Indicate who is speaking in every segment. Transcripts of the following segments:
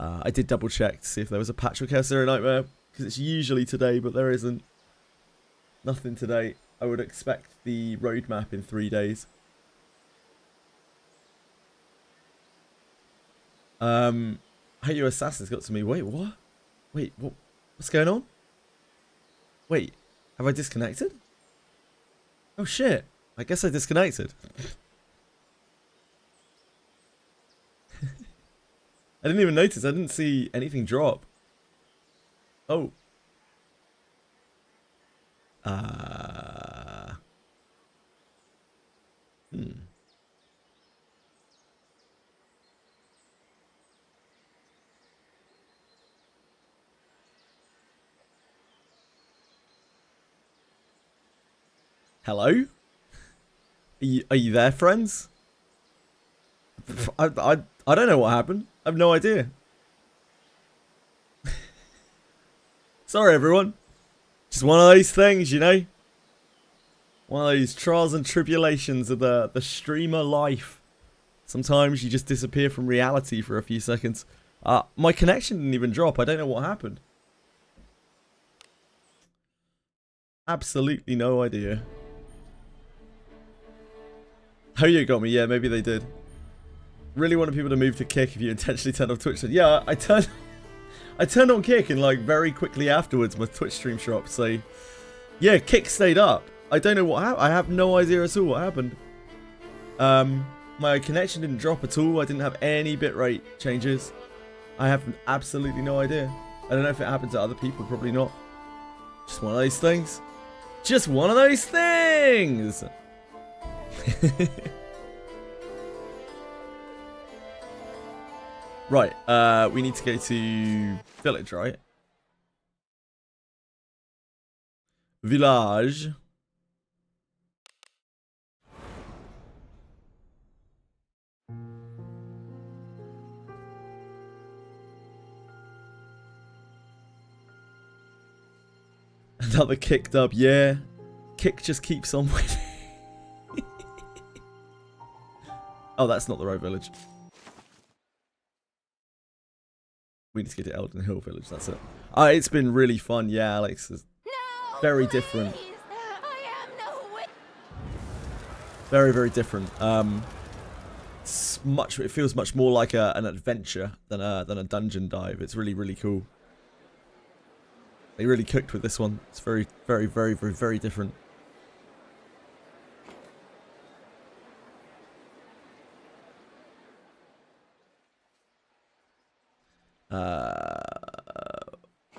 Speaker 1: I did double check to see if there was a patch for Chaos Zero Nightmare, because it's usually today, but there isn't. Nothing today. I would expect the roadmap in 3 days. Hey, you assassins got to me. Wait, what? Wait, what? What's going on? Wait, have I disconnected? Oh shit, I guess I disconnected. I didn't even notice, I didn't see anything drop. Oh. Hello? Are you there, friends? I don't know what happened. I have no idea. Sorry, everyone. Just one of those things, you know? One of those trials and tribulations of the streamer life. Sometimes you just disappear from reality for a few seconds. My connection didn't even drop. I don't know what happened. Absolutely no idea. Oh, you got me. Yeah, maybe they did. Really wanted people to move to Kick if you intentionally turned off Twitch. Yeah, I turned on Kick and like very quickly afterwards my Twitch stream shot. So yeah, Kick stayed up. I don't know what happened. I have no idea at all what happened. My connection didn't drop at all. I didn't have any bitrate changes. I have absolutely no idea. I don't know if it happened to other people. Probably not. Just one of those things. Just one of those things. Right, we need to go to village, right? Village. Another Kick dub, yeah. Kick just keeps on winning. Oh, that's not the right village. We need to get to Elden Hill Village, that's it. It's been really fun, yeah, Alex. It's very different. Very, very different. It feels much more like an adventure than a dungeon dive. It's really, really cool. They really cooked with this one. It's very, very, very, very, very different.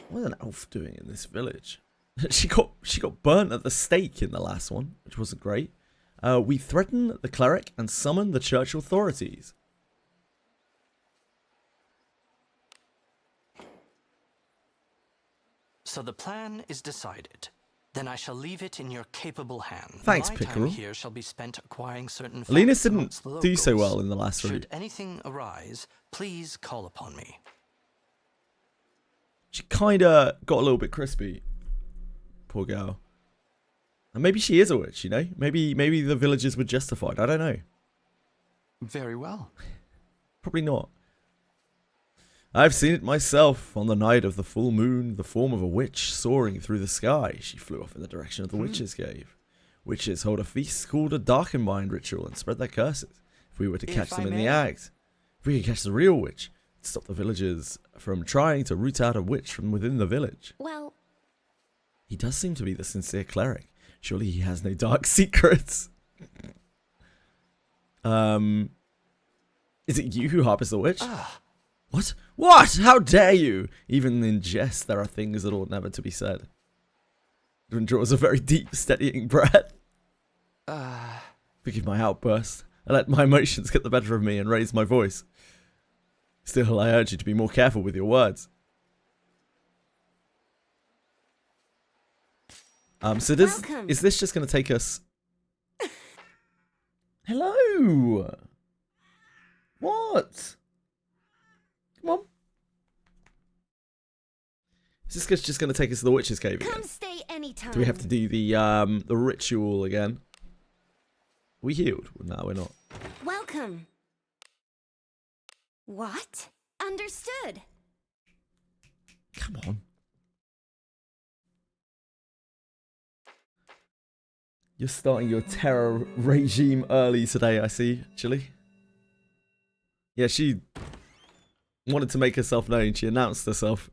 Speaker 1: What's an elf doing in this village? she got burnt at the stake in the last one, which wasn't great. We threaten the cleric and summon the church authorities.
Speaker 2: So the plan is decided. Then I shall leave it in your capable hands.
Speaker 1: Thanks,
Speaker 2: My
Speaker 1: Pickerel.
Speaker 2: time here shall be spent acquiring certain
Speaker 1: Linus
Speaker 2: facts
Speaker 1: didn't
Speaker 2: amongst the
Speaker 1: do so
Speaker 2: locals.
Speaker 1: well in the last
Speaker 2: Should
Speaker 1: route.
Speaker 2: anything arise, please call upon me.
Speaker 1: She kinda got a little bit crispy. Poor girl. And maybe she is a witch, you know? Maybe the villagers were justified. I don't know.
Speaker 2: Very well.
Speaker 1: Probably not. I've seen it myself on the night of the full moon, the form of a witch soaring through the sky. She flew off in the direction of the witch's cave. Witches hold a feast called a Darken Mind ritual and spread their curses. If we were to catch them in the act, if we could catch the real witch, it'd stop the villagers from trying to root out a witch from within the village.
Speaker 3: Well,
Speaker 1: he does seem to be the sincere cleric. Surely he has no dark secrets. Is it you who harbors the witch? What? What? How dare you? Even in jest, there are things that ought never to be said. Edwin draws a very deep, steadying breath. Forgive my outburst. I let my emotions get the better of me and raise my voice. Still, I urge you to be more careful with your words. So is this just going to take us... Hello? What? Come on. Is this just going to take us to the witch's cave again?
Speaker 3: come stay anytime.
Speaker 1: Do we have to do the ritual again? Are we healed? No, we're not.
Speaker 3: Welcome. What? Understood.
Speaker 1: Come on. You're starting your terror regime early today, I see, Chili. Yeah, she wanted to make herself known. She announced herself.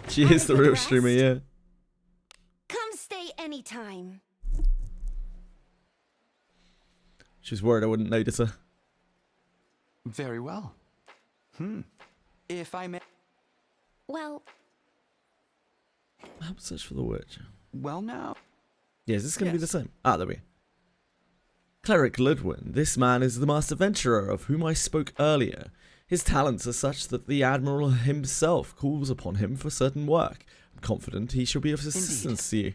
Speaker 1: She is the real streamer, yeah.
Speaker 3: Come stay anytime.
Speaker 1: She was worried I wouldn't notice her.
Speaker 2: Very well. If I may...
Speaker 3: Well,
Speaker 1: Help search for the witch.
Speaker 2: Well now.
Speaker 1: Yeah, is this going to be the same? Ah, there we go. Cleric Ludwin. This man is the master venturer of whom I spoke earlier. His talents are such that the Admiral himself calls upon him for certain work. I'm confident he shall be of assistance to you.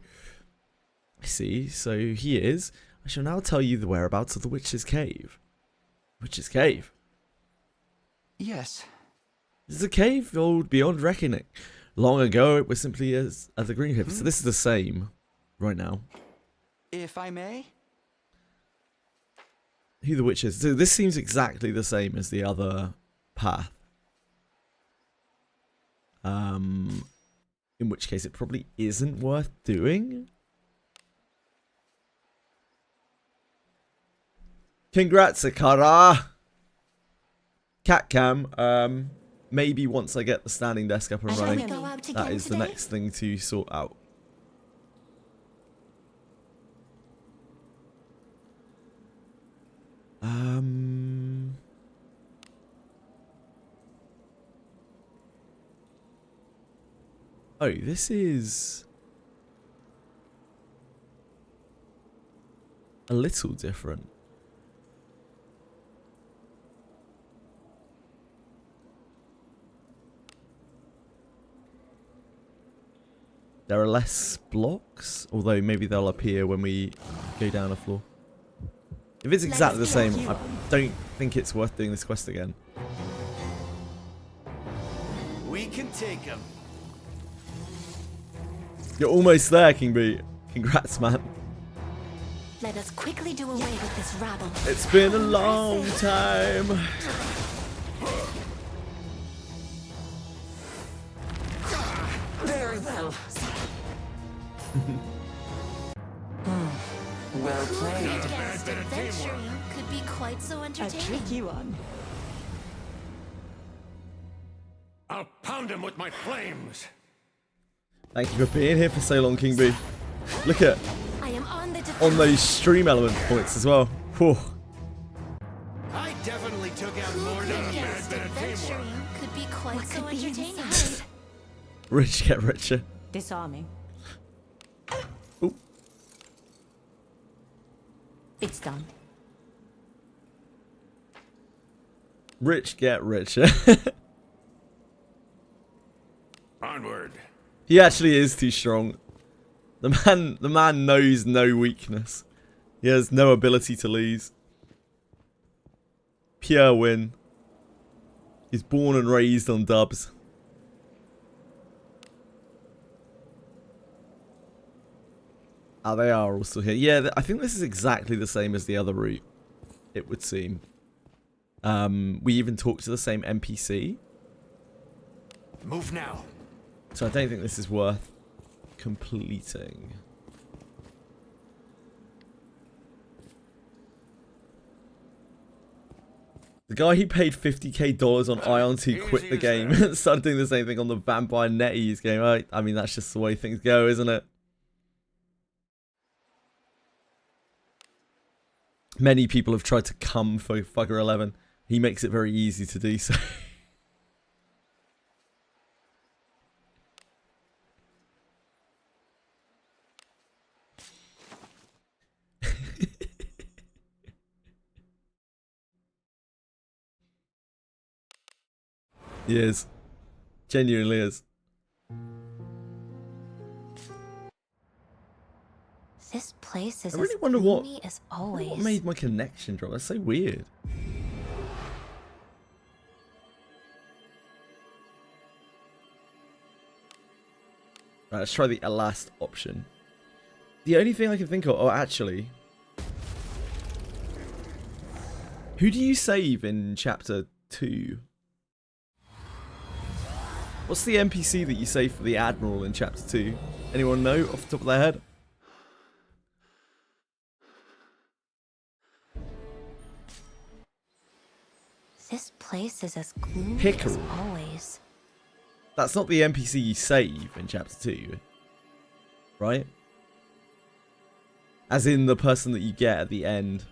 Speaker 1: I see, so he is. I shall now tell you the whereabouts of the Witch's Cave. Witch's Cave?
Speaker 2: Yes.
Speaker 1: This is a cave old beyond reckoning. Long ago, it was simply as the Green Cave. So this is the same right now.
Speaker 2: If I may?
Speaker 1: Who the witch is. So this seems exactly the same as the other path. In which case it probably isn't worth doing. Congrats, Akara! Cat cam. Maybe once I get the standing desk up and running, that is the next thing to sort out. Oh, this is a little different. There are less blocks, although maybe they'll appear when we go down a floor. If it's exactly the same, I don't think it's worth doing this quest again.
Speaker 4: We can take him.
Speaker 1: You're almost there, King B. Congrats, man.
Speaker 3: let us quickly do away with this rabble.
Speaker 1: It's been a long time.
Speaker 2: Very well. Well played.
Speaker 3: Guessed adventuring could be quite so
Speaker 5: A
Speaker 3: entertaining.
Speaker 5: tricky one.
Speaker 4: I'll pound him with my flames.
Speaker 1: Thank you for being here for so long, King B. Look at
Speaker 3: I am on the defense.
Speaker 1: on those stream element points as well. Whew.
Speaker 4: I definitely took out more than a bad
Speaker 3: Guessed
Speaker 4: bit of teamwork.
Speaker 3: adventuring could be quite
Speaker 5: What
Speaker 3: so
Speaker 5: could be
Speaker 3: entertaining.
Speaker 5: inside?
Speaker 1: Rich get richer.
Speaker 5: Disarming.
Speaker 1: Ooh.
Speaker 5: It's done.
Speaker 1: Rich get richer.
Speaker 4: Onward.
Speaker 1: He actually is too strong. The man knows no weakness. He has no ability to lose. Pure win. He's born and raised on dubs. Ah, they are also here. Yeah, I think this is exactly the same as the other route, it would seem. We even talked to the same NPC.
Speaker 4: Move now.
Speaker 1: So I don't think this is worth completing. The guy who paid $50k on Ion to quit the game and started doing the same thing on the Vampire NetEase game. I mean, that's just the way things go, isn't it? Many people have tried to come for Fugger 11. He makes it very easy to do so. He is. Genuinely is.
Speaker 3: This place is
Speaker 1: I really
Speaker 3: as
Speaker 1: wonder what-
Speaker 3: gloomy as always.
Speaker 1: What made my connection drop? That's so weird. Right, let's try the last option. The only thing I can think of... Oh, actually... Who do you save in Chapter 2? What's the NPC that you save for the Admiral in Chapter 2? Anyone know off the top of their head?
Speaker 3: This place is as gloomy
Speaker 1: Hickory.
Speaker 3: as always.
Speaker 1: That's not the NPC you save in Chapter 2, right? As in the person that you get at the end.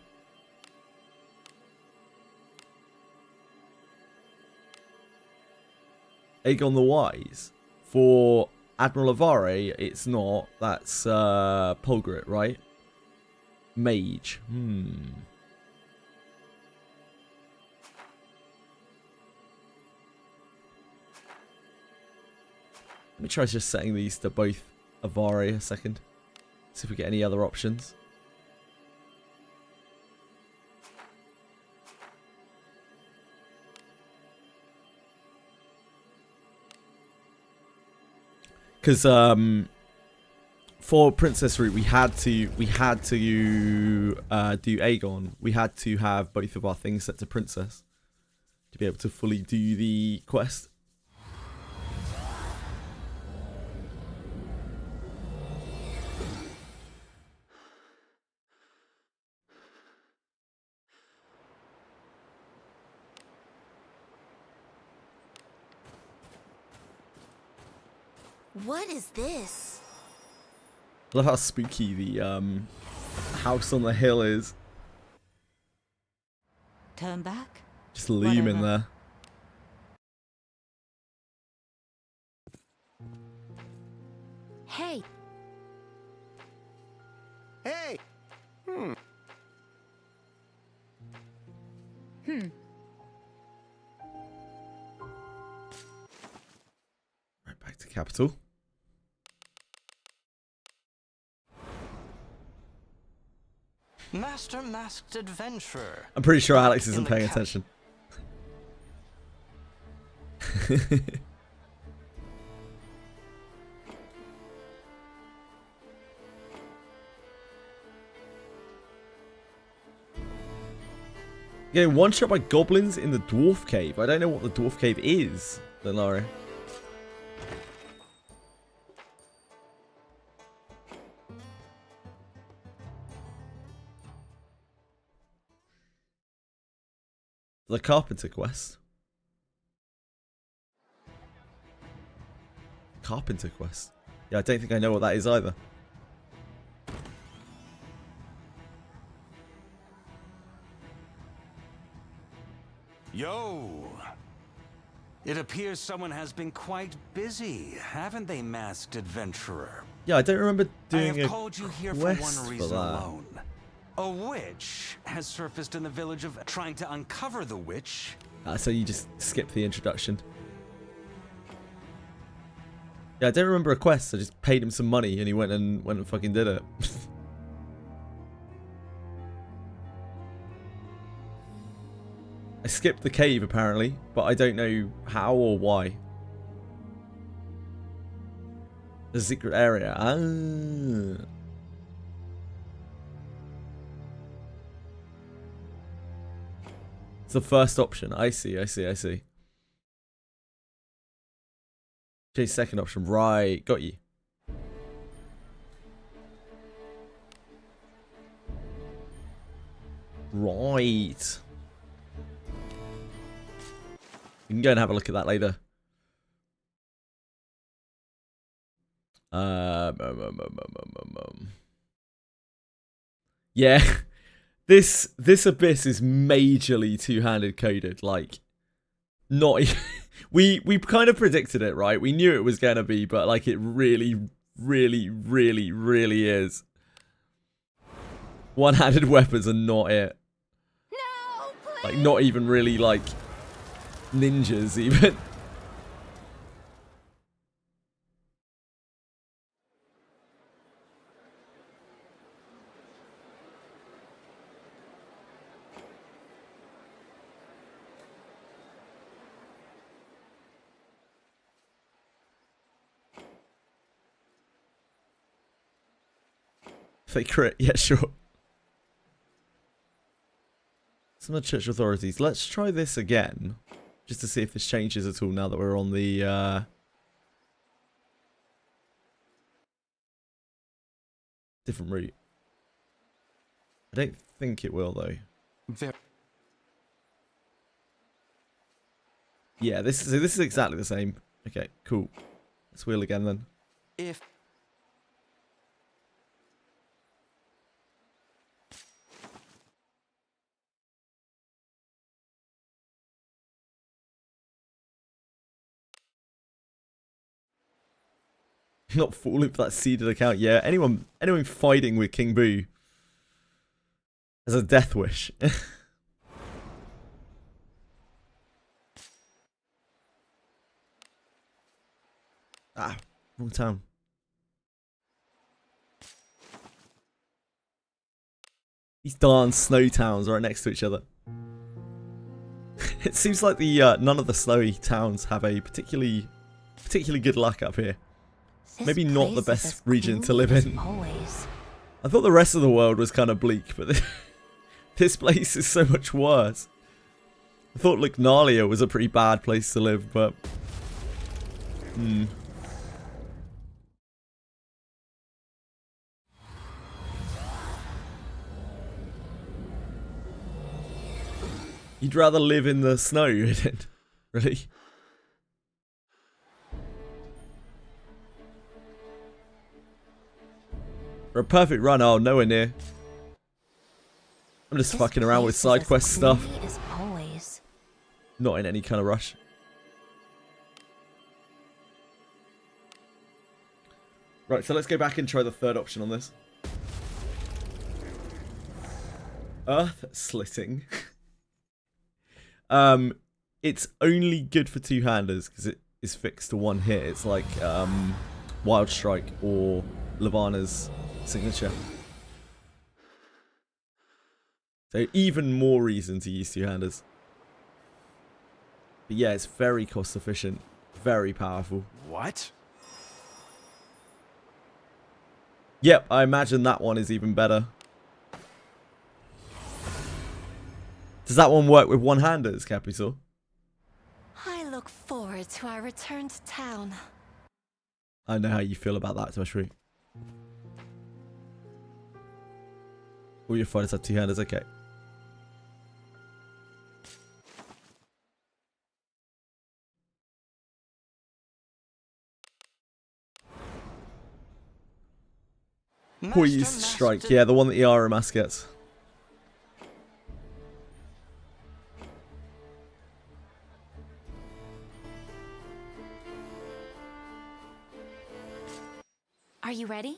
Speaker 1: Aegon the Wise. For Admiral Avare, it's not. That's Polgrit, right? Mage. Let me try just setting these to both Avare a second. See if we get any other options. Because for Princess Route we had to do Aegon. We had to have both of our things set to Princess to be able to fully do the quest.
Speaker 3: What is this?
Speaker 1: I love how spooky the house on the hill is.
Speaker 5: Turn back.
Speaker 1: Just looming
Speaker 5: Whatever.
Speaker 1: there.
Speaker 3: Hey,
Speaker 4: Hey!
Speaker 1: Right back to capital.
Speaker 2: Master Masked Adventurer.
Speaker 1: I'm pretty sure Alex
Speaker 2: In
Speaker 1: isn't
Speaker 2: the
Speaker 1: paying
Speaker 2: cap-
Speaker 1: attention. Getting one shot by goblins in the dwarf cave. I don't know what the dwarf cave is, Lenari. The carpenter quest. Carpenter quest. Yeah, I don't think I know what that is either.
Speaker 6: Yo! It appears someone has been quite busy, haven't they, Masked Adventurer?
Speaker 1: Yeah, I don't remember
Speaker 6: I
Speaker 1: doing
Speaker 6: have
Speaker 1: a
Speaker 6: called you here for
Speaker 1: quest
Speaker 6: one
Speaker 1: for
Speaker 6: reason
Speaker 1: that.
Speaker 6: alone. A witch has surfaced in the village of trying to uncover the witch.
Speaker 1: So you just skip the introduction. Yeah, I don't remember a quest. I just paid him some money and he went and fucking did it. I skipped the cave apparently, but I don't know how or why. The secret area. Ah. It's the first option. I see. Okay, second option. Right, got you. Right. We can go and have a look at that later. Yeah. This abyss is majorly two-handed coded. Like, not even, we kind of predicted it, right? We knew it was gonna be, but like it really is. One-handed weapons are not it.
Speaker 3: no, please.
Speaker 1: Like, not even really like ninjas even. If they crit, yeah, sure. Some of the church authorities. Let's try this again. Just to see if this changes at all now that we're on the different route. I don't think it will though. Yeah, this is exactly the same. Okay, cool. Let's wheel again then.
Speaker 2: If
Speaker 1: Not falling for that seeded account. Yeah, anyone fighting with King Boo has a death wish. Ah, wrong town. These darn snow towns are right next to each other. It seems like the none of the snowy towns have a particularly good luck up here.
Speaker 3: This
Speaker 1: Maybe not the
Speaker 3: place is
Speaker 1: best
Speaker 3: as
Speaker 1: region to
Speaker 3: gloomy
Speaker 1: live
Speaker 3: as
Speaker 1: in.
Speaker 3: Always.
Speaker 1: I thought the rest of the world was kind of bleak, but this place is so much worse. I thought Lugnalia was a pretty bad place to live, but You'd rather live in the snow, really? For a perfect run, oh, nowhere near. I'm just
Speaker 3: This
Speaker 1: fucking around with
Speaker 3: place is
Speaker 1: side
Speaker 3: as
Speaker 1: quest stuff.
Speaker 3: gloomy as always.
Speaker 1: Not in any kind of rush. Right, so let's go back and try the third option on this. Earth slitting. It's only good for two-handers because it is fixed to one hit. It's like Wild Strike or Levana's signature. So even more reason to use two-handers. But yeah, it's very cost efficient, very powerful.
Speaker 4: What?
Speaker 1: Yep, I imagine that one is even better. Does that one work with one-handers, Capital?
Speaker 3: I look forward to our return to town.
Speaker 1: I know how you feel about that, Toshri. All your fighters have two-handers, okay. Poised Strike, yeah, the one that Yara Mask gets.
Speaker 3: Are you ready?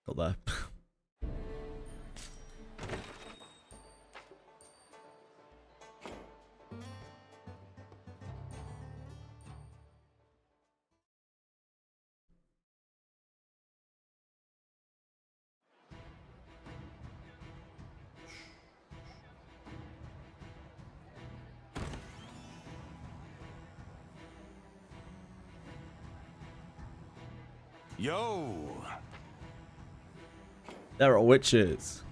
Speaker 1: Got there.
Speaker 4: Yo!
Speaker 1: There are witches.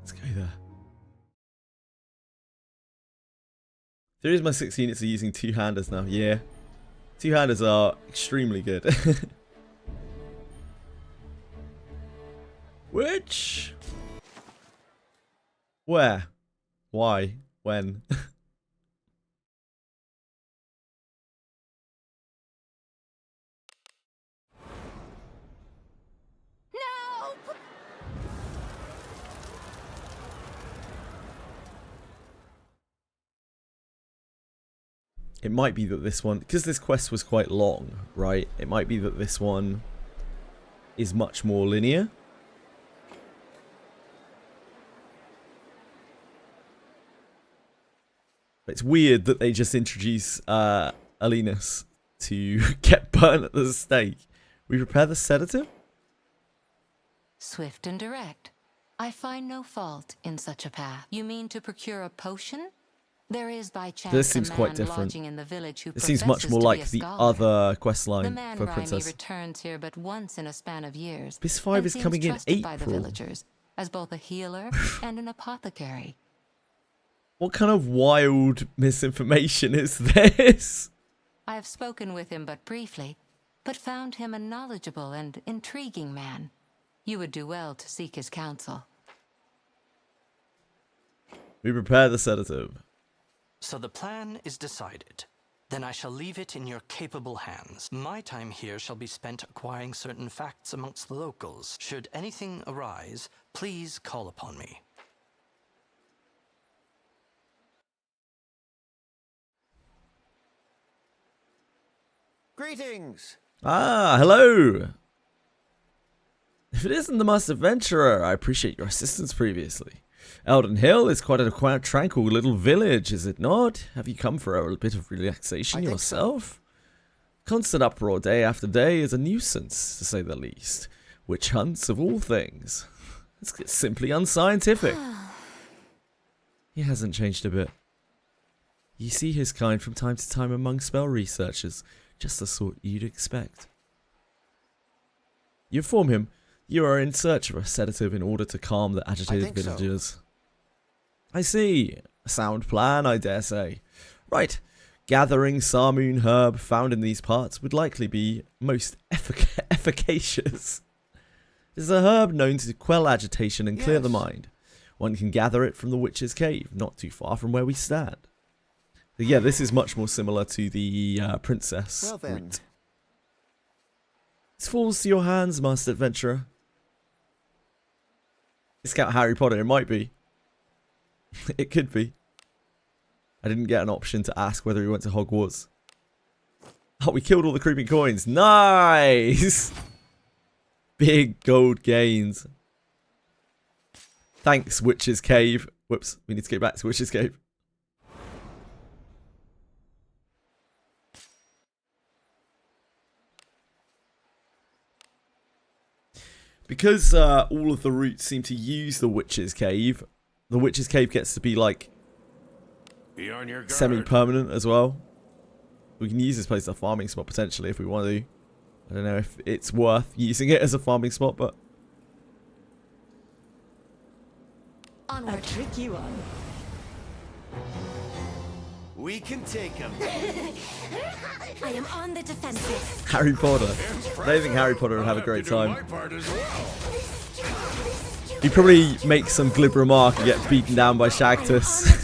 Speaker 1: Let's go there. There is my 6 units are using two-handers now. Yeah. Two-handers are extremely good. Which? Where? Why? When? It might be that this one, because this quest was quite long, right? It might be that this one is much more linear. But it's weird that they just introduce Alinus to get burnt at the stake. We prepare the sedative?
Speaker 5: Swift and direct. I find no fault in such a path. You mean to procure a potion? There is by chance
Speaker 1: This seems
Speaker 5: a
Speaker 1: quite
Speaker 5: man
Speaker 1: different.
Speaker 5: lodging in the village who
Speaker 1: It seems much
Speaker 5: professes
Speaker 1: more
Speaker 5: to be
Speaker 1: like
Speaker 5: a
Speaker 1: the
Speaker 5: scholar.
Speaker 1: other quest
Speaker 5: The
Speaker 1: line
Speaker 5: man
Speaker 1: for
Speaker 5: Raimi
Speaker 1: Princess.
Speaker 5: returns here but once in a span of years.
Speaker 1: Bis 5
Speaker 5: and
Speaker 1: is
Speaker 5: seems
Speaker 1: coming in
Speaker 5: trusted by the
Speaker 1: April.
Speaker 5: villagers as both a healer and an apothecary.
Speaker 1: What kind of wild misinformation is this?
Speaker 5: I have spoken with him but briefly, but found him a knowledgeable and intriguing man. You would do well to seek his counsel.
Speaker 1: We prepare the sedative.
Speaker 2: So the plan is decided. Then I shall leave it in your capable hands. My time here shall be spent acquiring certain facts amongst the locals. Should anything arise, please call upon me.
Speaker 4: Greetings!
Speaker 1: Ah, hello! If it isn't the Master Adventurer, I appreciate your assistance previously. Elden Hill is quite a tranquil little village, is it not? Have you come for a bit of relaxation yourself? Constant uproar day after day is a nuisance, to say the least. Witch hunts of all things. It's simply unscientific. He hasn't changed a bit. You see his kind from time to time among spell researchers, just the sort you'd expect. You inform him you are in search of a sedative in order to calm the agitated villagers. I see. A sound plan, I dare say. Right. Gathering Sarmoon herb found in these parts would likely be most efficacious. It is a herb known to quell agitation and clear the mind. One can gather it from the Witch's Cave, not too far from where we stand. So yeah, this is much more similar to the Princess route. This falls to your hands, Master Adventurer. Discount Harry Potter, it might be. It could be. I didn't get an option to ask whether he went to Hogwarts. Oh, we killed all the creeping coins. Nice! Big gold gains. Thanks, Witch's Cave. Whoops, we need to get back to Witch's Cave. Because all of the routes seem to use the Witch's Cave gets to be like semi-permanent as well. We can use this place as a farming spot potentially if we want to. I don't know if it's worth using it as a farming spot, but...
Speaker 3: Onward.
Speaker 5: A tricky one.
Speaker 4: We can take him.
Speaker 3: I am on the defensive.
Speaker 1: Harry Potter. I think Harry Potter would have a great time. He'd probably make some glib remark and get beaten down by Shagtus.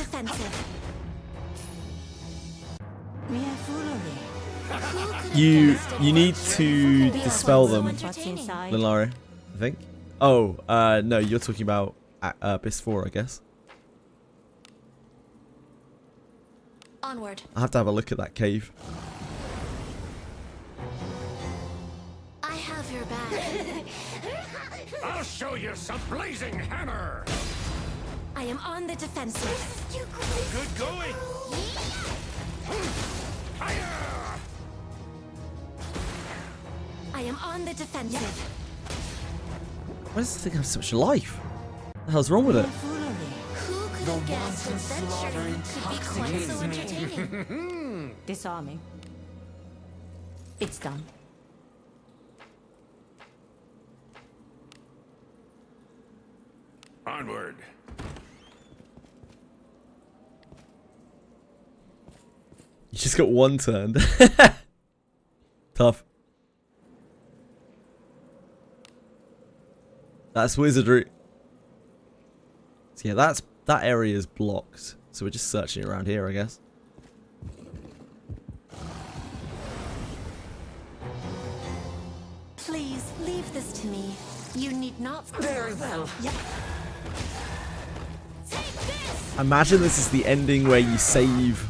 Speaker 1: You need to dispel them, Linlari, I think. Oh, no, you're talking about Bis 4, I guess.
Speaker 3: Onward.
Speaker 1: I have to have a look at that cave.
Speaker 3: I have your back.
Speaker 4: I'll show you some blazing hammer.
Speaker 3: I am on the defensive.
Speaker 4: Good going. Fire!
Speaker 3: I am on the defensive.
Speaker 1: Why does this thing have such life? What the hell's wrong with it?
Speaker 3: Who could have guessed adventuring could be quite so entertaining?
Speaker 5: Disarming. It's done.
Speaker 4: Onward.
Speaker 1: You just got one turned. Tough. That's Wizardry. So yeah, that area is blocked. So we're just searching around here, I guess.
Speaker 3: Please leave this to me. You need not.
Speaker 2: Very well.
Speaker 3: Yep. Take this.
Speaker 1: Imagine this is the ending where you save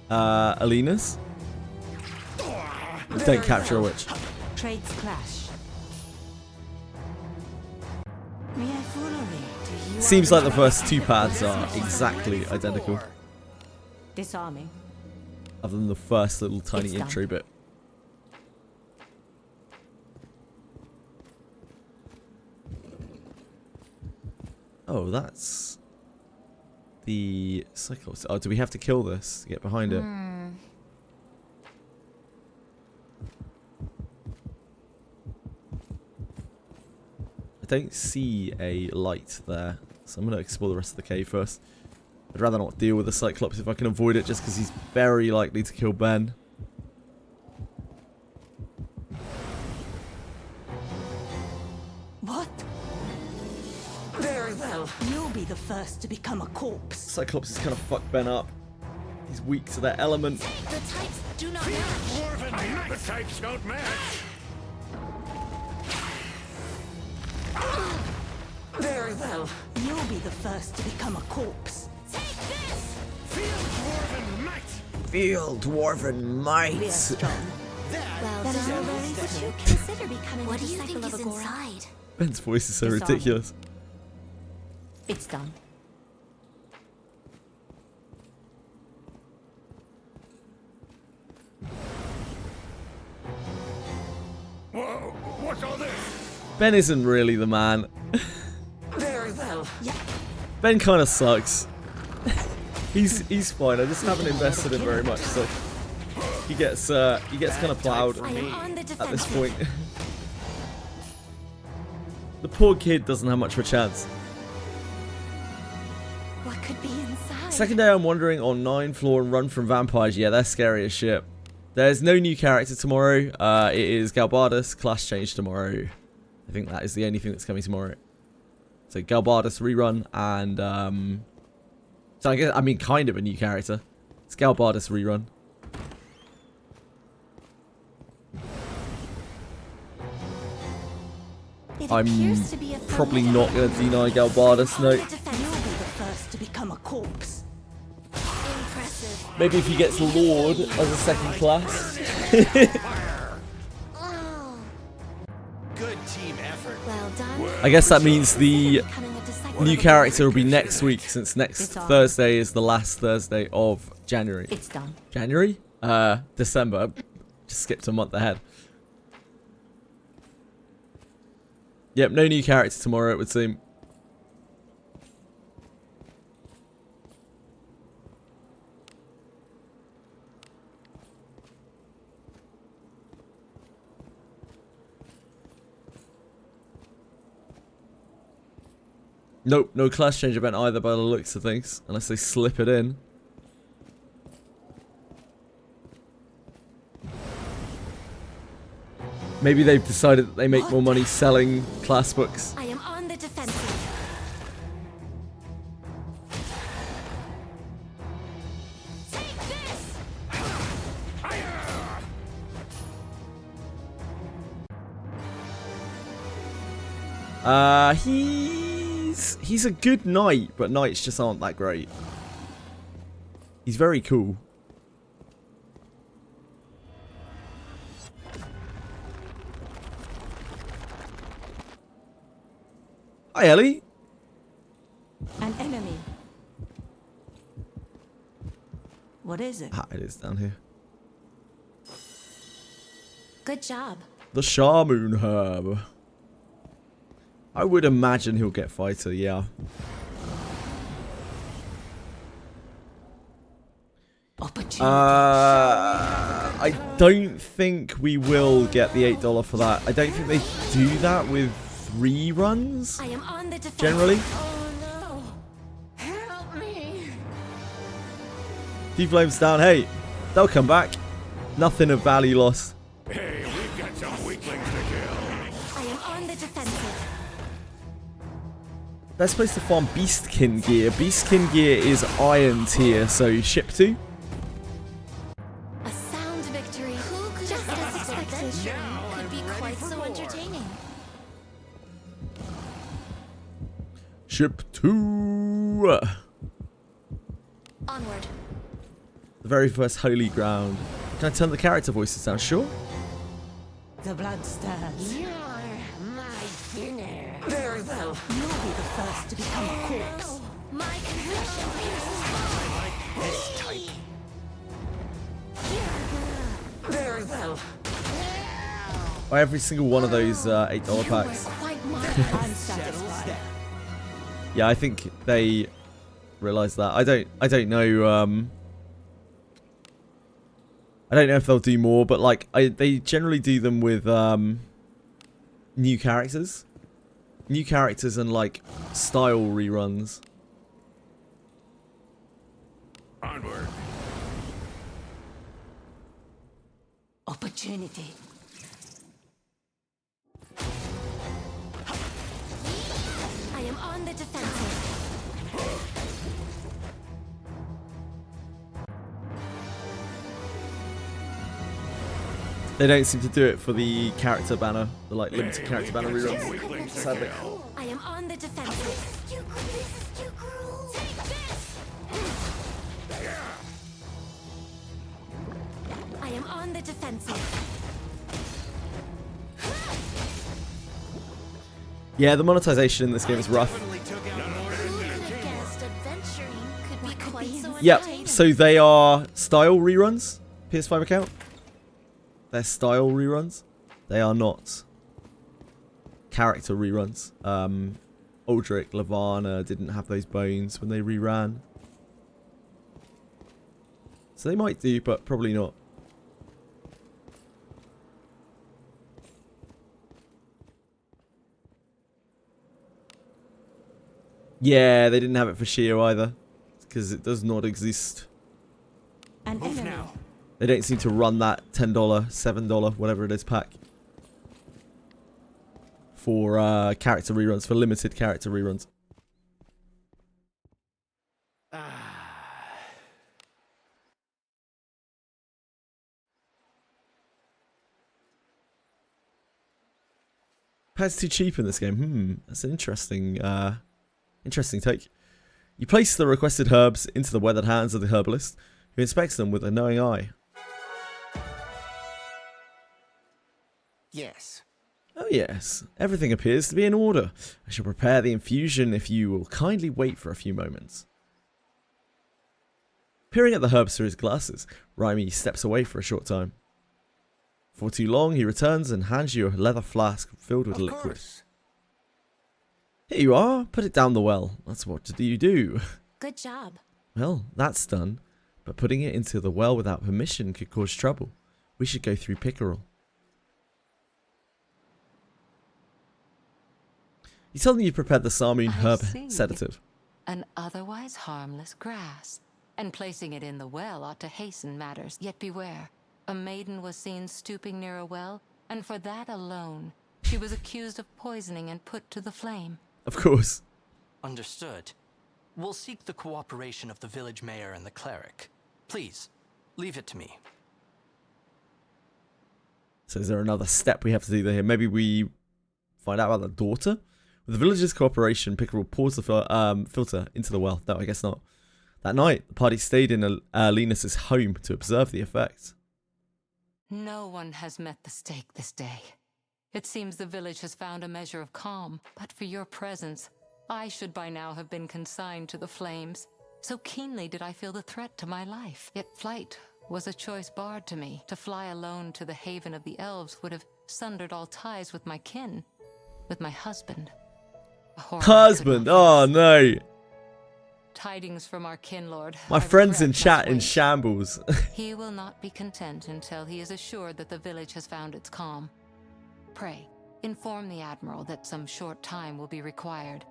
Speaker 1: Alina's. Don't capture a witch.
Speaker 5: Trades clash.
Speaker 1: Seems like the first two paths are exactly identical.
Speaker 5: Disarming.
Speaker 1: Other than the first little tiny
Speaker 5: It's done.
Speaker 1: intro bit. Oh, that's the Cyclops? Oh, do we have to kill this to get behind it? I don't see a light there, so I'm going to explore the rest of the cave first. I'd rather not deal with the Cyclops if I can avoid it, just because he's very likely to kill Ben.
Speaker 7: What? Very well. You'll be the first to become a corpse.
Speaker 1: Cyclops has kind of fucked Ben up. He's weak to their element.
Speaker 3: The types do not match.
Speaker 4: The types don't match.
Speaker 7: Very well. You'll be the first to become a corpse.
Speaker 3: Take this!
Speaker 4: Field dwarven might.
Speaker 1: Feel dwarven might.
Speaker 7: We're strong.
Speaker 3: Well
Speaker 7: That is
Speaker 3: done.
Speaker 7: already
Speaker 3: Would
Speaker 7: settled.
Speaker 3: you consider becoming a disciple of Agora? Inside?
Speaker 1: Ben's voice is so
Speaker 5: Disarm.
Speaker 1: ridiculous.
Speaker 5: It's done.
Speaker 4: Whoa, what's all this?
Speaker 1: Ben isn't really the man.
Speaker 7: Very well. Yeah.
Speaker 1: Ben kind of sucks. He's fine. I just haven't invested in very much, so he gets kind of plowed
Speaker 3: I am on the
Speaker 1: at this
Speaker 3: defensive.
Speaker 1: point. The poor kid doesn't have much of a chance.
Speaker 3: What could be inside?
Speaker 1: Second day I'm wandering on 9th floor and run from vampires. Yeah, they're scary as shit. There's no new character tomorrow. It is Galbardus, class change tomorrow. I think that is the only thing that's coming tomorrow. So Galbardus rerun and so I mean kind of a new character. It's Galbardus rerun.
Speaker 3: It
Speaker 1: I'm
Speaker 3: appears to be a
Speaker 1: probably
Speaker 3: thermal
Speaker 1: not going to deny Galbardus, no.
Speaker 7: You'll be the first to become a corpse.
Speaker 3: Impressive.
Speaker 1: Maybe if he gets Lord as a second class.
Speaker 3: Oh,
Speaker 4: Good team effort.
Speaker 3: well done.
Speaker 1: I guess that means the
Speaker 3: Becoming a disciple
Speaker 1: new
Speaker 3: of
Speaker 1: character will be next week, since next
Speaker 5: It's on.
Speaker 1: Thursday is the last Thursday of January.
Speaker 5: It's done.
Speaker 1: January? December. Just skipped a month ahead. Yep, no new character tomorrow, it would seem. Nope, no class change event either by the looks of things, unless they slip it in. Maybe they've decided that they make more money selling class books.
Speaker 3: I am on the defensive. Take this!
Speaker 1: He's a good knight, but knights just aren't that great. He's very cool. Hi, Ellie.
Speaker 7: An enemy. What is it?
Speaker 1: Ah, it is down here.
Speaker 3: Good job.
Speaker 1: The Shamoon Herb. I would imagine he'll get fighter, yeah.
Speaker 7: Opportunity.
Speaker 1: I don't think we will get the $8 for that. I don't think they do that with reruns,
Speaker 3: I am on the defensive.
Speaker 1: generally.
Speaker 3: Oh no. Help me.
Speaker 1: D-Flame's down. Hey, they'll come back. Nothing of value lost.
Speaker 4: Hey, we've got some weaklings to kill.
Speaker 3: I am on the defensive.
Speaker 1: They're supposed to farm Beastkin gear. Beastkin gear is iron tier, so ship 2.
Speaker 3: A sound victory. Who could just as expected? Could be quite so entertaining.
Speaker 1: Ship 2.
Speaker 3: Onward.
Speaker 1: The very first holy ground. Can I turn the character voices down? Sure.
Speaker 7: The blood stirs.
Speaker 3: You're my dinner.
Speaker 7: Very well. You'll be the first to become a corpse.
Speaker 3: My conviction pierces mine.
Speaker 4: This type.
Speaker 7: Very well.
Speaker 1: Buy every single one of those $8
Speaker 3: You
Speaker 1: packs.
Speaker 3: were quite mine.
Speaker 7: I'm satisfied.
Speaker 1: Yeah, I think they realize that. I don't know. I don't know if they'll do more, but like they generally do them with new characters and like style reruns.
Speaker 4: Onward.
Speaker 7: Opportunity.
Speaker 3: I am on the defensive.
Speaker 1: They don't seem to do it for the character banner, the like limited character banner reruns. Sadly.
Speaker 3: I am on the defensive. This is too cruel. Take this! I am on the defensive.
Speaker 1: Yeah, the monetization in this game is rough.
Speaker 4: Definitely took out more
Speaker 3: Who would have guessed adventuring could be quite so
Speaker 1: Yep,
Speaker 3: entertaining?
Speaker 1: so they are style reruns, PS5 account. They're style reruns. They are not character reruns. Aldrich, Lavana didn't have those bones when they reran. So they might do, but probably not. Yeah, they didn't have it for Shio either. Because it does not exist.
Speaker 7: An
Speaker 4: Move
Speaker 7: enemy.
Speaker 4: now.
Speaker 1: They don't seem to run that $10, $7, whatever it is pack. For character reruns, for limited character reruns. Pad's too cheap in this game. That's an interesting interesting take. You place the requested herbs into the weathered hands of the herbalist, who inspects them with a knowing eye.
Speaker 4: Yes.
Speaker 1: Oh yes, everything appears to be in order. I shall prepare the infusion if you will kindly wait for a few moments. Peering at the herbs through his glasses, Raimi steps away for a short time. For too long, he returns and hands you a leather flask filled with
Speaker 4: Of
Speaker 1: liquid.
Speaker 4: course.
Speaker 1: Here you are, put it down the well. That's what do you do?
Speaker 3: Good job.
Speaker 1: Well, that's done, but putting it into the well without permission could cause trouble. We should go through Pickerel. You tell them you've prepared the Sarmoon
Speaker 5: I
Speaker 1: herb
Speaker 5: see.
Speaker 1: sedative.
Speaker 5: An otherwise harmless grass, and placing it in the well ought to hasten matters. Yet beware, a maiden was seen stooping near a well, and for that alone, she was accused of poisoning and put to the flame.
Speaker 1: Of course.
Speaker 2: Understood. We'll seek the cooperation of the village mayor and the cleric. Please, leave it to me.
Speaker 1: So is there another step we have to do there? Maybe we find out about the daughter? With the villagers' cooperation, Pickerel pours the filter into the well. No, I guess not. That night, the party stayed in Linus's home to observe the effect.
Speaker 5: No one has met the stake this day. It seems the village has found a measure of calm, but for your presence, I should by now have been consigned to the flames. So keenly did I feel the threat to my life. Yet flight was a choice barred to me. To fly alone to the haven of the elves would have sundered all ties with my kin, with my husband. A horror I could
Speaker 1: Husband!
Speaker 5: not
Speaker 1: Oh
Speaker 5: face.
Speaker 1: no!
Speaker 5: Tidings from our kinlord.
Speaker 1: My
Speaker 5: I
Speaker 1: friend's in
Speaker 5: regret
Speaker 1: chat
Speaker 5: must
Speaker 1: in
Speaker 5: wait.
Speaker 1: shambles.
Speaker 5: He will not be content until he is assured that the village has found its calm. Pray, inform the Admiral that some short time will be required.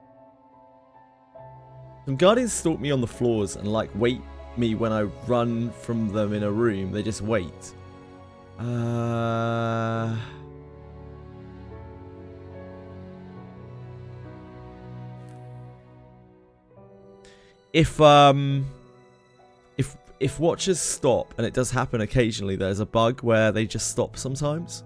Speaker 1: Some guardians stalk me on the floors and like wait me when I run from them in a room. They just wait. If watchers stop, and it does happen occasionally, there's a bug where they just stop sometimes.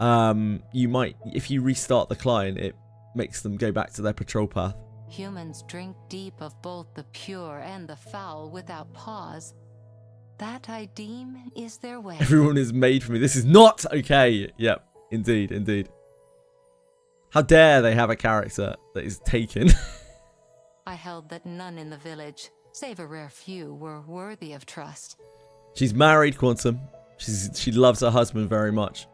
Speaker 1: You might, if you restart the client, it makes them go back to their patrol path.
Speaker 5: Humans drink deep of both the pure and the foul without pause. That I deem is their way.
Speaker 1: Everyone is made for me. This is not okay. Yep, indeed, indeed. How dare they have a character that is taken?
Speaker 5: I held that none in the village, save a rare few, were worthy of trust.
Speaker 1: She's married, Quantum. She loves her husband very much.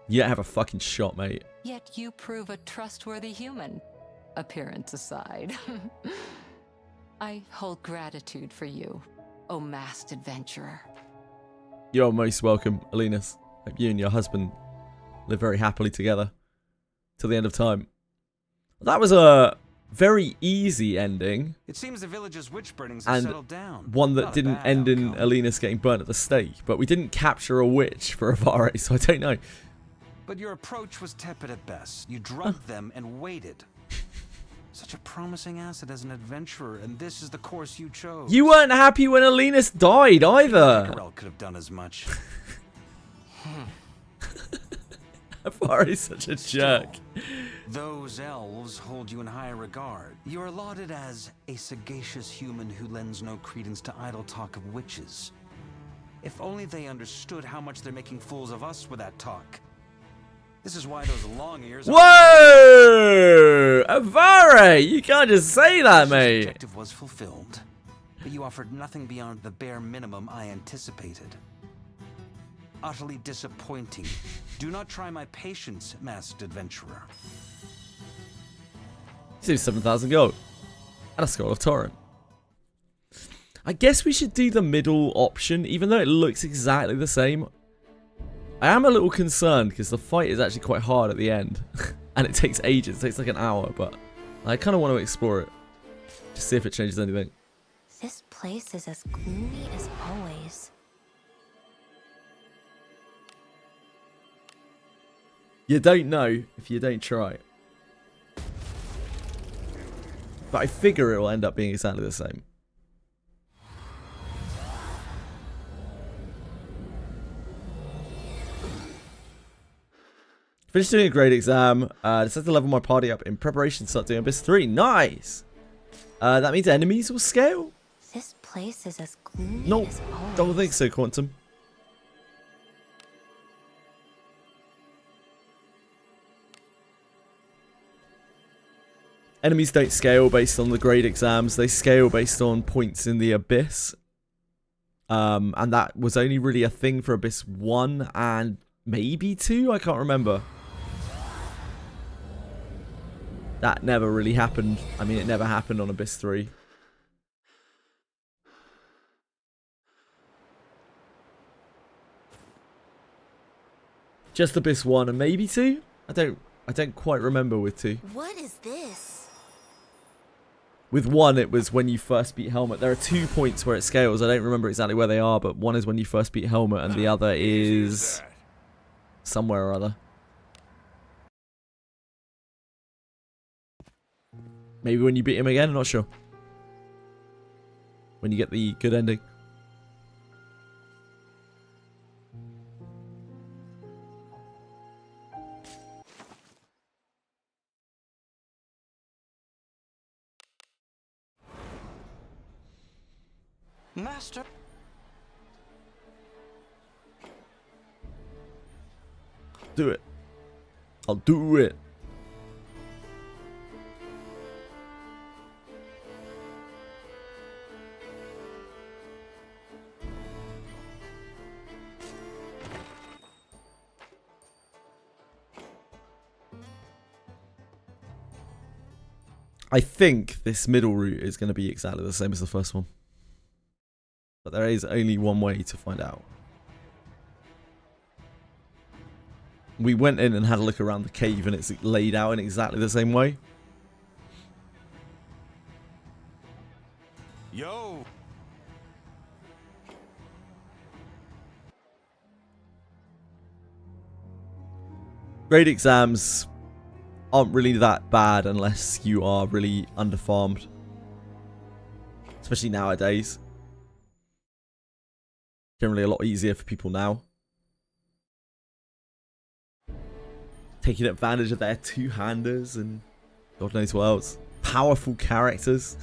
Speaker 1: You don't have a fucking shot, mate.
Speaker 5: Yet you prove a trustworthy human, appearance aside. I hold gratitude for you, O masked adventurer.
Speaker 1: You're most welcome, Alinus. Hope you and your husband live very happily together till the end of time. That was a very easy ending.
Speaker 6: It seems the village's witch burnings have settled down.
Speaker 1: One that
Speaker 6: Not a
Speaker 1: didn't
Speaker 6: bad
Speaker 1: end in
Speaker 6: outcome.
Speaker 1: Alinus getting burnt at the stake. But we didn't capture a witch for Avare, so I don't know.
Speaker 6: But your approach was tepid at best. You drugged them and waited. Such a promising asset as an adventurer, and this is the course you chose.
Speaker 1: You weren't happy when Alinus died either.
Speaker 6: Karel could have done as much.
Speaker 1: Avare is such a jerk.
Speaker 6: Those elves hold you in high regard. You are lauded as a sagacious human who lends no credence to idle talk of witches. If only they understood how much they're making fools of us with that talk. This is why those long ears.
Speaker 1: Whoa! Avare! You can't just say that,
Speaker 6: Your
Speaker 1: mate.
Speaker 6: objective was fulfilled, but you offered nothing beyond the bare minimum I anticipated. Utterly disappointing. Do not try my patience, masked adventurer.
Speaker 1: Here's 7,000 gold. And a Skull of Torrent. I guess we should do the middle option, even though it looks exactly the same. I am a little concerned because the fight is actually quite hard at the end. And it takes ages. It takes like an hour, but I kind of want to explore it. Just see if it changes anything.
Speaker 3: This place is as gloomy as always.
Speaker 1: You don't know if you don't try. But I figure it will end up being exactly the same. Finished doing a grade exam. Decided to level my party up in preparation to start doing Abyss 3. Nice! That means enemies will scale?
Speaker 3: This place is as gloomy
Speaker 1: No,
Speaker 3: as always.
Speaker 1: don't think so, Quantum. Enemies don't scale based on the grade exams. They scale based on points in the Abyss. And that was only really a thing for Abyss 1 and maybe 2? I can't remember. That never really happened. I mean, it never happened on Abyss 3. Just Abyss 1 and maybe 2? I don't quite remember with 2.
Speaker 3: What is this?
Speaker 1: With 1, it was when you first beat Helmet. There are 2 points where it scales. I don't remember exactly where they are, but one is when you first beat Helmet, and the other is somewhere or other. Maybe when you beat him again, I'm not sure. When you get the good ending.
Speaker 2: Master.
Speaker 1: Do it. I'll do it. I think this middle route is going to be exactly the same as the first one. But there is only one way to find out. We went in and had a look around the cave and it's laid out in exactly the same way.
Speaker 6: Yo!
Speaker 1: Grade exams aren't really that bad unless you are really underfarmed. Especially nowadays. Generally a lot easier for people now. Taking advantage of their two-handers and God knows what else. Powerful characters.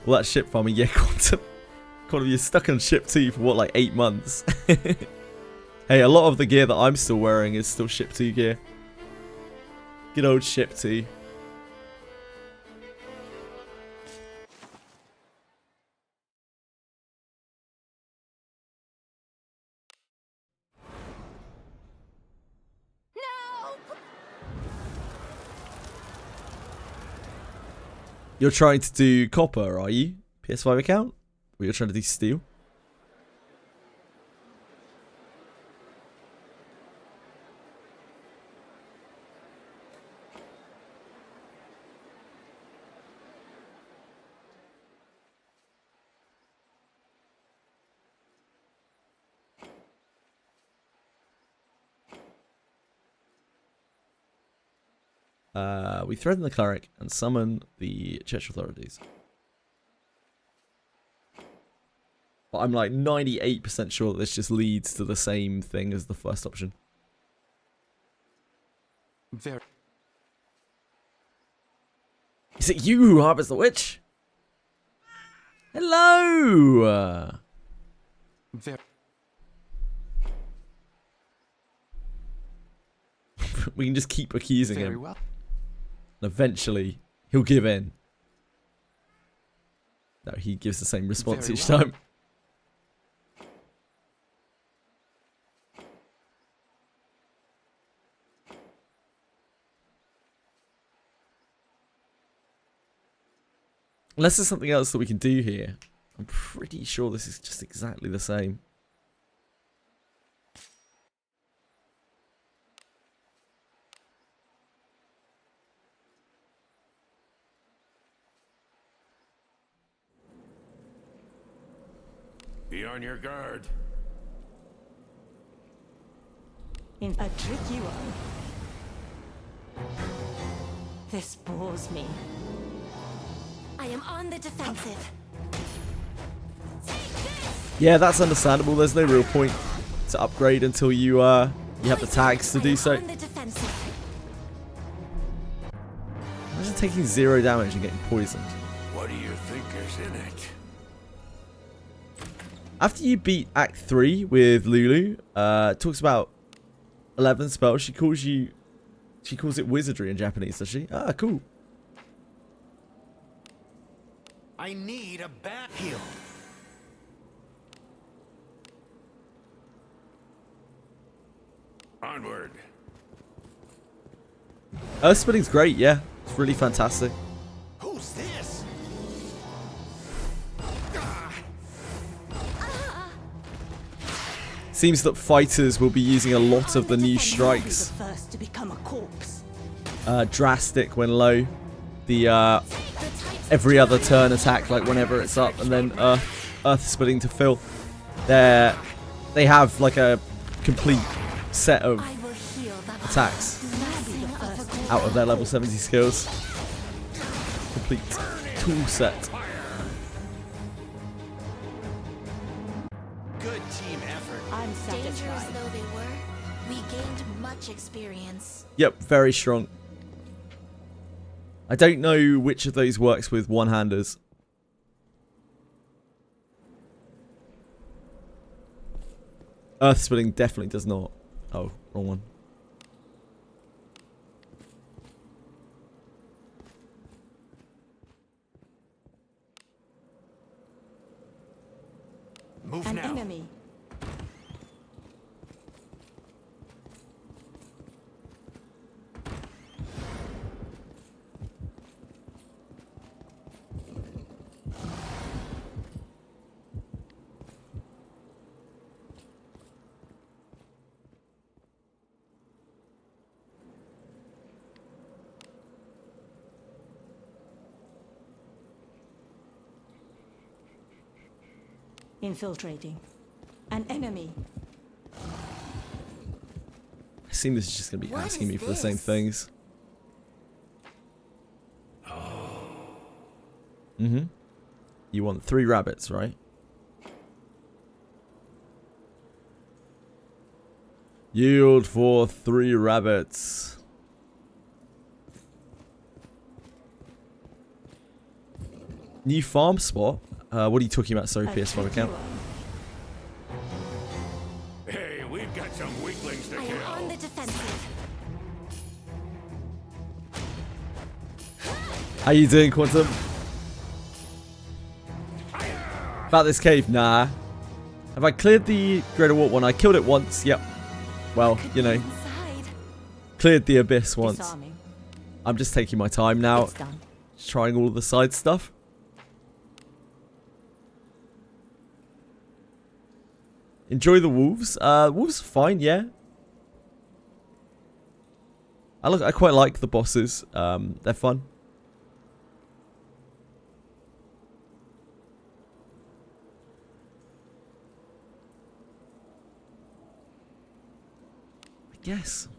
Speaker 1: All that ship farming, yeah, Quantum, you're stuck on ship 2 for what, like 8 months? Hey, a lot of the gear that I'm still wearing is still ship 2 gear. Good old ship 2. You're trying to do copper, are you? PS5 account? Or you're trying to do steel? We threaten the cleric and summon the church authorities. But I'm like 98% sure that this just leads to the same thing as the first option.
Speaker 6: Very.
Speaker 1: Is it you who harbors the witch? Hello!
Speaker 6: Very.
Speaker 1: We can just keep accusing
Speaker 6: Very
Speaker 1: him.
Speaker 6: well.
Speaker 1: And eventually, he'll give in. No, he gives the same response
Speaker 6: Very
Speaker 1: each
Speaker 6: well.
Speaker 1: time. Unless there's something else that we can do here. I'm pretty sure this is just exactly the same.
Speaker 4: Be on your guard.
Speaker 7: In a tricky one. This bores me.
Speaker 3: I am on the defensive.
Speaker 1: Yeah, that's understandable. There's no real point to upgrade until you have the tags to do so.
Speaker 3: On the defensive.
Speaker 1: Imagine taking 0 damage and getting poisoned.
Speaker 4: What do you think is in it?
Speaker 1: After you beat Act 3 with Lulu, it talks about 11 spells. She calls it Wizardry in Japanese, does she? Ah, cool.
Speaker 4: I need a bat heal. Onward.
Speaker 1: Earth Splitting's great, yeah. It's really fantastic.
Speaker 4: Who's this?
Speaker 1: Seems that fighters will be using a lot of the new
Speaker 7: You'll
Speaker 1: strikes.
Speaker 7: be the first to become a corpse.
Speaker 1: Drastic when low. The every other turn attack, like whenever it's up, and then Earth Splitting to fill. They have like a complete set of
Speaker 3: I will heal that
Speaker 1: attacks
Speaker 3: blessing of a
Speaker 1: out of their level 70 skills. Complete tool set.
Speaker 4: Good team effort.
Speaker 7: I'm
Speaker 3: dangerous
Speaker 7: satisfied.
Speaker 3: though they were, we gained much experience.
Speaker 1: Yep, very strong. I don't know which of those works with one-handers. Earth Splitting definitely does not. Oh, wrong one.
Speaker 4: Move
Speaker 7: An
Speaker 4: now.
Speaker 7: enemy. Infiltrating. An enemy.
Speaker 1: I assume this is just going to be
Speaker 3: What
Speaker 1: asking
Speaker 3: is
Speaker 1: me for the same
Speaker 3: this?
Speaker 1: things. Mm-hmm. You want 3 rabbits, right? Yield for 3 rabbits. New farm spot? What are you talking about? Sorry,
Speaker 7: A
Speaker 1: PS5
Speaker 7: tricky
Speaker 1: account.
Speaker 7: one.
Speaker 4: Hey, we've got some weaklings to
Speaker 3: I am on
Speaker 4: kill.
Speaker 3: the defensive.
Speaker 1: How you doing, Quantum? About this cave? Nah. Have I cleared the Greater Warp one? I killed it once. Yep. Well, you know,
Speaker 3: Inside.
Speaker 1: cleared the Abyss once.
Speaker 7: Disarming.
Speaker 1: I'm just taking my time now.
Speaker 7: It's done.
Speaker 1: Just trying all of the side stuff. Enjoy the wolves. Wolves are fine, yeah. I quite like the bosses. They're fun. I guess.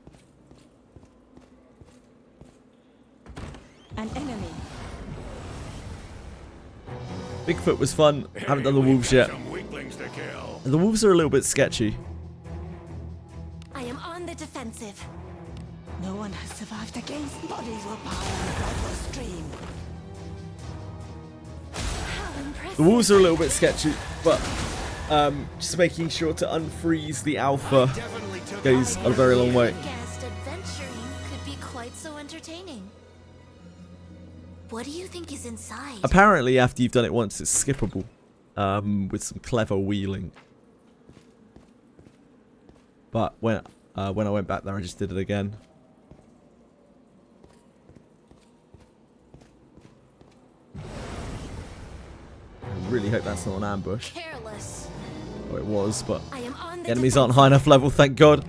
Speaker 7: An enemy.
Speaker 1: Bigfoot was fun. Haven't done the wolves yet.
Speaker 4: Some weaklings to kill.
Speaker 1: The wolves are a little bit sketchy.
Speaker 3: I am on the defensive.
Speaker 7: No one has survived against bodies will pile on the bloodless stream.
Speaker 3: How impressive.
Speaker 1: The wolves are a little bit sketchy, but just making sure to unfreeze the alpha
Speaker 4: Definitely took
Speaker 1: goes
Speaker 4: out
Speaker 1: a very long way.
Speaker 3: Guessed adventuring could be quite so entertaining. What do you think is inside?
Speaker 1: Apparently, after you've done it once, it's skippable with some clever wheeling. But when I went back there, I just did it again. I really hope that's not an ambush.
Speaker 3: Careless.
Speaker 1: Oh, it was, but
Speaker 3: I am on the
Speaker 1: enemies aren't high enough level, thank God.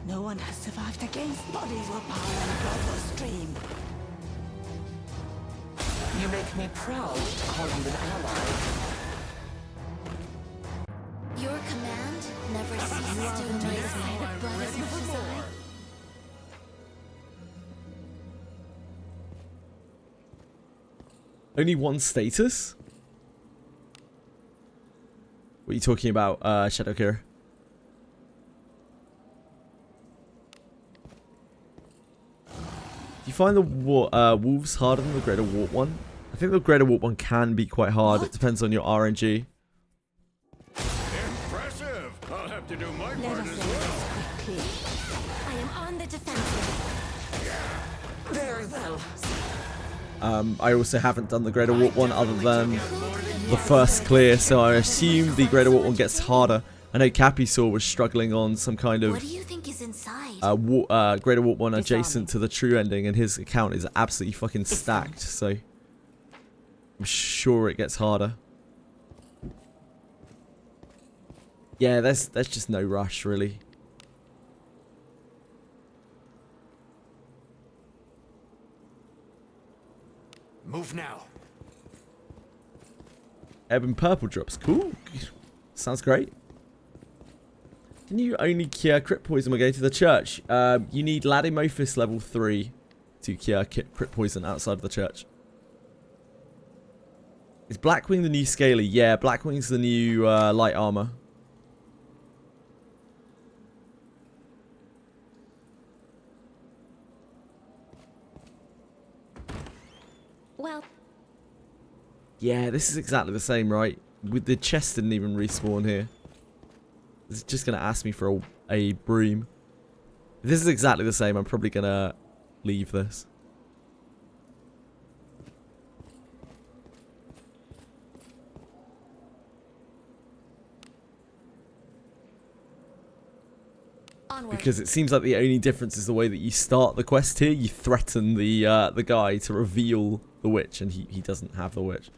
Speaker 7: No one has survived against bodies will pile on the bloodless stream.
Speaker 8: You make me proud to call you an ally.
Speaker 3: Your command never ceases to amaze me, but as much as I.
Speaker 1: Only one status? What are you talking about, Shadowkira? Do you find the wolves harder than the Greater Warp one? I think the Greater Warp one can be quite hard. It depends on your RNG.
Speaker 4: Impressive. I'll have to do my
Speaker 7: Let
Speaker 4: part
Speaker 7: us
Speaker 4: as
Speaker 7: end
Speaker 4: well.
Speaker 7: this quickly.
Speaker 3: I am on the defensive.
Speaker 8: Very well.
Speaker 1: I also haven't done the Greater Warp one other than the first clear, so I assume the Greater Warp one gets harder. I know Cappy Saw was struggling on some kind
Speaker 3: What
Speaker 1: of
Speaker 3: do you think is inside?
Speaker 1: Greater Warp one adjacent
Speaker 7: Disarming.
Speaker 1: to the true ending, and his account is absolutely fucking stacked, so I'm sure it gets harder. Yeah, there's just no rush, really.
Speaker 4: Move now.
Speaker 1: Ebon Purple drops. Cool. Sounds great. Can you only cure crit poison when going to the church? You need Ladimophis level 3 to cure crit poison outside of the church. Is Blackwing the new Scaly? Yeah, Blackwing's the new light armor.
Speaker 3: Well,
Speaker 1: Yeah, this is exactly the same, right? With the chest didn't even respawn here. It's just going to ask me for a broom. If this is exactly the same, I'm probably going to leave this.
Speaker 3: onward.
Speaker 1: Because it seems like the only difference is the way that you start the quest here. You threaten the guy to reveal the witch, and he doesn't have the witch.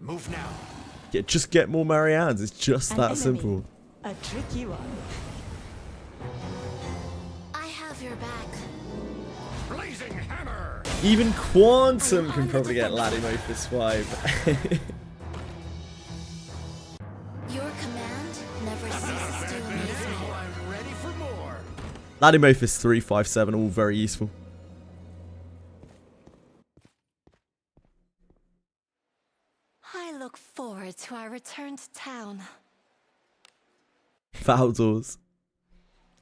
Speaker 4: Move now.
Speaker 1: Yeah, just get more Mariannes. It's just
Speaker 7: An
Speaker 1: that
Speaker 7: enemy.
Speaker 1: simple.
Speaker 7: A tricky one.
Speaker 3: I have your back.
Speaker 4: Blazing hammer.
Speaker 1: Even Quantum can probably get Ladimophis 5.
Speaker 3: Your command never ceases to amaze me.
Speaker 4: I'm ready for more.
Speaker 1: Ladimophis 3, 5, 7, all very useful.
Speaker 3: I look forward to our return to town.
Speaker 1: Valdors.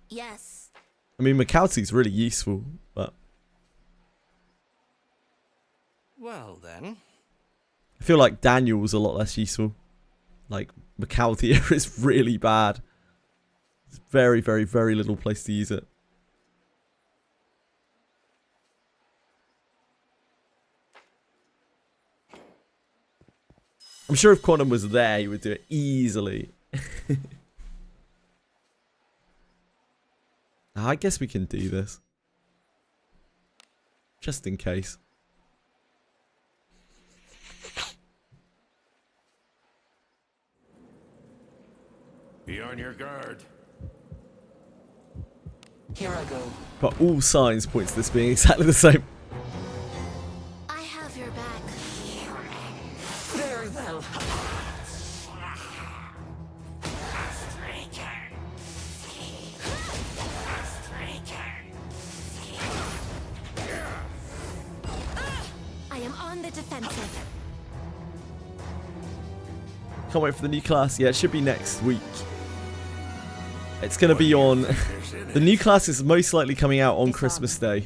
Speaker 3: Yes.
Speaker 1: I mean, Macaulty's really useful, but
Speaker 2: Well then.
Speaker 1: I feel like Daniel's a lot less useful. Like, Macaulty is really bad. It's very, very, very little place to use it. I'm sure if Quantum was there, he would do it easily. I guess we can do this. Just in case.
Speaker 4: Be on your guard.
Speaker 8: Here I go.
Speaker 1: But all signs point to this being exactly the same.
Speaker 3: I have your back.
Speaker 8: Very well.
Speaker 3: I am on the defensive.
Speaker 1: Can't wait for the new class. Yeah, it should be next week. It's going to be on... The new class is most likely coming out on Christmas Day.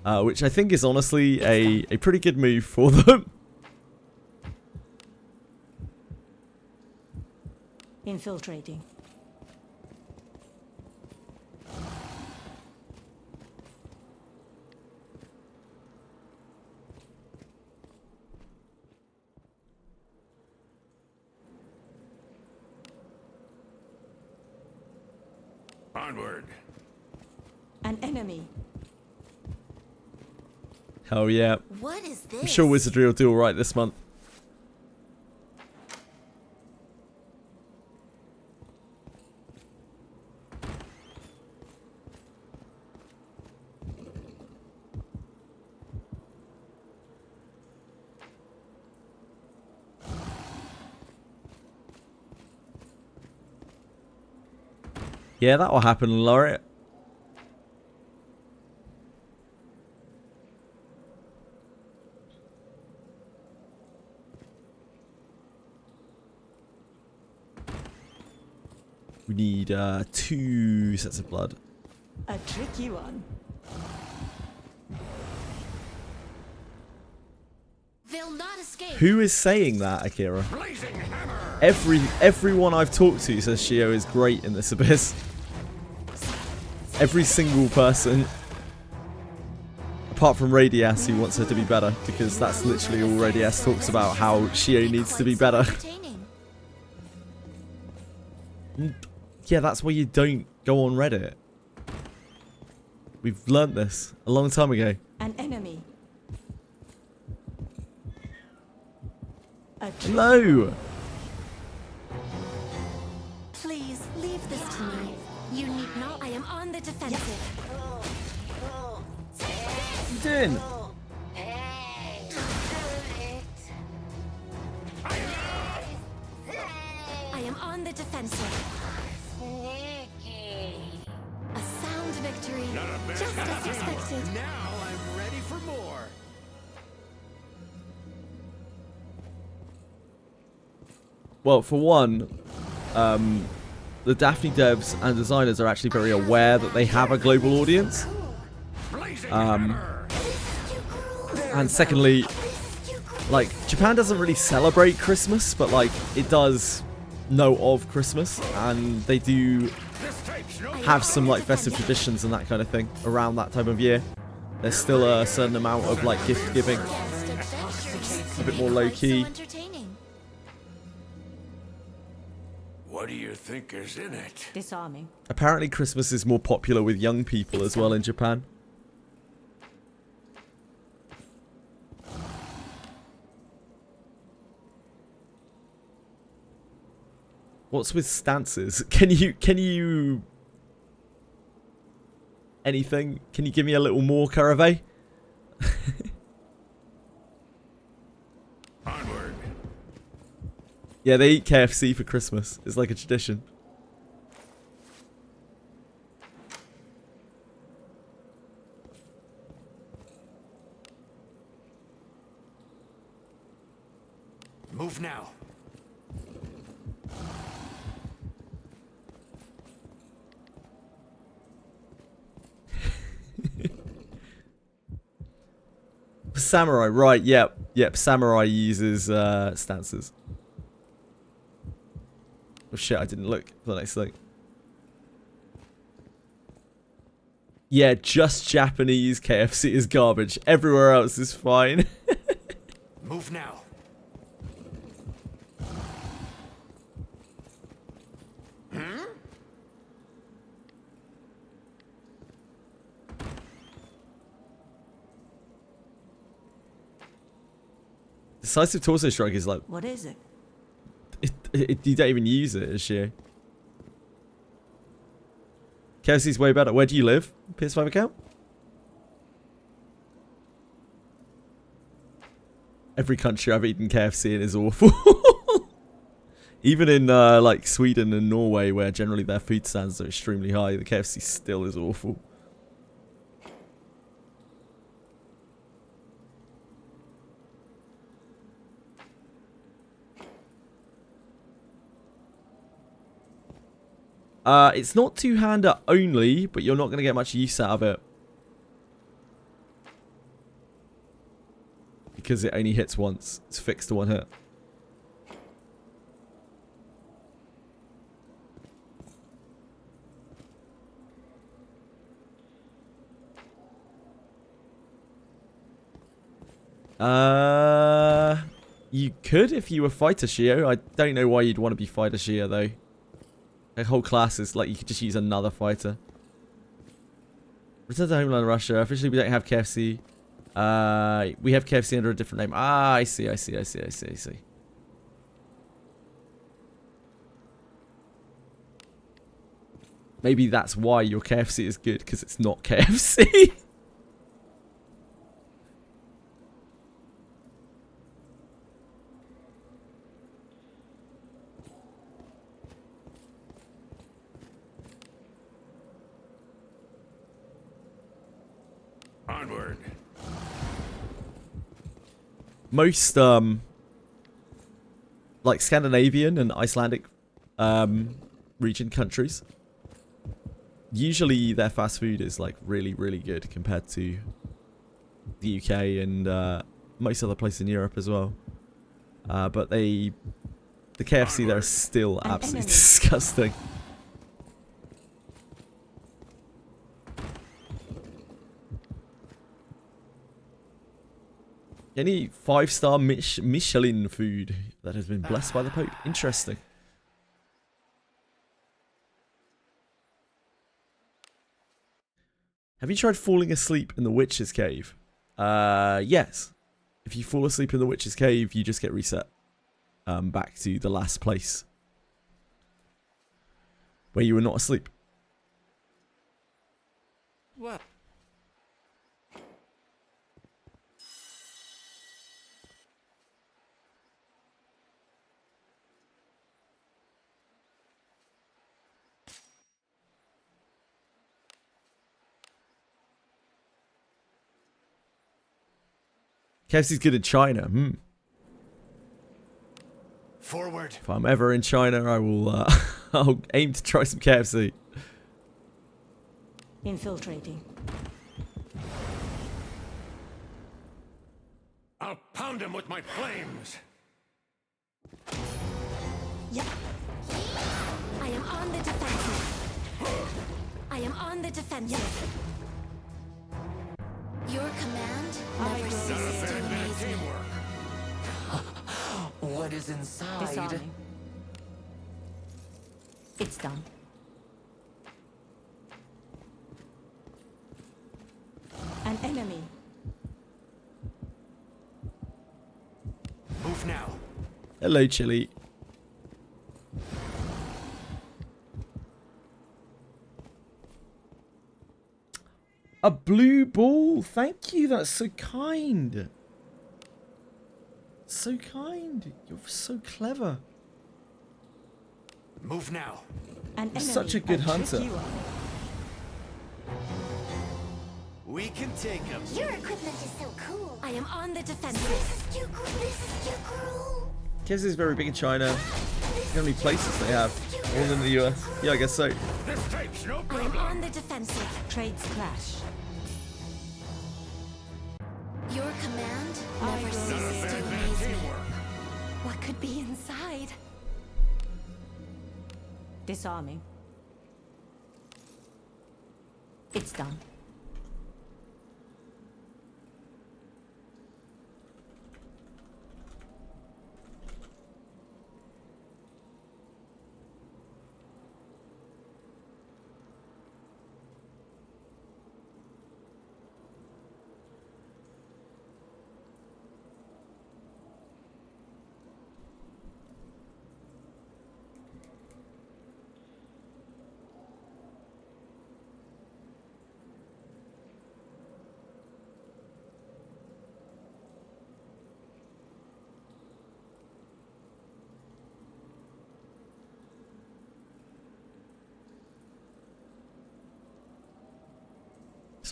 Speaker 1: Which I think is honestly a pretty good move for them.
Speaker 7: Infiltrating.
Speaker 4: Onward.
Speaker 7: An enemy.
Speaker 1: Hell yeah.
Speaker 3: What is this?
Speaker 1: I'm sure Wizardry will do alright this month. Yeah, that will happen, Laureate. We need 2 sets of blood.
Speaker 7: A tricky one.
Speaker 3: They'll not escape.
Speaker 1: Who is saying that, Akira? Everyone I've talked to says Shio is great in this abyss. Every single person. Apart from Radias, who wants her to be better, because that's literally all Radias talks about, how Shio needs to be better. Yeah, that's why you don't go on Reddit. We've learnt this a long time ago.
Speaker 7: An enemy.
Speaker 1: No!
Speaker 3: Please leave this to me. You need not. I am on the defensive.
Speaker 1: What are you doing?
Speaker 3: I am on the defensive. A sound victory. Just as expected.
Speaker 4: Now I'm ready for more.
Speaker 1: Well, for one, the Daphne devs and designers are actually very aware that they have a global audience. And secondly, like, Japan doesn't really celebrate Christmas, but like, it does know of Christmas, and they do have some like festive traditions and that kind of thing around that time of year. There's still a certain amount of like gift giving, a bit more low key.
Speaker 4: What do you think is in it?
Speaker 7: Disarming.
Speaker 1: Apparently Christmas is more popular with young people as well in Japan. What's with stances? Can you anything? Can you give me a little more, Karave?
Speaker 4: Onward.
Speaker 1: Yeah, they eat KFC for Christmas. It's like a tradition.
Speaker 4: Move now.
Speaker 1: Samurai, right, yep. Samurai uses stances. Oh shit, I didn't look for the next thing. Yeah, just Japanese KFC is garbage. Everywhere else is fine.
Speaker 4: Move now.
Speaker 1: Decisive torso strike is like...
Speaker 7: What is it?
Speaker 1: You don't even use it as Shio. KFC's way better. Where do you live? PS5 account? Every country I've eaten KFC in is awful. Even in like Sweden and Norway, where generally their food standards are extremely high, the KFC still is awful. It's not two-hander only, but you're not going to get much use out of it. Because it only hits once. It's fixed to one hit. You could if you were Fighter Shio. I don't know why you'd want to be Fighter Shio though. A whole class is like you could just use another fighter. Return to Homeland Russia. Officially we don't have KFC. We have KFC under a different name. Ah, I see. Maybe that's why your KFC is good, because it's not KFC.
Speaker 4: Onward.
Speaker 1: Most like Scandinavian and Icelandic region countries, usually their fast food is like really good compared to the UK and most other places in Europe as well. But the KFC there is still absolutely disgusting. Any 5-star Michelin food that has been blessed by the Pope. Interesting. Have you tried falling asleep in the Witch's Cave? Yes. If you fall asleep in the Witch's Cave, you just get reset back to the last place where you were not asleep.
Speaker 4: What?
Speaker 1: KFC's good in China.
Speaker 4: Forward.
Speaker 1: If I'm ever in China, I will I'll aim to try some KFC.
Speaker 7: Infiltrating.
Speaker 4: I'll pound him with my flames.
Speaker 3: Yep. I am on the defensive. I am on the defensive. Your command never ceases to amaze me.
Speaker 8: What is inside?
Speaker 7: Disarming. It's done. An enemy.
Speaker 4: Move now.
Speaker 1: Hello, Chili. A blue ball. Thank you. That's so kind. So kind. You're so clever.
Speaker 4: Move now.
Speaker 7: An
Speaker 1: You're
Speaker 7: enemy.
Speaker 1: such a good hunter.
Speaker 4: We can take him.
Speaker 3: Your equipment is so cool. I am on the defensive. This is too cool. This is too cool.
Speaker 1: KFC is very big in China. How many places they have? More than the US. Yeah, I guess so.
Speaker 4: This tape's no
Speaker 3: I am
Speaker 4: problem.
Speaker 3: on the defensive.
Speaker 7: Trades clash.
Speaker 3: Your command
Speaker 7: I
Speaker 3: never
Speaker 7: will
Speaker 3: ceases to
Speaker 4: Bad
Speaker 3: amaze me.
Speaker 4: teamwork.
Speaker 3: What could be inside?
Speaker 7: Disarming. It's done.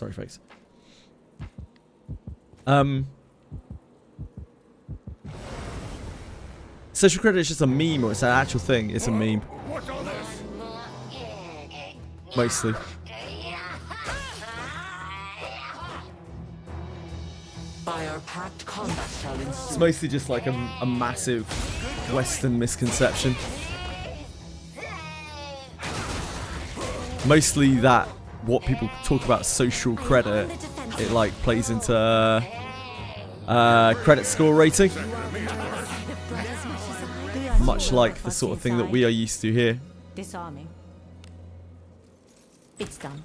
Speaker 1: Sorry, folks. Social credit is just a meme, or it's an actual thing. It's a meme.
Speaker 4: What's all this?
Speaker 1: Mostly.
Speaker 8: By our pact, combat shall ensue.
Speaker 1: It's mostly just like a massive Western misconception. Mostly that what people talk about social credit, it like plays into credit score rating. Much like the sort of thing that we are used to here.
Speaker 7: Disarming. It's done.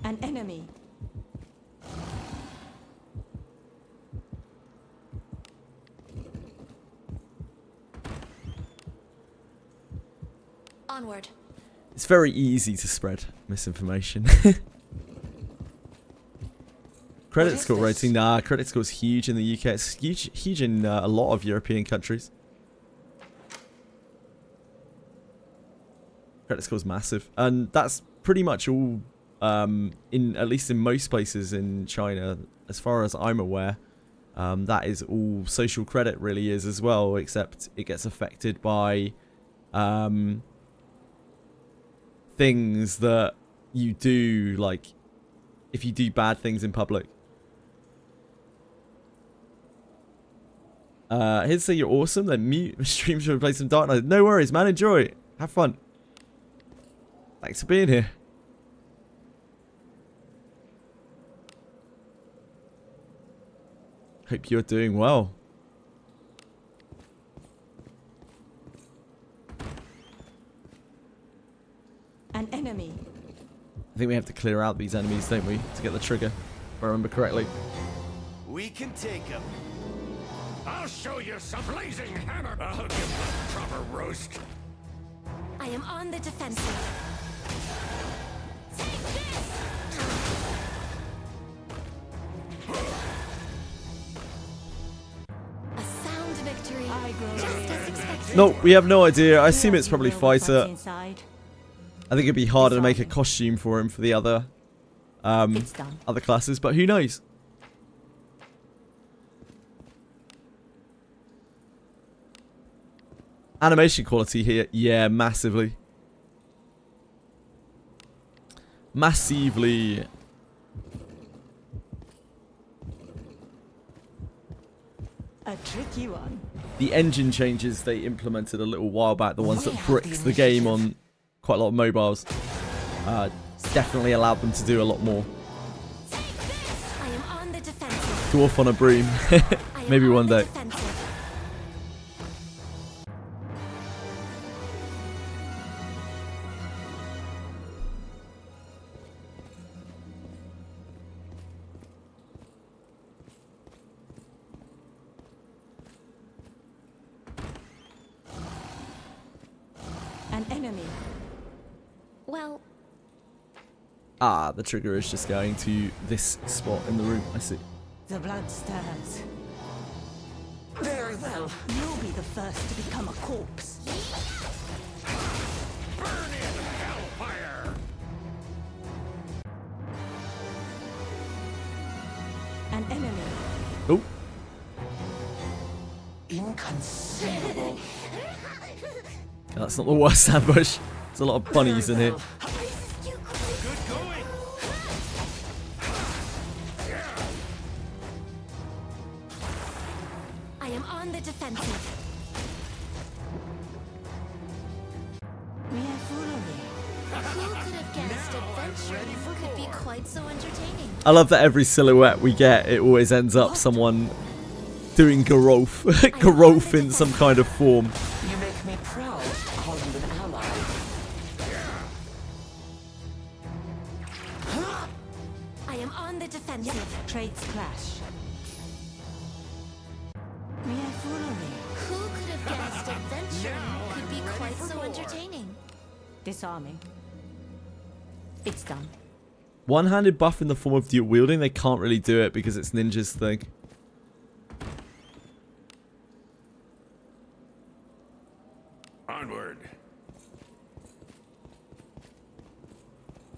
Speaker 7: An enemy.
Speaker 3: Onward.
Speaker 1: It's very easy to spread misinformation. Credit score rating, nah, credit score is huge in the UK. It's huge in a lot of European countries. Credit score is massive, and that's pretty much all. In at least in most places in China, as far as I'm aware, that is all social credit really is as well. Except it gets affected by things that you do, like if you do bad things in public. Here to say you're awesome, then mute streams to play some Dark Knight. No worries, man. Enjoy. Have fun. Thanks for being here. Hope you're doing well.
Speaker 7: An enemy.
Speaker 1: I think we have to clear out these enemies, don't we, to get the trigger, if I remember correctly.
Speaker 4: We can take him. I'll show you some blazing hammer. I'll give them a proper roast.
Speaker 3: I am on the defensive. Take this! A sound victory. Just as expected.
Speaker 1: No, we have no idea. I assume it's probably fighter. I think it'd be harder to make a costume for him for the other other classes, but who knows? Animation quality here, yeah, massively. Massively.
Speaker 7: A tricky one.
Speaker 1: The engine changes they implemented a little while back, the ones that bricked the game on quite a lot of mobiles, definitely allowed them to do a lot more.
Speaker 3: I am on the defensive.
Speaker 1: Dwarf on a broom. Maybe one day.
Speaker 7: An enemy.
Speaker 3: Well,
Speaker 1: Ah, the trigger is just going to this spot in the room. I see.
Speaker 7: The blood stirs.
Speaker 8: Very well.
Speaker 7: You'll be the first to become a corpse.
Speaker 4: Burn in hellfire.
Speaker 7: An enemy.
Speaker 1: Oh,
Speaker 8: Inconceivable.
Speaker 1: that's not the worst ambush. There's a lot of bunnies in here.
Speaker 4: Good going.
Speaker 3: I am on the defensive. Who could have guessed adventure could be quite so entertaining?
Speaker 1: I love that every silhouette we get, it always ends up someone doing Garolf. Garolf in some kind of form.
Speaker 8: You make me proud to call you an ally.
Speaker 3: I am on the defensive.
Speaker 7: Traits clash. Mere foolery.
Speaker 3: Who could have guessed adventure could be quite so entertaining?
Speaker 7: Disarming. It's done.
Speaker 1: One-handed buff in the form of dual wielding, they can't really do it because it's Ninja's thing.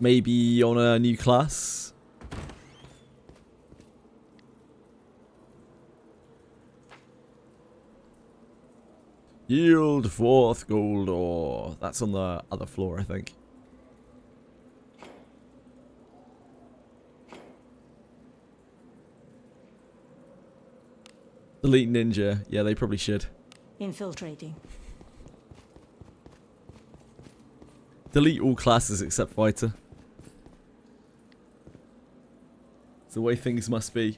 Speaker 1: Maybe on a new class. Yield 4th gold ore. That's on the other floor, I think. Delete ninja. Yeah, they probably should.
Speaker 7: Infiltrating.
Speaker 1: Delete all classes except fighter. It's the way things must be.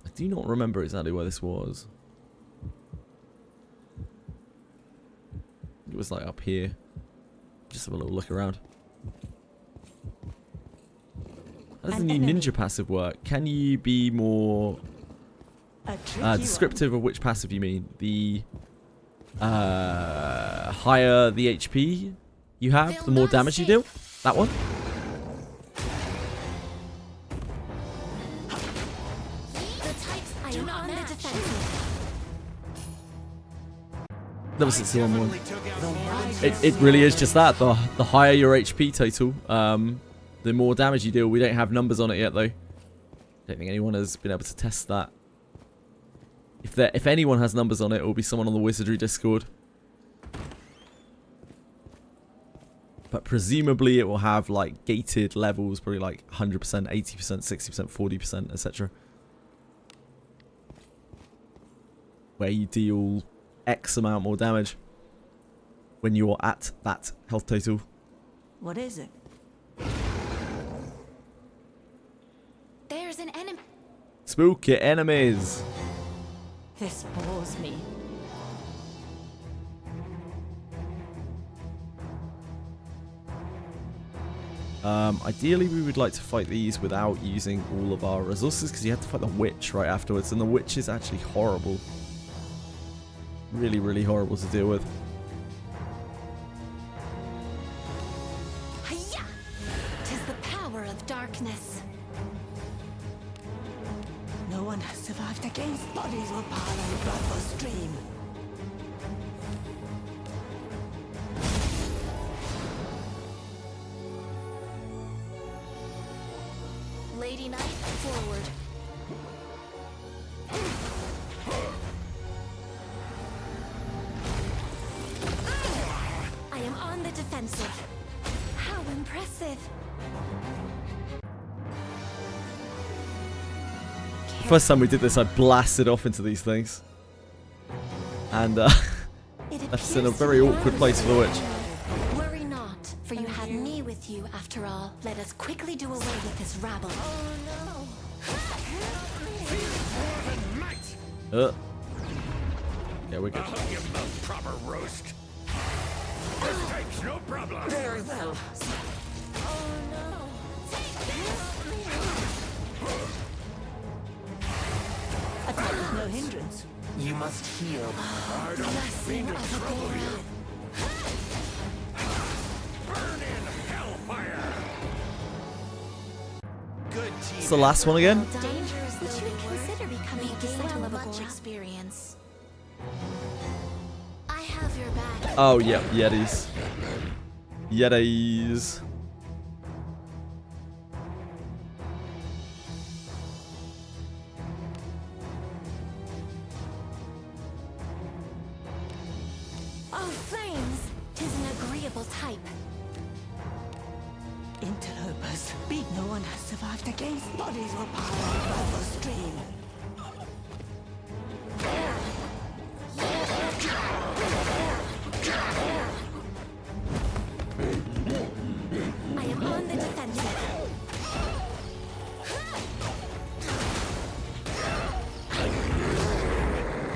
Speaker 1: I do not remember exactly where this was. It was like up here. Just have a little look around. How does the new ninja passive work? Can you be more descriptive of which passive you mean? The higher the HP you have, the more damage you deal? That one? Never since the one. It really is just that. The higher your HP total, the more damage you deal. We don't have numbers on it yet, though. Don't think anyone has been able to test that. If anyone has numbers on it, it will be someone on the Wizardry Discord. But presumably it will have like gated levels, probably like 100%, 80%, 60%, 40%, etc. Where you deal X amount more damage when you're at that health total.
Speaker 7: What is it?
Speaker 3: There's an enemy.
Speaker 1: Spooky enemies.
Speaker 7: This bores me.
Speaker 1: Ideally, we would like to fight these without using all of our resources, because you have to fight the witch right afterwards, and the witch is actually horrible. Really, really horrible to deal with.
Speaker 3: Hiya! 'Tis the power of darkness.
Speaker 7: No one has survived against bodies or power and blood for stream.
Speaker 3: Lady Knight, forward. I am on the defensive. How impressive.
Speaker 1: First time we did this, I blasted off into these things. And left us in a very awkward place for the witch.
Speaker 3: Worry not, for you have me with you after all. Let us quickly do away with this rabble.
Speaker 1: Yeah, we're good.
Speaker 4: I'll give them a proper roast. Mistakes, no problem.
Speaker 8: Very well.
Speaker 7: Attack is no hindrance.
Speaker 8: You must heal.
Speaker 4: I don't mean to trouble you. Burn in hellfire. Good team.
Speaker 1: It's the last one again.
Speaker 3: Dangerous though you consider becoming a disciple of a much experience. I have your back.
Speaker 1: Oh, yeah, Yetis. Yetis.
Speaker 3: Oh, flames! 'Tis an agreeable type.
Speaker 7: Interlopers. No one has survived against bodies or power and blood for stream.
Speaker 3: I am on the defensive.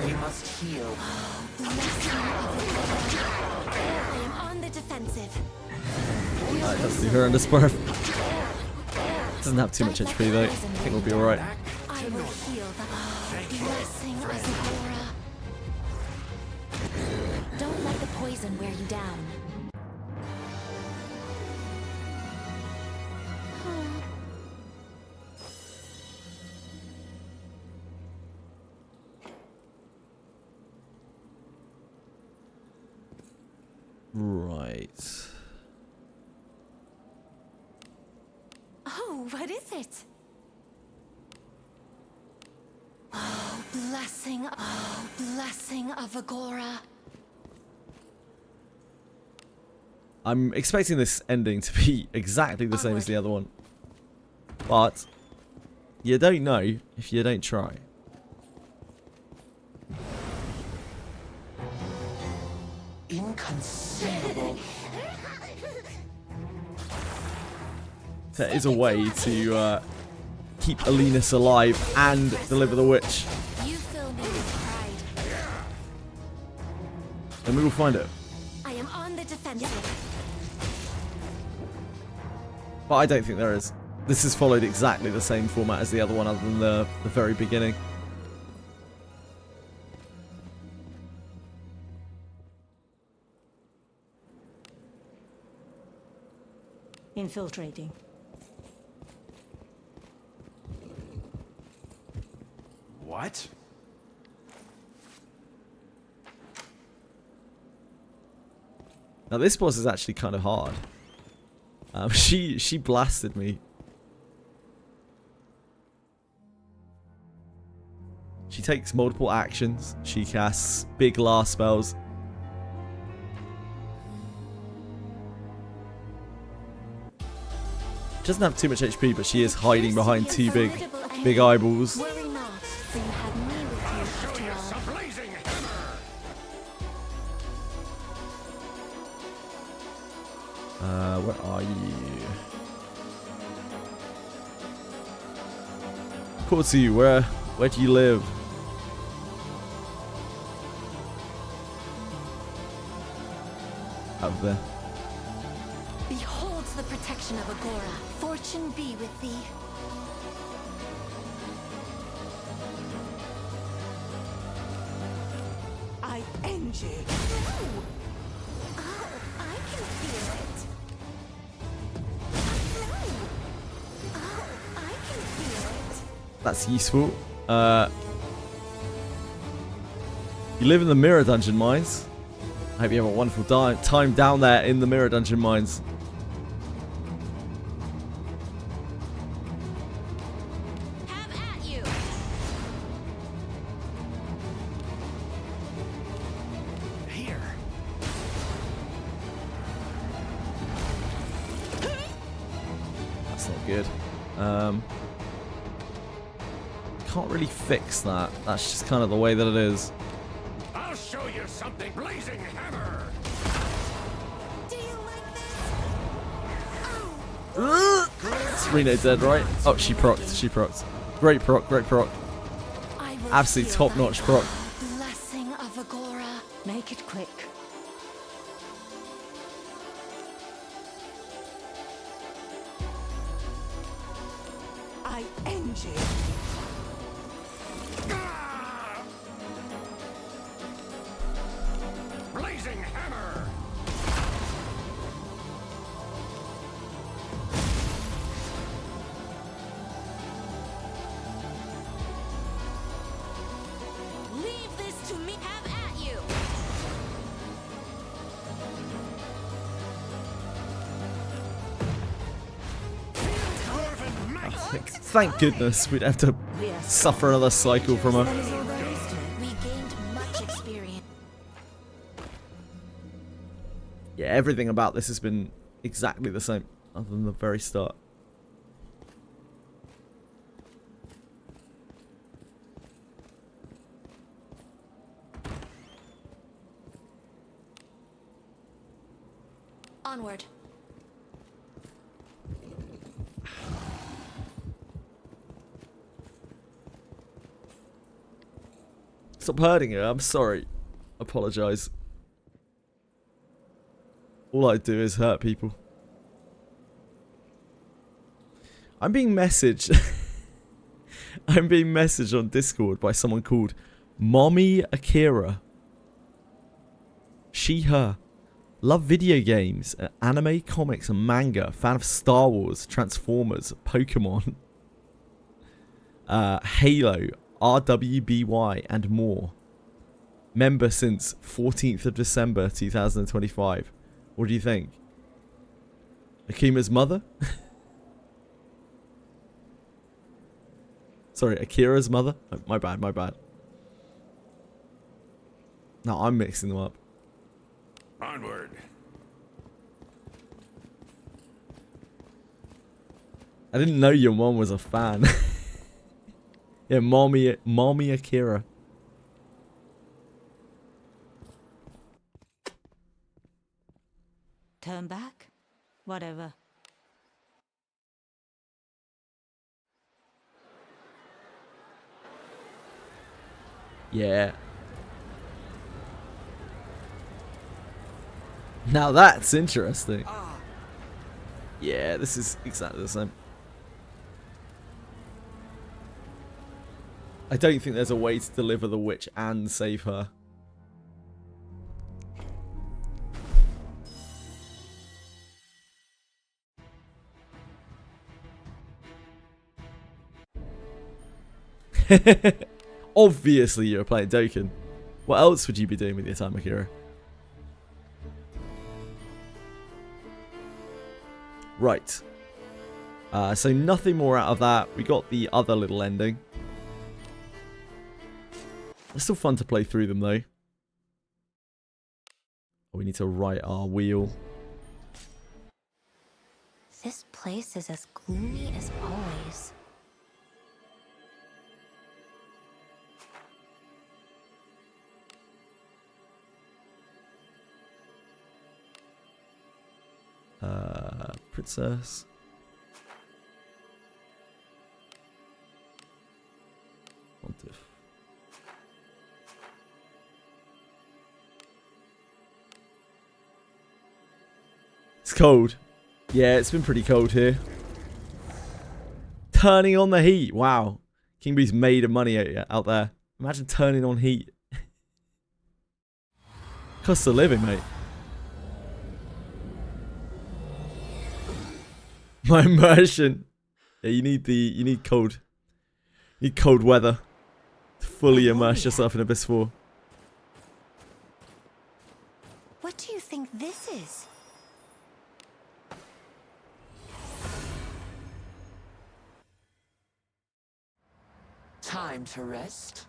Speaker 8: You must heal.
Speaker 3: I am on the defensive.
Speaker 1: Let's do her under Spurf. Doesn't have too much HP though. I think we'll be alright.
Speaker 3: I will heal the blessing of Zagora. Don't let the poison wear you down.
Speaker 1: Right.
Speaker 3: Oh, what is it? Oh, blessing of Agora.
Speaker 1: I'm expecting this ending to be exactly the same as the other one. But you don't know if you don't try.
Speaker 8: Inconceivable.
Speaker 1: There is a way to keep Alinus alive and deliver the witch.
Speaker 3: You fill me with pride.
Speaker 1: And we will find it.
Speaker 3: I am on the defensive.
Speaker 1: But I don't think there is. This has followed exactly the same format as the other one, other than the very beginning.
Speaker 7: Infiltrating.
Speaker 6: What?
Speaker 1: Now this boss is actually kind of hard. She blasted me. She takes multiple actions. She casts big last spells. She doesn't have too much HP, but she is hiding behind two big eyeballs.
Speaker 3: Worry not, for you have me with you after all.
Speaker 4: A blazing hammer!
Speaker 1: Where are you? Corsi, where do you live? Out there.
Speaker 3: Behold the protection of Agora. Fortune be with thee.
Speaker 7: I end you.
Speaker 3: Oh, I can feel it. No. Oh, I can feel it.
Speaker 1: That's useful. You live in the Mirror Dungeon Mines. I hope you have a wonderful time down there in the Mirror Dungeon Mines.
Speaker 3: Have at you.
Speaker 4: Here.
Speaker 1: That's not good. Can't really fix that. That's just kind of the way that it is.
Speaker 4: I'll show you something. Blazing hammer!
Speaker 3: Do you like this? Oh,
Speaker 1: Is Reno dead, right? Oh, she procced. She procced. Great proc, great proc.
Speaker 3: I will
Speaker 1: Absolutely
Speaker 3: feel
Speaker 1: top-notch
Speaker 3: thy
Speaker 1: proc.
Speaker 3: blessing of Agora.
Speaker 7: Make it quick. I end you.
Speaker 4: Ah! Blazing hammer!
Speaker 3: Leave this to me. Have at you.
Speaker 4: Dwarven might!
Speaker 1: Thank goodness we'd have to suffer another cycle from her.
Speaker 3: We gained much experience.
Speaker 1: Yeah, everything about this has been exactly the same, other than the very start.
Speaker 3: Onward.
Speaker 1: Stop hurting her, I'm sorry. Apologise. All I do is hurt people. I'm being messaged. I'm being messaged on Discord by someone called Mommy Akira. She, her. Love video games, anime, comics, and manga. Fan of Star Wars, Transformers, Pokemon, Halo, RWBY, and more. Member since 14th of December 2025. What do you think? Akima's mother? Sorry, Akira's mother? Oh, my bad, my bad. No, I'm mixing them up.
Speaker 4: Onward.
Speaker 1: I didn't know your mom was a fan. Yeah, mommy Akira.
Speaker 7: Turn back? Whatever.
Speaker 1: Yeah. Now that's interesting. Yeah, this is exactly the same. I don't think there's a way to deliver the witch and save her. Obviously you're playing Dokkan. What else would you be doing with your time, Akira? Right. So nothing more out of that. We got the other little ending. It's still fun to play through them though. We need to right our wheel.
Speaker 3: This place is as gloomy as always.
Speaker 1: Princess. Pontiff. It's cold. Yeah, it's been pretty cold here. Turning on the heat. Wow. King Bee's made of money out there. Imagine turning on heat. Cost of living, mate. My immersion. Yeah, you need cold. You need cold weather to fully immerse yourself in Abyss 4.
Speaker 3: What do you think this is?
Speaker 8: Time to rest.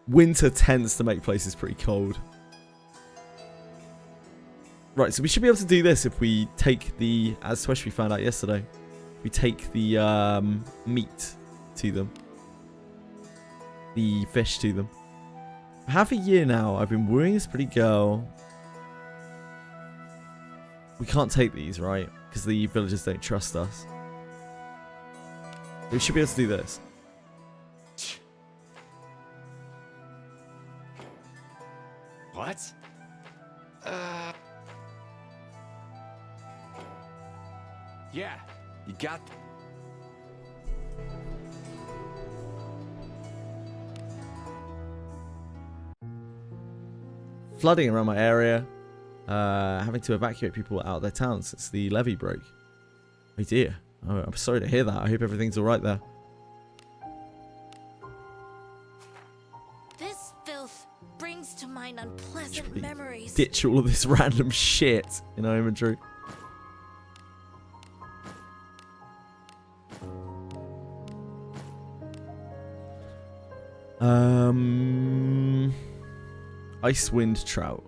Speaker 1: Winter tends to make places pretty cold. Right, so we should be able to do this if we take the, as Tweshby found out yesterday, we take the meat to them. The fish to them. For half a year now, I've been wooing this pretty girl. We can't take these, right? Because the villagers don't trust us. We should be able to do this.
Speaker 4: What? Yeah, you got.
Speaker 1: Flooding around my area. Having to evacuate people out of their town since the levee broke. Oh dear. Oh, I'm sorry to hear that. I hope everything's alright there.
Speaker 3: This filth brings to mind unpleasant memories.
Speaker 1: Ditch all of this random shit in our inventory. Icewind trout.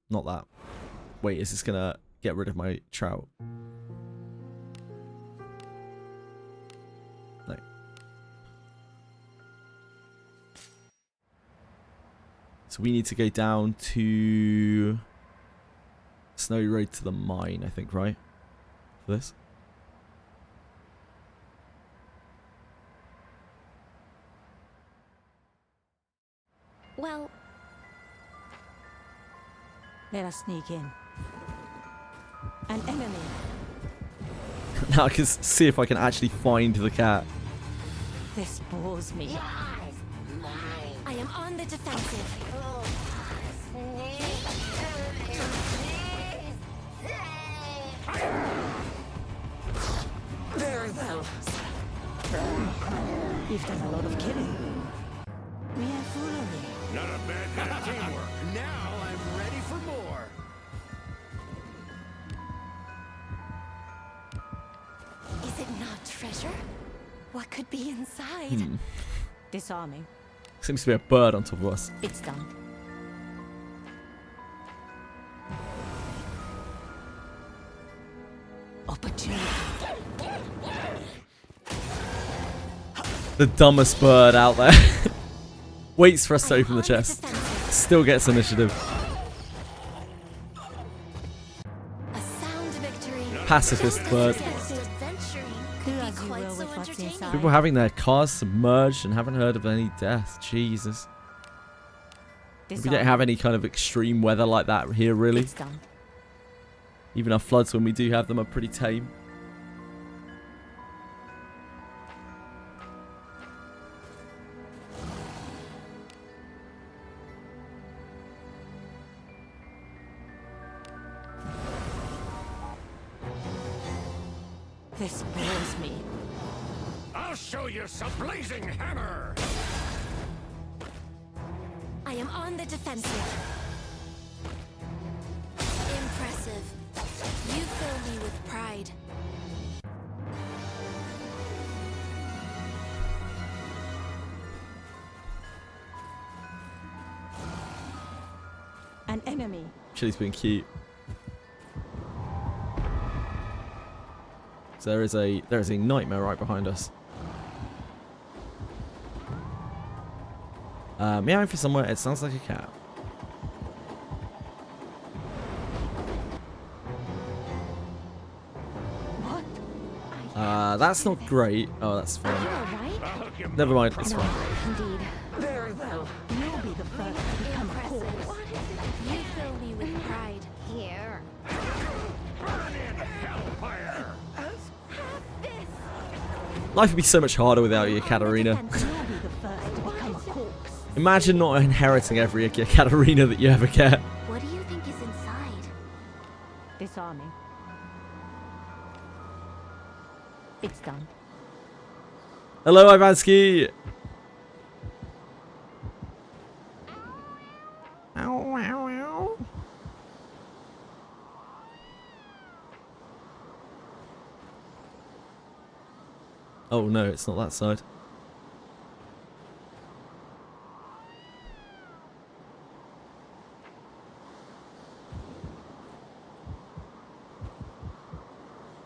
Speaker 1: Not that. Wait, is this gonna get rid of my trout? No. So we need to go down to Snowy Road to the mine, I think, right? For this?
Speaker 3: Well,
Speaker 7: Let us sneak in. An enemy.
Speaker 1: Now I can see if I can actually find the cat.
Speaker 7: This bores me.
Speaker 3: I am on the defensive.
Speaker 7: Very well. You've done a lot of killing. We have foolery.
Speaker 4: Not a bad bit of teamwork. Now I'm ready for more.
Speaker 3: Is it not treasure? What could be inside?
Speaker 7: Disarming.
Speaker 1: Seems to be a bird on top of us.
Speaker 7: It's done. Opportunity.
Speaker 1: The dumbest bird out there. Waits for us to open the chest. Still gets initiative.
Speaker 3: A sound victory.
Speaker 1: Pacifist bird.
Speaker 3: Adventuring
Speaker 7: Do
Speaker 3: could be
Speaker 7: as you
Speaker 3: quite
Speaker 7: will
Speaker 3: so
Speaker 7: with what's
Speaker 3: entertaining.
Speaker 7: inside.
Speaker 1: People having their cars submerged and haven't heard of any death. Jesus. We don't have any kind of extreme weather like that here, really.
Speaker 7: It's done.
Speaker 1: Even our floods, when we do have them, are pretty tame.
Speaker 7: This bores me.
Speaker 4: I'll show you some blazing hammer.
Speaker 3: I am on the defensive. Impressive. You fill me with pride.
Speaker 7: An enemy.
Speaker 1: Chili's being cute. So there is a nightmare right behind us. Meowing for somewhere. It sounds like a cat.
Speaker 7: What?
Speaker 1: That's not great. Oh, that's fine.
Speaker 3: Alright?
Speaker 1: Never mind. It's
Speaker 7: No,
Speaker 1: fine.
Speaker 7: indeed.
Speaker 8: Very well.
Speaker 7: You'll be the first to become a
Speaker 3: Impressive.
Speaker 7: corpse.
Speaker 3: You fill me with pride. Here.
Speaker 4: Burn in hellfire.
Speaker 1: Life would be so much harder without you, Katarina.
Speaker 7: You'll be the first to become a corpse.
Speaker 1: Imagine not inheriting every Katarina that you ever get.
Speaker 3: What do you think is inside?
Speaker 7: Disarming. It's done.
Speaker 1: Hello, Ivansky. Ow, ow, ow. Oh no, it's not that side.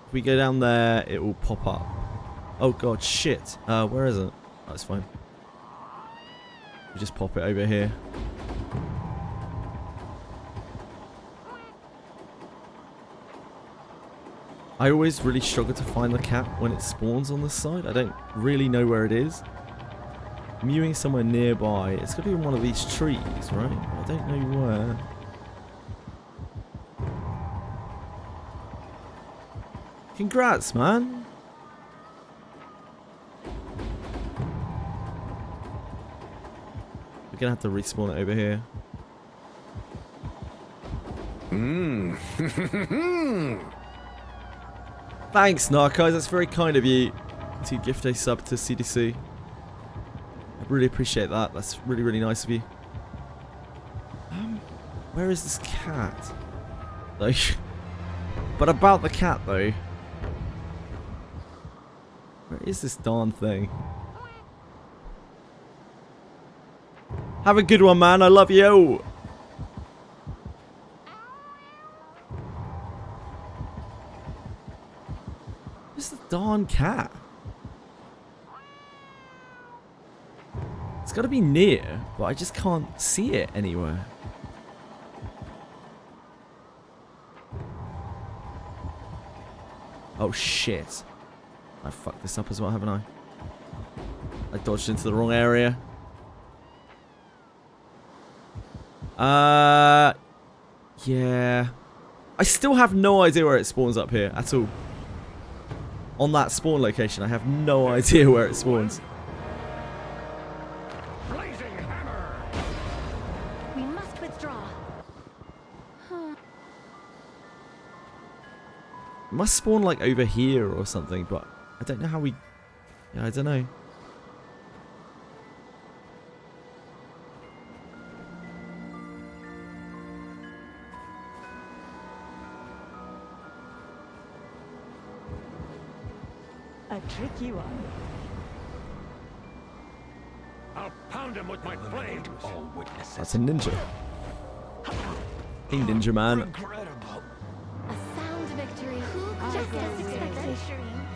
Speaker 1: If we go down there, it will pop up. Oh god, shit. Where is it? Oh, it's fine. We just pop it over here. I always really struggle to find the cat when it spawns on this side. I don't really know where it is. Mewing somewhere nearby. It's going to be in one of these trees, right? I don't know where. Congrats, man. We're going to have to respawn it over here. Thanks, Narcos. That's very kind of you to gift a sub to CDC. I really appreciate that. That's really, really nice of you. Where is this cat? Like, but about the cat, though. Where is this darn thing? Have a good one, man. I love you. Where's the darn cat? It's got to be near, but I just can't see it anywhere. Oh shit. I fucked this up as well, haven't I? I dodged into the wrong area. Yeah. I still have no idea where it spawns up here at all. On that spawn location, I have no idea where it spawns.
Speaker 4: Blazing hammer.
Speaker 3: withdraw.
Speaker 1: It must spawn like over here or something, but I don't know how we... Yeah, I don't know.
Speaker 7: A tricky one.
Speaker 4: I'll pound him with my flames.
Speaker 8: All witnesses.
Speaker 1: That's a ninja. Hey, ninja man.
Speaker 8: Incredible.
Speaker 3: A sound victory. Who just as expected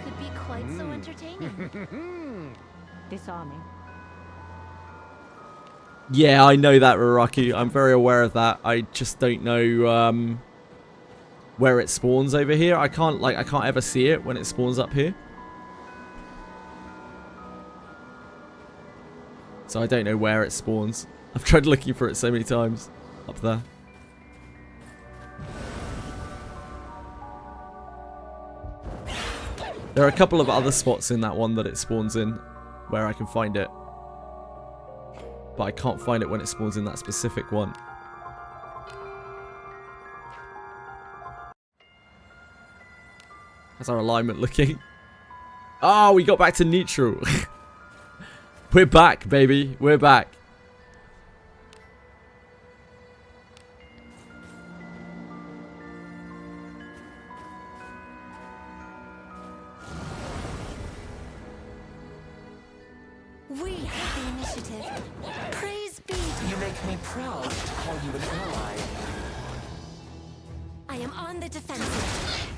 Speaker 3: could be quite so entertaining.
Speaker 7: Disarming.
Speaker 1: Yeah, I know that, Raraki. I'm very aware of that. I just don't know where it spawns over here. I can't ever see it when it spawns up here. So I don't know where it spawns. I've tried looking for it so many times. Up there. There are a couple of other spots in that one that it spawns in where I can find it. But I can't find it when it spawns in that specific one. How's our alignment looking? Oh, we got back to neutral. We're back, baby. We're back.
Speaker 3: We have the initiative. Praise be to
Speaker 8: You make me proud to call you an ally.
Speaker 3: I am on the defensive.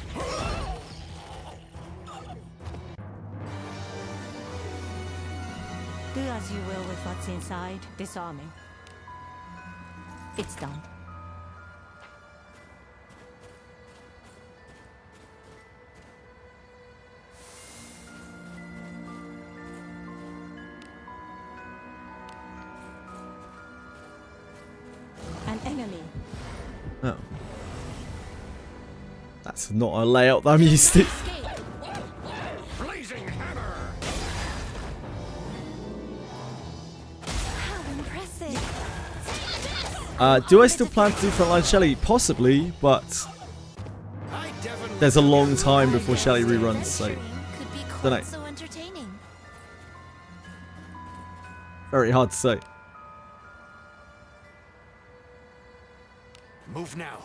Speaker 7: Do as you will with what's inside. Disarming. It's done. An enemy.
Speaker 1: Oh. That's not a layout that I'm used to.
Speaker 4: Blazing hammer.
Speaker 3: How impressive.
Speaker 1: Do I still plan to do Frontline Shelly? Possibly, but
Speaker 4: I definitely
Speaker 1: there's a long time before Shelly reruns, so
Speaker 3: Could be
Speaker 1: Dunno.
Speaker 3: quite so entertaining.
Speaker 1: very hard to say.
Speaker 4: move now.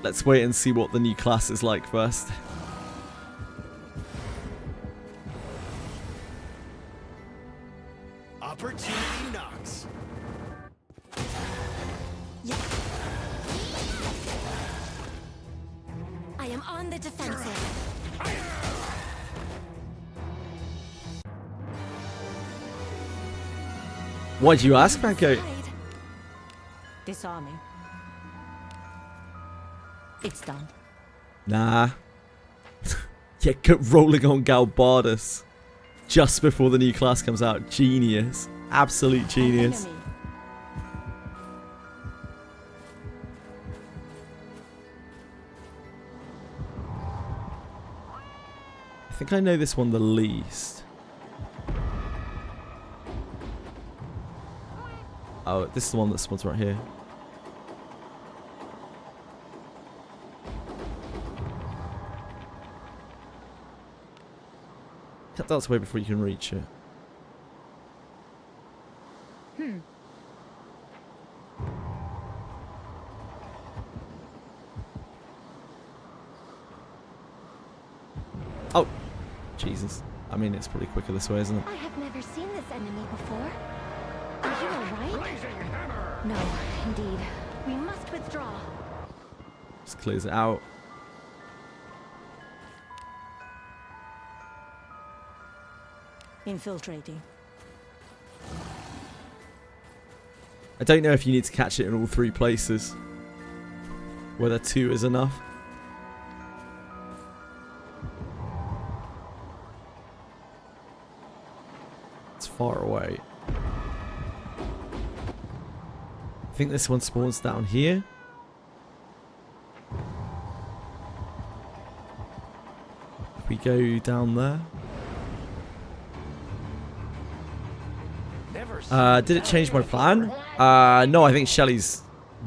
Speaker 1: Let's wait and see what the new class is like first.
Speaker 4: Opportunity knocks.
Speaker 3: I am on the defensive.
Speaker 1: Why'd you ask, Panko?
Speaker 7: Disarming. It's done.
Speaker 1: Nah. Yeah, get rolling on Galbardus just before the new class comes out. Genius. Absolute genius.
Speaker 7: An enemy.
Speaker 1: I think I know this one the least. Oh, this is the one that spawns right here. Cut that away before you can reach it. Oh, Jesus. I mean, it's pretty quicker this way, isn't it?
Speaker 3: I have never seen this enemy before. Are you alright?
Speaker 4: Blazing hammer.
Speaker 3: No, indeed. We must withdraw.
Speaker 1: Just clears it out.
Speaker 7: Infiltrating.
Speaker 1: I don't know if you need to catch it in all three places. Whether 2 is enough. It's far away. I think this one spawns down here. If we go down there. Did it change my plan? No, I think Shelly's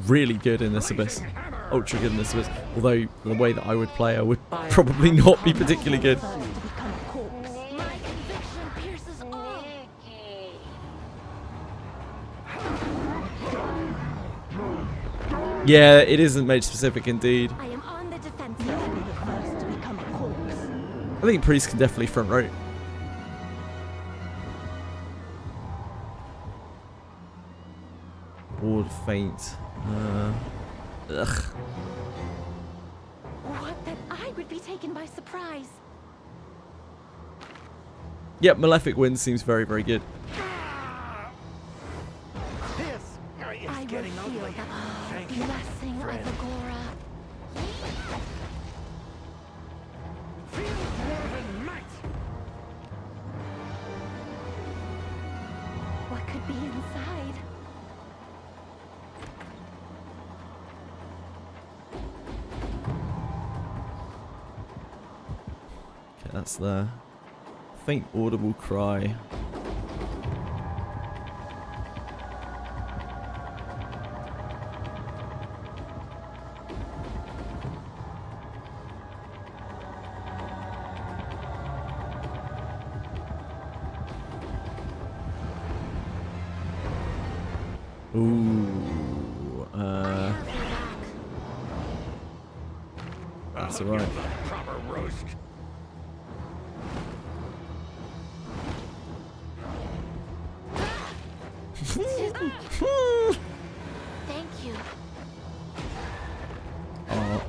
Speaker 1: really good in this Abyss. Ultra good in this Abyss. Although, the way that I would play, I would probably not be particularly good. Yeah, it isn't mage specific indeed.
Speaker 3: I am on the defensive.
Speaker 1: I think Priest can definitely front row. Ward faint. Ugh.
Speaker 3: What that I would be taken by surprise.
Speaker 1: Yep, Malefic Wind seems very, very good.
Speaker 4: This
Speaker 3: I
Speaker 4: is
Speaker 3: will
Speaker 4: getting
Speaker 3: feel
Speaker 4: ugly.
Speaker 3: the
Speaker 4: Thank you,
Speaker 3: blessing of
Speaker 4: friend.
Speaker 3: Agora.
Speaker 4: Feels more than might.
Speaker 3: What could be inside?
Speaker 1: Okay, that's there. Faint audible cry. Ooh, that's alright.
Speaker 4: Proper roast.
Speaker 3: Thank you.
Speaker 1: Oh,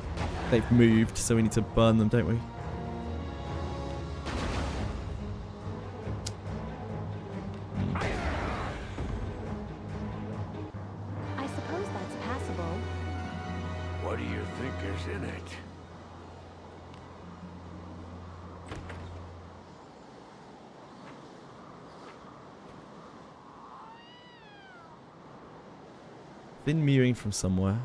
Speaker 1: they've moved, so we need to burn them, don't we?
Speaker 3: I suppose that's passable.
Speaker 4: What do you think is in it?
Speaker 1: Been mewing from somewhere.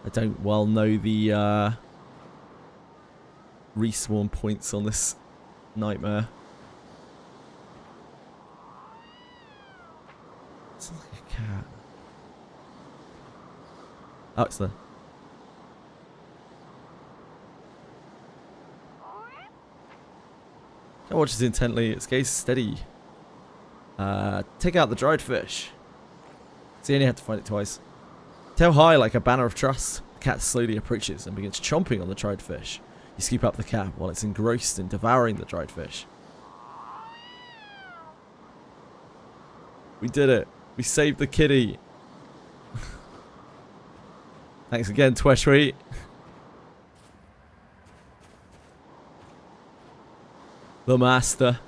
Speaker 1: I don't well know the respawn points on this nightmare. It's like a cat. Oh, it's there. It watches intently, its gaze steady. Take out the dried fish. So you only had to find it twice. Tail high like a banner of trust. The cat slowly approaches and begins chomping on the dried fish. You scoop up the cat while it's engrossed in devouring the dried fish. We did it. We saved the kitty. Thanks again, Tweshweet. The master.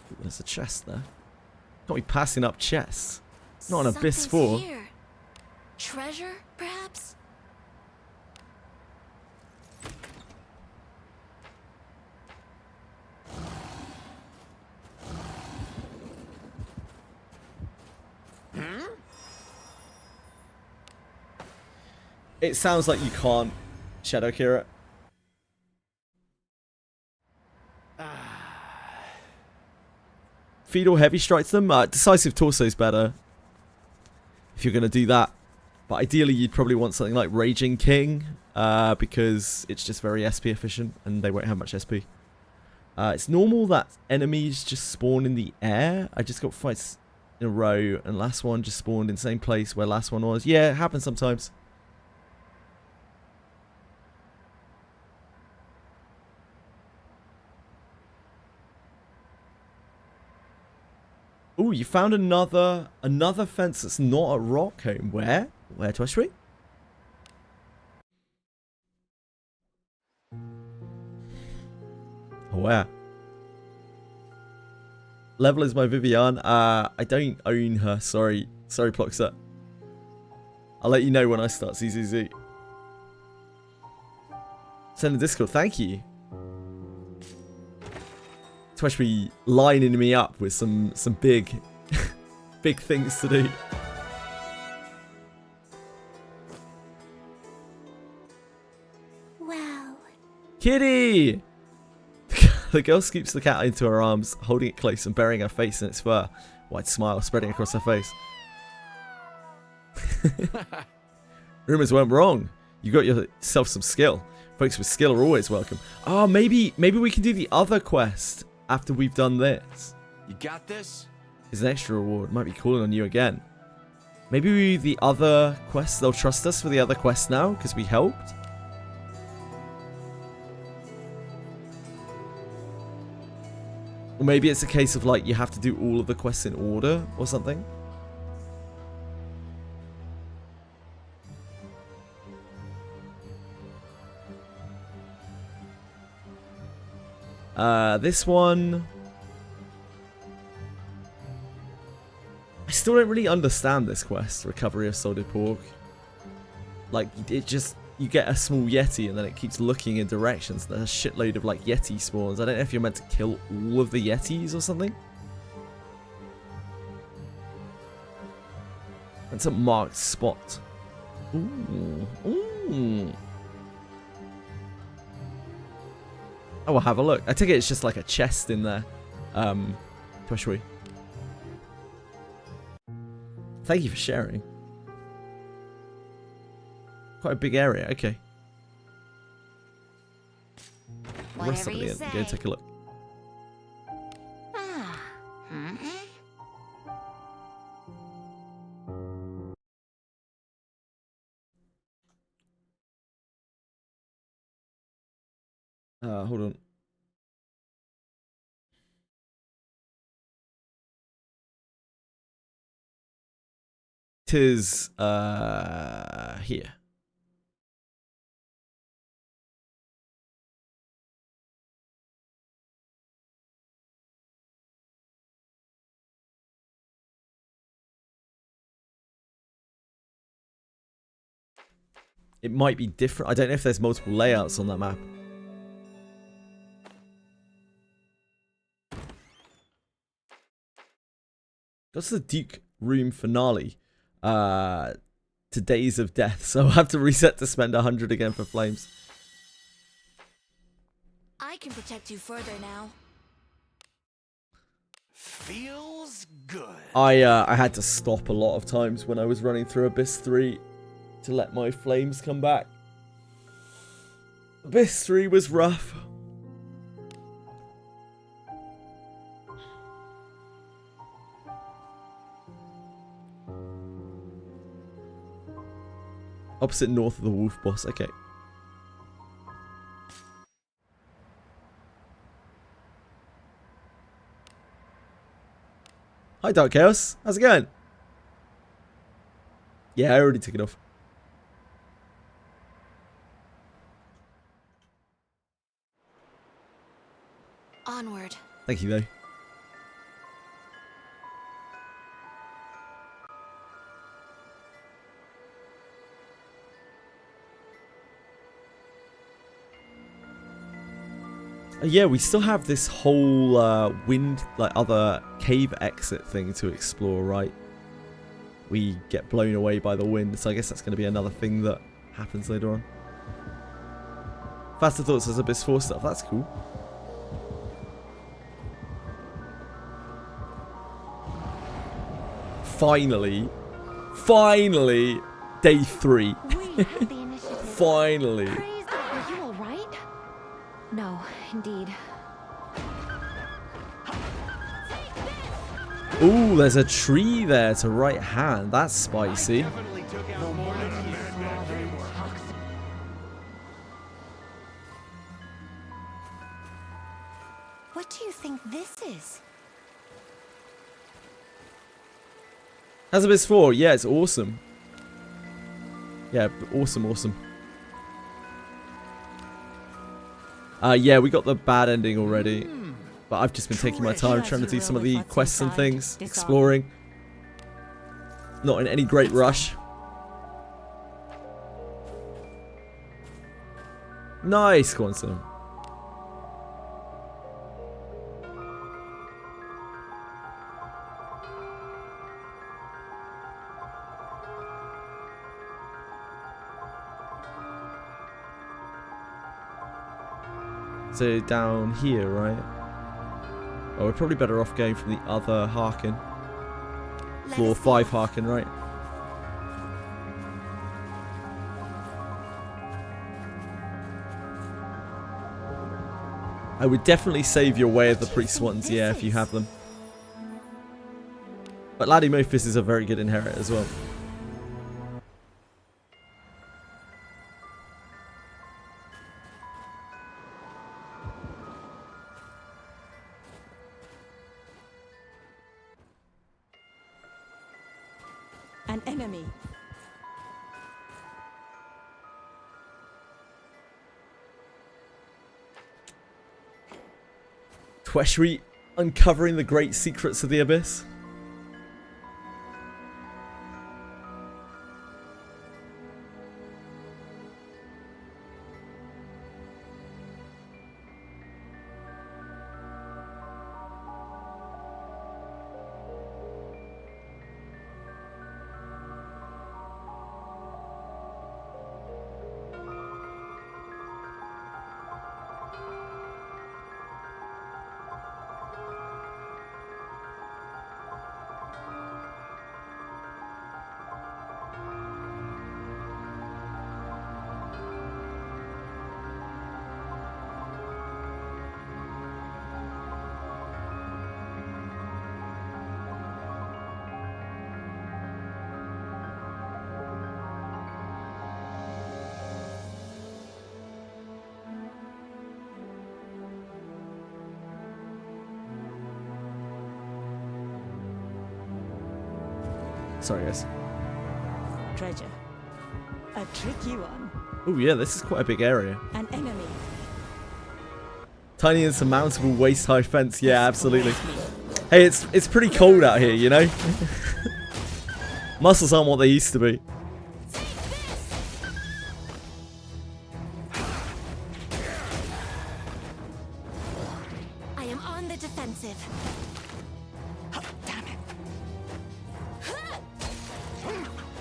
Speaker 1: Ooh, there's a chest there. Can't be passing up chests. Not an Abyss 4.
Speaker 3: Here. Treasure, perhaps?
Speaker 1: It sounds like you can't Shadow Kira. Feed or heavy strikes them. Decisive torso is better if you're going to do that. But ideally, you'd probably want something like Raging King because it's just very SP efficient and they won't have much SP. It's normal that enemies just spawn in the air. I just got fights in a row and last one just spawned in the same place where last one was. Yeah, it happens sometimes. Oh, you found another fence that's not a rock home. Where? Where, Tweshweet? Where? Level is my Vivian. I don't own her, sorry. Sorry, Ploxer. I'll let you know when I start ZZZ. Send a Discord, thank you. Twitch be lining me up with some big, big things to do.
Speaker 3: Wow.
Speaker 1: Kitty! The girl scoops the cat into her arms, holding it close and burying her face in its fur. Wide smile spreading across her face. Rumors weren't wrong. You got yourself some skill. Folks with skill are always welcome. Oh, maybe we can do the other quest after we've done this.
Speaker 4: You got this?
Speaker 1: Is an extra reward. Might be calling on you again. Maybe the other quests, they'll trust us for the other quest now because we helped. Or maybe it's a case of like you have to do all of the quests in order or something. This one, I still don't really understand this quest, Recovery of Salted Pork. Like, it just, you get a small Yeti and then it keeps looking in directions. There's a shitload of like Yeti spawns. I don't know if you're meant to kill all of the Yetis or something. It's a marked spot. Ooh, ooh. Oh, we'll have a look. I think it's just like a chest in there. Twishwi. Thank you for sharing. Quite a big area. Okay. Rest of it. Go take a look. Hold on. Tis here. It might be different. I don't know if there's multiple layouts on that map. That's the Duke room finale to Days of Death, so I'll have to reset to spend 100 again for flames.
Speaker 3: I can protect you further now.
Speaker 4: Feels good.
Speaker 1: I had to stop a lot of times when I was running through Abyss 3 to let my flames come back. Abyss 3 was rough. Opposite north of the wolf boss. Okay. Hi, Dark Chaos. How's it going? Yeah, I already took it off.
Speaker 3: Onward.
Speaker 1: Thank you, though. Yeah, we still have this whole wind, like other cave exit thing to explore, right? We get blown away by the wind, so I guess that's going to be another thing that happens later on. Faster Thoughts as Abyss 4 stuff, that's cool. Finally, day 3.
Speaker 3: We have the initiative.
Speaker 1: Finally.
Speaker 3: Praise the... Are you alright? No, indeed.
Speaker 1: Ooh, there's a tree there to right hand. That's spicy.
Speaker 3: What do you think this is?
Speaker 1: How's Abyss 4? Yeah, it's awesome. Yeah, awesome. Yeah, we got the bad ending already. But I've just been taking my time trying to do some of the quests and things. Exploring. Not in any great rush. Nice, Quantum. So down here, right? Oh, we're probably better off going from the other Harkin. Floor 5 Harkin, right? I would definitely save your way of the priest ones, yeah, if you have them. But Ladymophis is a very good inherit as well.
Speaker 7: An enemy.
Speaker 1: Tweshri uncovering the great secrets of the Abyss. Sorry, guys.
Speaker 7: Treasure. A tricky one.
Speaker 1: Oh yeah, this is quite a big area.
Speaker 7: An enemy.
Speaker 1: Tiny and surmountable waist-high fence. Yeah, absolutely. Hey, it's pretty cold out here, you know? Muscles aren't what they used to be.
Speaker 3: I am on the defensive.
Speaker 7: Damn it.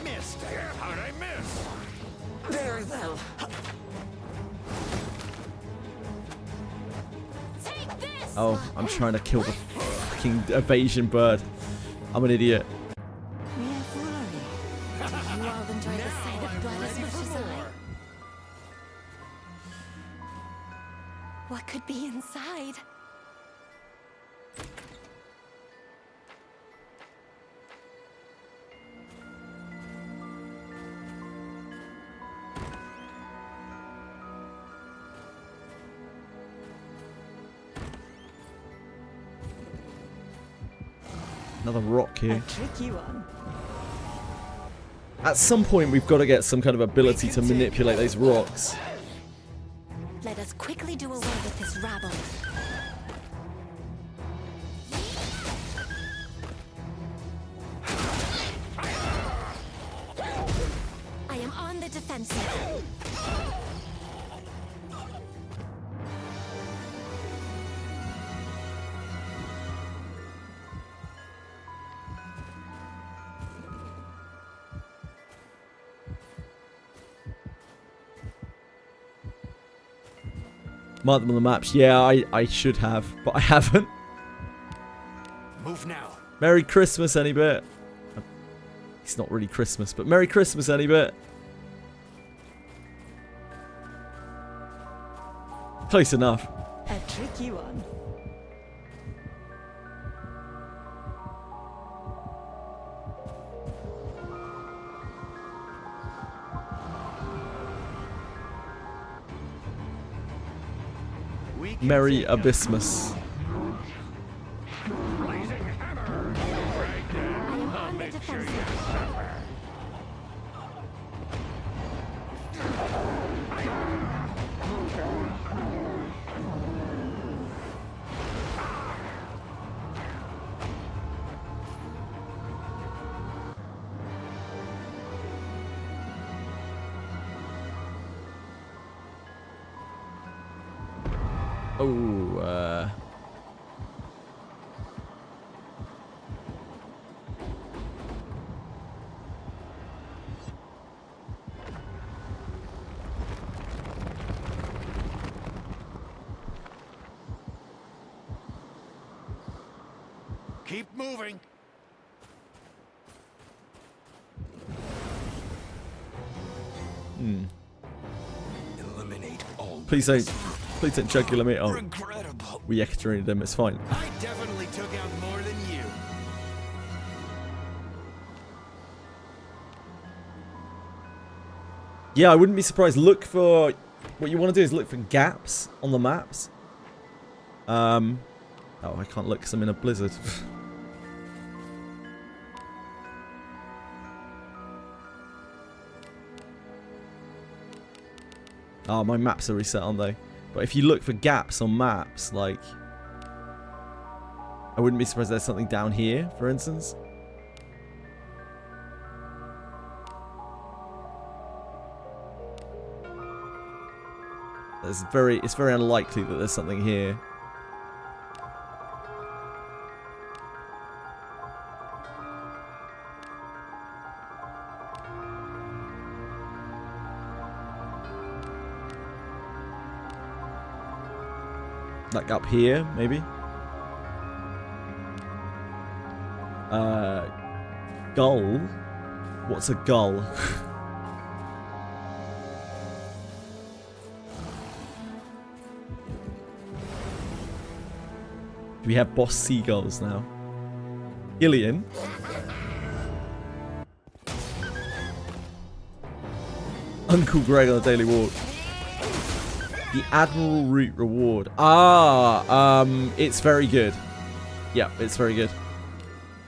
Speaker 4: Missed. How'd I miss?
Speaker 7: Very well.
Speaker 3: Take this.
Speaker 1: Oh, I'm trying to kill the fucking evasion bird. I'm an idiot.
Speaker 7: Mere foolery.
Speaker 3: You all enjoy the sight of blood as much as I. What could be inside?
Speaker 1: Another rock here.
Speaker 7: A tricky one.
Speaker 1: At some point, we've got to get some kind of ability to manipulate those rocks.
Speaker 3: Let us quickly do away with this rabble. I am on the defensive.
Speaker 1: Mark them on the maps. Yeah, I should have, but I haven't.
Speaker 4: Move now.
Speaker 1: Merry Christmas, any bit. It's not really Christmas, but Merry Christmas, any bit. Close enough.
Speaker 7: A tricky one.
Speaker 1: Merry Abysmus.
Speaker 4: Blazing hammer. Right there.
Speaker 3: I am
Speaker 4: I'll
Speaker 3: on the
Speaker 4: make sure you
Speaker 3: defensive.
Speaker 4: suffer.
Speaker 1: Oh,
Speaker 4: Keep moving. Eliminate all.
Speaker 1: please don't jugular me. Oh,
Speaker 4: Regrettable.
Speaker 1: we executed him. It's fine.
Speaker 4: I definitely took out more than you.
Speaker 1: Yeah, I wouldn't be surprised. Look for what you want to do is look for gaps on the maps. Oh, I can't look because I'm in a blizzard. Oh, my maps are reset, aren't they? But if you look for gaps on maps, like, I wouldn't be surprised there's something down here, for instance. It's very unlikely that there's something here. Like up here, maybe? Gull? What's a gull? Do we have boss seagulls now? Gillian? Uncle Greg on the daily walk. The Admiral Route reward. It's very good. Yeah, it's very good.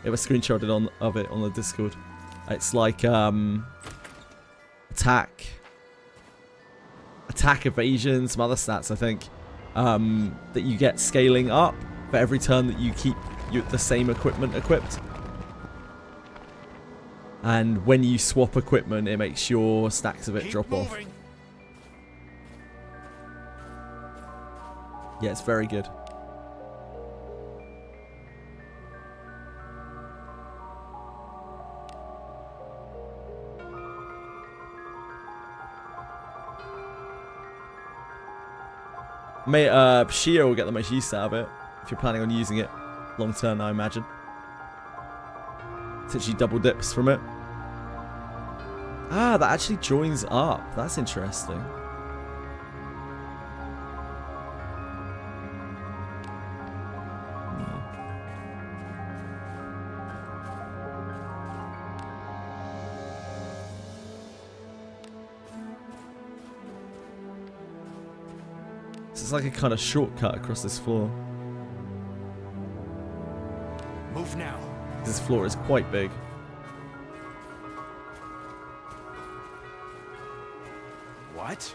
Speaker 1: We have a screenshot of it on the Discord. It's like attack, evasion, some other stats I think that you get scaling up for every turn that you keep the same equipment equipped. And when you swap equipment, it makes your stacks of it drop off. Yeah, it's very good. Shia will get the most use out of it if you're planning on using it long term, I imagine. Since she double dips from it. Ah, that actually joins up. That's interesting. It's like a kind of shortcut across this floor.
Speaker 4: Move now.
Speaker 1: This floor is quite big.
Speaker 4: What?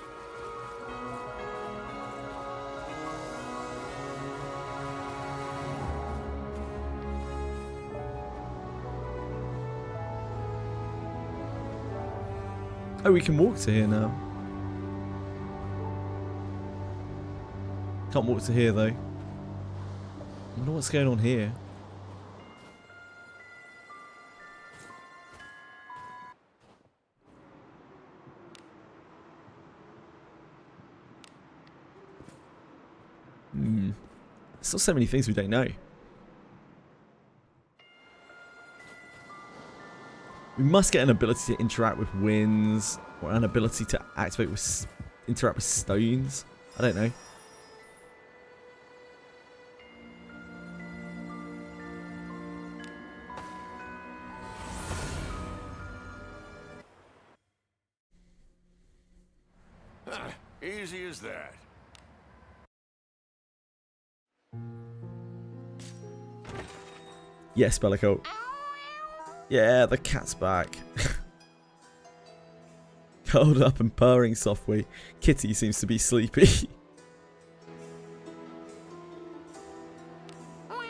Speaker 1: Oh, we can walk to here now. Can't walk to here though. I wonder what's going on here. Still so many things we don't know. We must get an ability to interact with winds, or an ability to activate with interact with stones. I don't know.
Speaker 4: Easy as that.
Speaker 1: Yes, Bellicoat. Yeah, the cat's back. Curled up and purring softly. Kitty seems to be sleepy. Oh,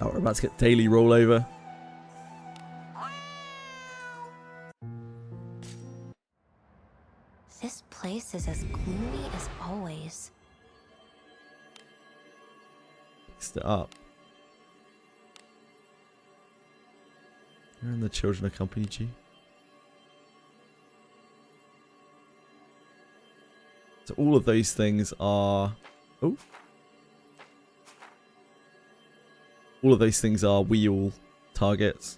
Speaker 1: we're about to get daily rollover.
Speaker 3: This place is as gloomy as always.
Speaker 1: messed it up. And the children accompanied you. So all of those things are... Oh. All of those things are wheel targets.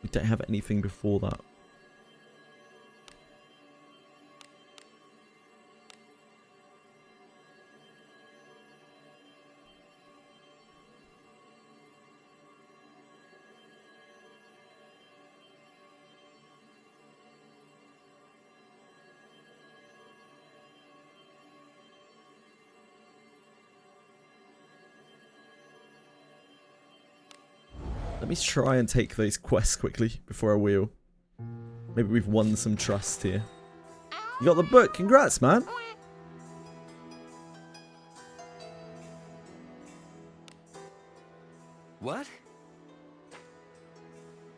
Speaker 1: We don't have anything before that. Let me try and take those quests quickly before I wheel. Maybe we've won some trust here. You got the book. Congrats, man.
Speaker 6: What?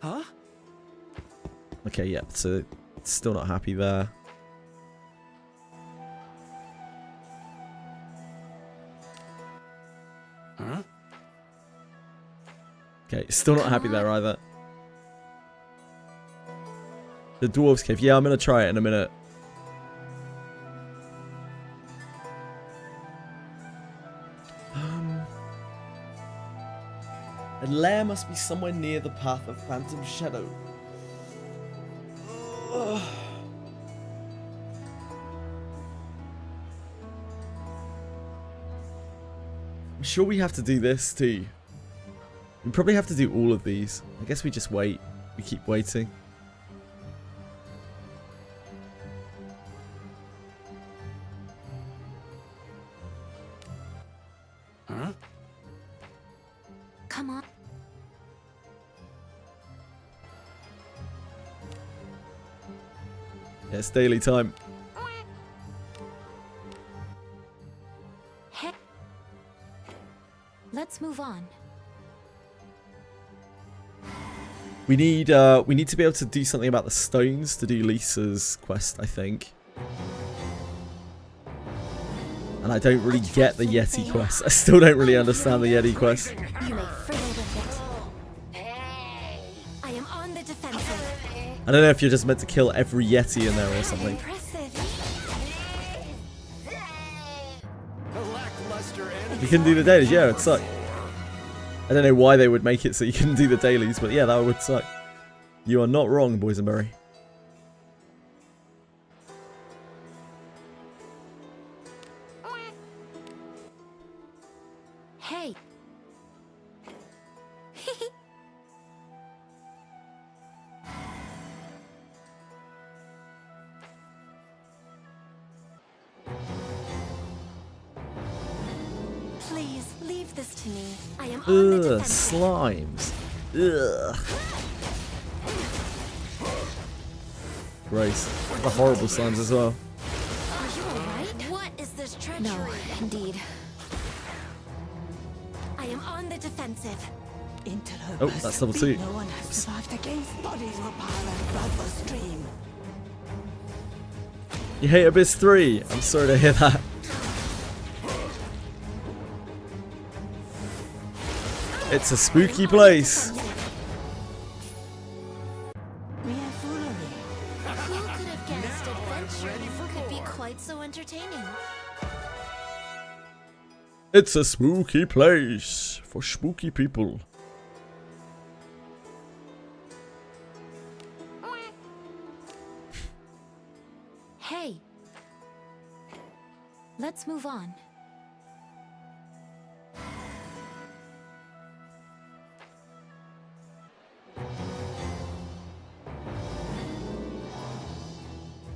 Speaker 6: Huh?
Speaker 1: Okay, yeah, so still not happy there.
Speaker 6: Huh?
Speaker 1: Okay, still not happy there either. The Dwarves Cave. Yeah, I'm going to try it in a minute. A lair must be somewhere near the path of Phantom Shadow. Ugh. I'm sure we have to do this too. We probably have to do all of these. I guess we just wait. We keep waiting.
Speaker 6: Huh?
Speaker 3: Come on.
Speaker 1: Yeah, it's daily time.
Speaker 3: Hey. Let's move on.
Speaker 1: We need to be able to do something about the stones to do Lisa's quest, I think. And I don't really get the Yeti quest. I still don't really understand the Yeti quest.
Speaker 3: You may friddle with it. I am on the defensive.
Speaker 1: I don't know if you're just meant to kill every Yeti in there or something.
Speaker 3: Impressive.
Speaker 1: You can do the dailies, yeah, it'd suck. I don't know why they would make it so you can do the dailies, but yeah, that would suck. You are not wrong, boysenberry.
Speaker 3: Hey. Please leave this to me. I am on the
Speaker 1: Ugh,
Speaker 3: defensive.
Speaker 1: slimes. Ugh. Gross. The horrible slimes as well.
Speaker 3: Are you alright? What is this treachery? No, indeed. I am on the defensive.
Speaker 1: Oh, that's level 2.
Speaker 7: No one has survived against bodies of power and bloodless stream.
Speaker 1: You hate Abyss 3. I'm sorry to hear that. It's a spooky place.
Speaker 7: Mere foolery.
Speaker 3: Who could have guessed adventure could be quite so entertaining?
Speaker 1: It's a spooky place for spooky people.
Speaker 3: Hey. Let's move on.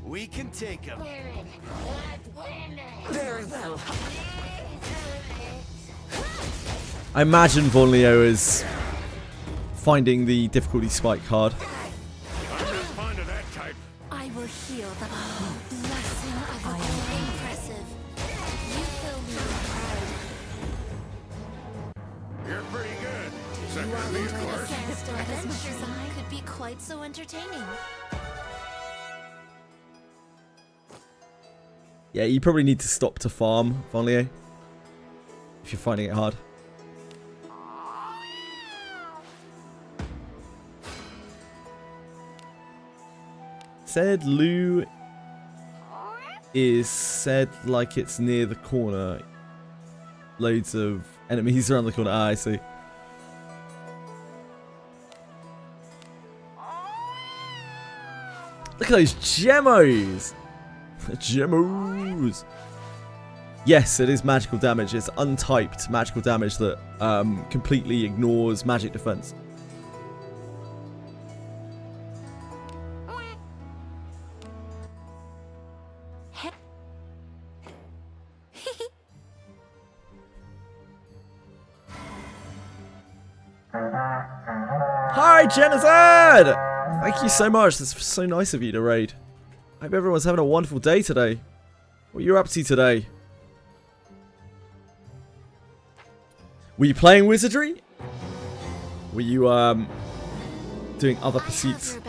Speaker 4: We can take him.
Speaker 7: Very well.
Speaker 1: I imagine Von Leo is finding the difficulty spike hard.
Speaker 4: I'm not fond of that type.
Speaker 3: I will heal the blessing of the Lord. Impressive. You fill me with pride.
Speaker 4: You're pretty good. Second
Speaker 3: all enjoy the sandstorm as much as I could be quite so entertaining.
Speaker 1: Yeah, you probably need to stop to farm, Vonlier, if you're finding it hard. Said Lou is said like it's near the corner. Loads of enemies around the corner. Ah, I see. Look at those gemmos! Gemmos! Yes, it is magical damage. It's untyped magical damage that completely ignores magic defense. Hi, Genocide! Thank you so much. That's so nice of you to raid. I hope everyone's having a wonderful day today. What are you up to today? Were you playing Wizardry? Were you doing other pursuits?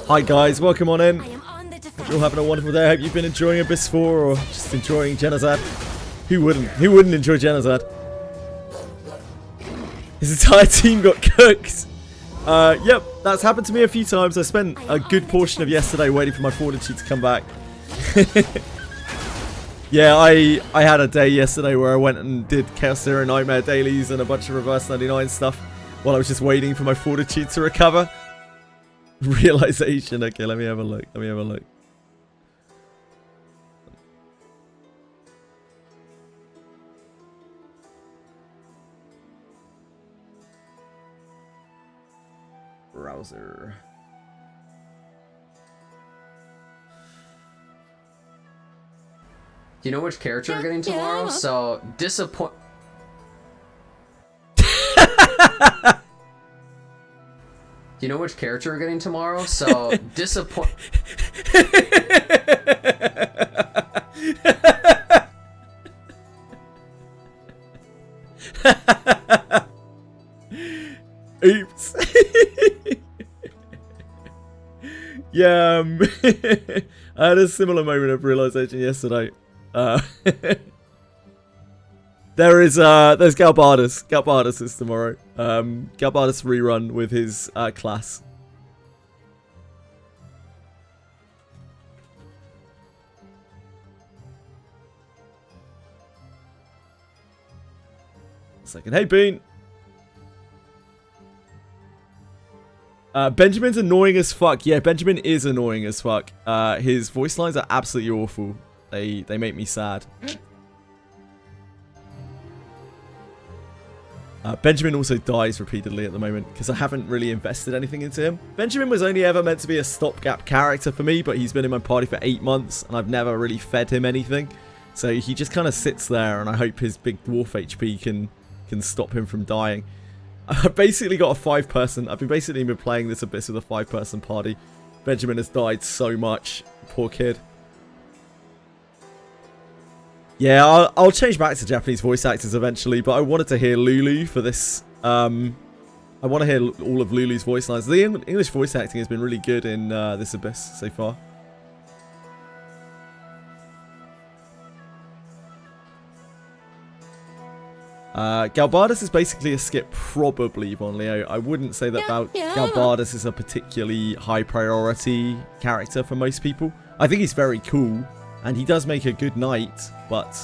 Speaker 1: Hi guys, welcome on in. Hope you're all having a wonderful day. I hope you've been enjoying Abyss 4 or just enjoying Genocide. Who wouldn't? Who wouldn't enjoy Genocide? His entire team got cooked. Yep, that's happened to me a few times. I spent a good portion of yesterday waiting for my forwarded sheet to come back. Yeah, I had a day yesterday where I went and did Chaos Zero Nightmare dailies and a bunch of Reverse 99 stuff while I was just waiting for my forwarded sheet to recover. Realization. Okay, let me have a look. Let me have a look. Browser.
Speaker 9: Do you know which character we're getting tomorrow? So, disappoint. Do you know which character we're getting tomorrow? So, disappoint.
Speaker 1: Oops. Yeah, I had a similar moment of realization yesterday. There's Galbardus. Galbardus is tomorrow. Galbardus rerun with his class. Second. Hey, Bean. Benjamin's annoying as fuck. Yeah, Benjamin is annoying as fuck. His voice lines are absolutely awful. They make me sad. Benjamin also dies repeatedly at the moment because I haven't really invested anything into him. Benjamin was only ever meant to be a stopgap character for me, but he's been in my party for 8 months and I've never really fed him anything. So he just kind of sits there and I hope his big dwarf HP can stop him from dying. I've basically got a 5-person. I've basically been playing this Abyss with a 5-person party. Benjamin has died so much. Poor kid. Yeah, I'll change back to Japanese voice actors eventually, but I wanted to hear Lulu for this. I want to hear all of Lulu's voice lines. The English voice acting has been really good in this Abyss so far. Galbardus is basically a skip, probably, Von Leo. I wouldn't say that Galbardus is a particularly high priority character for most people. I think he's very cool, and he does make a good knight, but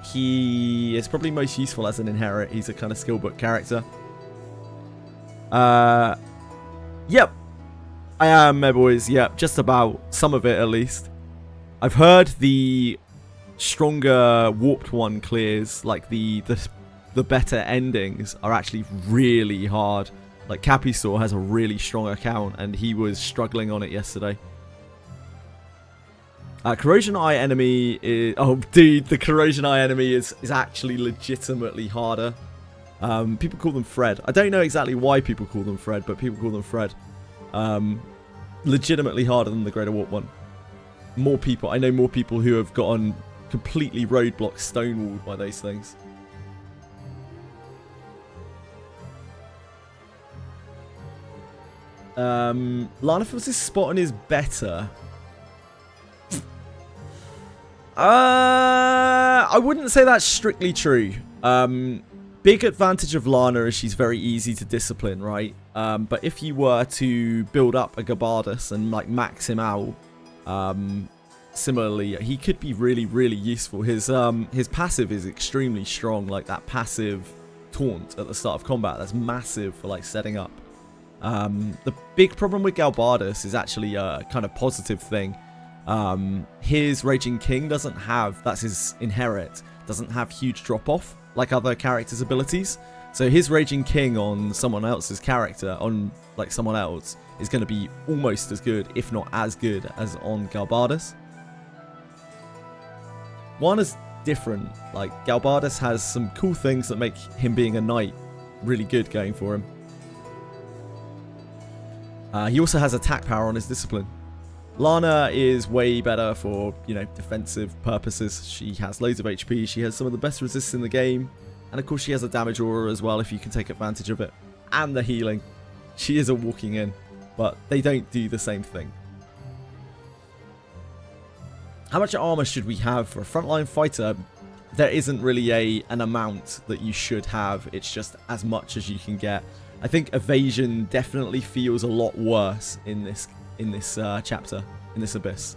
Speaker 1: he is probably most useful as an inherit. He's a kind of skill book character. Yep. I am, my boys. Yep, just about. Some of it, at least. I've heard the stronger warped one clears, like the better endings are actually really hard. Like Capisaur has a really strong account and he was struggling on it yesterday. Corrosion Eye enemy is, oh dude, the Corrosion Eye enemy is actually legitimately harder. People call them Fred. I don't know exactly why people call them Fred, but people call them Fred. Legitimately harder than the Greater Warp one. More people, I know more people who have gotten completely roadblock stonewalled by those things. Lana feels his spotting is better. I wouldn't say that's strictly true. Big advantage of Lana is she's very easy to discipline, right? But if you were to build up a Gabardus and like max him out, similarly, he could be really, really useful. His passive is extremely strong, like that passive taunt at the start of combat. That's massive for like setting up. The big problem with Galbardus is actually a kind of positive thing. His Raging King doesn't have, that's his inherit, doesn't have huge drop off like other characters' abilities. So his Raging King on someone else's character, on like someone else, is going to be almost as good, if not as good, as on Galbardus. One is different. Like Galbardus has some cool things that make him being a knight really good going for him. He also has attack power on his discipline. Lana is way better for, you know, defensive purposes. She has loads of HP. She has some of the best resists in the game. And of course she has a damage aura as well if you can take advantage of it. And the healing. She is a walking in, but they don't do the same thing. How much armor should we have for a frontline fighter? There isn't really an amount that you should have. It's just as much as you can get. I think evasion definitely feels a lot worse in this chapter, in this abyss.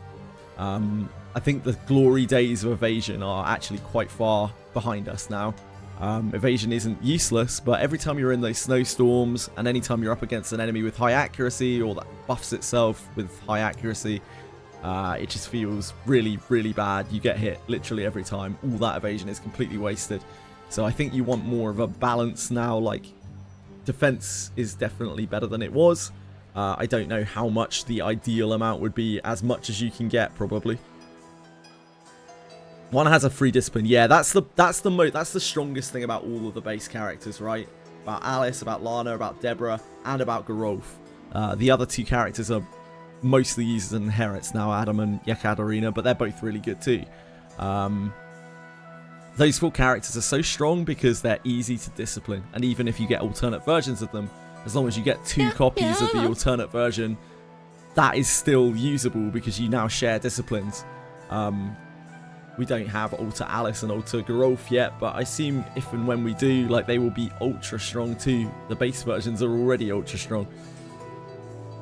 Speaker 1: I think the glory days of evasion are actually quite far behind us now. Evasion isn't useless, but every time you're in those snowstorms and anytime you're up against an enemy with high accuracy or that buffs itself with high accuracy, it just feels really, really bad. You get hit literally every time. All that evasion is completely wasted. So I think you want more of a balance now. Like, defense is definitely better than it was. I don't know how much the ideal amount would be. As much as you can get, probably. One has a free discipline. Yeah, that's the strongest thing about all of the base characters, right? About Alice, about Lana, about Deborah, and about Garolf. The other two characters are mostly used as inherits now, Adam and Yekaterina, but they're both really good too. Those four characters are so strong because they're easy to discipline, and even if you get alternate versions of them, as long as you get two copies of the alternate version, that is still usable because you now share disciplines. We don't have Alter Alice and Alter Garolf yet, but I assume if and when we do, like, they will be ultra strong too. The base versions are already ultra strong.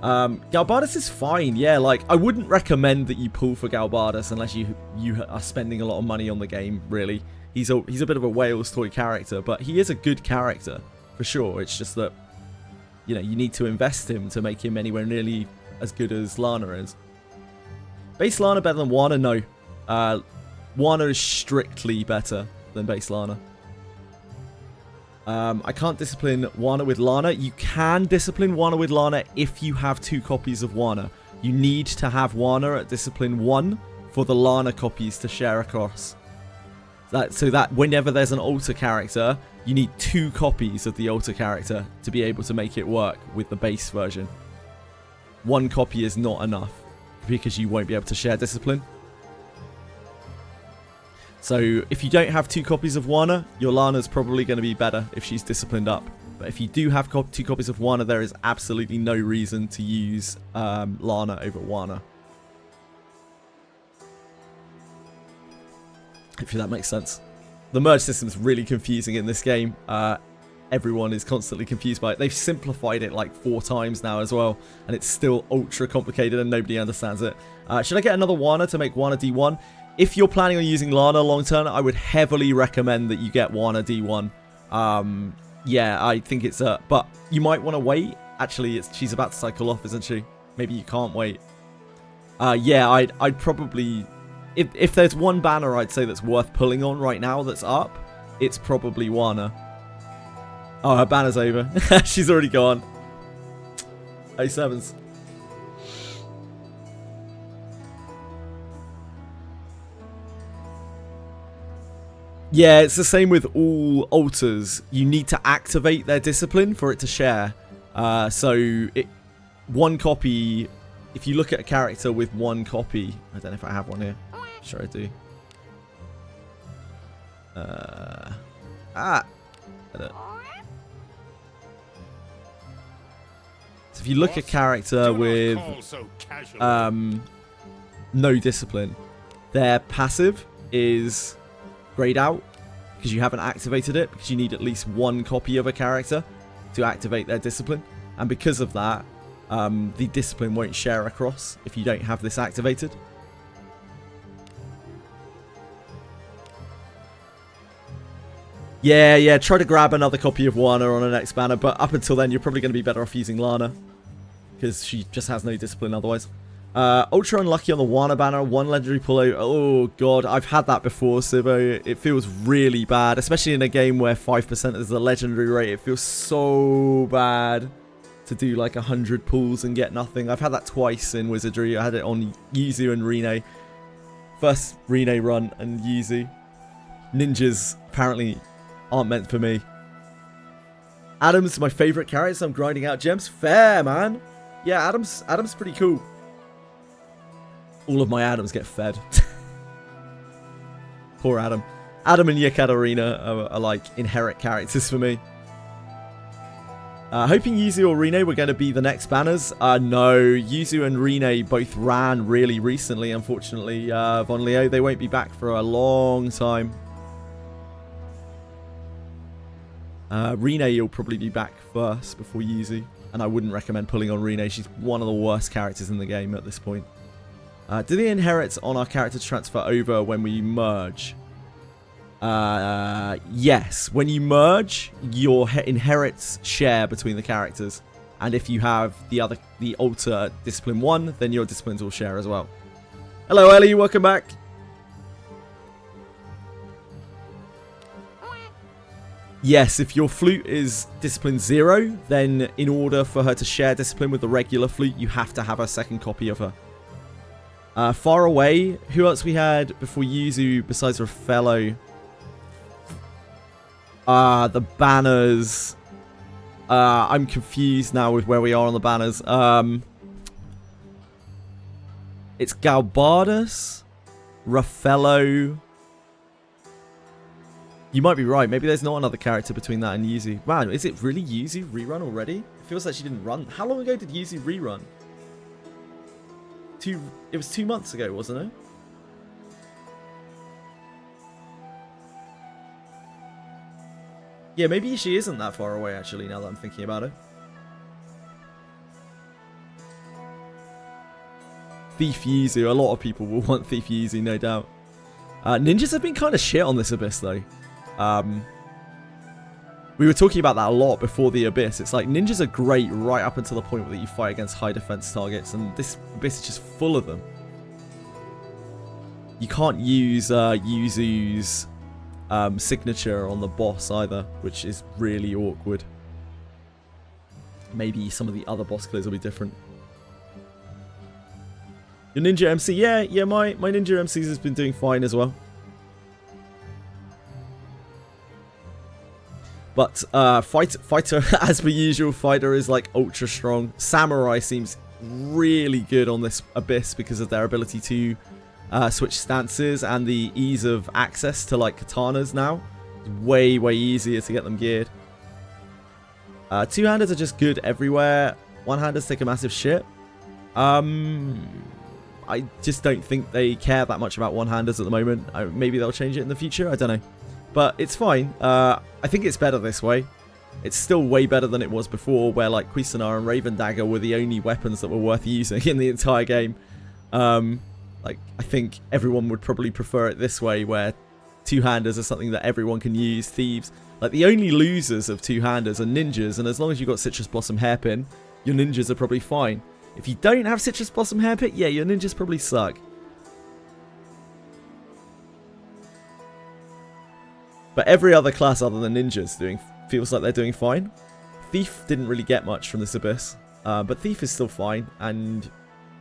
Speaker 1: Galbardus is fine, yeah. Like, I wouldn't recommend that you pull for Galbardus unless you are spending a lot of money on the game, really. He's a bit of a Wales toy character, but he is a good character, for sure. It's just that, you know, you need to invest him to make him anywhere nearly as good as Lana is. Base Lana better than Wana? No. Wana is strictly better than base Lana. I can't discipline Wana with Lana. You can discipline Wana with Lana if you have two copies of Wana. You need to have Wana at discipline 1 for the Lana copies to share across. So that whenever there's an alter character, you need two copies of the alter character to be able to make it work with the base version. One copy is not enough because you won't be able to share discipline. So if you don't have two copies of Wana, your Lana's probably going to be better if she's disciplined up. But if you do have two copies of Wana, there is absolutely no reason to use Lana over Wana. Hopefully that makes sense. The merge system is really confusing in this game. Everyone is constantly confused by it. They've simplified it like 4 times now as well, and it's still ultra complicated and nobody understands it. Should I get another Wana to make Wana D1? If you're planning on using Lana long term, I would heavily recommend that you get Wana D1. Yeah, I think it's but you might want to wait. Actually, she's about to cycle off, isn't she? Maybe you can't wait. Yeah, I'd probably, if there's one banner I'd say that's worth pulling on right now that's up, it's probably Wana. Oh, her banner's over. She's already gone. A7s. Yeah, it's the same with all alters. You need to activate their discipline for it to share. So one copy, if you look at a character with one copy, I don't know if I have one here. Sure I do. I don't. So if you look at a character with no discipline, their passive is grayed out because you haven't activated it, because you need at least one copy of a character to activate their discipline. And because of that, the discipline won't share across if you don't have this activated. Yeah, try to grab another copy of Wana on an next banner, but up until then, you're probably going to be better off using Lana, because she just has no discipline otherwise. Ultra unlucky on the Wana banner, 1 legendary pullo. Oh god, I've had that before, Sivo. It feels really bad, especially in a game where 5% is the legendary rate. It feels so bad to do like 100 pulls and get nothing. I've had that twice in Wizardry. I had it on Yuzu and Rine. First Rine run and Yuzu. Ninjas apparently aren't meant for me. Adam's my favourite character, so I'm grinding out gems. Fair, man. Yeah, Adam's pretty cool. All of my Adams get fed. Poor Adam. Adam and Yekaterina are like inherit characters for me. Hoping Yuzu or Rine were going to be the next banners. No, Yuzu and Rine both ran really recently, unfortunately. Von Leo, they won't be back for a long time. Rine will probably be back first before Yuzu, and I wouldn't recommend pulling on Rine. She's one of the worst characters in the game at this point. Do the inherits on our character transfer over when we merge? Yes. When you merge, your inherits share between the characters, and if you have the alter discipline 1, then your disciplines will share as well. Hello, Ellie. Welcome back. Yes, if your flute is discipline 0, then in order for her to share discipline with the regular flute, you have to have a second copy of her. Far away, who else we had before Yuzu besides Raffello? The banners. I'm confused now with where we are on the banners. It's Galbardus, Raffello. You might be right. Maybe there's not another character between that and Yuzu. Wow, is it really Yuzu rerun already? It feels like she didn't run. How long ago did Yuzu rerun? It was 2 months ago, wasn't it? Yeah, maybe she isn't that far away, actually, now that I'm thinking about it. Thief Yuzu. A lot of people will want Thief Yuzu, no doubt. Ninjas have been kind of shit on this Abyss, though. We were talking about that a lot before the Abyss. It's like, ninjas are great right up until the point that you fight against high defense targets, and this Abyss is just full of them. You can't use Yuzu's signature on the boss either, which is really awkward. Maybe some of the other boss clears will be different. Your Ninja MC? Yeah, my Ninja MCs has been doing fine as well. But Fighter, as per usual, Fighter is like ultra strong. Samurai seems really good on this Abyss because of their ability to switch stances and the ease of access to like katanas now. It's way easier to get them geared. Two-handers are just good everywhere. One-handers take a massive shit. I just don't think they care that much about one-handers at the moment. Maybe they'll change it in the future. I don't know. But it's fine. I think it's better this way. It's still way better than it was before, where like Cuisinart and Raven Dagger were the only weapons that were worth using in the entire game. Like, I think everyone would probably prefer it this way, where two-handers are something that everyone can use. Thieves. Like, the only losers of two-handers are ninjas, and as long as you've got Citrus Blossom Hairpin, your ninjas are probably fine. If you don't have Citrus Blossom Hairpin, yeah, your ninjas probably suck. But every other class other than ninjas feels like they're doing fine. Thief didn't really get much from this Abyss, but Thief is still fine, and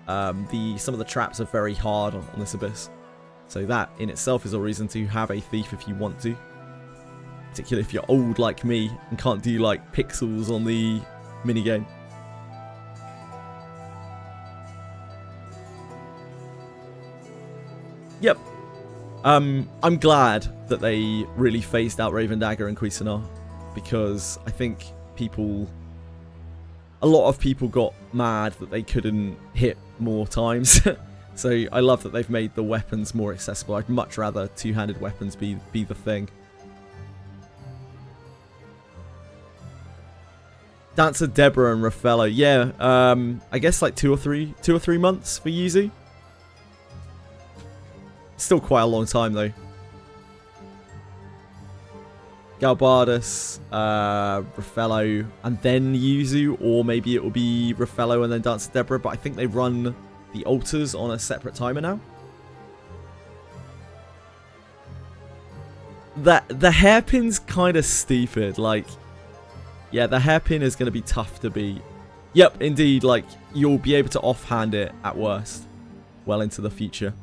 Speaker 1: some of the traps are very hard on this Abyss. So that in itself is a reason to have a Thief if you want to. Particularly if you're old like me and can't do like pixels on the minigame. Yep. I'm glad that they really phased out Raven Dagger and Cuisinart, because I think people a lot of people got mad that they couldn't hit more times. So I love that they've made the weapons more accessible. I'd much rather two-handed weapons be the thing. Dancer Deborah and Raffaello. Yeah, I guess like 2 or 3 months for Yuzu. Still quite a long time though. Galbardus, Raffaello, and then Yuzu, or maybe it will be Raffaello and then Dancer Deborah, but I think they run the altars on a separate timer now. The hairpin's kind of stupid, like, yeah, the hairpin is going to be tough to beat. Yep, indeed, like, you'll be able to offhand it at worst, well into the future.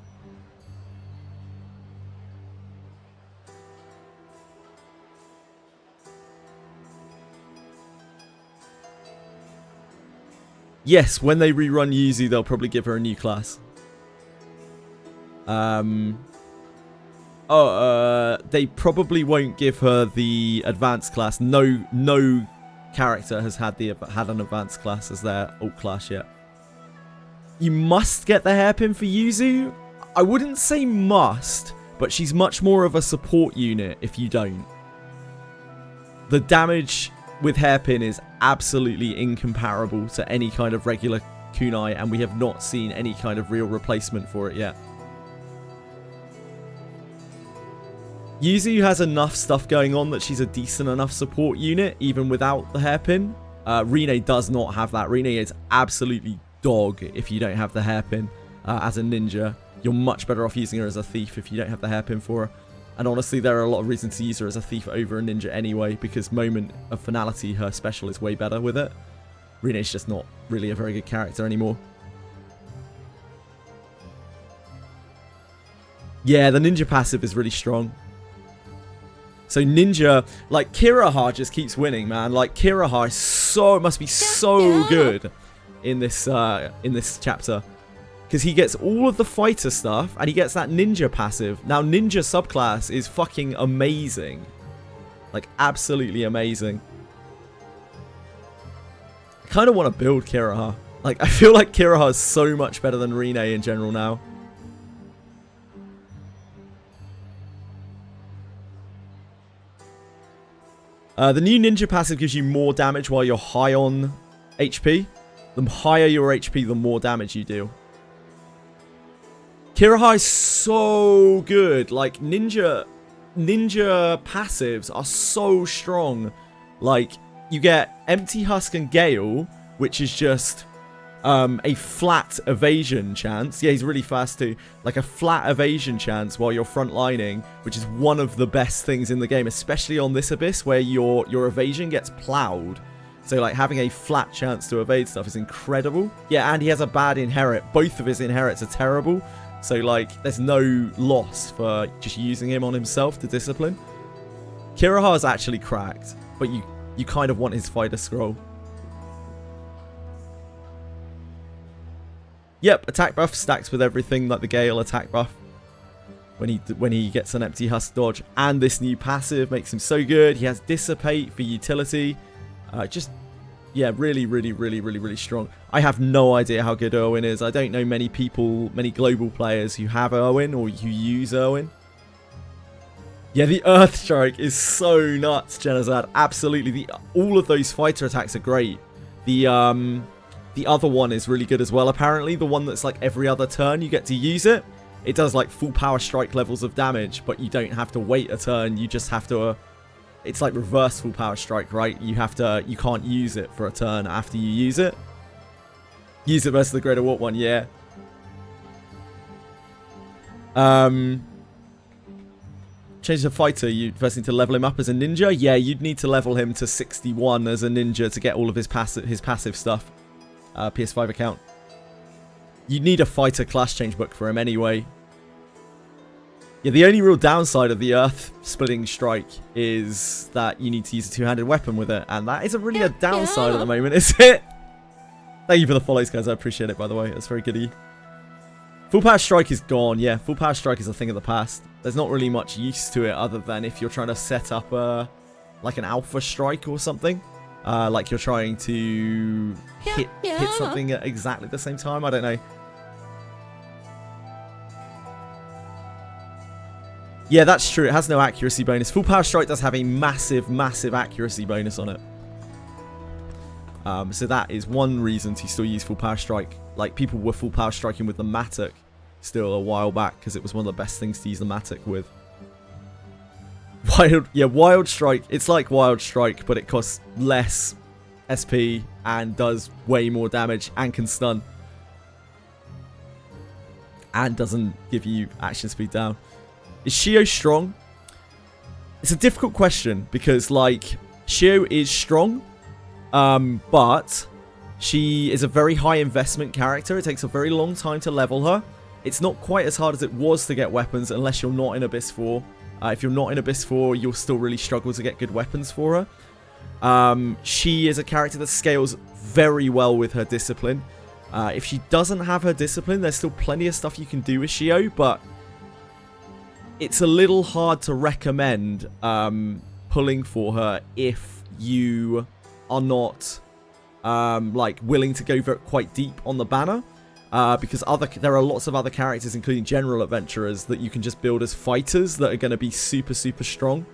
Speaker 1: Yes, when they rerun Yuzu, they'll probably give her a new class. They probably won't give her the advanced class. No character has had an advanced class as their alt class yet. You must get the hairpin for Yuzu. I wouldn't say must, but she's much more of a support unit if you don't. The damage with hairpin is absolutely incomparable to any kind of regular kunai, and we have not seen any kind of real replacement for it yet. Yuzu has enough stuff going on that she's a decent enough support unit, even without the hairpin. Rine does not have that. Rine is absolutely dog if you don't have the hairpin as a ninja. You're much better off using her as a thief if you don't have the hairpin for her. And honestly, there are a lot of reasons to use her as a thief over a ninja anyway, because Moment of Finality, her special, is way better with it. Rine's just not really a very good character anymore. Yeah, the ninja passive is really strong. So ninja, like, Kiraha just keeps winning, man. Like, Kiraha is must be so good in this chapter. Because he gets all of the fighter stuff, and he gets that ninja passive. Now, ninja subclass is fucking amazing. Like, absolutely amazing. I kind of want to build Kiraha. Like, I feel like Kiraha is so much better than Rine in general now. The new ninja passive gives you more damage while you're high on HP. The higher your HP, the more damage you do. Kiraha is so good. Like, ninja passives are so strong. Like, you get Empty Husk and Gale, which is just a flat evasion chance. Yeah, he's really fast too. Like a flat evasion chance while you're frontlining, which is one of the best things in the game, especially on this Abyss where your evasion gets plowed. So, like, having a flat chance to evade stuff is incredible. Yeah, and he has a bad inherit. Both of his inherits are terrible. So, like, there's no loss for just using him on himself to discipline. Kiraha is actually cracked, but you kind of want his fighter scroll. Yep, attack buff stacks with everything, like the Gale attack buff. When he gets an Empty Husk dodge. And this new passive makes him so good. He has Dissipate for utility. Yeah, really strong. I have no idea how good Irwin is. I don't know many global players who have Irwin or who use Irwin. Yeah, the Earth Strike is so nuts, Genazad. Absolutely. All of those fighter attacks are great. The other one is really good as well, apparently. The one that's like every other turn you get to use it. It does like full power strike levels of damage, but you don't have to wait a turn. You just have to... it's like reverse full power strike, right? You can't use it for a turn after you use it. Use it versus the Greater Warp one, yeah. Change the fighter, you first need to level him up as a ninja. Yeah, you'd need to level him to 61 as a ninja to get all of his passive stuff. PS5 account. You'd need a fighter class change book for him anyway. Yeah, the only real downside of the Earth Splitting Strike is that you need to use a two-handed weapon with it, and that isn't really a downside at the moment, is it? Thank you for the follows, guys. I appreciate it, by the way. That's very good of you. Full Power Strike is gone. Yeah, Full Power Strike is a thing of the past. There's not really much use to it other than if you're trying to set up like an Alpha Strike or something. Like you're trying to hit something at exactly the same time. I don't know. Yeah, that's true. It has no accuracy bonus. Full Power Strike does have a massive, massive accuracy bonus on it. So that is one reason to still use Full Power Strike. Like, people were Full Power Striking with the Matic still a while back because it was one of the best things to use the Matic with. Wild Strike. It's like Wild Strike, but it costs less SP and does way more damage and can stun. And doesn't give you action speed down. Is Shio strong? It's a difficult question because, like, Shio is strong, but she is a very high investment character. It takes a very long time to level her. It's not quite as hard as it was to get weapons unless you're not in Abyss 4. If you're not in Abyss 4, you'll still really struggle to get good weapons for her. She is a character that scales very well with her discipline. If she doesn't have her discipline, there's still plenty of stuff you can do with Shio, but it's a little hard to recommend pulling for her if you are not like willing to go quite deep on the banner, because there are lots of other characters, including general adventurers, that you can just build as fighters that are going to be super, super strong.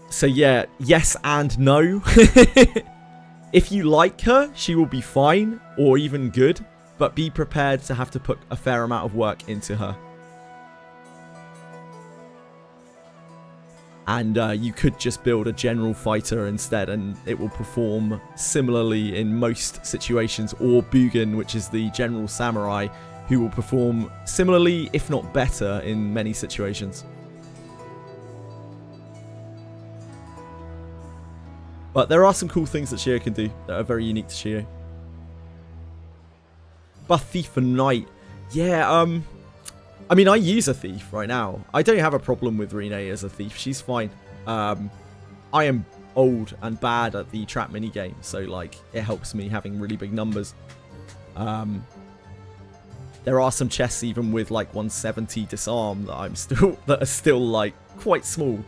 Speaker 1: So yeah, yes and no. If you like her, she will be fine or even good. But be prepared to have to put a fair amount of work into her. And you could just build a general fighter instead, and it will perform similarly in most situations. Or Bugen, which is the general samurai, who will perform similarly, if not better, in many situations. But there are some cool things that Shio can do that are very unique to Shio. Buff Thief for Knight. Yeah, I mean, I use a Thief right now. I don't have a problem with Renee as a Thief. She's fine. I am old and bad at the trap minigame, so, like, it helps me having really big numbers. There are some chests even with, like, 170 disarm that are still, like, quite small.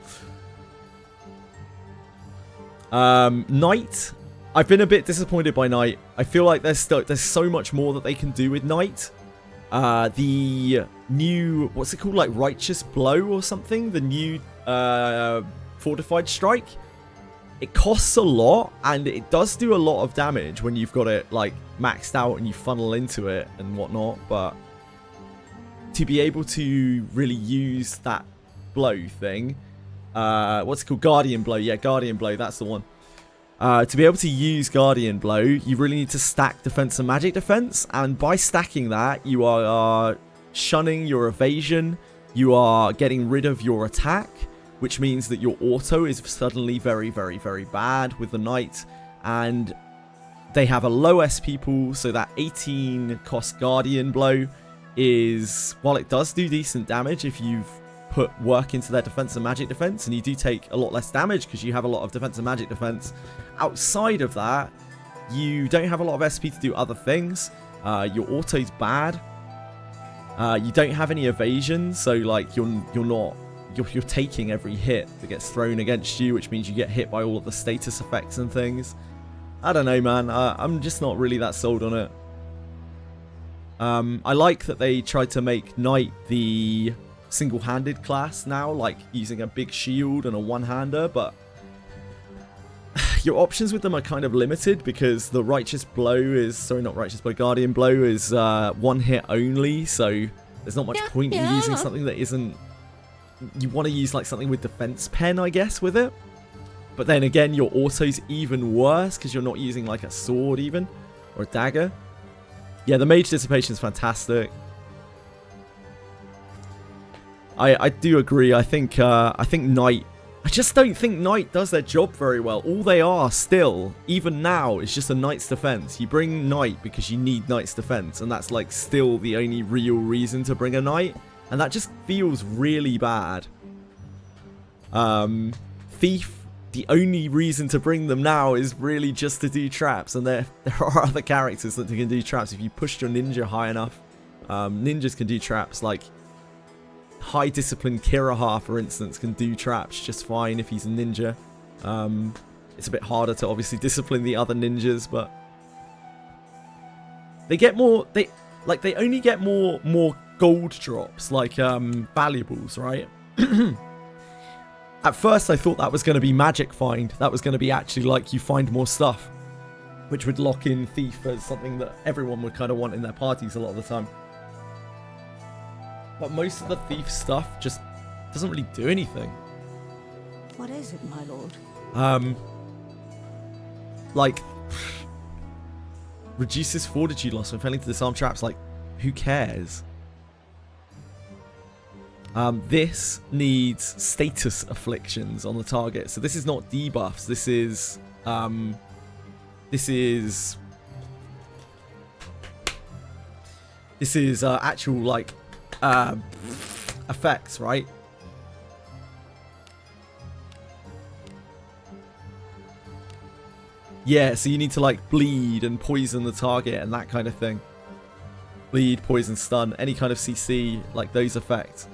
Speaker 1: Knight. I've been a bit disappointed by Knight. I feel like there's so much more that they can do with Knight. The new, what's it called, like Righteous Blow or something? The new Fortified Strike. It costs a lot, and it does do a lot of damage when you've got it like maxed out and you funnel into it and whatnot. But to be able to really use that blow thing, what's it called? Guardian Blow. Yeah, Guardian Blow. That's the one. To be able to use Guardian Blow, you really need to stack defense and magic defense, and by stacking that, you are shunning your evasion, you are getting rid of your attack, which means that your auto is suddenly very, very, very bad with the Knight, and they have a low SP pool, so that 18 cost Guardian Blow is, while it does do decent damage if you've put work into their defense and magic defense, and you do take a lot less damage because you have a lot of defense and magic defense. Outside of that, you don't have a lot of SP to do other things. Your auto's bad. You don't have any evasion, so like you're taking every hit that gets thrown against you, which means you get hit by all of the status effects and things. I don't know, man. I'm just not really that sold on it. I like that they tried to make Knight the single-handed class now, like using a big shield and a one-hander, but your options with them are kind of limited because the Righteous Blow is, sorry, not Righteous Blow, Guardian Blow is one hit only, so there's not much point in using something that isn't, you want to use like something with Defense Pen, I guess, with it. But then again, your auto's even worse because you're not using like a sword even, or a dagger. Yeah, the Mage Dissipation is fantastic. I do agree. I think Knight, I just don't think Knight does their job very well. All they are still, even now, is just a Knight's defense. You bring Knight because you need Knight's defense, and that's like still the only real reason to bring a Knight, and that just feels really bad. Thief, the only reason to bring them now is really just to do traps, and there are other characters that can do traps if you push your ninja high enough. Ninjas can do traps like high discipline Kiraha, for instance, can do traps just fine if he's a ninja. It's a bit harder to obviously discipline the other ninjas, but they get more. They only get more gold drops, like valuables, right? At first, I thought that was going to be magic find. That was going to be actually like you find more stuff, which would lock in Thief as something that everyone would kind of want in their parties a lot of the time. But most of the Thief stuff just doesn't really do anything.
Speaker 7: What is it, my lord?
Speaker 1: Like, reduces fortitude loss when failing to disarm traps. Like, who cares? This needs status afflictions on the target. So this is not debuffs. This is actual like effects, right? Yeah, so you need to like bleed and poison the target and that kind of thing. Bleed, poison, stun, any kind of CC, like those effects.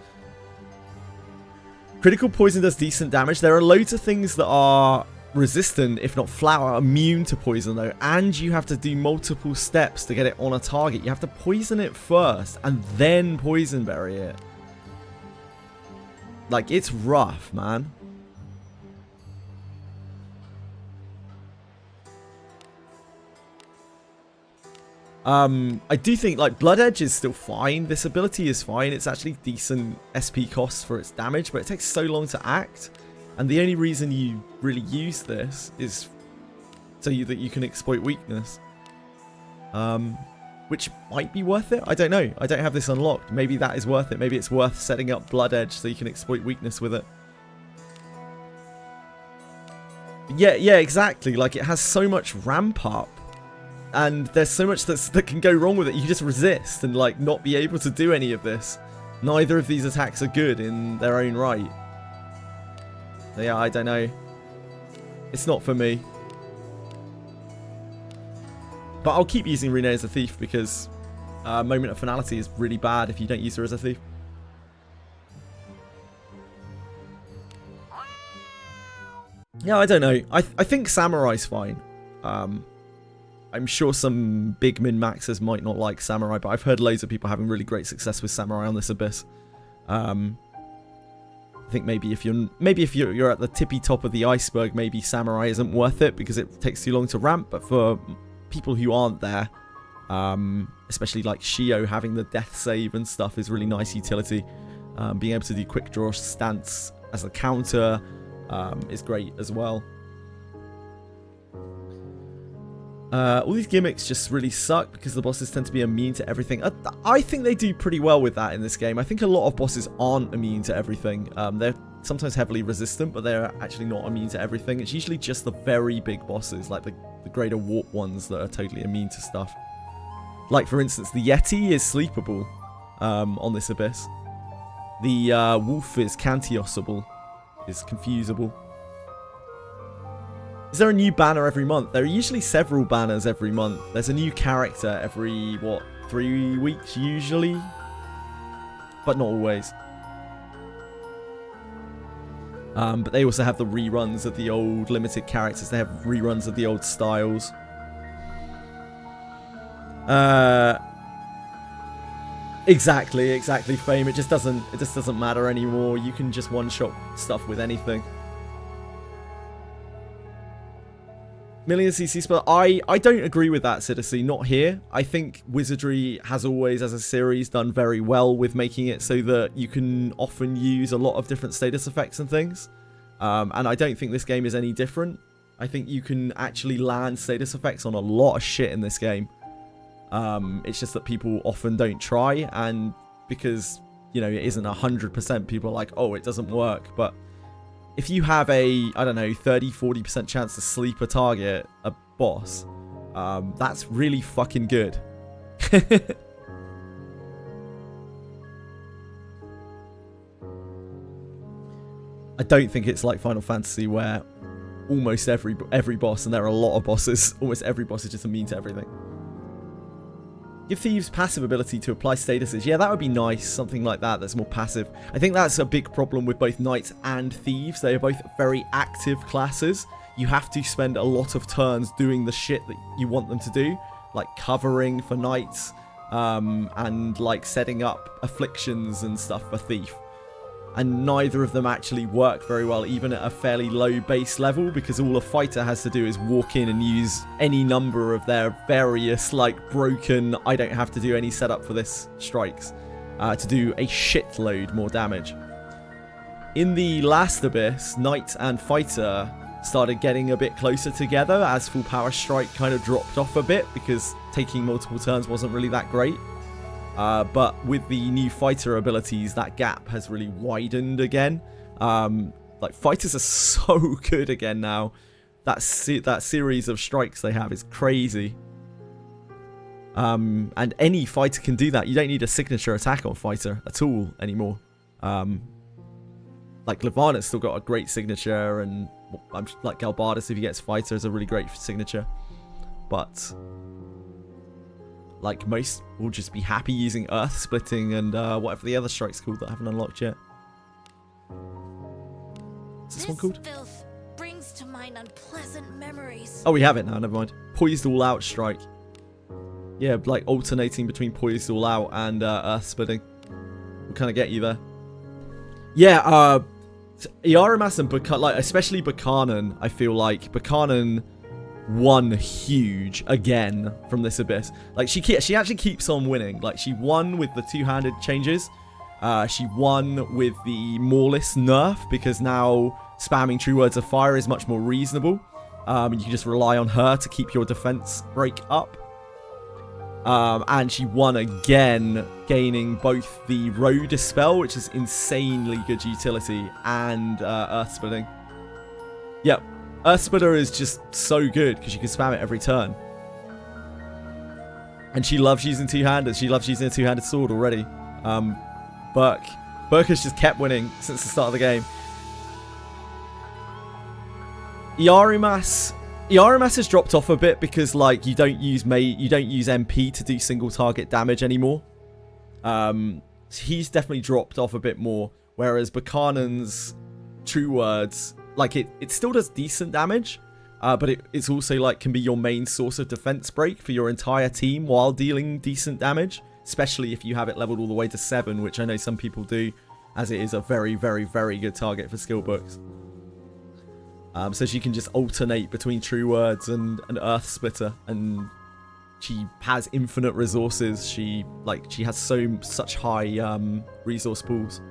Speaker 1: Critical poison does decent damage. There are loads of things that are resistant, if not flat, are immune to poison though. And you have to do multiple steps to get it on a target. You have to poison it first and then poison berry it. Like, it's rough, man. I do think like Blood Edge is still fine. This ability is fine. It's actually decent SP costs for its damage, but it takes so long to act. And the only reason you really use this is so that you can exploit weakness. Which might be worth it. I don't know. I don't have this unlocked. Maybe that is worth it. Maybe it's worth setting up Blood Edge so you can exploit weakness with it. Yeah, exactly. Like, it has so much ramp up. And there's so much that can go wrong with it. You just resist and like not be able to do any of this. Neither of these attacks are good in their own right. So yeah, I don't know. It's not for me. But I'll keep using Renee as a thief because Moment of Finality is really bad if you don't use her as a thief. Yeah, I don't know. I think Samurai's fine. I'm sure some big min-maxers might not like Samurai, but I've heard loads of people having really great success with Samurai on this Abyss. I think maybe if you're at the tippy top of the iceberg, maybe Samurai isn't worth it because it takes too long to ramp. But for people who aren't there, especially like Shio, having the death save and stuff is really nice utility. Being able to do quick draw stance as a counter is great as well. All these gimmicks just really suck because the bosses tend to be immune to everything. I think they do pretty well with that in this game. I think a lot of bosses aren't immune to everything. They're sometimes heavily resistant, but they're actually not immune to everything. It's usually just the very big bosses, like the greater warp ones, that are totally immune to stuff. Like, for instance, the Yeti is sleepable on this Abyss. The Wolf is Cantiosable, is confusable. Is there a new banner every month? There are usually several banners every month. There's a new character every, 3 weeks usually? But not always. But they also have the reruns of the old limited characters. They have reruns of the old styles. Exactly, Fame. It just doesn't matter anymore. You can just one-shot stuff with anything. Million CC spell. I don't agree with that, Citizen. Not here. I think Wizardry has always, as a series, done very well with making it so that you can often use a lot of different status effects and things. And I don't think this game is any different. I think you can actually land status effects on a lot of shit in this game. It's just that people often don't try, and because, you know, it isn't 100%, people are like, oh, it doesn't work. But if you have a, I don't know, 30-40% chance to sleep a target, a boss, that's really fucking good. I don't think it's like Final Fantasy where almost every boss, and there are a lot of bosses, almost every boss is just immune to everything. Give Thieves passive ability to apply statuses. Yeah, that would be nice. Something like that that's more passive. I think that's a big problem with both Knights and Thieves. They are both very active classes. You have to spend a lot of turns doing the shit that you want them to do. Like covering for Knights. And like setting up afflictions and stuff for Thief. And neither of them actually work very well, even at a fairly low base level, because all a fighter has to do is walk in and use any number of their various, like, broken, I don't have to do any setup for this strikes, to do a shitload more damage. In the last Abyss, Knight and Fighter started getting a bit closer together as Full Power Strike kind of dropped off a bit, because taking multiple turns wasn't really that great. But with the new fighter abilities, that gap has really widened again. Like, fighters are so good again now. That series of strikes they have is crazy. And any fighter can do that. You don't need a signature attack on fighter at all anymore. Like, Levana's still got a great signature, and like Galbardus, if he gets fighter, is a really great signature. But like, most will just be happy using Earth Splitting and whatever the other strike's called that I haven't unlocked yet. What's this one called?
Speaker 3: Filth brings to mind unpleasant memories.
Speaker 1: Oh, we have it now, never mind. Poised All Out strike. Yeah, like alternating between Poised All Out and Earth Splitting. Will kind of get you there. Yeah, Iarimas and like, especially Buchanan, I feel like Buchanan won huge again from this Abyss. Like, she actually keeps on winning. Like, she won with the two-handed changes. She won with the Morless nerf, because now spamming True Words of Fire is much more reasonable. You can just rely on her to keep your defense break up. And she won again, gaining both the Roe Dispel, which is insanely good utility, and Earth Splitting. Yep. Earth Splitter is just so good because you can spam it every turn. And she loves using two-handed. She loves using a two-handed sword already. Burke has just kept winning since the start of the game. Iarimas has dropped off a bit because, like, you don't use MP to do single target damage anymore. He's definitely dropped off a bit more, whereas Buchanan's True Words, like, it still does decent damage, but it's also, like, can be your main source of defense break for your entire team while dealing decent damage, especially if you have it leveled all the way to 7, which I know some people do, as it is a very, very, very good target for skill books. So she can just alternate between True Words and Earth Splitter, and she has infinite resources. She has such high resource pools.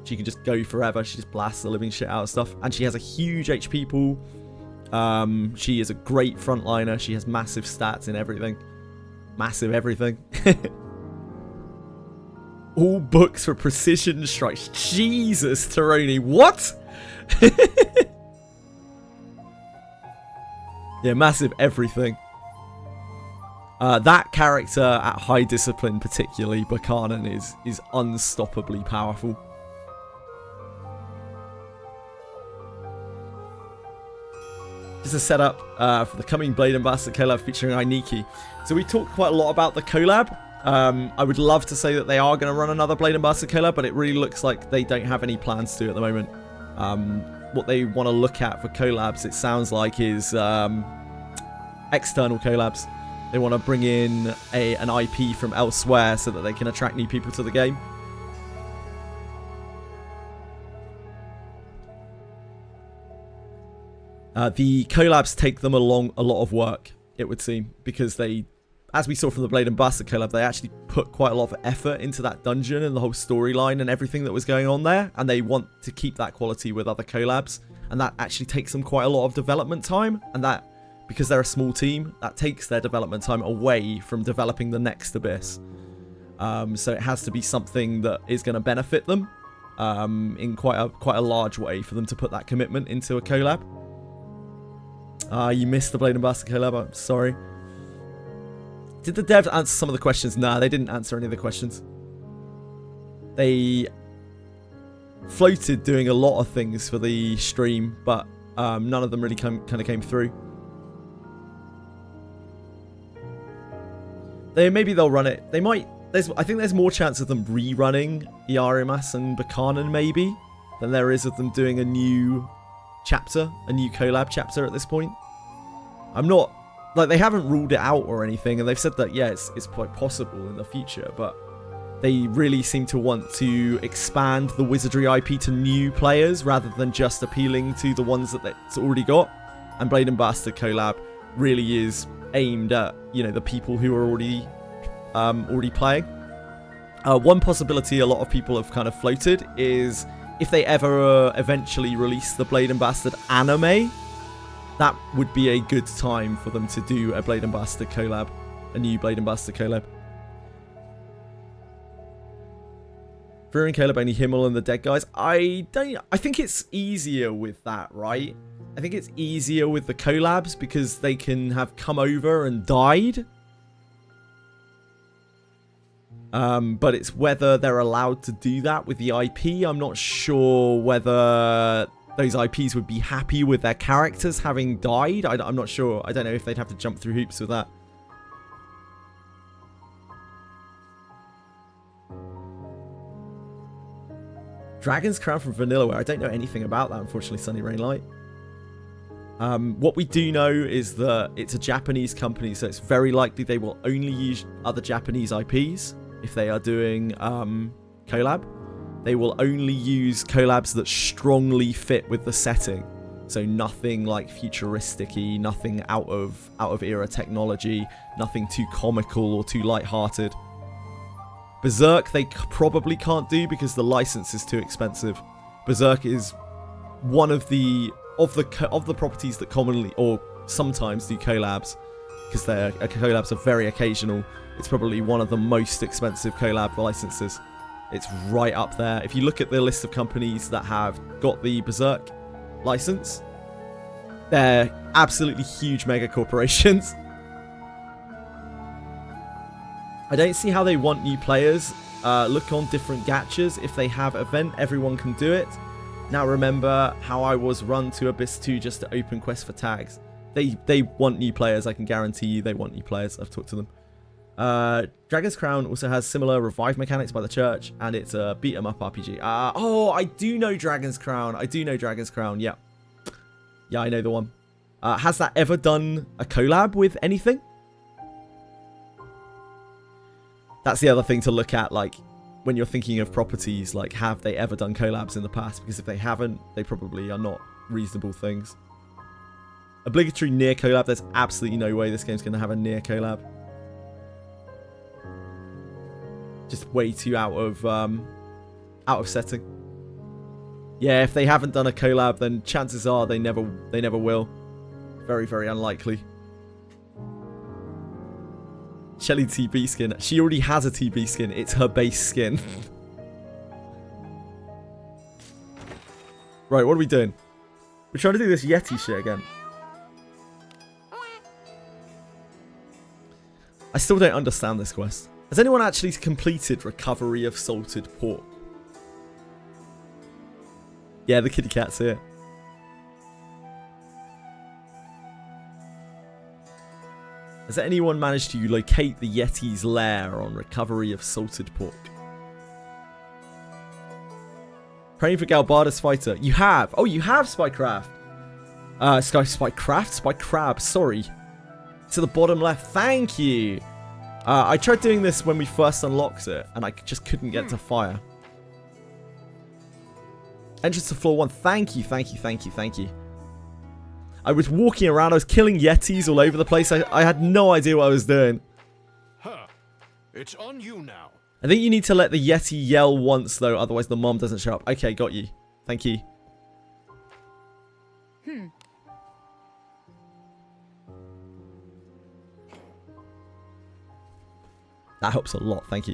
Speaker 1: She can just go forever. She just blasts the living shit out of stuff. And she has a huge HP pool. She is a great frontliner. She has massive stats in everything. Massive everything. All books for precision strikes. Jesus, Taroni. What? Yeah, massive everything. That character at high discipline, particularly, Buchanan, is unstoppably powerful. Just a setup for the coming Blade and Bastard collab featuring Ainiki. So we talked quite a lot about the collab. I would love to say that they are going to run another Blade and Bastard collab, but it really looks like they don't have any plans to at the moment. What they want to look at for collabs, it sounds like, is external collabs. They want to bring in an IP from elsewhere so that they can attract new people to the game. The collabs take them along a lot of work, it would seem, because they, as we saw from the Blade and Bastard collab, they actually put quite a lot of effort into that dungeon and the whole storyline and everything that was going on there, and they want to keep that quality with other collabs, and that actually takes them quite a lot of development time, and that, because they're a small team, that takes their development time away from developing the next Abyss. So it has to be something that is going to benefit them in quite a large way for them to put that commitment into a collab. You missed the Blade and Bastard collab, I'm sorry. Did the devs answer some of the questions? Nah, they didn't answer any of the questions. They floated doing a lot of things for the stream, but none of them really kind of came through. Maybe they'll run it. They might. I think there's more chance of them rerunning Yarimas and Bakanan maybe than there is of them doing a new chapter, a new collab chapter at this point. I'm not like they haven't ruled it out or anything, and they've said that yeah, it's quite possible in the future, but they really seem to want to expand the Wizardry IP to new players rather than just appealing to the ones that it's already got. And Blade and Bastard collab really is aimed at, you know, the people who are already playing. One possibility a lot of people have kind of floated is if they ever eventually release the Blade and Bastard anime, that would be a good time for them to do a Blade and Bastard collab, a new Blade and Bastard collab. Fury and Caleb, only Himmel and the dead guys. I think it's easier with that, right? I think it's easier with the collabs because they can have come over and died. But it's whether they're allowed to do that with the IP. I'm not sure whether those IPs would be happy with their characters having died. I'm not sure. I don't know if they'd have to jump through hoops with that. Dragon's Crown from Vanillaware. I don't know anything about that, unfortunately, Sunny Rainlight. What we do know is that it's a Japanese company, so it's very likely they will only use other Japanese IPs if they are doing collab. They will only use collabs that strongly fit with the setting. So nothing like futuristic-y, nothing out of era technology, nothing too comical or too light-hearted. Berserk they probably can't do because the license is too expensive. Berserk is one of the properties that commonly or sometimes do collabs, because their collabs are very occasional. It's probably one of the most expensive collab licenses. It's right up there. If you look at the list of companies that have got the Berserk license, they're absolutely huge mega corporations. I don't see how they want new players. Look on different gachas. If they have event, everyone can do it. Now remember how I was run to Abyss 2 just to open quests for tags. They want new players. I can guarantee you they want new players. I've talked to them. Dragon's Crown also has similar revive mechanics by the church, and it's a beat 'em up RPG. Oh, I do know Dragon's Crown. Yeah. Yeah, I know the one. Has that ever done a collab with anything? That's the other thing to look at, like, when you're thinking of properties, like, have they ever done collabs in the past? Because if they haven't, they probably are not reasonable things. Obligatory near collab, there's absolutely no way this game's going to have a near collab. Just way too out of setting. Yeah, if they haven't done a collab, then chances are they never will. Very, very unlikely. Shelly TB skin. She already has a TB skin. It's her base skin. Right, what are we doing? We're trying to do this Yeti shit again. I still don't understand this quest. Has anyone actually completed Recovery of Salted Pork? Yeah, the kitty cat's here. Has anyone managed to locate the Yeti's lair on Recovery of Salted Pork? Praying for Galbardus Fighter. You have! Oh, you have, Spycraft! Spycrab, sorry. To the bottom left, thank you! I tried doing this when we first unlocked it, and I just couldn't get to fire. Entrance to floor 1, thank you. I was walking around, I was killing Yetis all over the place. I had no idea what I was doing.
Speaker 4: Huh. It's on you now.
Speaker 1: I think you need to let the Yeti yell once, though, otherwise the mom doesn't show up. Okay, got you. Thank you. That helps a lot, thank you.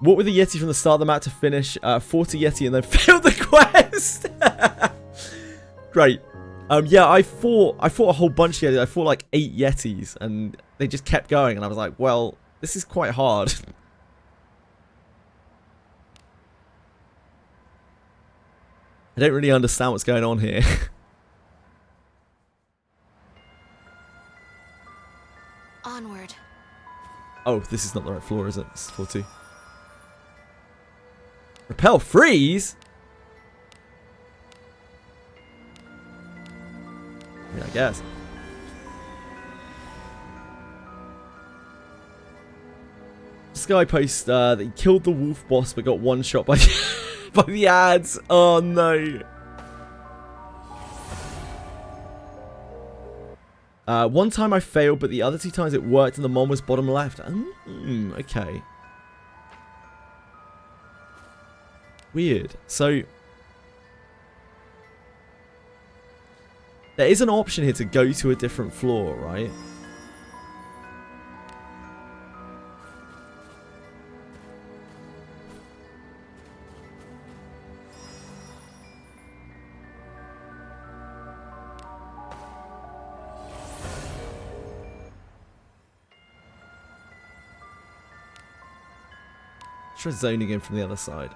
Speaker 1: What with the Yeti from the start of the map to finish? 40 Yeti and then failed the quest! Great. Yeah, I fought a whole bunch of Yetis. I fought like 8 Yetis, and they just kept going, and I was like, well, this is quite hard. I don't really understand what's going on here.
Speaker 3: Onward.
Speaker 1: Oh, this is not the right floor, is it? This is floor 2. Repel freeze? Yeah, I guess. This guy posts that he killed the wolf boss but got one shot by, by the ads. Oh no. One time I failed, but the other 2 times it worked and the mom was bottom left. Okay. Weird. So, there is an option here to go to a different floor, right? Try zoning in from the other side.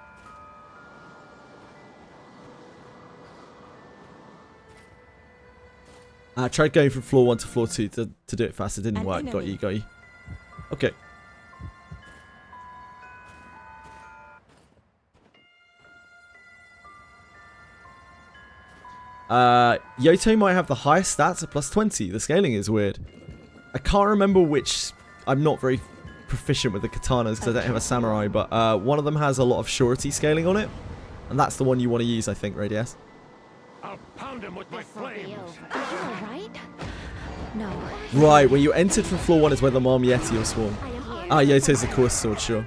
Speaker 1: I tried going from floor 1 to floor 2 to do it fast. It didn't work. Got you, got you. Okay. Yoto might have the highest stats at +20. The scaling is weird. I can't remember which. I'm not very proficient with the katanas because I don't have a samurai, but one of them has a lot of surety scaling on it, and that's the one you want to use, I think, Radius.
Speaker 4: I'll pound him with my flames.
Speaker 3: Are you alright? No.
Speaker 1: Right, where you entered from floor 1 is where the Mom Yeti will spawn. Ah, Yoto's the course sword, sure.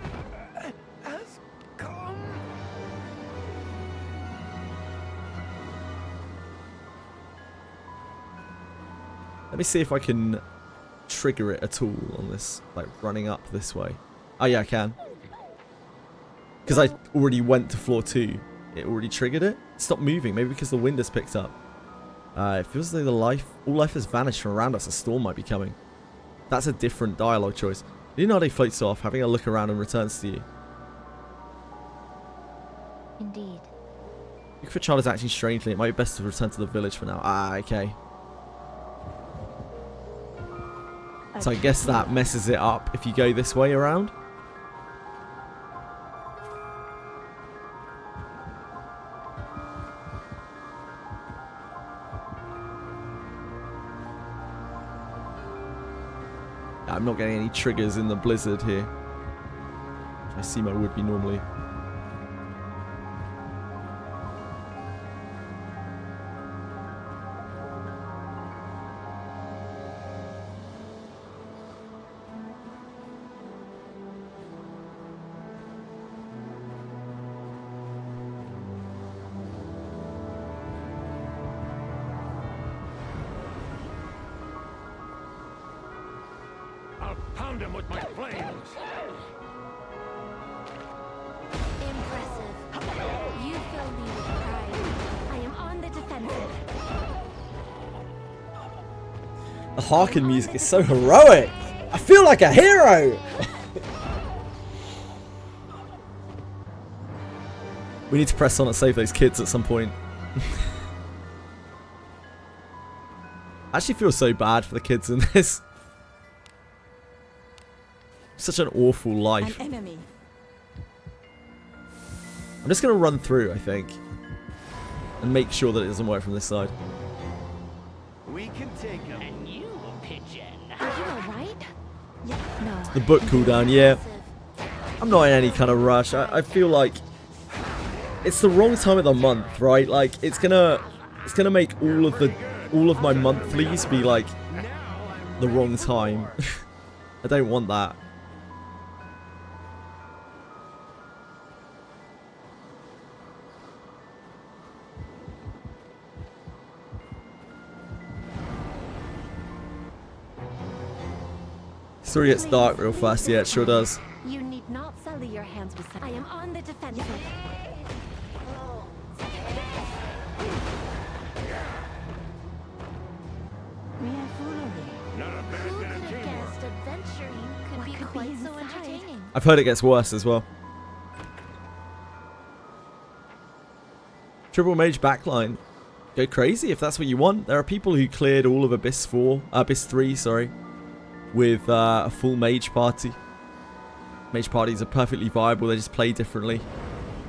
Speaker 1: Let me see if I can trigger it at all on this, like running up this way. Oh yeah, I can. Because I already went to floor 2. It already triggered it. Stop moving, maybe because the wind has picked up. It feels like all life has vanished from around us. A storm might be coming. That's a different dialogue choice. Leonardo floats off, having a look around and returns to you.
Speaker 3: Indeed.
Speaker 1: Bigfoot child is acting strangely. It might be best to return to the village for now. Ah, okay. So I guess that messes it up if you go this way around. I'm not getting any triggers in the blizzard here. I see my would be normally.
Speaker 4: I'll pound him with my flames.
Speaker 3: Impressive. You fill me with pride. I am on the defensive.
Speaker 1: The Harken music is so heroic. I feel like a hero. We need to press on and save those kids at some point. I actually feel so bad for the kids in this. Such an awful life.
Speaker 7: An enemy.
Speaker 1: I'm just going to run through, I think. And make sure that it doesn't work from this side.
Speaker 4: We can take him.
Speaker 8: And you, pigeon.
Speaker 3: Are you alright? Yeah. No.
Speaker 1: The book cooldown, yeah. I'm not in any kind of rush. I feel like it's the wrong time of the month, right? Like it's gonna make all of my monthlies be like the wrong time. I don't want that. Story gets dark real fast, yeah, it sure does.
Speaker 3: You need not sully your hands with. I am on the defensive.
Speaker 7: We are foolery.
Speaker 4: Not a bad
Speaker 3: Who
Speaker 4: bit
Speaker 3: could
Speaker 4: of
Speaker 3: have
Speaker 4: teamwork.
Speaker 3: guessed adventuring could be quite so entertaining?
Speaker 1: I've heard it gets worse as well. Triple Mage backline. Go crazy if that's what you want. There are people who cleared all of Abyss 3, sorry, with a full mage party. mage parties are perfectly viable. They just play differently,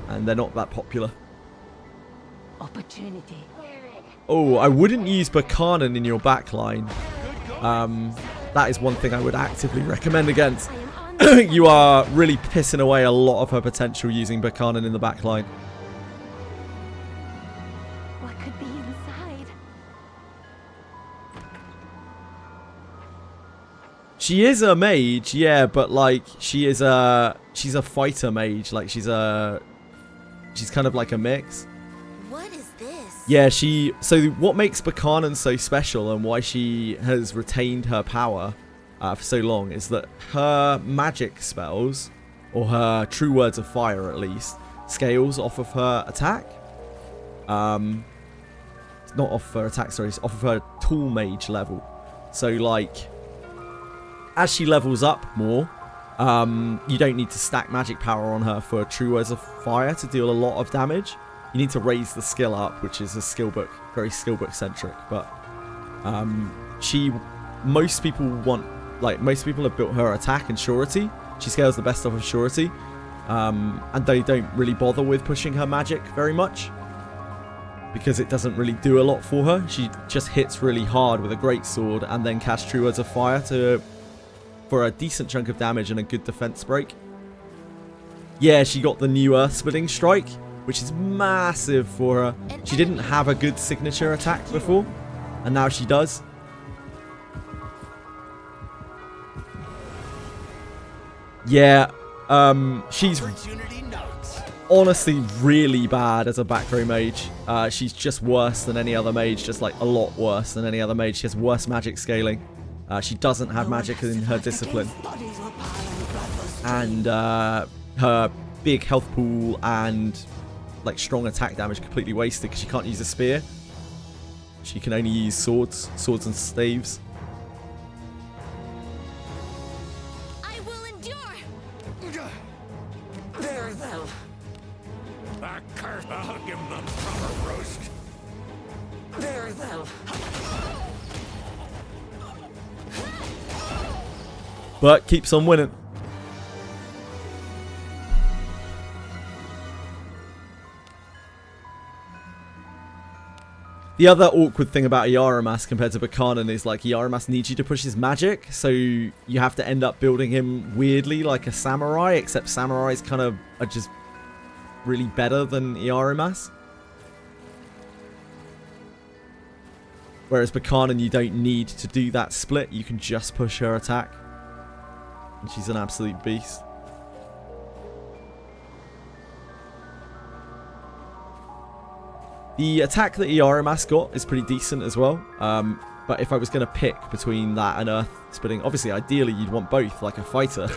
Speaker 1: and they're not that popular.
Speaker 7: Opportunity.
Speaker 1: Oh, I wouldn't use Buchanan in your backline. That is one thing I would actively recommend against. You are really pissing away a lot of her potential using Buchanan in the backline.
Speaker 3: What could be inside?
Speaker 1: She is a mage, yeah, but like she's a fighter mage. Like she's kind of like a mix.
Speaker 3: What is this?
Speaker 1: Yeah, so what makes Buchanan so special and why she has retained her power for so long is that her magic spells, or her true words of fire at least, scales off of her attack. Not off her attack, sorry, it's off of her tool mage level. So like, as she levels up more, you don't need to stack magic power on her for true words of fire to deal a lot of damage. You need to raise the skill up, which is a skill book, very skill book centric. But most people have built her attack and surety. She scales the best off of surety, and they don't really bother with pushing her magic very much because it doesn't really do a lot for her. She just hits really hard with a great sword and then casts true words of fire for a decent chunk of damage and a good defense break. Yeah, she got the new Earth Splitting Strike, which is massive for her. She didn't have a good signature attack before, and now she does. Yeah, she's honestly really bad as a back row mage. She's just worse than any other mage, just like a lot worse than any other mage. She has worse magic scaling. She doesn't have magic in her discipline. And her big health pool and like strong attack damage completely wasted because she can't use a spear. She can only use swords and staves.
Speaker 3: I will endure.
Speaker 7: Very well.
Speaker 4: That curse, I'll give them the proper roast.
Speaker 7: Very well.
Speaker 1: But keeps on winning. The other awkward thing about Yaramas compared to Buchanan is like Yaramas needs you to push his magic, so you have to end up building him weirdly like a samurai, except samurais kind of are just really better than Yaramas. Whereas Buchanan, you don't need to do that split, you can just push her attack. And she's an absolute beast. The attack that Yaramas got is pretty decent as well. But if I was going to pick between that and Earth Splitting, obviously, ideally, you'd want both, like a fighter.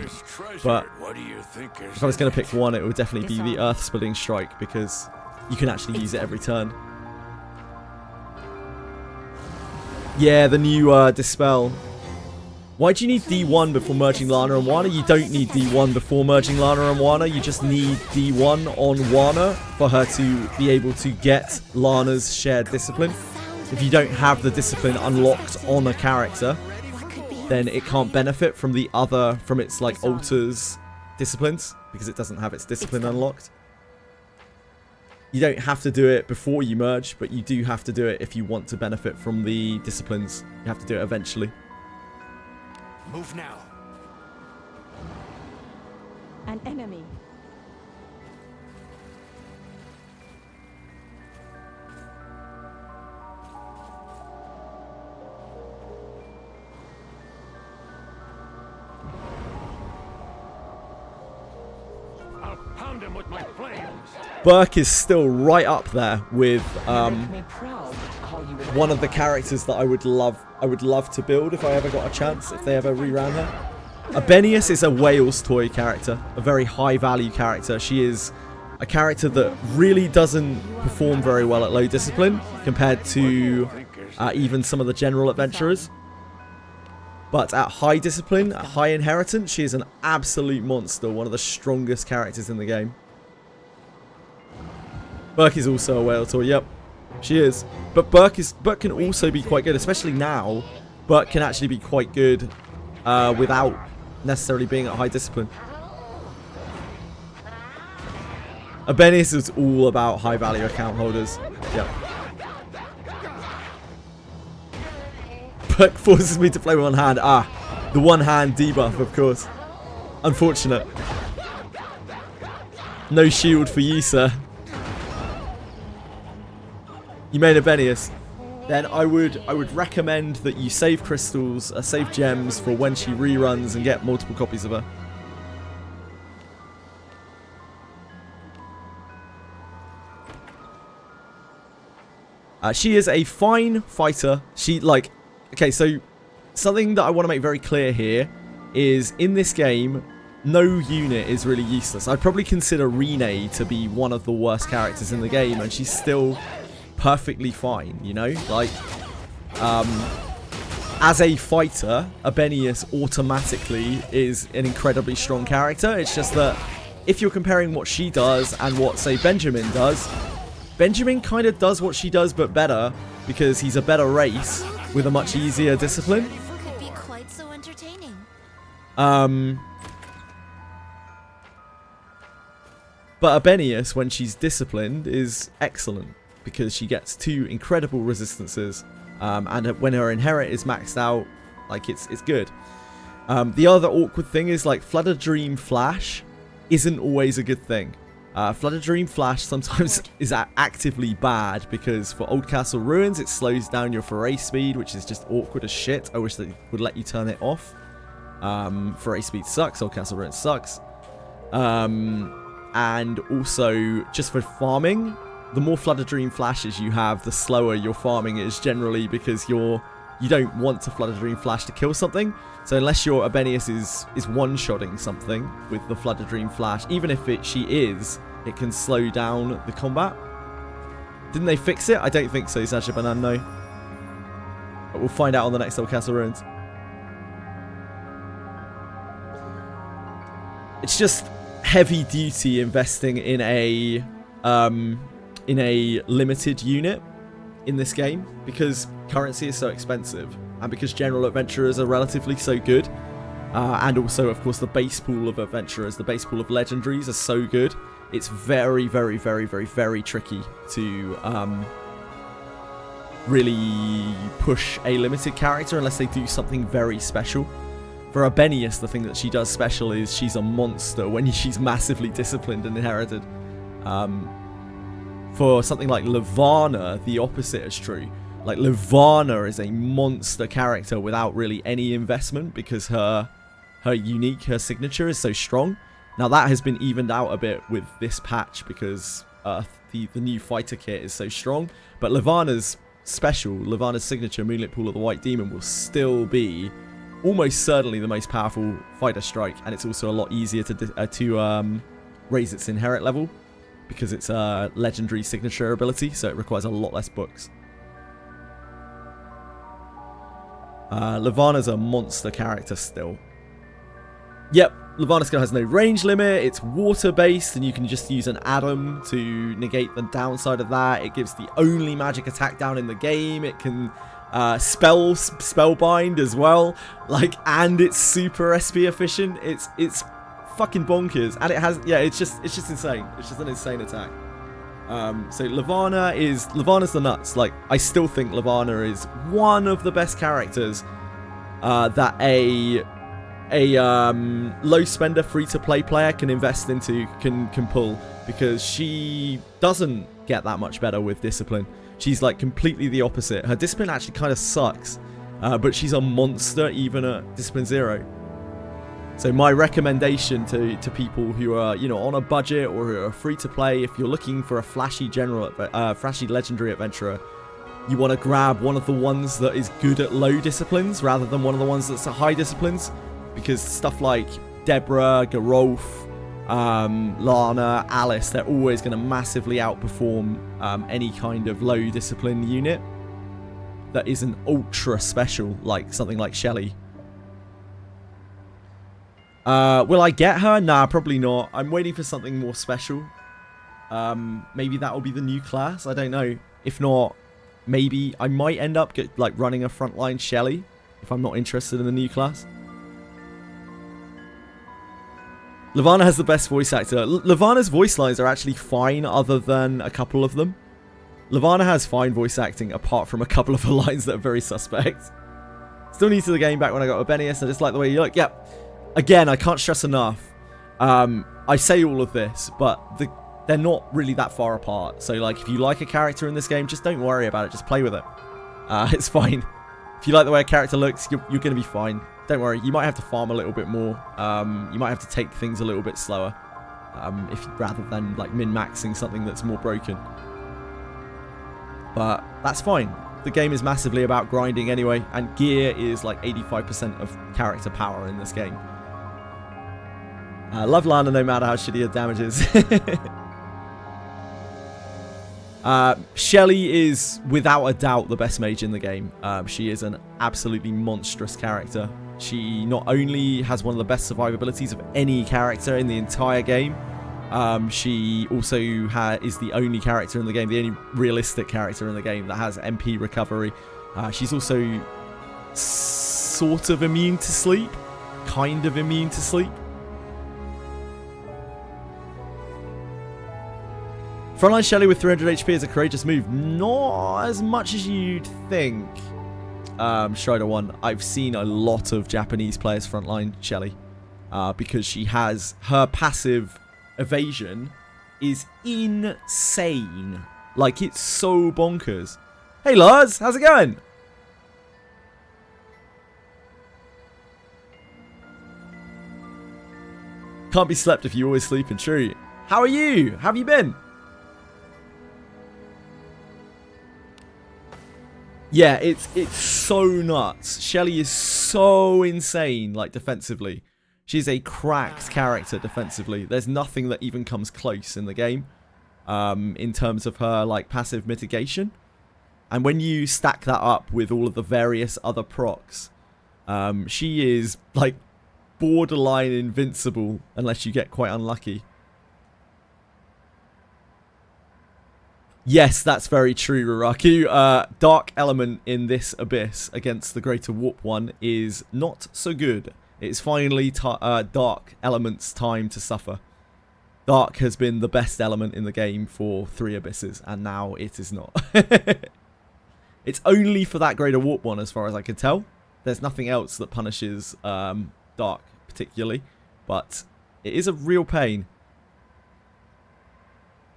Speaker 1: But
Speaker 4: what do you think
Speaker 1: if I was going to pick one, it would definitely be the Earth Splitting Strike, because you can actually use it every turn. Yeah, the new Dispel. Why do you need D1 before merging Lana and Wana? You don't need D1 before merging Lana and Wana. You just need D1 on Wana for her to be able to get Lana's shared discipline. If you don't have the discipline unlocked on a character, then it can't benefit from its like alters disciplines, because it doesn't have its discipline unlocked. You don't have to do it before you merge, but you do have to do it if you want to benefit from the disciplines. You have to do it eventually.
Speaker 4: Move now.
Speaker 7: An enemy.
Speaker 4: I'll pound him with my flames.
Speaker 1: Burke is still right up there with one of the characters that I would love to build if I ever got a chance, if they ever reran her. Abenius is a Wales toy character, a very high value character. She is a character that really doesn't perform very well at low discipline compared to even some of the general adventurers. But at high discipline, at high inheritance, she is an absolute monster, one of the strongest characters in the game. Burke is also a whale toy, yep, she is. But Burke can also be quite good, especially now. Burke can actually be quite good without necessarily being at high discipline. Abenius is all about high value account holders. Yep. Perk forces me to play one hand. Ah, the one hand debuff, of course. Unfortunate. No shield for you, sir. You made Abenius. Then I would recommend that you save crystals, save gems for when she reruns and get multiple copies of her. She is a fine fighter. She, like... Okay, so something that I want to make very clear here is in this game, no unit is really useless. I'd probably consider Rene to be one of the worst characters in the game, and she's still perfectly fine, you know? Like, as a fighter, Abenius automatically is an incredibly strong character. It's just that if you're comparing what she does and what, say, Benjamin does, Benjamin kind of does what she does, but better, because he's a better race with a much easier discipline.
Speaker 3: Could be quite so entertaining.
Speaker 1: But Abenius, when she's disciplined, is excellent because she gets 2 incredible resistances, and when her inherit is maxed out, like it's good. The other awkward thing is like Flutter Dream Flash isn't always a good thing. Flutter Dream Flash sometimes is actively bad because for Oldcastle Ruins it slows down your foray speed, which is just awkward as shit. I wish they would let you turn it off. Foray speed sucks, Oldcastle Ruins sucks. And also just for farming, the more Flutter Dream Flashes you have, the slower your farming is generally, because you don't want to Flutter Dream Flash to kill something. So unless your Abenius is one-shotting something with the Flutter Dream Flash, even if she is, it can slow down the combat. Didn't they fix it? I don't think so, Sasha Banan, no. But we'll find out on the next Oldcastle Ruins. It's just heavy duty investing in a limited unit in this game because currency is so expensive and because general adventurers are relatively so good, and also of course the base pool of adventurers, the base pool of legendaries are so good. It's very, very, very, very, very tricky to really push a limited character unless they do something very special. For Abenius, the thing that she does special is she's a monster when she's massively disciplined and inherited. For something like Levana, the opposite is true. Like, Levana is a monster character without really any investment because her signature is so strong. Now, that has been evened out a bit with this patch because the new fighter kit is so strong. But Levana's signature, Moonlit Pool of the White Demon, will still be almost certainly the most powerful fighter strike, and it's also a lot easier to raise its inherit level because it's a legendary signature ability, so it requires a lot less books. Levana's a monster character still. Yep, Levana's skill has no range limit, it's water based, and you can just use an atom to negate the downside of that. It gives the only magic attack down in the game. It can spellbind as well, like, and it's super SP efficient. It's fucking bonkers, and it has, yeah, it's just insane. It's just an insane attack. So Levana's the nuts. Like, I still think Levana is one of the best characters that a low spender free to play player can invest into, can pull, because she doesn't get that much better with discipline. She's like completely the opposite. Her discipline actually kind of sucks, but she's a monster even at discipline 0. So my recommendation to people who are, you know, on a budget or who are free to play, if you're looking for a flashy flashy legendary adventurer, you want to grab one of the ones that is good at low disciplines rather than one of the ones that's at high disciplines, because stuff like Deborah, Gerolf, Lana, Alice, they're always going to massively outperform any kind of low discipline unit that isn't ultra special, like something like Shelly. Will I get her? Nah, probably not. I'm waiting for something more special. Maybe that will be the new class. I don't know. If not, maybe I might end up running a frontline Shelly if I'm not interested in the new class. Levana has the best voice actor. Levana's voice lines are actually fine other than a couple of them. Levana has fine voice acting apart from a couple of her lines that are very suspect. Still new to the game back when I got Obenius. I just like the way you look. Yep. Again, I can't stress enough. I say all of this, but they're not really that far apart. So, like, if you like a character in this game, just don't worry about it. Just play with it. It's fine. If you like the way a character looks, you're going to be fine. Don't worry. You might have to farm a little bit more. You might have to take things a little bit slower. Rather than, like, min-maxing something that's more broken. But that's fine. The game is massively about grinding anyway, and gear is like 85% of character power in this game. Love Lana no matter how shitty her damage is. Shelly is without a doubt the best mage in the game. She is an absolutely monstrous character. She not only has one of the best survivabilities of any character in the entire game, she also is the only character in the game, the only realistic character in the game that has MP recovery. She's also sort of immune to sleep, kind of immune to sleep. Frontline Shelly with 300 HP is a courageous move. Not as much as you'd think. Strider 1, I've seen a lot of Japanese players frontline Shelly because she has her passive evasion is insane. Like, it's so bonkers. Hey Lars, how's it going? Can't be slept if you always sleep in true. How are you? How have you been? Yeah, it's so nuts. Shelly is so insane, like, defensively. She's a cracked character defensively. There's nothing that even comes close in the game in terms of her, like, passive mitigation. And when you stack that up with all of the various other procs, she is, like, borderline invincible unless you get quite unlucky. Yes, that's very true, Ruraku. Dark element in this abyss against the greater warp one is not so good. It's finally Dark element's time to suffer. Dark has been the best element in the game for 3 abysses, and now it is not. It's only for that greater warp one, as far as I can tell. There's nothing else that punishes Dark particularly, but it is a real pain.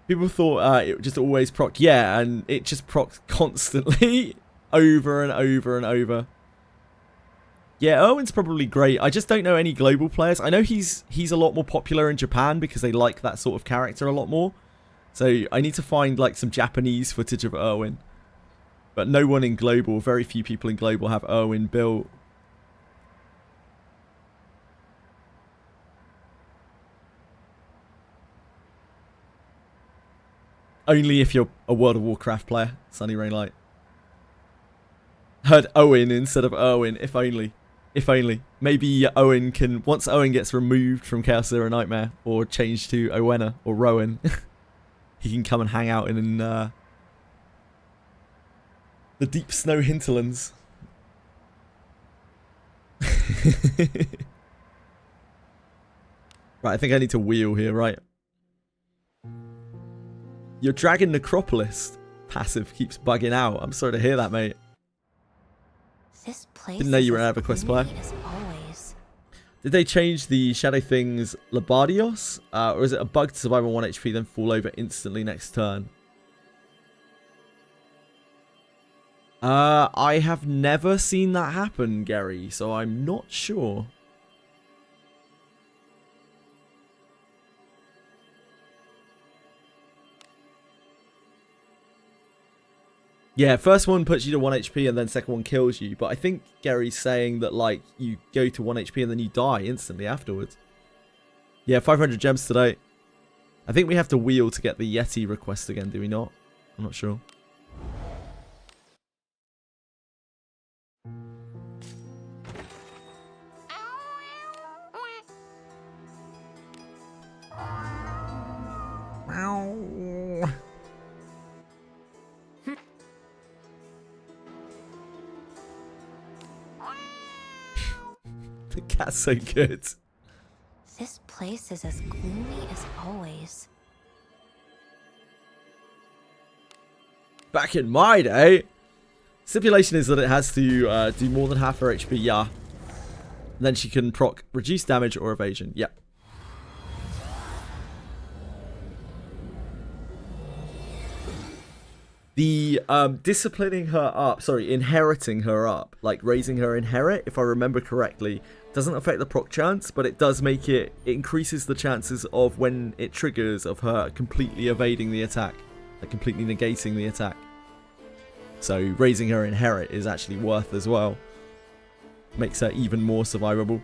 Speaker 1: People thought it just always proc. Yeah, and it just procs constantly over and over and over. Yeah, Erwin's probably great. I just don't know any global players. I know he's a lot more popular in Japan because they like that sort of character a lot more. So I need to find, like, some Japanese footage of Erwin. But no one in global, very few people in global have Erwin built. Only if you're a World of Warcraft player, Sunny Rainlight. Heard Owen instead of Erwin, if only. If only. Maybe Owen can, once Owen gets removed from Chaos Zero Nightmare, or changed to Owena, or Rowan, he can come and hang out in the deep snow hinterlands. Right, I think I need to wheel here, right? Your Dragon Necropolis passive keeps bugging out. I'm sorry to hear that, mate.
Speaker 3: This place
Speaker 1: Didn't know you were an EverQuest player. Did they change the Shadow Thing's Labardios? Or is it a bug to survive on 1 HP then fall over instantly next turn? I have never seen that happen, Gary, so I'm not sure. Yeah, first one puts you to 1 HP and then second one kills you. But I think Gary's saying that, like, you go to 1 HP and then you die instantly afterwards. Yeah, 500 gems today. I think we have to wheel to get the Yeti request again, do we not? I'm not sure. The cat's so good.
Speaker 3: This place is as gloomy as always.
Speaker 1: Back in my day, stipulation is that it has to do more than half her HP, yeah. And then she can proc reduce damage or evasion, yeah. The disciplining her up, sorry, inheriting her up, like raising her inherit, if I remember correctly, doesn't affect the proc chance, but it does make it increases the chances of when it triggers of her completely evading the attack, like completely negating the attack. So raising her inherit is actually worth as well. Makes her even more survivable.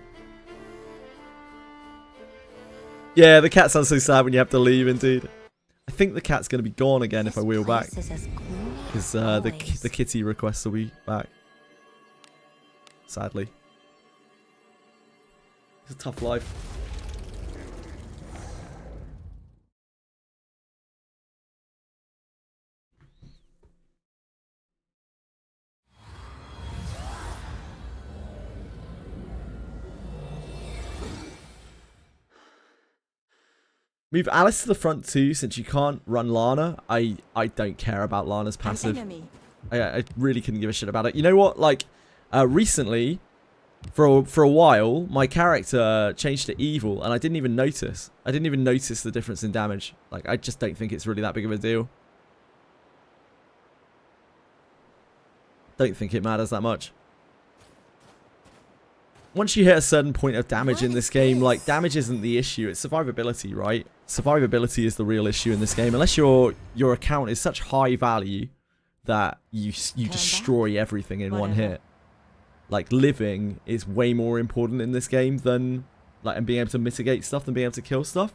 Speaker 1: Yeah, the cat sounds so sad when you have to leave, indeed. I think the cat's going to be gone again if I wheel back. Because the kitty requests will be back. Sadly. It's a tough life. Move Alice to the front too, since you can't run Lana. I don't care about Lana's passive. I really couldn't give a shit about it. You know what? Like, recently, for a while, my character changed to evil, and I didn't even notice. I didn't even notice the difference in damage. Like, I just don't think it's really that big of a deal. Don't think it matters that much. Once you hit a certain point of damage in this game, like, damage isn't the issue. It's survivability, right? Survivability is the real issue in this game. Unless your account is such high value that you destroy everything in one hit. Like, living is way more important in this game than, like, and being able to mitigate stuff than being able to kill stuff.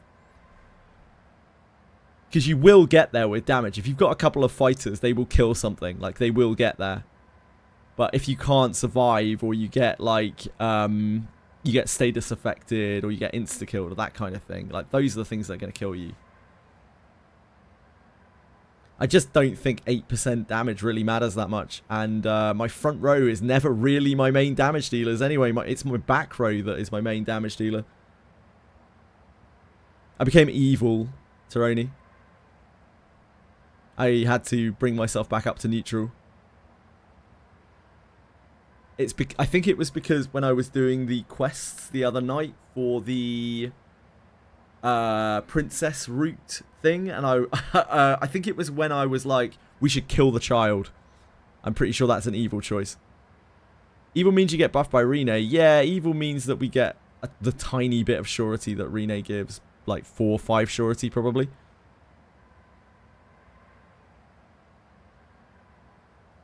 Speaker 1: Because you will get there with damage. If you've got a couple of fighters, they will kill something. Like, they will get there. But if you can't survive, or you get, like, you get status affected, or you get insta-killed, or that kind of thing, like, those are the things that are going to kill you. I just don't think 8% damage really matters that much. And my front row is never really my main damage dealers anyway. It's my back row that is my main damage dealer. I became evil, Taroni. I had to bring myself back up to neutral. I think it was because when I was doing the quests the other night for the princess route thing, and I think it was when I was like, we should kill the child. I'm pretty sure that's an evil choice. Evil means you get buffed by Rene. Yeah, evil means that we get the tiny bit of surety that Rene gives, like 4 or 5 surety probably.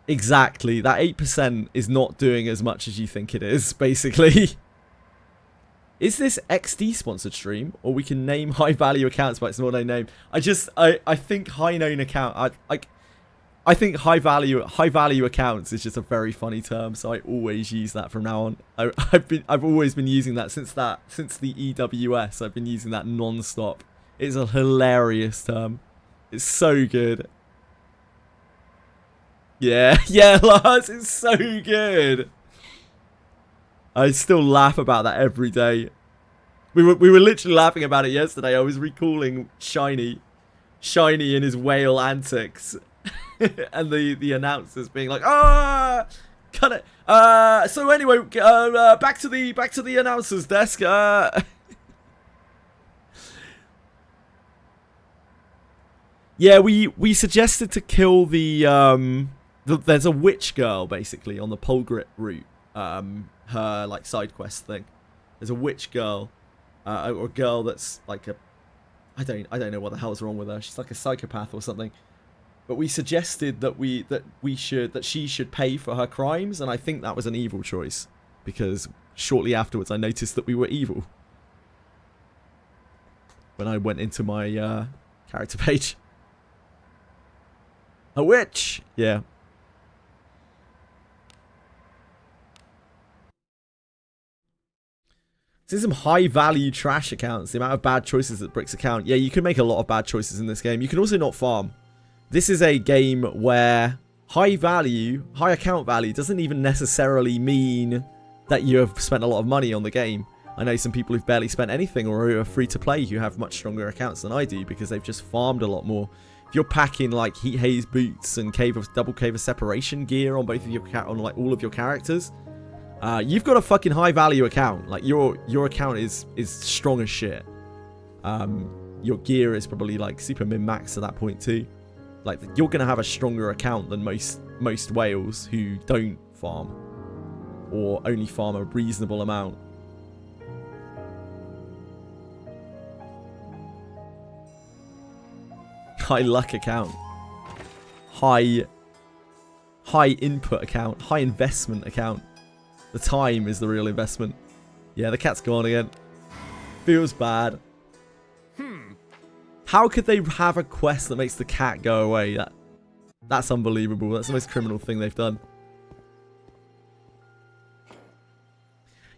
Speaker 1: Exactly, that 8% is not doing as much as you think it is, basically. Is this XD sponsored stream, or we can name high value accounts by its not known name? I think high known account. I think high value accounts is just a very funny term, so I always use that from now on. I've always been using that since the EWS. I've been using that non-stop. It's a hilarious term. It's so good. Yeah, yeah, Lars, it's so good. I still laugh about that every day. We were literally laughing about it yesterday. I was recalling Shiny in his whale antics, and the announcers being like, "Ah, cut it." So anyway, back to the announcers desk. Yeah, we suggested to kill the there's a witch girl basically on the Polgrit route. Her like side quest thing. There's a witch girl, or a girl that's like I don't know what the hell's wrong with her. She's like a psychopath or something. But we suggested that she should pay for her crimes, and I think that was an evil choice because shortly afterwards I noticed that we were evil when I went into my character page. A witch, yeah. This is some high value trash accounts. The amount of bad choices that Brick's account. Yeah, you can make a lot of bad choices in this game. You can also not farm. This is a game where high account value doesn't even necessarily mean that you have spent a lot of money on the game. I know some people who've barely spent anything or who are free to play who have much stronger accounts than I do because they've just farmed a lot more. If you're packing like heat haze boots and double cave of separation gear on both of your on like all of your characters, you've got a fucking high value account. Like your account is strong as shit. Your gear is probably like super min max at that point too. Like you're gonna have a stronger account than most whales who don't farm or only farm a reasonable amount. High luck account, high input account, high investment account. The time is the real investment. Yeah, the cat's gone again. Feels bad. How could they have a quest that makes the cat go away? That's unbelievable. That's the most criminal thing they've done.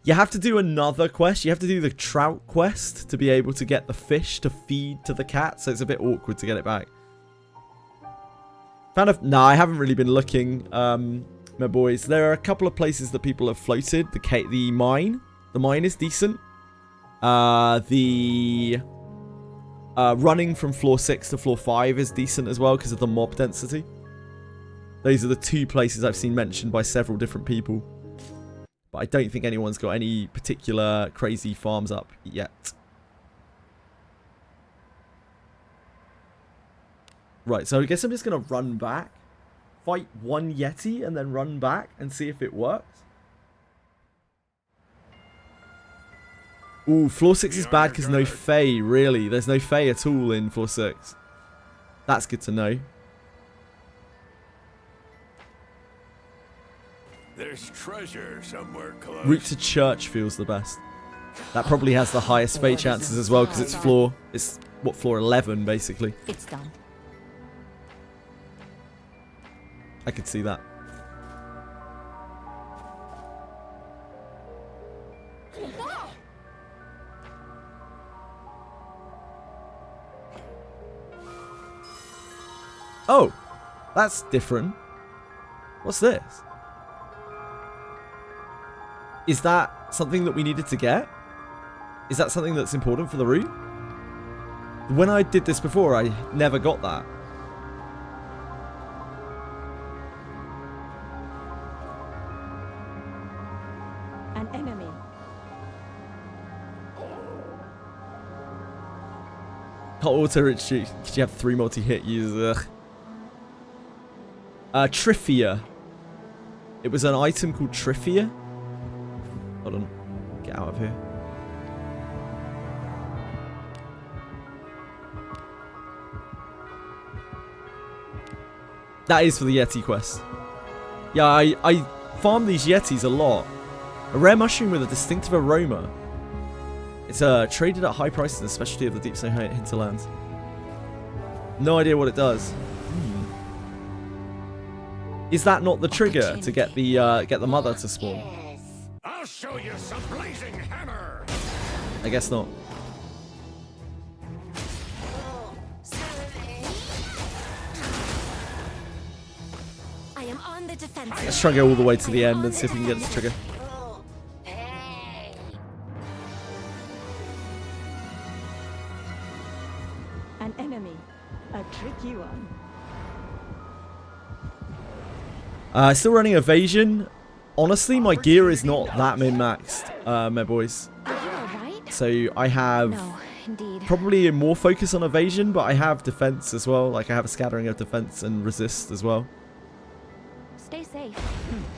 Speaker 1: You have to do another quest. You have to do the trout quest to be able to get the fish to feed to the cat. So it's a bit awkward to get it back. No, I haven't really been looking, my boys. There are a couple of places that people have floated. The mine. The mine is decent. Running from floor 6 to floor 5 is decent as well because of the mob density. Those are the two places I've seen mentioned by several different people. But I don't think anyone's got any particular crazy farms up yet. Right, so I guess I'm just going to run back. Fight one Yeti and then run back and see if it works. Ooh, floor 6 is bad because no Fae, really. There's no Fae at all in floor 6. That's good to know.
Speaker 4: There's treasure somewhere close.
Speaker 1: Route to church feels the best. That probably has the highest Fae chances as well because it's floor 11 basically.
Speaker 5: It's done.
Speaker 1: I could see that. Oh, that's different. What's this? Is that something that we needed to get? Is that something that's important for the route? When I did this before, I never got that.
Speaker 7: An enemy.
Speaker 1: Auto retreat. Could you have 3 multi-hit users? Trivia. It was an item called Trivia. Hold on. Get out of here. That is for the Yeti quest. Yeah, I farm these Yetis a lot. A rare mushroom with a distinctive aroma. It's traded at high prices, a specialty of the deep snow hinterlands. No idea what it does. Is that not the trigger to get the mother to spawn?
Speaker 4: I'll show you some blazing hammer.
Speaker 1: I guess not.
Speaker 3: I am on the defensive.
Speaker 1: Let's try and go all the way to the end and see if we can get it to trigger.
Speaker 7: An enemy. A tricky one.
Speaker 1: Still running evasion. Honestly, my gear is not that min-maxed, my boys.
Speaker 3: Are you alright?
Speaker 1: So I have
Speaker 3: No, indeed.
Speaker 1: probably more focus on evasion, but I have defense as well. Like I have a scattering of defense and resist as well.
Speaker 3: Stay safe.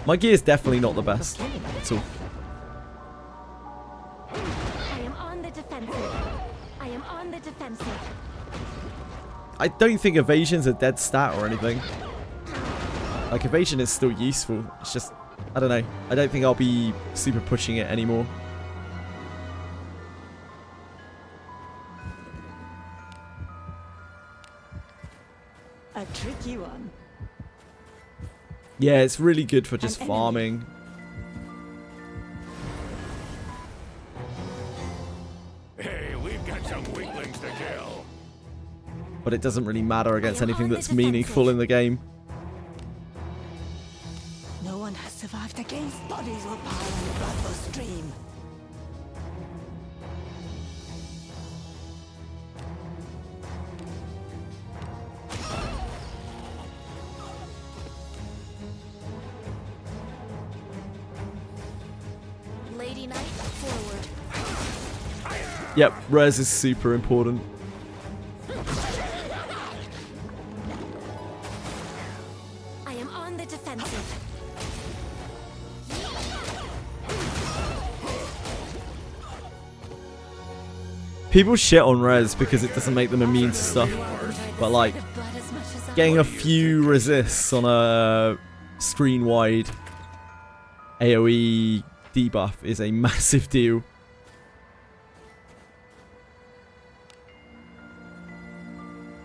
Speaker 1: My gear is definitely not the best at all.
Speaker 3: I am on the defensive. I am on the defensive.
Speaker 1: I don't think evasion's a dead stat or anything. Like evasion is still useful. It's just, I don't know. I don't think I'll be super pushing it anymore.
Speaker 7: A tricky one.
Speaker 1: Yeah, it's really good for just farming.
Speaker 4: Hey, we've got some weaklings to kill.
Speaker 1: But it doesn't really matter against anything that's meaningful in the game.
Speaker 7: No one has survived against bodies will pile on the bloodless stream.
Speaker 1: Yep, res is super important.
Speaker 3: I am on the defensive.
Speaker 1: People shit on res because it doesn't make them immune to stuff. But like, getting a few resists on a screen-wide AoE debuff is a massive deal.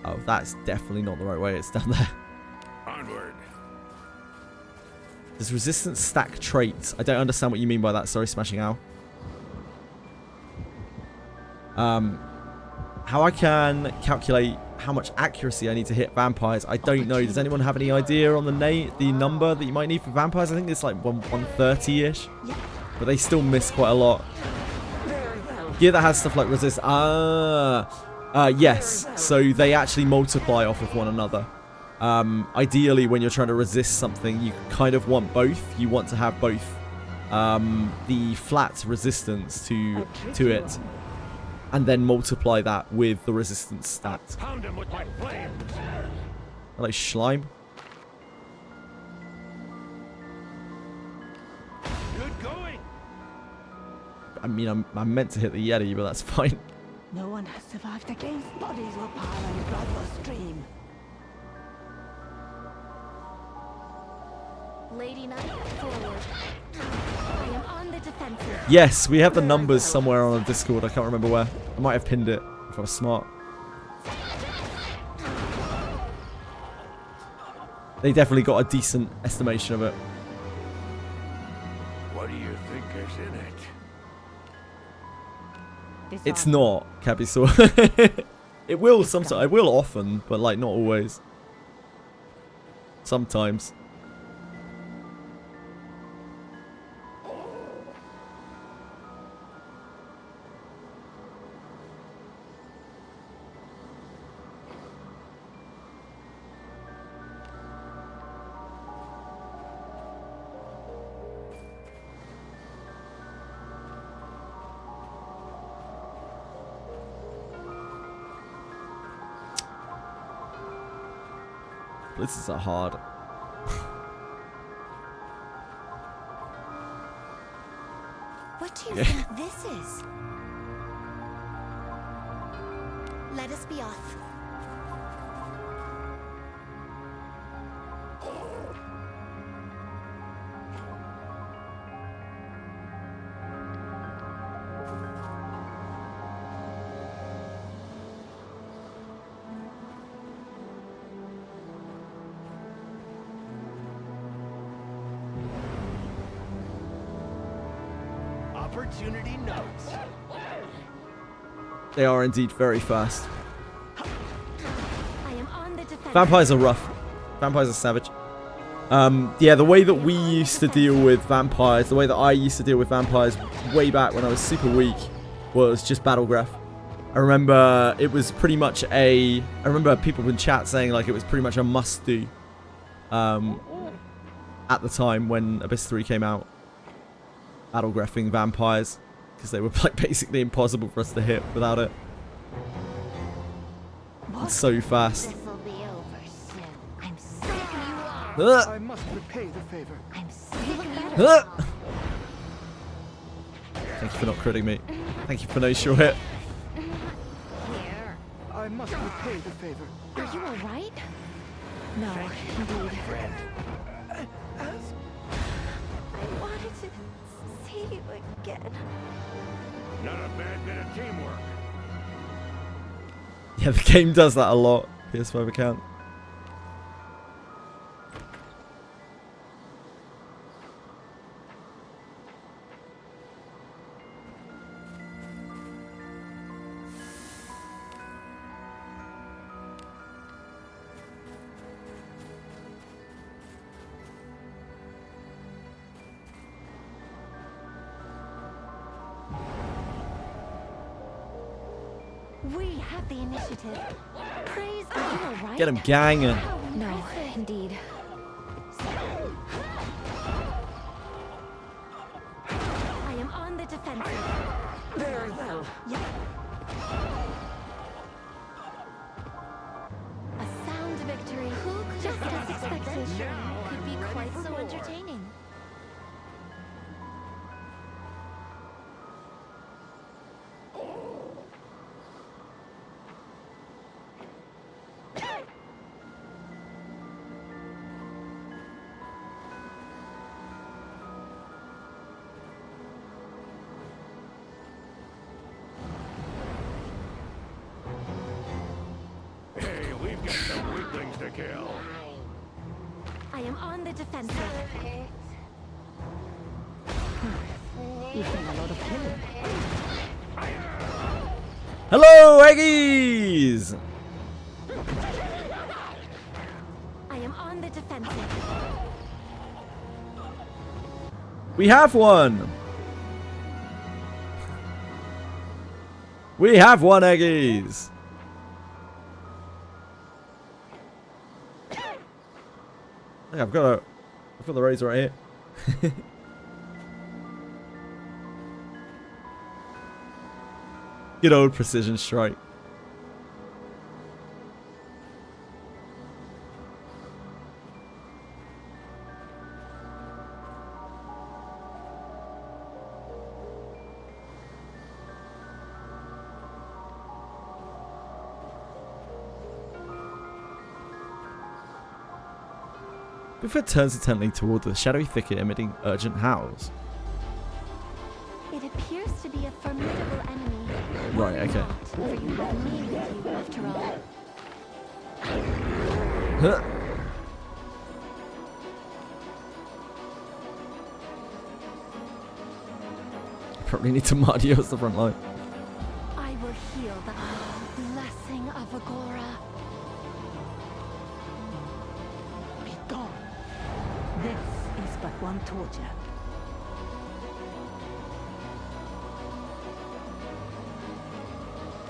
Speaker 1: Oh, that's definitely not the right way. It's down there.
Speaker 4: Onward.
Speaker 1: Does resistance stack traits? I don't understand what you mean by that. Sorry, Smashing Owl. How I can calculate how much accuracy I need to hit vampires, I don't know. Does anyone have any idea on the number that you might need for vampires? I think it's like 130-ish. But they still miss quite a lot. Gear that has stuff like resist. Yes. So they actually multiply off of one another. Ideally, when you're trying to resist something, you kind of want both. You want to have both the flat resistance to it, and then multiply that with the resistance stat.
Speaker 4: Pound him with my flames.
Speaker 1: Hello, Schleim.
Speaker 4: Good going.
Speaker 1: I mean, I'm meant to hit the Yeti, but that's fine.
Speaker 7: No one has survived against bodies or power and bloodless stream.
Speaker 3: Lady Knight, forward. I am on the defensive.
Speaker 1: Yes, we have the numbers somewhere on the Discord. I can't remember where. I might have pinned it if I was smart. They definitely got a decent estimation of it.
Speaker 4: What do you think is in it?
Speaker 1: It's not, Cabisaur. It will sometimes. It will often, but like not always. Sometimes. Blizzards are hard.
Speaker 3: What do you think this is? Let us be off.
Speaker 4: Opportunity notes.
Speaker 1: They are indeed very fast.
Speaker 3: I am on the defensive.
Speaker 1: Vampires are rough. Vampires are savage. Yeah, the way that we used to deal with vampires, the way that I used to deal with vampires way back when I was super weak, was just Battlegraph. I remember it was pretty much I remember people in chat saying like it was pretty much a must-do at the time when Abyss 3 came out. Battlegraphing vampires, because they were like basically impossible for us to hit without it. It's so fast.
Speaker 3: This will be over soon. I'm sick of you.
Speaker 4: I must repay the favor.
Speaker 3: I'm sick of you.
Speaker 1: Thank you for not critting me. Thank you for no sure hit.
Speaker 3: Here.
Speaker 4: I must repay the favor.
Speaker 3: Are you alright? No, indeed. I wanted to see you again.
Speaker 4: Not a bad bit of teamwork.
Speaker 1: Yeah, the game does that a lot. PS5 account.
Speaker 3: We have the initiative. Praise, are you alright?
Speaker 1: Get him ganging.
Speaker 3: No, indeed. I am on the defensive.
Speaker 7: Very well.
Speaker 3: Yep.
Speaker 4: things to kill.
Speaker 3: I am on the defensive.
Speaker 7: You've done a lot of killing.
Speaker 1: Hello, Eggies!
Speaker 3: I am on the defensive.
Speaker 1: We have one! We have one, Eggies! Hey, I've got the razor right here. Good old precision strike. Bigfoot turns intently toward the shadowy thicket, emitting urgent howls.
Speaker 3: It appears to be a formidable enemy.
Speaker 1: Right, okay.
Speaker 3: Not, for you have me with you, after all.
Speaker 1: Huh. Probably need to Mario as the front line.
Speaker 3: I will heal the blessing of Agora.
Speaker 7: Be gone. This is but one torture.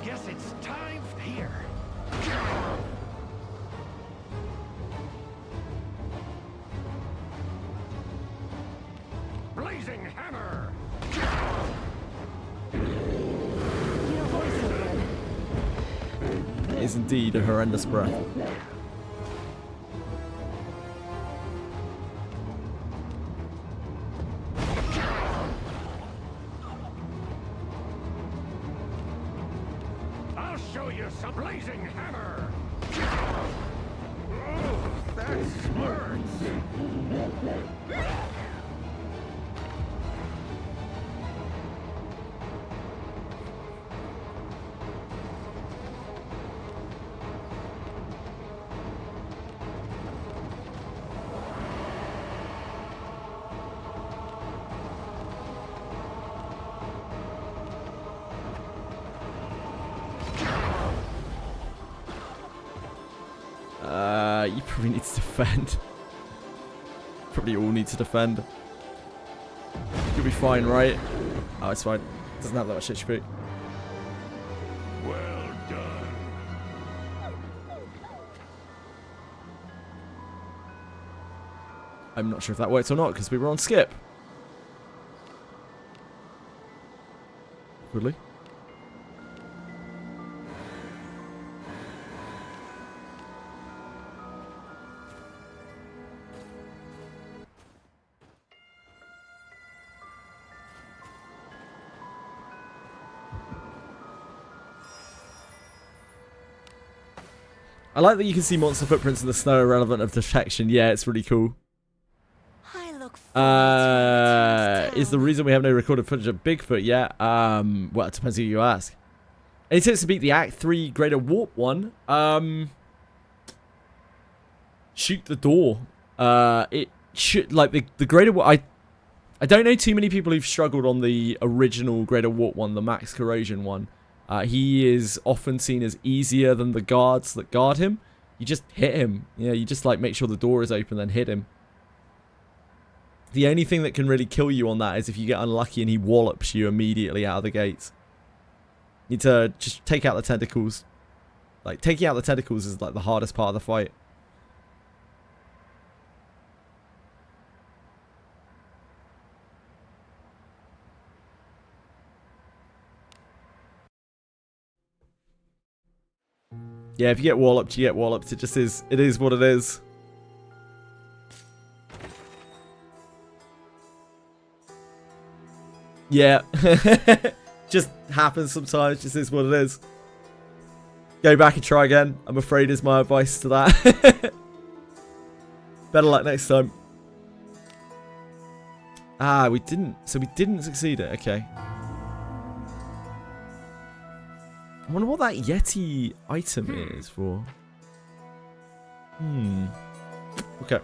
Speaker 4: Guess it's time here. Blazing hammer.
Speaker 3: Your voice again.
Speaker 1: It is indeed a horrendous breath.
Speaker 4: I'll show you some blazing hammer. Oh, that smarts.
Speaker 1: You probably need to defend. Probably all need to defend. You'll be fine, right? Oh, it's fine. Doesn't have that much HP.
Speaker 4: Well done.
Speaker 1: I'm not sure if that worked or not because we were on skip. Woodley? I like that you can see monster footprints in the snow irrelevant of detection. Yeah, it's really cool.
Speaker 3: I look forward to
Speaker 1: Is the reason we have no recorded footage of Bigfoot yet? Well, it depends who you ask. Any tips to beat the Act 3 Greater Warp one? Shoot the door. It should, like, the Greater Warp... I don't know too many people who've struggled on the original Greater Warp one, the Max Corrosion one. He is often seen as easier than the guards that guard him. You just hit him. Yeah, you just like make sure the door is open, then hit him. The only thing that can really kill you on that is if you get unlucky and he wallops you immediately out of the gates. You need to just take out the tentacles. Like, taking out the tentacles is like the hardest part of the fight. Yeah, if you get walloped, you get walloped. It just is. It is what it is. Yeah. Just happens sometimes. Just is what it is. Go back and try again, I'm afraid, is my advice to that. Better luck next time. Ah, we didn't. So we didn't succeed it. Okay. I wonder what that Yeti item is for. Okay.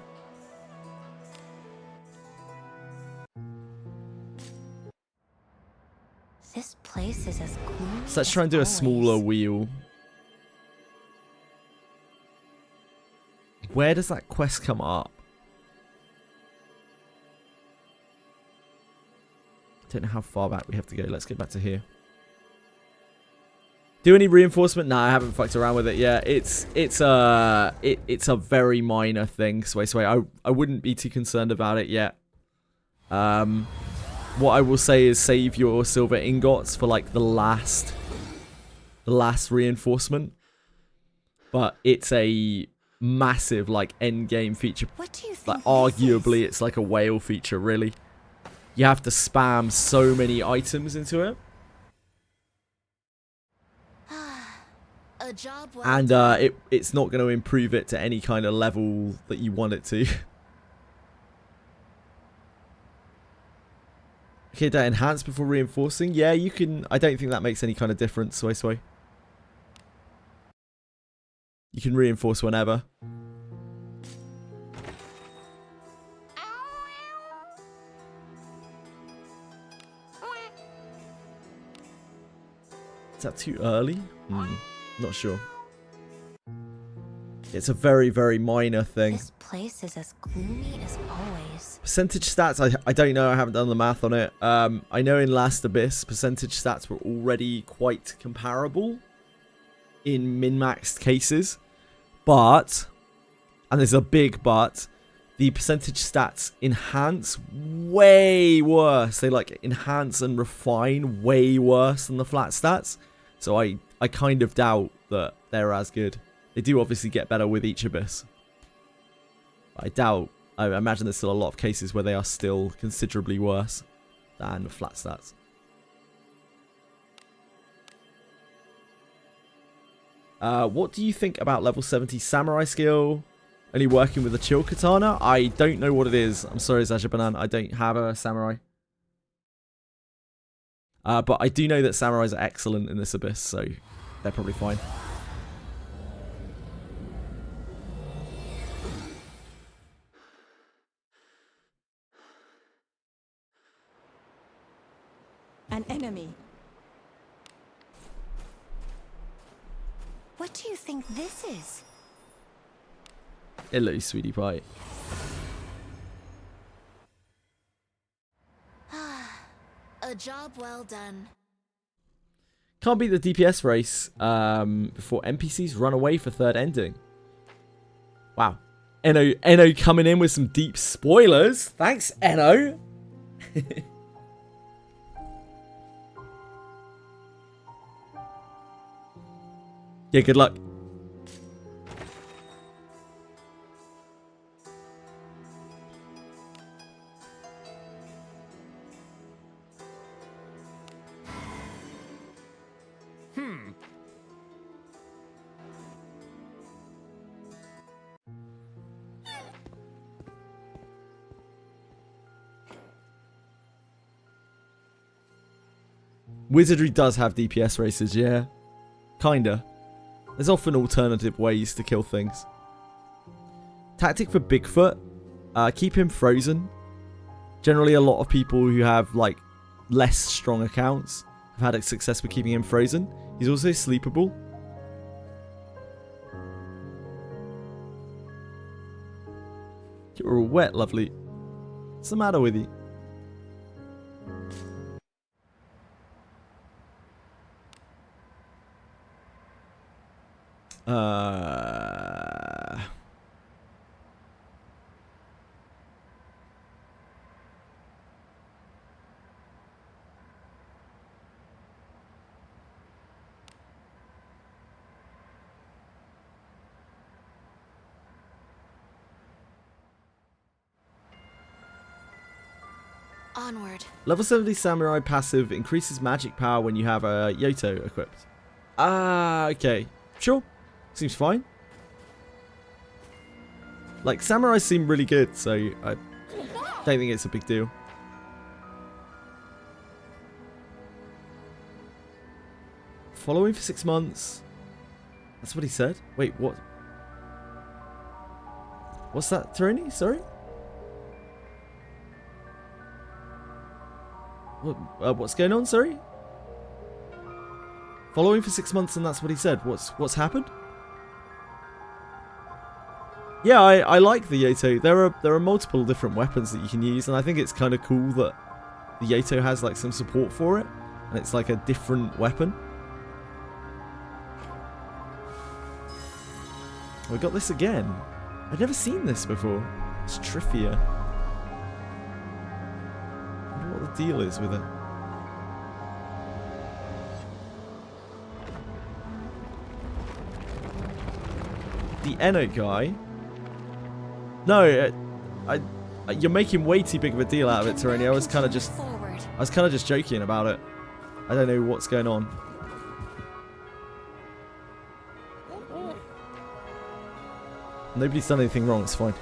Speaker 3: This place is as gloomy.
Speaker 1: So let's try and do a smaller wheel. Where does that quest come up? Don't know how far back we have to go. Let's get back to here. Do any reinforcement? Nah, I haven't fucked around with it yet. It's a very minor thing. Sway. I wouldn't be too concerned about it yet. What I will say is save your silver ingots for like the last reinforcement. But it's a massive like end game feature.
Speaker 3: What do you think?
Speaker 1: Like arguably, it's like a whale feature. Really, you have to spam so many items into it.
Speaker 3: A job well
Speaker 1: And
Speaker 3: done.
Speaker 1: it's not going to improve it to any kind of level that you want it to. Okay, that enhance before reinforcing. Yeah, you can. I don't think that makes any kind of difference. Sway. You can reinforce whenever. Is that too early? Not sure. It's a very, very minor thing.
Speaker 3: This place is as gloomy as always.
Speaker 1: Percentage stats, I don't know. I haven't done the math on it. I know in Last Abyss, percentage stats were already quite comparable in min-maxed cases. But, and there's a big but, the percentage stats enhance way worse. They like enhance and refine way worse than the flat stats. So I kind of doubt that they're as good. They do obviously get better with each Abyss. I imagine there's still a lot of cases where they are still considerably worse than flat stats. What do you think about level 70 samurai skill? Only working with a chill katana? I don't know what it is. I'm sorry, Zajabanan. I don't have a samurai. But I do know that samurais are excellent in this Abyss, so they're probably fine.
Speaker 7: An enemy.
Speaker 3: What do you think this is?
Speaker 1: Hello, sweetie pie.
Speaker 3: A job well done.
Speaker 1: Can't beat the DPS race before NPCs run away for third ending. Wow. Eno coming in with some deep spoilers. Thanks, Eno. Yeah, good luck. Wizardry does have DPS races, yeah. Kinda. There's often alternative ways to kill things. Tactic for Bigfoot. Keep him frozen. Generally, a lot of people who have, like, less strong accounts have had success with keeping him frozen. He's also sleepable. You're all wet, lovely. What's the matter with you?
Speaker 3: Onward.
Speaker 1: Level 70 Samurai passive increases magic power when you have a Yoto equipped. Ah, okay. Sure. Seems fine. Like, samurais seem really good, so I don't think it's a big deal. Following for 6 months. That's what he said? Wait, what? What's that, Tyrone? Sorry? What's going on? Sorry? Following for 6 months, and that's what he said. What's happened? Yeah, I like the Yato. There are multiple different weapons that you can use, and I think it's kind of cool that the Yato has like some support for it, and it's like a different weapon. We got this again. I've never seen this before. It's Trivia. I wonder what the deal is with it. The Eno guy. No, you're making way too big of a deal out of it, Tyrone. I was kind of just joking about it. I don't know what's going on. Nobody's done anything wrong, it's fine.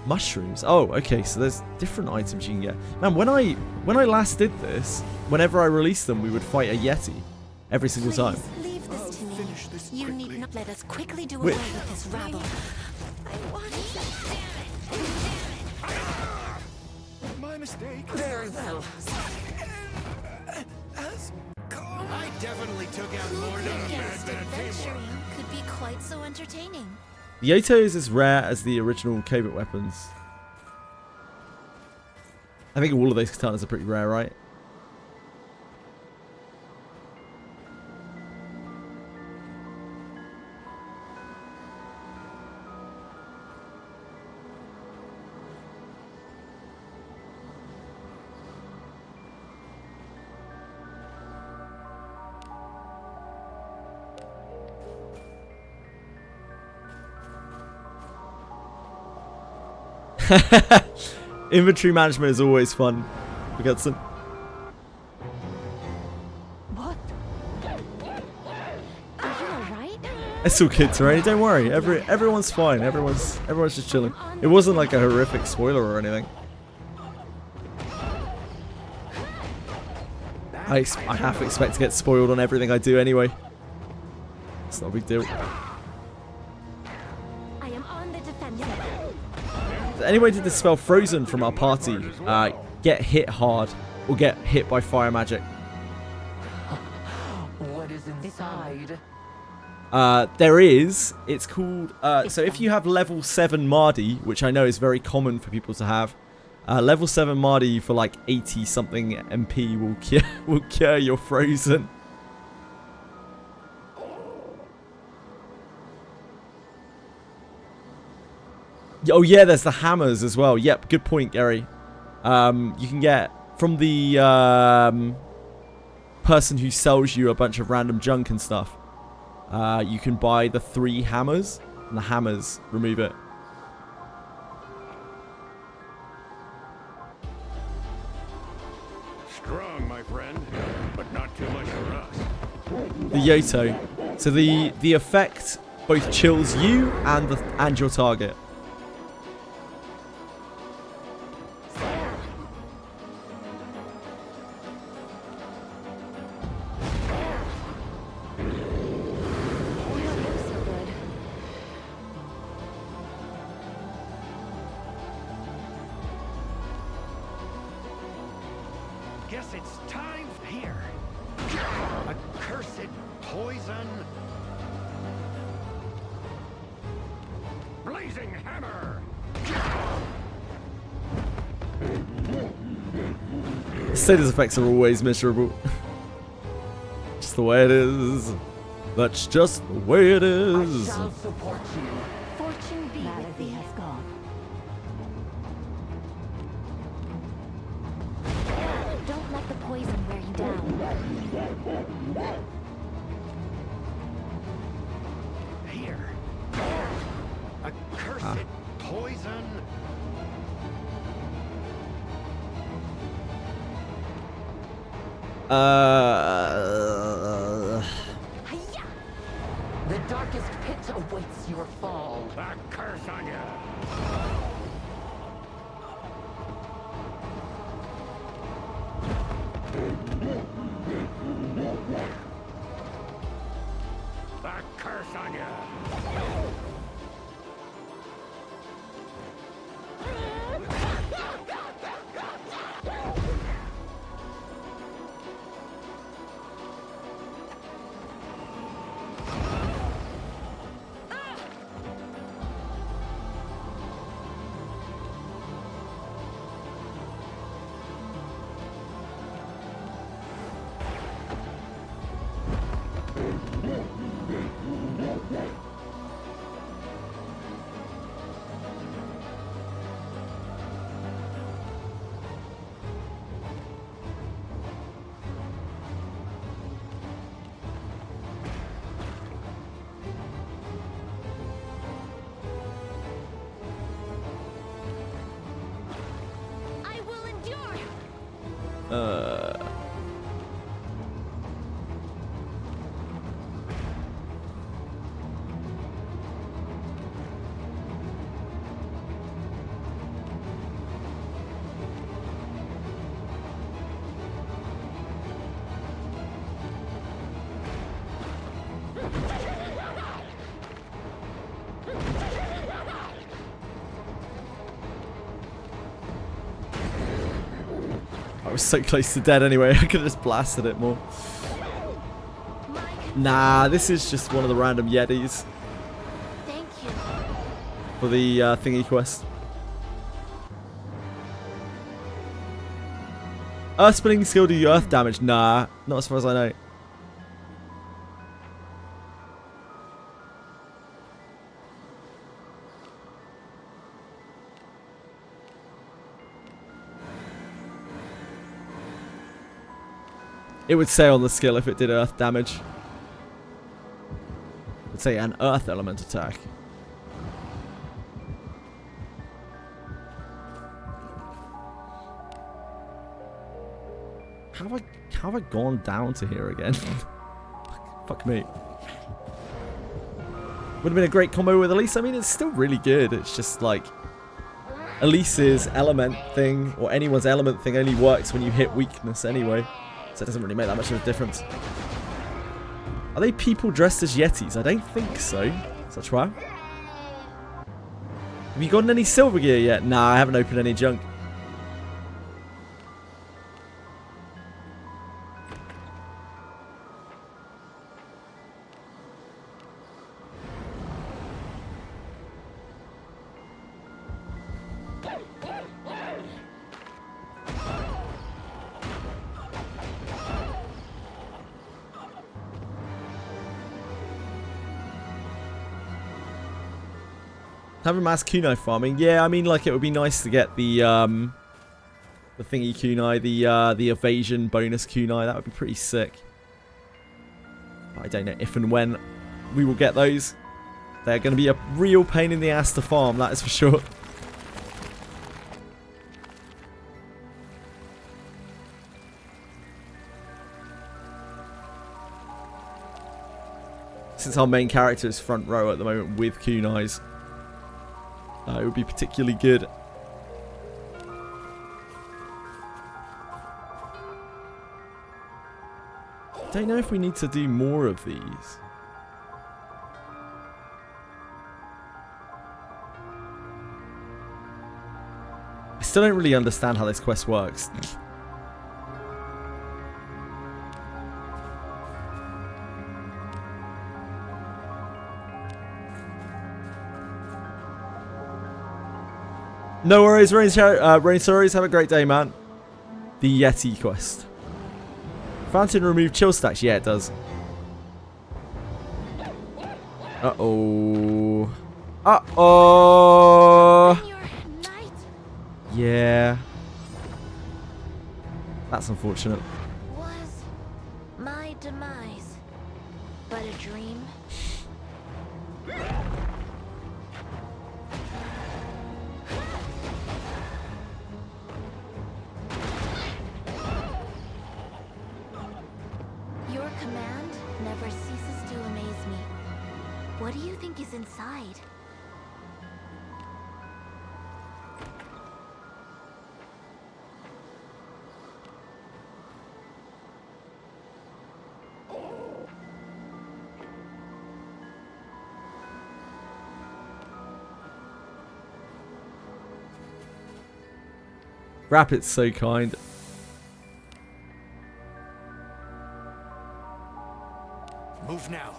Speaker 1: Mushrooms. Oh, okay, so there's different items you can get. Man, when I last did this, whenever I released them, we would fight a Yeti. Every single time.
Speaker 3: Leave this to me. You need not let us quickly do away with this rabble. I want it.
Speaker 4: My mistake.
Speaker 7: Very well.
Speaker 4: I definitely took out
Speaker 3: Who
Speaker 4: more
Speaker 3: could
Speaker 4: than a
Speaker 3: guess
Speaker 4: bad teamwork.
Speaker 3: adventuring could be quite so entertaining?
Speaker 1: The Yato is as rare as the original Covert weapons. I think all of those katanas are pretty rare, right? Inventory management is always fun. We got some.
Speaker 3: What? Are you alright?
Speaker 1: It's all good, Tyrone. Don't worry. Everyone's fine. Everyone's just chilling. It wasn't like a horrific spoiler or anything. I half expect to get spoiled on everything I do anyway. It's not a big deal.
Speaker 3: I am on the defensive.
Speaker 1: Anyway, did this spell Frozen from our party get hit hard or get hit by fire magic?
Speaker 8: What is inside?
Speaker 1: There is. It's called. So if you have level 7 Mardi, which I know is very common for people to have, level 7 Mardi for like 80 something MP will cure your Frozen. Oh yeah, there's the hammers as well. Yep, good point, Gary. You can get from the person who sells you a bunch of random junk and stuff. You can buy the 3 hammers, and the hammers remove it.
Speaker 4: Strong, my friend, but not too much for us.
Speaker 1: The Yato. So the effect both chills you and your target.
Speaker 4: Guess it's time here. Accursed poison. Blazing hammer.
Speaker 1: Status effects are always miserable. Just the way it is. That's just the way it is.
Speaker 8: I shall support you.
Speaker 3: Fortune be with thee.
Speaker 7: has gone.
Speaker 3: Don't let the poison wear you down.
Speaker 4: Here. Accursed poison.
Speaker 8: The darkest pit awaits your fall.
Speaker 4: A curse on you.
Speaker 1: I was so close to dead anyway, I could have just blasted it more. Nah, this is just one of the random Yetis.
Speaker 3: Thank you.
Speaker 1: For the thingy quest. Earth spinning skill do you earth damage? Nah, not as far as I know. It would say on the skill if it did earth damage. It would say an earth element attack. How have I gone down to here again? Fuck me. Would have been a great combo with Elise. I mean, it's still really good. It's just like Elise's element thing, or anyone's element thing, only works when you hit weakness anyway. So it doesn't really make that much of a difference. Are they people dressed as Yetis? I don't think so. Such wow. Have you gotten any silver gear yet? Nah, I haven't opened any junk. Having mass kunai farming, yeah. I mean, like, it would be nice to get the thingy kunai, the evasion bonus kunai. That would be pretty sick. I don't know if and when we will get those. They're going to be a real pain in the ass to farm. That is for sure. Since our main character is front row at the moment with kunais. It would be particularly good. Don't know if we need to do more of these. I still don't really understand how this quest works. No worries, Rain Stories. Have a great day, man. The Yeti quest. Fountain remove chill stacks. Yeah, it does. Uh-oh. Uh-oh. Yeah. That's unfortunate.
Speaker 3: Was my demise but a dream? Your command never ceases to amaze me. What do you think is inside?
Speaker 1: Rapid's so kind.
Speaker 4: Move now.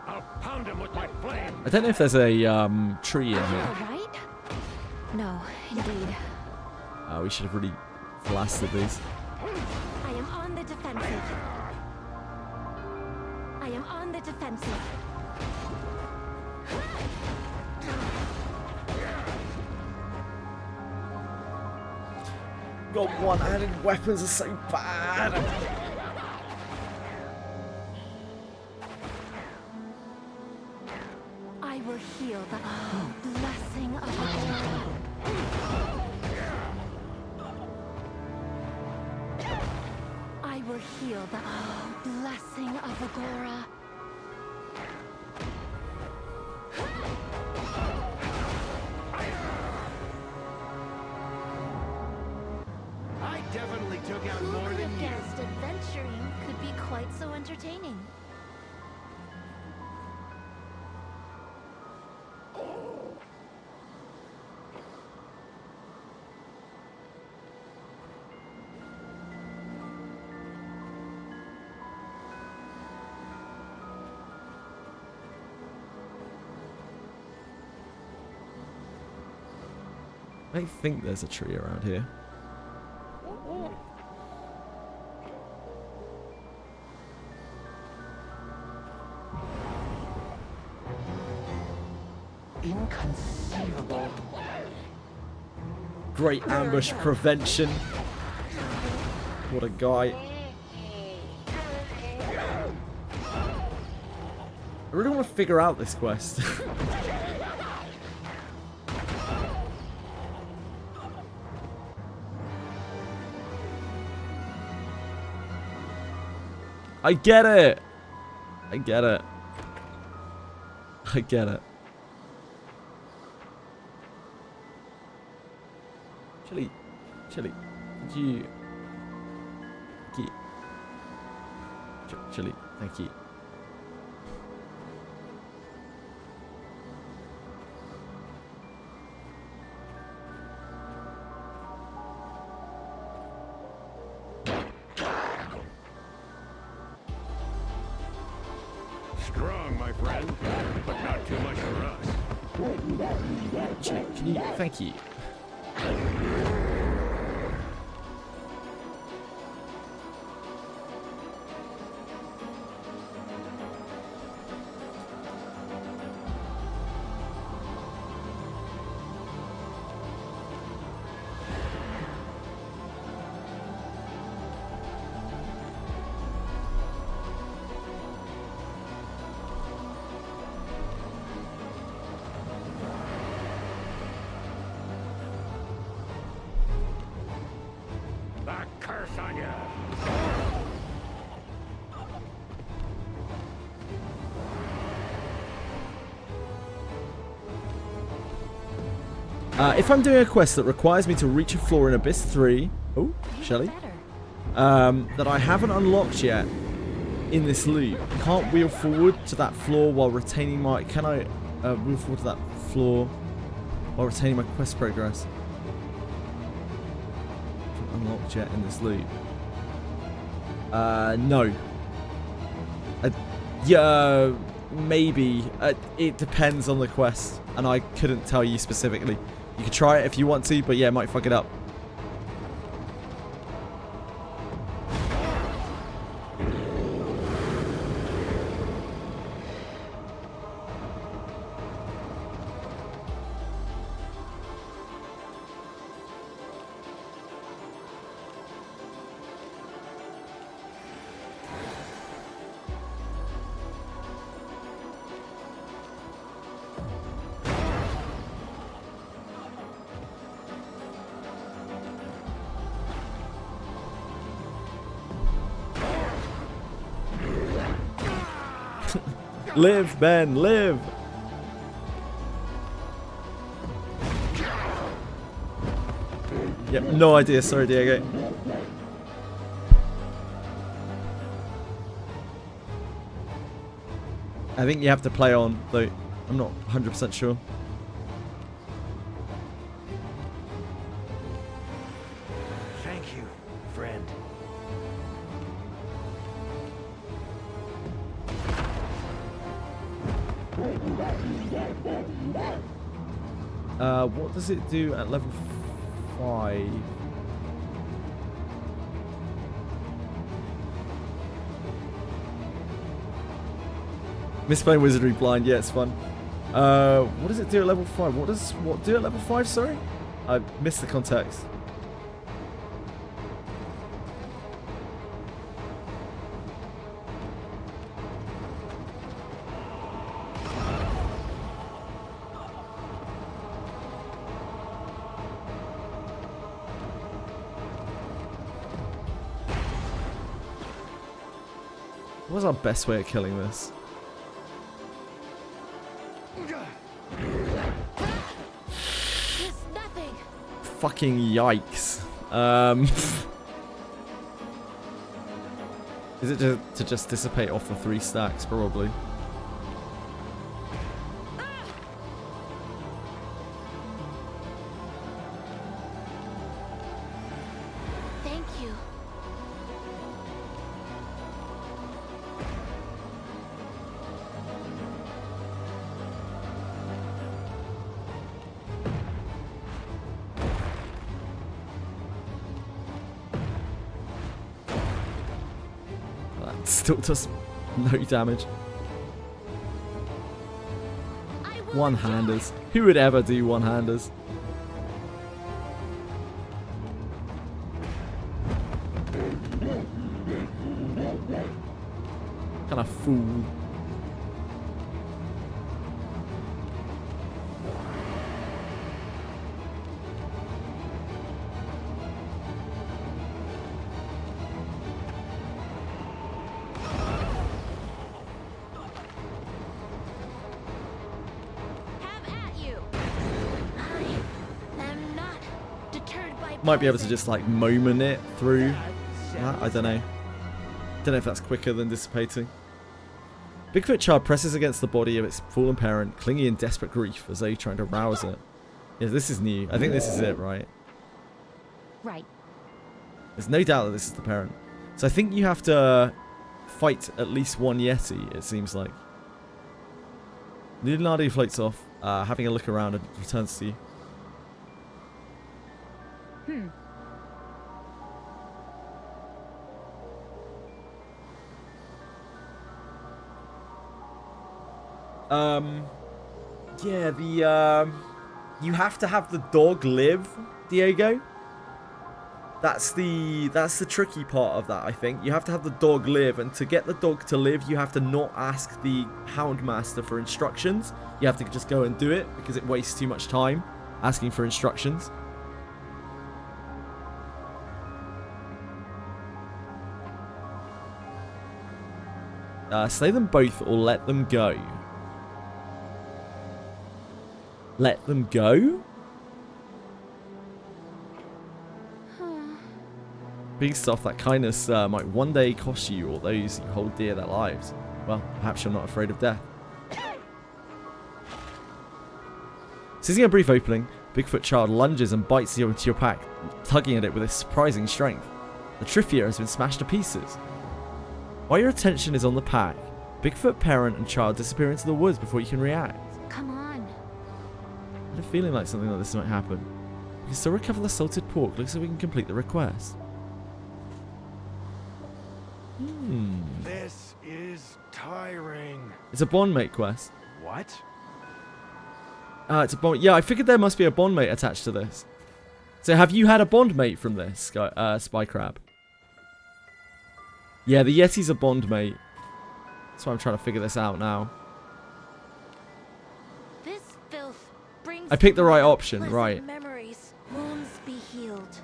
Speaker 4: I'll pound him with my flame.
Speaker 1: I don't know if there's a tree in here.
Speaker 3: Right? No, indeed.
Speaker 1: We should have really blasted these.
Speaker 3: I am on the defensive. I am on the defensive.
Speaker 1: God, one-handed weapons are so bad.
Speaker 3: will heal the blessing of Agora. I will heal the blessing of Agora.
Speaker 4: I definitely took out
Speaker 3: Who
Speaker 4: more
Speaker 3: could
Speaker 4: than
Speaker 3: have
Speaker 4: you.
Speaker 3: guessed adventuring could be quite so entertaining?
Speaker 1: I think there's a tree around here.
Speaker 8: Inconceivable.
Speaker 1: Great ambush prevention. What a guy. I really want to figure out this quest. I get it. I get it. I get it. Chili, Chili, did you... Thank you. Chili, thank you.
Speaker 4: Strong, my friend, but not too much for us.
Speaker 1: Chili, can you... Thank you.
Speaker 4: The curse on you!
Speaker 1: If I'm doing a quest that requires me to reach a floor in Abyss 3... Oh, Shelly? That I haven't unlocked yet in this loop. Can't wheel forward to that floor while retaining my... Can I wheel forward to that floor while retaining my quest progress? Unlocked yet in this loop? No. Yeah, maybe. It depends on the quest, and I couldn't tell you specifically. You could try it if you want to, but yeah, it might fuck it up. Live, Ben, live! Yep, no idea. Sorry, Diego. I think you have to play on, though. I'm not 100% sure.
Speaker 4: Thank you, friend.
Speaker 1: What does it do at level 5? Misplaying Wizardry blind, yeah, it's fun. What does it do at level 5? What does what do at level 5, sorry? I missed the context. What's our best way of killing this?
Speaker 3: Just nothing.
Speaker 1: Fucking yikes. Is it to just dissipate off the 3 stacks? Probably.
Speaker 3: Thank you.
Speaker 1: That still does no damage. One-handers. Who would ever do one-handers? Kind of fool. Might be able to just like moment it through that. I don't know. Don't know if that's quicker than dissipating. Bigfoot child presses against the body of its fallen parent, clinging in desperate grief as though trying to rouse it. Yeah, this is new. I think this is it, right?
Speaker 3: Right.
Speaker 1: There's no doubt that this is the parent. So I think you have to fight at least one Yeti, it seems like. Leonardo floats off, having a look around and returns to you. Yeah, you have to have the dog live, Diego. That's the tricky part of that, I think. You have to have the dog live, and to get the dog to live, you have to not ask the Houndmaster for instructions. You have to just go and do it, because it wastes too much time asking for instructions. Slay them both or let them go. Let them go? Being stuff that kindness might one day cost you or those you hold dear their lives. Well, perhaps you're not afraid of death. Seizing a brief opening, Bigfoot child lunges and bites you into your pack, tugging at it with a surprising strength. The trifia has been smashed to pieces. While your attention is on the pack, Bigfoot parent and child disappear into the woods before you can react.
Speaker 3: Come on.
Speaker 1: I had a feeling like something like this might happen. We can still recover the salted pork. Looks like we can complete the request.
Speaker 4: This is tiring.
Speaker 1: It's a Bondmate quest.
Speaker 4: What?
Speaker 1: It's a bond. Yeah, I figured there must be a Bondmate attached to this. So have you had a Bondmate from this, Spy Crab? Yeah, the Yeti's a Bondmate. That's why I'm trying to figure this out now.
Speaker 3: This filth brings
Speaker 1: I picked the right option, right.
Speaker 3: Memories. Wounds be healed.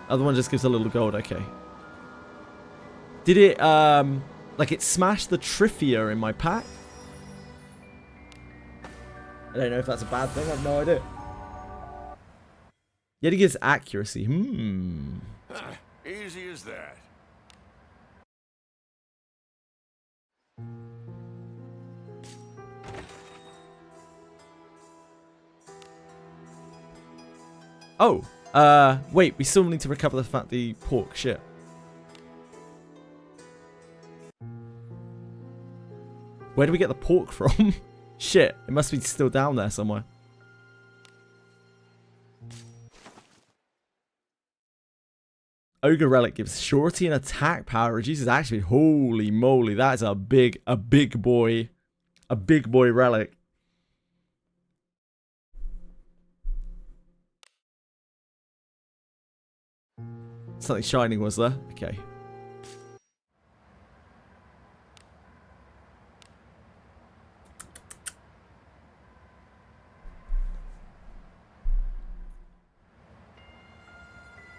Speaker 1: Other one just gives a little gold, okay. Did it, like it smashed the trifia in my pack? I don't know if that's a bad thing, I have no idea. Yeti gives accuracy,
Speaker 4: Easy as that.
Speaker 1: Oh, wait, we still need to recover the pork, shit. Where do we get the pork from? Shit, it must be still down there somewhere. Ogre relic gives surety and attack power, reduces actually. Holy moly, that is a big boy relic. Something shining was there. Okay.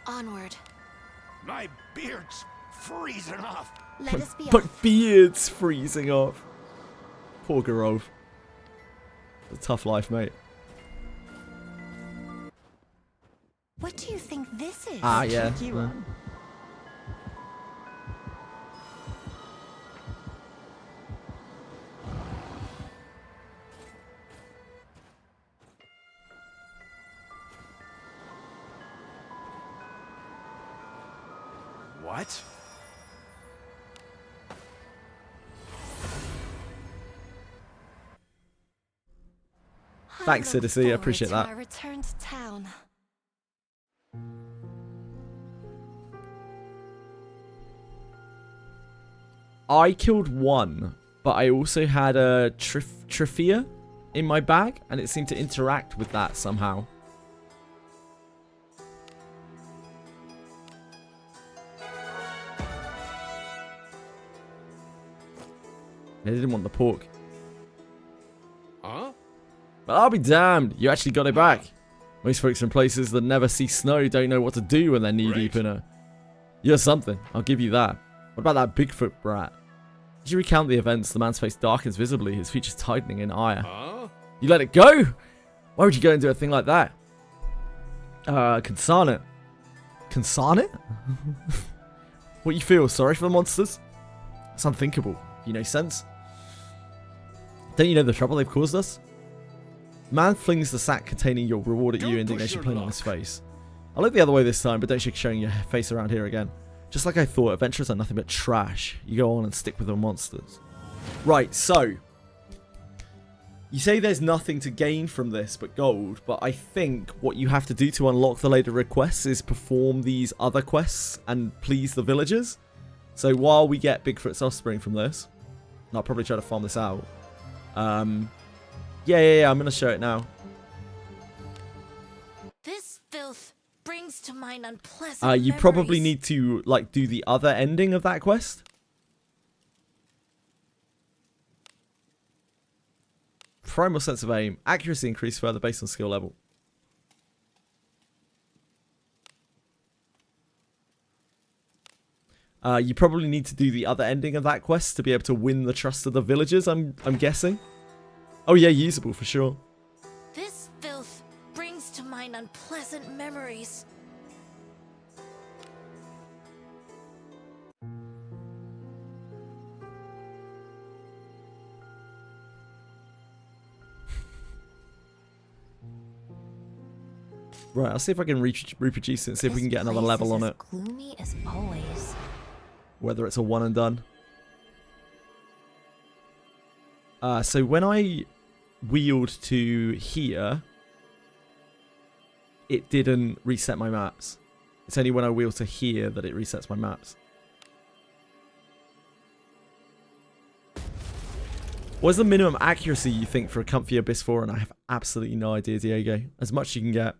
Speaker 3: Onward.
Speaker 4: My beard's freezing off.
Speaker 3: Let us be
Speaker 1: My
Speaker 3: off.
Speaker 1: beard's freezing off. Poor Garov. It's a tough life, mate.
Speaker 3: What do you think this is?
Speaker 1: Ah, yeah.
Speaker 7: Tricky one.
Speaker 4: What?
Speaker 1: Thanks,
Speaker 3: I look
Speaker 1: Citizen. I
Speaker 3: forward
Speaker 1: appreciate
Speaker 3: to
Speaker 1: that.
Speaker 3: my return to town.
Speaker 1: I killed one, but I also had a Trifia in my bag, and it seemed to interact with that somehow. They didn't want the pork.
Speaker 4: Huh?
Speaker 1: But I'll be damned, you actually got it back. Most folks in places that never see snow don't know what to do when they're knee-deep in her. You're something, I'll give you that. What about that Bigfoot brat? As you recount the events, the man's face darkens visibly, his features tightening in ire.
Speaker 4: Huh?
Speaker 1: You let it go? Why would you go and do a thing like that? Consign it. Consign it? What you feel, sorry for the monsters? It's unthinkable. You know sense? Don't you know the trouble they've caused us? Man flings the sack containing your reward at you, indignation plain on his face. I'll look the other way this time, but don't shake showing your face around here again. Just like I thought, adventurers are nothing but trash. You go on and stick with the monsters. Right, so you say there's nothing to gain from this but gold, but I think what you have to do to unlock the later requests is perform these other quests and please the villagers. So while we get Bigfoot's offspring from this, and I'll probably try to farm this out. Yeah, I'm going to show it now.
Speaker 3: This filth brings to mind unpleasant
Speaker 1: You probably
Speaker 3: memories.
Speaker 1: need to like do the other ending of that quest. Primal sense of aim. Accuracy increased further based on skill level. You probably need to do the other ending of that quest to be able to win the trust of the villagers, I'm guessing. Oh yeah, usable for sure.
Speaker 3: This filth brings to mind unpleasant memories.
Speaker 1: Right, I'll see if I can reproduce it and see if we can get another
Speaker 3: This
Speaker 1: level
Speaker 3: place
Speaker 1: on
Speaker 3: is
Speaker 1: it.
Speaker 3: as gloomy as always.
Speaker 1: Whether it's a one and done. So when I wheeled to here, it didn't reset my maps. It's only when I wheel to here that it resets my maps. What's the minimum accuracy you think for a comfy Abyss 4? And I have absolutely no idea, Diego. As much as you can get.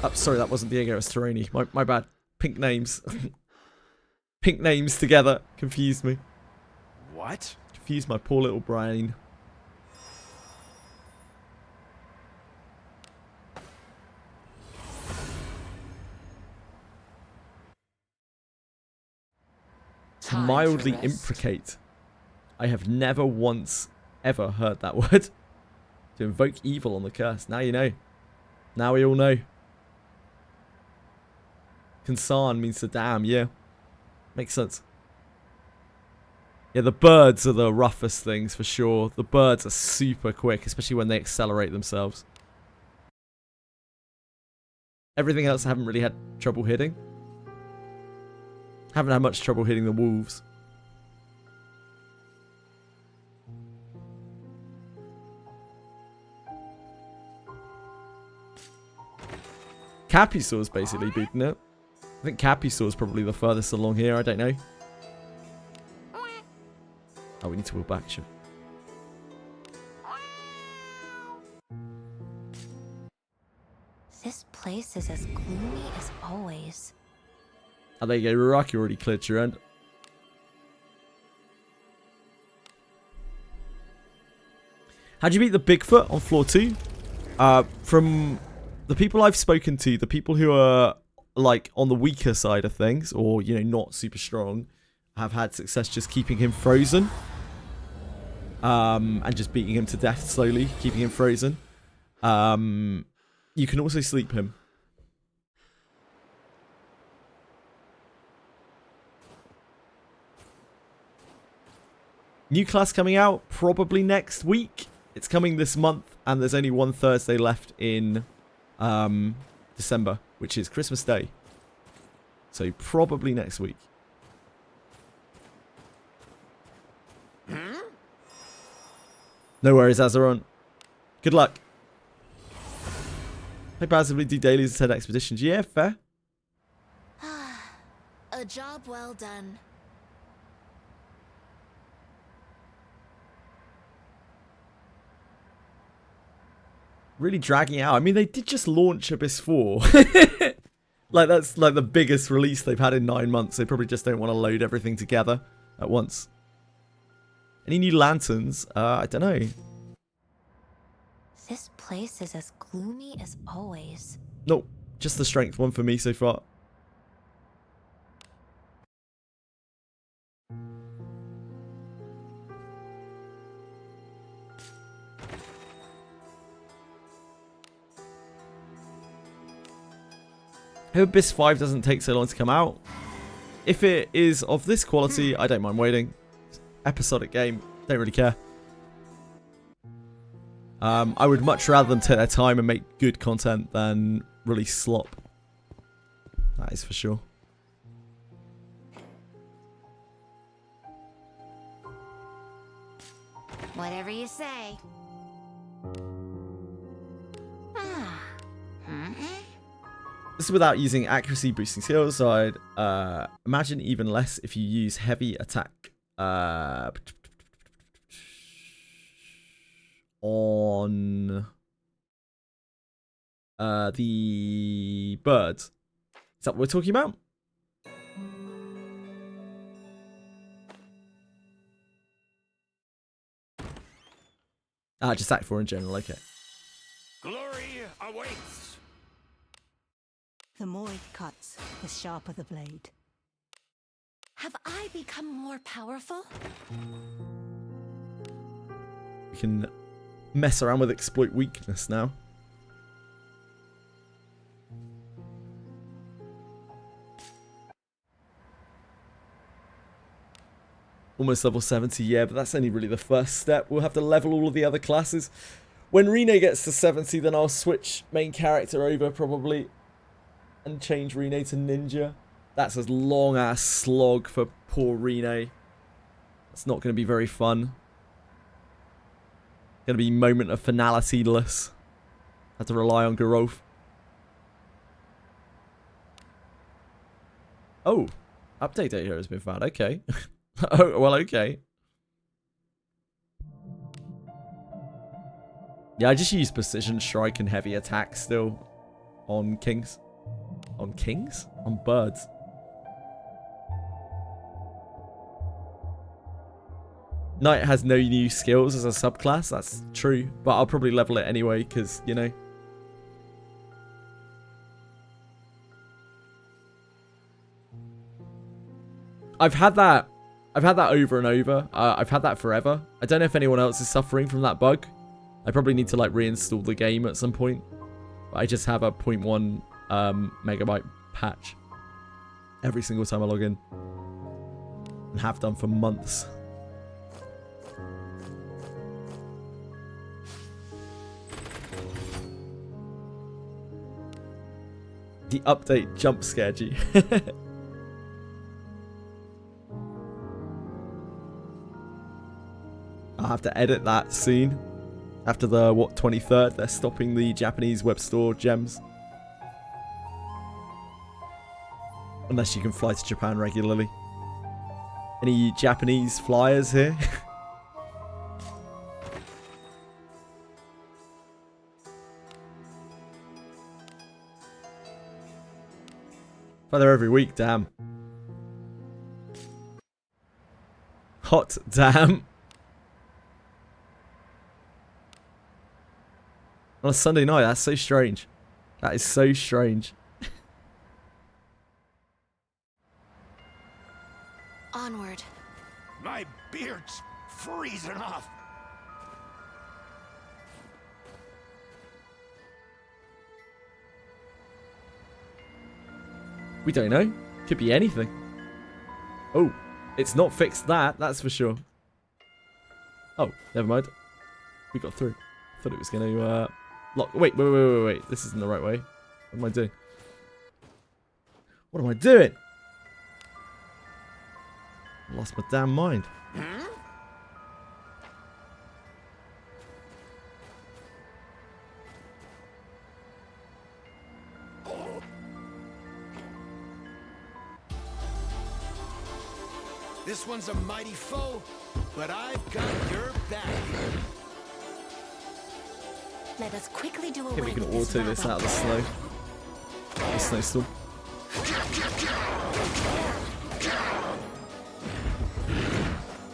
Speaker 1: Oh, sorry, that wasn't Diego, it was Terrani. My bad. Pink names. Pink names together. Confused me.
Speaker 4: What?
Speaker 1: Confused my poor little brain.
Speaker 5: Time
Speaker 1: Mildly
Speaker 5: to rest.
Speaker 1: imprecate. I have never once ever heard that word. To invoke evil on the curse. Now you know. Now we all know. Consign means to damn, yeah. Makes sense. Yeah, the birds are the roughest things for sure. The birds are super quick, especially when they accelerate themselves. Everything else I haven't really had trouble hitting. Haven't had much trouble hitting the wolves. Capysaw's basically beaten it. I think Capysaw's probably the furthest along here, I don't know. Oh, we need to wheel back, sure.
Speaker 3: This place is as gloomy as always.
Speaker 1: Oh, there you go, Rurak, you already cleared your end. How'd you beat the Bigfoot on floor 2? From the people I've spoken to, the people who are like on the weaker side of things, or you know, not super strong, have had success just keeping him frozen. And just beating him to death slowly, keeping him frozen. You can also sleep him. New class coming out probably next week. It's coming this month, and there's only one Thursday left in December, which is Christmas Day. So probably next week. No worries, Azeron. Good luck. I passively do dailies and 10 expeditions. Yeah, fair.
Speaker 3: A job well done.
Speaker 1: Really dragging it out. I mean, they did just launch Abyss 4. Like, that's like the biggest release they've had in 9 months. They probably just don't want to load everything together at once. Any new lanterns? I don't know.
Speaker 3: This place is as gloomy as always.
Speaker 1: Nope. Just the strength one for me so far. I hope Abyss 5 doesn't take so long to come out. If it is of this quality, I don't mind waiting. Episodic game, don't really care. I would much rather them take their time and make good content than release slop. That is for sure.
Speaker 3: Whatever you say.
Speaker 1: This is without using accuracy boosting skills, so I'd imagine even less if you use heavy attack. On the birds. Is that what we're talking about? Just Act 4 in general, okay.
Speaker 4: Glory awaits.
Speaker 7: The more it cuts, the sharper the blade.
Speaker 3: Have I become more powerful?
Speaker 1: We can mess around with exploit weakness now. Almost level 70, yeah, but that's only really the first step. We'll have to level all of the other classes. When Rene gets to 70, then I'll switch main character over probably and change Rene to ninja. That's a long ass slog for poor Rene. That's not going to be very fun. Going to be moment of finality-less. Have to rely on growth. Oh, update date here has been found. Okay. Oh, well, okay. Yeah, I just use precision strike and heavy attack still on kings. On kings? On birds. Knight has no new skills as a subclass, that's true. But I'll probably level it anyway, because, you know. I've had that over and over. I've had that forever. I don't know if anyone else is suffering from that bug. I probably need to like reinstall the game at some point. But I just have a 0.1 megabyte patch every single time I log in. And have done for months. The update jump scared you. I'll have to edit that soon. After the, 23rd? They're stopping the Japanese web store gems. Unless you can fly to Japan regularly. Any Japanese flyers here? Fly there every week, damn. Hot damn. On a Sunday night, that's so strange. That is so strange.
Speaker 3: Onward.
Speaker 4: My beard's freezing off.
Speaker 1: We don't know. Could be anything. Oh, it's not fixed that, that's for sure. Oh, never mind. We got through. Thought it was going to lock. Wait. This isn't the right way. What am I doing? What am I doing? I lost my damn mind.
Speaker 4: This one's a mighty foe, but I've got your back.
Speaker 3: Let us quickly do away
Speaker 1: Okay, we can
Speaker 3: with
Speaker 1: auto this out of the snow. The snowstorm.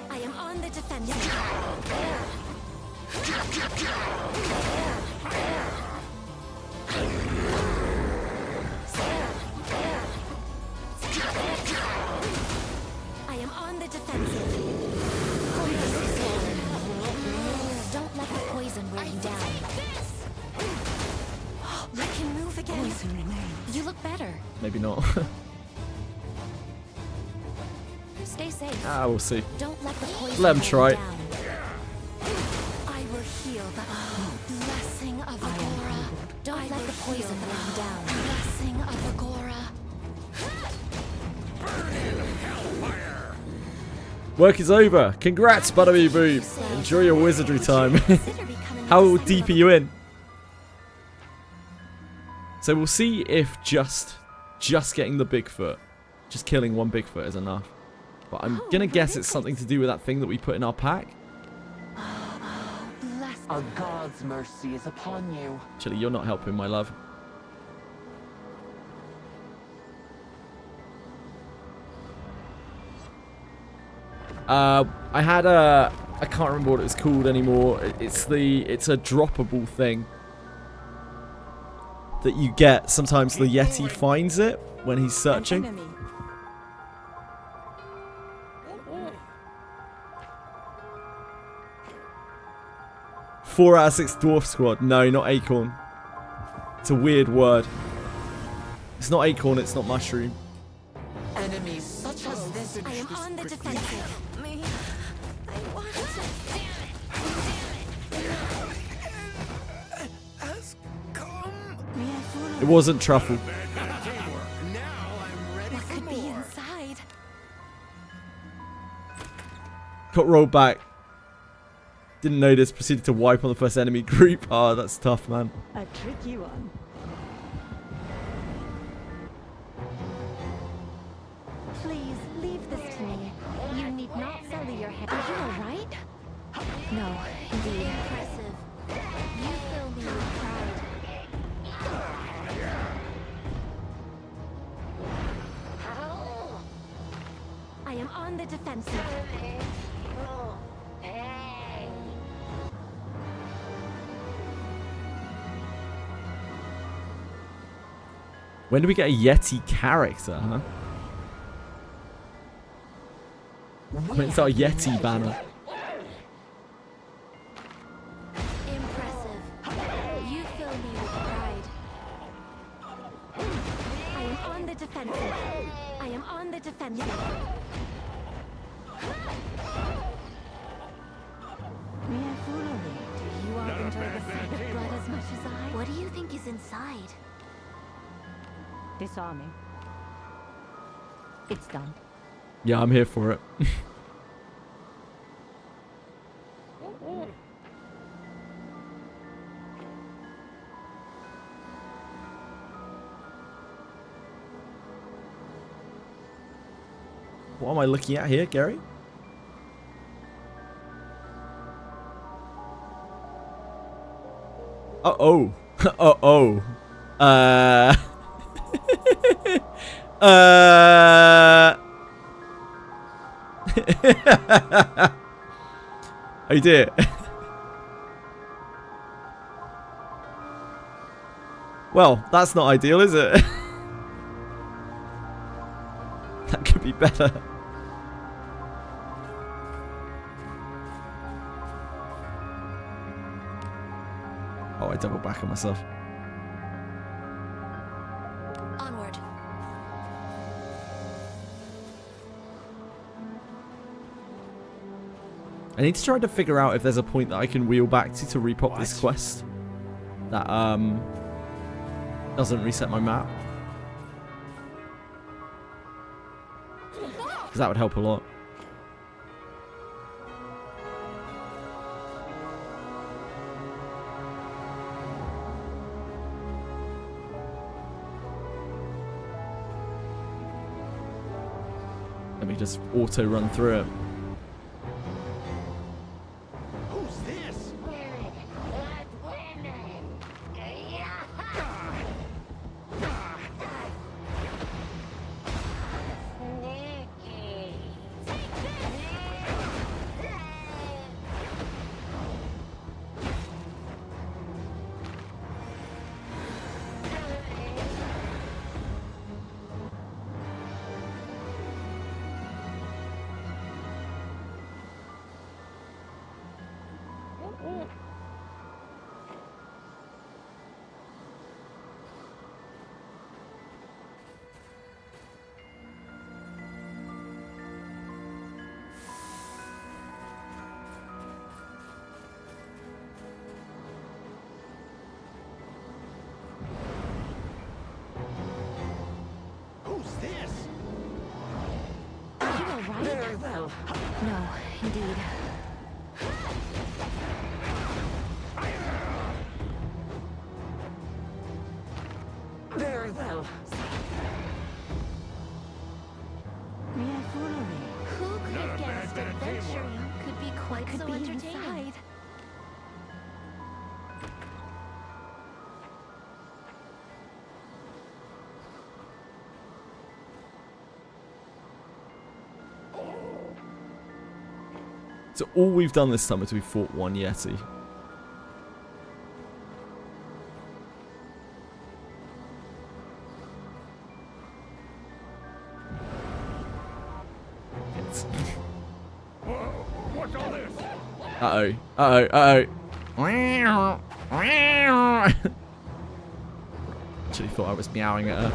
Speaker 3: I am on the defensive. I am on the defensive. Don't let the poison wear you down. You can move again. You look better.
Speaker 1: Maybe not.
Speaker 3: Stay safe.
Speaker 1: We'll see.
Speaker 3: Don't let the poison
Speaker 1: Let him
Speaker 3: wear
Speaker 1: try
Speaker 3: you
Speaker 1: it.
Speaker 3: down. I will heal the blessing of Agora. Don't let the poison wear you down. Blessing of Agora.
Speaker 1: Work is over. Congrats, Butterby Boo. Enjoy your wizardry time. How deep are you in? So we'll see if just getting the Bigfoot, just killing one Bigfoot is enough. But I'm gonna guess it's something to do with that thing that we put in our pack.
Speaker 8: A god's mercy is upon you.
Speaker 1: Actually, you're not helping, my love. I had a... I can't remember what it was called anymore. It's a droppable thing that you get. Sometimes the Yeti finds it when he's searching. 4 out of 6 dwarf squad. No, not acorn. It's a weird word. It's not acorn, it's not mushroom.
Speaker 8: Enemies such as this.
Speaker 3: I am on the defensive. Me. I want to.
Speaker 1: It wasn't truffle.
Speaker 3: What could be inside?
Speaker 1: Got rolled back. Didn't notice. Proceeded to wipe on the first enemy group. Oh, that's tough, man.
Speaker 7: A tricky one.
Speaker 3: Please leave this to me. You need not sully your head. Are you alright? No, indeed. Impressive. You fill me with pride. I am on the defensive.
Speaker 1: When do we get a Yeti character, huh? When's our Yeti banner?
Speaker 3: Impressive. You fill me with pride. I am on the defensive. I am on the defensive.
Speaker 7: Mere foolery.
Speaker 3: Do you all enjoy the sight of blood as much as I? What do you think is inside?
Speaker 7: Disarming. It's done.
Speaker 1: Yeah, I'm here for it. What am I looking at here, Gary? Uh-oh. Uh-oh. Oh dear. Well, that's not ideal, is it? That could be better. Oh, I double back on myself.
Speaker 3: Onward.
Speaker 1: I need to try to figure out if there's a point that I can wheel back to repop this quest. That doesn't reset my map. Because that would help a lot. Let me just auto run through it.
Speaker 4: Who's this?
Speaker 3: Very well. No, indeed.
Speaker 7: Very well.
Speaker 3: May I follow me? Who could have guessed adventuring could be quite so entertaining?
Speaker 1: So all we've done this time is we fought one Yeti.
Speaker 4: What's all this?
Speaker 1: Uh-oh. Uh-oh. Uh-oh. Actually thought I was meowing at her.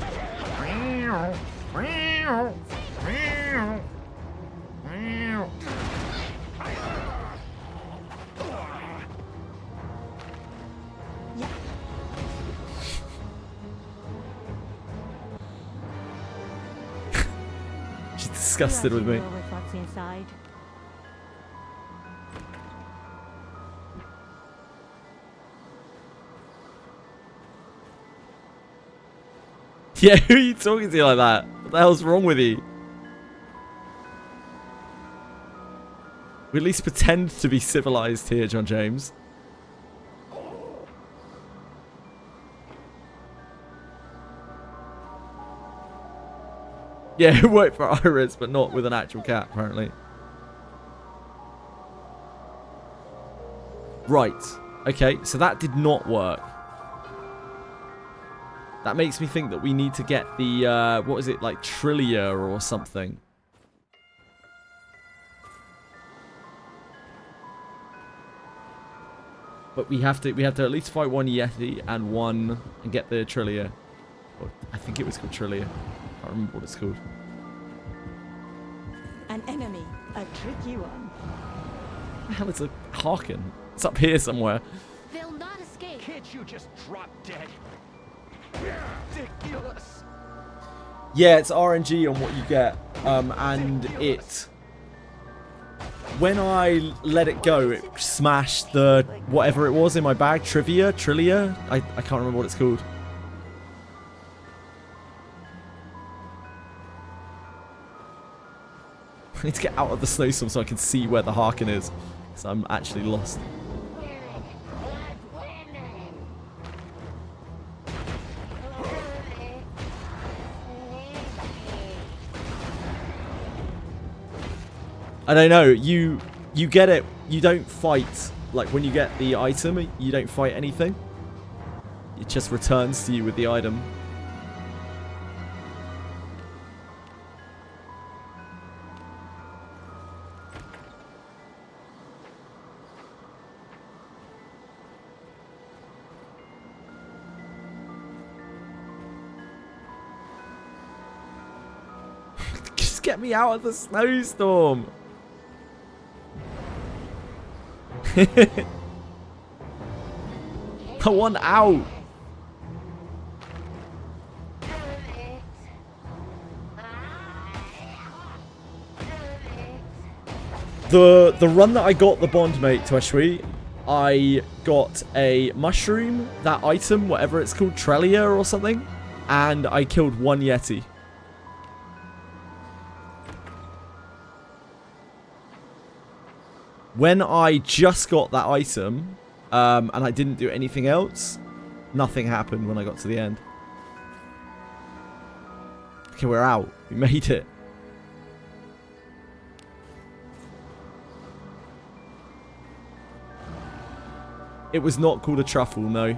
Speaker 1: She's disgusted with me.
Speaker 3: What's inside?
Speaker 1: Yeah, who are you talking to like that? What the hell's wrong with you? We at least pretend to be civilized here, John James. Yeah, it worked for Iris, but not with an actual cat, apparently. Right. Okay, so that did not work. That makes me think that we need to get the, what is it, like Trillia or something. But we have to at least fight one Yeti and get the Trillia. Or, I think it was called Trillia. I can't remember what it's called.
Speaker 7: An enemy, a tricky one.
Speaker 1: What the hell is a Harkin? It's up here somewhere.
Speaker 3: They'll not escape.
Speaker 4: Can't you just drop dead? Ridiculous.
Speaker 1: Yeah, it's RNG on what you get. And it... When I let it go, it smashed the... whatever it was in my bag. Trillia? I can't remember what it's called. I need to get out of the snowstorm so I can see where the Harkin is. Because I'm actually lost. I don't know, you get it, you don't fight, like when you get the item, you don't fight anything. it just returns to you with the item. Just get me out of the snowstorm. I want out. The run that I got the Bondmate to Ashwi, I got a mushroom, that item, whatever it's called, Trelia or something, and I killed one Yeti. When I just got that item, and I didn't do anything else, nothing happened when I got to the end. Okay, we're out. We made it. It was not called a truffle, no.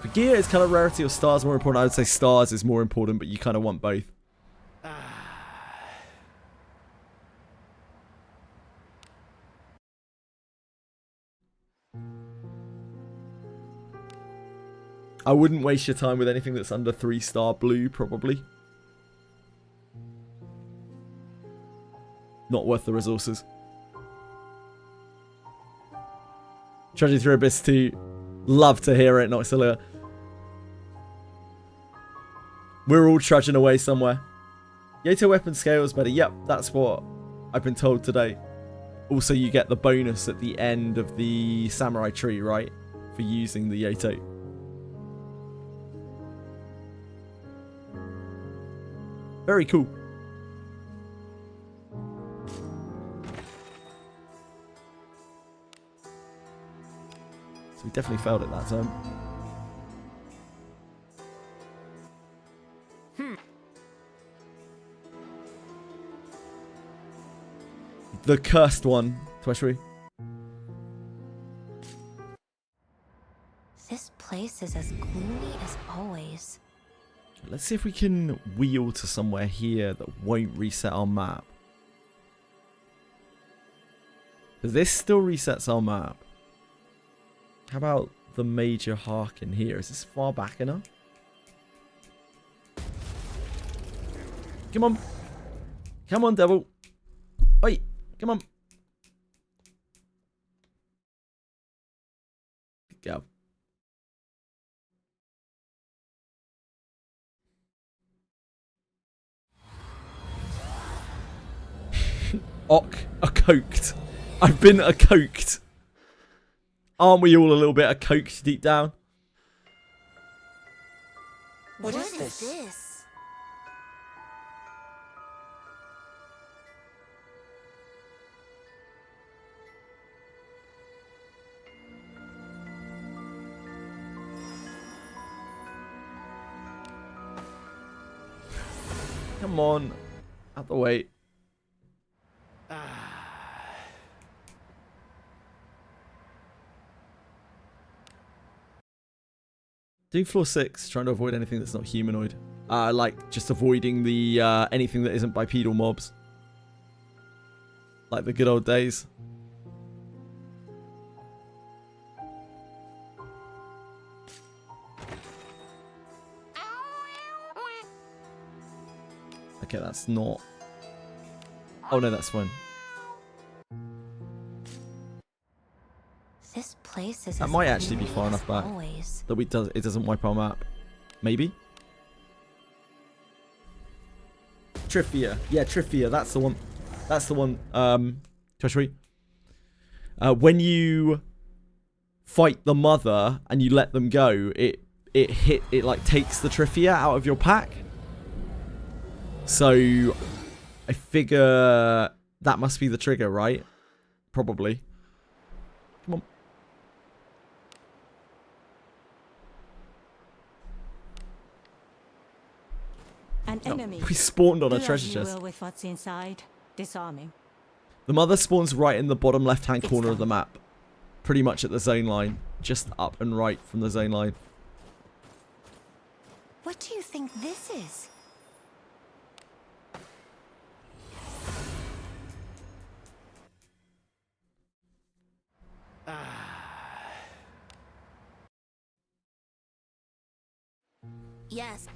Speaker 1: For gear, it's kind of rarity or stars more important. I would say stars is more important, but you kind of want both. I wouldn't waste your time with anything that's under 3-star blue, probably. Not worth the resources. Tragedy through Abyss 2. Love to hear it, Noxilia. We're all trudging away somewhere. Yato weapon scales better. Yep, that's what I've been told today. Also, you get the bonus at the end of the samurai tree, right? For using the Yato. Very cool. So we definitely failed it that time. The cursed one, Tweshry.
Speaker 3: This place is as gloomy as always.
Speaker 1: Let's see if we can wheel to somewhere here that won't reset our map. Because this still resets our map. How about the Major Harkin here? Is this far back enough? Come on. Come on, devil. Wait, come on. Go. A-coked. I've been a-coked. Aren't we all a little bit a-coked deep down?
Speaker 8: What is this?
Speaker 1: Come on. Out the way. Doing floor 6, trying to avoid anything that's not humanoid. Like just avoiding the anything that isn't bipedal mobs. Like the good old days. Okay, that's not... Oh no, that's fine.
Speaker 3: This place is
Speaker 1: That might actually be far enough back that it doesn't wipe our map. Maybe? Trifia. Yeah, Trifia. That's the one. That's the one. Toshri. When you fight the mother and you let them go, it like takes the Trifia out of your pack. So I figure that must be the trigger, right? Probably. Come on.
Speaker 7: An enemy.
Speaker 1: We spawned on a
Speaker 7: Do as
Speaker 1: treasure
Speaker 7: you
Speaker 1: chest.
Speaker 7: will with what's inside. Disarming.
Speaker 1: The mother spawns right in the bottom left-hand corner of the map. pretty much at the zone line. Just up and right from the zone line.
Speaker 3: What do you think this is?
Speaker 8: Yes.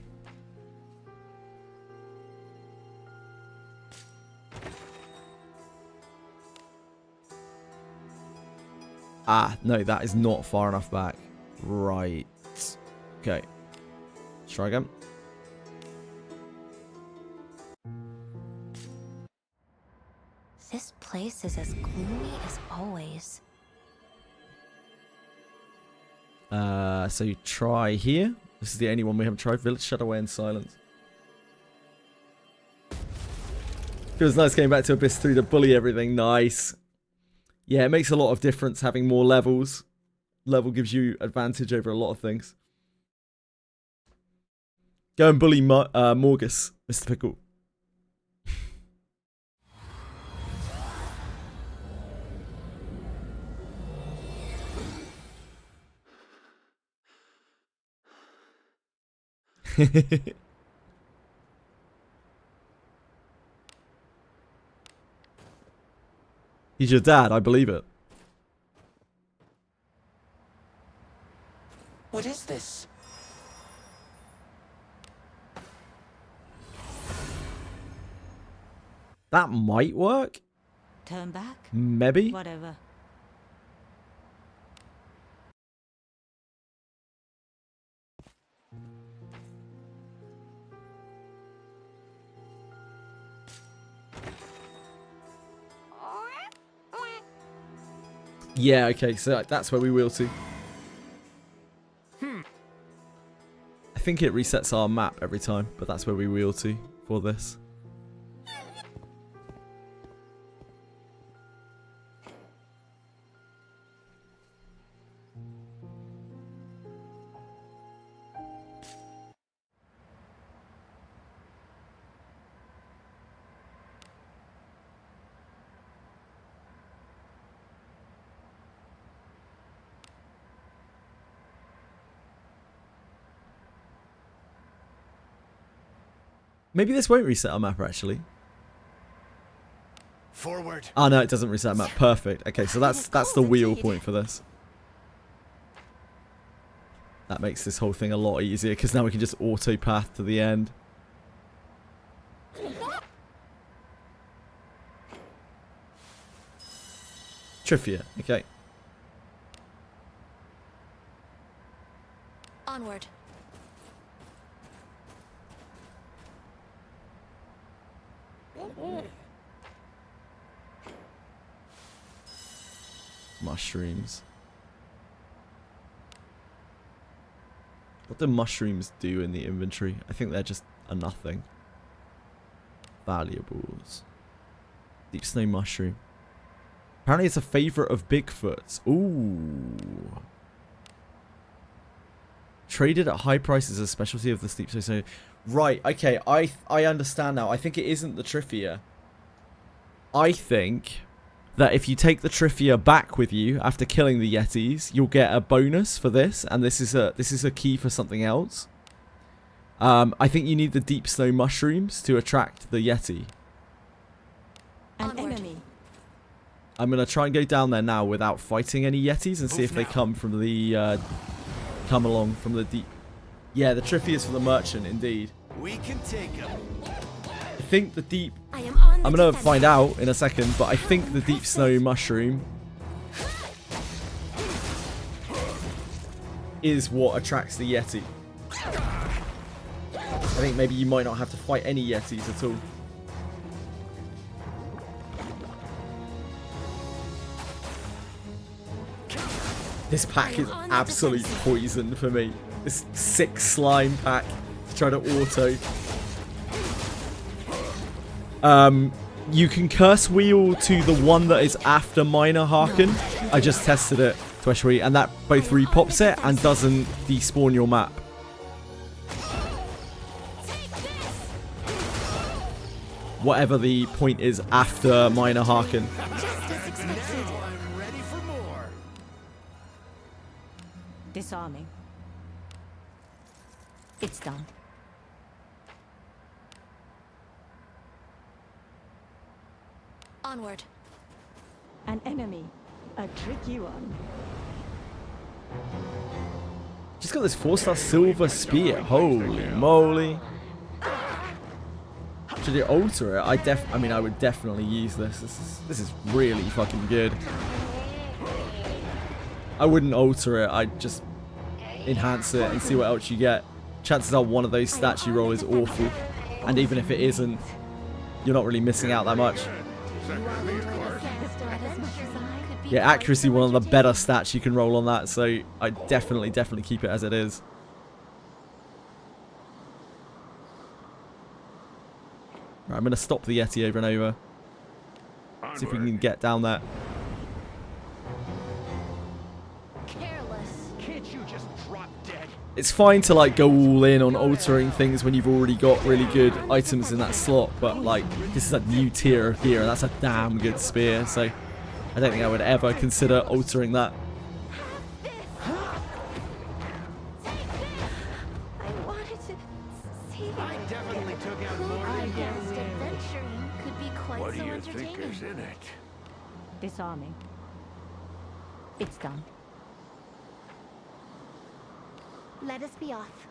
Speaker 1: Ah, no, that is not far enough back. Right. Okay. Let's try again.
Speaker 3: This place is as gloomy as always.
Speaker 1: So you try here. This is the only one we haven't tried. Village shut away in silence. Feels nice getting back to Abyss 3 to bully everything. Nice. Yeah, it makes a lot of difference having more levels. Level gives you advantage over a lot of things. Go and bully Morgus, Mr. Pickle. He's your dad, I believe it.
Speaker 2: What is this?
Speaker 1: That might work.
Speaker 7: Turn back?
Speaker 1: Maybe.
Speaker 7: Whatever.
Speaker 1: Yeah, okay, so that's where we wheel to. I think it resets our map every time, but that's where we wheel to for this. Maybe this won't reset our map, actually.
Speaker 4: Forward.
Speaker 1: Oh, no, it doesn't reset map. Perfect. Okay, so that's the wheel point for this. That makes this whole thing a lot easier, because now we can just auto path to the end. Trivia. Okay.
Speaker 8: Onward.
Speaker 1: Mushrooms. What do mushrooms do in the inventory? I think they're just a nothing. Valuables. Deep snow mushroom. Apparently it's a favourite of Bigfoot's. Ooh. Traded at high prices as a specialty of the steep snow. Right, okay, I understand now. I think it isn't the Trivia. I think that if you take the Trivia back with you after killing the Yetis, you'll get a bonus for this, and this is a key for something else. I think you need the deep snow mushrooms to attract the Yeti.
Speaker 7: An enemy.
Speaker 1: I'm gonna try and go down there now without fighting any Yetis and see if they come from the come along from the deep. Yeah, the Trivia is for the merchant, indeed.
Speaker 4: We can take him.
Speaker 1: I think the deep.
Speaker 3: I'm
Speaker 1: gonna find out in a second, but I think the deep snow mushroom is what attracts the Yeti. I think maybe you might not have to fight any Yetis at all. This pack is absolute poison for me. This 6 slime pack to try to auto. You can curse wheel to the one that is after Minor Hearken. I just tested it, Tweshry, and that both repops it and doesn't despawn your map. Whatever the point is after Minor Hearken.
Speaker 4: Now I'm ready for more.
Speaker 7: Disarming. It's done.
Speaker 8: Onward.
Speaker 7: An enemy. A tricky one.
Speaker 1: Just got this 4-star silver spear. Holy moly. Should you alter it? I mean, I would definitely use this. This is really fucking good. I wouldn't alter it. I'd just enhance it and see what else you get. Chances are one of those stats you roll is awful. And even if it isn't, you're not really missing out that much. Yeah, accuracy, one of the better stats you can roll on that, so I definitely keep it as it is. Right, I'm going to stop the Yeti over and over. See if we can get down that.
Speaker 8: Careless.
Speaker 4: Can't you just drop dead?
Speaker 1: It's fine to like go all in on altering things when you've already got really good items in that slot, but like this is a new tier of gear and that's a damn good spear, so I don't think I would ever consider altering that.
Speaker 3: I wanted to see
Speaker 4: I definitely took out more
Speaker 3: I
Speaker 4: than
Speaker 3: guessed adventuring could be quite
Speaker 4: What do
Speaker 3: so
Speaker 4: you think
Speaker 3: entertaining.
Speaker 4: is in it?
Speaker 7: Disarming. It's done.
Speaker 3: Let us be off.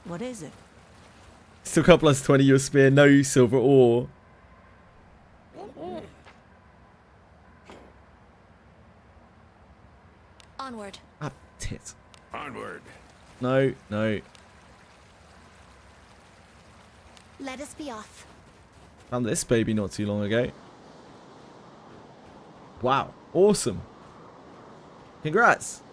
Speaker 7: What is it?
Speaker 1: Still got plus 20 your spear, no silver ore.
Speaker 8: Onward.
Speaker 1: Ah, tit.
Speaker 4: Onward.
Speaker 1: No, no.
Speaker 8: Let us be off.
Speaker 1: Found this baby not too long ago. Wow, awesome. Congrats.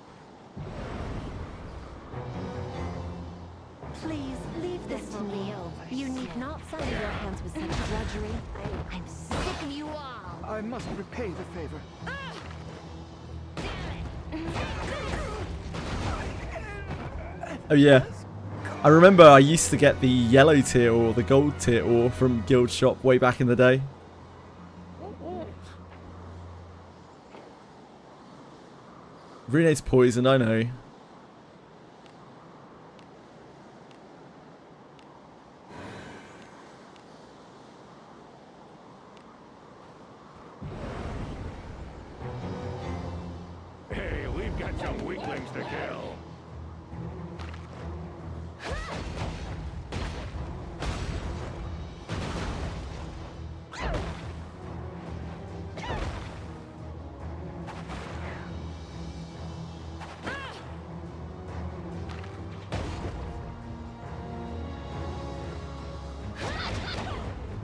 Speaker 3: Please leave this to me. You need not sully your hands with such drudgery. I'm sick of you all.
Speaker 4: I must repay the favor.
Speaker 1: Oh yeah. I remember I used to get the yellow tier or the gold tier ore from Guild Shop way back in the day. Rene's poison, I know.
Speaker 4: Hey, we've got some weaklings to kill.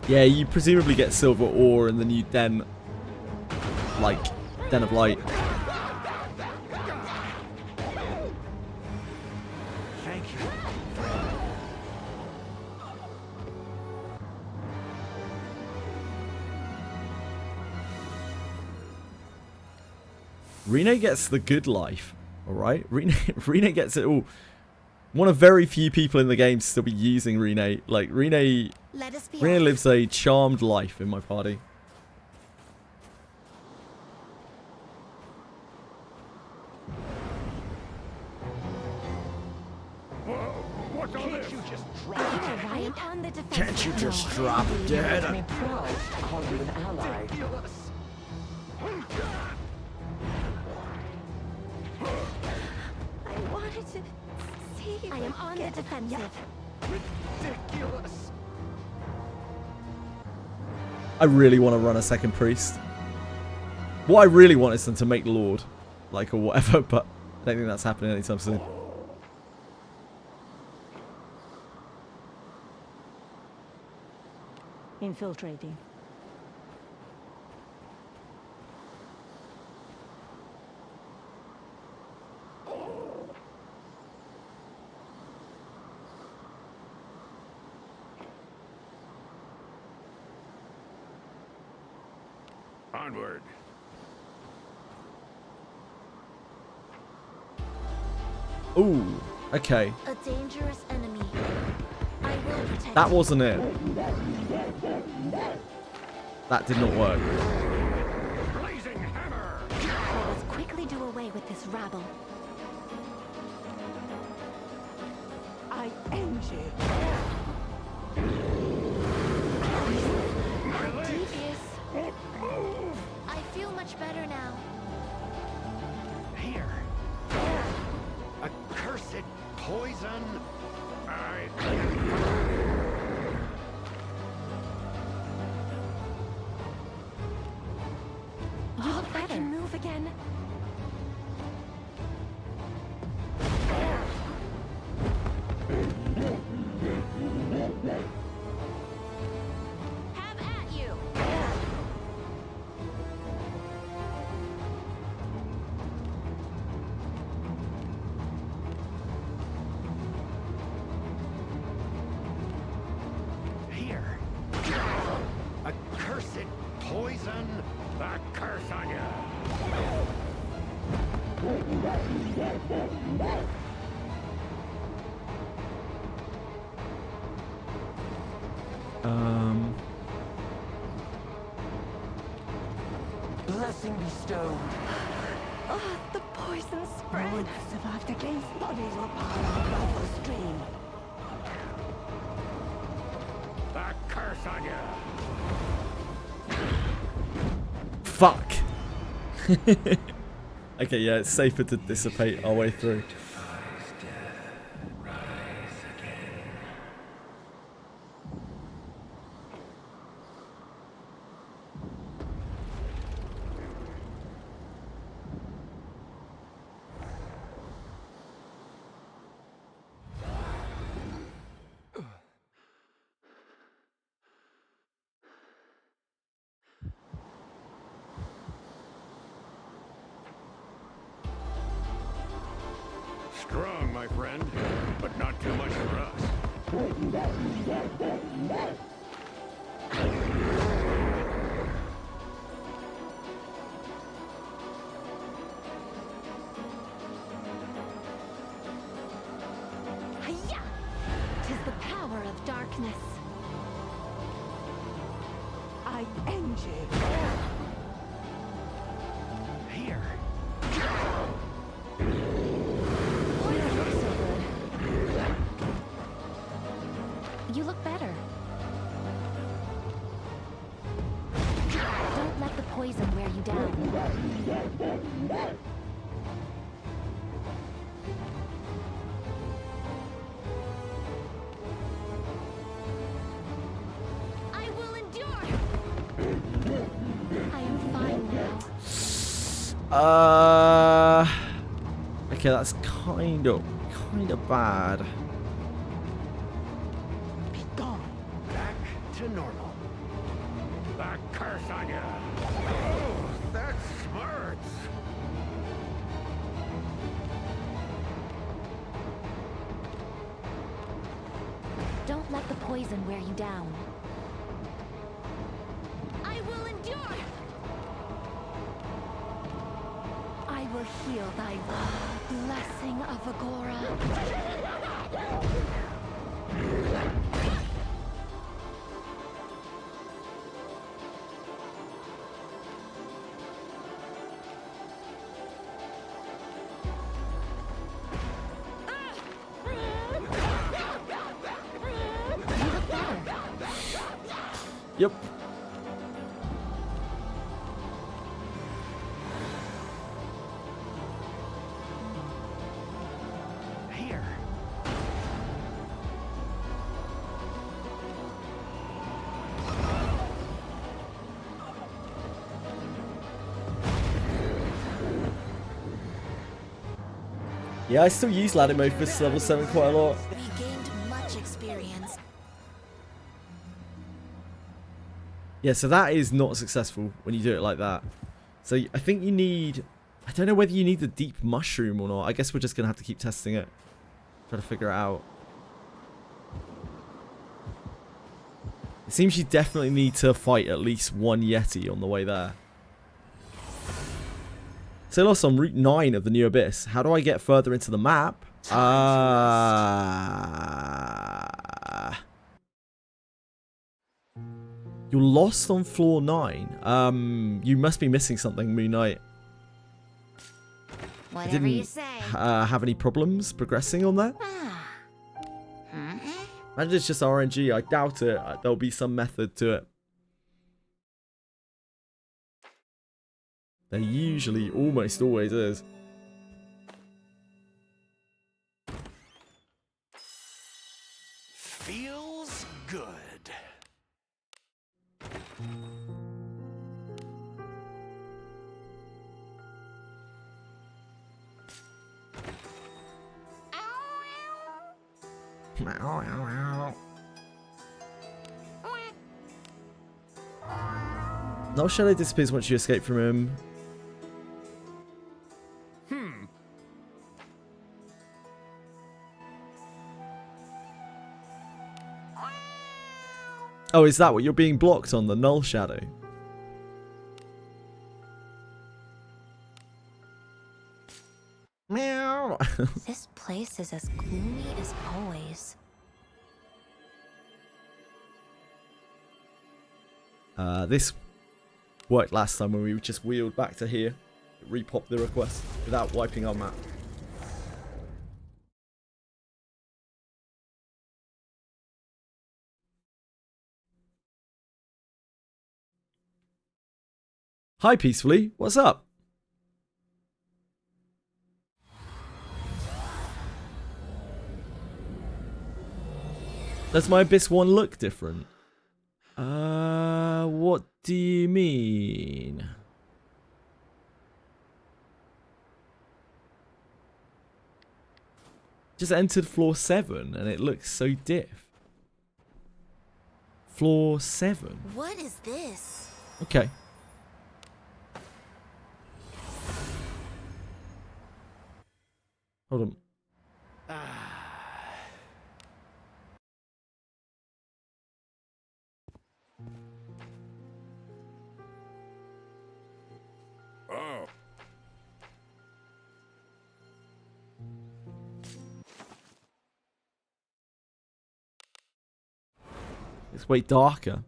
Speaker 1: Yeah, you presumably get silver ore in the new Den, like, Den of Light.
Speaker 4: Thank you.
Speaker 1: Rene gets the good life, alright? Rene gets it all. One of very few people in the game to still be using Rene. Like, Rene
Speaker 8: Let us be
Speaker 1: Rene
Speaker 8: off.
Speaker 1: lives a charmed life in my party.
Speaker 4: Whoa, what's all this? You just drop
Speaker 3: I am on the defense.
Speaker 1: Can't you just drop dead?
Speaker 3: I wanted to see you. I am on the defensive.
Speaker 4: ridiculous.
Speaker 1: I really want to run a second priest. What I really want is them to make Lord, like, or whatever, but I don't think that's happening anytime soon.
Speaker 7: Infiltrating.
Speaker 4: Onward.
Speaker 1: Ooh, okay.
Speaker 8: A dangerous enemy. I will protect
Speaker 1: That
Speaker 8: you.
Speaker 1: wasn't it. That did not work.
Speaker 4: Blazing hammer.
Speaker 3: Let us quickly do away with this rabble.
Speaker 7: I end you.
Speaker 3: Devious. I feel much better now.
Speaker 4: Here. Accursed poison.
Speaker 3: You look better. I can move again. Have at you.
Speaker 4: Here. Accursed poison. The curse on you.
Speaker 7: Blessing bestowed.
Speaker 3: Oh, the poison spread.
Speaker 7: No one has survived against bodies or power above the stream.
Speaker 4: The curse on you.
Speaker 1: Fuck. Okay, yeah, it's safer to dissipate our way through.
Speaker 4: Strong, my friend, but not too much for us.
Speaker 3: Hiya! 'Tis the power of darkness.
Speaker 7: I end you.
Speaker 4: Here.
Speaker 3: You look better. Don't let the poison wear you down. I will endure. I am fine now.
Speaker 1: Okay, that's kind of bad.
Speaker 7: Be gone.
Speaker 4: Back to normal. The curse on you. Oh, that smarts.
Speaker 3: Don't let the poison wear you down. I will endure. I will heal thy blessing of Agora.
Speaker 1: Yep.
Speaker 4: Here.
Speaker 1: Yeah, I still use ladder mode for this level 7 quite a lot.
Speaker 8: We gained much experience.
Speaker 1: Yeah, so that is not successful when you do it like that. So I think you need... I don't know whether you need the deep mushroom or not. I guess we're just going to have to keep testing it. Try to figure it out. It seems you definitely need to fight at least one Yeti on the way there. So lost on Route 9 of the New Abyss. How do I get further into the map? You're lost on floor 9. You must be missing something, Moon Knight.
Speaker 8: Whatever you say.
Speaker 1: Have any problems progressing on that? Imagine it's just RNG. I doubt it. There'll be some method to it. There usually almost always is.
Speaker 4: Feels good.
Speaker 1: No shadow disappears once you escape from him. Oh, is that what you're being blocked on, the null shadow? Meow.
Speaker 3: This place is as gloomy as always.
Speaker 1: This worked last time when we just wheeled back to here. Repopped the request without wiping our map. Hi, Peacefully. What's up? Does my Abyss 1 look different? What do you mean? Just entered floor 7 and it looks so diff. Floor 7.
Speaker 3: What is this?
Speaker 1: Okay. Hold on.
Speaker 4: Oh.
Speaker 1: It's way darker.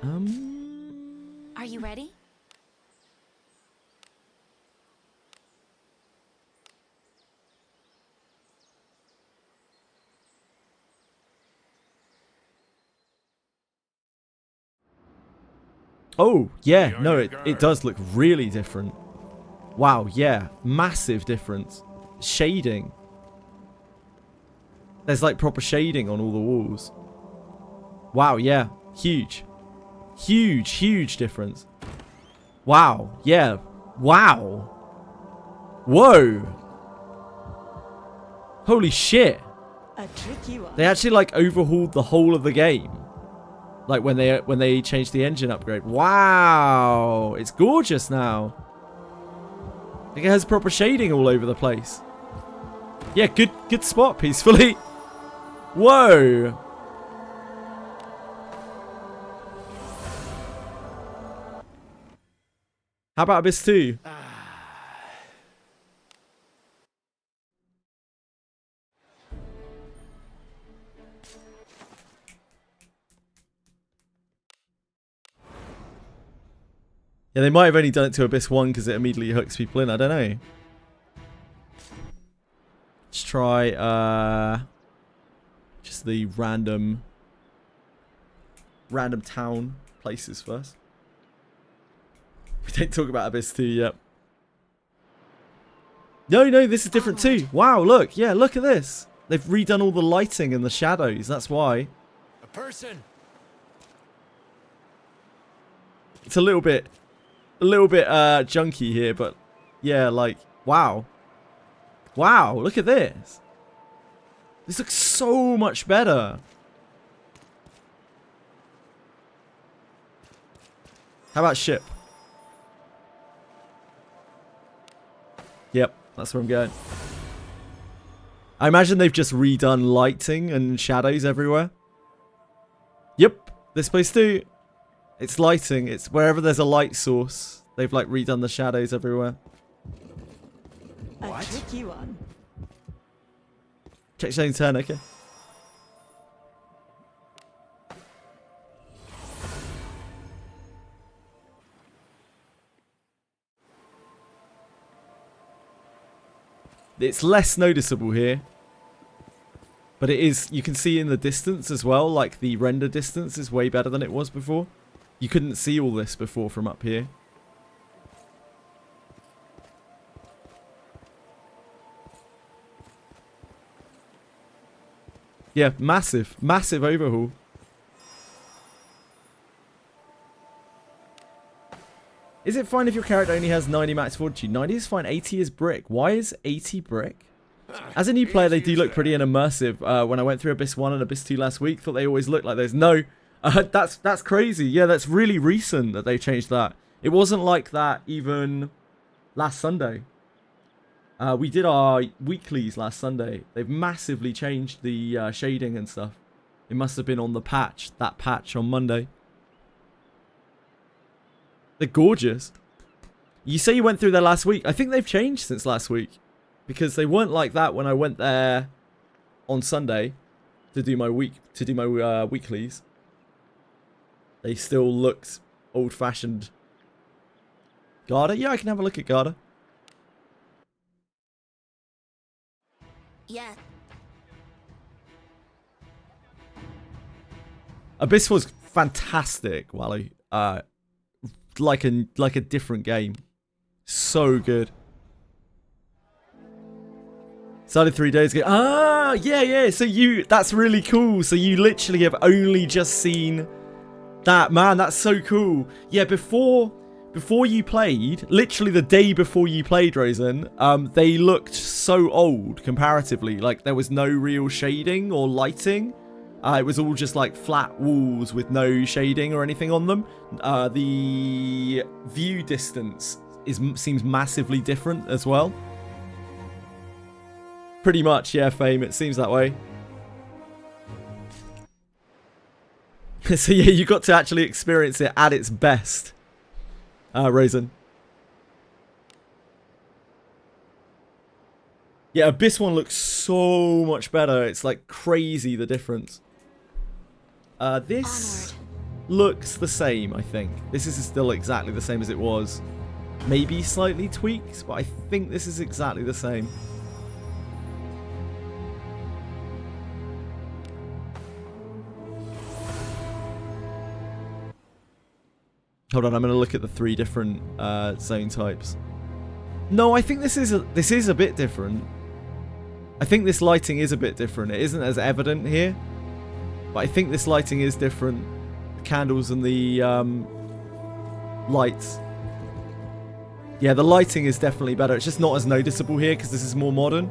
Speaker 3: Are you ready?
Speaker 1: Oh, yeah. No, it does look really different. Wow, yeah. Massive difference. Shading. There's like proper shading on all the walls. Wow, yeah. Huge. Huge, huge difference. Wow, yeah. Wow. Whoa. Holy shit.
Speaker 7: A tricky one.
Speaker 1: They actually like overhauled the whole of the game. Like when they changed the engine upgrade. Wow. It's gorgeous now. Like it has proper shading all over the place. Yeah, good spot, Peacefully. Whoa. How about Abyss 2? Yeah, they might have only done it to Abyss 1 because it immediately hooks people in. I don't know. Let's try just the random town places first. We don't talk about Abyss 2 yet. No, this is different too. Wow, look. Yeah, look at this. They've redone all the lighting and the shadows. That's why.
Speaker 4: A person.
Speaker 1: It's a little bit junky here, but yeah, like, wow. Wow, look at this. This looks so much better. How about ship? Yep, that's where I'm going. I imagine they've just redone lighting and shadows everywhere. Yep, this place too. It's lighting. It's wherever there's a light source. They've like redone the shadows everywhere.
Speaker 7: A tricky one.
Speaker 1: Check shading turn, okay. It's less noticeable here. But it is, you can see in the distance as well, like the render distance is way better than it was before. You couldn't see all this before from up here. Yeah, massive, massive overhaul. Is it fine if your character only has 90 max fortitude? 90 is fine, 80 is brick. Why is 80 brick? As a new player, they do look pretty immersive. When I went through Abyss 1 and Abyss 2 last week, thought they always looked like those. No, that's crazy. Yeah, that's really recent that they changed that. It wasn't like that even last Sunday. We did our weeklies last Sunday. They've massively changed the shading and stuff. It must have been on the patch, that patch on Monday. They're gorgeous. You say you went through there last week. I think they've changed since last week. Because they weren't like that when I went there on Sunday to do my weeklies. They still looked old-fashioned. Garda? Yeah, I can have a look at Garda.
Speaker 8: Yeah.
Speaker 1: Abyss was fantastic, Wally. Like a different game. So good. Started 3 days ago. Ah, yeah. So that's really cool. So you literally have only just seen that. Man, that's so cool. Yeah, before you played, literally the day before you played, Rosen, they looked so old comparatively. Like there was no real shading or lighting. It was all just like flat walls with no shading or anything on them. The view distance seems massively different as well. Pretty much, yeah, Fame. It seems that way. So yeah, you got to actually experience it at its best, Rosen. Yeah, Abyss one looks so much better. It's like crazy the difference. This looks the same, I think. This is still exactly the same as it was. Maybe slightly tweaked, but I think this is exactly the same. Hold on, I'm going to look at the 3 different zone types. No, I think this is a bit different. I think this lighting is a bit different. It isn't as evident here. But I think this lighting is different. The candles and the lights. Yeah, the lighting is definitely better. It's just not as noticeable here because this is more modern.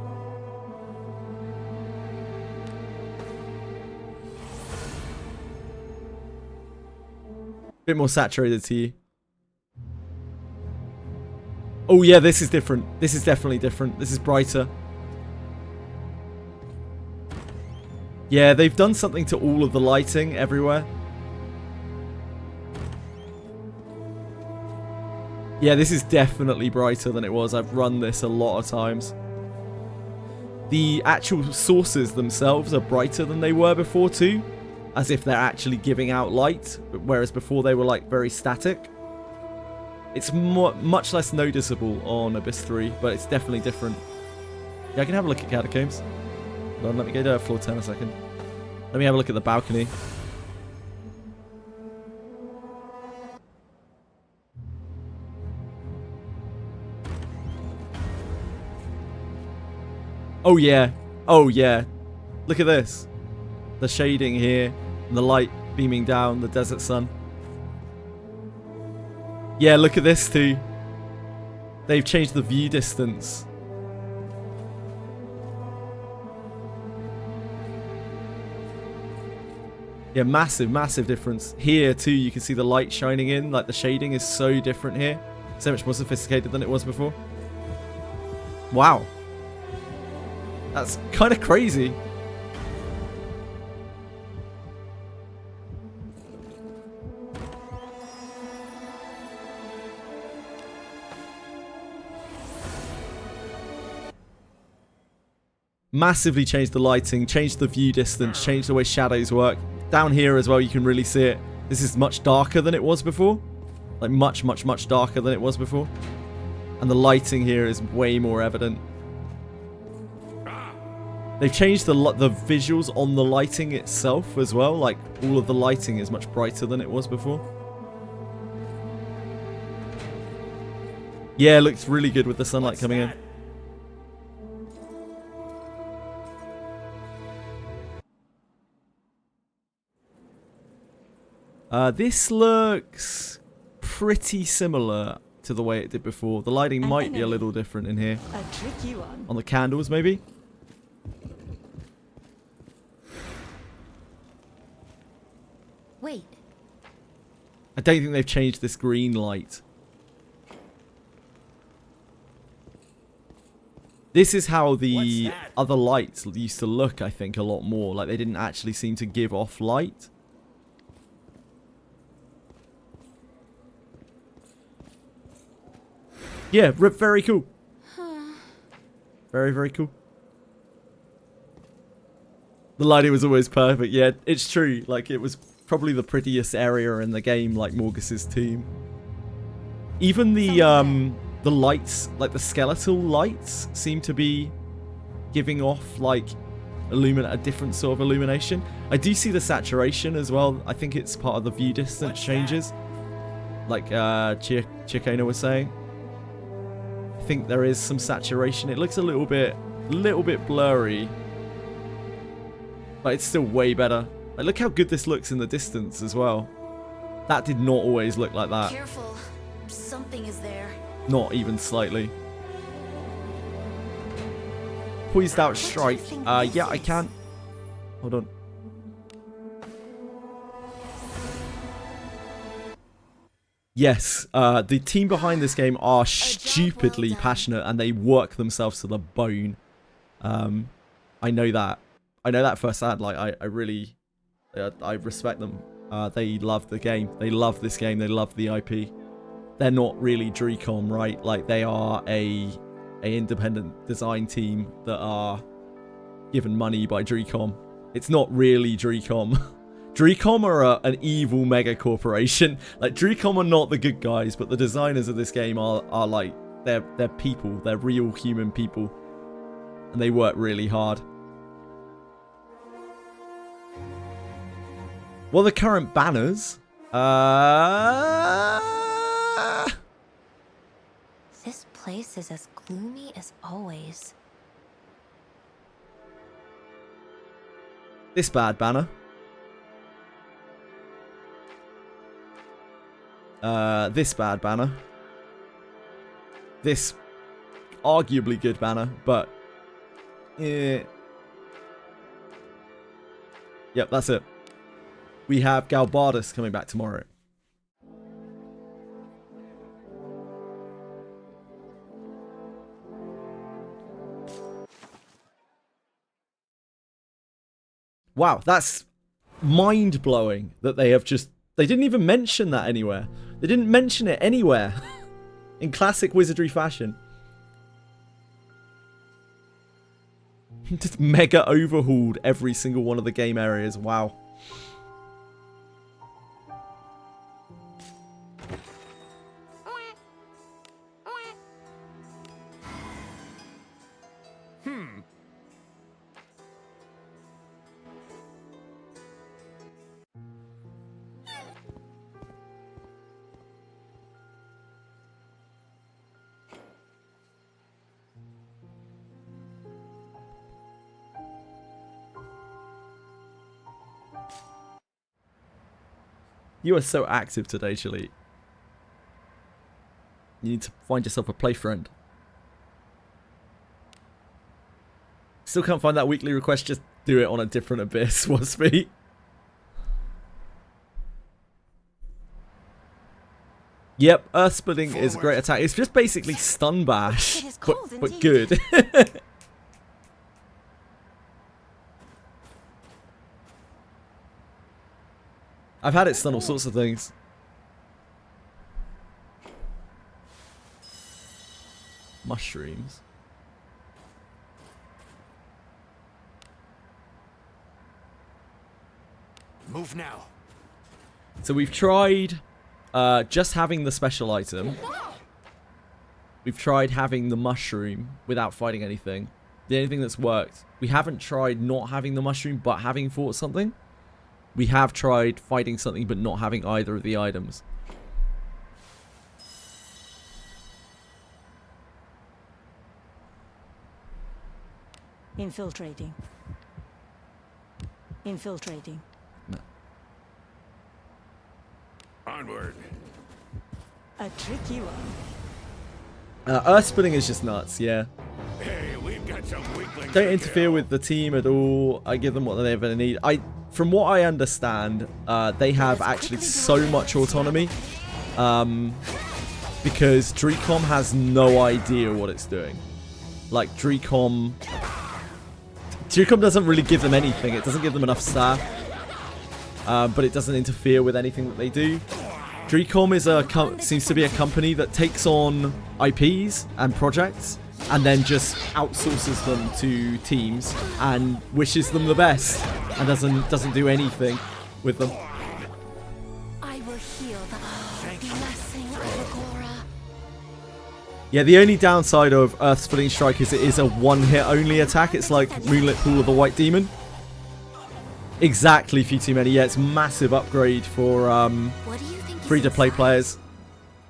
Speaker 1: Bit more saturated to you. Oh yeah, this is different. This is definitely different. This is brighter. Yeah, they've done something to all of the lighting everywhere. Yeah, this is definitely brighter than it was. I've run this a lot of times. The actual sources themselves are brighter than they were before too. As if they're actually giving out light. Whereas before they were like very static. It's much less noticeable on Abyss 3. But it's definitely different. Yeah, I can have a look at Catacombs. Hold on, let me go to floor 10 a second. Let me have a look at the balcony. Oh yeah. Oh yeah. Look at this. The shading here. And the light beaming down the desert sun. Yeah, look at this too. They've changed the view distance. Yeah, massive, massive difference. Here, too, you can see the light shining in. Like, the shading is so different here. So much more sophisticated than it was before. Wow. That's kind of crazy. Massively changed the lighting, changed the view distance, changed the way shadows work. Down here as well, you can really see it. This is much darker than it was before. Like much, much, much darker than it was before. And the lighting here is way more evident. They've changed the visuals on the lighting itself as well. Like, all of the lighting is much brighter than it was before. Yeah, it looks really good with the sunlight coming in. This looks pretty similar to the way it did before. The lighting might be a little different in here.
Speaker 7: A tricky one.
Speaker 1: On the candles, maybe?
Speaker 3: Wait.
Speaker 1: I don't think they've changed this green light. This is how the other lights used to look, I think, a lot more. Like, they didn't actually seem to give off light. Yeah, very cool. Very, very cool. The lighting was always perfect. Yeah, it's true. Like, it was probably the prettiest area in the game, like Morgus's tomb. Even the lights, like the skeletal lights, seem to be giving off like a different sort of illumination. I do see the saturation as well. I think it's part of the view distance changes, like Chicona was saying. I think there is some saturation. It looks a little bit blurry, but it's still way better. Like, look how good this looks in the distance as well. That did not always look like that.
Speaker 8: Careful. Something is there.
Speaker 1: Not even slightly. Poised out strike. Yeah, I can. Hold on. Yes, the team behind this game are stupidly passionate and they work themselves to the bone. I know that. I know that firsthand. Like, I really, I respect them. They love the game. They love this game. They love the IP. They're not really Drcom, right? Like, they are a independent design team that are given money by Drcom. It's not really Drcom. Drcom are an evil mega corporation. Like, Drcom are not the good guys, but the designers of this game are like, they're people. They're real human people. And they work really hard. Well, the current banners.
Speaker 3: This place is as gloomy as always.
Speaker 1: This bad banner. This bad banner. This arguably good banner, but yep, that's it. We have Galbardus coming back tomorrow. Wow, that's mind-blowing that they have just... They didn't even mention that anywhere. They didn't mention it anywhere. In classic Wizardry fashion. Just mega overhauled every single one of the game areas. Wow. You are so active today, Chili. You need to find yourself a play friend. Still can't find that weekly request, just do it on a different abyss, Waspy. Yep, Earth Splitting is a great attack. It's just basically Stun Bash, but good. I've had it stun all sorts of things. Mushrooms.
Speaker 4: Move now.
Speaker 1: So we've tried just having the special item. We've tried having the mushroom without fighting anything. The only thing that's worked. We haven't tried not having the mushroom but having fought something. We have tried fighting something but not having either of the items.
Speaker 7: Infiltrating. Infiltrating.
Speaker 1: No.
Speaker 4: Onward.
Speaker 7: A tricky one.
Speaker 1: Earth splitting is just nuts, yeah.
Speaker 4: Hey, we've got some weaklings.
Speaker 1: Don't interfere with the team at all. I give them what they're going to need. From what I understand, they have actually so much autonomy. Because Dreecom has no idea what it's doing. Like, Dreecom doesn't really give them anything. It doesn't give them enough staff. But it doesn't interfere with anything that they do. Dreecom seems to be a company that takes on IPs and projects and then just outsources them to teams and wishes them the best and doesn't do anything with them.
Speaker 3: I will heal the blessing of Agora.
Speaker 1: Yeah, the only downside of Earth Splitting Strike is it is a one-hit only attack. It's like Moonlit Pool of the White Demon. Exactly, few too many. Yeah, it's massive upgrade for free-to-play players.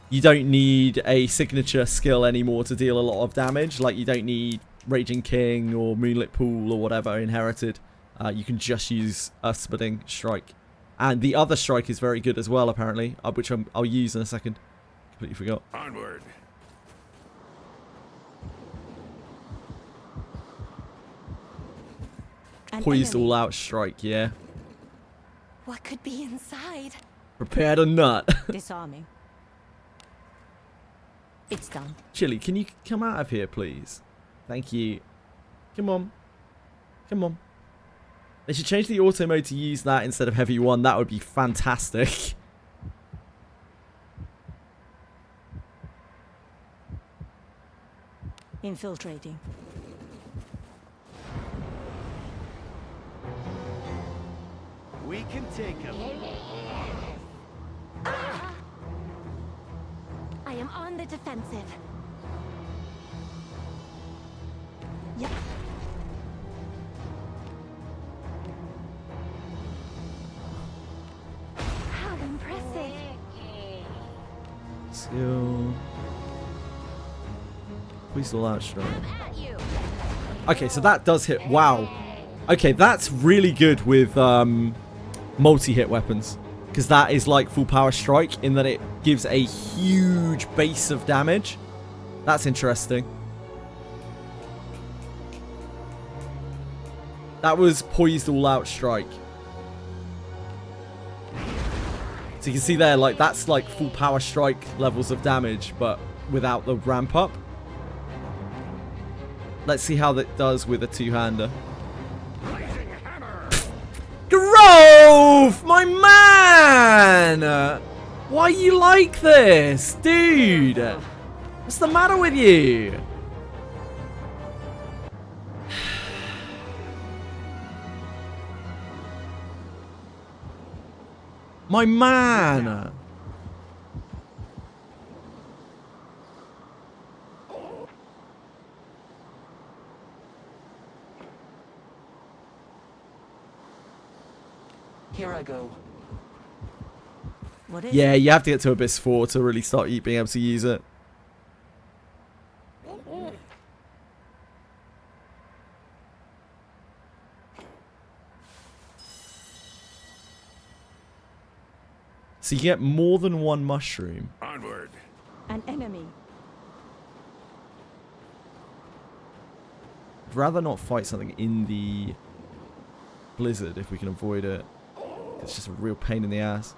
Speaker 1: You don't need a signature skill anymore to deal a lot of damage. Like, you don't need Raging King or Moonlit Pool or whatever inherited. You can just use Earth Splitting Strike. And the other strike is very good as well, apparently, which I'll use in a second. Completely forgot.
Speaker 4: Onward.
Speaker 1: Poised all out strike, yeah.
Speaker 3: What could be inside?
Speaker 1: Prepared or not.
Speaker 7: Disarming. It's done.
Speaker 1: Chili, can you come out of here, please? Thank you. Come on. Come on. They should change the auto mode to use that instead of heavy one. That would be fantastic.
Speaker 7: Infiltrating.
Speaker 4: We can take him.
Speaker 3: I am on the defensive. Yep. How impressive.
Speaker 1: Skill. Please all out strike. Okay, so that does hit. Wow. Okay, that's really good with multi-hit weapons. Because that is like full power strike in that it gives a huge base of damage. That's interesting. That was poised all out strike. So you can see there, like, that's like full power strike levels of damage, but without the ramp up. Let's see how that does with a two-hander. Grove! My man! Why you like this? Dude! What's the matter with you? My man!
Speaker 2: Here I go.
Speaker 7: What is
Speaker 1: Yeah,
Speaker 7: it?
Speaker 1: you have to get to Abyss 4 to really start being able to use it. So you get more than one mushroom.
Speaker 4: Onward.
Speaker 7: An enemy.
Speaker 1: I'd rather not fight something in the blizzard if we can avoid it. It's just a real pain in the ass.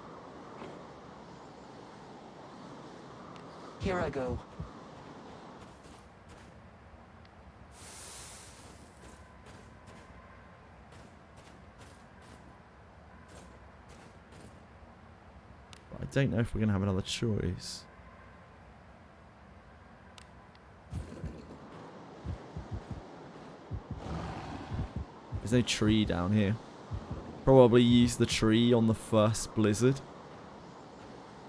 Speaker 2: Here I go.
Speaker 1: But I don't know if we're going to have another choice. There's no tree down here. Probably use the tree on the first blizzard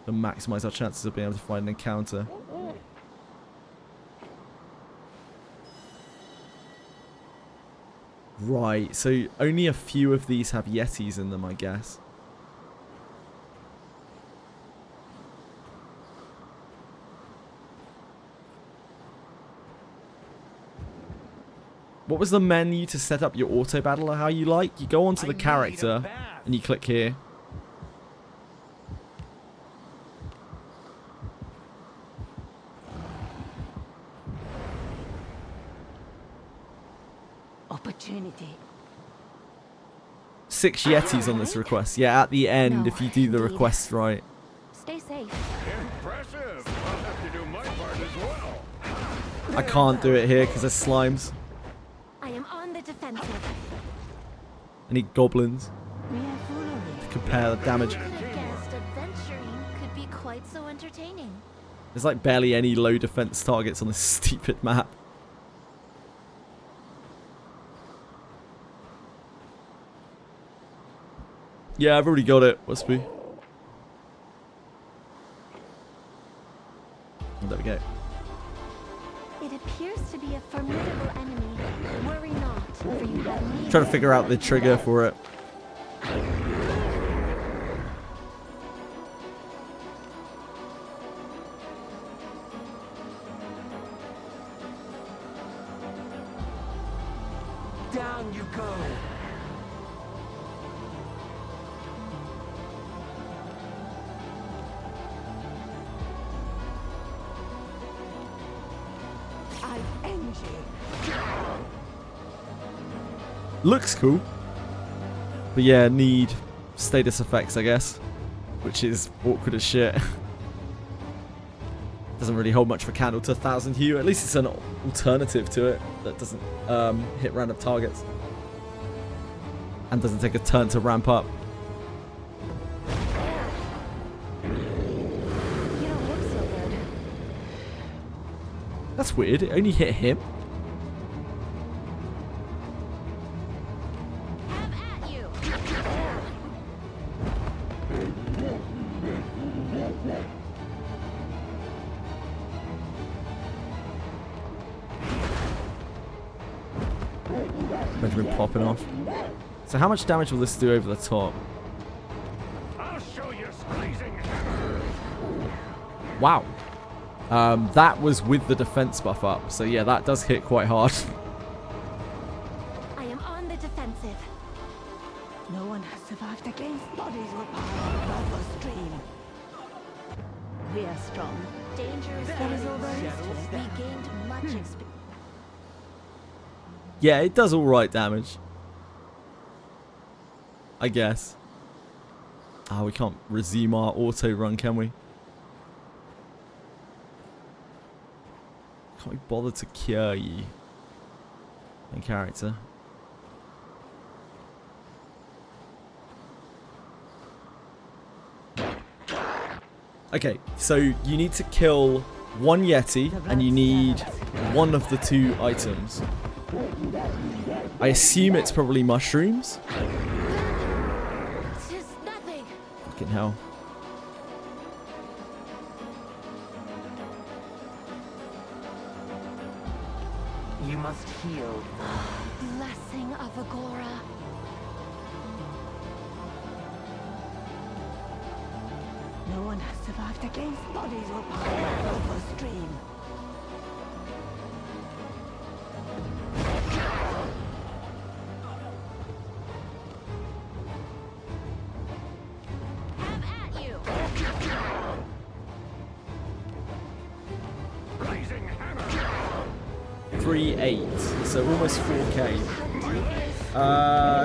Speaker 1: to maximize our chances of being able to find an encounter. Right, so only a few of these have Yetis in them, I guess. What was the menu to set up your auto battle or how you like? You go onto the character and you click here.
Speaker 7: Opportunity.
Speaker 1: 6 Yetis on this request. Yeah, at the end, if you do the request right.
Speaker 3: Stay safe.
Speaker 4: Impressive. I'll have to do my part as well.
Speaker 1: I can't do it here because there's slimes.
Speaker 3: I am on the defensive.
Speaker 1: I need goblins
Speaker 7: We are foolery.
Speaker 1: to compare the damage.
Speaker 3: Who could have guessed adventuring could be quite so entertaining?
Speaker 1: There's like barely any low defense targets on this stupid map. Yeah, I've already got it. Must be. There we go.
Speaker 3: It appears to be a formidable enemy. Worry not, for you have need.
Speaker 1: Trying to figure out the trigger for it.
Speaker 6: Down you go.
Speaker 7: I end you.
Speaker 1: Looks cool. But yeah, need status effects, I guess. Which is awkward as shit. Doesn't really hold much for candle to 1000 hue. At least it's an alternative to it that doesn't hit random targets. And doesn't take a turn to ramp up.
Speaker 3: You don't look so good.
Speaker 1: That's weird. It only hit him.
Speaker 3: Have at you.
Speaker 1: Benjamin popping off. So how much damage will this do over the top?
Speaker 4: I'll show you blazing hammer.
Speaker 1: Wow. That was with the defense buff up. So yeah, that does hit quite hard.
Speaker 3: I am on the defensive.
Speaker 7: No one has survived against bodies were piled above the stream. We are strong.
Speaker 3: Danger is
Speaker 7: There is already
Speaker 3: We gained much experience.
Speaker 1: Yeah, it does alright damage. I guess. Ah, we can't resume our auto run, can we? Can't we bother to cure you? In character. Okay, so you need to kill one Yeti and you need one of the 2 items. I assume it's probably mushrooms.
Speaker 3: Tis nothing.
Speaker 1: Fucking hell.
Speaker 6: You must heal.
Speaker 3: Blessing of Agora.
Speaker 7: No one has survived against bodies were piled above the stream.
Speaker 3: Have at you.
Speaker 4: Blazing hammer.
Speaker 1: 3.8, so almost 4k.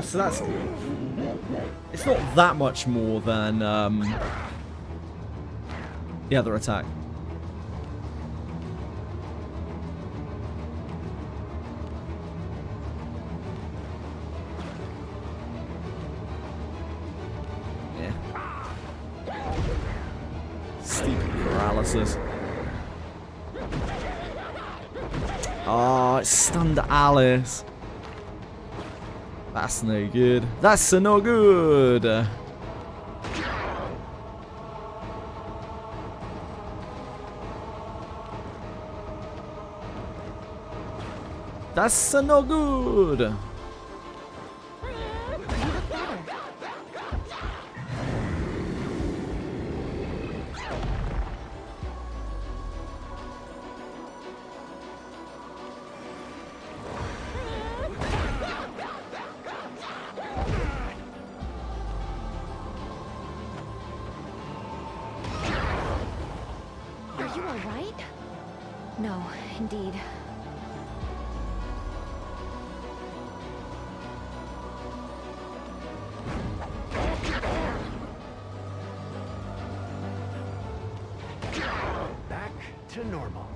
Speaker 1: So that's... It's not that much more than the other attack. Yeah. Stupid paralysis. Oh, it stunned Alice. That's no good. That's no good. That's no good.
Speaker 3: No, indeed.
Speaker 4: Back to normal.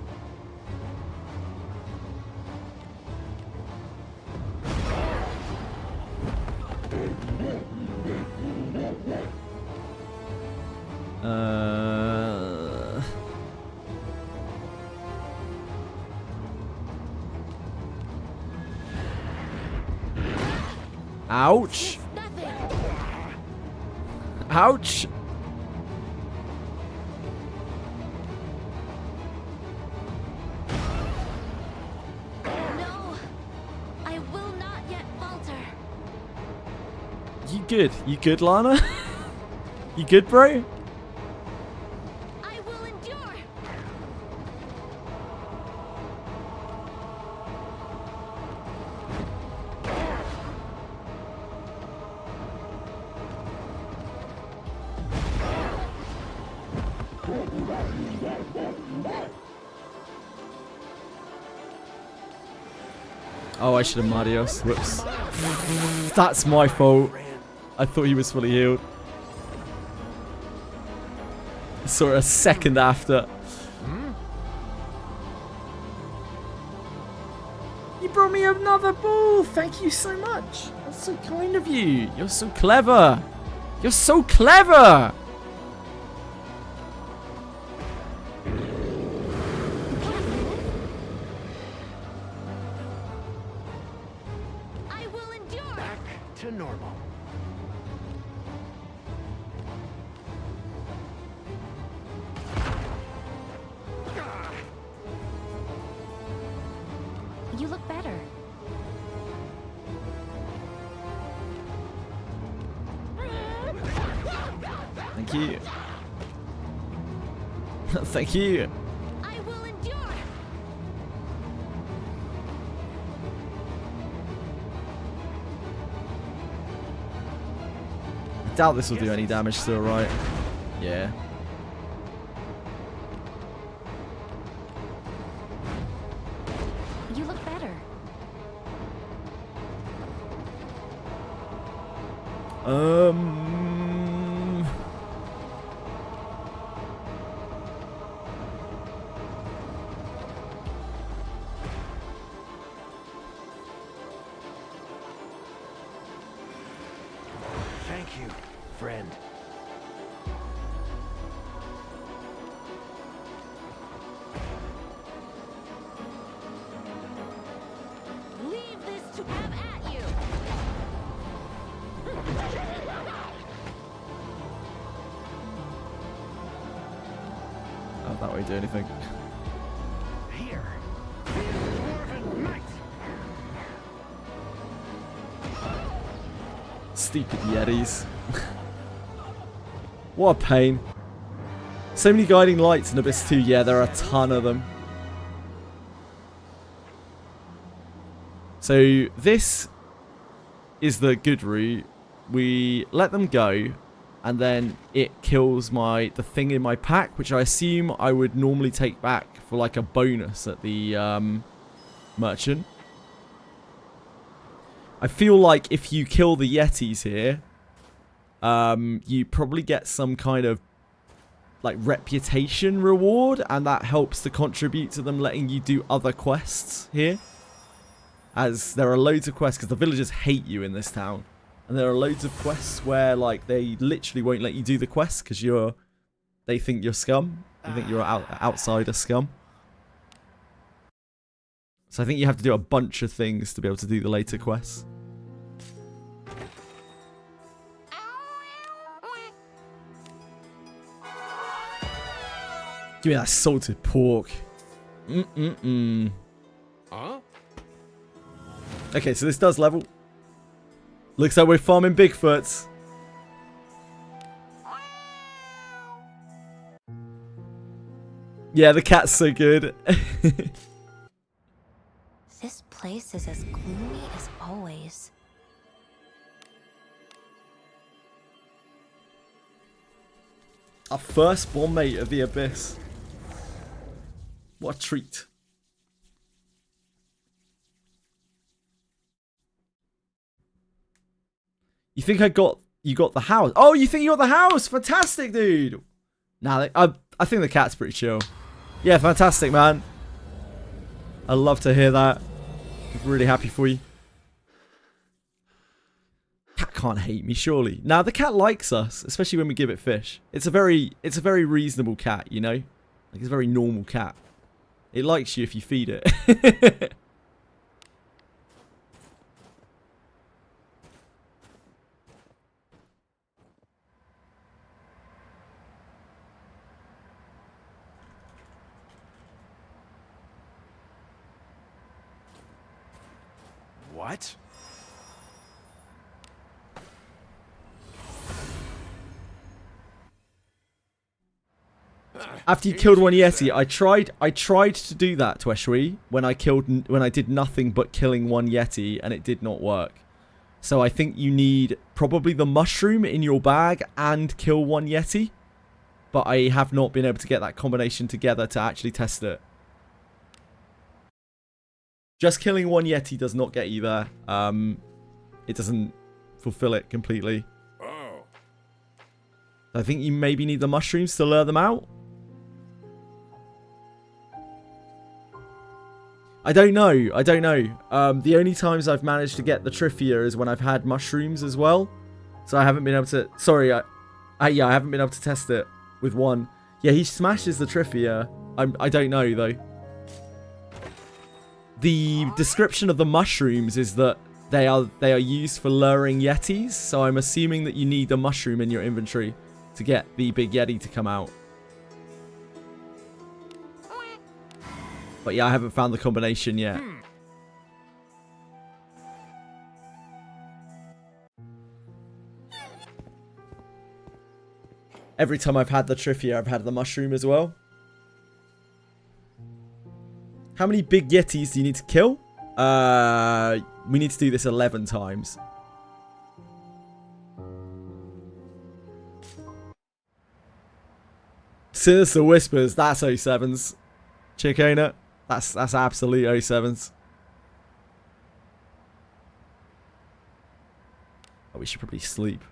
Speaker 1: Ouch. Ouch.
Speaker 3: No, I will not yet falter.
Speaker 1: You good? You good, Lana? You good, bro?
Speaker 3: I will endure.
Speaker 1: Oh, I should have Marios. Whoops. That's my fault. I thought he was fully healed. Saw it a second after. You brought me another ball. Thank you so much. That's so kind of you. You're so clever. You're so clever.
Speaker 3: I will endure.
Speaker 4: Back to normal.
Speaker 3: You look better.
Speaker 1: Thank you. Thank you.
Speaker 3: I will endure.
Speaker 1: I doubt this will do any damage still, right? Yeah.
Speaker 3: You look better.
Speaker 4: Thank you, friend.
Speaker 3: Leave this to have at you.
Speaker 1: Oh, that won't do anything.
Speaker 4: Here. Dwarven might.
Speaker 1: Stupid Yetis. What a pain. So many guiding lights in Abyss 2. Yeah, there are a ton of them. So this is the good route. We let them go, and then it kills the thing in my pack, which I assume I would normally take back for like a bonus at the merchant. I feel like if you kill the Yetis here, you probably get some kind of like reputation reward, and that helps to contribute to them letting you do other quests here. As there are loads of quests, because the villagers hate you in this town. And there are loads of quests where like they literally won't let you do the quests because they think you're scum. They think you're outsider scum. So I think you have to do a bunch of things to be able to do the later quests. Give me that salted pork.
Speaker 4: Huh?
Speaker 1: Okay, so this does level. Looks like we're farming Bigfoots. Yeah, the cat's so good.
Speaker 3: This place is as gloomy as always.
Speaker 1: Our first Bondmate of the Abyss. What a treat. You think you got the house? Oh, you think you got the house? Fantastic, dude. Nah, I think the cat's pretty chill. Yeah, fantastic, man. I love to hear that. I'm really happy for you. Cat can't hate me, surely. Now the cat likes us, especially when we give it fish. It's a very reasonable cat, you know? Like, it's a very normal cat. It likes you if you feed it.
Speaker 4: What?
Speaker 1: After you killed one Yeti, I tried to do that, Tweshwi, when I did nothing but killing one Yeti, and it did not work. So I think you need probably the mushroom in your bag and kill one Yeti. But I have not been able to get that combination together to actually test it. Just killing one Yeti does not get you there. It doesn't fulfill it completely.
Speaker 4: Oh.
Speaker 1: I think you maybe need the mushrooms to lure them out. I don't know. The only times I've managed to get the Trifia is when I've had mushrooms as well. So I haven't been able to... Sorry, I haven't been able to test it with one. Yeah, he smashes the Trifia. I don't know, though. The description of the mushrooms is that they are used for luring Yetis. So I'm assuming that you need a mushroom in your inventory to get the big Yeti to come out. But yeah, I haven't found the combination yet. Every time I've had the Trifia, I've had the mushroom as well. How many big Yetis do you need to kill? We need to do this 11 times. Sinister Whispers, that's 07s. Chick, ain't it? That's absolute 07s. Oh, we should probably sleep.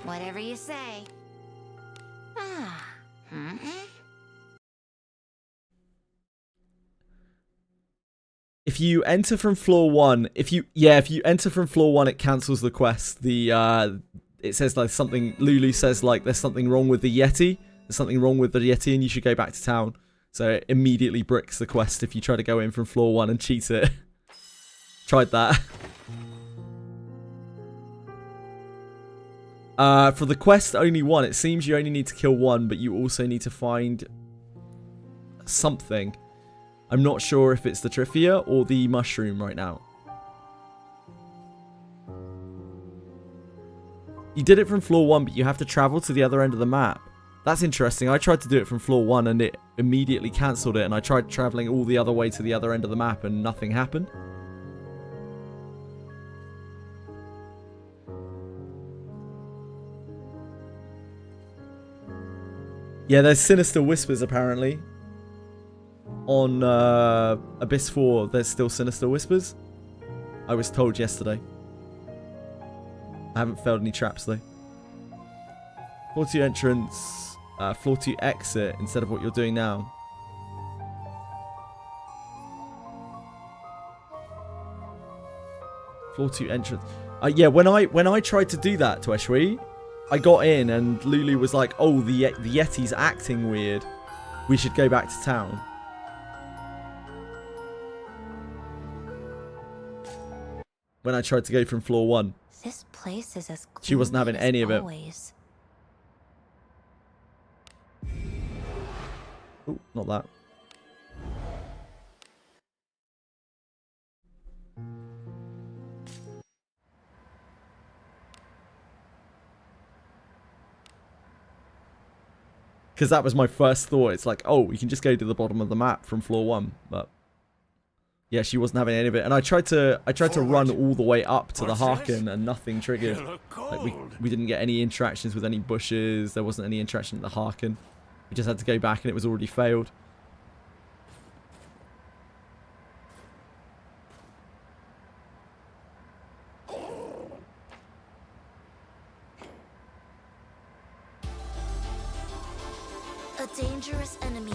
Speaker 8: Whatever you say. Ah.
Speaker 1: If you enter from floor 1, if you enter from floor 1, it cancels the quest. It says like something, Lulu says like there's something wrong with the Yeti. There's something wrong with the Yeti and you should go back to town. So it immediately bricks the quest if you try to go in from floor 1 and cheat it. Tried that. For the quest only 1, it seems you only need to kill 1, but you also need to find something. I'm not sure if it's the Trifia or the mushroom right now. You did it from floor 1, but you have to travel to the other end of the map. That's interesting. I tried to do it from floor 1 and it immediately cancelled it. And I tried traveling all the other way to the other end of the map and nothing happened. Yeah, there's Sinister Whispers apparently. On Abyss 4, there's still Sinister Whispers. I was told yesterday. I haven't failed any traps though. Floor 2 entrance, floor 2 exit instead of what you're doing now. Floor 2 entrance. Yeah, when I tried to do that to Eshwi, I got in and Lulu was like, "Oh, the Yeti's acting weird. We should go back to town." When I tried to go from floor 1.
Speaker 8: This place is as clean
Speaker 1: She wasn't having
Speaker 8: as
Speaker 1: any of it.
Speaker 8: always.
Speaker 1: Oh, not that. Because that was my first thought. It's like, oh, we can just go to the bottom of the map from floor 1. But yeah, she wasn't having any of it. And I tried to run all the way up to the Harken and nothing triggered. Like we didn't get any interactions with any bushes. There wasn't any interaction at the Harken. We just had to go back and it was already failed.
Speaker 8: A dangerous enemy.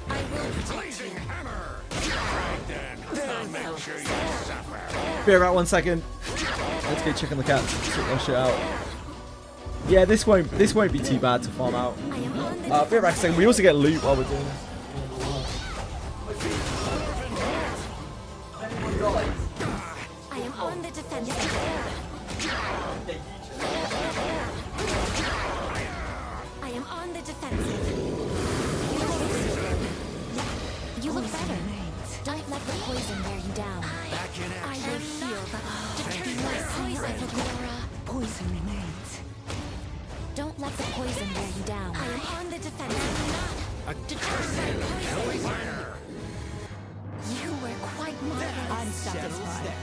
Speaker 8: I will protect
Speaker 4: Blazing
Speaker 8: you.
Speaker 4: hammer! Right then, I'll make sure you suffer.
Speaker 1: Be about 1 second. Let's go check on the cats. Sort that shit out. Yeah, this won't be too bad to farm out.
Speaker 8: I am on the
Speaker 1: Be back a second. We also get loot while we're doing this.
Speaker 8: I am on the defensive. I am on the defensive. You look better. Don't let the poison wear you down.
Speaker 4: Back in
Speaker 8: I
Speaker 4: action.
Speaker 8: will heal the poison.
Speaker 7: Poison remains.
Speaker 8: Don't let the poison wear you down. I am on the defensive.
Speaker 4: A cursive hellfire.
Speaker 8: You were quite marvelous.
Speaker 7: I'm satisfied.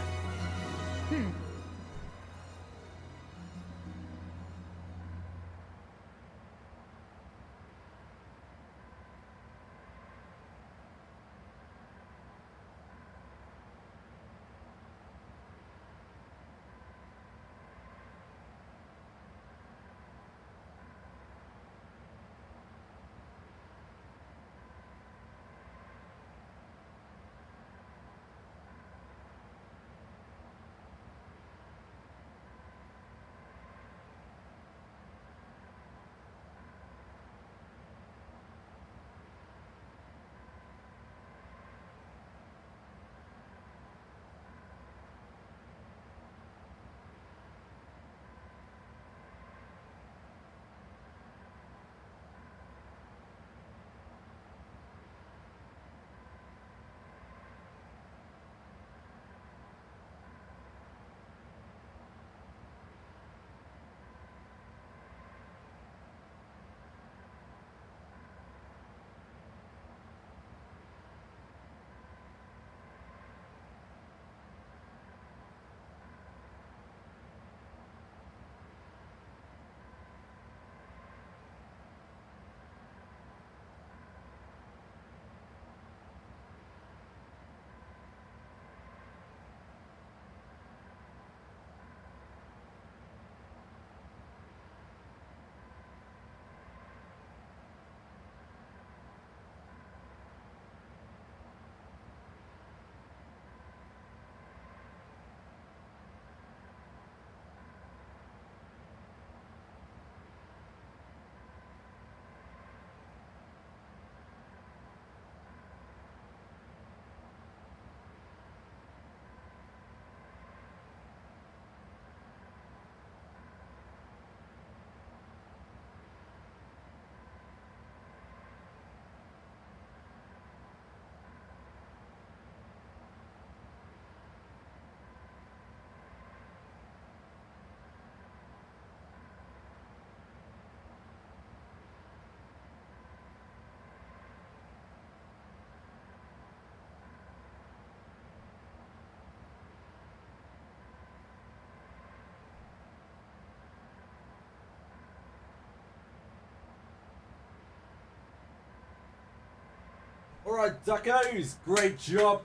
Speaker 1: Alright, duckos, great job.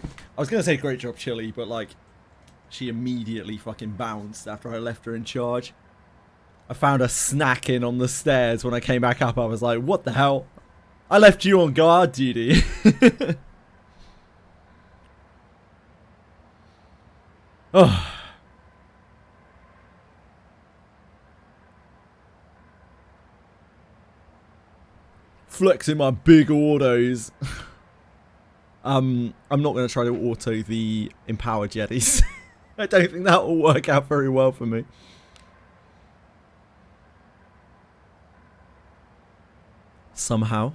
Speaker 1: I was gonna say great job, Chili, but like, she immediately fucking bounced after I left her in charge. I found her snacking on the stairs when I came back up. I was like, what the hell? I left you on guard duty. Oh. Flexing my big autos. I'm not going to try to auto the empowered jetties. I don't think that will work out very well for me. Somehow.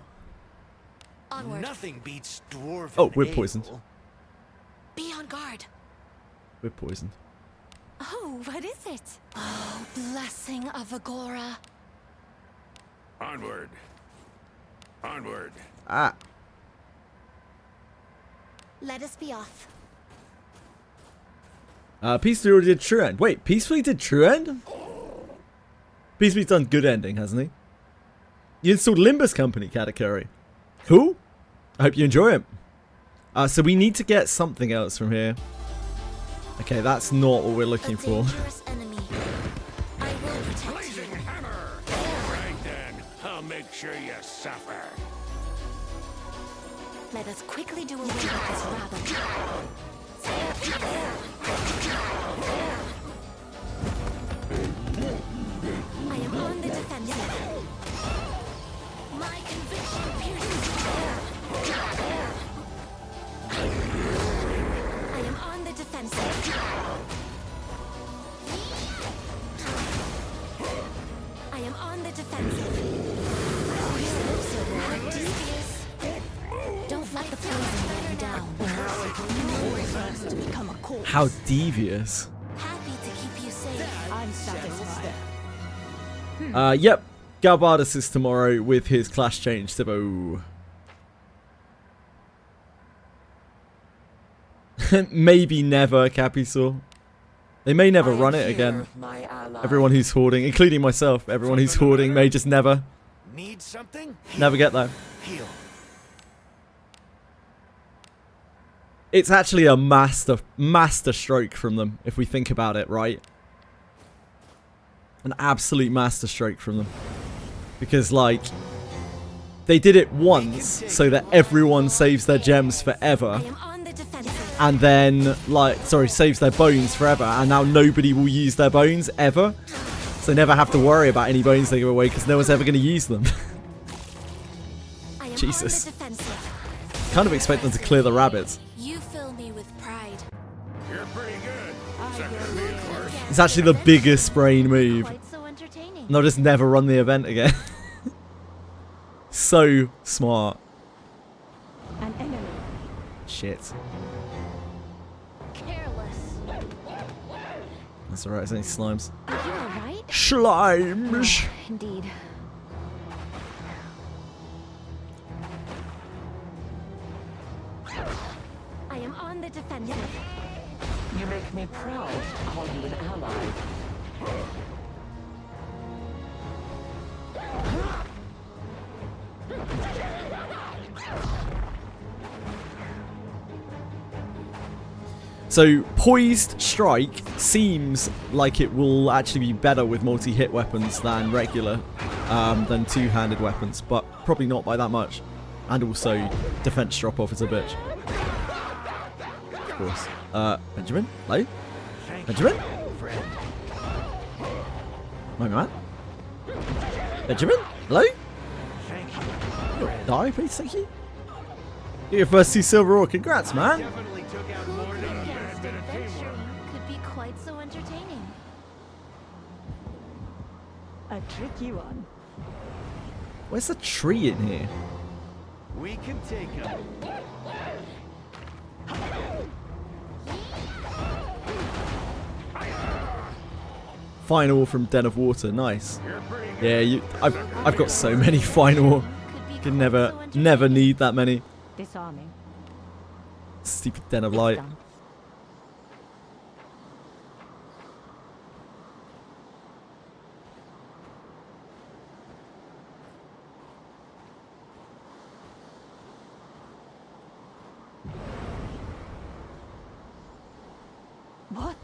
Speaker 8: Onward.
Speaker 4: Nothing beats dwarven
Speaker 1: Oh, we're poisoned.
Speaker 4: ale.
Speaker 8: Be on guard.
Speaker 1: We're poisoned.
Speaker 8: Oh, what is it? Oh, blessing of Agora.
Speaker 4: Onward. Onward.
Speaker 1: Ah.
Speaker 8: Let us be off.
Speaker 1: Peacefully already did true end. Wait, Peacefully did true end? Peacefully's done good ending, hasn't he? You installed Limbus Company, Katakuri. Cool. I hope you enjoy it. So we need to get something else from here. Okay, that's not what we're looking for.
Speaker 8: Dangerous enemy. I will protect you.
Speaker 4: Blazing hammer. All right then. I'll make sure you suffer.
Speaker 3: Let us quickly do away with this rabble. I am on the defensive. My conviction pierces. I am on the defensive. I am on the defensive. How devious. Don't let the poison wear you down.
Speaker 7: To become a corpse.
Speaker 1: How devious.
Speaker 3: Happy to keep you safe.
Speaker 7: I'm satisfied.
Speaker 1: Yep. Galbardus is tomorrow with his class change, Thibaut. Maybe never, Capisaur. They may never run it again. Everyone who's hoarding, including myself, everyone who's hoarding may just never
Speaker 4: Need something?
Speaker 1: get there.
Speaker 4: Heal.
Speaker 1: It's actually a master stroke from them, if we think about it, right? An absolute master stroke from them. Because, like, they did it once so that everyone saves their gems forever.
Speaker 3: I am on the defensive.
Speaker 1: And then, like, sorry, saves their bones forever. And now nobody will use their bones ever. So they never have to worry about any bones they give away because no one's ever going to use them.
Speaker 3: I am
Speaker 1: Jesus.
Speaker 3: on the defensive.
Speaker 1: Kind of expect them to clear the rabbits.
Speaker 3: You fill me with pride.
Speaker 4: You're pretty good. Second to me, of course.
Speaker 1: It's actually the biggest brain move.
Speaker 3: Quite so entertaining.
Speaker 1: And they'll just never run the event again. So smart.
Speaker 7: An enemy.
Speaker 1: Shit.
Speaker 3: Careless.
Speaker 1: That's alright, it's only slimes.
Speaker 3: Are you alright?
Speaker 1: Slimes!
Speaker 3: Indeed. I am on the defensive.
Speaker 10: You make me proud to call you an ally.
Speaker 1: So, Poised Strike seems like it will actually be better with multi-hit weapons than regular, than two-handed weapons, but probably not by that much. And also, defense drop-off is a bitch. Of course. Benjamin? Hello? Benjamin? My man? Benjamin? Hello? Die, please, thank you. Get your first 2 silver ore. Congrats, man.
Speaker 3: Adventuring could be quite so entertaining.
Speaker 7: A tricky one.
Speaker 1: Where's the tree in here?
Speaker 4: We can take him.
Speaker 1: Final from Den of Water, nice. Yeah, I've got so many final. Could never need that many.
Speaker 7: Disarming.
Speaker 1: Stupid Den of Light.
Speaker 7: Done. What?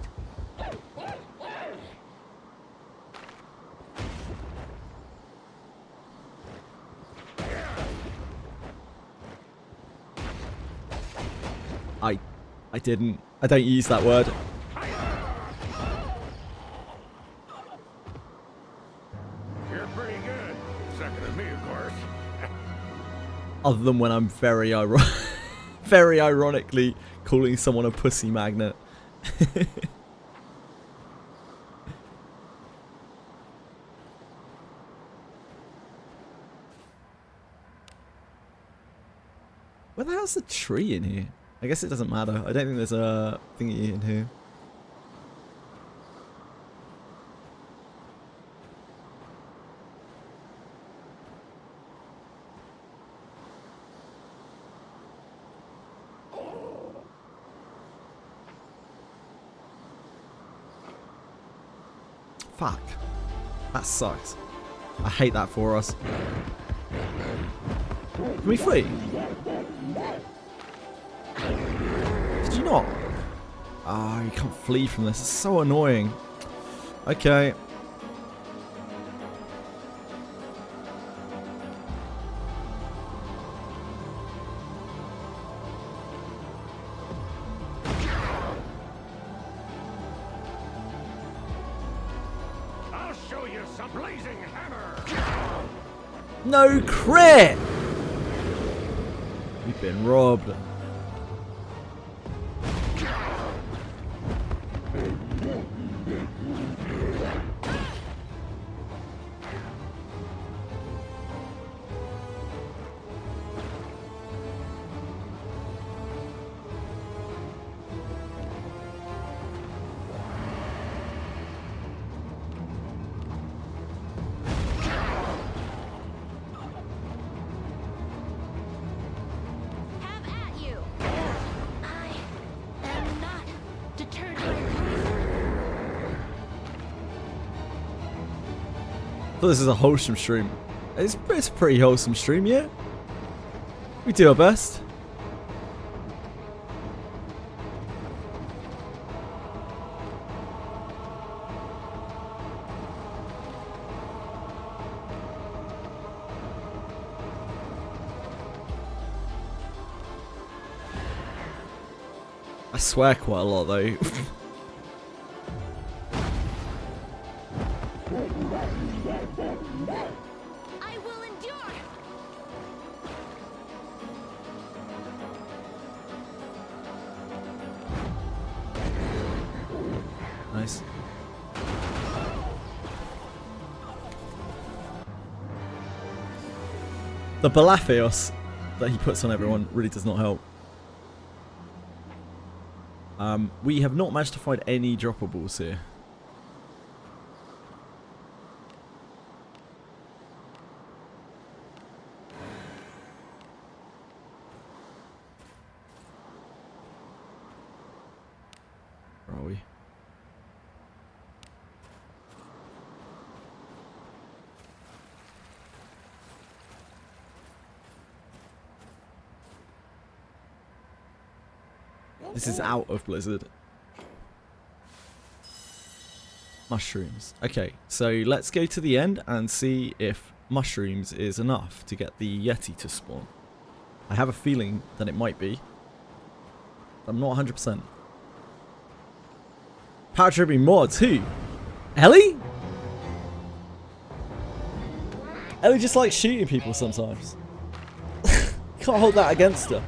Speaker 1: I didn't. I don't use that word.
Speaker 4: You're pretty good. Second to me, of course.
Speaker 1: Other than when I'm very very ironically calling someone a pussy magnet. Where the hell's the tree in here? I guess it doesn't matter. I don't think there's a thingy in here. Fuck. That sucks. I hate that for us. Can we flee? Did you not? Ah, you can't flee from this. It's so annoying. Okay.
Speaker 4: a blazing hammer!
Speaker 1: No crit! We've been robbed. So this is a wholesome stream. It's a pretty wholesome stream, yeah. We do our best. I swear quite a lot though.
Speaker 3: I will endure.
Speaker 1: Nice. The Balatheos that he puts on everyone really does not help. We have not managed to find any droppables here. Where are we? This is out of Blizzard. Mushrooms. Okay, so let's go to the end and see if mushrooms is enough to get the Yeti to spawn. I have a feeling that it might be. I'm not 100%. Power tripping mods. Who? Ellie? Ellie just likes shooting people sometimes. Can't hold that against her.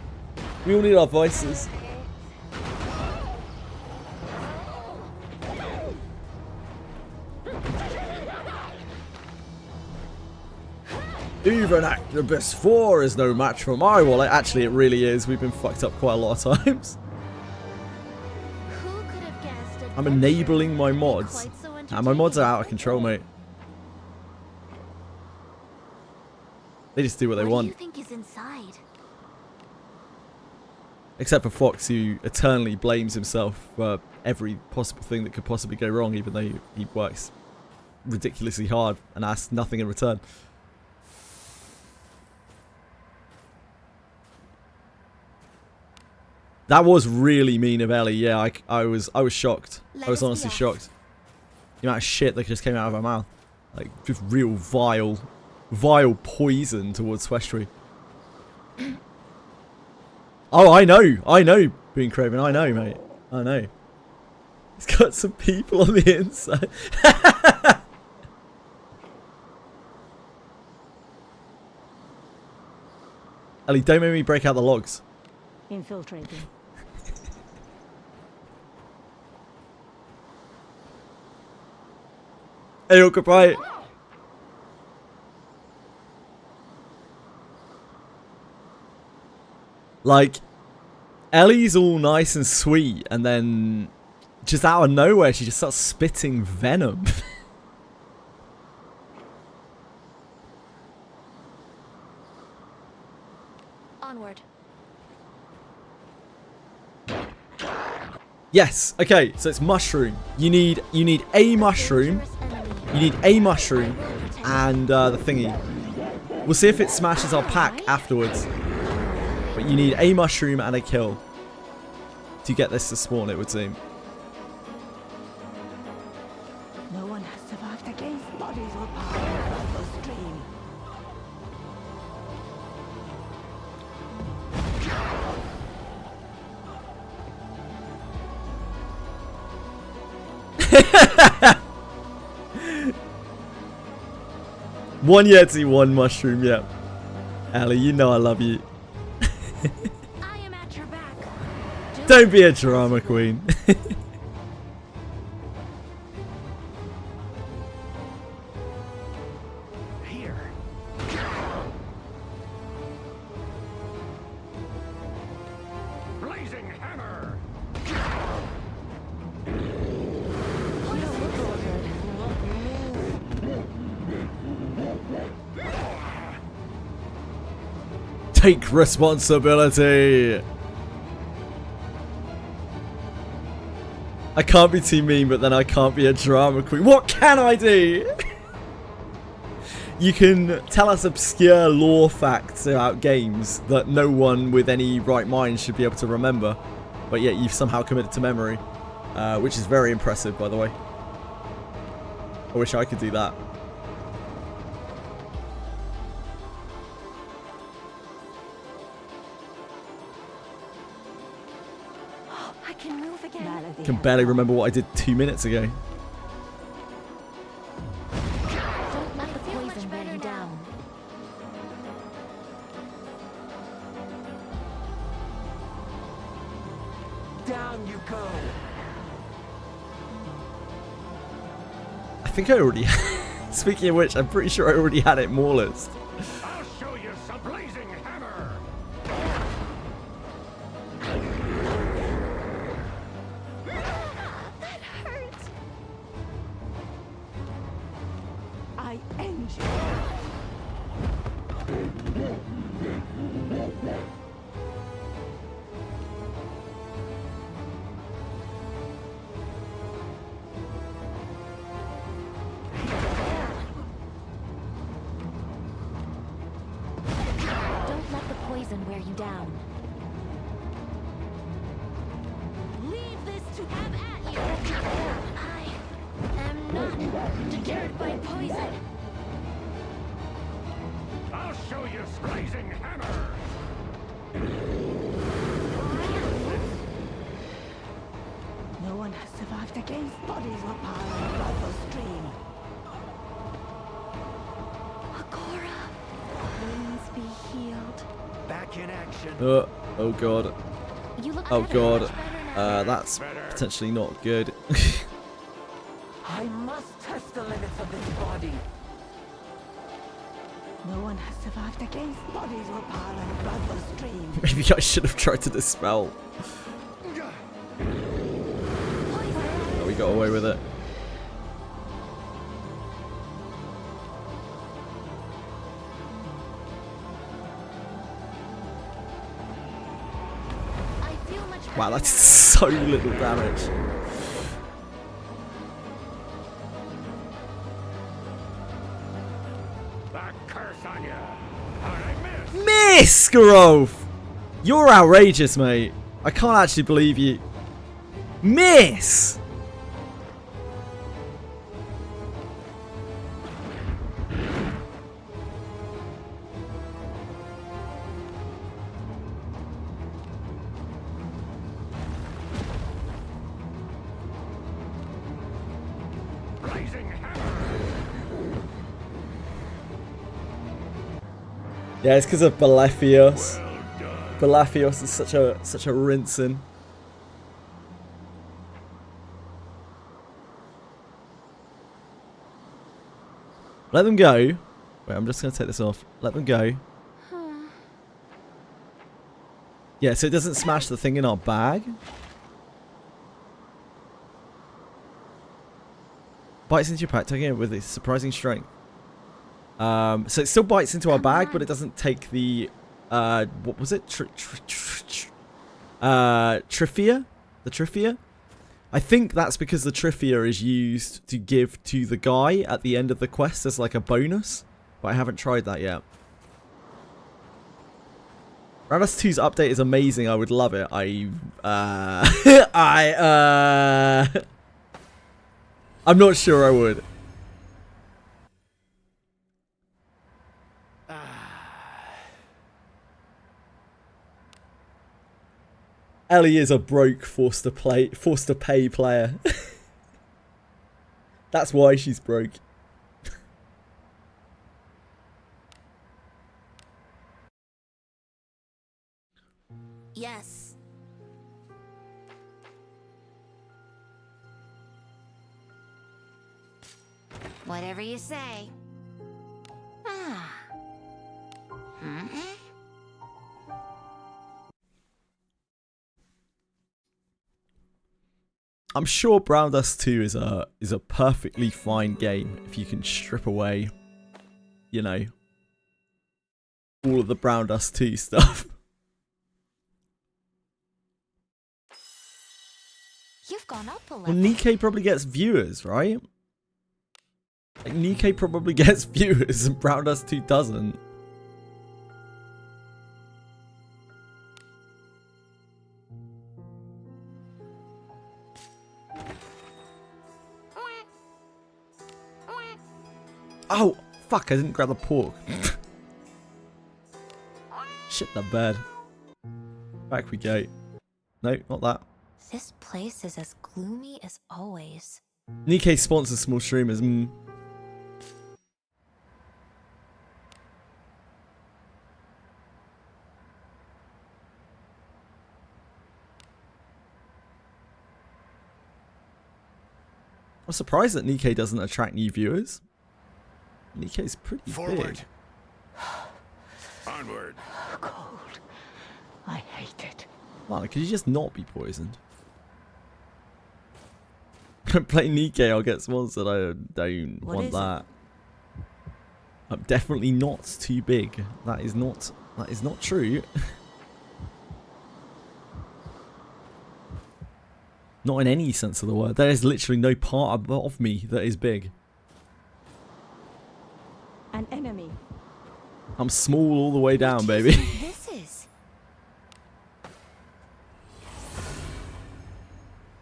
Speaker 1: We all need our voices. Even Actibus 4 is no match for my wallet. Actually, it really is. We've been fucked up quite a lot of times.
Speaker 3: Who could have guessed
Speaker 1: I'm enabling my mods. And my mods are out of control, mate. They just do what they want.
Speaker 3: What do you think is inside?
Speaker 1: Except for Fox, who eternally blames himself for every possible thing that could possibly go wrong, even though he works ridiculously hard and asks nothing in return. That was really mean of Ellie. Yeah, I was shocked. I was honestly shocked. The amount of shit that just came out of her mouth, like just real vile poison towards Wizardry. Oh, I know, Being Craven. I know, mate. I know. He's got some people on the inside. Ellie, don't make me break out the logs.
Speaker 7: Infiltrating.
Speaker 1: Hey, goodbye. Like, Ellie's all nice and sweet, and then just out of nowhere, she just starts spitting venom.
Speaker 3: Onward.
Speaker 1: Yes. Okay. So it's mushroom. You need a mushroom. You need a mushroom and the thingy. We'll see if it smashes our pack afterwards. But you need a mushroom and a kill to get this to spawn, it would seem.
Speaker 7: No one has survived against bodies or power of the stream.
Speaker 1: One Yeti, one mushroom, yeah. Ellie, you know I love you.
Speaker 3: I am at your back.
Speaker 1: Don't be a drama queen.
Speaker 4: Here. Blazing hammer.
Speaker 1: Take responsibility. I can't be too mean, but then I can't be a drama queen. What can I do? You can tell us obscure lore facts about games that no one with any right mind should be able to remember, but yet you've somehow committed to memory, which is very impressive, by the way. I wish I could do that.
Speaker 3: I can move again.
Speaker 1: I can barely remember what I did 2 minutes ago.
Speaker 3: Don't let the poison wear you down.
Speaker 10: Down you go.
Speaker 1: I think I already... Speaking of which, I'm pretty sure I already had it Maulers.
Speaker 4: I'll show you some blazing hammer.
Speaker 3: That hurts.
Speaker 7: I end you.
Speaker 3: Don't let the poison wear you down. Leave this to have at you. I am not deterred by poison.
Speaker 4: I'll show you blazing hammer.
Speaker 7: No one has survived against bodies were piled in blood or stream.
Speaker 3: Agora, wounds be healed.
Speaker 4: Back in action.
Speaker 1: Oh god.
Speaker 3: You look
Speaker 1: Oh
Speaker 3: better,
Speaker 1: god.
Speaker 3: much better now.
Speaker 1: That's potentially not good.
Speaker 10: I must test the limits of this body.
Speaker 7: No one has survived against bodies were piled in blood or stream.
Speaker 1: Maybe I should have tried to dispel. Oh, we got away with it.
Speaker 3: I feel much
Speaker 1: Wow,
Speaker 3: better
Speaker 1: that's
Speaker 3: now.
Speaker 1: so little damage.
Speaker 4: That curse on you. How'd I miss?
Speaker 1: Miss, Grove! You're outrageous, mate. I can't actually believe you. Miss!
Speaker 4: Blazing hammer.
Speaker 1: Yeah, it's because of Balefios.
Speaker 4: Well done.
Speaker 1: Balefios is such a rinsing. Let them go. Wait, I'm just gonna take this off. Let them go. Yeah, so it doesn't smash the thing in our bag. Bites into your pack, taking it with a surprising strength. So it still bites into our bag, but it doesn't take the what was it? Trifia? The Trifia? I think that's because the Trifia is used to give to the guy at the end of the quest as like a bonus, but I haven't tried that yet. Ranos 2's update is amazing. I would love it. I'm not sure I would. Ellie is a broke, forced to pay player. That's why she's broke.
Speaker 3: Whatever you say. Ah.
Speaker 1: I'm sure Brown Dust 2 is a perfectly fine game if you can strip away, you know, all of the Brown Dust 2 stuff.
Speaker 3: You've gone up a
Speaker 1: Well,
Speaker 3: level.
Speaker 1: Nikkei probably gets viewers, right? Like, Nikkei probably gets viewers and Brown Dust 2 doesn't. Oh, fuck, I didn't grab the pork. Shit the bed. Back we go. No, not that.
Speaker 3: This place is as gloomy as always.
Speaker 1: Nikkei sponsors small streamers. I'm surprised that Nikkei doesn't attract new viewers. Nikkei's pretty
Speaker 4: Forward.
Speaker 1: big.
Speaker 4: Onward.
Speaker 7: Cold. I hate it.
Speaker 1: Man, could you just not be poisoned? Don't play Nikkei, I'll get sponsored. I don't want that. I'm definitely not too big. That is not true. Not in any sense of the word. There is literally no part of me that is big.
Speaker 7: An enemy.
Speaker 1: I'm small all the way down, baby.
Speaker 3: This is.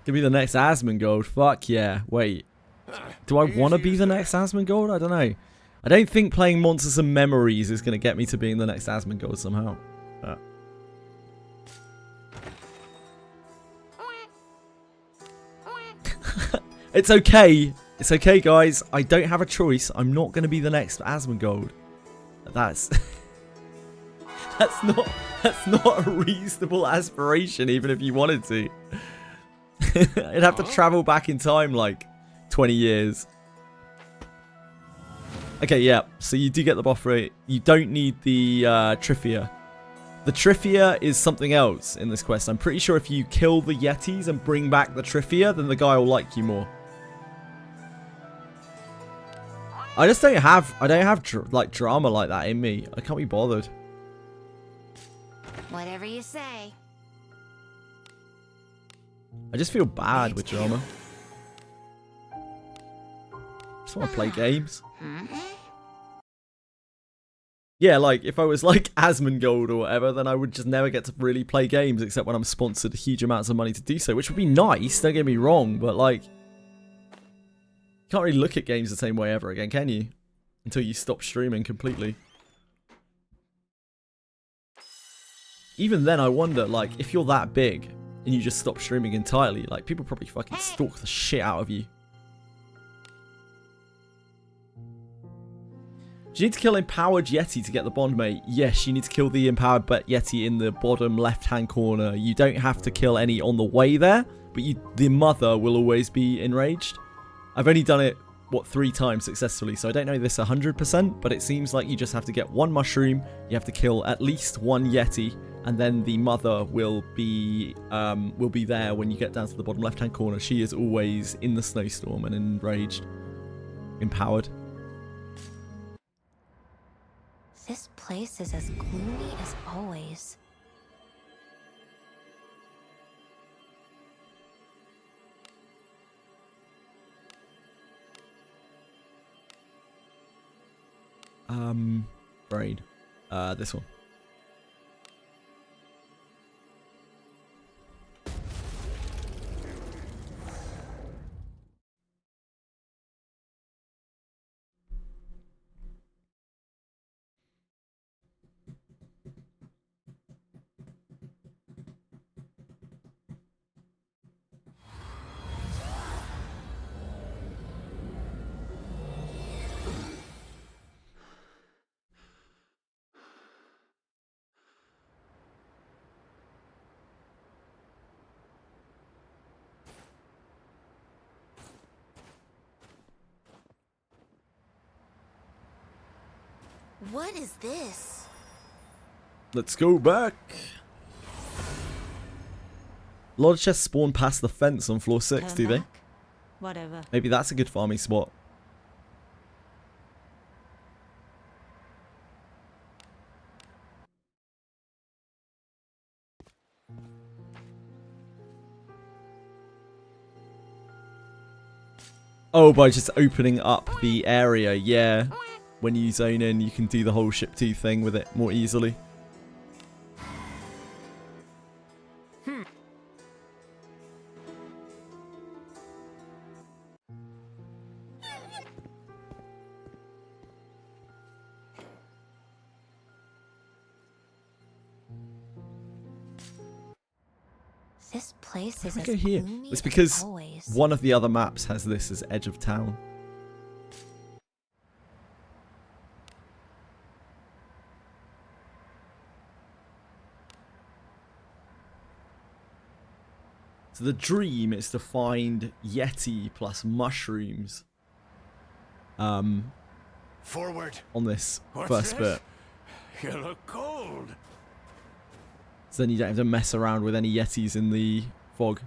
Speaker 1: Give me the next Asmongold. Fuck yeah. Wait. Do I want to be the next Asmongold? I don't know. I don't think playing Monsters and Memories is going to get me to being the next Asmongold somehow. It's okay. It's okay, guys. I don't have a choice. I'm not going to be the next Asmongold. That's not a reasonable aspiration, even if you wanted to. I'd have to travel back in time like 20 years. Okay, yeah. So you do get the buff rate. You don't need the Trifia. The Trifia is something else in this quest. I'm pretty sure if you kill the Yetis and bring back the Trifia, then the guy will like you more. I just don't have, like drama like that in me. I can't be bothered.
Speaker 3: Whatever you say.
Speaker 1: I just feel bad with drama. Just want to play games. Yeah, like if I was like Asmongold or whatever, then I would just never get to really play games except when I'm sponsored huge amounts of money to do so, which would be nice, don't get me wrong, but like, you can't really look at games the same way ever again, can you? Until you stop streaming completely. Even then, I wonder, like, if you're that big and you just stop streaming entirely, like, people probably fucking stalk the shit out of you. Do you need to kill Empowered Yeti to get the Bondmate? Yes, you need to kill the Empowered Yeti in the bottom left-hand corner. You don't have to kill any on the way there, but the mother will always be enraged. I've only done it, what, 3 times successfully, so I don't know this 100%, but it seems like you just have to get 1 mushroom, you have to kill at least 1 Yeti, and then the mother will be there when you get down to the bottom left-hand corner. She is always in the snowstorm and enraged. Empowered.
Speaker 3: This place is as gloomy as always.
Speaker 1: Braid. This one.
Speaker 8: What is this?
Speaker 1: Let's go back. A lot of chests spawn past the fence on floor 6, do they?
Speaker 7: Whatever.
Speaker 1: Maybe that's a good farming spot. Oh, by just opening up the area, yeah. When you zone in, you can do the whole ship 2 thing with it more easily.
Speaker 3: This place is
Speaker 1: Go
Speaker 3: as
Speaker 1: here.
Speaker 3: gloomy
Speaker 1: It's
Speaker 3: as
Speaker 1: because
Speaker 3: always.
Speaker 1: one of the other maps has this as edge of town. So the dream is to find Yeti plus mushrooms.
Speaker 4: Forward.
Speaker 1: On this
Speaker 4: What's
Speaker 1: first
Speaker 4: this?
Speaker 1: bit.
Speaker 4: You look cold.
Speaker 1: So then you don't have to mess around with any Yetis in the fog.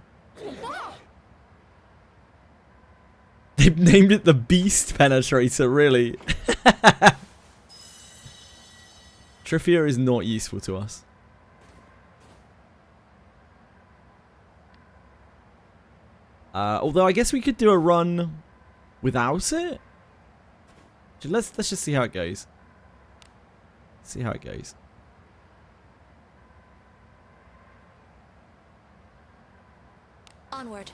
Speaker 1: They've named it the Beast Penetrator, really. Trivia is not useful to us. Although I guess we could do a run without it. Let's just see how it goes. See how it goes.
Speaker 8: Onward.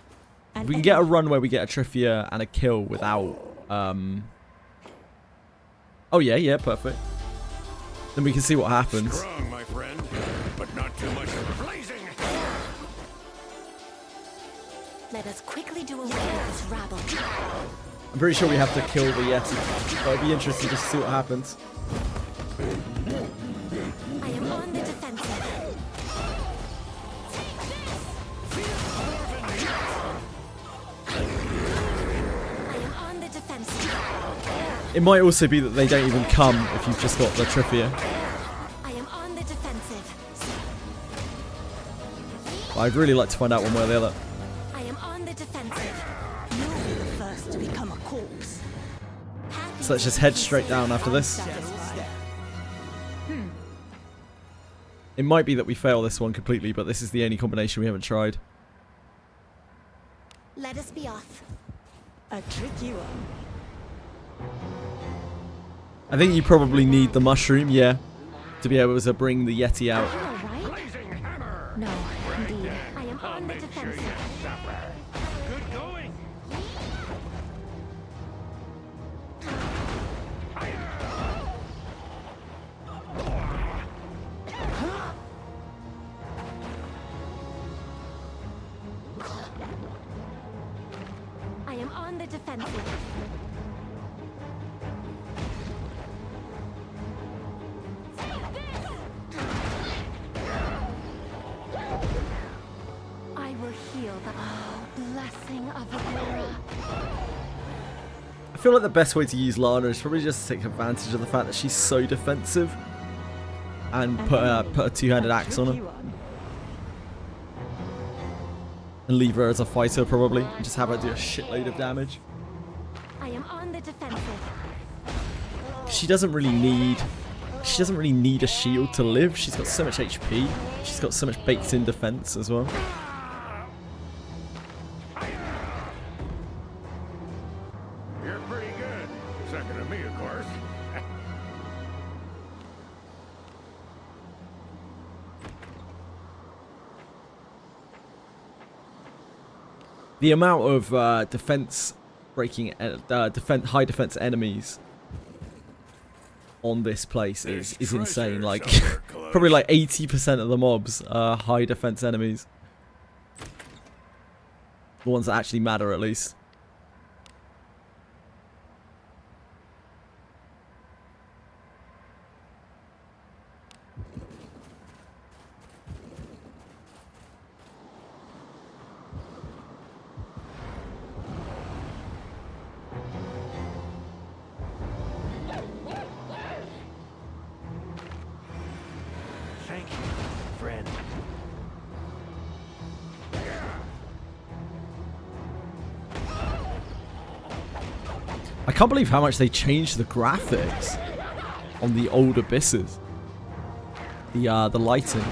Speaker 1: If we can get a run where we get a Trivia and a kill without oh yeah, perfect. Then we can see what happens.
Speaker 4: Strong, my friend, but not too much blazing.
Speaker 8: Let us quickly do away with this rabble.
Speaker 1: I'm pretty sure we have to kill the Yeti. But it'd be interesting just to see what happens.
Speaker 8: I am on the defensive. I am on the defensive.
Speaker 1: It might also be that they don't even come if you've just got the Trivia.
Speaker 8: I am on the defensive.
Speaker 1: I'd really like to find out one way or the other.
Speaker 8: I am on the defensive.
Speaker 7: You'll be the first to become a corpse.
Speaker 1: So let's just head straight down after this.
Speaker 7: Satisfied.
Speaker 1: It might be that we fail this one completely, but this is the only combination we haven't tried.
Speaker 8: Let us be off.
Speaker 7: A tricky one.
Speaker 1: I think you probably need the mushroom, yeah, to be able to bring the Yeti out.
Speaker 3: You all right?
Speaker 4: Blazing hammer.
Speaker 3: No, indeed.
Speaker 8: I am on the
Speaker 4: Make sure
Speaker 8: defensive.
Speaker 4: you suffer. Good going.
Speaker 8: I am on the defensive. I will heal the
Speaker 3: Blessing of Agora.
Speaker 1: I feel like the best way to use Lana is probably just to take advantage of the fact that she's so defensive and put a two-handed axe on
Speaker 7: Tricky
Speaker 1: her
Speaker 7: one.
Speaker 1: and leave her as a fighter probably and just have her do a shitload of damage.
Speaker 8: I am on the defensive.
Speaker 1: She doesn't really need a shield to live. She's got so much HP. She's got so much baked in defense as well.
Speaker 4: You're pretty good. Second to me, of course.
Speaker 1: The amount of defense breaking, high defense enemies on this place is insane. Like probably like 80% of the mobs are high defense enemies. The ones that actually matter, at least. I can't believe how much they changed the graphics on the old Abysses. The lighting.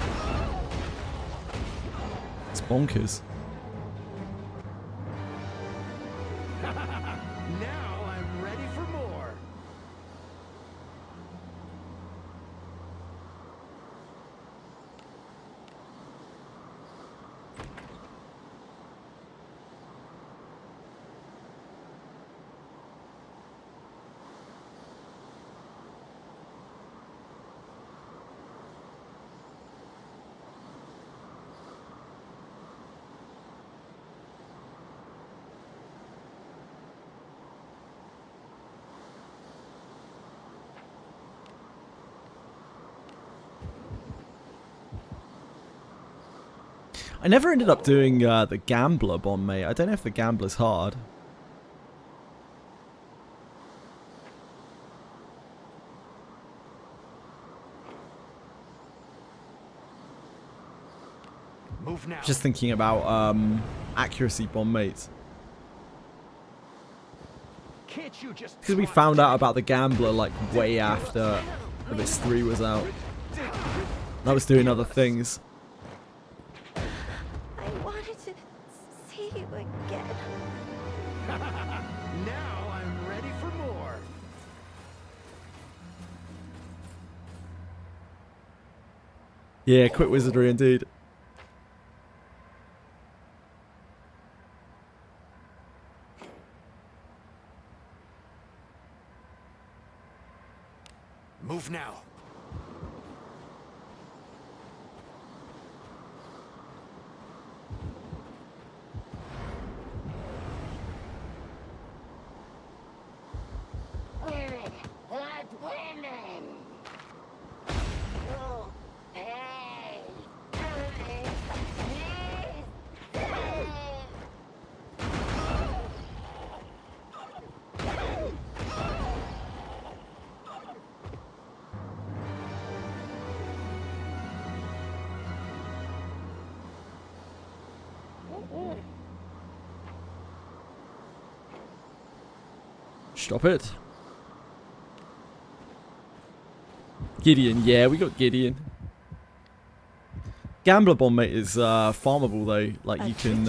Speaker 1: It's bonkers.
Speaker 4: Now I'm ready for more.
Speaker 1: I never ended up doing the Gambler Bondmate. I don't know if the Gambler's hard.
Speaker 4: Move now.
Speaker 1: Just thinking about accuracy Bondmates.
Speaker 4: Can't you just
Speaker 1: Because we found out about the Gambler like way after Abyss 3 was out. I was doing other things.
Speaker 3: I wanted to see you again.
Speaker 4: Now I'm ready for more.
Speaker 1: Yeah, quit Wizardry indeed.
Speaker 4: Move now.
Speaker 1: Stop it. Gideon, yeah, we got Gideon. Gambler Bondmate is farmable though. Like you can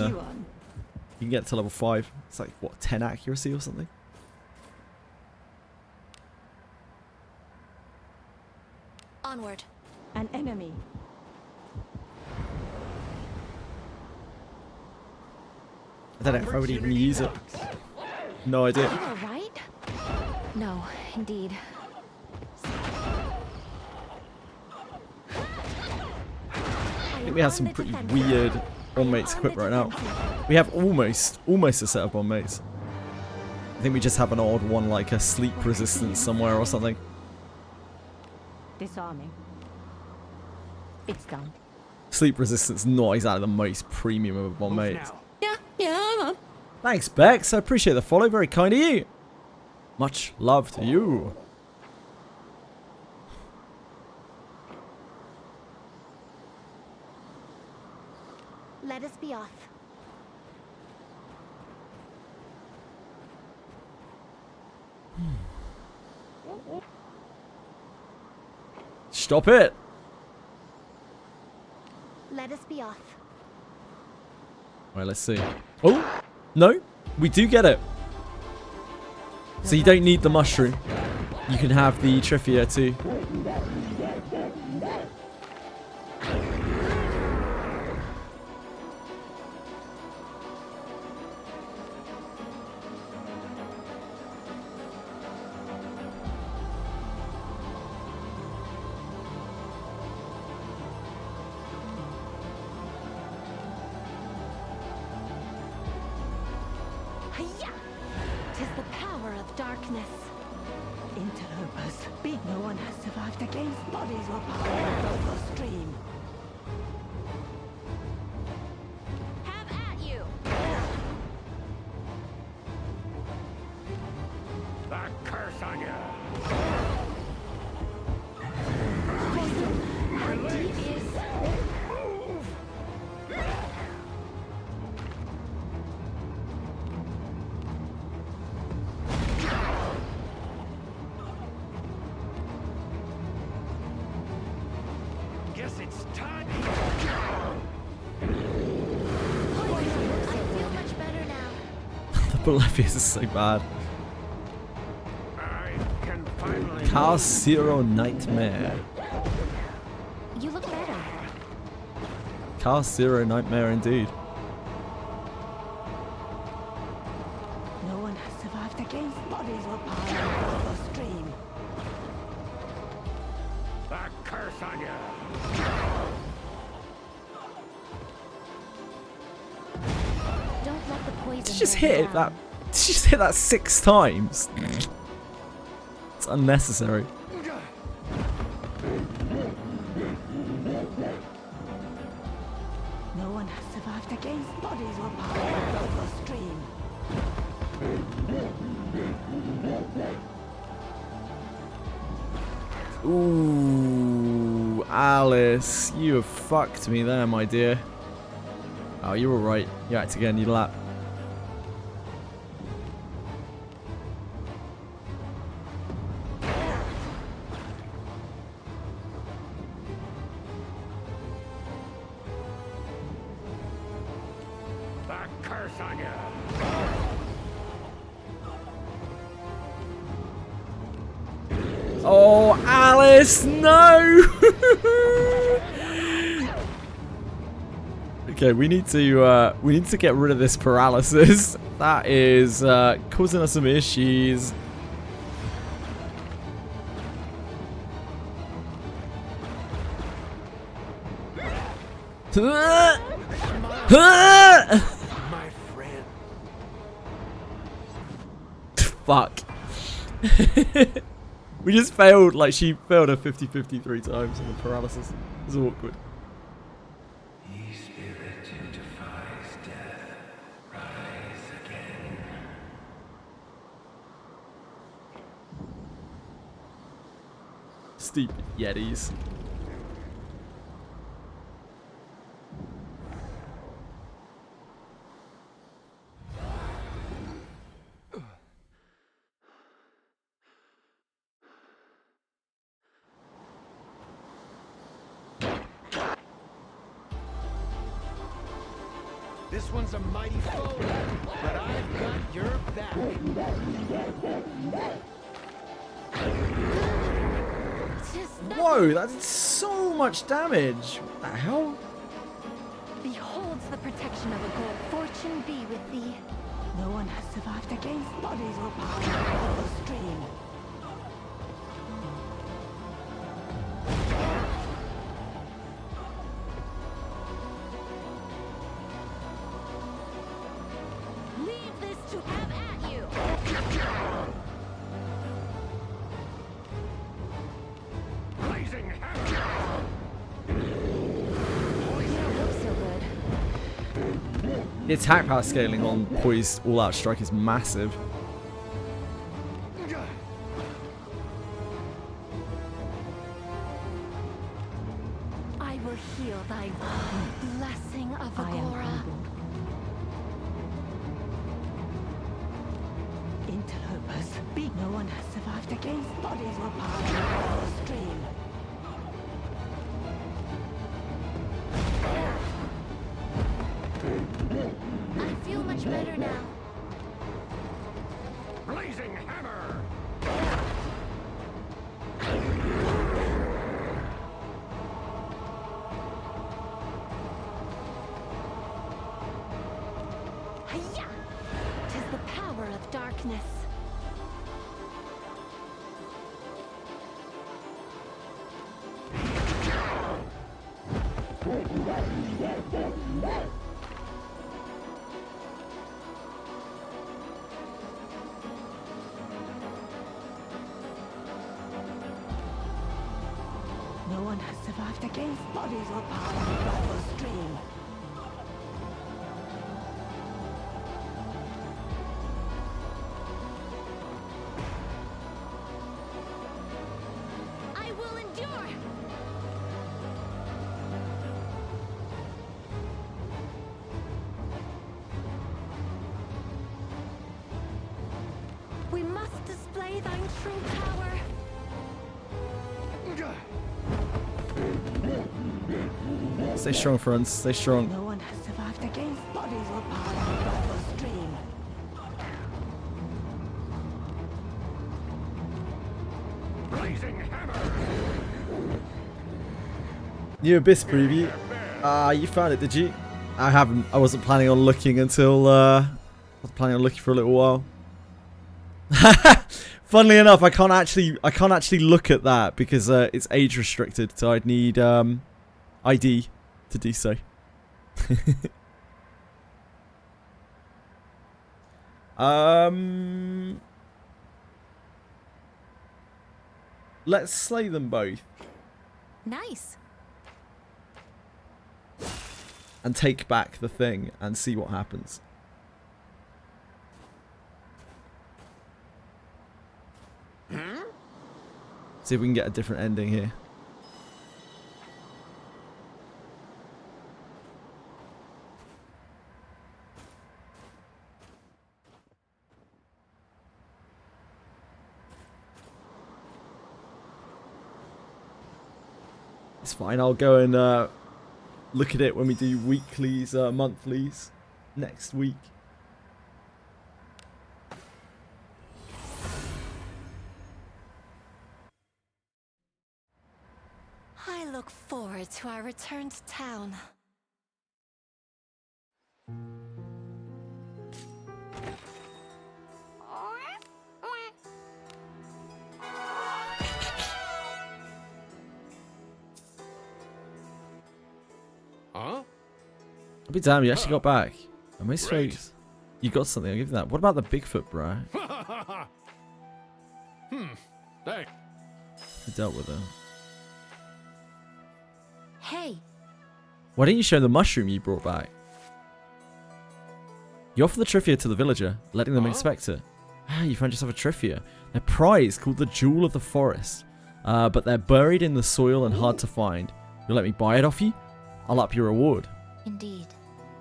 Speaker 1: get to level 5. It's like what, 10 accuracy or something?
Speaker 8: Onward.
Speaker 7: An enemy.
Speaker 1: I don't know if I would even use it. No idea.
Speaker 3: You all right? No, indeed.
Speaker 1: I think we have some pretty weird Bondmates equipped right now. We have almost a set of Bondmates. I think we just have an odd one like a sleep resistance somewhere or something.
Speaker 7: Disarming. It's done.
Speaker 1: Sleep resistance not exactly the most premium of a Bondmate.
Speaker 8: Yeah.
Speaker 1: Thanks, Bex. I appreciate the follow. Very kind of you. Much love to you.
Speaker 3: Let us be off.
Speaker 1: Stop it.
Speaker 3: Let us be off.
Speaker 1: Right, let's see. Oh, no. We do get it. So you don't need the mushroom. You can have the Trifia too.
Speaker 3: Hiya! 'Tis the power of darkness.
Speaker 7: Interlopers. No one has survived against bodies were piled above the stream.
Speaker 3: Have at you!
Speaker 4: The curse on you.
Speaker 3: How deep is...
Speaker 1: Polypheus is so bad.
Speaker 4: I can finally.
Speaker 1: Car Zero Nightmare.
Speaker 3: You look better.
Speaker 1: Car Zero Nightmare indeed.
Speaker 7: No one has survived against bodies were piled above the stream.
Speaker 4: A curse on you.
Speaker 3: Don't let the poison.
Speaker 1: Did you just
Speaker 3: wear you
Speaker 1: hit
Speaker 3: down.
Speaker 1: that? Did you just hit that 6 times? It's unnecessary.
Speaker 7: No one has survived against bodies were piled above the stream.
Speaker 1: Ooh, Alice, you have fucked me there, my dear. Oh, you're alright. You act again, you lap.
Speaker 4: A curse on you.
Speaker 1: Oh, Alice, no! Okay, we need to get rid of this paralysis. That is causing us some issues.
Speaker 4: My friend.
Speaker 1: Fuck. We just failed, like she failed her 50-50 3 times on the paralysis. It was awkward.
Speaker 4: Ye spirit who defies death, rise again.
Speaker 1: Stupid Yetis.
Speaker 4: This one's a mighty foe, but I've got your back.
Speaker 1: Whoa, that did so much damage. What the hell?
Speaker 3: Beholds the protection of a god. Fortune be with thee.
Speaker 7: No one has survived against bodies were piled above the stream.
Speaker 3: Leave this to have at you.
Speaker 4: Blazing hammer.
Speaker 3: You don't look so good.
Speaker 1: The attack power scaling on Poised All Out Strike is massive.
Speaker 3: I will heal thy blessing of
Speaker 7: I am
Speaker 3: Agora.
Speaker 7: humbled. Interlopers, be no one has survived against bodies were piled above the stream.
Speaker 3: I feel much better now.
Speaker 4: Blazing hammer.
Speaker 3: Hiya! 'Tis the power of darkness.
Speaker 7: No one has survived against bodies were piled above the stream.
Speaker 3: I will endure. We must display thine true power.
Speaker 1: Stay strong, friends. Stay strong.
Speaker 7: No one has survived against bodies were piled above the stream.
Speaker 4: blazing hammer.
Speaker 1: New Abyss preview. You found it, did you? I haven't. I wasn't planning on looking until I was planning on looking for a little while. Funnily enough, I can't actually look at that because it's age restricted, so I'd need ID to do so. Let's slay them both.
Speaker 8: Nice.
Speaker 1: And take back the thing and see what happens. See if we can get a different ending here. It's fine, I'll go and look at it when we do weeklies, monthlies next week.
Speaker 3: I look forward to our return to town.
Speaker 4: Huh?
Speaker 1: I'll be damned, you actually got back. Am I supposed? You got something, I'll give you that. What about the Bigfoot, bro?
Speaker 4: Thanks.
Speaker 1: I dealt with it.
Speaker 3: Hey,
Speaker 1: Why didn't you show the mushroom you brought back? You offer the trivia to the villager, letting them inspect it. Ah, you found yourself a trivia. A prize called the Jewel of the Forest. But they're buried in the soil and hard to find. You'll let me buy it off you? I'll up your reward.
Speaker 3: indeed.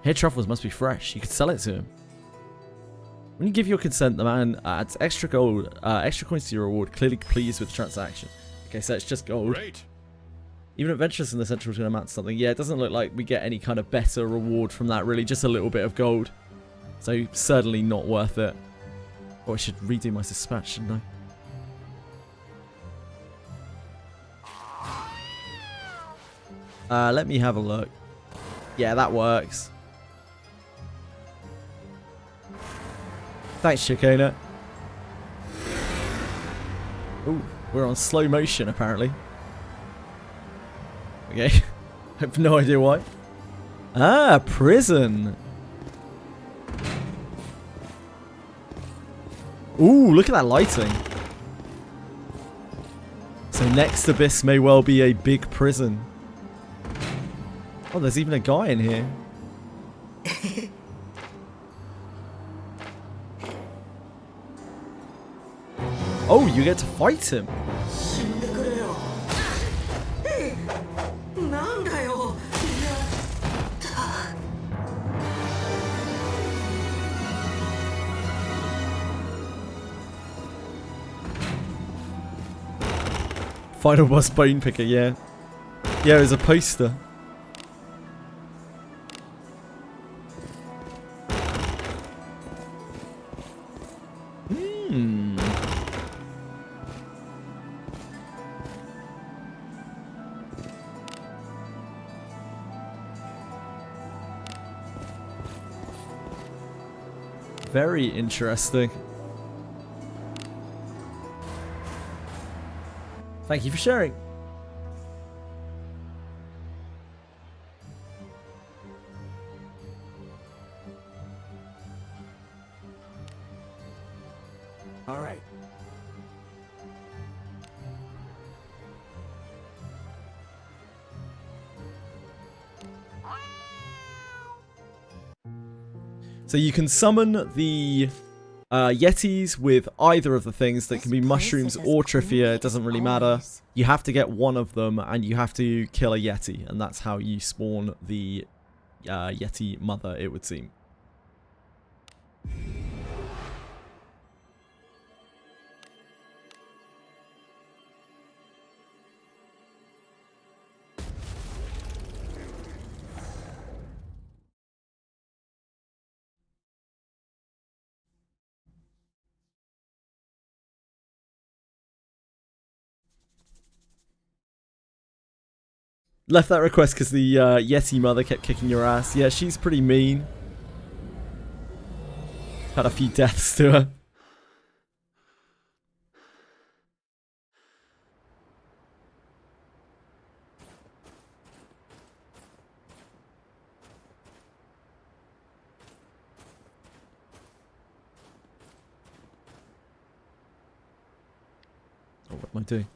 Speaker 1: Here truffles must be fresh. You could sell it to him. When you give your consent, the man adds extra gold, extra coins to your reward, clearly pleased with the transaction. Okay, so it's just gold.
Speaker 4: Great.
Speaker 1: Even adventurous in the central to amount to something. Yeah, it doesn't look like we get any kind of better reward from that, really. Just a little bit of gold. So, certainly not worth it. Oh, I should redo my dispatch, shouldn't I? Let me have a look. Yeah, that works. Thanks, Chicana. Ooh, we're on slow motion, apparently. Okay. I have no idea why. Ah, prison. Ooh, look at that lighting. So next abyss may well be a big prison. Oh, there's even a guy in here. Oh, you get to fight him. Final boss bone picker, yeah. Yeah, it was a poster. Very interesting. Thank you for sharing.
Speaker 6: All right.
Speaker 1: So you can summon the Yetis with either of the things that can be mushrooms or Trifia. It doesn't really matter. You have to get one of them and you have to kill a Yeti. And that's how you spawn the Yeti mother, it would seem. Left that request because the Yeti mother kept kicking your ass. Yeah, she's pretty mean. Had a few deaths to her. Oh, what am I doing?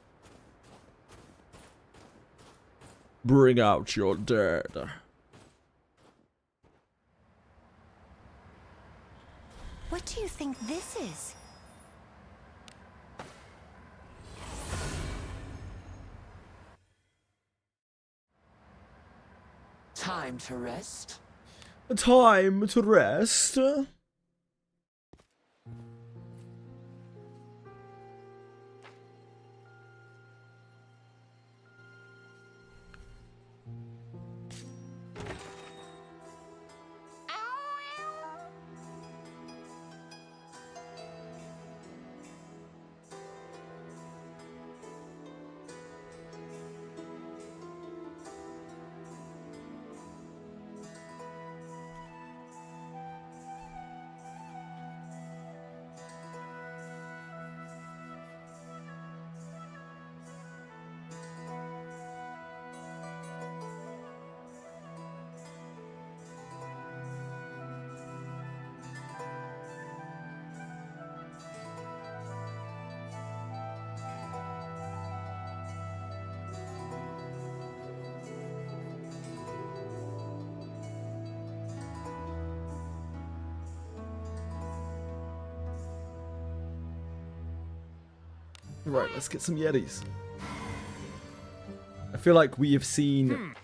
Speaker 1: Bring out your dead.
Speaker 3: What do you think this is?
Speaker 10: Time to rest.
Speaker 1: Time to rest. Right, let's get some Yetis. I feel like we have seen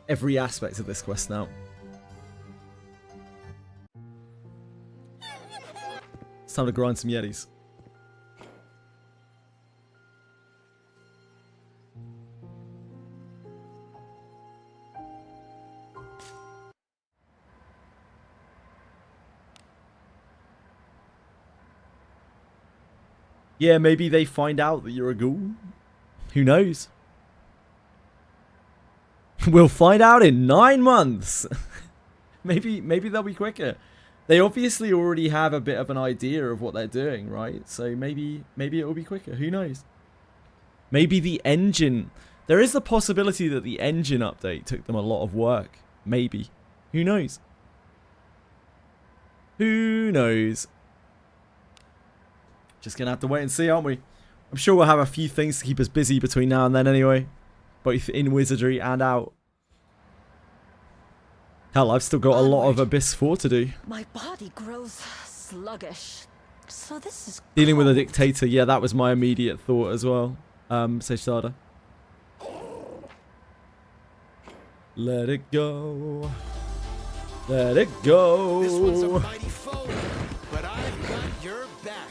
Speaker 1: every aspect of this quest now. It's time to grind some Yetis. Yeah, maybe they find out that you're a ghoul. Who knows? We'll find out in 9 months. maybe they'll be quicker. They obviously already have a bit of an idea of what they're doing, right? So maybe it will be quicker. Who knows? Maybe the engine... There is the possibility that the engine update took them a lot of work. Maybe. Who knows? Who knows? Just gonna have to wait and see, aren't we? I'm sure we'll have a few things to keep us busy between now and then anyway. Both in Wizardry and out. Hell, I've still got a lot of Abyss 4 to do.
Speaker 7: My body grows sluggish. So this is
Speaker 1: Dealing with a dictator, yeah, that was my immediate thought as well. Sage Starter. Let it go. Let it go.
Speaker 4: This one's a mighty foe, but I've got your back.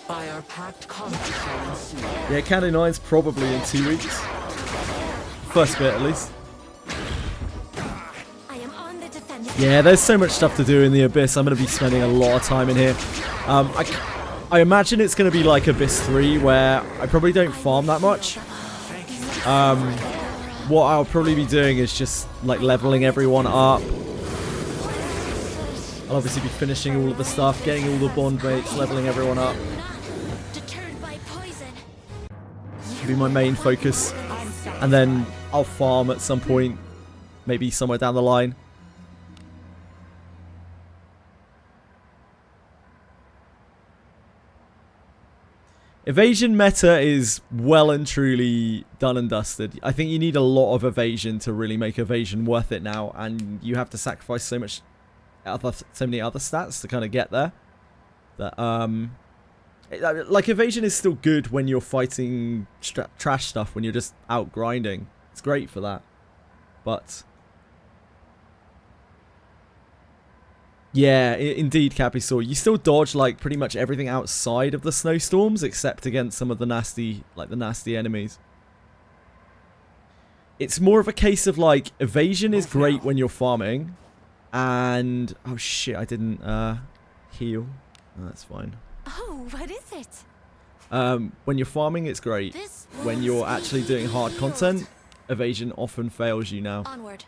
Speaker 10: By our pact, conflict shall ensue.
Speaker 1: Yeah, Candy 9's probably in 2 weeks. First bit, at least.
Speaker 3: I am on the defensive.
Speaker 1: Yeah, there's so much stuff to do in the Abyss. I'm going to be spending a lot of time in here. I imagine it's going to be like Abyss 3, where I probably don't farm that much. What I'll probably be doing is just like leveling everyone up. I'll obviously be finishing all of the stuff, getting all the Bondmates, leveling everyone up. Be my main focus, and then I'll farm at some point, maybe somewhere down the line. Evasion meta is well and truly done and dusted. I think you need a lot of evasion to really make evasion worth it now, and you have to sacrifice so many other stats to kind of get there. That like, evasion is still good when you're fighting trash stuff, when you're just out grinding. It's great for that. But yeah, indeed, Capisaur. You still dodge like pretty much everything outside of the snowstorms, except against some of the nasty enemies. It's more of a case of like, evasion is great when you're farming, and oh shit, I didn't heal. Oh, that's fine.
Speaker 3: Oh, what is it?
Speaker 1: When you're farming, it's great. When you're actually doing hard content, evasion often fails you now.
Speaker 8: Onward.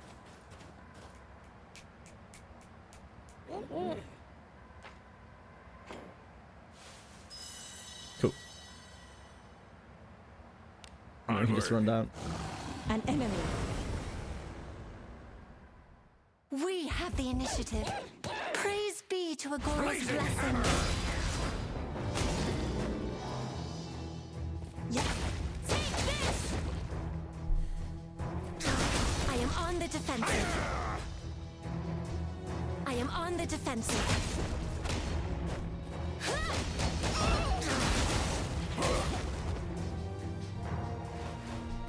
Speaker 1: Cool. I can just run down.
Speaker 7: An enemy.
Speaker 8: We have the initiative. Praise be to Agora's blessing. Yeah. Take this! I am on the defensive. I am on the defensive.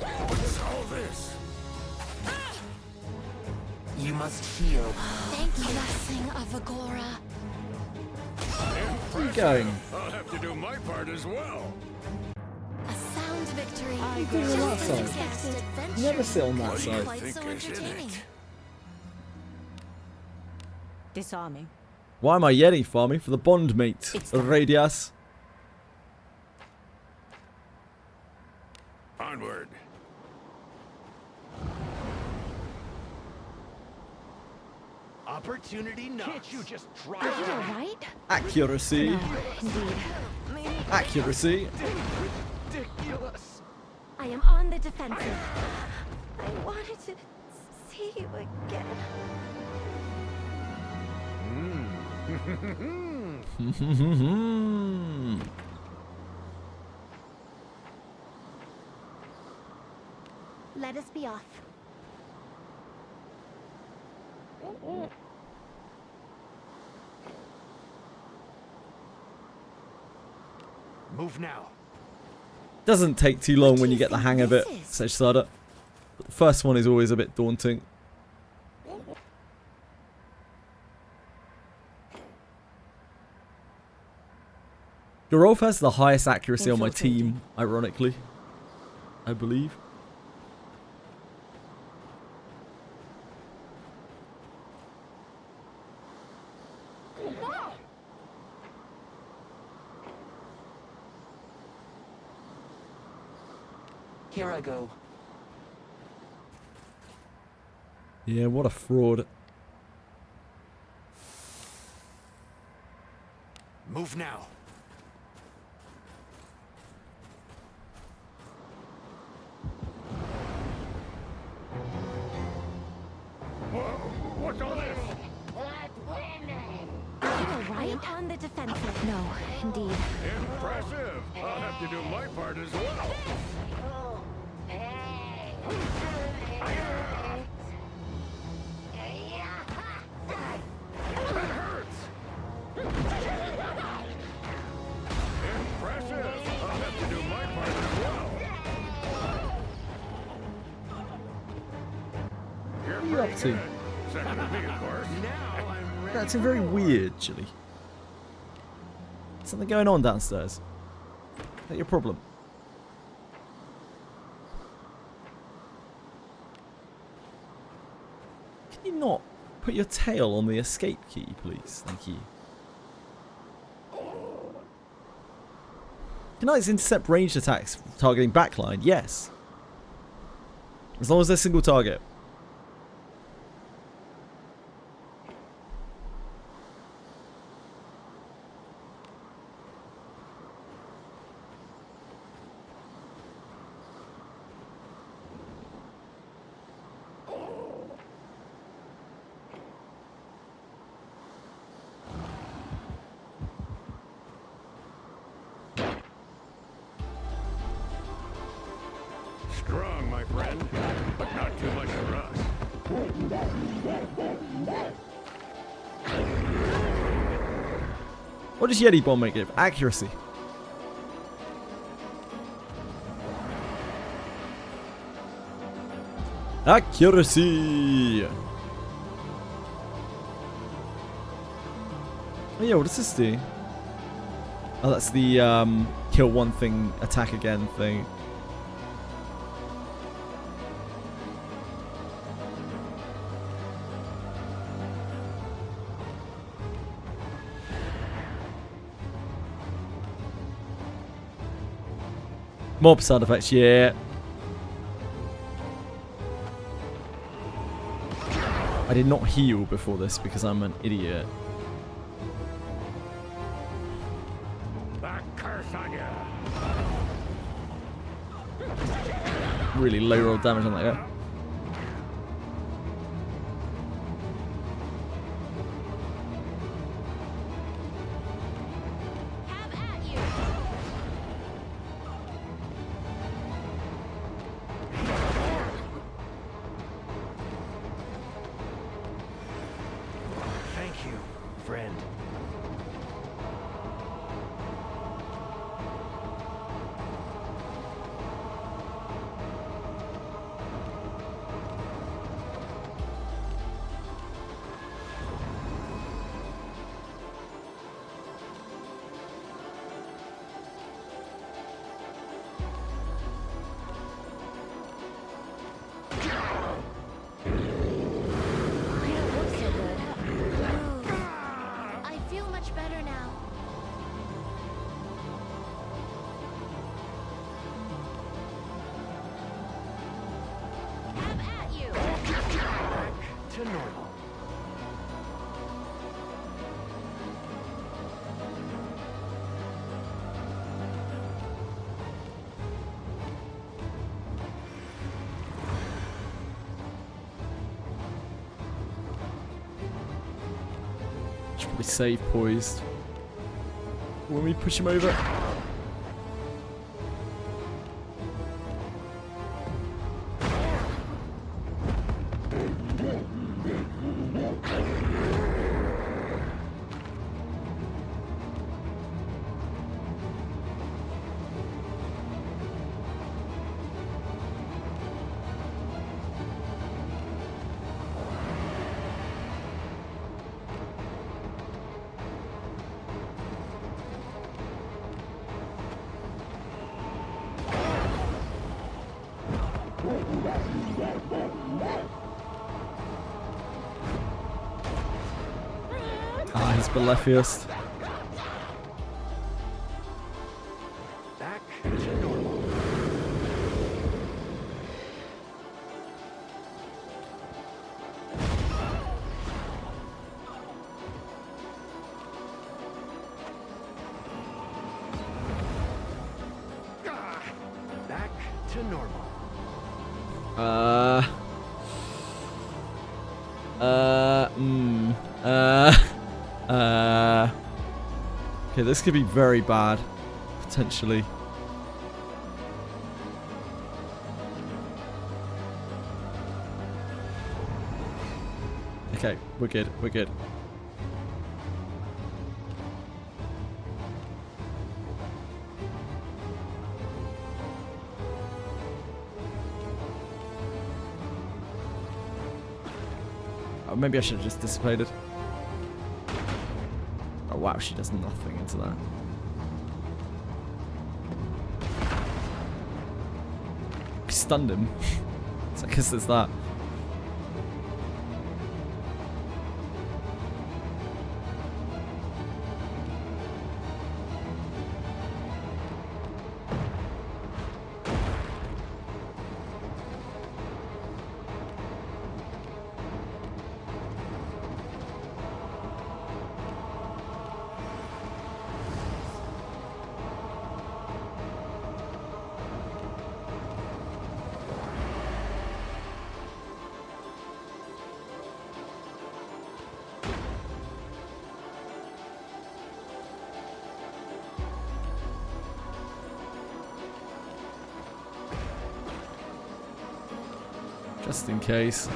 Speaker 4: What's all this?
Speaker 10: You must heal.
Speaker 8: Thank you. Blessing of Agora.
Speaker 1: Where are you going?
Speaker 4: I'll have to do my part as well.
Speaker 8: A sound victory.
Speaker 7: I
Speaker 1: do
Speaker 8: Just
Speaker 1: that
Speaker 8: as
Speaker 1: side.
Speaker 8: expected. Adventure.
Speaker 1: Never sit on that
Speaker 4: What do you
Speaker 1: side.
Speaker 8: Quite
Speaker 4: think
Speaker 8: so
Speaker 4: is in
Speaker 8: entertaining.
Speaker 4: it?
Speaker 7: Disarming.
Speaker 1: Why am I Yeti farming for the Bondmate?
Speaker 7: It's-
Speaker 1: Radius.
Speaker 4: Onward.
Speaker 11: Opportunity knocks. Can't you just try?
Speaker 3: Are you alright?
Speaker 1: Accuracy.
Speaker 3: No, indeed.
Speaker 1: Accuracy.
Speaker 11: Ridiculous.
Speaker 3: I am on the defensive. I wanted to see you again. Let us be off.
Speaker 11: Move now.
Speaker 1: Doesn't take too long
Speaker 8: What
Speaker 1: when
Speaker 8: do
Speaker 1: you
Speaker 8: you
Speaker 1: get the
Speaker 8: think
Speaker 1: hang of it,
Speaker 8: this is?
Speaker 1: Sage Starter. But the first one is always a bit daunting. Gerolf has the highest accuracy on my team, ironically. I believe.
Speaker 10: Here I go.
Speaker 1: Yeah, what a fraud.
Speaker 11: Move now.
Speaker 4: What's all this?
Speaker 3: Are you alright? On the defensive. No, indeed.
Speaker 4: Impressive. I'll have to do my part as well. That hurts. Impressive. I'll have to do my part as well. You're
Speaker 1: What are you up
Speaker 4: pretty
Speaker 1: to?
Speaker 4: good. Second to me, of course.
Speaker 11: Now I'm ready.
Speaker 1: That's very weird, Chili. Something going on downstairs. Is that your problem? Can you not put your tail on the escape key, please? Thank you. Can knights intercept ranged attacks targeting backline? Yes. As long as they're single target.
Speaker 4: Strong, my friend, but not too much for us.
Speaker 1: What does Yeti Bondmate give? Accuracy. Accuracy! Oh yeah, what does this do? Oh, that's the kill one thing, attack again thing. Mob sound effects, yeah. I did not heal before this because I'm an idiot.
Speaker 4: That curse on you.
Speaker 1: Really low roll damage on that guy.
Speaker 3: Have at you.
Speaker 11: Thank you, friend.
Speaker 3: You don't look so good. Ooh. I feel much better now. Have at you.
Speaker 11: Back to normal.
Speaker 1: Should probably save poised. When we push him over. Ah, he's Belefius.
Speaker 11: Back to normal. Back to normal.
Speaker 1: Okay, this could be very bad, potentially. Okay, we're good, we're good. Oh, maybe I should have just dissipated. Oh wow, she does nothing into that. He stunned him. So I guess there's that. Just in case.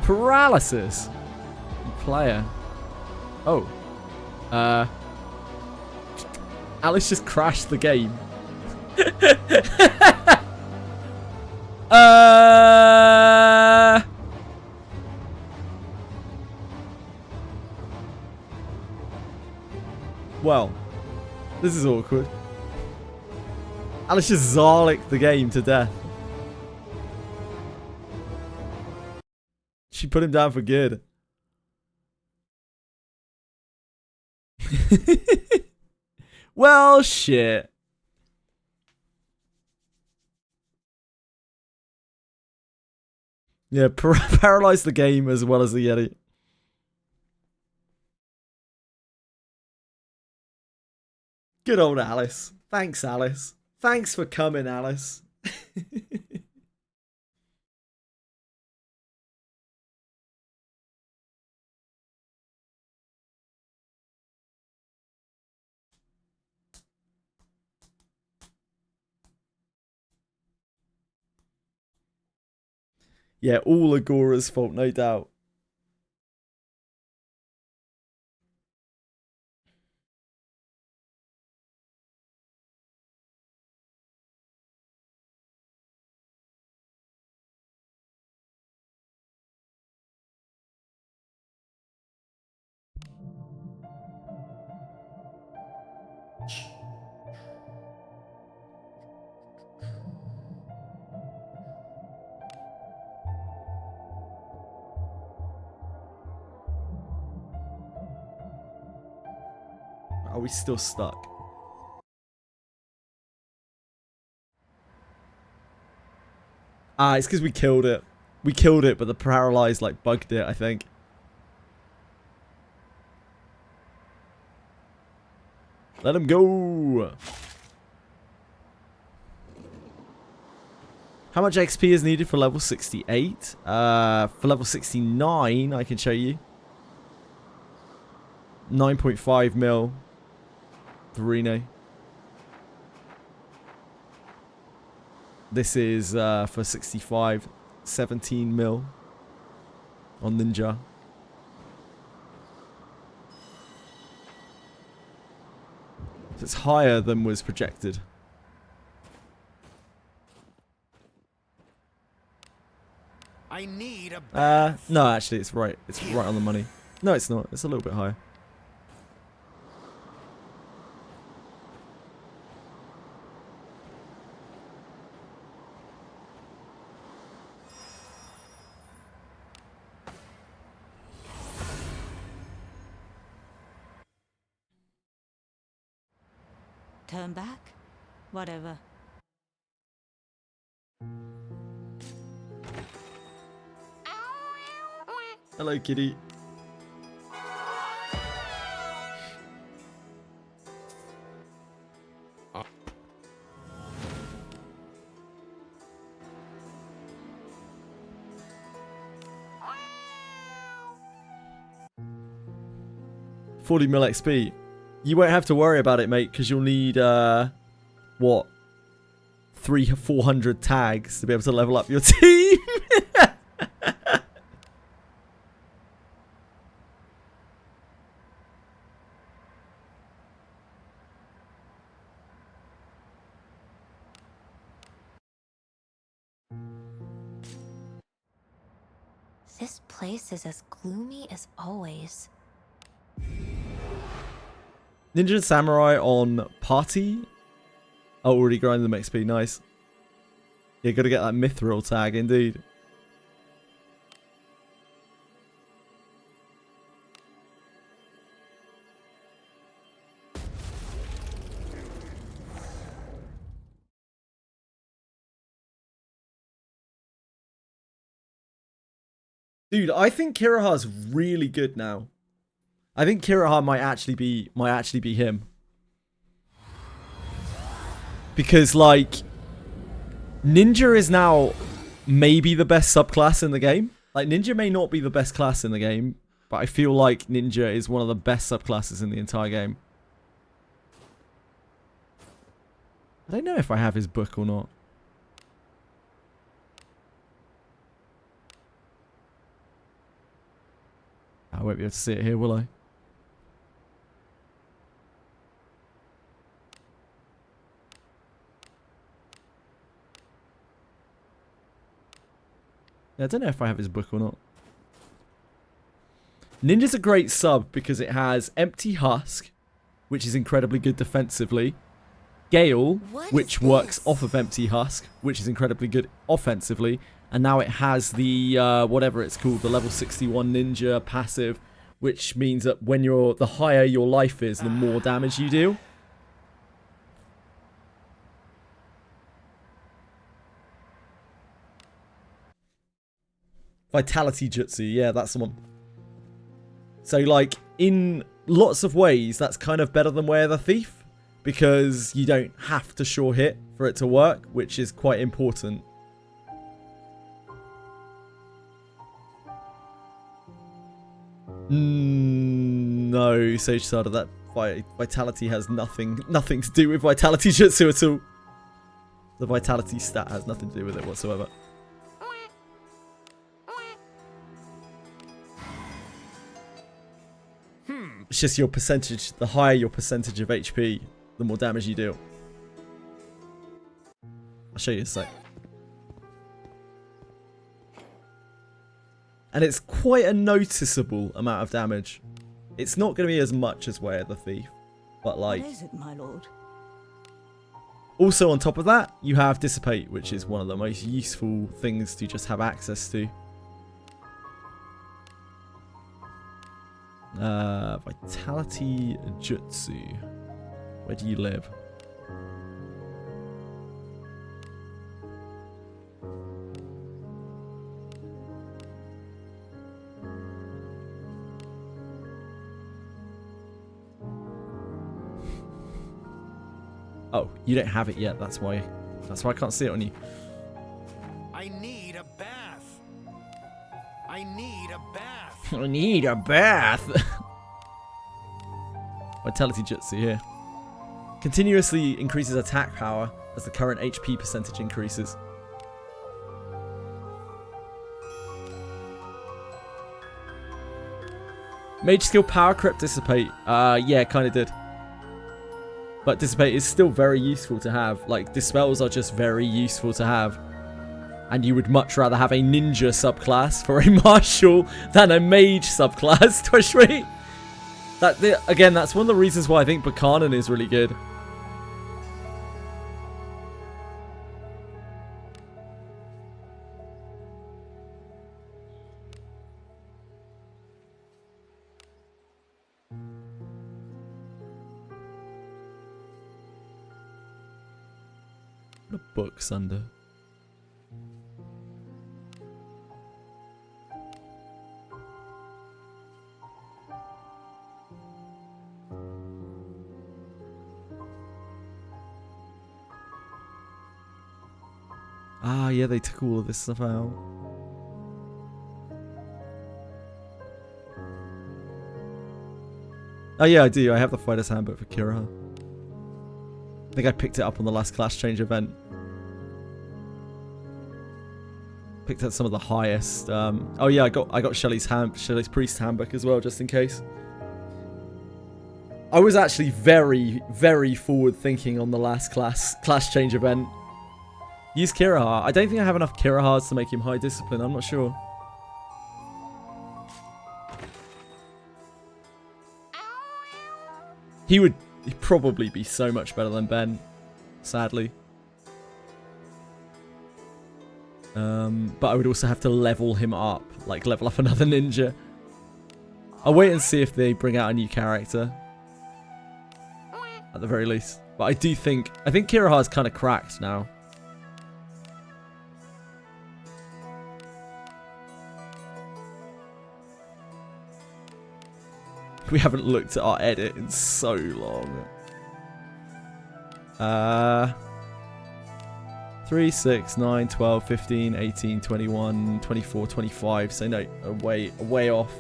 Speaker 1: Paralysis. Player. Oh. Alice just crashed the game. Well, this is awkward. Alice just Zarlicked the game to death. She put him down for good. Well, shit. Yeah, paralyze the game as well as the Yeti. Good old Alice. Thanks, Alice. Thanks for coming, Alice. Yeah, all Agora's fault, no doubt. Are we still stuck? Ah, it's because we killed it. We killed it, but the paralyzed like bugged it, I think. Let him go. How much XP is needed for level 68? For level 69, I can show you. 9.5 mil. For Reno. This is for 65, 17 mil on Ninja. So it's higher than was projected.
Speaker 4: I need a
Speaker 1: no, actually, it's right. It's right on the money. No, it's not. It's a little bit higher.
Speaker 7: Turn back? Whatever.
Speaker 1: Hello, kitty. $40 mil XP. You won't have to worry about it, mate, because you'll need, what? 400 tags to be able to level up your team.
Speaker 3: This place is as gloomy as always.
Speaker 1: Ninja and Samurai on Party. Oh, already grinding them XP. Nice. Yeah, gotta get that Mithril tag, indeed. Dude, I think Kiraha's really good now. I think Kiraha might actually be him. Because like Ninja is now maybe the best subclass in the game. Like Ninja may not be the best class in the game, but I feel like Ninja is one of the best subclasses in the entire game. I don't know if I have his book or not. I won't be able to see it here, will I? I don't know if I have his book or not. Ninja's a great sub because it has Empty Husk, which is incredibly good defensively. Gale, which works off of Empty Husk, which is incredibly good offensively. And now it has the, whatever it's called, the level 61 Ninja passive, which means that when the higher your life is, the more damage you do. Vitality Jutsu, yeah, that's the one. So, like, in lots of ways, that's kind of better than Way of the Thief, because you don't have to sure hit for it to work, which is quite important. No, Sage Sada, that Vitality has nothing to do with Vitality Jutsu at all. The Vitality stat has nothing to do with it whatsoever. It's just your percentage. The higher your percentage of HP, the more damage you deal. I'll show you in a sec. And it's quite a noticeable amount of damage. It's not going to be as much as Way of the Thief, but like...
Speaker 7: What is it, my lord?
Speaker 1: Also on top of that, you have Dissipate, which is one of the most useful things to just have access to. Vitality Jutsu. Where do you live? Oh, you don't have it yet. That's why I can't see it on you.
Speaker 4: I need a bath. I need a bath.
Speaker 1: I need a bath. Vitality Jutsu here. Continuously increases attack power as the current HP percentage increases. Mage skill power crept Dissipate. Yeah, kind of did. But Dissipate is still very useful to have. Like, Dispels are just very useful to have. And you would much rather have a ninja subclass for a martial than a mage subclass, Twishry. Again, that's one of the reasons why I think Buchanan is really good. The books under. Ah, yeah, they took all of this stuff out. Oh yeah, I do. I have the Fighter's Handbook for Kira. I think I picked it up on the last Class Change event. Picked up some of the highest. Oh yeah, I got Shelley's Priest Handbook as well, just in case. I was actually very, very forward thinking on the last Class Change event. Use Kirahar. I don't think I have enough Kirahars to make him high discipline. I'm not sure. He'd probably be so much better than Ben, sadly. But I would also have to level him up, like level up another ninja. I'll wait and see if they bring out a new character, at the very least. But I think Kirahar's kind of cracked now. We haven't looked at our edit in so long. 3, 6, 9, 12, 15, 18, 21, 24, 25. So no, way off.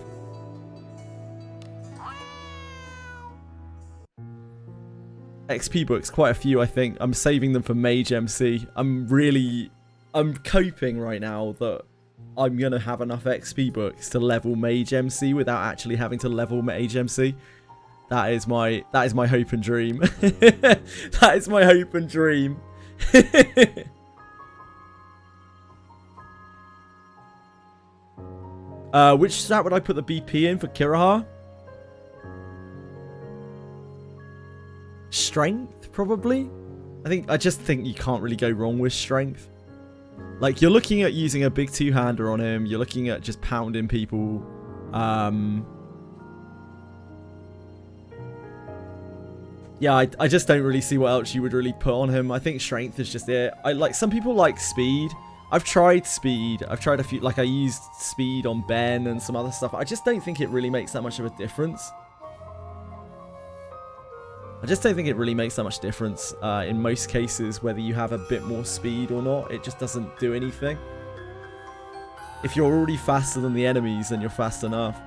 Speaker 1: XP books, quite a few I think. I'm saving them for Mage MC. I'm coping right now that I'm going to have enough XP books to level Mage MC without actually having to level Mage MC. That is my hope and dream. That is my hope and dream. Which stat would I put the BP in for Kirahar? Strength, probably? I just think you can't really go wrong with strength. Like, you're looking at using a big two-hander on him. You're looking at just pounding people. Yeah, I just don't really see what else you would really put on him. I think strength is just it. Some people like speed. I've tried speed. I've tried a few, like I used speed on Ben and some other stuff. I just don't think it really makes that much of a difference. I just don't think it really makes that much difference in most cases, whether you have a bit more speed or not. It just doesn't do anything. If you're already faster than the enemies, then you're fast enough.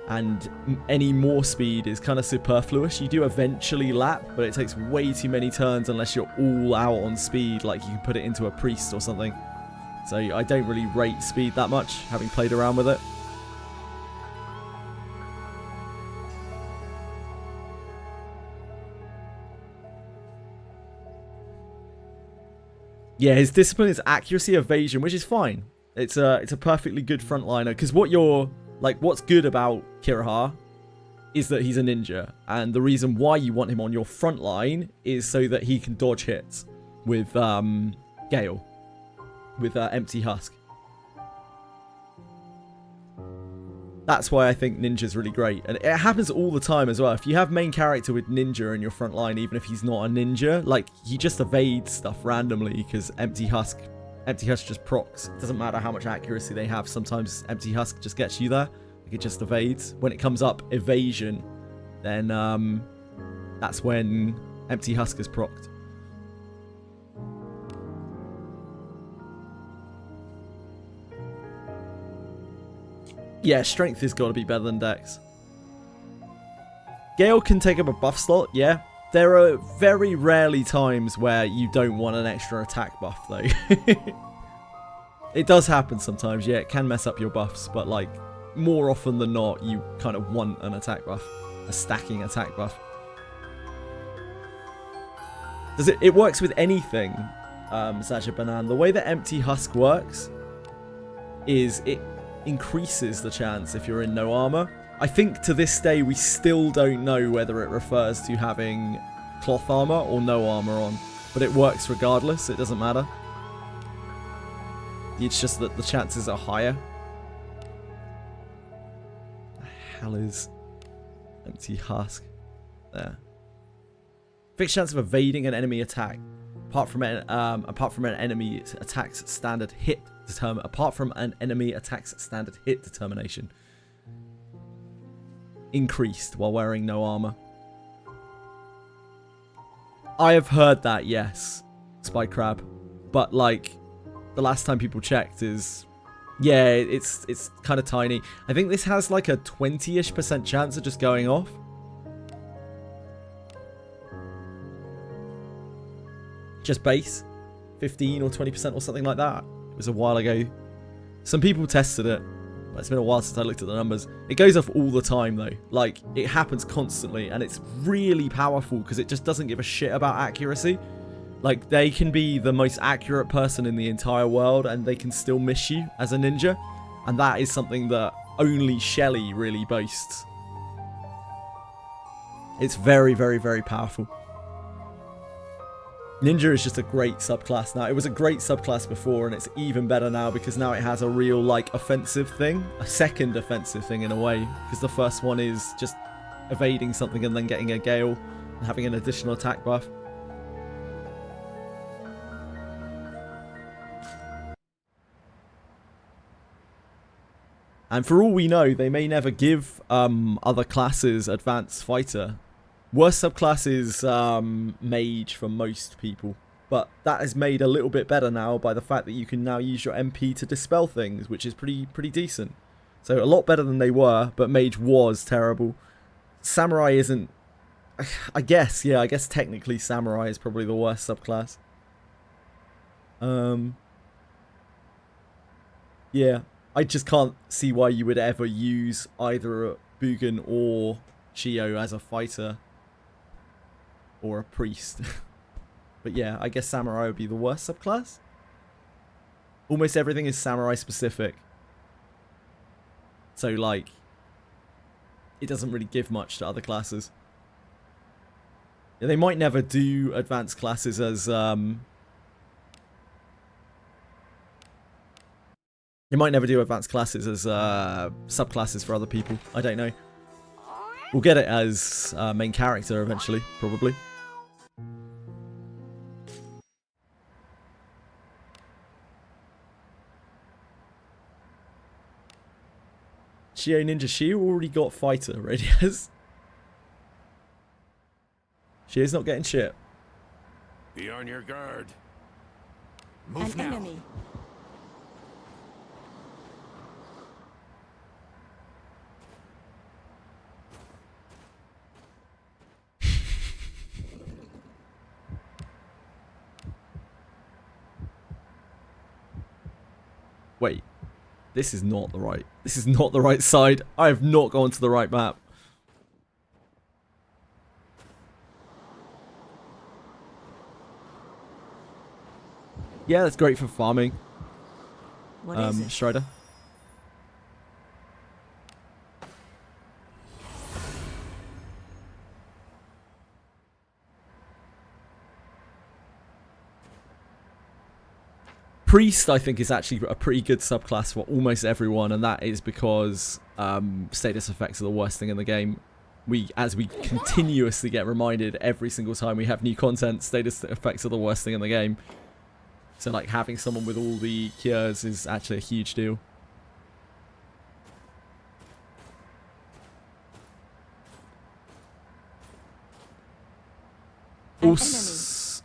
Speaker 1: And any more speed is kind of superfluous. You do eventually lap, but it takes way too many turns unless you're all out on speed, like you can put it into a priest or something. So I don't really rate speed that much, having played around with it. Yeah, his discipline is accuracy, evasion, which is fine. It's a perfectly good frontliner, because what's good about Kiraha is that he's a ninja, and the reason why you want him on your front line is so that he can dodge hits with Gale, with Empty Husk. That's why I think Ninja's really great, and it happens all the time as well. If you have main character with Ninja in your front line, even if he's not a ninja, like, he just evades stuff randomly because Empty Husk just procs. It doesn't matter how much accuracy they have. Sometimes Empty Husk just gets you there. Like, it just evades. When it comes up evasion, then that's when Empty Husk is procced. Yeah, strength has got to be better than Dex. Gale can take up a buff slot, yeah. There are very rarely times where you don't want an extra attack buff, though. It does happen sometimes, yeah. It can mess up your buffs, but, like, more often than not, you kind of want an attack buff. A stacking attack buff. It works with anything, Saja Banan. The way that Empty Husk works is it increases the chance if you're in no armor. I think to this day we still don't know whether it refers to having cloth armor or no armor on, but it works regardless. It doesn't matter. It's just that the chances are higher. The hell is Empty Husk? There. Fixed chance of evading an enemy attack. Apart from an enemy attack's standard hit determination. Increased while wearing no armor. I have heard that, yes, Spy Crab, but like the last time people checked is, yeah, it's kind of tiny. I think this has like a 20-ish% chance of just going off. Just base 15 or 20% or something like that. It was a while ago. Some people tested it, but it's been a while since I looked at the numbers. It goes off all the time though. Like, it happens constantly, and it's really powerful because it just doesn't give a shit about accuracy. Like, they can be the most accurate person in the entire world and they can still miss you as a ninja, and that is something that only Shelly really boasts. It's very, very, very powerful. Ninja is just a great subclass now. It was a great subclass before, and it's even better now because now it has a real, like, offensive thing. A second offensive thing in a way. Because the first one is just evading something and then getting a gale and having an additional attack buff. And for all we know, they may never give other classes Advanced Fighter. Worst subclass is Mage for most people, but that is made a little bit better now by the fact that you can now use your MP to dispel things, which is pretty decent. So a lot better than they were, but Mage was terrible. Samurai isn't... I guess technically Samurai is probably the worst subclass. Yeah, I just can't see why you would ever use either Bugen or Chio as a fighter. Or a priest. But yeah, I guess Samurai would be the worst subclass. Almost everything is Samurai specific. So, like, it doesn't really give much to other classes. Yeah, they might never do advanced classes as... They might never do advanced classes as subclasses for other people. I don't know. We'll get it as main character eventually, probably. Geo Ninja, she already got fighter radios. She is not getting shit.
Speaker 4: Be on your guard.
Speaker 7: An enemy.
Speaker 1: Wait. This is not the right. This is not the right side. I have not gone to the right map. Yeah, that's great for farming.
Speaker 7: What is it?
Speaker 1: Strider. Priest, I think, is actually a pretty good subclass for almost everyone, and that is because status effects are the worst thing in the game. As we continuously get reminded every single time we have new content, status effects are the worst thing in the game. So, like, having someone with all the cures is actually a huge deal. Also,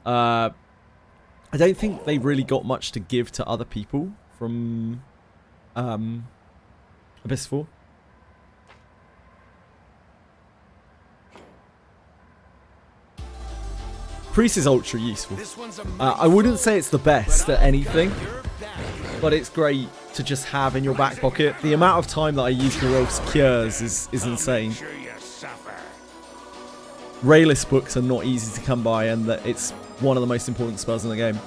Speaker 1: I don't think they really got much to give to other people from Abyss 4. Priest is ultra useful. I wouldn't say it's the best at anything, but it's great to just have in your back pocket. The amount of time that I use to roll cures is insane. Rayless books are not easy to come by, and that it's one of the most important spells in the game.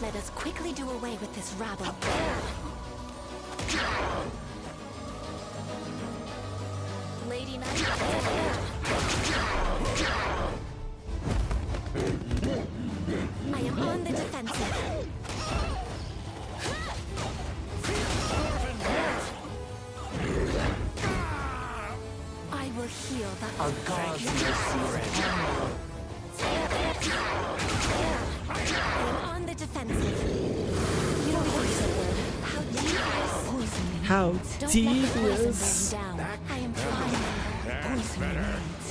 Speaker 8: Let us quickly do away with this rabble. Lady Knight. I am on the defensive. I will heal the
Speaker 10: Our gods mercy.
Speaker 8: I am on the defensive. You don't use a word. How devious.
Speaker 1: How
Speaker 8: Don't let the poison
Speaker 1: devious.
Speaker 8: wear you down. I am fine. Poison remains.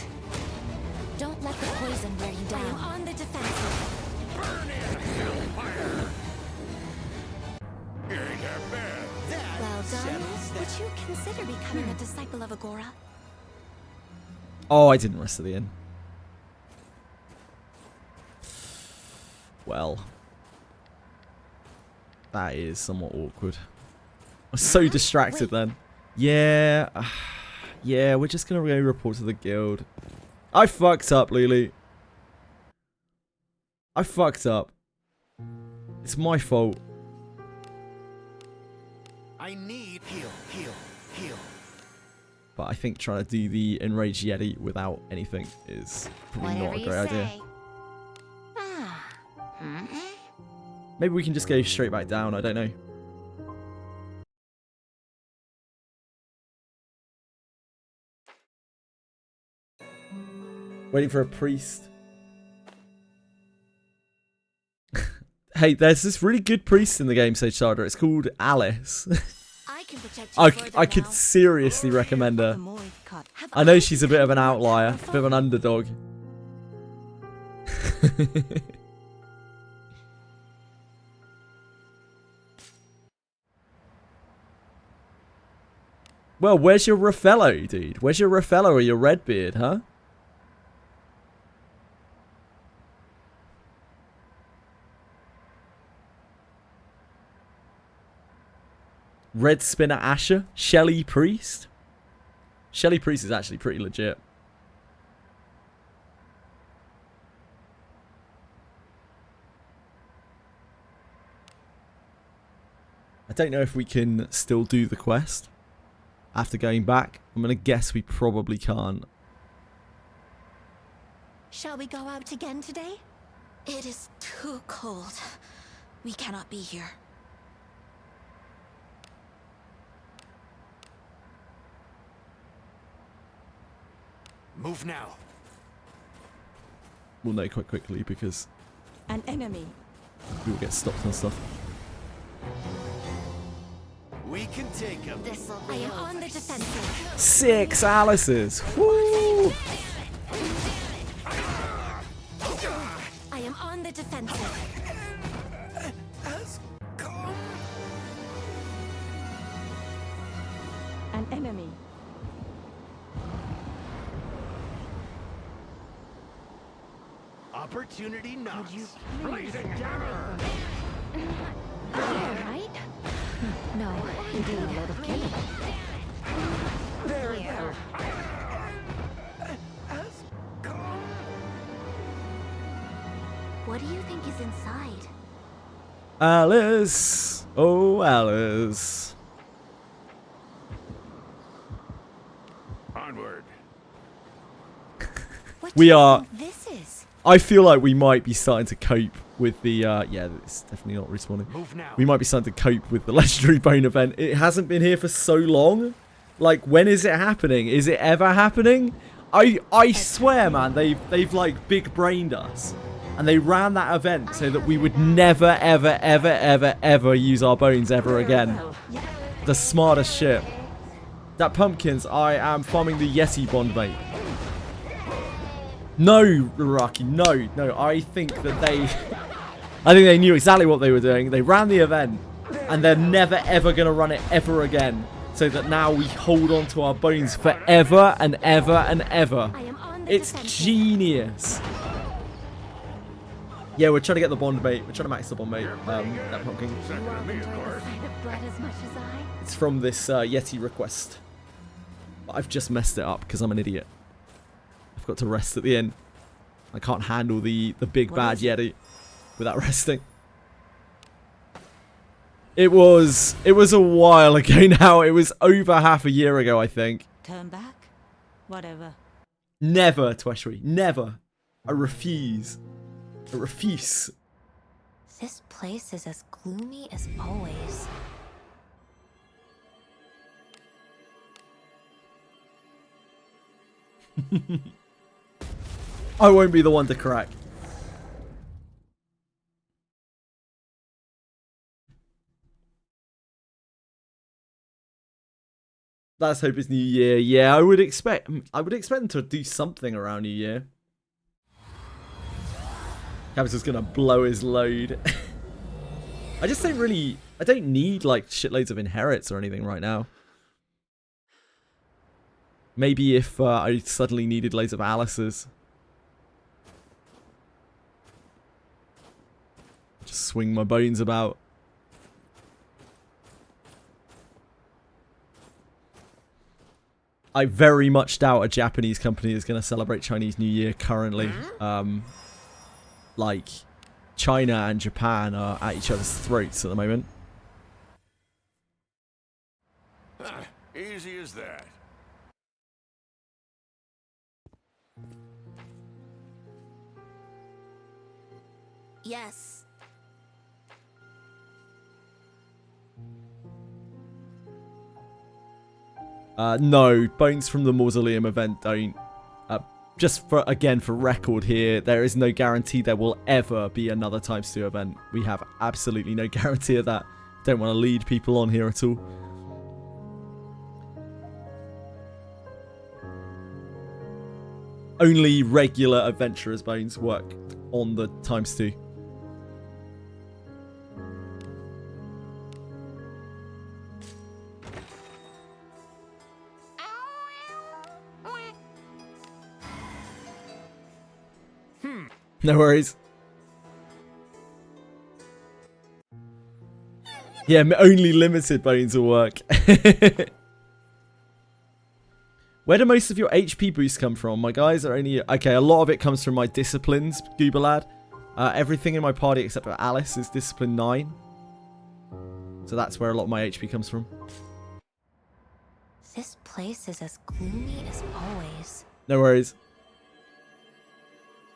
Speaker 8: Don't let the poison wear you down. I am on the defensive. Well done. Would you consider becoming a disciple of Agora?
Speaker 1: Oh, I didn't rest at the end. Well, that is somewhat awkward. I was so distracted then. Yeah, yeah, we're just gonna go report to the guild. I fucked up, Lily. I fucked up. It's my fault.
Speaker 11: I need heal.
Speaker 1: But I think trying to do the Enraged Yeti without anything is probably not a great idea. Maybe we can just go straight back down, I don't know. Waiting for a priest. Hey, there's this really good priest in the game, Sage Sarda. It's called Alice. I could seriously recommend her. I know she's a bit of an outlier, a bit of an underdog. Well, where's your Raffello, dude? Where's your Raffello or your Redbeard, huh? Red Spinner Asher? Shelly Priest? Shelly Priest is actually pretty legit. I don't know if we can still do the quest after going back. I'm going to guess we probably can't.
Speaker 8: Shall we go out again today? It is too cold. We cannot be here.
Speaker 11: Move now.
Speaker 1: we'll know quite quickly because
Speaker 7: An enemy.
Speaker 1: we will get stopped and stuff.
Speaker 11: We can take him.
Speaker 3: I am on the defensive.
Speaker 1: 6 Alices. Woo!
Speaker 3: I am on the defensive.
Speaker 7: An enemy.
Speaker 11: Opportunity knocks.
Speaker 4: Blazing hammer!
Speaker 3: Are you alright? No, indeed.
Speaker 4: There, there.
Speaker 3: What do you think is inside?
Speaker 1: Alice. Oh, Alice.
Speaker 4: Onward.
Speaker 3: What
Speaker 1: We
Speaker 3: do you
Speaker 1: are-
Speaker 3: think this is?
Speaker 1: I feel like we might be starting to cope with the, yeah, it's definitely not respawning.
Speaker 11: Move now.
Speaker 1: We might be starting to cope with the Legendary Bone event. It hasn't been here for so long. Like, when is it happening? Is it ever happening? I swear, man, they've like big brained us. And they ran that event so that we would never, ever, ever, ever, ever use our bones ever again. The smartest shit. That pumpkins, I am farming the Yeti Bondmate. No, Rocky, no. I think that I think they knew exactly what they were doing. They ran the event, and they're never, ever going to run it ever again. So that now we hold on to our bones forever and ever and ever. It's genius. Yeah, we're trying to get the Bondmate. We're trying to max the Bondmate. That pumpkin. It's from this Yeti request. But I've just messed it up because I'm an idiot. I've got to rest at the end. I can't handle the big bad Yeti without resting. It was a while ago now. It was over half a year ago, I think.
Speaker 7: Turn back? Whatever.
Speaker 1: Never, Tweshry. Never. I refuse. I refuse.
Speaker 3: This place is as gloomy as always.
Speaker 1: I won't be the one to crack. Let's hope it's New Year. Yeah, I would expect them to do something around New Year. Capital's gonna blow his load. I don't need like shitloads of inherits or anything right now. Maybe if I suddenly needed loads of Alices. Just swing my bones about. I very much doubt a Japanese company is going to celebrate Chinese New Year currently. Like, China and Japan are at each other's throats at the moment.
Speaker 4: Easy as that.
Speaker 3: Yes.
Speaker 1: No, bones from the Mausoleum event don't. Just for record here, there is no guarantee there will ever be another ×2 event. We have absolutely no guarantee of that. Don't want to lead people on here at all. Only regular adventurers' bones work on the ×2. No worries. Yeah, only limited bones will work. Where do most of your HP boosts come from? My guys are only... Okay, a lot of it comes from my disciplines, Goober Lad. Everything in my party except for Alice is discipline 9. So that's where a lot of my HP comes from.
Speaker 3: This place is as gloomy as always.
Speaker 1: No worries.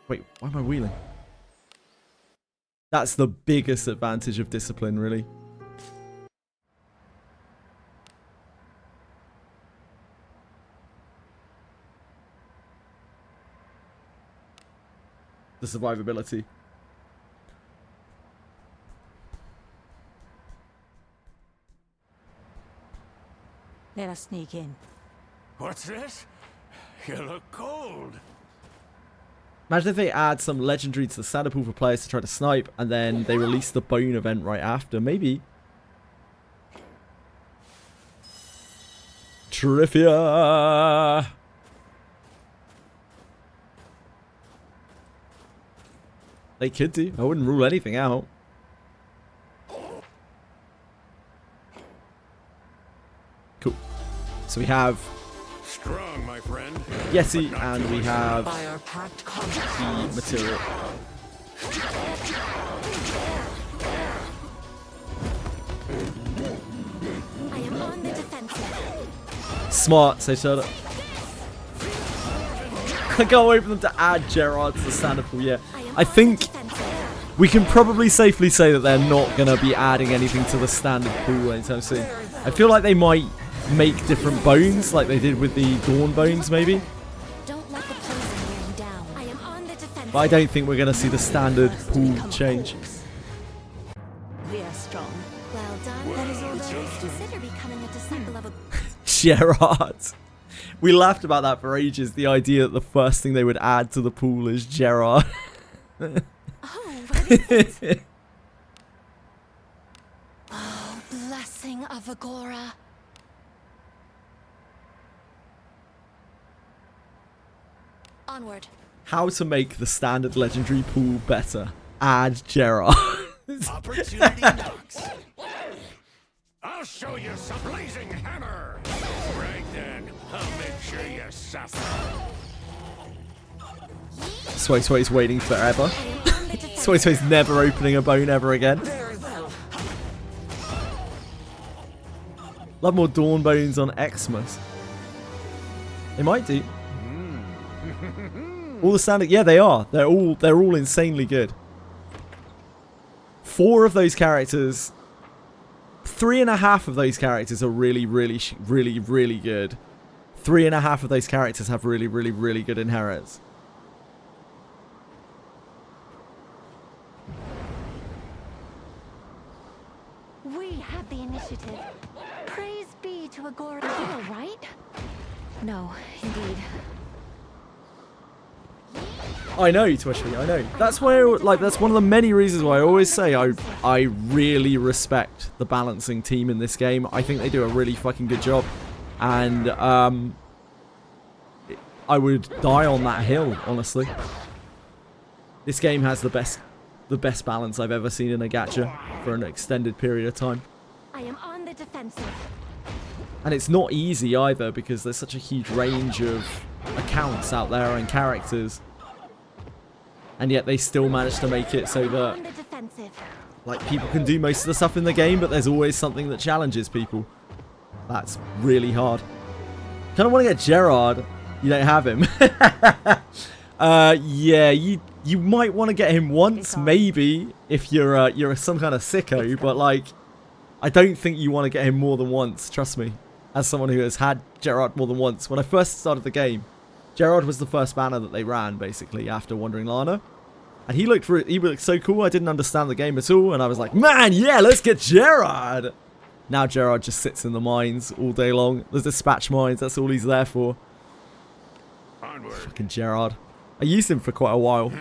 Speaker 1: Wait, why am I wheeling? That's the biggest advantage of discipline, really. the survivability.
Speaker 7: Let us sneak in.
Speaker 4: What's this? You look cold.
Speaker 1: Imagine if they add some legendary to the standard pool for players to try to snipe, and then they release the bone event right after. Maybe. Trivia. They could do. I wouldn't rule anything out. Cool. So we have
Speaker 4: Strong, my friend.
Speaker 1: Yeti, and we have
Speaker 10: By our pact
Speaker 1: the material.
Speaker 8: I am on the defensive.
Speaker 1: Smart, say Turtle. I can't wait for them to add Gerard to the standard pool, yeah. I think we can probably safely say that they're not going to be adding anything to the standard pool anytime soon. I feel like they might make different bones, like they did with the Dawn bones, maybe.
Speaker 8: Don't let the poison wear you down. I am on the defensive.
Speaker 1: But I don't think we're going to see the standard pool change.
Speaker 7: We are strong.
Speaker 8: Well done. That is all there is. Consider becoming a disciple of a...
Speaker 1: Gerard. We laughed about that for ages, the idea that the first thing they would add to the pool is Gerard.
Speaker 8: Oh, what is it? Oh, blessing of Agora. Onward.
Speaker 1: How to make the standard legendary pool better. Add Gerard.
Speaker 4: Opportunity knocks. I'll show you some blazing hammer. Right then, I'll make sure you suffer.
Speaker 1: Sway Sway's waiting forever. Sway Sway's never opening a bone ever again. Love more Dawn bones on Xmas. They might do. All the standard, yeah, they are. They're all insanely good. 4 of those characters, 3.5 of those characters are really good. 3.5 of those characters have really good inherits.
Speaker 3: We have the initiative. Praise be to Agora. Are you alright? No, indeed.
Speaker 1: I know, Twishly, I know. That's why, like, that's one of the many reasons why I always say I really respect the balancing team in this game. I think they do a really fucking good job, and I would die on that hill, honestly. This game has the best balance I've ever seen in a gacha for an extended period of time.
Speaker 3: I am on the defensive.
Speaker 1: And it's not easy either, because there's such a huge range of accounts out there and characters. And yet they still manage to make it so that, like, people can do most of the stuff in the game, but there's always something that challenges people. That's really hard. Kind of want to get Gerard. You don't have him. Yeah, you might want to get him once, maybe, if you're some kind of sicko, but, like, I don't think you want to get him more than once, trust me. As someone who has had Gerard more than once. When I first started the game, Gerard was the first banner that they ran, basically, after Wandering Lana. And he looked so cool, I didn't understand the game at all, and I was like, man, yeah, let's get Gerard! Now Gerard just sits in the mines all day long. The dispatch mines, that's all he's there for.
Speaker 4: Onward.
Speaker 1: Fucking Gerard. I used him for quite a while.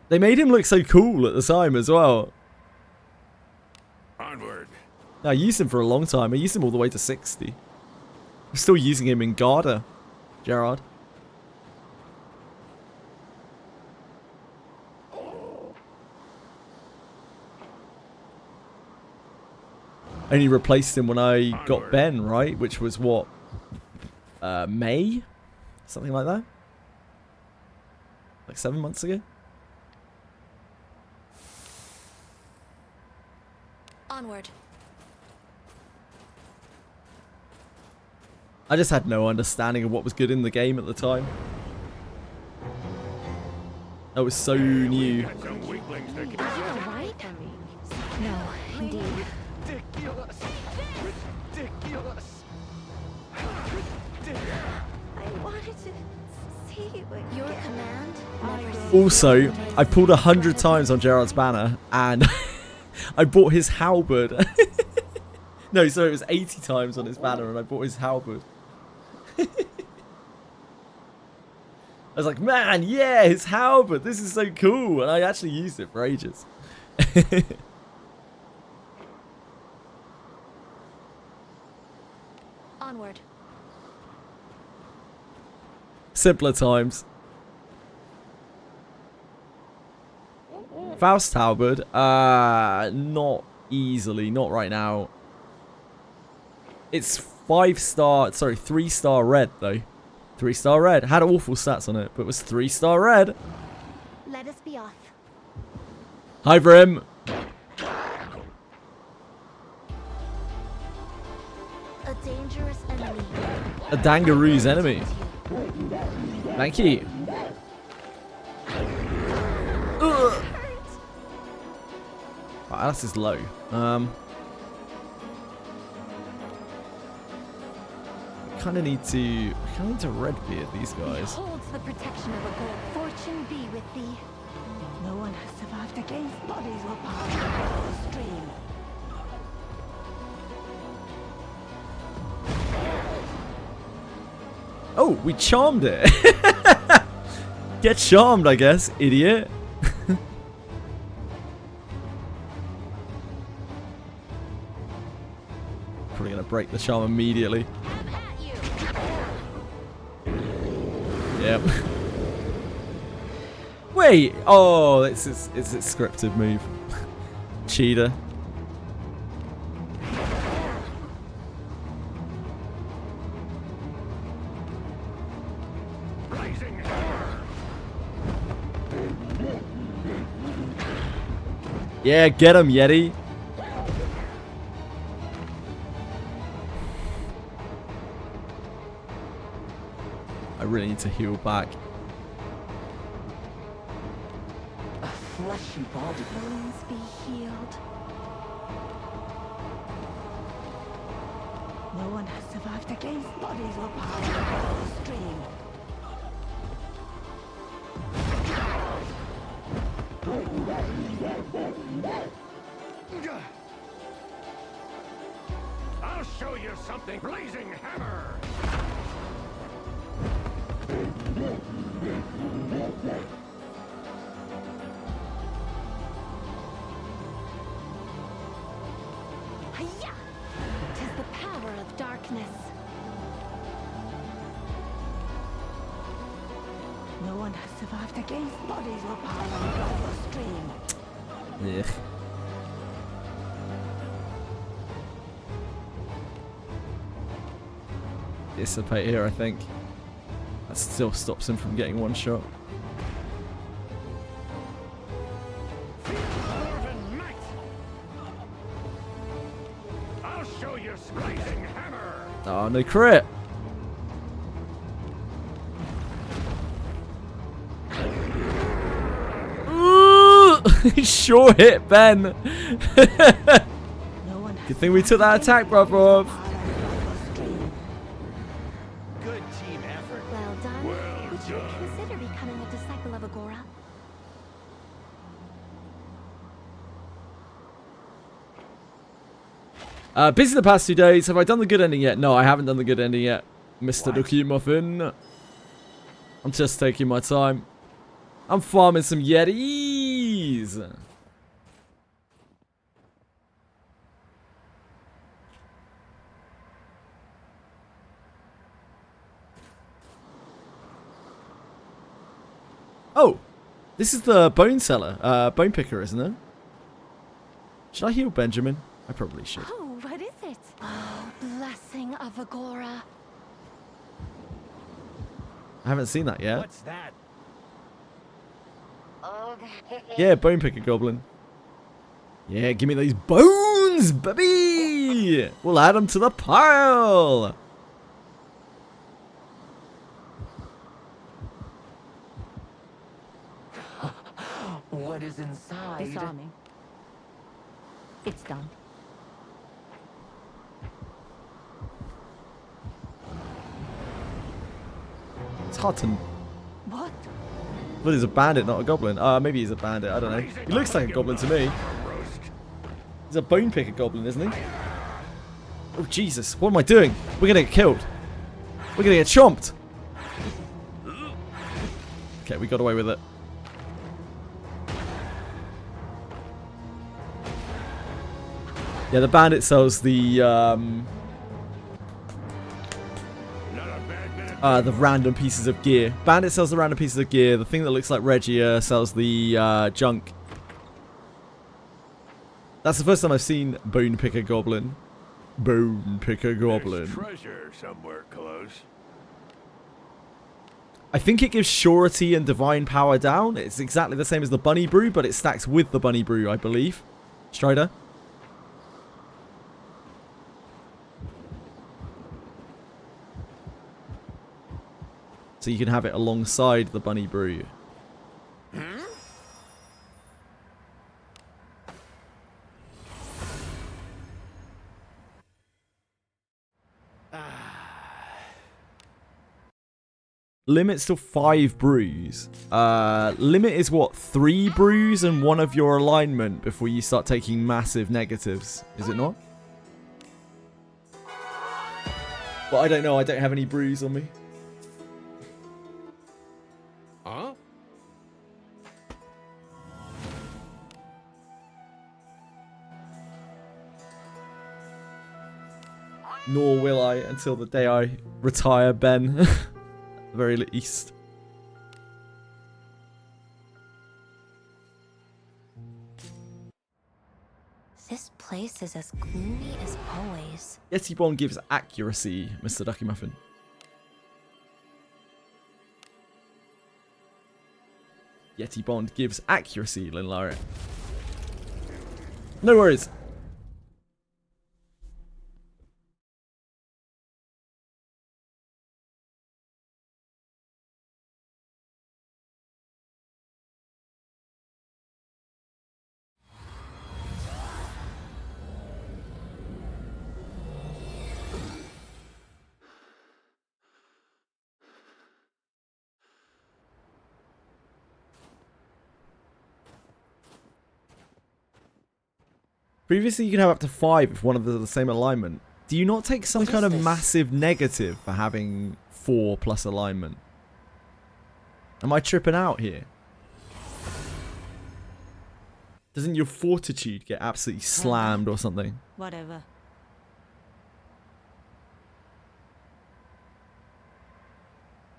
Speaker 1: They made him look so cool at the time as well.
Speaker 4: Onward.
Speaker 1: I used him for a long time. I used him all the way to 60. I'm still using him in Garda, Gerard. Only replaced him when I got Ben, right? Which was what? May? Something like that? Like 7 months ago?
Speaker 8: Onward.
Speaker 1: I just had no understanding of what was good in the game at the time. That was so new.
Speaker 3: Are you alright? No, indeed.
Speaker 11: Ridiculous. Ridiculous.
Speaker 3: I wanted to see what your command.
Speaker 1: Also, I pulled 100 times on Gerard's banner, and I bought his halberd. No, sorry, it was 80 times on his banner, and I bought his halberd. I was like, man, yeah, his halberd, this is so cool, and I actually used it for ages.
Speaker 3: Onward.
Speaker 1: Simpler times. Faust halberd, not easily, not right now. It's 3-star red though. 3-star red. Had awful stats on it, but it was 3-star red.
Speaker 3: Let us be off.
Speaker 1: Hi, Vrim.
Speaker 3: A dangerous enemy.
Speaker 1: A dangaroo's enemy. Thank you. Ugh. Right, that's his low. Kind of need to red beard these guys.
Speaker 3: Holds the protection of a goal. Fortune be with thee.
Speaker 7: No one has survived against bodies were piled over the stream.
Speaker 1: Oh, we charmed it. Get charmed, I guess, idiot. Probably gonna break the charm immediately. Yep. Wait. Oh, it's a scripted move. Cheater. Yeah, get him, Yeti. I really need to heal back.
Speaker 10: A fleshy body.
Speaker 3: Wounds be healed.
Speaker 7: No one has survived against bodies were piled over the stream.
Speaker 4: I'll show you something. Blazing hammer.
Speaker 3: Hiya! 'Tis the power of darkness.
Speaker 7: No one has survived against bodies were piled over the stream.
Speaker 1: Yeah. Dissipate here, I think. That still stops him from getting one shot.
Speaker 4: I'll show you blazing hammer.
Speaker 1: Oh, no crit. Ooh, sure hit Ben. Good thing we took that attack, brother.
Speaker 11: Good team effort.
Speaker 3: Well done. Would you consider becoming a disciple of Agora?
Speaker 1: Busy the past 2 days. Have I done the good ending yet? No, I haven't done the good ending yet, Mr. Ducky Muffin. I'm just taking my time. I'm farming some Yetis. Oh, this is the bone seller, bone picker, isn't it? Should I heal Benjamin? I probably should.
Speaker 3: Oh, what is it? Oh, blessing of Agora.
Speaker 1: I haven't seen that yet.
Speaker 11: What's that?
Speaker 1: Yeah, bone picker goblin. Yeah, give me those bones, baby! We'll add them to the pile!
Speaker 10: What is inside?
Speaker 7: Disarming. It's done.
Speaker 1: tartan.
Speaker 7: What?
Speaker 1: But he's a bandit, not a goblin. Maybe he's a bandit. I don't know. He looks like a goblin to me. He's a bone picker goblin, isn't he? Oh, Jesus. What am I doing? We're going to get killed. We're going to get chomped. Okay, we got away with it. Yeah, the bandit sells the random pieces of gear. Bandit sells the random pieces of gear. The thing that looks like Regia sells the junk. That's the first time I've seen Bone Picker Goblin. Bone Picker Goblin.
Speaker 4: There's treasure somewhere close.
Speaker 1: I think it gives surety and divine power down. It's exactly the same as the bunny brew, but it stacks with the bunny brew, I believe. Strider. So you can have it alongside the bunny brew. Limit's still 5 brews. Limit is what? 3 brews and 1 of your alignment before you start taking massive negatives. Is it not? Well, I don't know. I don't have any brews on me.
Speaker 4: Huh?
Speaker 1: Nor will I until the day I retire, Ben. At the very least.
Speaker 8: This place is as gloomy as always.
Speaker 1: Yeti Bond gives accuracy, Mr. Ducky Muffin. Yeti Bond gives accuracy, Lynn Lariat. No worries. Previously, you can have up to 5 if one of them are the same alignment. Do you not take some kind of massive negative for having 4 plus alignment? Am I tripping out here? Doesn't your fortitude get absolutely slammed or something?
Speaker 7: Whatever.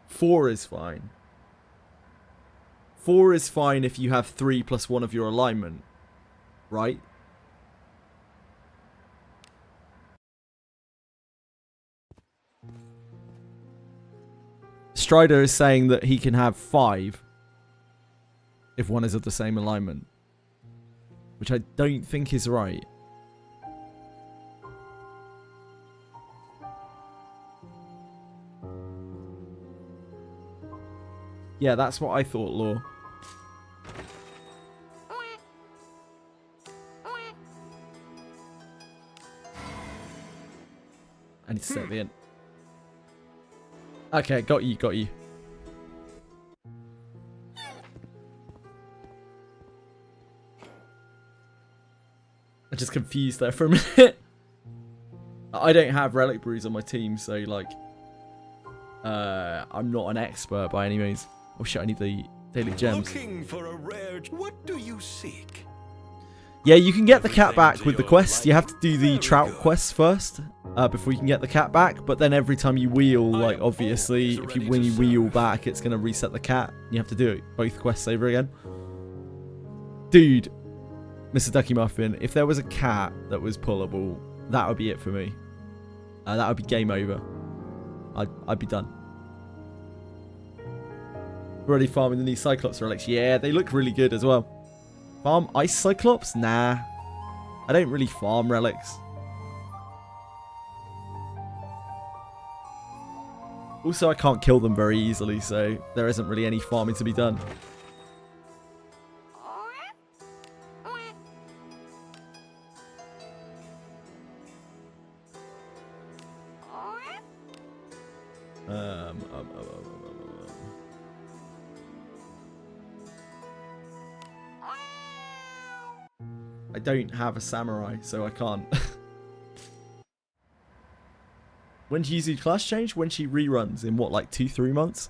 Speaker 1: Four is fine. 4 is fine if you have 3 plus 1 of your alignment. Right? Strider is saying that he can have 5 if one is of the same alignment, which I don't think is right. Yeah, that's what I thought, Law. I need to stay at the end. Okay, got you, got you. I'm just confused there for a minute. I don't have relic brews on my team, so like, I'm not an expert by any means. Oh shit, I need the daily gems.
Speaker 4: Looking for a rare. What do you seek?
Speaker 1: Yeah, you can get the cat back with the quest. You have to do the trout quest first before you can get the cat back. But then every time you wheel, like obviously, when you wheel back, it's gonna reset the cat. You have to do it both quests over again. Dude, Mr. Ducky Muffin, if there was a cat that was pullable, that would be it for me. That would be game over. I'd be done. Already farming the new Cyclops relics. Yeah, they look really good as well. Farm Ice Cyclops? Nah. I don't really farm relics. Also, I can't kill them very easily, so there isn't really any farming to be done. I don't have a samurai, so I can't. When do you use class change? When she reruns in what, like 2-3 months?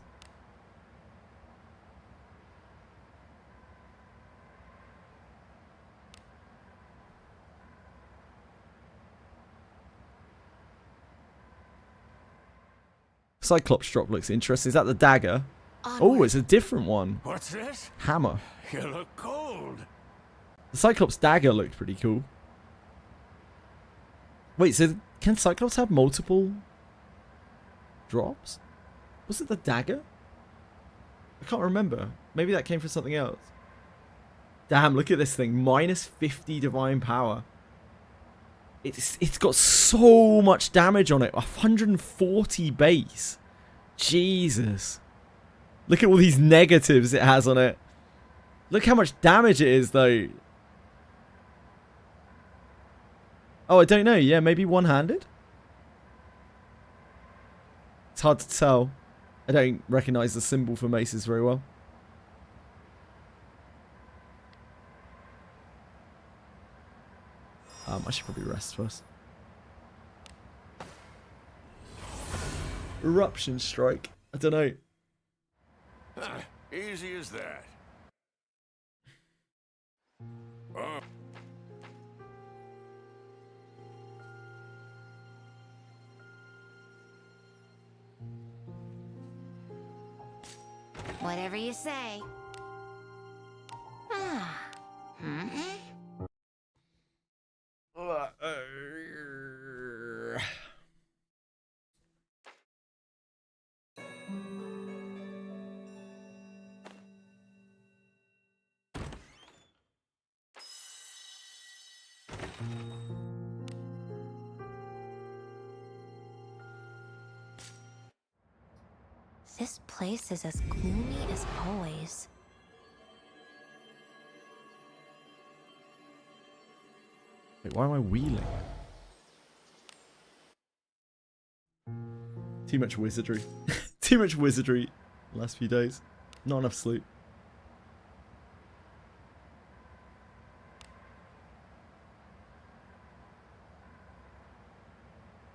Speaker 1: Cyclops drop looks interesting. Is that the dagger? Oh, it's a different one.
Speaker 4: What's this?
Speaker 1: Hammer.
Speaker 4: You look cold.
Speaker 1: The Cyclops dagger looked pretty cool. Wait, so can Cyclops have multiple drops? Was it the dagger? I can't remember. Maybe that came from something else. Damn, look at this thing. Minus 50 divine power. It's got so much damage on it. 140 base. Jesus. Look at all these negatives it has on it. Look how much damage it is, though. Oh, I don't know. Yeah, maybe one-handed? It's hard to tell. I don't recognize the symbol for maces very well. I should probably rest first. Eruption strike. I don't know.
Speaker 4: Easy as that. Oh.
Speaker 8: Whatever you say. This place is as gloomy as always.
Speaker 1: Wait, why am I wheeling? Too much wizardry. Too much wizardry the last few days. Not enough sleep.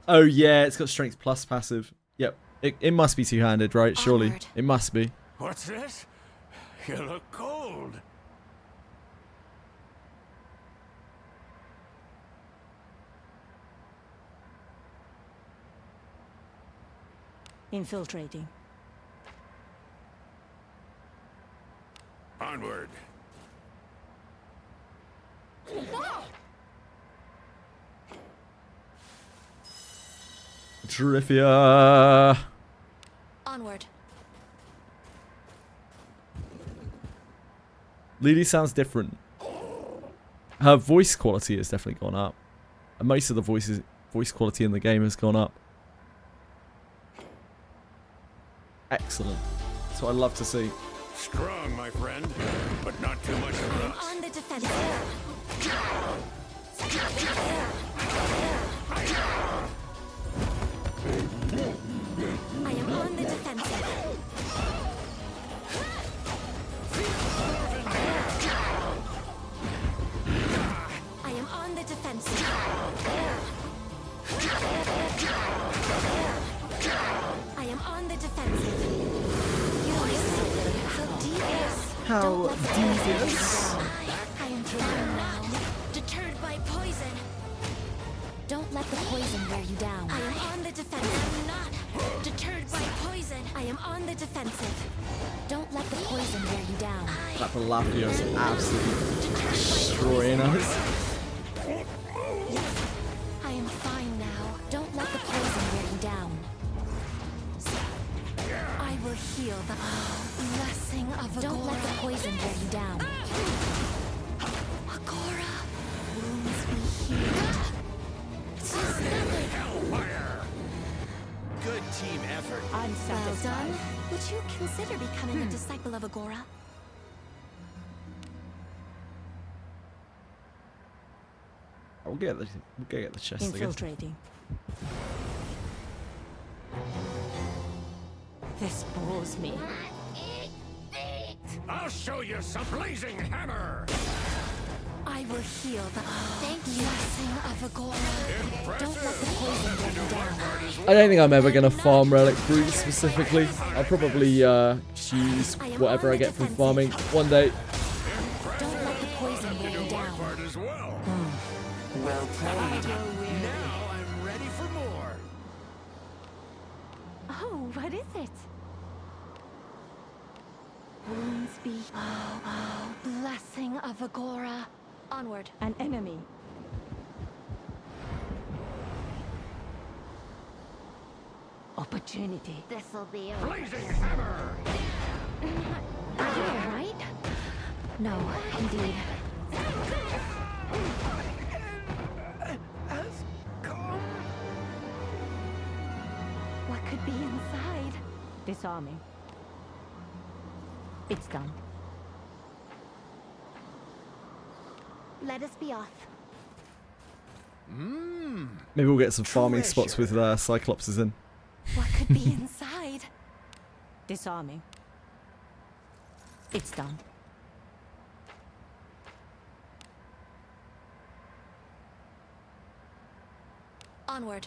Speaker 1: Oh yeah, it's got strength plus passive. Yep. It must be two-handed, right? Surely.
Speaker 8: Onward.
Speaker 1: It must be.
Speaker 4: What's this? You look cold.
Speaker 7: Infiltrating.
Speaker 4: Onward.
Speaker 1: Trivia.
Speaker 8: Onward.
Speaker 1: Lily sounds different. Her voice quality has definitely gone up. And most of the voice quality in the game has gone up. Excellent. That's what I love to see.
Speaker 4: Strong, my friend, but not too much for us.
Speaker 8: On the defense. I am on the defensive. I am on the defensive. I am on the defensive.
Speaker 1: How devious.
Speaker 8: I am fine now. Deterred by poison. Don't let the poison wear you down. I am on the defensive. I'm not deterred by poison. I am on the defensive. Don't let the poison wear you down.
Speaker 1: That Palafio is absolutely destroying us.
Speaker 8: I am fine now. Don't let the poison wear you down. I will heal the blessing of Agora. Don't let the poison wear you down. Agora. Wounds be healed.
Speaker 11: Hellfire! Good team effort.
Speaker 8: Well done. Would you consider becoming a disciple of Agora?
Speaker 1: We'll get the chest again.
Speaker 7: Infiltrating. This bores me.
Speaker 4: I'll show you some blazing hammer.
Speaker 8: I will heal the blessing of Agora. Don't let the poison bring you down.
Speaker 1: I don't think I'm ever going to farm relic fruits specifically. I'll probably choose whatever I get from farming one day.
Speaker 8: Don't let the poison bring you down.
Speaker 10: Well played.
Speaker 11: Now I'm ready for more.
Speaker 3: Oh, what is it? Wounds be. Oh, blessing of Agora.
Speaker 8: Onward.
Speaker 7: An enemy. Opportunity.
Speaker 3: This'll be a.
Speaker 4: Blazing hammer!
Speaker 3: Are you alright? No, indeed. What could be inside?
Speaker 7: Disarming. It's done.
Speaker 3: Let us be off.
Speaker 1: Maybe we'll get some farming spots with Cyclopses in.
Speaker 3: What could be inside?
Speaker 7: Disarming. It's done.
Speaker 8: Onward.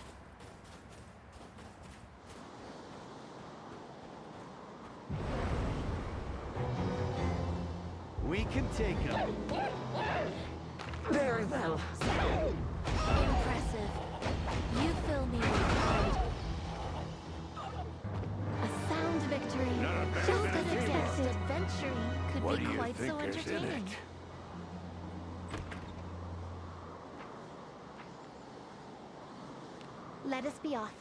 Speaker 11: We can take him.
Speaker 10: Very well.
Speaker 8: Impressive. You fill me with pride.
Speaker 3: A sound victory.
Speaker 8: Just as expected. Adventuring could
Speaker 4: What
Speaker 8: be
Speaker 4: do you
Speaker 8: quite
Speaker 4: think
Speaker 8: so
Speaker 4: is in
Speaker 8: entertaining.
Speaker 4: it?
Speaker 3: Let us be off.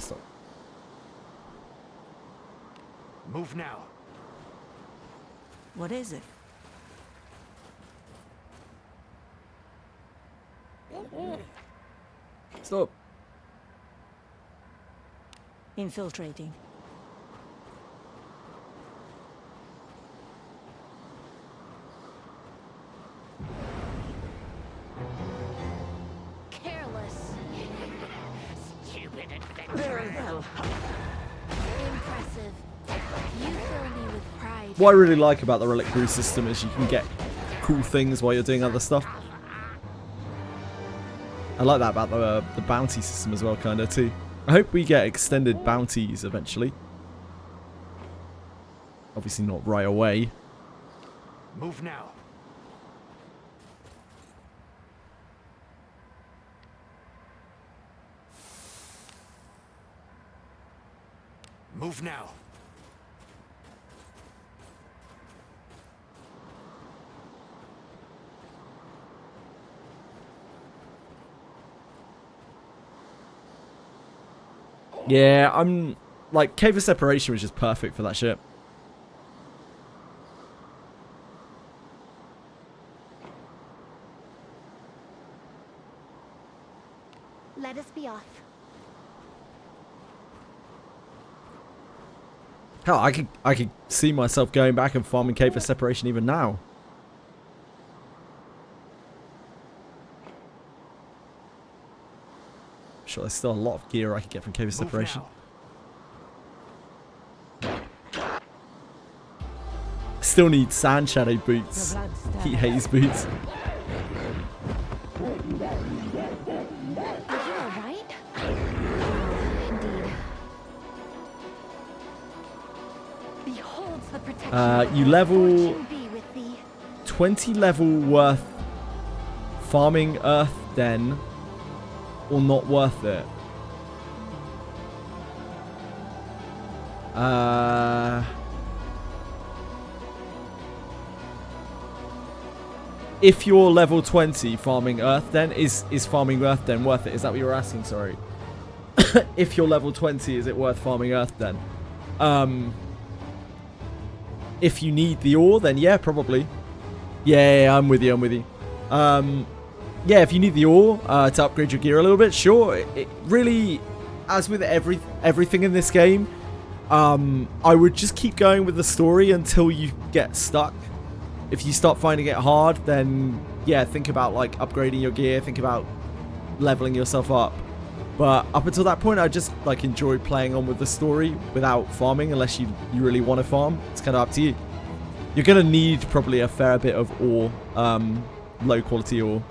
Speaker 1: Stop.
Speaker 11: Move now.
Speaker 7: What is it?
Speaker 1: Stop.
Speaker 7: Infiltrating.
Speaker 8: Careless.
Speaker 10: Stupid adventure. Very well.
Speaker 8: Impressive. You fill me with pride.
Speaker 1: What I really like about the relic brew system is you can get cool things while you're doing other stuff. I like that about the bounty system as well, kind of, too. I hope we get extended bounties eventually. Obviously not right away.
Speaker 11: Move now. Move now.
Speaker 1: Yeah, I'm like Cave of Separation was just perfect for that shit.
Speaker 3: Let us be off.
Speaker 1: Hell, I could see myself going back and farming Cave of Separation even now. Sure, there's still a lot of gear I could get from Cave of Separation. Still need Sand Shadow boots, Heat Haze boots.
Speaker 3: Are you alright? Indeed. Beholds the protection.
Speaker 1: You level
Speaker 3: Fortune be with thee.
Speaker 1: 20 level worth farming Earth Den, or not worth it. If you're level 20 farming Earth Den, is farming Earth Den worth it? Is that what you're asking? Sorry. If you're level 20, is it worth farming Earth Den? If you need the ore, then yeah, probably. Yeah, I'm with you, I'm with you. Yeah, if you need the ore to upgrade your gear a little bit, sure. It really, as with everything in this game, I would just keep going with the story until you get stuck. If you start finding it hard, then yeah, think about like upgrading your gear, think about leveling yourself up. But up until that point, I just like enjoyed playing on with the story without farming, unless you really want to farm. It's kind of up to you. You're going to need probably a fair bit of ore, low quality ore.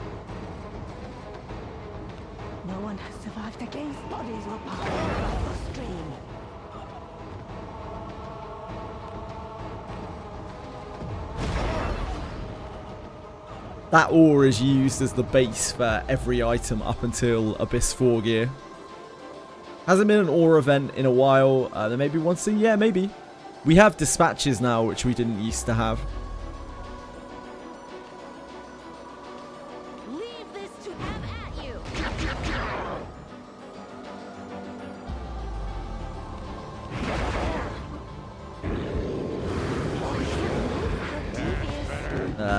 Speaker 7: No one has survived against bodies were piled above the stream.
Speaker 1: That ore is used as the base for every item up until Abyss 4 gear. Hasn't been an ore event in a while. There may be one soon. Yeah, maybe. We have dispatches now, which we didn't used to have.
Speaker 3: Leave this to have at you.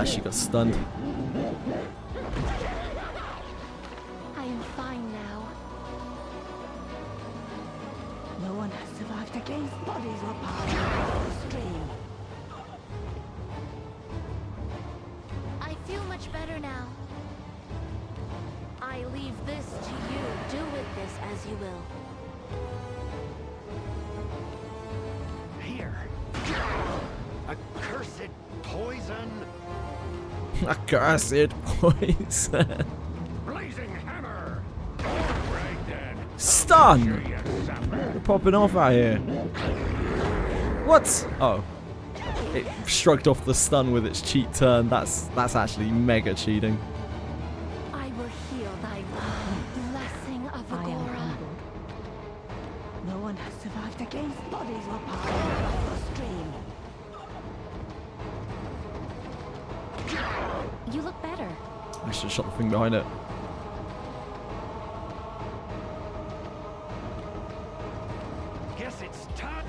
Speaker 1: She got stunned.
Speaker 3: I am fine now.
Speaker 7: No one has survived against bodies were piled above the stream.
Speaker 8: I feel much better now. I leave this to you. Do with this as you will.
Speaker 11: Here. Accursed poison.
Speaker 1: Accursed poison.
Speaker 4: Blazing hammer. Right then.
Speaker 1: Stun!
Speaker 4: Sure you suffer.
Speaker 1: We're popping off out here. What? Oh. It shrugged off the stun with its cheat turn. That's actually mega cheating.
Speaker 3: I will heal thy wound. Blessing of
Speaker 7: I am
Speaker 3: Agora.
Speaker 7: humbled. No one has survived against bodies were piled above the stream.
Speaker 3: You look better.
Speaker 1: I should have shot the thing behind it.
Speaker 11: Guess it's time.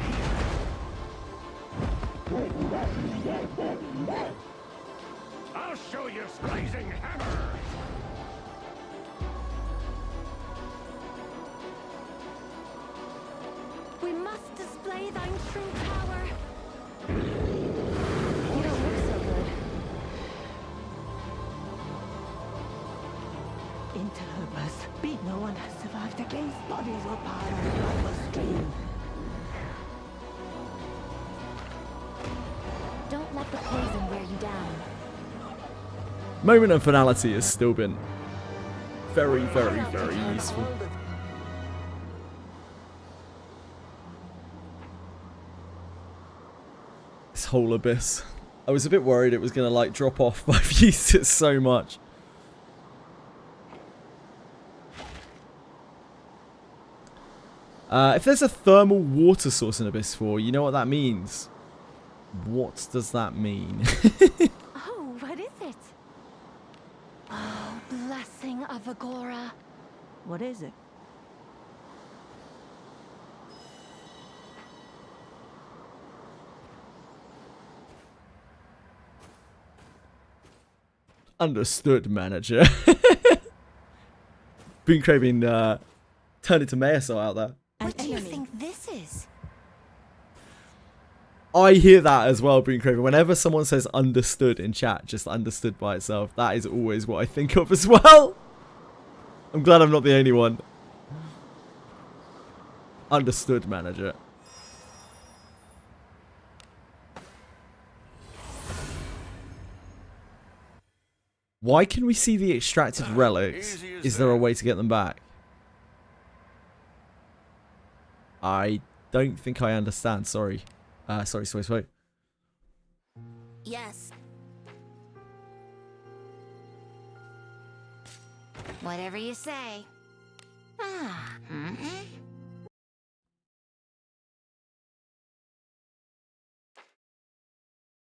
Speaker 4: I'll show you blazing hammer.
Speaker 3: We must display thine true power. You don't look so good.
Speaker 7: Interlopers. Beat. No one has survived against bodies were piled above the stream.
Speaker 3: Don't let the poison wear you down.
Speaker 1: Moment of finality has still been very, very, very useful. This whole abyss. I was a bit worried it was going to like drop off, but I've used it so much. If there's a thermal water source in Abyss 4, you know what that means. What does that mean?
Speaker 3: Oh, what is it? Oh, blessing of Agora.
Speaker 7: What is it?
Speaker 1: Understood, manager. Boon Craving turned into Mayoso out there.
Speaker 8: What do you think this is?
Speaker 1: I hear that as well, Boon Craven. Whenever someone says understood in chat, just understood by itself, that is always what I think of as well. I'm glad I'm not the only one. Understood, manager. Why can we see the extracted relics? Is there a way to get them back? I don't think I understand, sorry. Sorry.
Speaker 8: Yes. Whatever you say.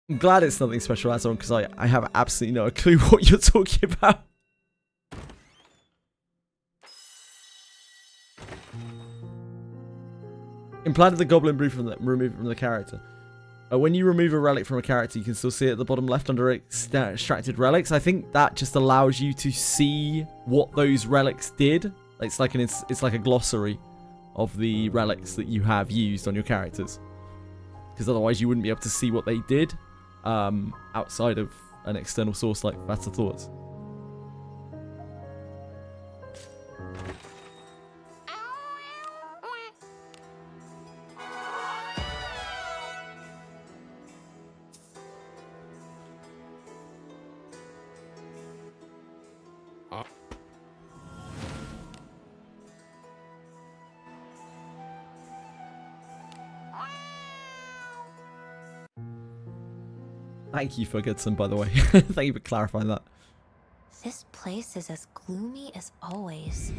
Speaker 1: I'm glad it's nothing special, that's on, because I have absolutely no clue what you're talking about. Implanted the goblin brew removed from the character. When you remove a relic from a character, you can still see it at the bottom left under extracted relics. I think that just allows you to see what those relics did. It's like a glossary of the relics that you have used on your characters. Because otherwise you wouldn't be able to see what they did outside of an external source like Vata Thoughts. Thank you, Ferguson, by the way. Thank you for clarifying that.
Speaker 8: This place is as gloomy as always.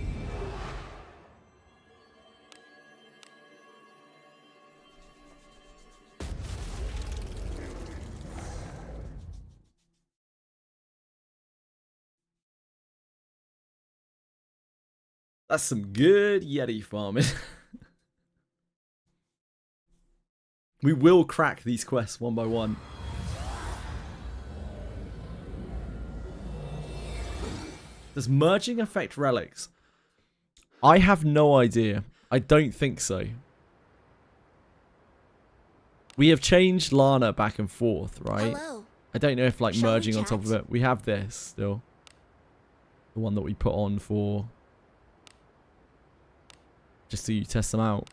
Speaker 1: That's some good Yeti farming. We will crack these quests one by one. Does merging affect relics? I have no idea. I don't think so. We have changed Lana back and forth, right?
Speaker 8: Hello.
Speaker 1: I don't know if like
Speaker 8: Shall we
Speaker 1: merging on top of
Speaker 8: chat?
Speaker 1: it. We have this still. The one that we put on for... just so you test them out.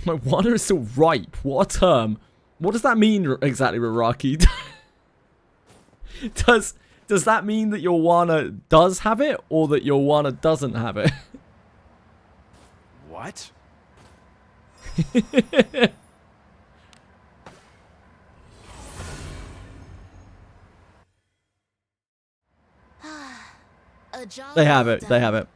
Speaker 1: My water is still ripe. What a term. What does that mean exactly, Raraki? Does that mean that your Wana does have it, or that your Wana doesn't have it?
Speaker 4: What?
Speaker 1: They have it. They have it.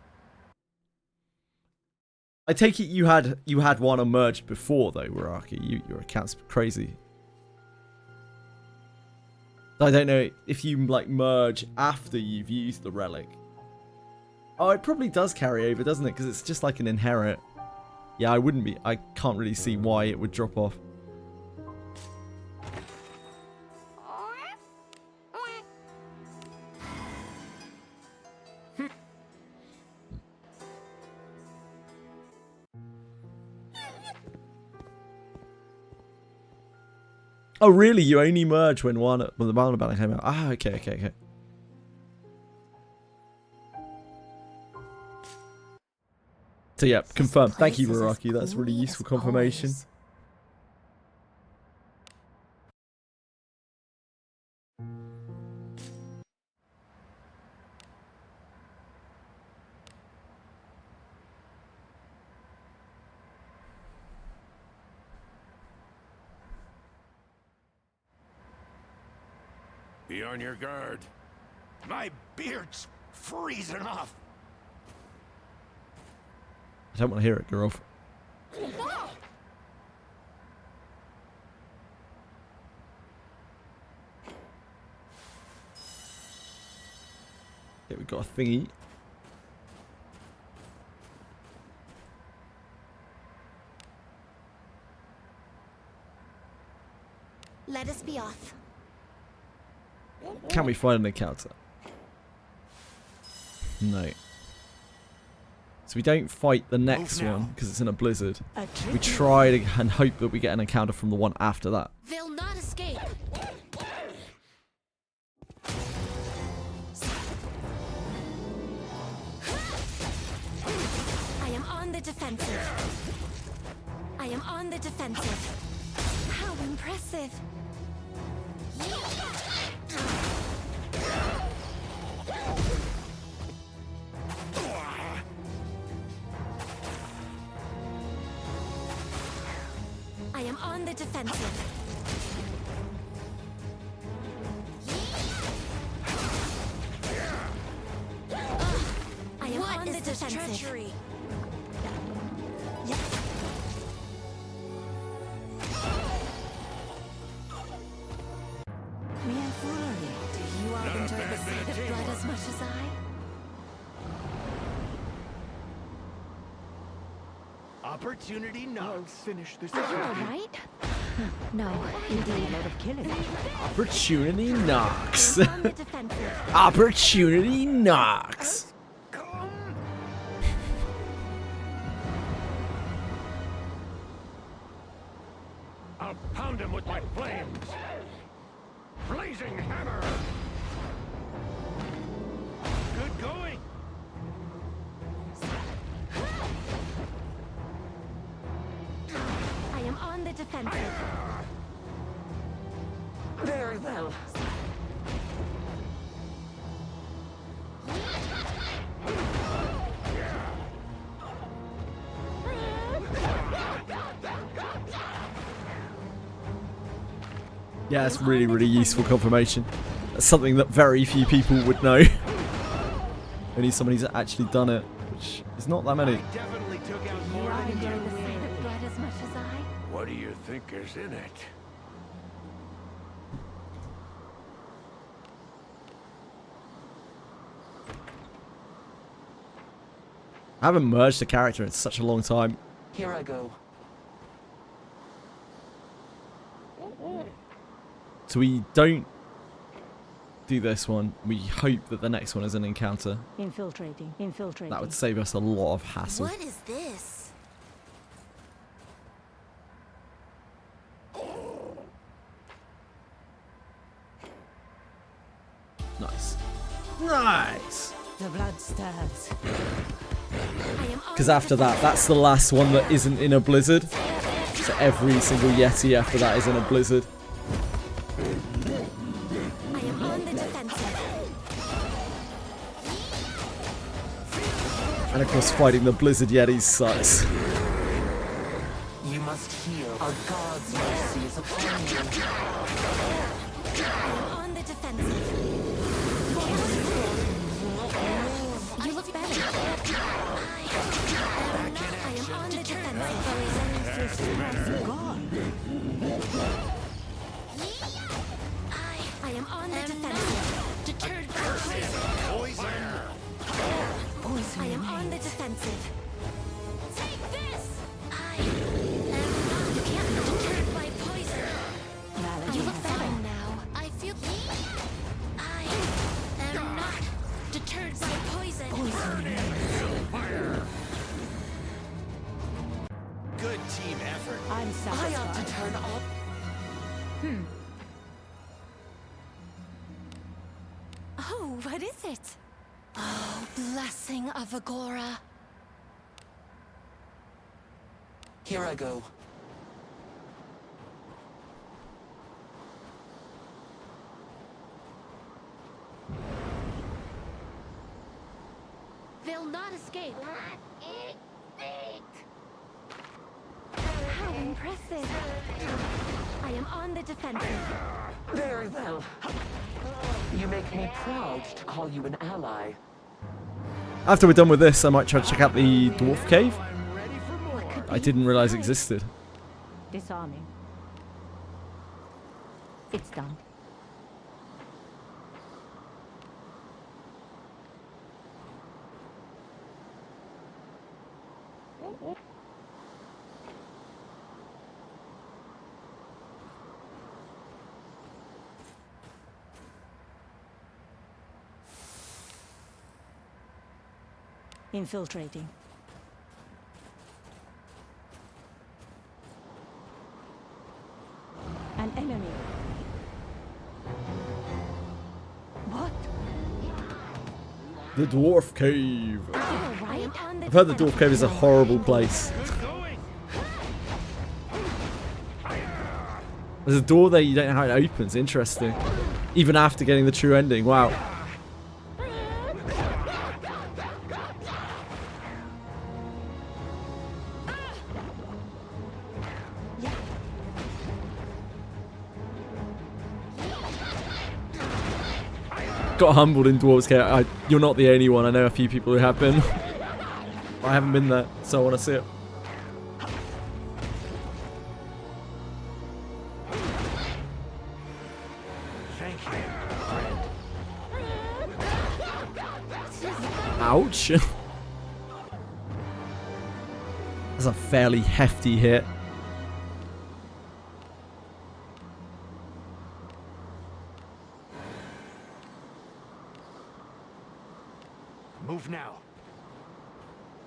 Speaker 1: I take it you had Wana merged before though, Raraki. Your account's crazy. I don't know if you like merge after you've used the relic. Oh, it probably does carry over, doesn't it? Because it's just like an inherit. Yeah, I can't really see why it would drop off. Oh, really? You only merge when the Wana banner came out? Ah, okay. So yeah, confirmed. Thank you, Raraki. That's really useful confirmation.
Speaker 4: Be on your guard. My beard's freezing off.
Speaker 1: I don't want to hear it, girl. Yeah, we got a thingy.
Speaker 8: Let us be off.
Speaker 1: Can we find an encounter? No. So we don't fight the next one because it's in a blizzard. We try and hope that we get an encounter from the one after that.
Speaker 8: They'll not escape. I am on the defensive. I am on the defensive. How impressive. I am on the defensive. I am on the defensive. Treachery?
Speaker 7: Mere foolery.
Speaker 8: Do you all enjoy the sight of blood as much as I?
Speaker 11: Opportunity knocks. Finish this.
Speaker 3: Are you alright? No, indeed.
Speaker 7: A lot of killing.
Speaker 1: Opportunity knocks.
Speaker 8: I am on the defensive.
Speaker 1: Opportunity knocks.
Speaker 4: I'll pound him with my flames. Blazing hammer.
Speaker 11: Good going.
Speaker 8: I am on the defensive.
Speaker 7: Very well.
Speaker 1: Yeah, it's really, really useful confirmation. That's something that very few people would know. Only somebody who's actually done it, which is not that many.
Speaker 11: Definitely took out more
Speaker 3: I
Speaker 11: than
Speaker 3: enjoy
Speaker 11: you.
Speaker 3: the sight of blood as much as I.
Speaker 4: What do you think is in it?
Speaker 1: I haven't merged a character in such a long time.
Speaker 10: Here I go.
Speaker 1: So we don't do this one. We hope that the next one is an encounter.
Speaker 7: Infiltrating.
Speaker 1: That would save us a lot of hassle.
Speaker 8: What is this?
Speaker 1: Nice. Nice!
Speaker 7: The blood stirs.
Speaker 1: Because after that, that's the last one that isn't in a blizzard. So every single Yeti after that is in a blizzard.
Speaker 8: I am on the defensive.
Speaker 1: And of course, fighting the blizzard Yetis sucks.
Speaker 10: You must heal. Our god's mercy is upon you.
Speaker 8: I am on the defensive. You look better. I am on the defensive. I am on the defensive. Deterred by poison. I am on the defensive. Take this! I am not. You can't be deterred by poison. You look better now. I feel. I am not deterred by poison.
Speaker 11: Good team effort.
Speaker 7: I'm
Speaker 10: I
Speaker 7: satisfied.
Speaker 10: ought to turn off.
Speaker 8: Oh, what is it? Oh, blessing of Agora.
Speaker 10: Here I go.
Speaker 3: They'll not escape. How impressive. I am on the defensive.
Speaker 10: Very well. You make me proud to call you an ally.
Speaker 1: After we're done with this, I might try to check out the dwarf cave.
Speaker 11: I'm ready for more.
Speaker 1: I didn't realize existed.
Speaker 7: Disarming. It's done. Infiltrating. An enemy. What?
Speaker 1: The dwarf cave.
Speaker 3: I am on the
Speaker 1: I've heard the dwarf cave is a horrible place.
Speaker 11: Good going.
Speaker 1: There's a door there, you don't know how it opens. Interesting. Even after getting the true ending. Wow. Got humbled in Dwarves Cave. You're not the only one. I know a few people who have been. I haven't been there, so I want to see it.
Speaker 11: Thank you, friend.
Speaker 1: Ouch. That's a fairly hefty hit.
Speaker 11: Move now.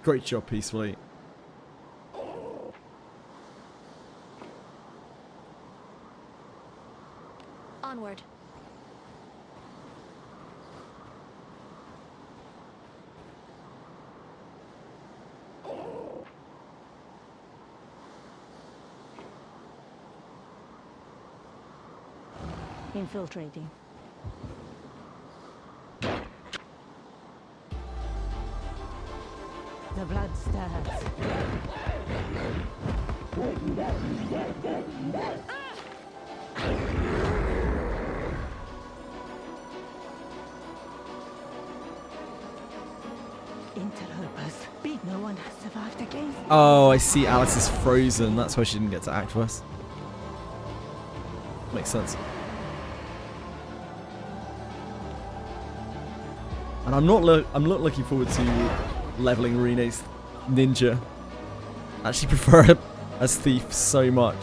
Speaker 1: Great job, Peacefully.
Speaker 3: Onward.
Speaker 7: Infiltrating. The blood stirs. Interlopers. No one has survived against.
Speaker 1: Oh, I see. Alice is frozen. That's why she didn't get to act first. Makes sense. And I'm not looking forward to leveling Rene's ninja. I actually prefer her as thief so much.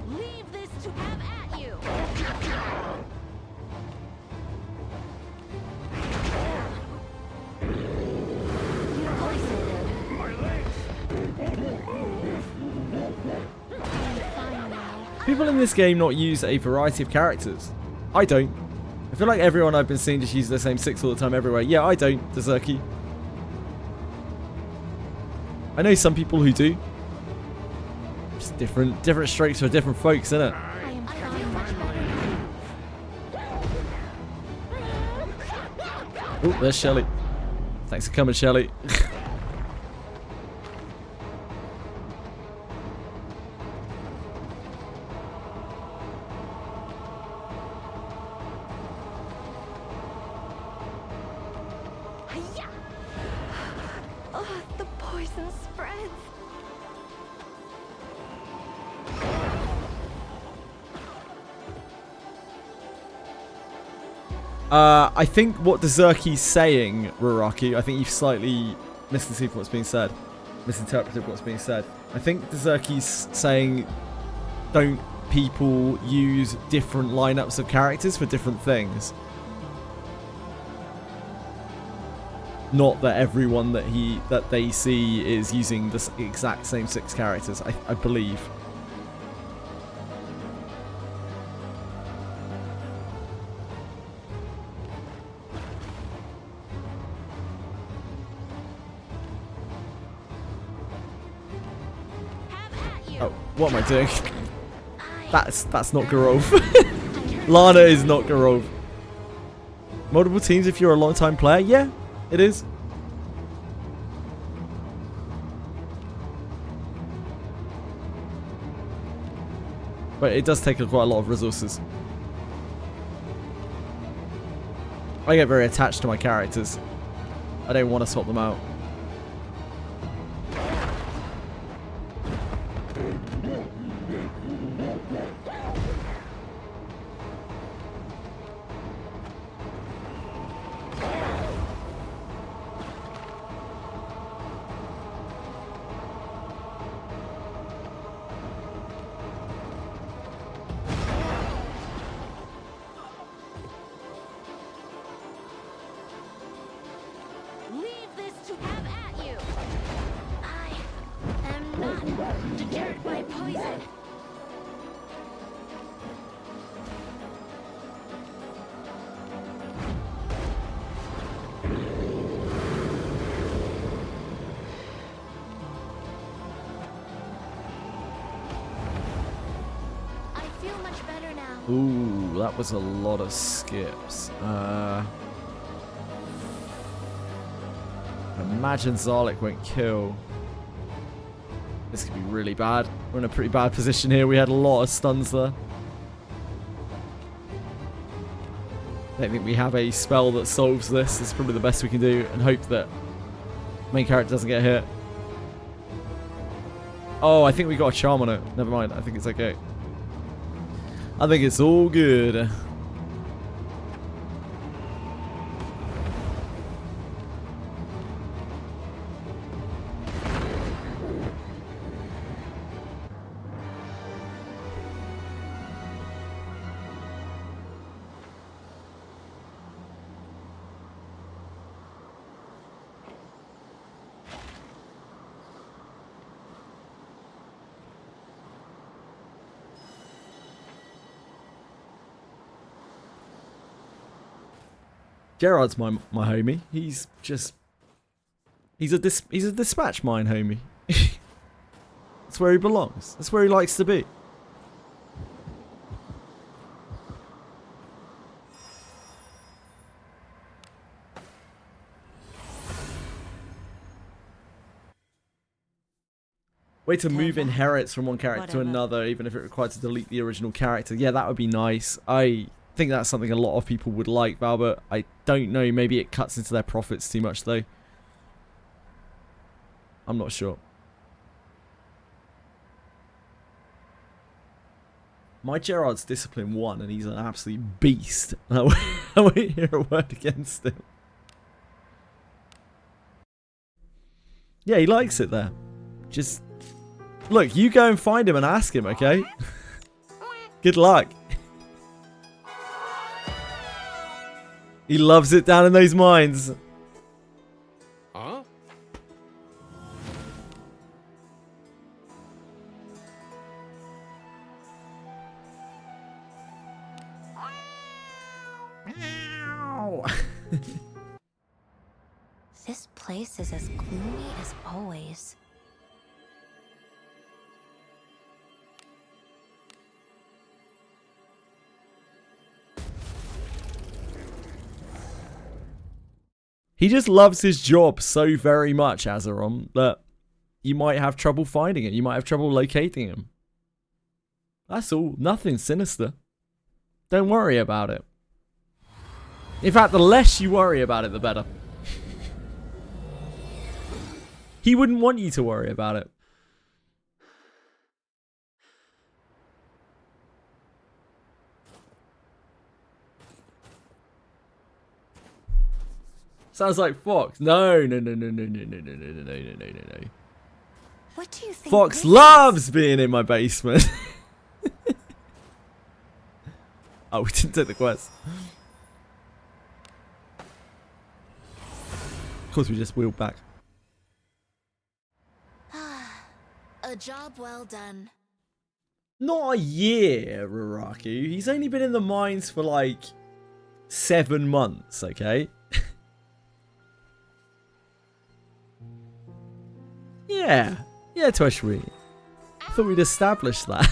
Speaker 3: Leave this to have at you. You're poisoned. Fine now.
Speaker 1: People in this game not use a variety of characters. I don't. I feel like everyone I've been seeing just uses the same 6 all the time everywhere. Yeah, I don't, Dezerky. I know some people who do. Just different strokes for different folks, innit?
Speaker 3: I am fine much better.
Speaker 1: Oh, there's Shelly. Thanks for coming, Shelly.
Speaker 3: Hiya! Oh, the poison spreads.
Speaker 1: I think what Dezerky's saying, Ruraki, I think you've slightly misconceived what's being said. Misinterpreted what's being said. I think Dezerky's saying, don't people use different lineups of characters for different things? Not that everyone that they see is using the exact same 6 characters, I believe. Oh, what am I doing? That's not Garov. Lana is not Garov. Multiple teams if you're a long-time player? Yeah, it is. But it does take quite a lot of resources. I get very attached to my characters. I don't want to swap them out.
Speaker 3: Leave this to have at you. I am not deterred by poison. I feel much better now.
Speaker 1: Ooh, that was a lot of skips. Imagine Zarlik won't kill. This could be really bad. We're in a pretty bad position here. We had a lot of stuns there. I don't think we have a spell that solves this. It's probably the best we can do and hope that main character doesn't get hit. Oh, I think we got a charm on it. Never mind. I think it's okay. I think it's all good. Gerard's my homie. He's a dispatch mine homie. That's where he belongs. That's where he likes to be. Way to move inherits from one character to another, even if it required to delete the original character. Yeah, that would be nice. I I think that's something a lot of people would like, Valbert. I don't know. Maybe it cuts into their profits too much, though. I'm not sure. My Gerard's discipline 1, and he's an absolute beast. I won't hear a word against him. Yeah, he likes it there. Just look, you go and find him and ask him, okay? Good luck. He loves it down in those mines.
Speaker 4: Huh?
Speaker 3: This place is as gloomy as always.
Speaker 1: He just loves his job so very much, Azeron, that you might have trouble finding it. You might have trouble locating him. That's all. Nothing sinister. Don't worry about it. In fact, the less you worry about it, the better. He wouldn't want you to worry about it. Sounds like Fox. No.
Speaker 3: What do you think?
Speaker 1: Fox loves being in my basement. Oh, we didn't take the quest. Of course, we just wheeled back.
Speaker 8: A job well done.
Speaker 1: Not a year, Raraku. He's only been in the mines for like 7 months, okay? Yeah, Toshri. Thought we'd established that.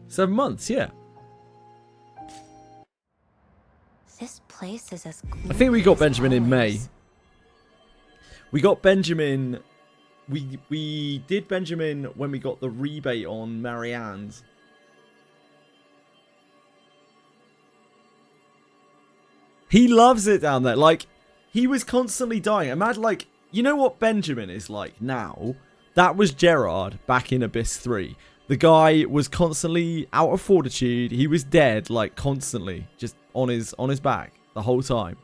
Speaker 1: Seven months, yeah.
Speaker 3: This place is as gloomy.
Speaker 1: I think we got
Speaker 3: as
Speaker 1: Benjamin in May.
Speaker 3: always.
Speaker 1: We got Benjamin. We did Benjamin when we got the rebate on Marianne's. He loves it down there. Like, he was constantly dying. Imagine, like, you know what Benjamin is like now? That was Gerard back in Abyss 3. The guy was constantly out of fortitude. He was dead, like, constantly. Just on his back the whole time.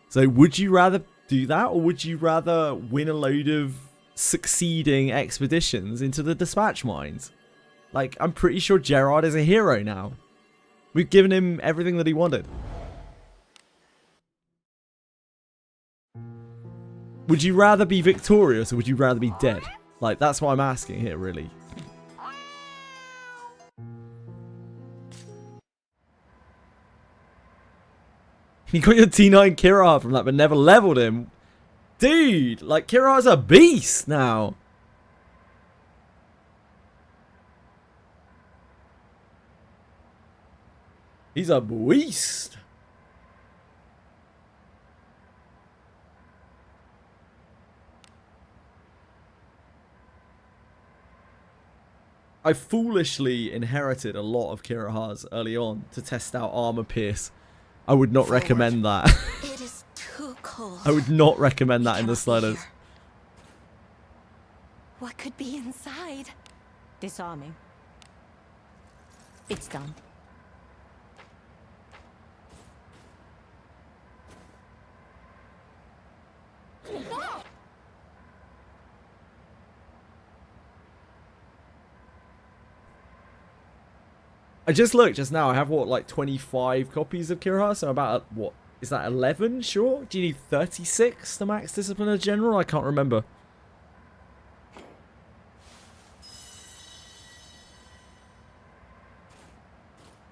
Speaker 1: So, would you rather do that? Or would you rather win a load of succeeding expeditions into the dispatch mines? Like, I'm pretty sure Gerard is a hero now. We've given him everything that he wanted. Would you rather be victorious or would you rather be dead? Like, that's what I'm asking here, really. You got your T9 Kira from that, but never leveled him. Dude, like, Kira's a beast now. He's a beast. I foolishly inherited a lot of Kirahas early on to test out armor pierce. I would not recommend that.
Speaker 8: It is too cold.
Speaker 1: I would not recommend that in the slightest.
Speaker 3: What could be inside?
Speaker 7: Disarming. It's done.
Speaker 1: I just looked just now. I have, what, like 25 copies of Kiraha? So about, what, is that 11? Sure. Do you need 36 to max discipline as general? I can't remember.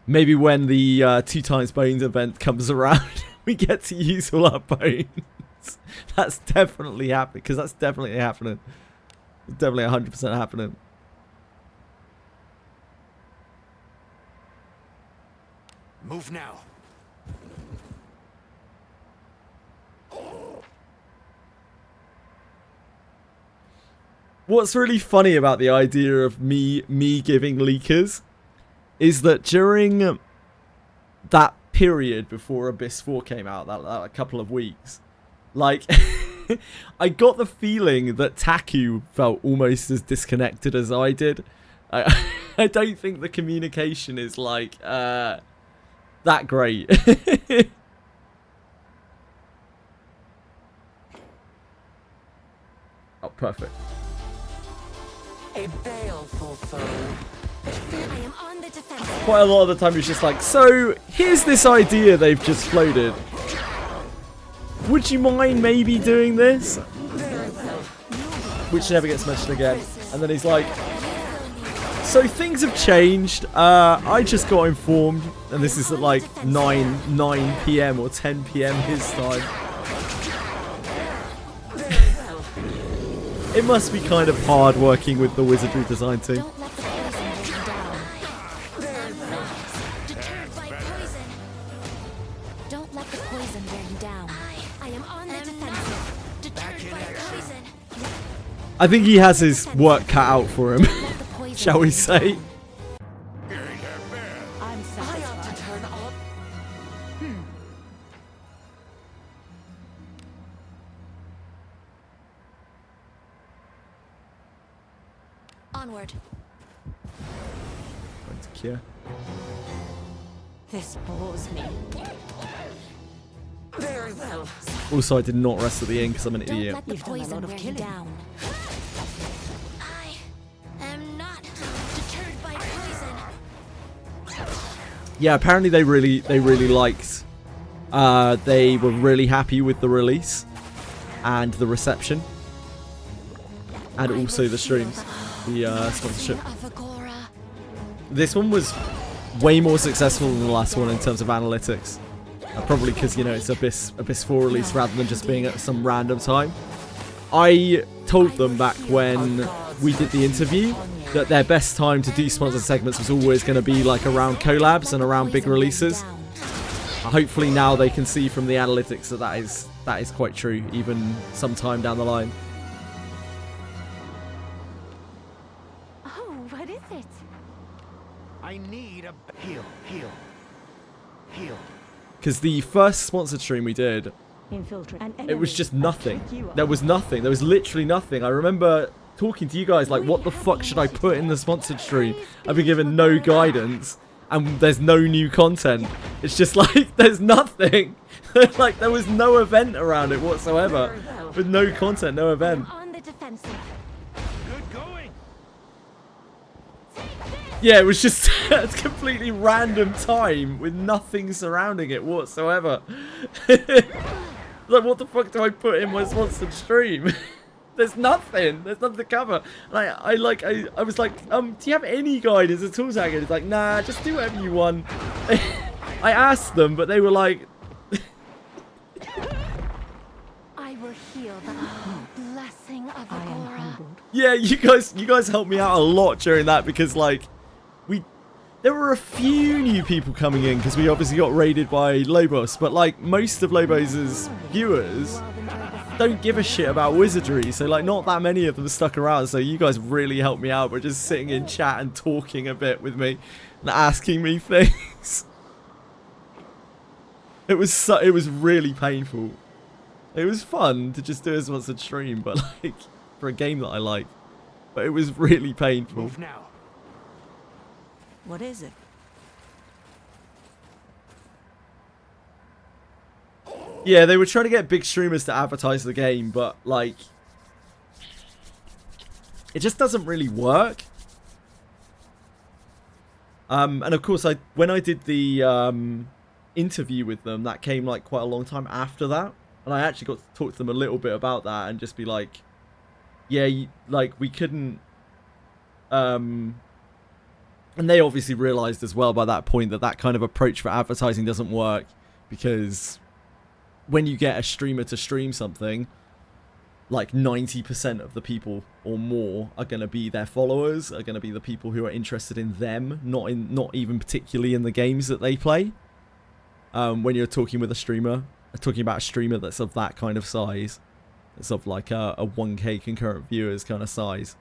Speaker 1: Maybe when the 2 times bones event comes around, we get to use all our bones. That's definitely happening, because that's definitely happening. It's definitely 100% happening.
Speaker 11: Move now.
Speaker 1: What's really funny about the idea of me giving leakers is that during that period before Abyss 4 came out, that couple of weeks, like, I got the feeling that Taku felt almost as disconnected as I did. I don't think the communication is, like, that great. Oh, perfect.
Speaker 10: A baleful foe.
Speaker 8: I am on the defense.
Speaker 1: Quite a lot of the time it's just like, so here's this idea they've just floated. Would you mind maybe doing this? Which never gets mentioned again. And then he's like, so things have changed. I just got informed, and this is at like 9 p.m. or 10 p.m. his time. It must be kind of hard working with the Wizardry design team.
Speaker 8: Don't let the poison wear you down. Deterred by poison. Don't let the poison wear you down. I am on the defensive. Deterred by poison.
Speaker 1: I think he has his work cut out for him, shall we say.
Speaker 7: I'm satisfied.
Speaker 10: I ought to turn up.
Speaker 8: Onward.
Speaker 1: Going to cure.
Speaker 7: This bores me.
Speaker 10: Very well.
Speaker 1: Also, I did not rest at the end because I'm an
Speaker 8: Don't
Speaker 1: idiot.
Speaker 8: let the
Speaker 7: You've done a
Speaker 8: poison
Speaker 7: lot of
Speaker 8: wear you
Speaker 7: killing.
Speaker 8: down. I am not deterred by poison.
Speaker 1: Yeah, apparently they really liked. They were really happy with the release and the reception, and also the streams, the sponsorship. This one was way more successful than the last one in terms of analytics. Probably because, you know, it's Abyss 4 release rather than just being at some random time. I told them back when we did the interview that their best time to do sponsored segments was always going to be like around collabs and around big releases. Hopefully now they can see from the analytics that that is quite true, even sometime down the line.
Speaker 3: Oh, what is it?
Speaker 11: I need a heal.
Speaker 1: Because the first sponsored stream we did,
Speaker 7: Infiltrate.
Speaker 1: it was just nothing. There was nothing. There was literally nothing. I remember talking to you guys like, what the fuck should I put in the sponsored stream? I've been given no guidance, and there's no new content. It's just like, there's nothing. Like, there was no event around it whatsoever. With no content, no event.
Speaker 3: On the defensive.
Speaker 11: Good going.
Speaker 1: Yeah, it was just a completely random time with nothing surrounding it whatsoever. Like, what the fuck do I put in my sponsored stream? There's nothing. There's nothing to cover. And I was like, do you have any guidance at all, Zach? It's like, nah, just do whatever you want. I asked them, but they were like,
Speaker 3: I will heal the blessing of Agora.
Speaker 1: yeah, you guys helped me out a lot during that because, like, there were a few new people coming in because we obviously got raided by Lobos, but like most of Lobos' viewers don't give a shit about Wizardry, so like not that many of them stuck around, so you guys really helped me out by just sitting in chat and talking a bit with me and asking me things. It was really painful. It was fun to just do a sponsored stream, but like for a game that I like, but it was really painful.
Speaker 11: Move now.
Speaker 7: What is it?
Speaker 1: Yeah, they were trying to get big streamers to advertise the game, but like, it just doesn't really work. And of course, when I did the interview with them, that came like quite a long time after that, and I actually got to talk to them a little bit about that and just be like, yeah, like we couldn't. And they obviously realized as well by that point that kind of approach for advertising doesn't work, because when you get a streamer to stream something, like 90% of the people or more are going to be their followers, are going to be the people who are interested in them, not even particularly in the games that they play. when you're talking with a streamer, talking about a streamer that's of that kind of size. It's of like a 1K concurrent viewers kind of size.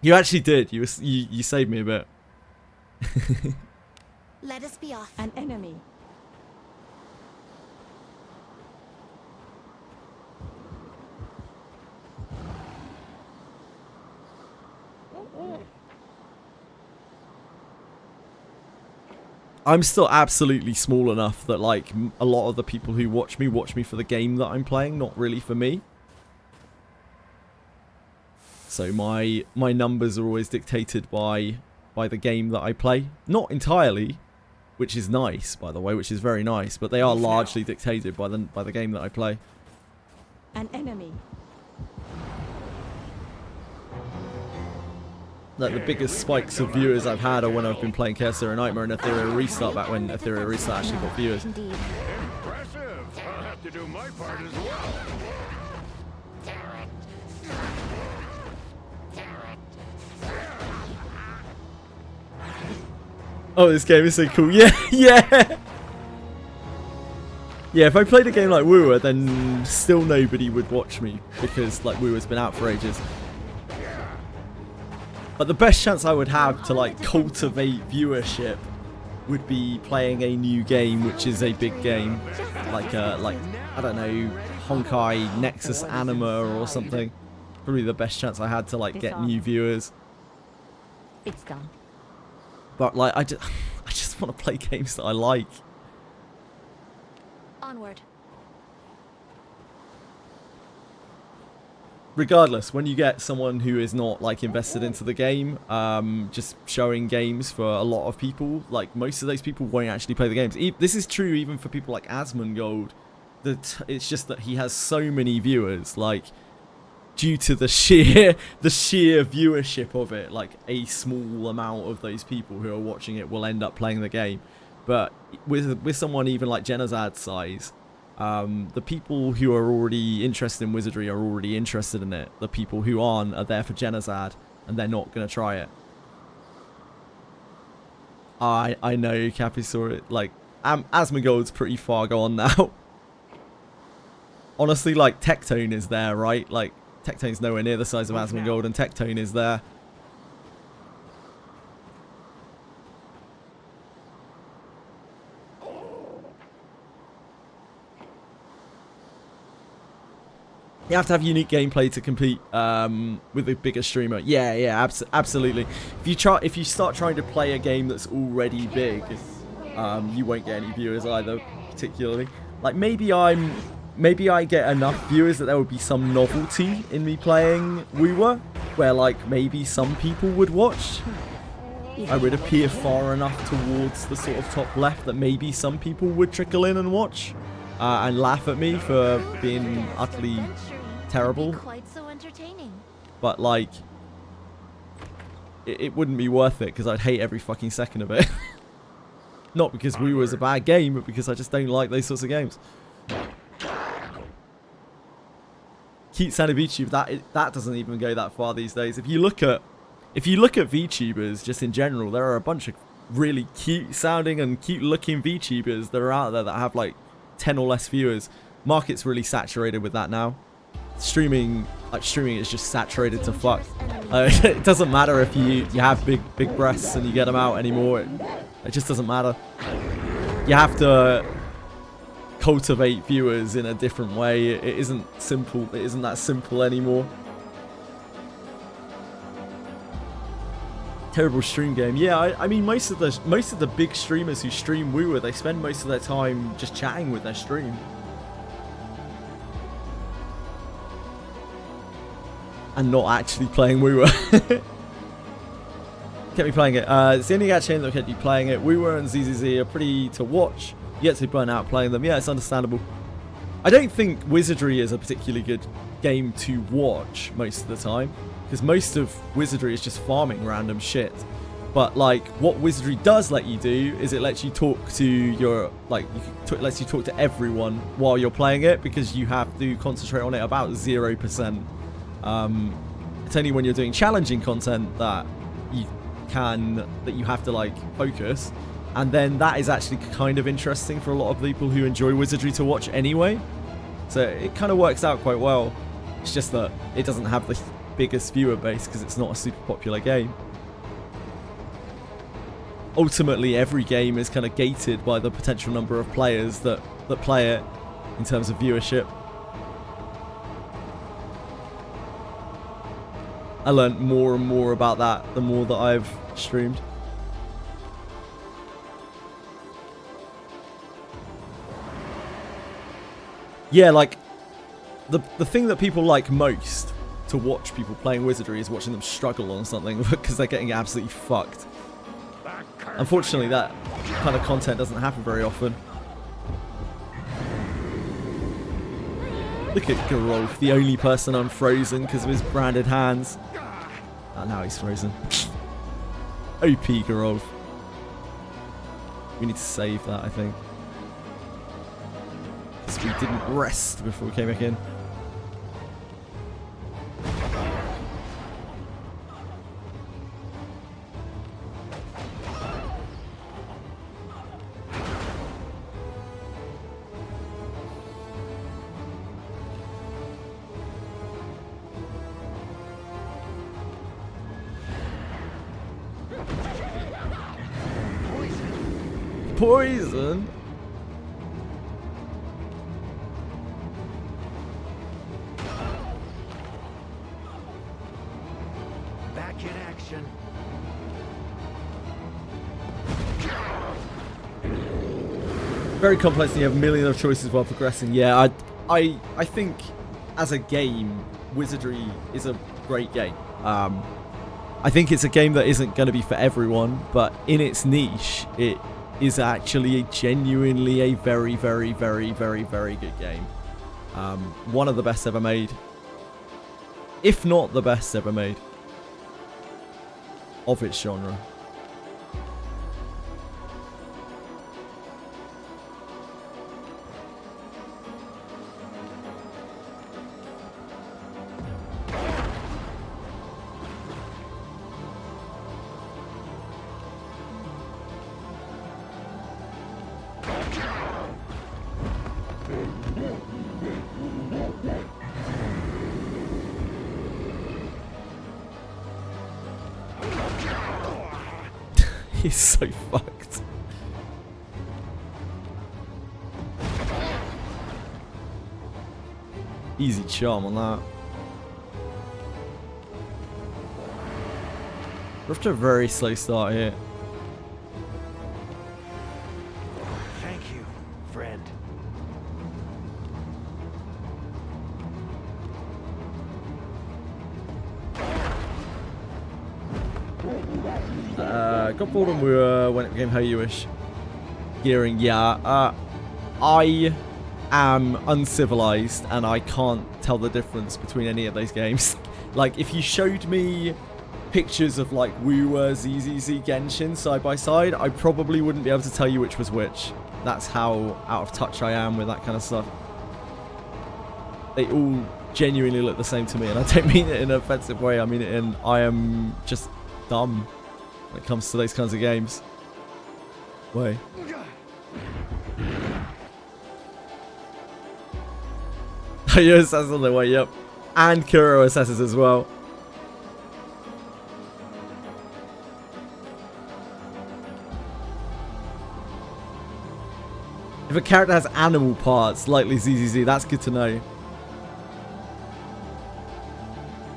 Speaker 1: You actually did. You saved me a bit.
Speaker 8: Let us be off.
Speaker 7: An enemy.
Speaker 1: I'm still absolutely small enough that like a lot of the people who watch me for the game that I'm playing, not really for me. So my numbers are always dictated by the game that I play. Not entirely, which is nice, by the way, which is very nice, but they are largely dictated by the game that I play.
Speaker 7: An enemy.
Speaker 1: Like the biggest spikes of viewers I've had are when I've been playing Chaos Zero Nightmare and Ethereal Restart, back when Ethereal Restart actually got viewers.
Speaker 3: Indeed.
Speaker 4: Impressive. I'll have to do my part as well.
Speaker 1: Oh, this game is so cool. Yeah, yeah. Yeah, if I played a game like Wooer, then still nobody would watch me because like Wooer's been out for ages. But the best chance I would have to like cultivate viewership would be playing a new game, which is a big game, like I don't know, Honkai Nexus Anima or something. Probably the best chance I had to like get new viewers.
Speaker 7: It's done.
Speaker 1: But like I just want to play games that I like.
Speaker 8: Onward.
Speaker 1: Regardless, when you get someone who is not like invested into the game, just showing games for a lot of people, like most of those people won't actually play the games. This is true even for people like Asmongold. That it's just that he has so many viewers, like due to the sheer viewership of it, like a small amount of those people who are watching it will end up playing the game. But with someone even like Genazad's size, the people who are already interested in Wizardry are already interested in it. The people who aren't are there for Genazad, and they're not going to try it. I know Cappy saw it. Like, Asmongold's pretty far gone now. Honestly, like, Tectone is there, right? Like, Tectone's nowhere near the size of Asmongold, and Tectone is there. You have to have unique gameplay to compete with a bigger streamer. Yeah, absolutely. If you start trying to play a game that's already big, you won't get any viewers either, particularly. Like maybe I get enough viewers that there would be some novelty in me playing Wooer, where like maybe some people would watch. I would appear far enough towards the sort of top left that maybe some people would trickle in and watch. And laugh at me for being utterly terrible.
Speaker 8: Quite so entertaining.
Speaker 1: But like, it wouldn't be worth it because I'd hate every fucking second of it. Not because Woo was a bad game, but because I just don't like those sorts of games. Keep sounding VTuber, that doesn't even go that far these days. If you look at VTubers just in general, there are a bunch of really cute sounding and cute looking VTubers that are out there that have like 10 or less viewers. Market's really saturated with that now. Streaming is just saturated to fuck. It doesn't matter if you have big breasts and you get them out anymore. It just doesn't matter. You have to cultivate viewers in a different way. It isn't simple. It isn't that simple anymore. Terrible stream game. Yeah, I mean most of the big streamers who stream Wooer, they spend most of their time just chatting with their stream. And not actually playing Wooer. Kept me playing it. It's the only game that kept you playing it. Wooer and ZZZ are pretty to watch. You get to burn out playing them. Yeah, it's understandable. I don't think Wizardry is a particularly good game to watch most of the time, because most of Wizardry is just farming random shit. But like, what Wizardry does let you do is it lets you talk to your it lets you talk to everyone while you're playing it, because you have to concentrate on it about 0%. It's only when you're doing challenging content that you that you have to like focus, and then that is actually kind of interesting for a lot of people who enjoy Wizardry to watch anyway. So it kind of works out quite well. It's just that it doesn't have the biggest viewer base because it's not a super popular game. Ultimately, every game is kind of gated by the potential number of players that play it in terms of viewership. I learned more and more about that the more that I've streamed. Yeah, like, the thing that people like most to watch people playing Wizardry is watching them struggle on something because they're getting absolutely fucked. Unfortunately, that kind of content doesn't happen very often. Look at Gerolf, the only person unfrozen because of his branded hands. Oh, now he's frozen. OP Gerolf. We need to save that, I think. Because we didn't rest before we came back in. Poison?
Speaker 11: Back in action.
Speaker 1: Very complex and you have a million of choices while progressing. Yeah, I think as a game, Wizardry is a great game. I think it's a game that isn't going to be for everyone, but in its niche, it is actually genuinely a very, very, very, very, very good game. One of the best ever made, if not the best ever made of its genre. He's so fucked. Easy charm on that. We're off to a very slow start here.
Speaker 11: Thank you, friend.
Speaker 1: Got bored when it became How You Wish. Gearing, yeah. I am uncivilized and I can't tell the difference between any of those games. Like, if you showed me pictures of like Woowa, ZZZ, Genshin side by side, I probably wouldn't be able to tell you which was which. That's how out of touch I am with that kind of stuff. They all genuinely look the same to me, and I don't mean it in an offensive way. I mean it in I am just dumb when it comes to those kinds of games. Way. Yo assassin on the way, yep. And Kuro assesses as well. If a character has animal parts, likely ZZZ, that's good to know.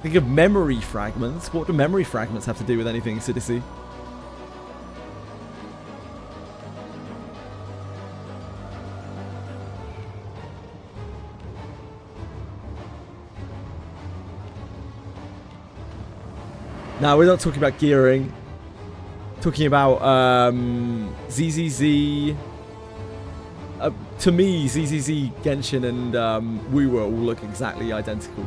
Speaker 1: Think of memory fragments. What do memory fragments have to do with anything, Sidisi? Now, we're not talking about gearing. Talking about ZZZ. To me, ZZZ, Genshin, and Woowa all look exactly identical.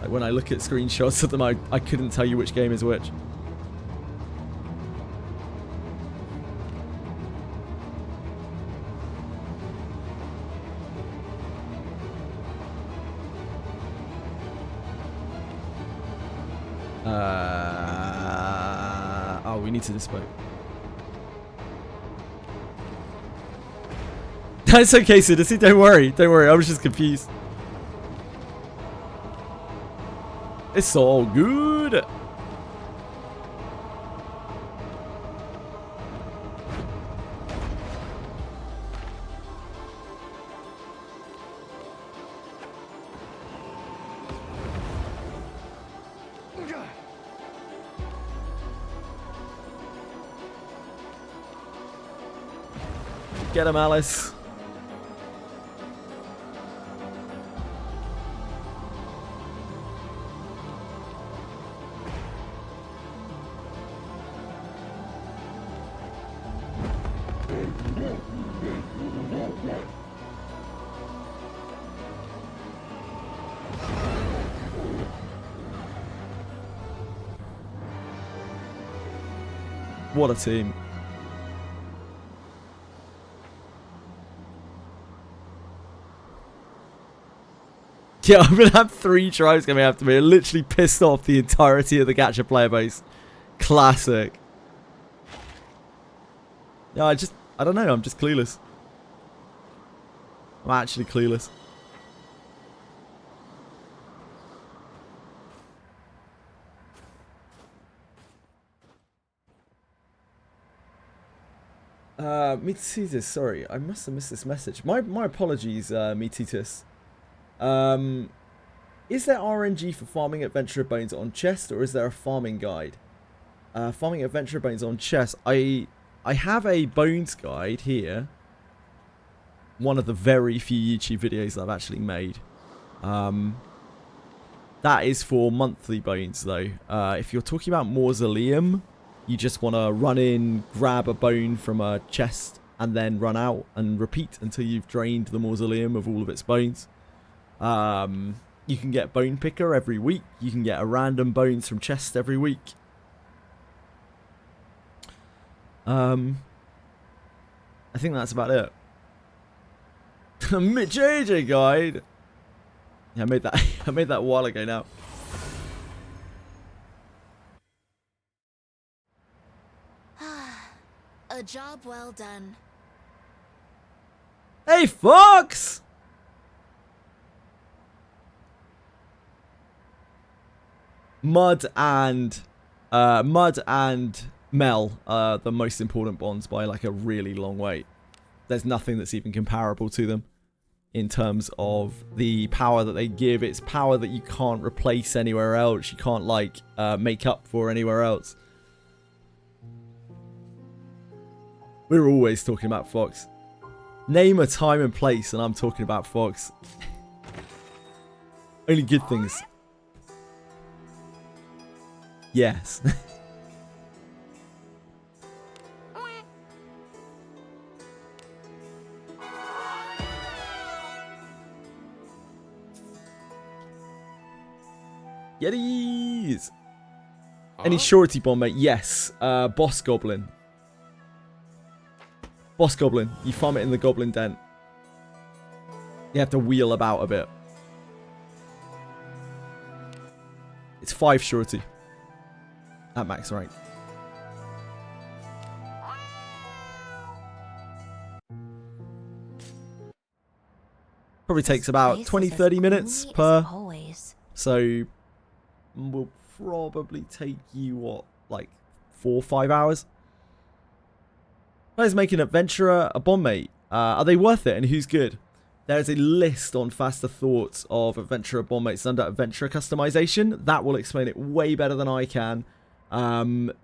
Speaker 1: Like, when I look at screenshots of them, I couldn't tell you which game is which. Oh we need to dispose. That's okay, Citizen. Don't worry. Don't worry. I was just confused. It's all good. Get him, Alice. What a team. Yeah, I'm gonna have 3 tribes coming after me. I literally pissed off the entirety of the gacha player base. Classic. Yeah, I don't know, I'm just clueless. I'm actually clueless. Meatitus, sorry, I must have missed this message. My apologies, Meatitus. Is there RNG for farming adventurer bones on chest, or is there a farming guide? Farming adventurer bones on chest. I have a bones guide here. One of the very few YouTube videos that I've actually made. That is for monthly bones though. If you're talking about mausoleum, you just want to run in, grab a bone from a chest, and then run out and repeat until you've drained the mausoleum of all of its bones. You can get bone picker every week. You can get a random bones from chest every week. I think that's about it. JJ guide. Yeah, I made that. I made that a while ago now.
Speaker 8: A job well done.
Speaker 1: Hey, Fox! Mud and Mel are the most important bonds by like a really long way. There's nothing that's even comparable to them in terms of the power that they give. It's power that you can't replace anywhere else. You can't like make up for anywhere else. We're always talking about Fox. Name a time and place and I'm talking about Fox. Only good things. Yes. Yetis! Any surety bomb, mate? Yes. Boss Goblin. Boss Goblin. You farm it in the Goblin Den. You have to wheel about a bit. It's 5 surety. At max rank. Probably takes about 20-30 minutes per. So will probably take you what, like 4 or 5 hours. Players making Adventurer a Bondmate. Are they worth it and who's good? There is a list on Faster Thoughts of Adventurer Bondmates under Adventurer Customization. That will explain it way better than I can.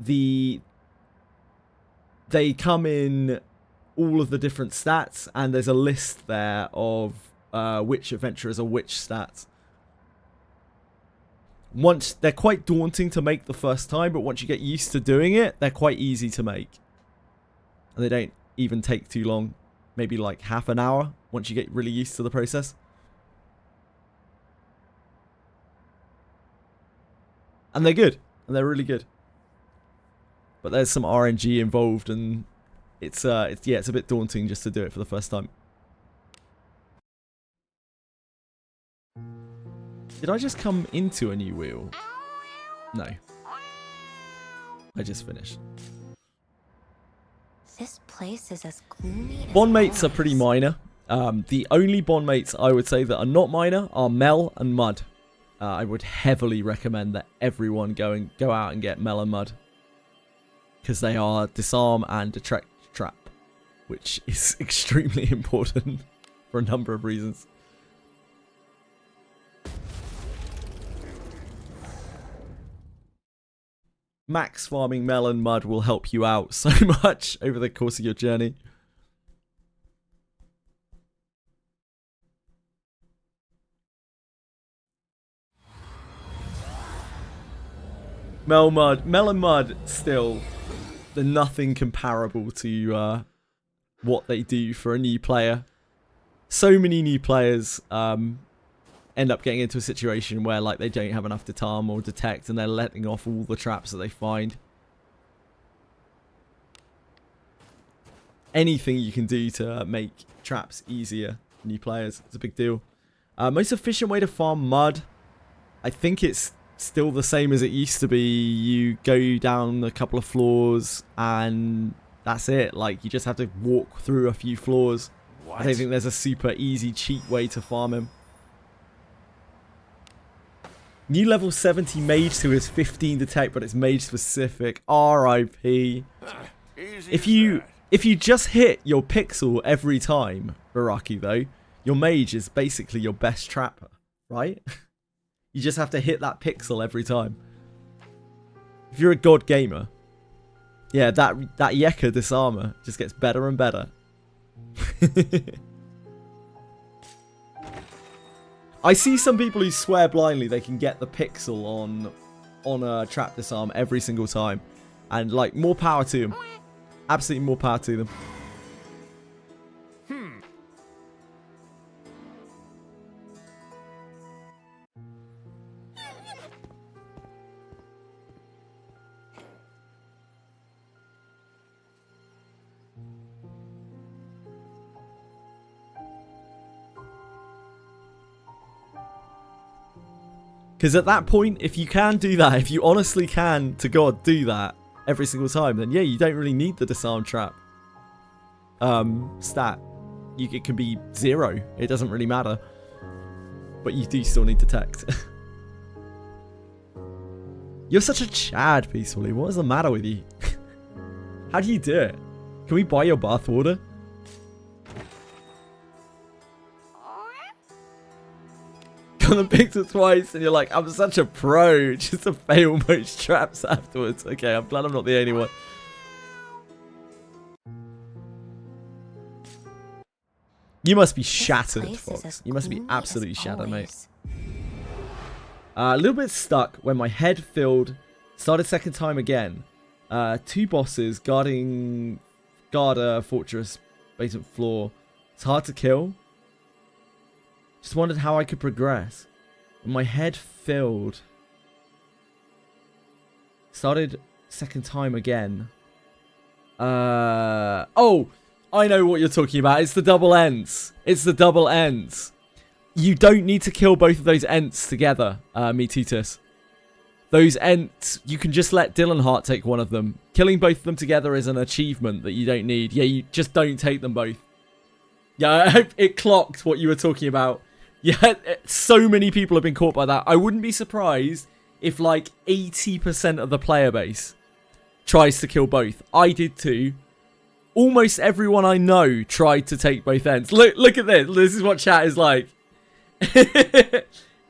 Speaker 1: They come in all of the different stats, and there's a list there of which adventurers are which stats. Once they're quite daunting to make the first time, but once you get used to doing it, they're quite easy to make. And they don't even take too long. Maybe like half an hour once you get really used to the process. And they're good. And they're really good. But there's some RNG involved, and it's a bit daunting just to do it for the first time. Did I just come into a new wheel? No. I just finished.
Speaker 8: This place is as gloomy as
Speaker 1: Bondmates are pretty
Speaker 8: always.
Speaker 1: minor. The only Bondmates I would say that are not minor are Mel and Mud. I would heavily recommend that everyone go out and get Mel and Mud, because they are disarm and detract trap, which is extremely important for a number of reasons. Max farming Mel and Mud will help you out so much over the course of your journey. Mel and Mud still, they're nothing comparable to what they do for a new player. So many new players end up getting into a situation where like they don't have enough disarm or detect, and they're letting off all the traps that they find. Anything you can do to make traps easier for new players is a big deal. Most efficient way to farm Mud, I think it's still the same as it used to be. You go down a couple of floors and that's it. Like, you just have to walk through a few floors.
Speaker 4: What?
Speaker 1: I don't think there's a super easy, cheap way to farm him. New level 70 mage who is 15 detect, but it's mage specific. RIP.
Speaker 4: Easy
Speaker 1: If you just hit your pixel every time, Baraki, though, your mage is basically your best trapper, right? You just have to hit that pixel every time. If you're a god gamer, yeah, that Yeka disarmor just gets better and better. I see some people who swear blindly they can get the pixel on a trap disarm every single time, and like, more power to them. Absolutely more power to them. Because at that point, if you can do that, if you honestly can, to God, do that every single time, then yeah, you don't really need the disarm trap stat. It can be 0. It doesn't really matter. But you do still need detect. You're such a Chad, Peacefully. What is the matter with you? How do you do it? Can we buy your bathwater? Got the pixel twice and you're like, I'm such a pro, just to fail most traps afterwards. Okay, I'm glad I'm not the only one. You must be shattered, Fox. You must be absolutely shattered, mate. A little bit stuck when my head filled. Started second time again. 2 bosses guard a fortress basement floor. It's hard to kill. Just wondered how I could progress. My head filled. Started second time again. Oh, I know what you're talking about. It's the double ends. It's the double ends. You don't need to kill both of those ents together, Metitus. Those ents, you can just let Dylan Hart take one of them. Killing both of them together is an achievement that you don't need. Yeah, you just don't take them both. Yeah, I hope it clocked what you were talking about. Yeah, so many people have been caught by that. I wouldn't be surprised if like 80% of the player base tries to kill both. I did too. Almost everyone I know tried to take both ends. Look at this. This is what chat is like.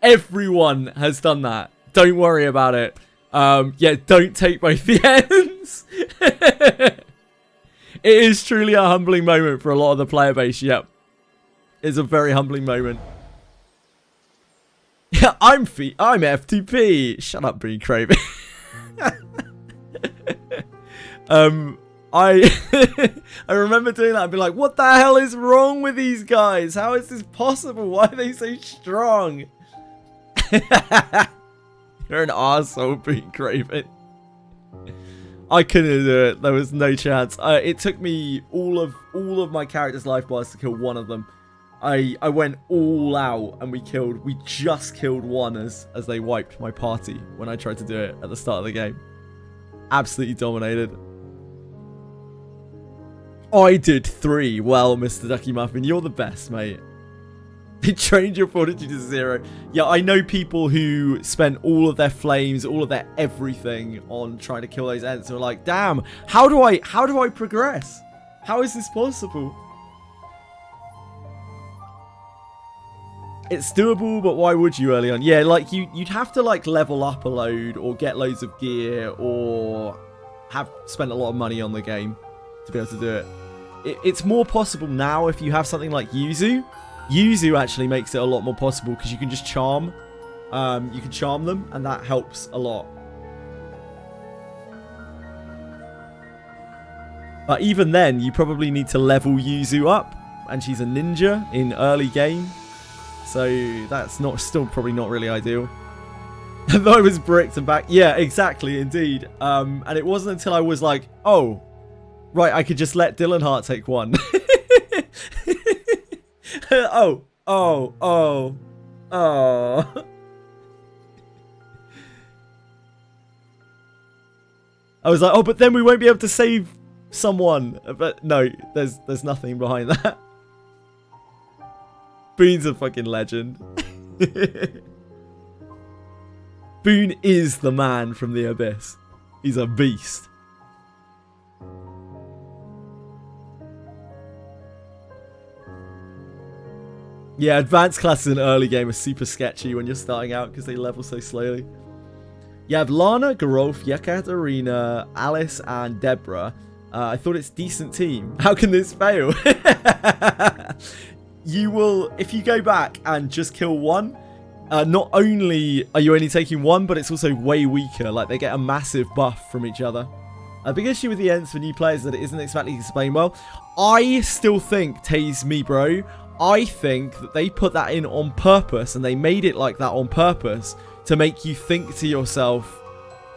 Speaker 1: Everyone has done that. Don't worry about it. Yeah, don't take both the ends. It is truly a humbling moment for a lot of the player base. Yep. It's a very humbling moment. Yeah, I'm FTP. Shut up, Bree Craven. I remember doing that and be like, what the hell is wrong with these guys? How is this possible? Why are they so strong? You're an arsehole, Bree Craven. I couldn't do it. There was no chance. It took me all of my character's life bars to kill one of them. I went all out and we just killed one as they wiped my party when I tried to do it at the start of the game. absolutely dominated. I did 3. Well, Mr. Ducky Muffin, you're the best, mate. They trained your fortitude to 0. Yeah, I know people who spent all of their flames, all of their everything on trying to kill those ants. And were like, damn, how do I progress? How is this possible? It's doable, but why would you early on? Yeah, like you'd have to like level up a load or get loads of gear or have spent a lot of money on the game to be able to do it. It's more possible now if you have something like Yuzu. Yuzu actually makes it a lot more possible because you can just charm. You can charm them, and that helps a lot. But even then, you probably need to level Yuzu up, and she's a ninja in early game. So that's still probably not really ideal. Though I was bricked and back. Yeah, exactly, indeed. And it wasn't until I was like, oh, right, I could just let Dylan Hart take 1. Oh. I was like, oh, but then we won't be able to save someone. But no, there's nothing behind that. Boone's a fucking legend. Boone is the man from the abyss. He's a beast. Yeah, advanced classes in early game are super sketchy when you're starting out because they level so slowly. You have Lana, Garolf, Yekaterina, Alice, and Deborah. I thought it's a decent team. How can this fail? You will, if you go back and just kill 1, not only are you only taking 1, but it's also way weaker. Like, they get a massive buff from each other. A big issue with the ends for new players is that it isn't exactly explained well. I still think, tase me bro, I think that they put that in on purpose, and they made it like that on purpose to make you think to yourself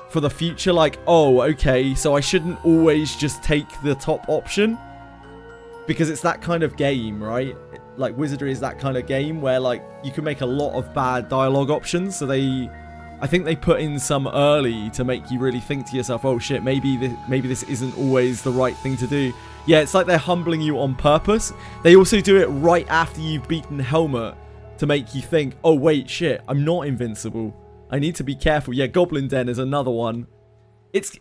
Speaker 1: for the future, like, oh, okay, so I shouldn't always just take the top option, because it's that kind of game, right? Like, Wizardry is that kind of game where, like, you can make a lot of bad dialogue options, so I think they put in some early to make you really think to yourself, oh shit, maybe this isn't always the right thing to do. Yeah, it's like they're humbling you on purpose. They also do it right after you've beaten Helmet to make you think, oh wait, shit, I'm not invincible. I need to be careful. Yeah, Goblin Den is another one. It's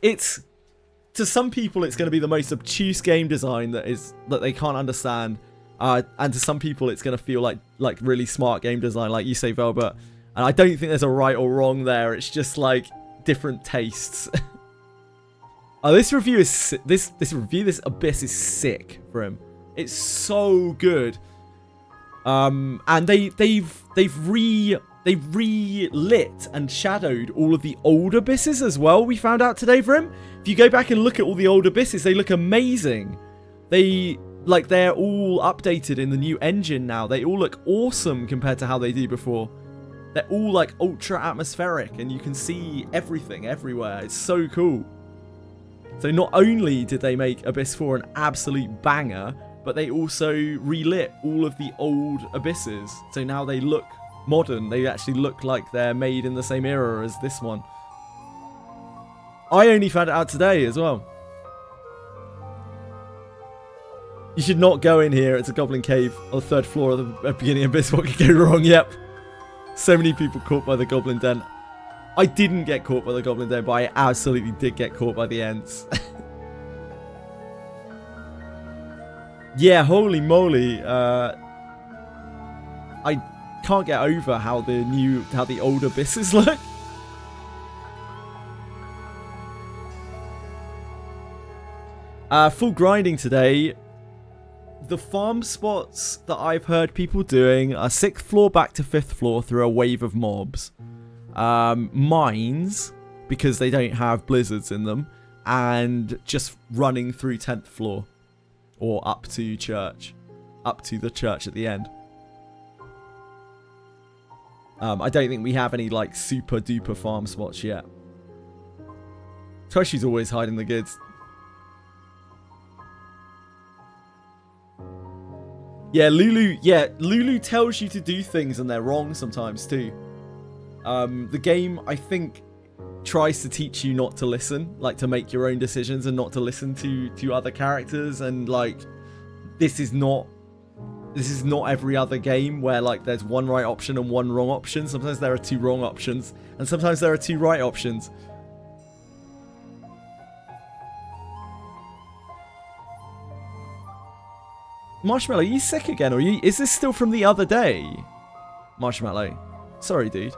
Speaker 1: to some people it's going to be the most obtuse game design that they can't understand. And to some people it's going to feel like really smart game design, like you say, Velbert. And I don't think there's a right or wrong there. It's just like different tastes. Oh, this Abyss is sick for him. It's so good. And they've relit and shadowed all of the old Abysses as well. We found out today for him. If you go back and look at all the old Abysses, they look amazing. They're all updated in the new engine now. They all look awesome compared to how they do before. They're all like ultra atmospheric, and you can see everything everywhere. It's so cool. So not only did they make Abyss 4 an absolute banger, but they also relit all of the old Abysses. So now they look modern. They actually look like they're made in the same era as this one. I only found it out today as well. You should not go in here. It's a goblin cave on the 3rd floor of the beginning of Abyss. What could go wrong? Yep. So many people caught by the goblin den. I didn't get caught by the goblin den, but I absolutely did get caught by the ants. Yeah, holy moly. I can't get over how the old Abysses look. Full grinding today. The farm spots that I've heard people doing are 6th floor back to 5th floor through a wave of mobs. Mines, because they don't have blizzards in them, and just running through 10th floor. Or up to church. Up to the church at the end. I don't think we have any like super duper farm spots yet. Toshi's always hiding the goods. Yeah, Lulu tells you to do things and they're wrong sometimes too. The game, I think, tries to teach you not to listen, like to make your own decisions and not to listen to other characters. And like, this is not every other game where like there's one right option and one wrong option. Sometimes there are two wrong options, and sometimes there are two right options. Marshmallow, are you sick again, or is this still from the other day? Marshmallow, sorry, dude.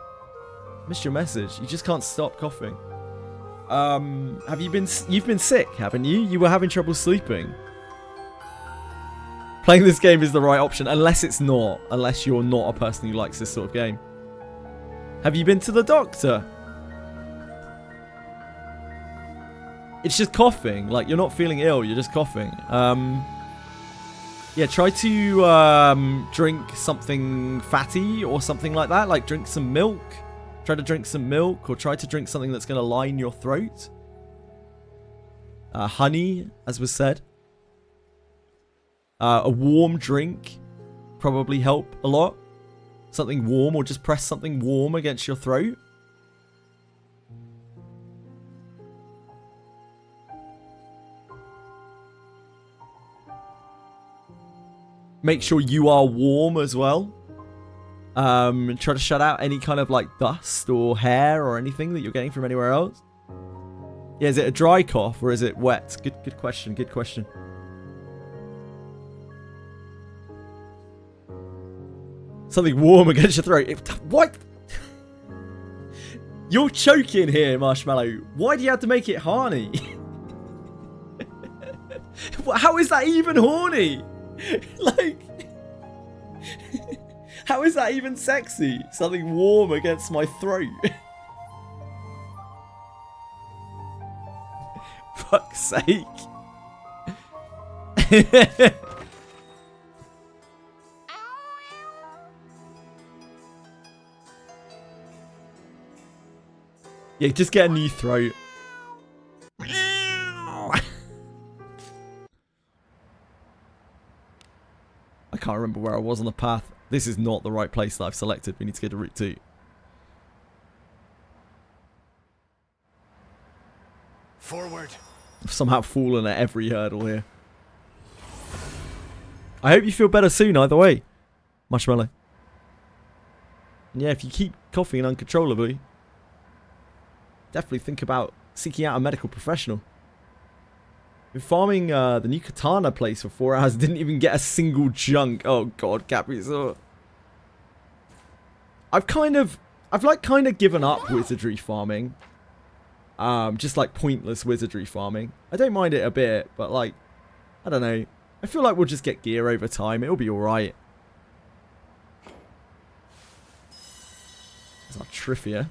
Speaker 1: Missed your message. You just can't stop coughing. You've been sick, haven't you? You were having trouble sleeping. Playing this game is the right option, unless it's not. Unless you're not a person who likes this sort of game. Have you been to the doctor? It's just coughing. Like, you're not feeling ill, you're just coughing. Yeah, try to drink something fatty or something like that. Like, drink some milk. Try to drink some milk, or try to drink something that's going to line your throat. Honey, as was said. A warm drink probably help a lot. Something warm, or just press something warm against your throat. Make sure you are warm as well. Try to shut out any kind of like dust or hair or anything that you're getting from anywhere else. Yeah, is it a dry cough or is it wet? Good question. Good question. Something warm against your throat. What? You're choking here, Marshmallow. Why do you have to make it horny? How is that even horny? Like, how is that even sexy? Something warm against my throat. Fuck's sake. Yeah, just get a new throat. I can't remember where I was on the path. This is not the right place that I've selected. We need to go to Route 2.
Speaker 4: Forward.
Speaker 1: I've somehow fallen at every hurdle here. I hope you feel better soon, either way. Marshmallow. And yeah, if you keep coughing uncontrollably, definitely think about seeking out a medical professional. Been farming the new katana place for 4 hours. Didn't even get a single junk. Oh god, Capricorn. I've kind of given up wizardry farming. Just like pointless wizardry farming. I don't mind it a bit, but like, I don't know. I feel like we'll just get gear over time. It'll be alright. There's our Trivia.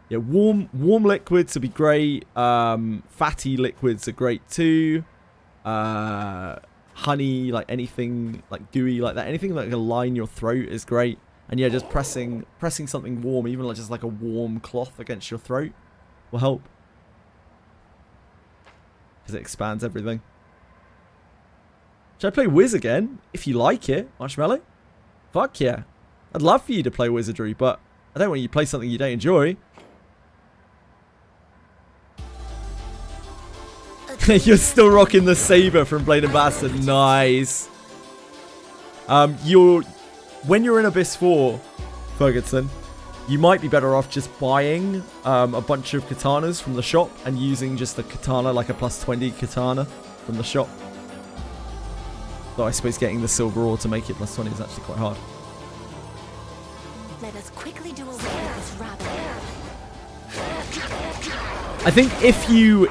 Speaker 1: Yeah, warm liquids would be great. Fatty liquids are great too. Honey, like anything like gooey like that, anything that can line your throat is great. And yeah, just pressing something warm, even like just like a warm cloth against your throat, will help. Because it expands everything. Should I play Wiz again? If you like it, Marshmallow. Fuck yeah. I'd love for you to play Wizardry, but I don't want you to play something you don't enjoy. You're still rocking the saber from Blade and Bastard. Nice. When you're in Abyss 4, Ferguson, you might be better off just buying a bunch of katanas from the shop and using just a katana, like a +20 katana from the shop. Though I suppose getting the silver ore to make it +20 is actually quite hard.
Speaker 8: Let us quickly do away with this rabbit.
Speaker 1: I think if you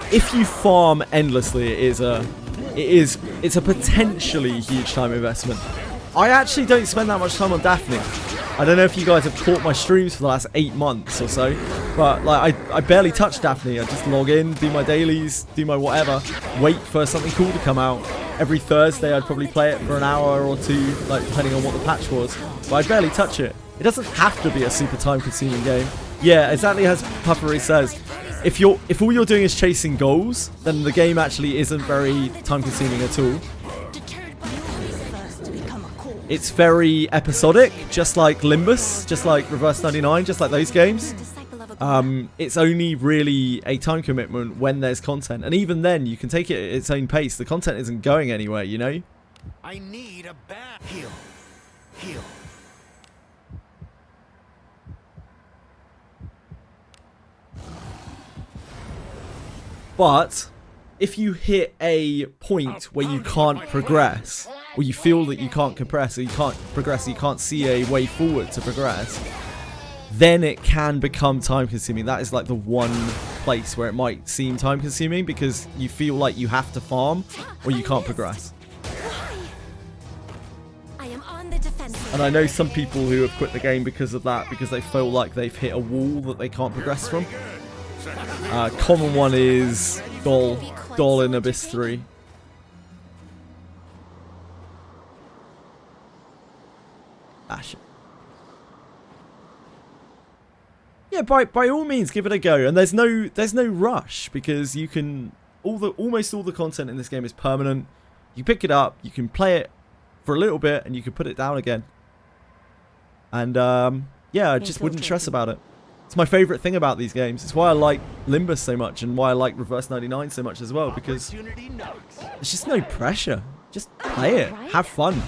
Speaker 1: farm endlessly, it's a potentially huge time investment. I actually don't spend that much time on Daphne. I don't know if you guys have caught my streams for the last 8 months or so, but like I barely touch Daphne. I just log in, do my dailies, do my whatever, wait for something cool to come out. Every Thursday I'd probably play it for an hour or two, like depending on what the patch was. But I barely touch it. It doesn't have to be a super time-consuming game. Yeah, exactly as Puffery says. If all you're doing is chasing goals, then the game actually isn't very time-consuming at all. It's very episodic, just like Limbus, just like Reverse 99, just like those games. It's only really a time commitment when there's content. And even then, you can take it at its own pace. The content isn't going anywhere, you know?
Speaker 11: I need a bath. Heal. Heal.
Speaker 1: But if you hit a point where you can't progress, or you feel that you can't compress, or you can't progress, or you can't see a way forward to progress, then it can become time consuming. That is like the one place where it might seem time consuming because you feel like you have to farm or you can't progress.
Speaker 8: I am on the defensive.
Speaker 1: And I know some people who have quit the game because of that, because they feel like they've hit a wall that they can't progress from. Common one is Doll in Abyss 3. Shit. Yeah, by all means, give it a go. And there's no rush because you can almost all the content in this game is permanent. You pick it up, you can play it for a little bit, and you can put it down again. And yeah, I just wouldn't stress about it. It's my favorite thing about these games. It's why I like Limbus so much and why I like Reverse 99 so much as well, because there's just no pressure. Just play it, have fun,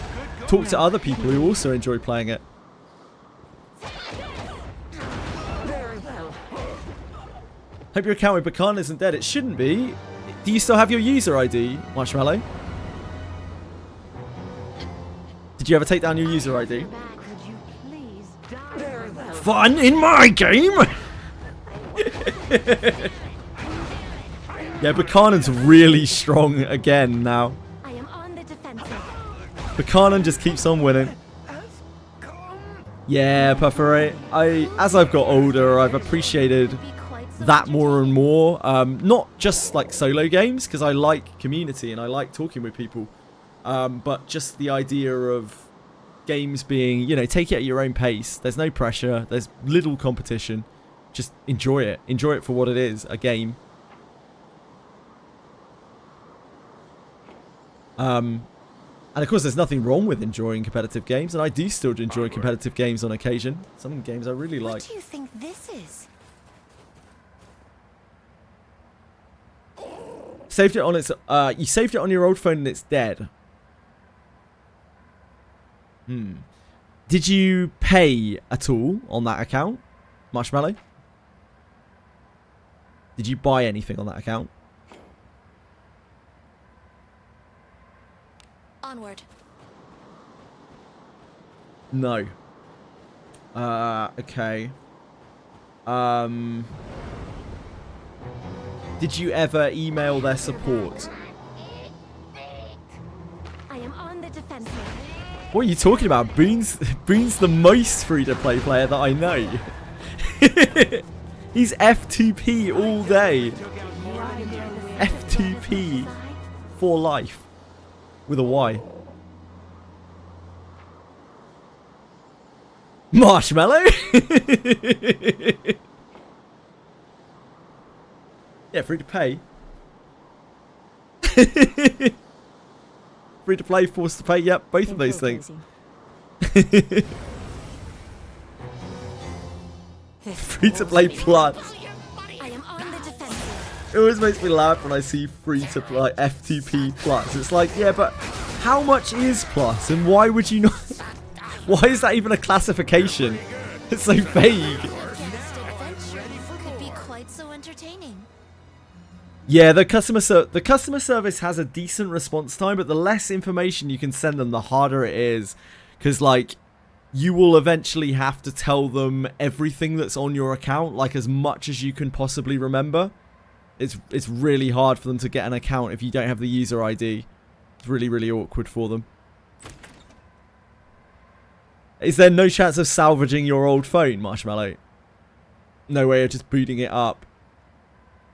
Speaker 1: talk to other people who also enjoy playing it. Hope your account with Bakan isn't dead. It shouldn't be. Do you still have your user ID, Marshmallow? Did you ever take down your user ID? Fun in my game! Yeah, Buchanan's really strong again now.
Speaker 8: I am on the defensive.
Speaker 1: Buchanan just keeps on winning. Yeah, Pufferate. As I've got older, I've appreciated that more and more. Not just like solo games, because I like community and I like talking with people. But just the idea of games being, you know, take it at your own pace. There's no pressure. There's little competition. Just enjoy it. Enjoy it for what it is, a game. And of course, there's nothing wrong with enjoying competitive games, and I do still enjoy competitive games on occasion. Some games I really like.
Speaker 8: What do you think this is?
Speaker 1: Saved it on its. You saved it on your old phone and it's dead. Did you pay at all on that account, Marshmallow? Did you buy anything on that account?
Speaker 8: Onward.
Speaker 1: No. Okay. Did you ever email their support?
Speaker 8: I am on the defensive.
Speaker 1: What are you talking about? Boon's the most free-to-play player that I know. He's F2P all day. F2P for life. With a Y. Marshmallow? Yeah, free to pay. Free to play, forced to pay. Yep, both of those things. Free to play plus.
Speaker 8: I am on the defensive.
Speaker 1: It always makes me laugh when I see free to play FTP plus. It's like, yeah, but how much is plus, and why would you not? Why is that even a classification? It's so vague.
Speaker 8: Next adventure could be quite so entertaining.
Speaker 1: Yeah, the customer service has a decent response time, but the less information you can send them, the harder it is. Because, like, you will eventually have to tell them everything that's on your account, like as much as you can possibly remember. It's really hard for them to get an account if you don't have the user ID. It's really, really awkward for them. Is there no chance of salvaging your old phone, Marshmallow? No way of just booting it up.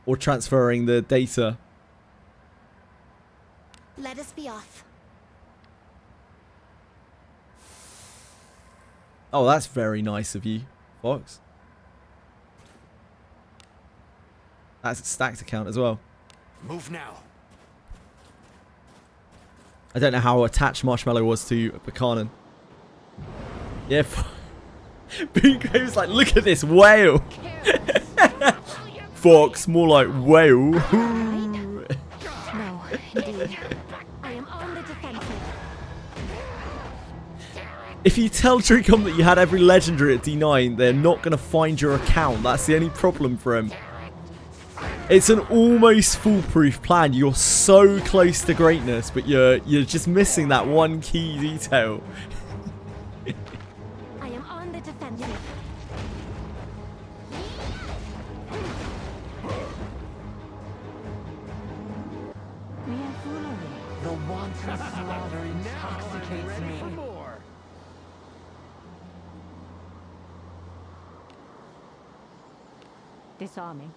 Speaker 1: Or transferring the data.
Speaker 8: Let us be off.
Speaker 1: Oh, that's very nice of you, Fox. That's a stacked account as well.
Speaker 11: Move now.
Speaker 1: I don't know how attached Marshmallow was to Buchanan. Yeah. Boongrave's like, look at this whale. Fox, more like whale.
Speaker 3: No, indeed. I am on the defensive.
Speaker 1: If you tell Treecom that you had every legendary at D9, they're not going to find your account. That's the only problem for him. It's an almost foolproof plan. You're so close to greatness, but you're just missing that one key detail.
Speaker 3: I am on the defensive.
Speaker 7: Mere foolery.
Speaker 10: The wanton slaughter intoxicates me.
Speaker 7: Disarming.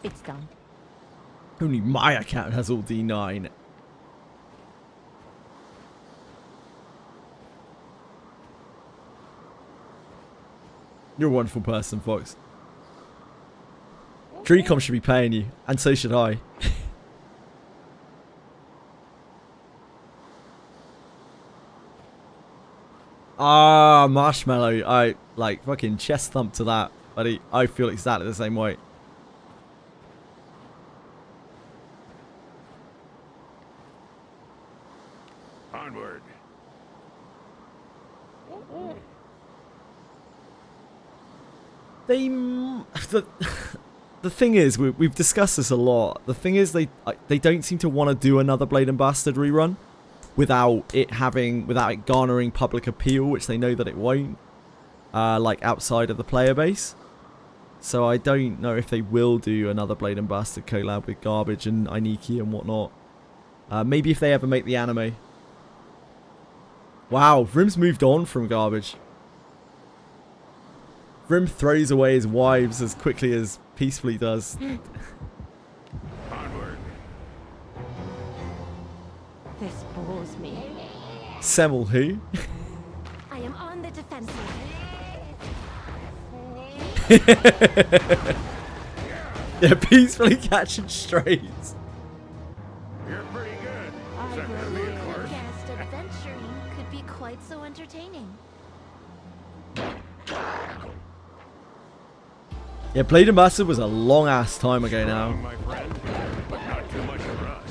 Speaker 7: It's done.
Speaker 1: Only my account has all D9. You're a wonderful person, Fox. Treecom should be paying you, and so should I. Ah, Marshmallow. I like fucking chest thump to that, buddy. I feel exactly the same way.
Speaker 4: Onward.
Speaker 1: The thing is, we've discussed this a lot. The thing is, they don't seem to want to do another Blade and Bastard rerun without it garnering public appeal, which they know that it won't, like outside of the player base. So I don't know if they will do another Blade and Bastard collab with Garbage and Ainiki and whatnot. Maybe if they ever make the anime. Wow, Vrim's moved on from Garbage. Vrim throws away his wives as quickly as Peacefully does.
Speaker 4: Onward.
Speaker 7: This bores me.
Speaker 1: Semmel who?
Speaker 3: I am on the defensive.
Speaker 1: Yeah, Peacefully catching strays.
Speaker 4: You're pretty good.
Speaker 7: I
Speaker 4: Is that gonna be a course?
Speaker 3: Guessed adventuring could be quite so entertaining.
Speaker 1: Yeah, Blade and Bastard was a long ass time ago now.
Speaker 4: My friend, but not too much for us.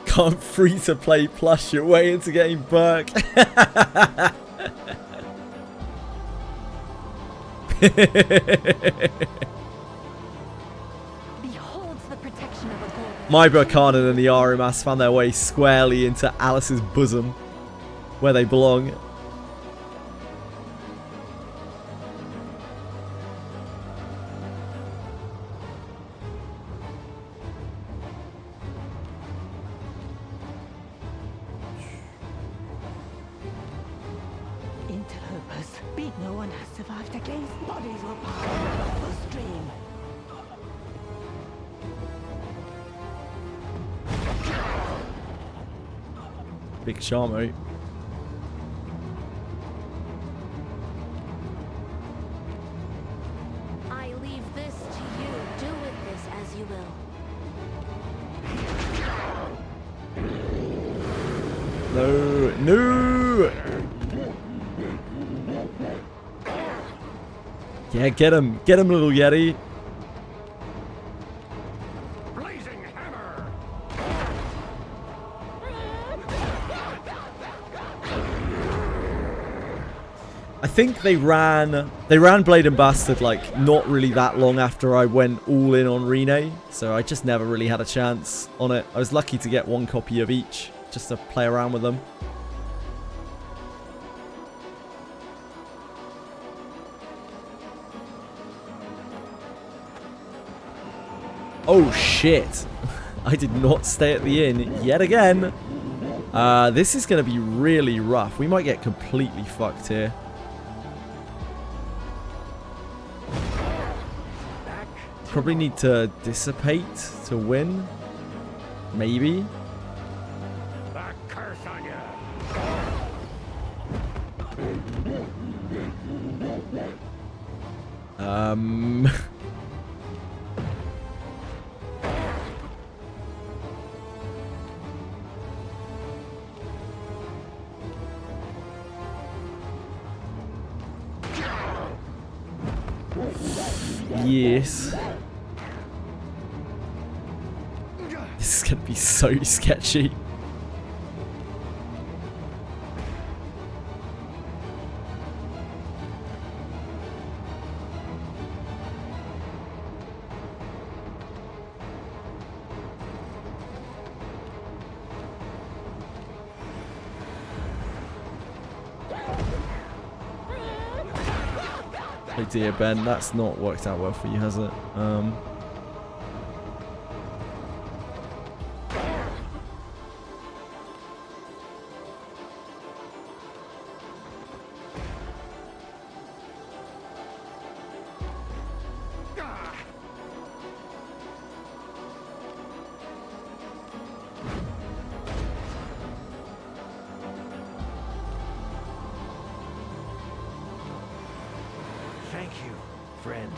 Speaker 1: Can't free to play plus your way into getting Burke.
Speaker 3: Beholds the protection of a goal.
Speaker 1: My Burkanen and the RMS found their way squarely into Alice's bosom, where they belong.
Speaker 7: Interlopers. Beat no one has survived against. Bodies were piled above the stream.
Speaker 1: Big Charmo.
Speaker 3: I leave this to you. Do with this as you will.
Speaker 1: No, no. Yeah, get him, little Yeti.
Speaker 4: Blazing hammer.
Speaker 1: I think they ran Blade and Bastard like not really that long after I went all in on Rene, so I just never really had a chance on it. I was lucky to get one copy of each just to play around with them. Oh shit, I did not stay at the inn yet again. This is going to be really rough. We might get completely fucked here. Probably need to dissipate to win. Maybe.
Speaker 4: The curse on you.
Speaker 1: Yes. This is gonna be so sketchy. Oh dear, Ben, that's not worked out well for you, has it?
Speaker 11: Thank you, friend.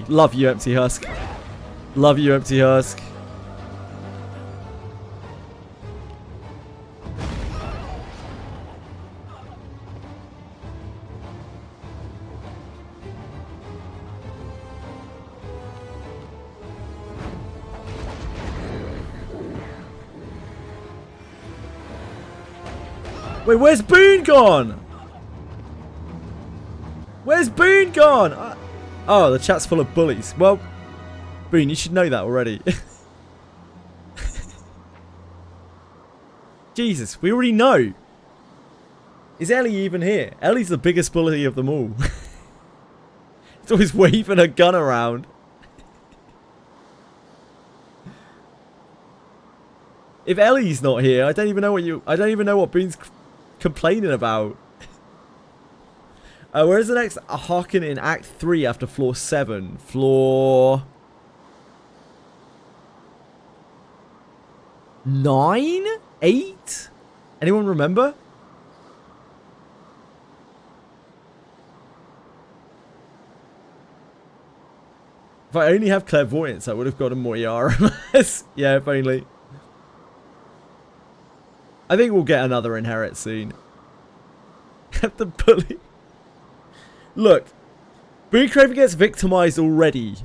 Speaker 1: Love you, Empty Husk. Love you, Empty Husk. Wait, where's Boone gone? Where's Boone gone? Oh, the chat's full of bullies. Well, Boone, you should know that already. Jesus, we already know. Is Ellie even here? Ellie's the biggest bully of them all. He's always waving a gun around. If Ellie's not here, I don't even know what Boone's complaining about. Where's the next Harkin in Act 3 after floor 7? Floor 9? 8? Anyone remember? If I only have clairvoyance, I would have gotten more ERMS. Yeah, if only. I think we'll get another inherit soon. The bully. Look, Boone Craven gets victimized already.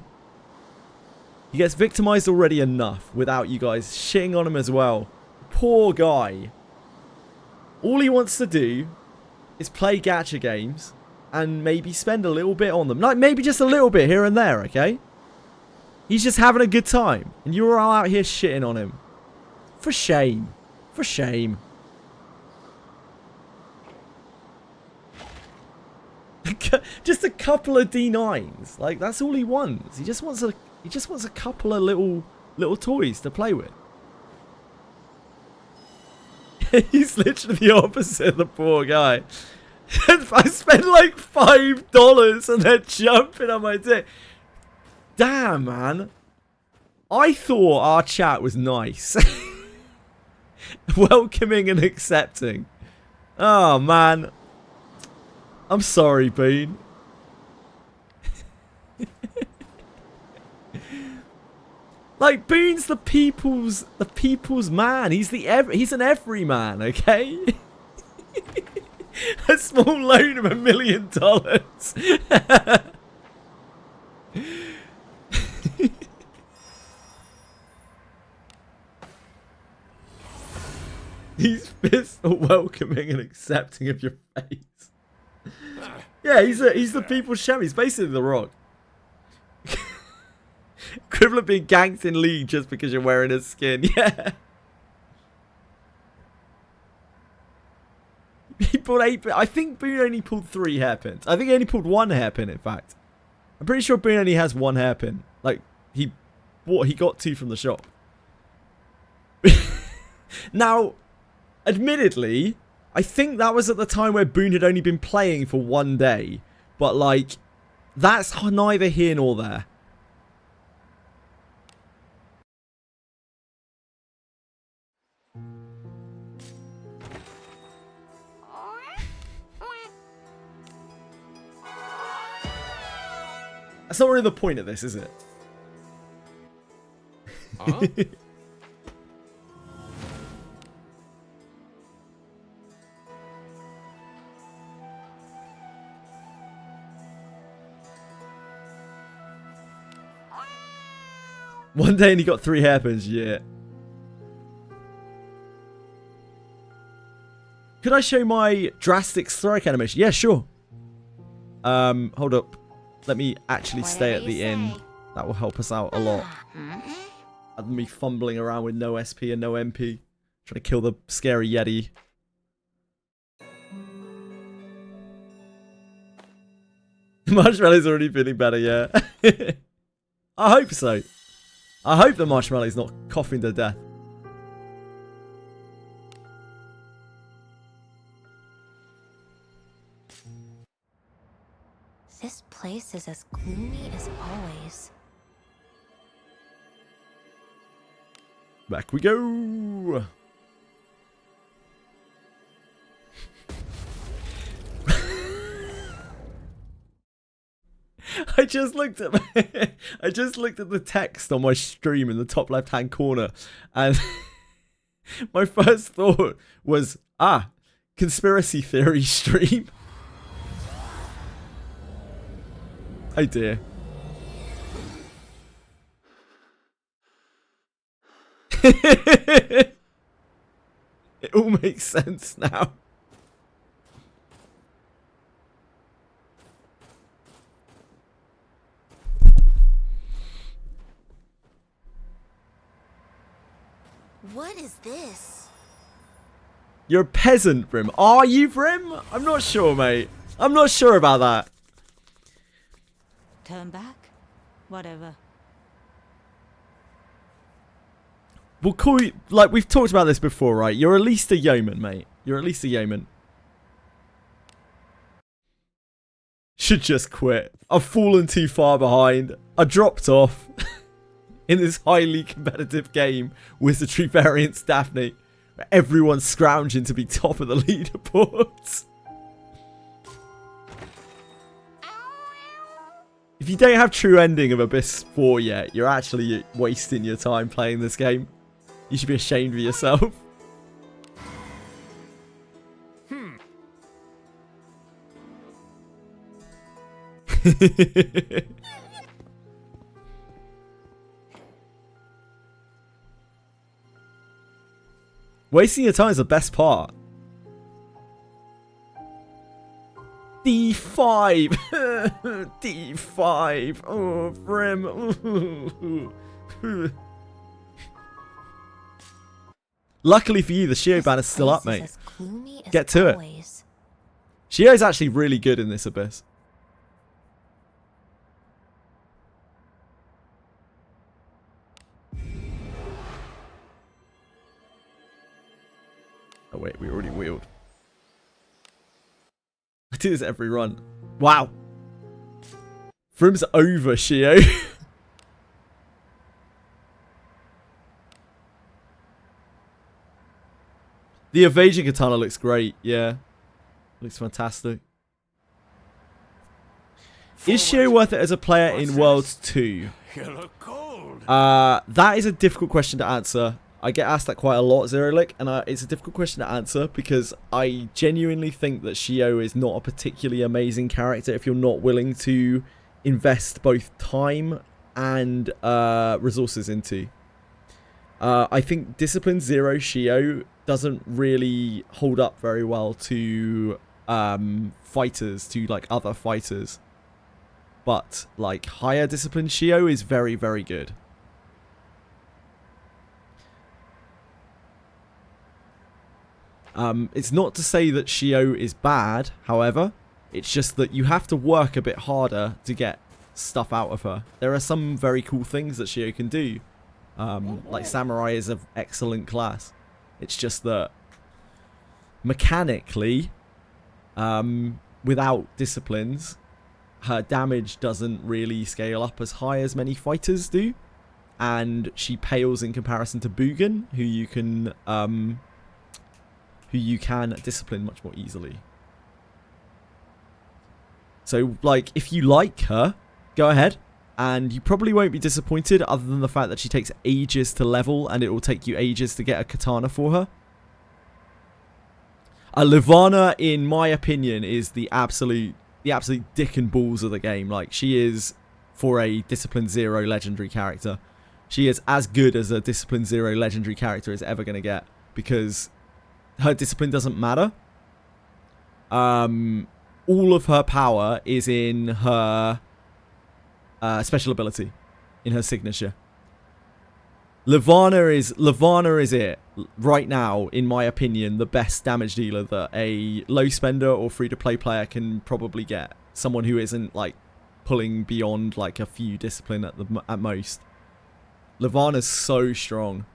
Speaker 1: He gets victimized already enough without you guys shitting on him as well. Poor guy. All he wants to do is play gacha games and maybe spend a little bit on them. Like, maybe just a little bit here and there, okay? He's just having a good time. And you're all out here shitting on him. For shame. For shame. Just a couple of D9s. Like, that's all he wants. He just wants a couple of little toys to play with. He's literally the opposite of the poor guy. I spent like $5 and they're jumping on my dick. Damn, man. I thought our chat was nice. Welcoming and accepting. Oh, man. I'm sorry, Boone. Like, Boone's the people's man. He's an everyman, okay? A small loan of $1 million. He's pissed or welcoming and accepting of your face. Yeah, he's the people's champ. He's basically The Rock. Equivalent being ganked in League just because you're wearing his skin. Yeah. He pulled 8. I think Boone only pulled 3 hairpins. I think he only pulled 1 hairpin, in fact. I'm pretty sure Boone only has 1 hairpin. Like, he got 2 from the shop. Now, admittedly, I think that was at the time where Boone had only been playing for 1 day. But, like, that's neither here nor there. That's not really the point of this, is it? One day and he got 3 hairpins, yeah. Could I show my drastic strike animation? Yeah, sure. Hold up. Let me actually stay at the inn. That will help us out a lot. Other than me fumbling around with no SP and no MP. Trying to kill the scary Yeti. Marshmallow's already feeling better, yeah. I hope so. I hope the Marshmallow's not coughing to death.
Speaker 3: This place is as gloomy as always.
Speaker 1: Back we go. I just looked at the text on my stream in the top left-hand corner, and my first thought was, conspiracy theory stream. Oh dear. It all makes sense now.
Speaker 8: What is this?
Speaker 1: You're a peasant, Brim. Are you, Brim? I'm not sure, mate. I'm not sure about that.
Speaker 7: Turn back? Whatever.
Speaker 1: We'll call you, like, we've talked about this before, right? You're at least a yeoman, mate. You're at least a yeoman. Should just quit. I've fallen too far behind. I dropped off in this highly competitive game, Wizardry variants Daphne, where everyone's scrounging to be top of the leaderboards. If you don't have true ending of Abyss 4 yet, you're actually wasting your time playing this game. You should be ashamed of yourself. Wasting your time is the best part. D5. D5. Oh, Brim. Luckily for you, the Shio ban is still up, mate. Get to it. Shio's actually really good in this Abyss. Oh wait, we already wheeled. I do this every run. Wow. Brim's over Shio. The evasion katana looks great, yeah. Looks fantastic. Is Shio worth it as a player in Worlds 2?
Speaker 4: You look cold.
Speaker 1: That is a difficult question to answer. I get asked that quite a lot, Zerolic, and it's a difficult question to answer because I genuinely think that Shio is not a particularly amazing character if you're not willing to invest both time and resources into. I think Discipline 0 Shio doesn't really hold up very well to fighters, to like other fighters. But like higher Discipline Shio is very, very good. It's not to say that Shio is bad, however. It's just that you have to work a bit harder to get stuff out of her. There are some very cool things that Shio can do. Like Samurai is an excellent class. It's just that mechanically, without disciplines, her damage doesn't really scale up as high as many fighters do. And she pales in comparison to Bugan, who you can discipline much more easily. So, like, if you like her, go ahead. And you probably won't be disappointed other than the fact that she takes ages to level and it will take you ages to get a katana for her. Levana, in my opinion, is the absolute dick and balls of the game. Like, she is, for a Discipline 0 legendary character, She is as good as a Discipline 0 legendary character is ever going to get, because her discipline doesn't matter. All of her power is in her special ability, in her signature. Levana is it right now, in my opinion, the best damage dealer that a low spender or free-to-play player can probably get. Someone who isn't like pulling beyond like a few discipline at most. Levana's so strong.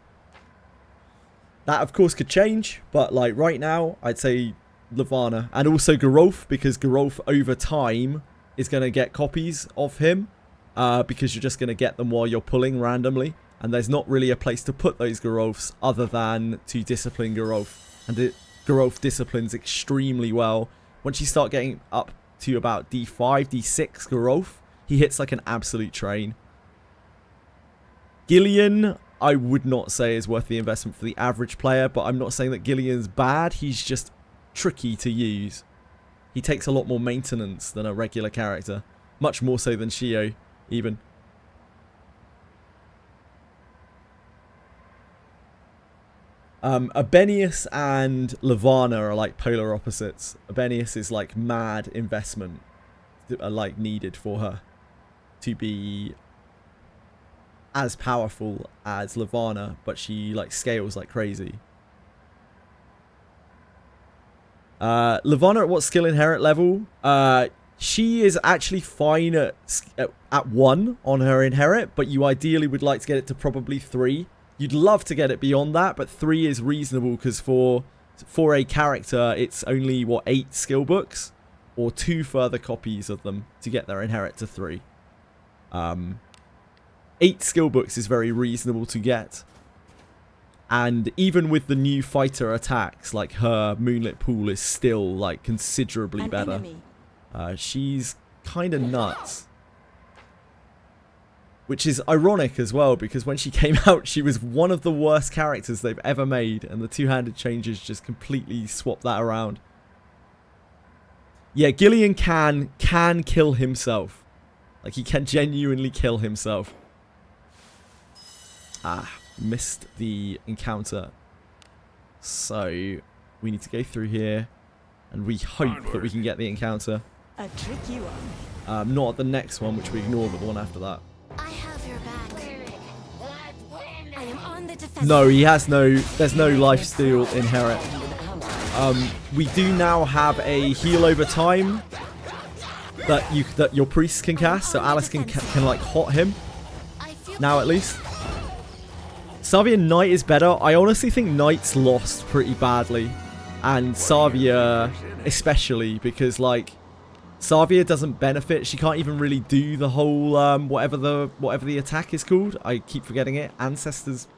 Speaker 1: That of course could change, but like right now, I'd say Levana, and also Geralf, because Geralf over time is going to get copies of him, because you're just going to get them while you're pulling randomly, and there's not really a place to put those Geralfs other than to discipline Geralf, and Geralf disciplines extremely well. Once you start getting up to about D5, D6 Geralf, he hits like an absolute train. Gillian, I would not say is worth the investment for the average player, but I'm not saying that Gillian's bad. He's just tricky to use. He takes a lot more maintenance than a regular character. Much more so than Shio, even. Abenius and Levana are like polar opposites. Abenius is like mad investment that are like needed for her to be as powerful as Levana, but she like scales like crazy. Levana at what skill inherit level? She is actually fine at 1 on her inherit, but you ideally would like to get it to probably 3. You'd love to get it beyond that, but 3 is reasonable, because for a character, it's only, what, 8 skill books? Or 2 further copies of them to get their inherit to 3. 8 skill books is very reasonable to get. And even with the new fighter attacks, like her Moonlit Pool is still like considerably better. She's kind of nuts. Which is ironic as well, because when she came out, she was one of the worst characters they've ever made, and the two-handed changes just completely swapped that around. Yeah, Gillian can kill himself. Like, he can genuinely kill himself. Missed the encounter. So, we need to go through here, and we hope that we can get the encounter.
Speaker 7: A tricky one.
Speaker 1: Not at the next one, which we ignore, but the one after that.
Speaker 8: I have your back. I am on the defense.
Speaker 1: No, he has no... There's no lifesteal inherit. We do now have a heal over time that your priest can cast, so Alice can like hot him. Now at least. Savia Knight is better. I honestly think Knight's lost pretty badly, and Savia especially, because like Savia doesn't benefit. She can't even really do the whole whatever the attack is called. I keep forgetting it. Ancestor's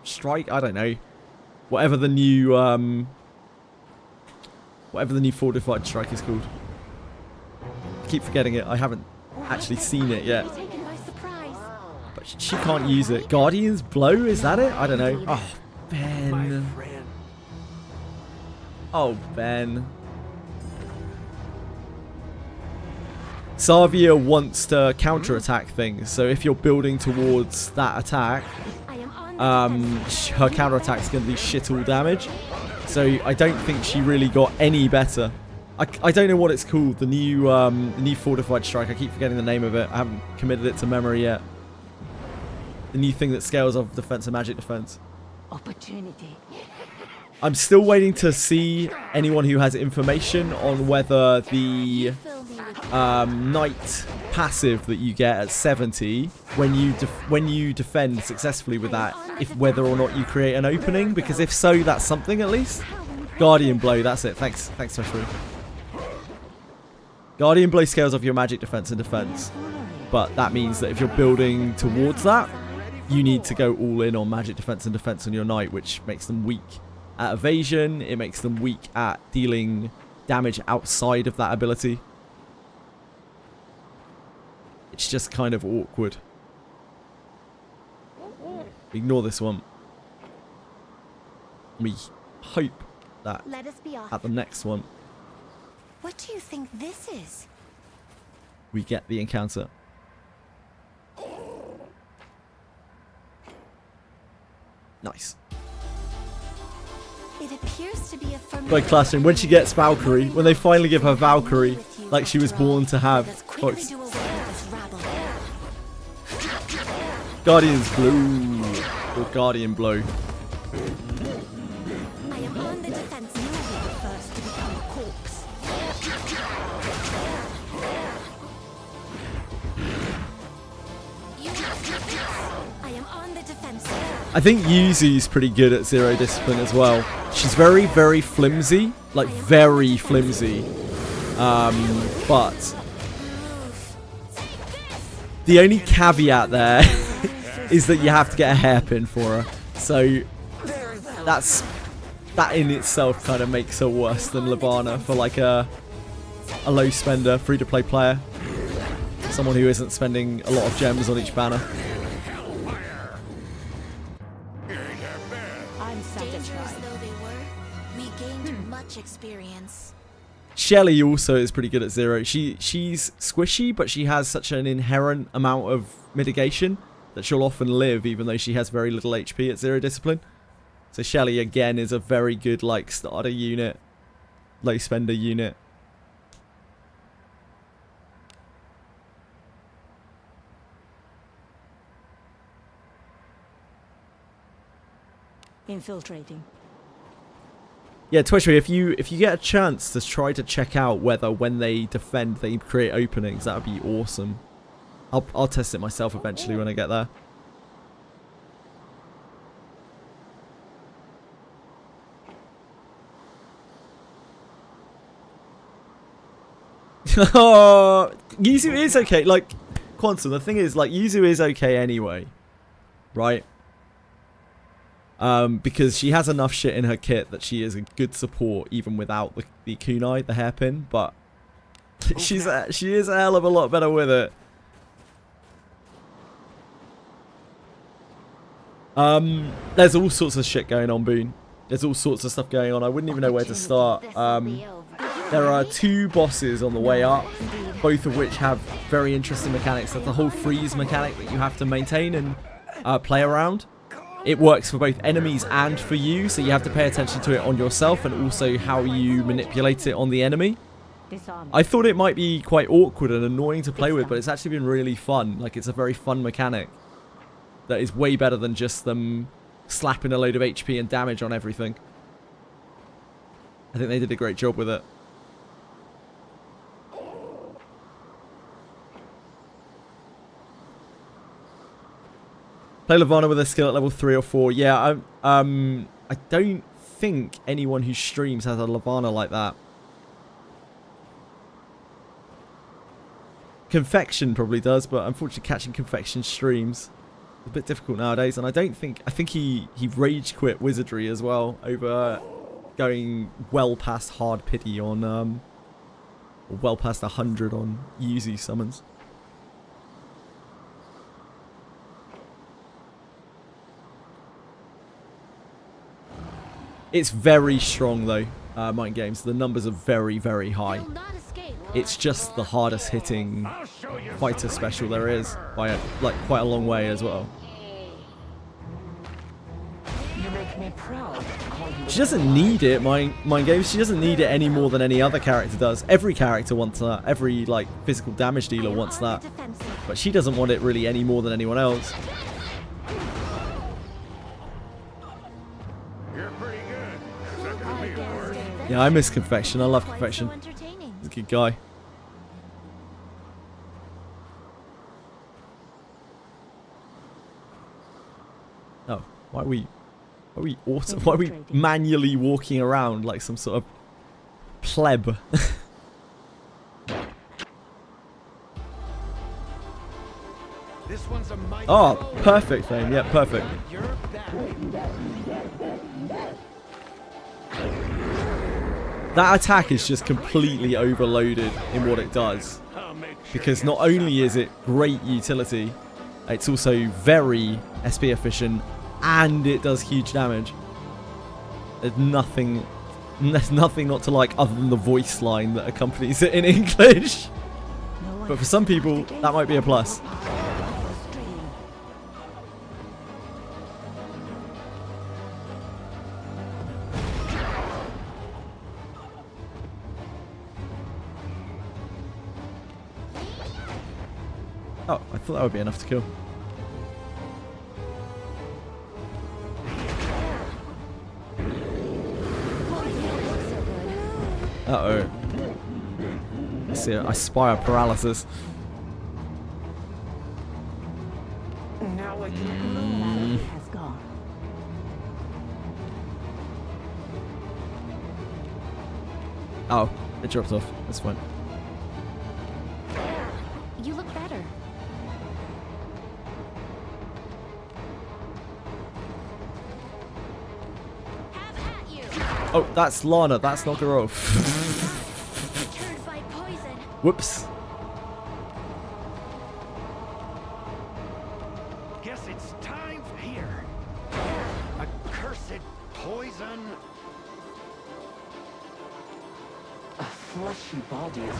Speaker 1: Strike. I don't know. Whatever the new fortified strike is called. I keep forgetting it. I haven't actually seen it yet. But she can't use it. Guardian's Blow, is that it? I don't know. Oh, Ben. Oh, Ben. Savia wants to counterattack things, so if you're building towards that attack, her counterattack is going to do shit all damage. So I don't think she really got any better. I don't know what it's called, the new fortified strike. I keep forgetting the name of it. I haven't committed it to memory yet. The new thing that scales off defense and magic defense.
Speaker 7: Opportunity.
Speaker 1: I'm still waiting to see anyone who has information on whether the Knight passive that you get at 70 when you defend successfully with that, whether or not you create an opening, because if so, that's something at least. Guardian Blow, that's it. Thanks Toshru. Guardian Blow scales off your magic defense and defense, but that means that if you're building towards that, you need to go all in on magic defense and defense on your Knight, which makes them weak at evasion. It makes them weak at dealing damage outside of that ability. It's just kind of awkward. Ignore this one. We hope that at the next one,
Speaker 8: What do you think this is?
Speaker 1: we get the encounter. Nice.
Speaker 8: It appears to be a
Speaker 1: Like classroom, when she gets Valkyrie, when they finally give her Valkyrie, like she was born to have. Guardian's Blue. Or Guardian Blow.
Speaker 8: I am on the defense. You will be the first to become a corpse. I am on the defense.
Speaker 1: I think Yuzu's pretty good at Zero Discipline as well. She's very, very flimsy. Like, very flimsy. But the only caveat there is that you have to get a hairpin for her. So that in itself kind of makes her worse than Levana for like a low spender, free-to-play player. Someone who isn't spending a lot of gems on each banner.
Speaker 8: Dangerous though they were, we gained much experience.
Speaker 1: Shelly also is pretty good at Zero. She's squishy, but she has such an inherent amount of mitigation that she'll often live even though she has very little HP at Zero Discipline. So Shelly again is a very good like starter unit, low spender unit.
Speaker 7: Infiltrating.
Speaker 1: Yeah, Twitchery, if you get a chance to try to check out whether when they defend they create openings, that would be awesome. I'll test it myself eventually when I get there. Yuzu is okay. Like, Quantum, the thing is, like, Yuzu is okay anyway. Right? Because she has enough shit in her kit that she is a good support even without the kunai, the hairpin, but she is a hell of a lot better with it. There's all sorts of shit going on, Boone. There's all sorts of stuff going on. I wouldn't even know where to start. There are 2 bosses on the way up, both of which have very interesting mechanics. There's the whole freeze mechanic that you have to maintain and play around. It works for both enemies and for you, so you have to pay attention to it on yourself and also how you manipulate it on the enemy. I thought it might be quite awkward and annoying to play with, but it's actually been really fun. Like, it's a very fun mechanic that is way better than just them slapping a load of HP and damage on everything. I think they did a great job with it. Play Levana with a skill at level 3 or 4. Yeah, I don't think anyone who streams has a Levana like that. Confection probably does, but unfortunately catching Confection streams is a bit difficult nowadays. And I think he rage quit Wizardry as well over going well past hard pity on or well past 100 on Yuzu summons. It's very strong though, Mind Games. The numbers are very, very high. It's just the hardest hitting fighter special there is by like quite a long way as well.
Speaker 10: You make me proud.
Speaker 1: She doesn't need it, Mind Games. She doesn't need it any more than any other character does. Every character wants that. Every like physical damage dealer wants that. But she doesn't want it really any more than anyone else. Yeah, I miss Confection. I love Confection. He's a good guy. Oh, why are we manually walking around like some sort of pleb? Oh, perfect thing. Yeah, perfect. That attack is just completely overloaded in what it does. Because not only is it great utility, it's also very SP efficient and it does huge damage. There's nothing not to like other than the voice line that accompanies it in English. But for some people, that might be a plus. Oh, I thought that would be enough to kill. Uh-oh. I see it. I spy a paralysis.
Speaker 7: Now I can has gone.
Speaker 1: Oh, it dropped off. That's fine.
Speaker 3: You look better.
Speaker 8: Have at you.
Speaker 1: Oh, that's Lana. That's knocked her off.
Speaker 8: Deterred by poison.
Speaker 1: Whoops.
Speaker 11: Guess it's time for here. Accursed poison.
Speaker 10: A fleshy body is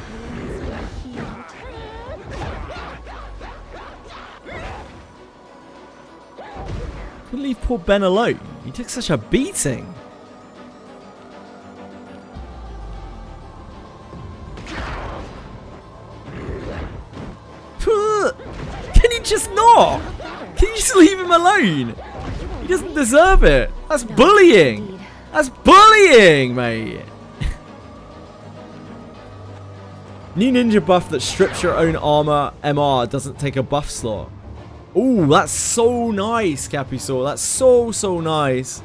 Speaker 1: Couldn't leave poor Ben alone. He took such a beating. Can you just not? Can you just leave him alone? He doesn't deserve it. That's bullying. That's bullying, mate. New ninja buff that strips your own armor MR doesn't take a buff slot. Ooh, that's so nice, Capusaur. That's so nice.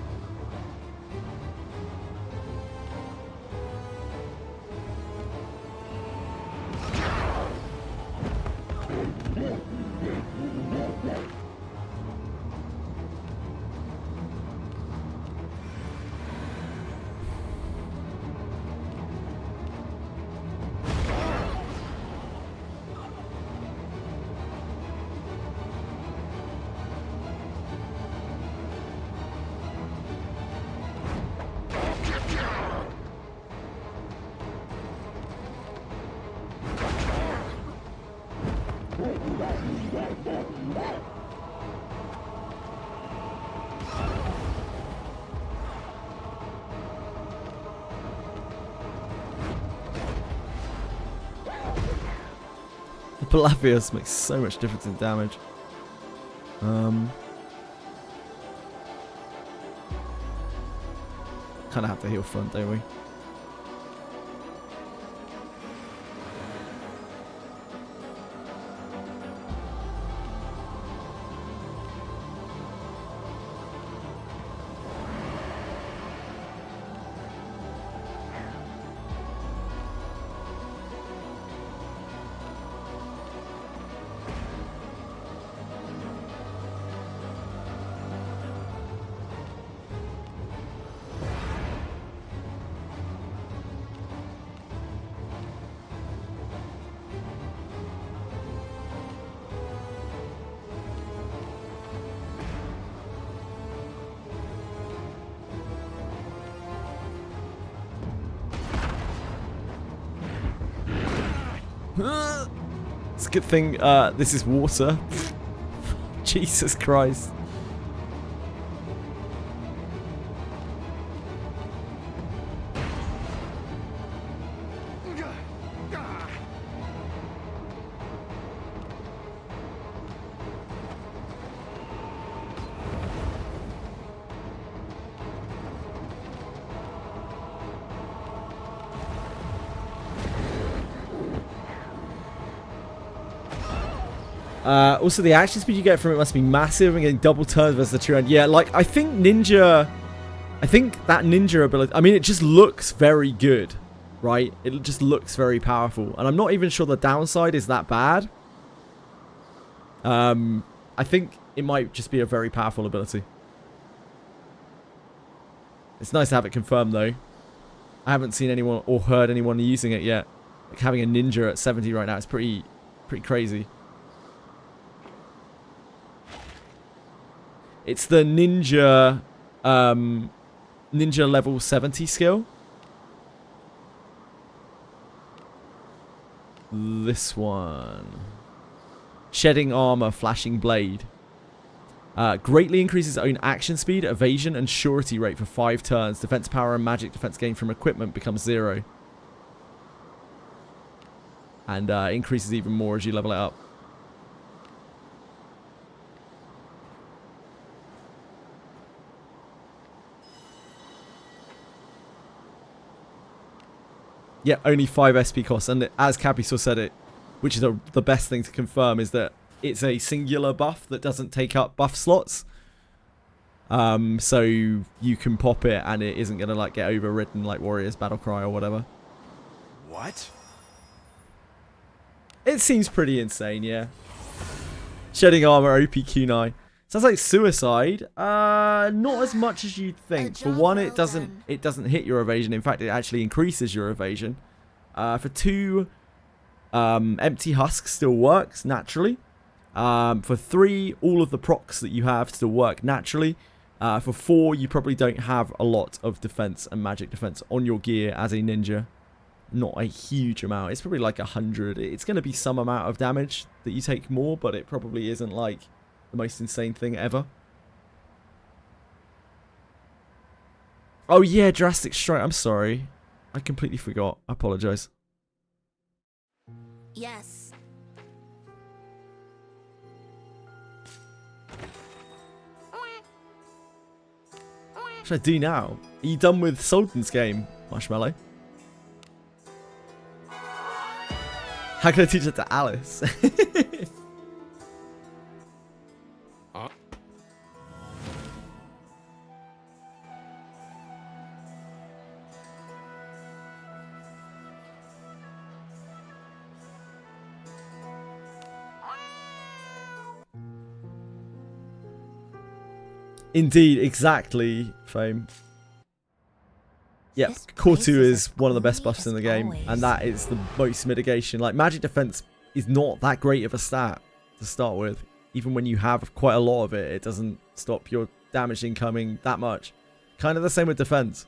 Speaker 1: Palafios makes so much difference in damage. Kind of have to heal front, don't we? It's a good thing this is water. Jesus Christ. Also, the action speed you get from it must be massive, and getting double turns versus the two-hand. Yeah, like, I think that ninja ability, I mean, it just looks very good, right? It just looks very powerful. And I'm not even sure the downside is that bad. I think it might just be a very powerful ability. It's nice to have it confirmed, though. I haven't seen anyone or heard anyone using it yet. Like, having a ninja at 70 right now is pretty crazy. It's the ninja level 70 skill. This one. Shedding armor, flashing blade. Greatly increases own action speed, evasion, and surety rate for 5 turns. Defense power and magic defense gained from equipment becomes 0. And increases even more as you level it up. Yeah, only 5 SP costs. And as Capisor said it, which is the best thing to confirm, is that it's a singular buff that doesn't take up buff slots. So you can pop it and it isn't going to like get overridden like Warrior's Battlecry or whatever.
Speaker 11: What?
Speaker 1: It seems pretty insane, yeah. Shedding armor, OP Kunai. Sounds like suicide. Not as much as you'd think. For one, it doesn't hit your evasion. In fact, it actually increases your evasion. For 2, empty husk still works naturally. For 3, all of the procs that you have still work naturally. For 4, you probably don't have a lot of defense and magic defense on your gear as a ninja. Not a huge amount. It's probably like 100. It's going to be some amount of damage that you take more, but it probably isn't like the most insane thing ever. Oh yeah, Drastic Strike. I'm sorry. I completely forgot. I apologize.
Speaker 8: Yes.
Speaker 1: What should I do now? Are you done with Sultan's game, Marshmallow? How can I teach it to Alice? Indeed, exactly, Fame. Yep, Core 2 is one of the best buffs in the game, and that is the most mitigation. Like, magic defense is not that great of a stat to start with. Even when you have quite a lot of it, it doesn't stop your damage incoming that much. Kind of the same with defense.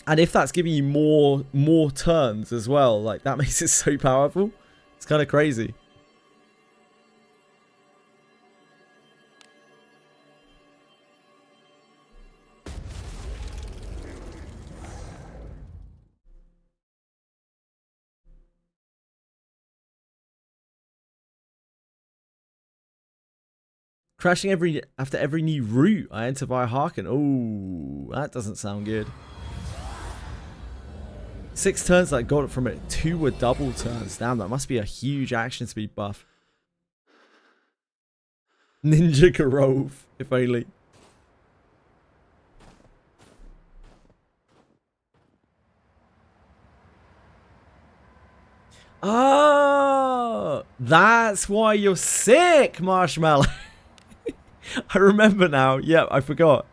Speaker 1: And if that's giving you more turns as well, like, that makes it so powerful. It's kind of crazy. Crashing after every new route I enter via Harken. Oh, that doesn't sound good. 6 turns that I got from it. 2 were double turns. Damn, that must be a huge action speed buff. Ninja Grove, if only. Oh, that's why you're sick, Marshmallow. I remember now. Yep, I forgot.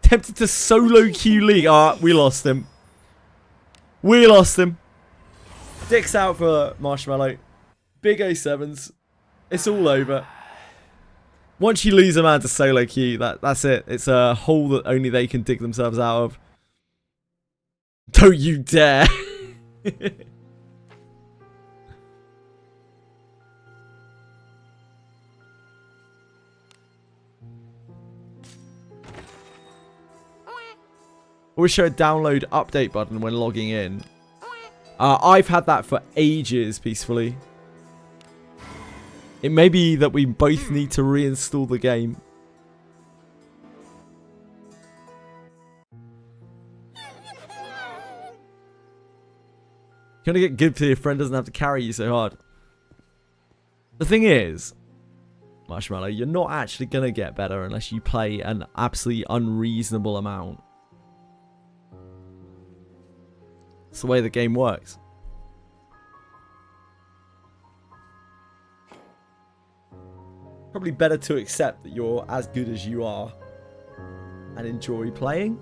Speaker 1: Tempted to solo queue League. Ah, we lost him. We lost him. Dick's out for Marshmallow. Big A7s. It's all over. Once you lose a man to solo queue, that's it. It's a hole that only they can dig themselves out of. Don't you dare. Always show a download update button when logging in. I've had that for ages, peacefully. It may be that we both need to reinstall the game. You're gonna get good so your friend doesn't have to carry you so hard. The thing is, Marshmallow, you're not actually gonna get better unless you play an absolutely unreasonable amount. It's the way the game works. Probably better to accept that you're as good as you are and enjoy playing.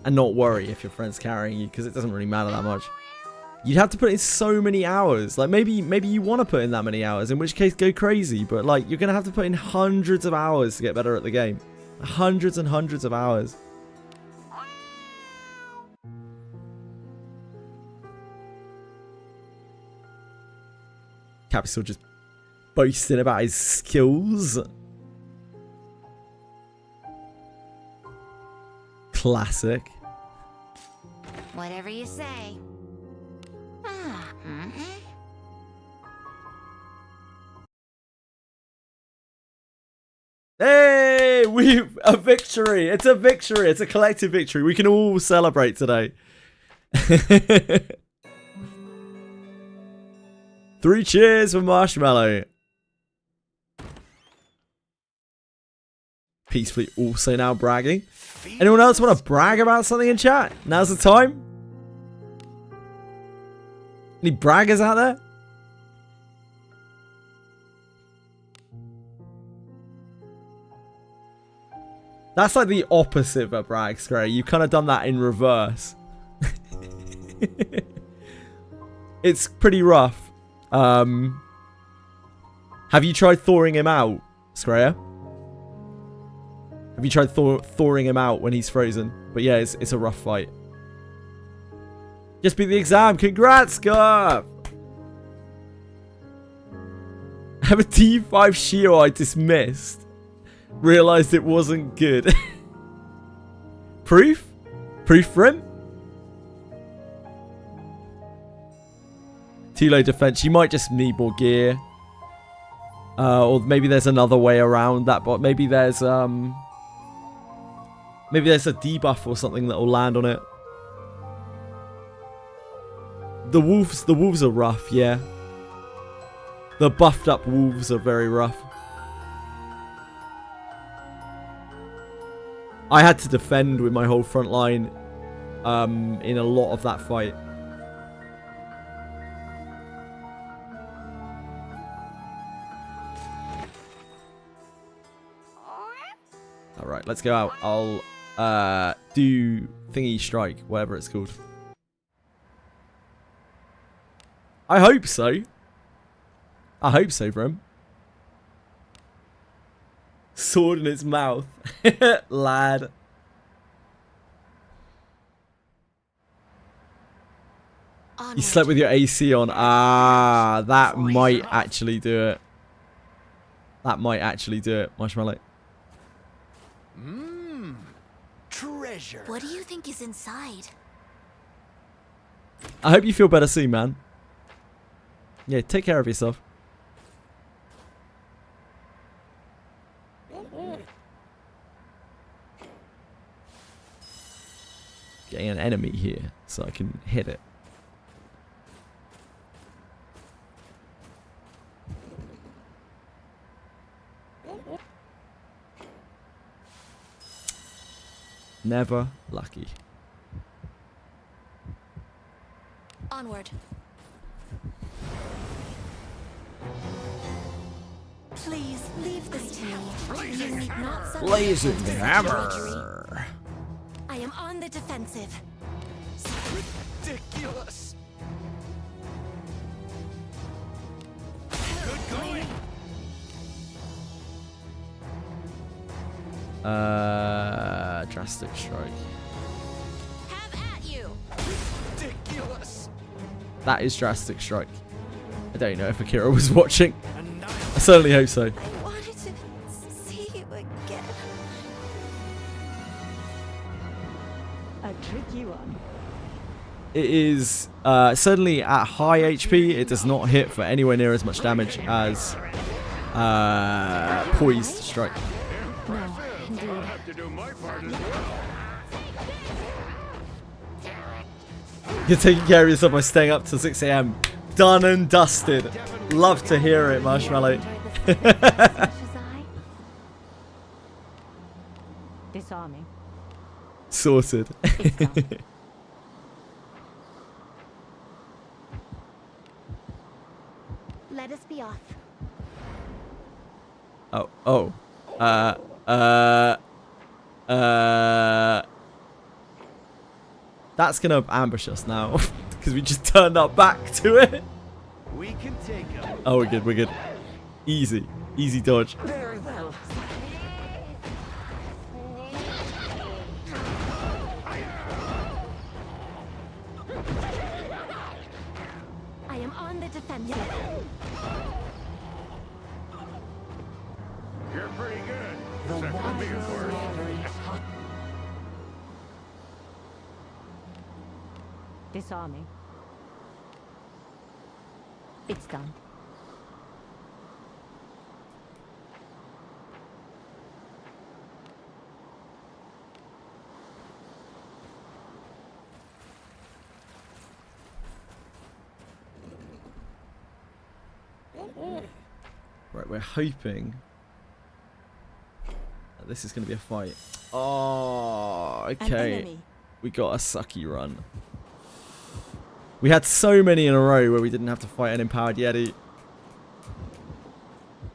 Speaker 1: And not worry if your friend's carrying you, because it doesn't really matter that much. You'd have to put in so many hours. Like, maybe you want to put in that many hours, in which case go crazy. But, like, you're going to have to put in hundreds of hours to get better at the game. Hundreds and hundreds of hours. Capisor just boasting about his skills. Classic.
Speaker 8: Whatever you say. Ah,
Speaker 1: Hey, we've a victory. It's a victory. It's a collective victory. We can all celebrate today. 3 cheers for Marshmallow. Peacefully also now bragging. Anyone else want to brag about something in chat? Now's the time. Any braggers out there? That's like the opposite of a brag, Scray. You've kind of done that in reverse. It's pretty rough. Have you tried thawing him out, Scrayer? Have you tried thawing him out when he's frozen? But yeah, it's a rough fight. Just beat the exam. Congrats, Scarf! I have a T5 Shio I dismissed. Realized it wasn't good. Proof? Proof for him? Too low defense. You might just need more gear. Or maybe there's another way around that, but maybe there's a debuff or something that will land on it. The wolves are rough, yeah. The buffed up wolves are very rough. I had to defend with my whole front line in a lot of that fight. Alright, let's go out. I'll do thingy strike, whatever it's called. I hope so. I hope so, bro. Sword in its mouth. Lad.
Speaker 8: onward.
Speaker 1: You slept with your AC on. Ah, that might actually do it. That might actually do it, Marshmallow.
Speaker 11: Treasure.
Speaker 8: What do you think is inside?
Speaker 1: I hope you feel better soon, man. Yeah, take care of yourself. Getting an enemy here so I can hit it. Never lucky.
Speaker 8: Onward. Please leave this to me. You need not suffer.
Speaker 1: Blazing
Speaker 8: This is
Speaker 1: hammer.
Speaker 8: I am on the defensive.
Speaker 11: Ridiculous. Good going.
Speaker 1: Drastic strike.
Speaker 8: Have at you.
Speaker 11: Ridiculous.
Speaker 1: That is drastic strike. I don't know if Akira was watching. I certainly hope so.
Speaker 8: I wanted to see you again.
Speaker 7: A tricky one.
Speaker 1: It is certainly at high HP. It does not hit for anywhere near as much damage as poised strike.
Speaker 3: No, indeed.
Speaker 4: Have to do my part as well.
Speaker 1: You're taking care of yourself by staying up till 6 AM. Done and dusted. Love to hear it, Marshmallow.
Speaker 7: Disarming.
Speaker 1: Sorted.
Speaker 3: Let us be off.
Speaker 1: Oh. That's gonna ambush us now. Because we just turned our back to it.
Speaker 11: We can take him.
Speaker 1: Oh, we're good, we're good. Easy. Easy dodge.
Speaker 10: Very well.
Speaker 3: I am on the defensive.
Speaker 4: You're pretty good.
Speaker 10: The
Speaker 4: Except for being
Speaker 10: water
Speaker 4: worse.
Speaker 10: very hot.
Speaker 7: Disarming. It's done.
Speaker 1: Right, we're hoping that this is going to be a fight. Oh, okay. We got a sucky run. We had so many in a row where we didn't have to fight an empowered Yeti.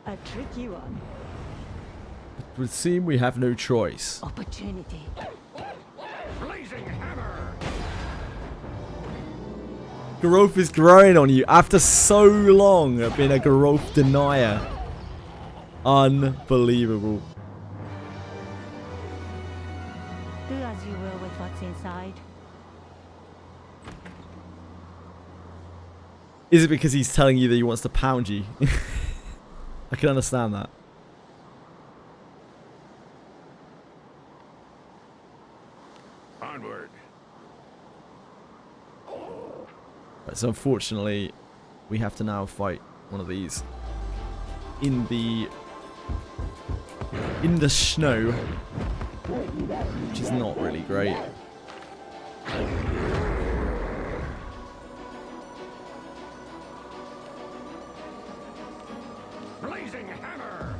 Speaker 7: A tricky one.
Speaker 1: It would seem we have no choice.
Speaker 7: Opportunity.
Speaker 4: Blazing hammer.
Speaker 1: Growth is growing on you after so long of being a growth denier. Unbelievable.
Speaker 7: Do as you will with what's inside.
Speaker 1: Is it because he's telling you that he wants to pound you? I can understand that.
Speaker 4: Onward.
Speaker 1: Right, so unfortunately, we have to now fight one of these in the snow, which is not really great.
Speaker 4: Blazing hammer.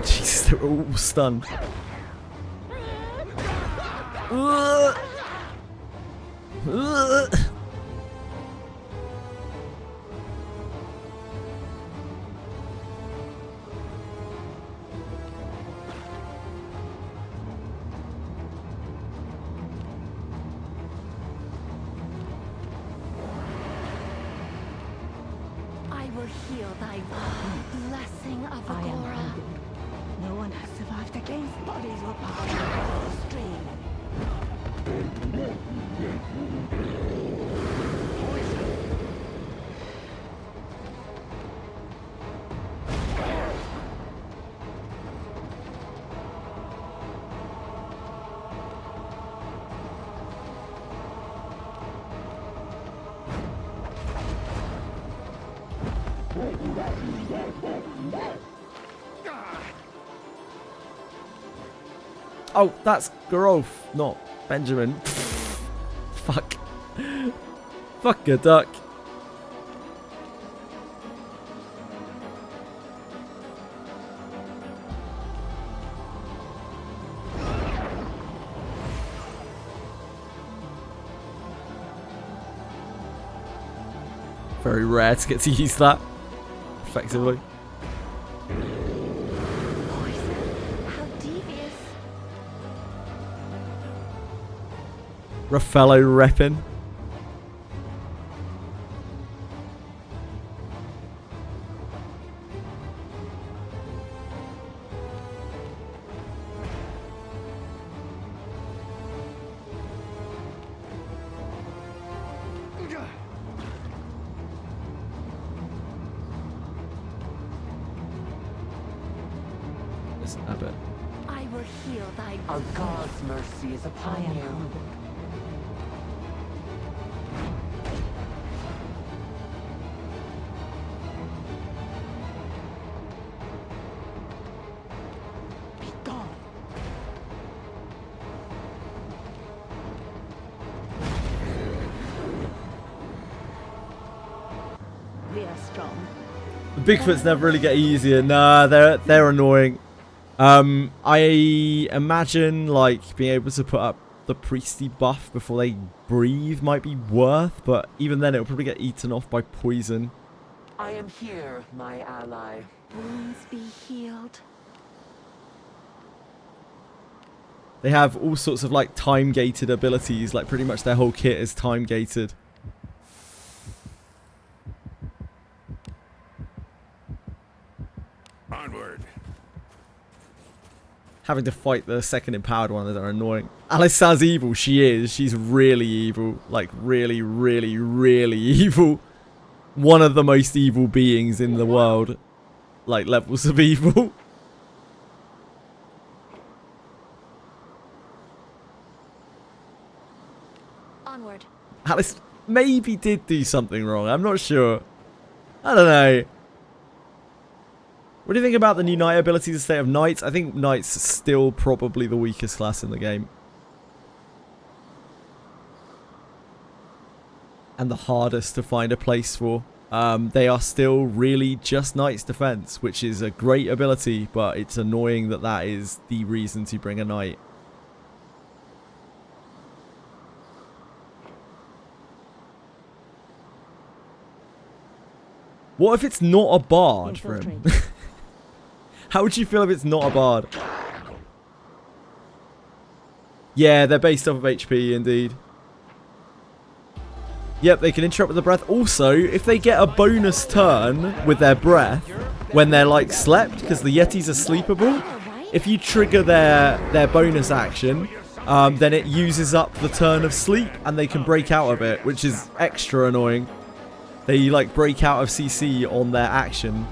Speaker 1: Jesus, they're all stunned.
Speaker 3: I will heal thy wound. Blessing of
Speaker 7: I am
Speaker 3: Agora.
Speaker 7: wounded. No one has survived against bodies were powered by the stream.
Speaker 1: Oh, that's growth, not Benjamin. Fuck. Fuck a duck. Very rare to get to use that effectively.
Speaker 3: How devious.
Speaker 1: Raffaello reppin'. Let's have it.
Speaker 3: I will heal thy
Speaker 10: Our God's mercy is
Speaker 7: I
Speaker 10: upon
Speaker 7: am
Speaker 10: you.
Speaker 7: wounded. Be gone. We are strong.
Speaker 1: The Bigfoots never really get easier. Nah, they're annoying. I imagine like being able to put up the priesty buff before they breathe might be worth, but even then it'll probably get eaten off by poison.
Speaker 10: I am here, my ally.
Speaker 3: wounds be healed.
Speaker 1: They have all sorts of like time gated abilities, like pretty much their whole kit is time gated.
Speaker 4: Onward.
Speaker 1: having to fight the second empowered one that are annoying. Alice sounds evil. She is. She's really evil. Like, really, really, really evil. One of the most evil beings in the world. Like, levels of evil.
Speaker 8: Onward.
Speaker 1: Alice maybe did do something wrong. I'm not sure. I don't know. What do you think about the new Knight abilities instead of Knights? I think Knights are still probably the weakest class in the game. And the hardest to find a place for. They are still really just Knight's defense, which is a great ability, but it's annoying that that is the reason to bring a Knight. What if it's not a bard, Grim? How would you feel if it's not a bard? Yeah, they're based off of HP, indeed. Yep, they can interrupt with the breath. Also, if they get a bonus turn with their breath when they're like slept, because the Yetis are sleepable, if you trigger their bonus action, then it uses up the turn of sleep and they can break out of it, which is extra annoying. They like break out of CC on their action.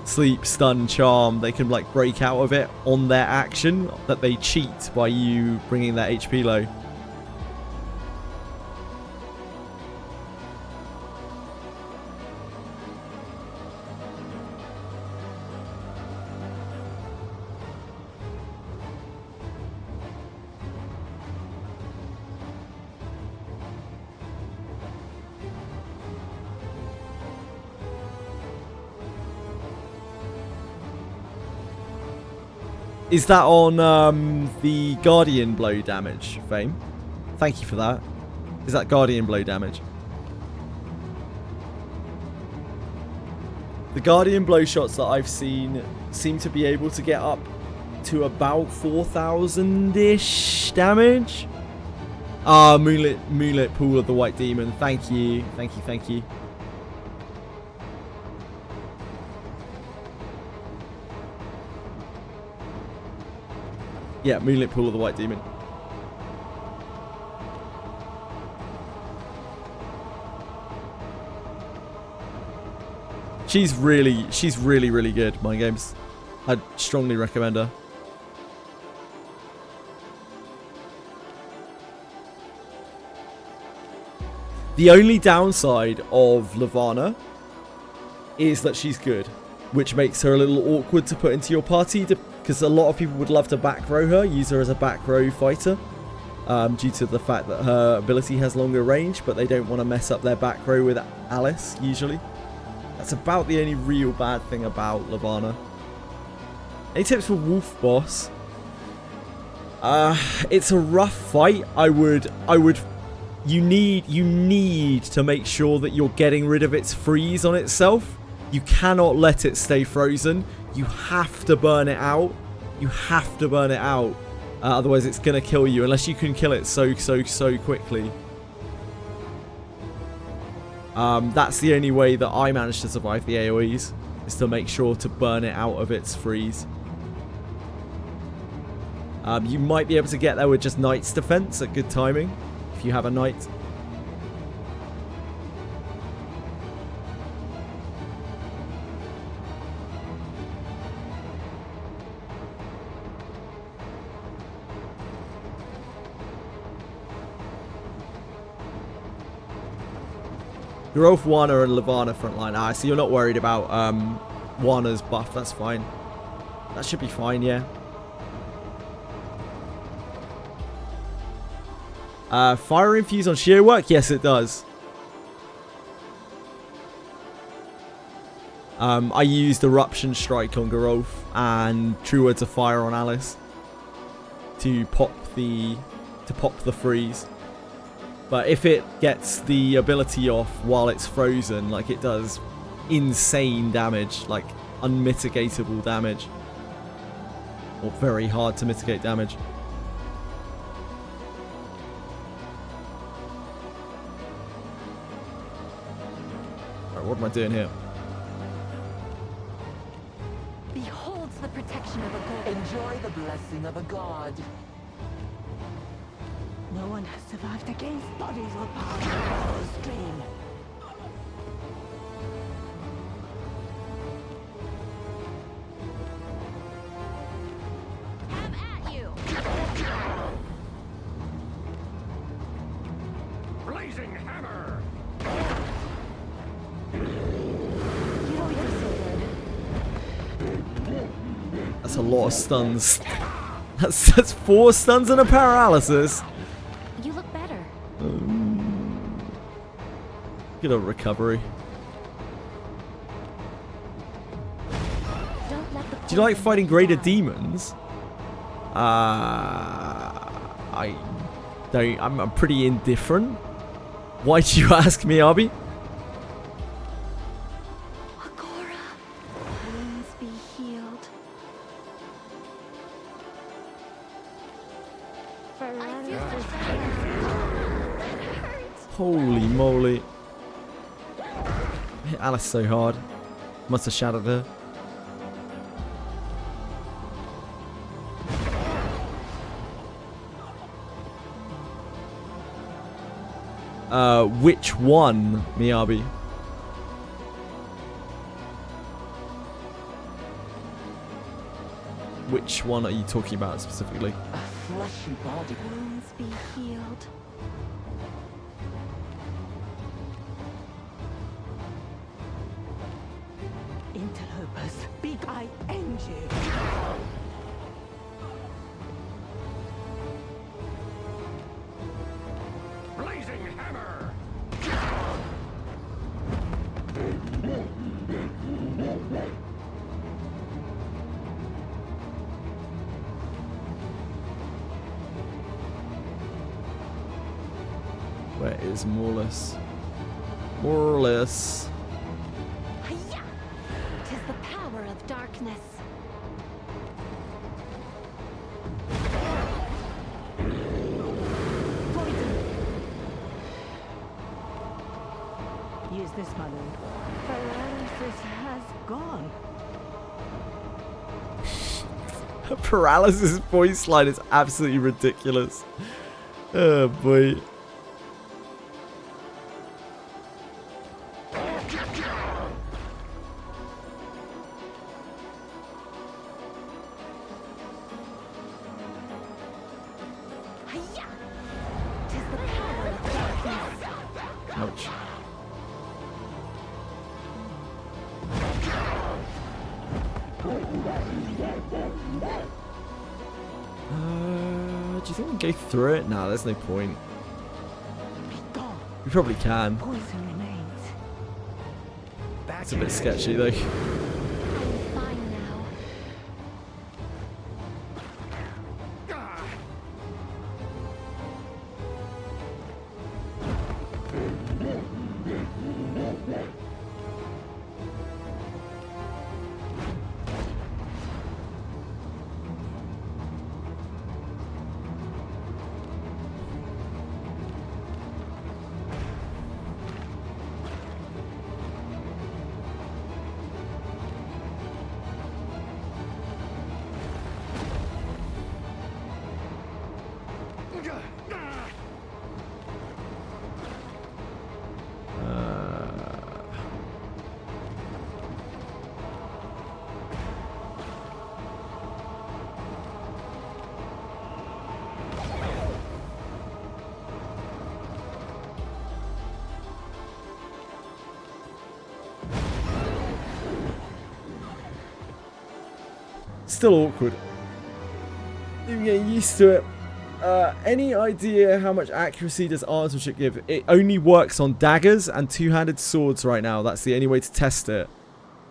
Speaker 1: Sleep, stun, charm, they can like break out of it on their action that they cheat by you bringing their HP low. Is that on the Guardian Blow damage, Fame? Thank you for that. Is that Guardian Blow damage? The Guardian Blow shots that I've seen seem to be able to get up to about 4,000-ish damage. Ah, Moonlit Pool of the White Demon. Thank you. Thank you, thank you. Yeah, Moonlit Pool of the White Demon. She's really good, Mind Games. I'd strongly recommend her. The only downside of Levana is that she's good, which makes her a little awkward to put into your party, because a lot of people would love to back row her, use her as a back row fighter, due to the fact that her ability has longer range, but they don't want to mess up their back row with Alice, usually. That's about the only real bad thing about Levana. Any tips for Wolf Boss? It's a rough fight. You need to make sure that you're getting rid of its freeze on itself. You cannot let it stay frozen. You have to burn it out. You have to burn it out. Otherwise it's going to kill you. Unless you can kill it so quickly. That's the only way that I managed to survive the AoEs. Is to make sure to burn it out of its freeze. You might be able to get there with just Knight's defense at good timing. If you have a Knight. Gerolf, Wana, and Levana frontline. So you're not worried about Wana's buff. That's fine. That should be fine, yeah. Fire Infuse on sheer work? Yes, it does. I used Eruption Strike on Gerolf and True Words of Fire on Alice to pop the freeze. But if it gets the ability off while it's frozen, like it does insane damage, like unmitigatable damage. Or very hard to mitigate damage. Alright, what am I doing here?
Speaker 7: Beholds the
Speaker 3: protection of a god.
Speaker 10: Enjoy the blessing of a god.
Speaker 7: No one has survived against bodies were part of the stream.
Speaker 3: Have at you.
Speaker 4: Blazing hammer!
Speaker 3: You're so good.
Speaker 1: That's a lot of stuns. That's 4 stuns and a paralysis.
Speaker 3: You look better.
Speaker 1: Good old recovery.
Speaker 3: Don't let the
Speaker 1: Do you like
Speaker 3: poison
Speaker 1: fighting
Speaker 3: weigh
Speaker 1: greater
Speaker 3: down.
Speaker 1: demons? I don't. I'm pretty indifferent. Why do you ask me, Arby?
Speaker 3: Agora, wounds be healed. I feel that hurts.
Speaker 1: Holy moly! Hit Alice so hard. Must have shattered her. Which one, Miyabi? Which one are you talking about specifically?
Speaker 10: A fleshy body.
Speaker 3: Wounds be healed.
Speaker 7: Interlopers, big I end you.
Speaker 4: Blazing hammer!
Speaker 1: Where is Morlus? Morlus.
Speaker 3: Hiya! 'Tis the power of darkness.
Speaker 7: Use this, my lord. Paralysis has gone.
Speaker 1: Paralysis voice line is absolutely ridiculous. Oh boy.
Speaker 3: Hiya! 'Tis the power of darkness.
Speaker 1: Ouch. Do you think we can go through it? Nah, there's no point.
Speaker 7: Be gone.
Speaker 1: We probably can.
Speaker 7: Poison remains.
Speaker 1: It's a bit sketchy though.
Speaker 3: I'm fine now.
Speaker 1: Still awkward. Even getting used to it. Any idea how much accuracy does Armsmanship give? It only works on daggers and two-handed swords right now. That's the only way to test it.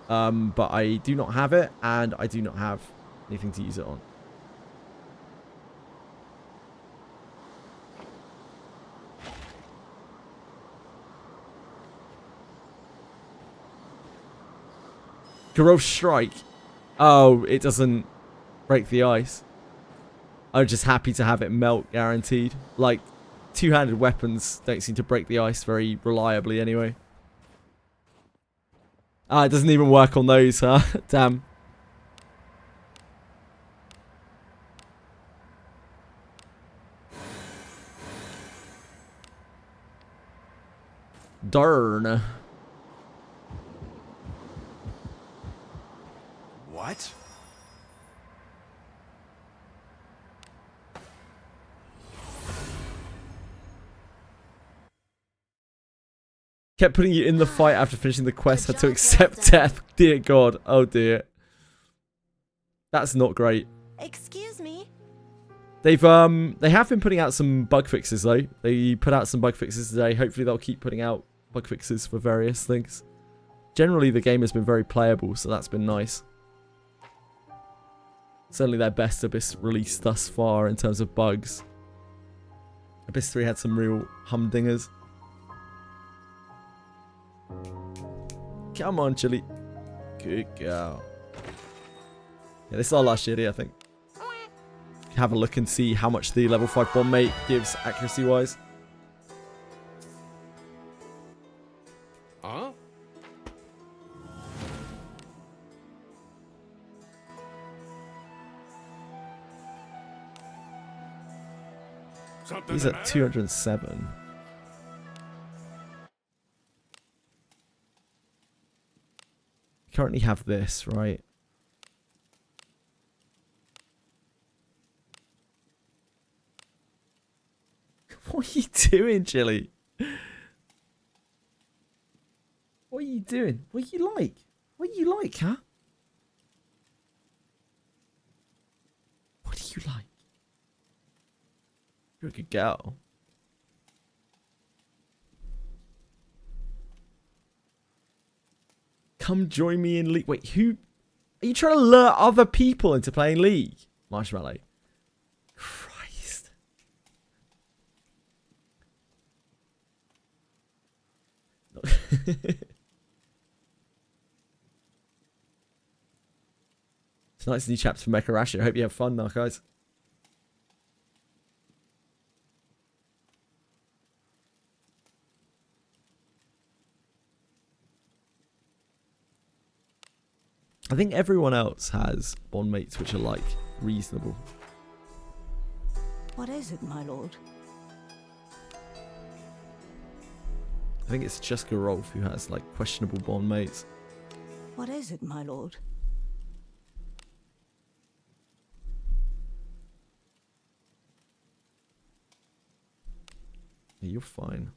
Speaker 1: But I do not have it, and I do not have anything to use it on. Garrosh Strike. Oh, it doesn't break the ice. I'm just happy to have it melt, guaranteed. Like, two-handed weapons don't seem to break the ice very reliably anyway. Ah, it doesn't even work on those, huh? Damn. Darn.
Speaker 11: What?
Speaker 1: Kept putting you in the fight after finishing the quest. Had to accept death. Dear God. Oh dear. That's not great.
Speaker 8: Excuse me.
Speaker 1: They have been putting out some bug fixes though. They put out some bug fixes today. Hopefully they'll keep putting out bug fixes for various things. Generally the game has been very playable, so that's been nice. Certainly their best Abyss release thus far in terms of bugs. Abyss 3 had some real humdingers. Come on, Chili. Good girl. Yeah, this is our last shitty, I think. Have a look and see how much the level 5 Bondmate gives accuracy-wise.
Speaker 4: Huh? Something
Speaker 1: He's at 207. Currently have this, right? What are you doing, Chili? What are you doing? What are you like? What are you like, huh? What do you like? You're a good girl. Come join me in League. Wait, who? Are you trying to lure other people into playing League? Marshmallow. Christ. Tonight's new chapter for Mecha Rashi. I hope you have fun now, guys. I think everyone else has Bondmates which are like reasonable.
Speaker 7: What is it, my lord?
Speaker 1: I think it's just Gerolf who has like questionable Bondmates.
Speaker 7: What is it, my lord?
Speaker 1: Yeah, you're fine.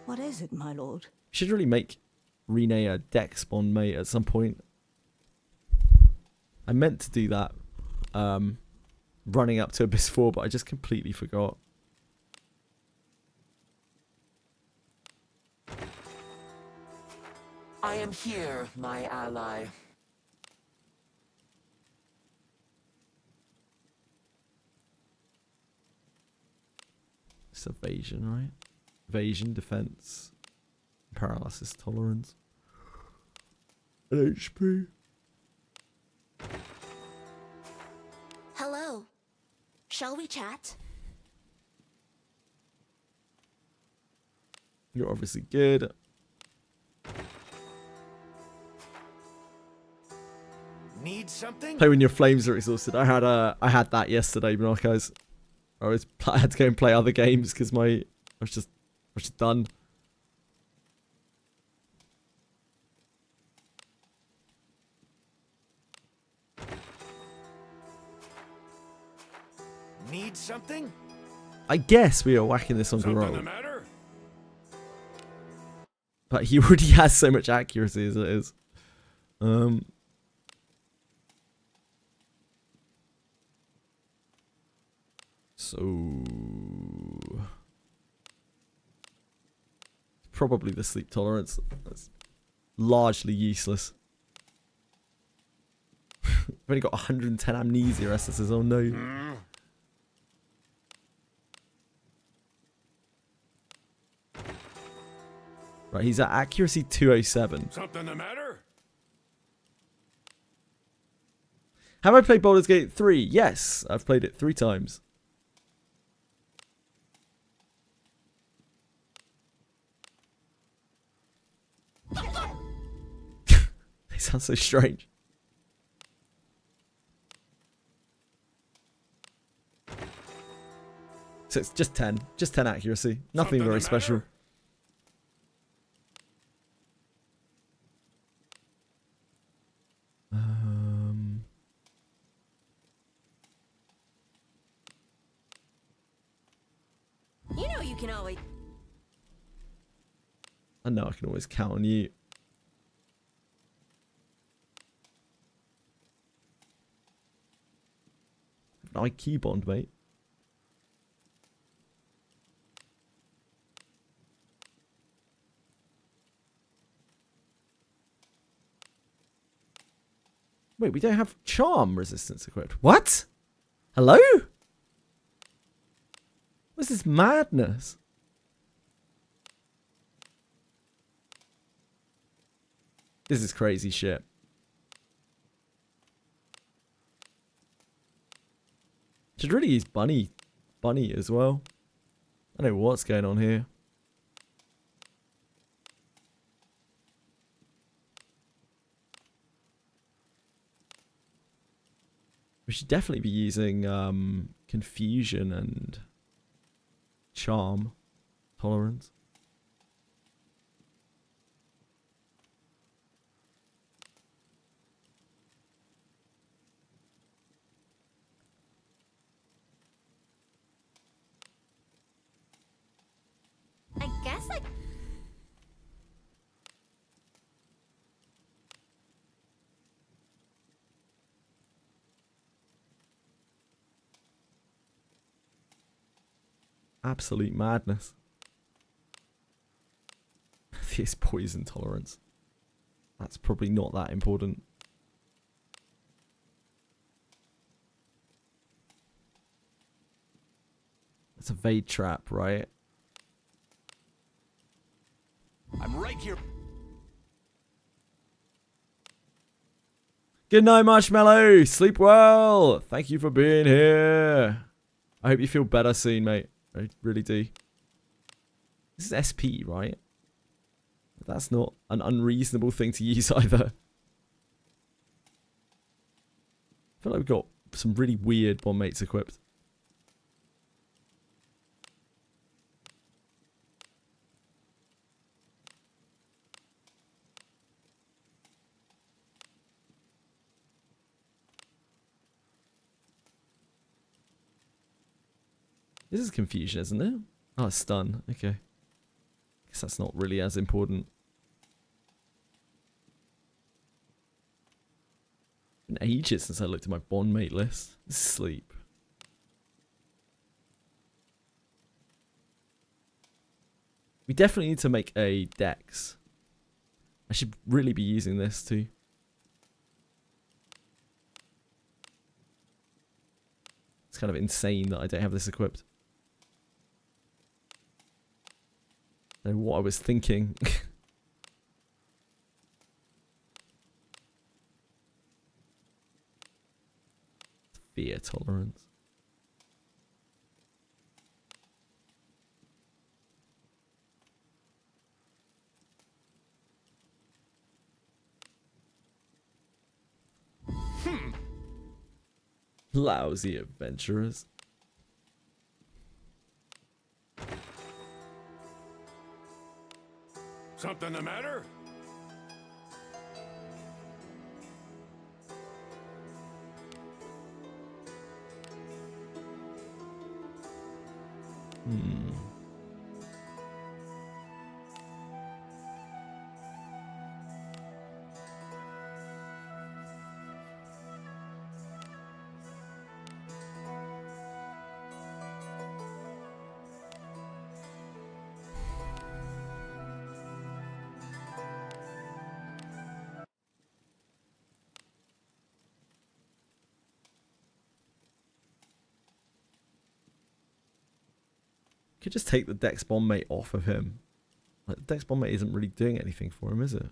Speaker 7: What is it, my lord?
Speaker 1: Should really make Rene a Dex Bondmate at some point. I meant to do that running up to Abyss 4, but I just completely forgot.
Speaker 10: I am here, my ally.
Speaker 1: It's evasion, right? Evasion, defense, paralysis tolerance, and HP.
Speaker 8: Hello. Shall we chat?
Speaker 1: You're obviously good.
Speaker 11: Need something?
Speaker 1: Play when your flames are exhausted. I had that yesterday, Monarchos. I had to go and play other games because I was just done.
Speaker 11: Need something?
Speaker 1: I guess we are whacking this on
Speaker 4: Something
Speaker 1: Geralt.
Speaker 4: the matter?
Speaker 1: But he already has so much accuracy as it is. So probably the sleep tolerance. That's largely useless. I've only got 110 amnesia. Estes says, "Oh no." Right, he's at accuracy 207.
Speaker 4: Something the matter?
Speaker 1: Have I played Baldur's Gate 3? Yes, I've played it 3 times. They sound so strange. So it's just 10. Just 10 accuracy. Nothing very special.
Speaker 8: You know you can always...
Speaker 1: I know I can always count on you. An IQ bond, mate. Wait, we don't have charm resistance equipped. What? Hello? What's this madness? This is crazy shit. Should really use Bunny as well. I don't know what's going on here. We should definitely be using confusion and charm tolerance.
Speaker 8: I guess I...
Speaker 1: Absolute madness. This poison tolerance. That's probably not that important. It's a Vade trap, right?
Speaker 11: I'm right here.
Speaker 1: Good night, Marshmallow. Sleep well. Thank you for being here. I hope you feel better soon, mate. I really do. This is SP, right? That's not an unreasonable thing to use either. I feel like we've got some really weird Bondmates equipped. This is confusion, isn't it? Oh, stun. Okay. Guess that's not really as important. Been ages since I looked at my Bondmate list. This is sleep. We definitely need to make a dex. I should really be using this too. It's kind of insane that I don't have this equipped. I don't know what I was thinking. Fear tolerance. Lousy adventurers.
Speaker 4: Something the matter?
Speaker 1: Could just take the Dex Bondmate off of him. Like, the Dex Bondmate isn't really doing anything for him, is it?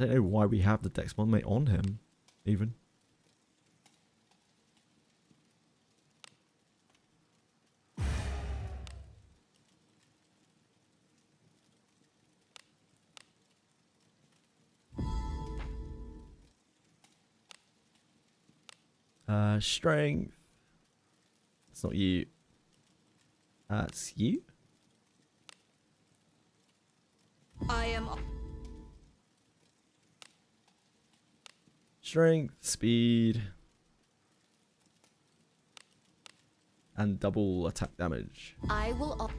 Speaker 1: I don't know why we have the Dex Bondmate on him, even. Strength. It's not you. That's you.
Speaker 5: I am.
Speaker 1: Strength, speed, and double attack damage.
Speaker 5: I will.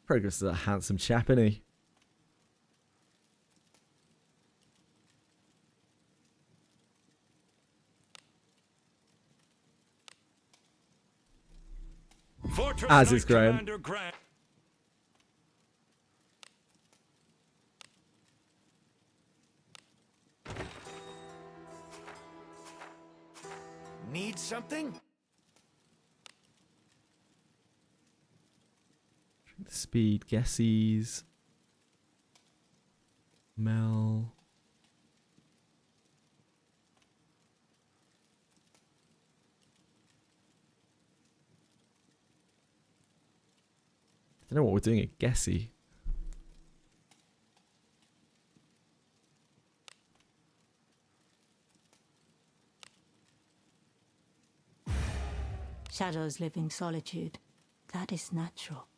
Speaker 1: Progress is a handsome chap, isn't he?
Speaker 4: Fortress
Speaker 1: As
Speaker 4: Knight
Speaker 1: is Graham.
Speaker 4: Commander Grant.
Speaker 11: Need something?
Speaker 1: Speed, guesses. Mel. I don't know what we're doing at Guessy.
Speaker 7: Shadows live in solitude. That is natural.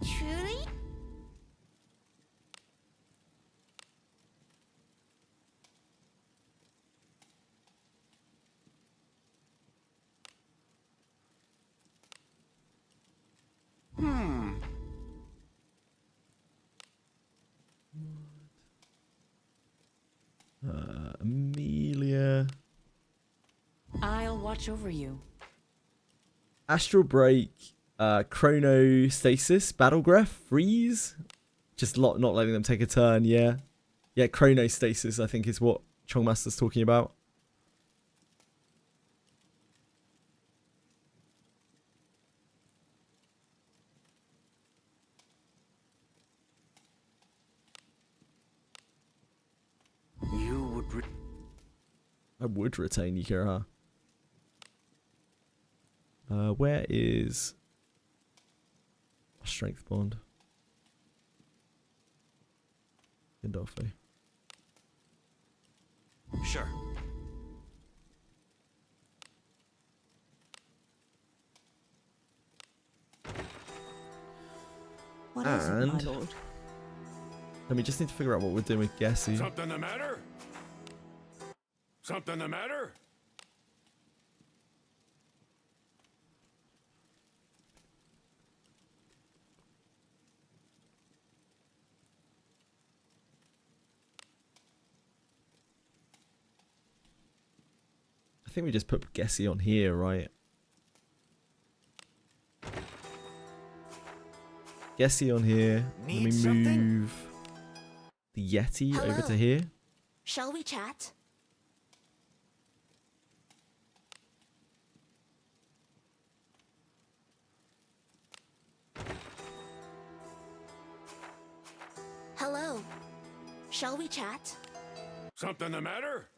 Speaker 8: Truly?
Speaker 1: Amelia.
Speaker 5: I'll watch over you.
Speaker 1: Astral Break. Chronostasis. Battlegraph. Freeze. Just not letting them take a turn, yeah. Yeah, Chronostasis, I think, is what Chongmaster's talking about.
Speaker 11: You would
Speaker 1: I would retain Yukira. Where is Strength Bond? Gandolfo.
Speaker 11: Sure.
Speaker 7: What is it, my
Speaker 1: And
Speaker 7: lord?
Speaker 1: then we just need to figure out what we're doing with Gessie.
Speaker 4: Something the matter? Something the matter?
Speaker 1: I think we just put Gessie on here, right? Gessie on here. Let me
Speaker 11: Need something?
Speaker 1: move the Yeti over
Speaker 8: Hello.
Speaker 1: to here.
Speaker 8: Shall we chat? Hello. Shall we chat?
Speaker 4: Something the matter?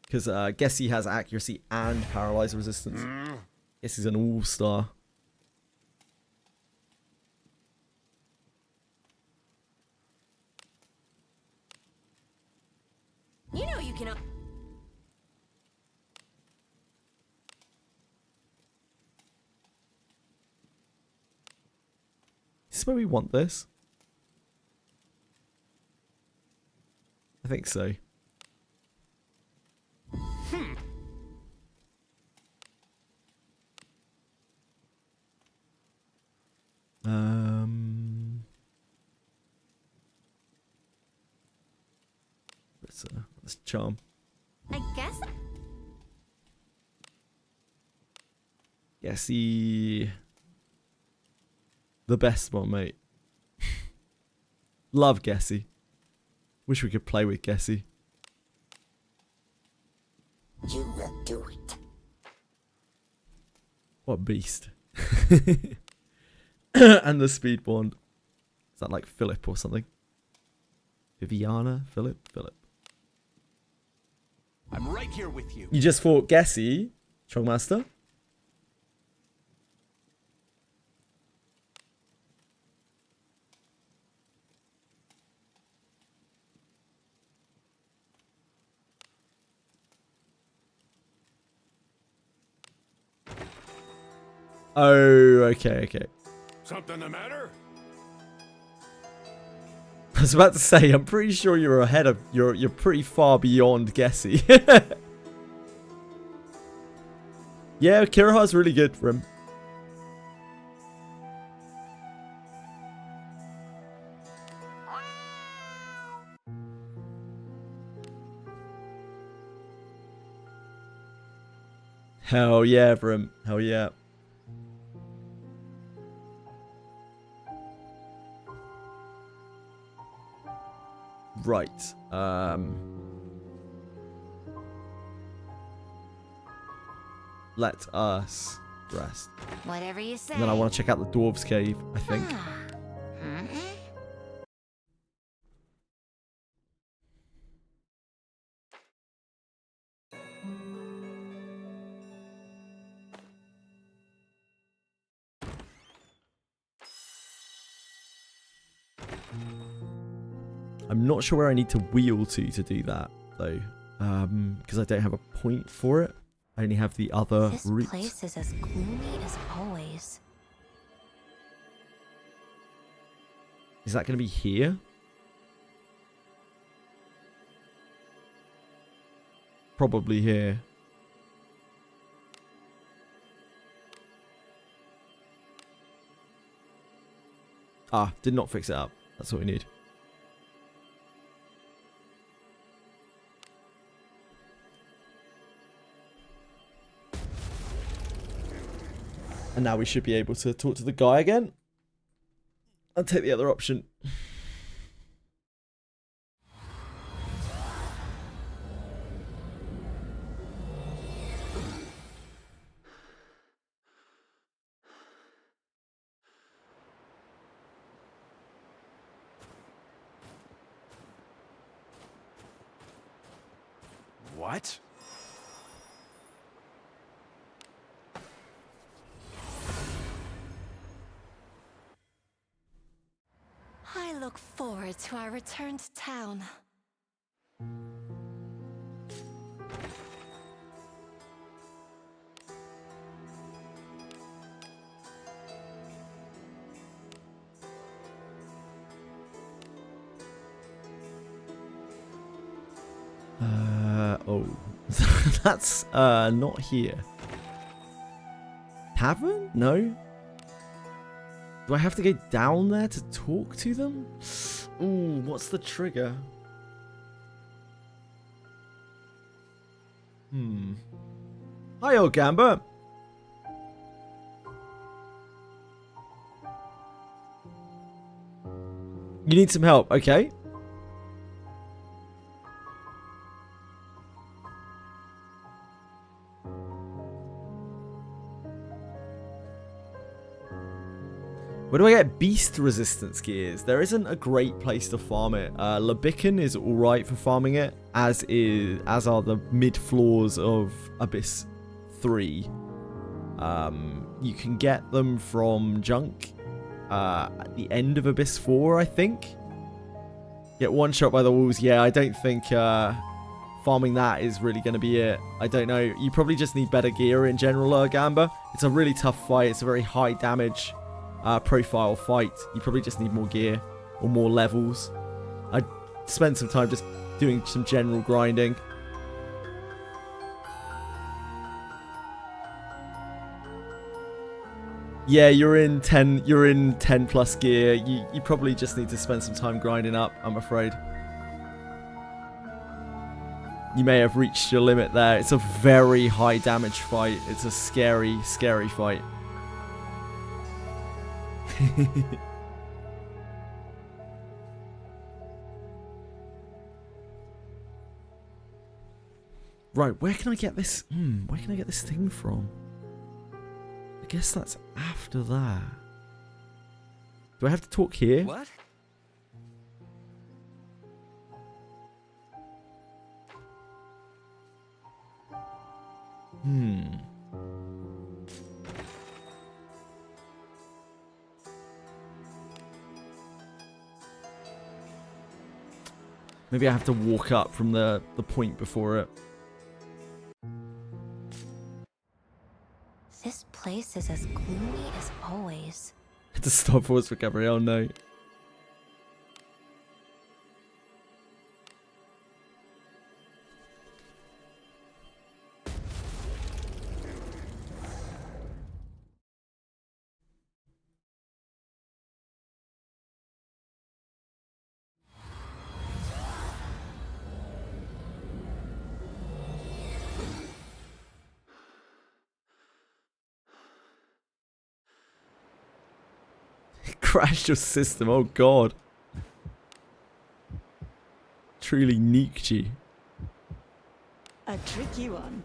Speaker 1: Because Gessie has accuracy and paralyzer resistance. Gessie's an all-star.
Speaker 8: You know you can.
Speaker 1: Is this where we want this? I think so. Let's charm.
Speaker 8: I guess.
Speaker 1: Gessie. The best one, mate. Love Gessie. Wish we could play with Gessie.
Speaker 8: You will do it.
Speaker 1: What a beast. And the speed bond. Is that like Philip or something? Viviana? Philip?
Speaker 11: I'm right here with you.
Speaker 1: You just fought Gessie, Strongmaster? Oh, okay.
Speaker 4: Something the matter?
Speaker 1: I was about to say, I'm pretty sure you're ahead of you're pretty far beyond Gessie. Yeah, Kiraha's really good for him. Hell yeah, Brim. Hell yeah. Right. Let us rest.
Speaker 8: Whatever you say.
Speaker 1: And then I want to check out the Dwarves Cave, I think. I'm not sure where I need to wheel to do that, though. Because I don't have a point for it. I only have the other route.
Speaker 8: This place is as gloomy as always.
Speaker 1: Is that going to be here? Probably here. Ah, did not fix it up. That's what we need. And now we should be able to talk to the guy again. I'll take the other option.
Speaker 11: What?
Speaker 3: I look forward to our return to town.
Speaker 1: Oh. That's, not here. Tavern? No? Do I have to go down there to talk to them? Ooh, what's the trigger? Hi, old Gamba. You need some help, okay? Where do I get beast resistance gears? There isn't a great place to farm it. Labican is alright for farming it, as are the mid floors of Abyss 3. You can get them from junk at the end of Abyss 4, I think. Get one shot by the walls. Yeah, I don't think farming that is really going to be it. I don't know. You probably just need better gear in general, Gamba. It's a really tough fight. It's a very high damage profile fight. You probably just need more gear or more levels. I'd spend some time just doing some general grinding. Yeah, you're in 10 plus gear. You probably just need to spend some time grinding up, I'm afraid. You may have reached your limit there. It's a very high damage fight. It's a scary, scary fight. Right, where can I get this? Where can I get this thing from? The guess that's after that. Do I have to talk here?
Speaker 11: What?
Speaker 1: Maybe I have to walk up from the point before it.
Speaker 8: This place is as gloomy as always.
Speaker 1: To stop force recovery, oh no. Crashed your system, oh god. Truly nuked you.
Speaker 7: A tricky one.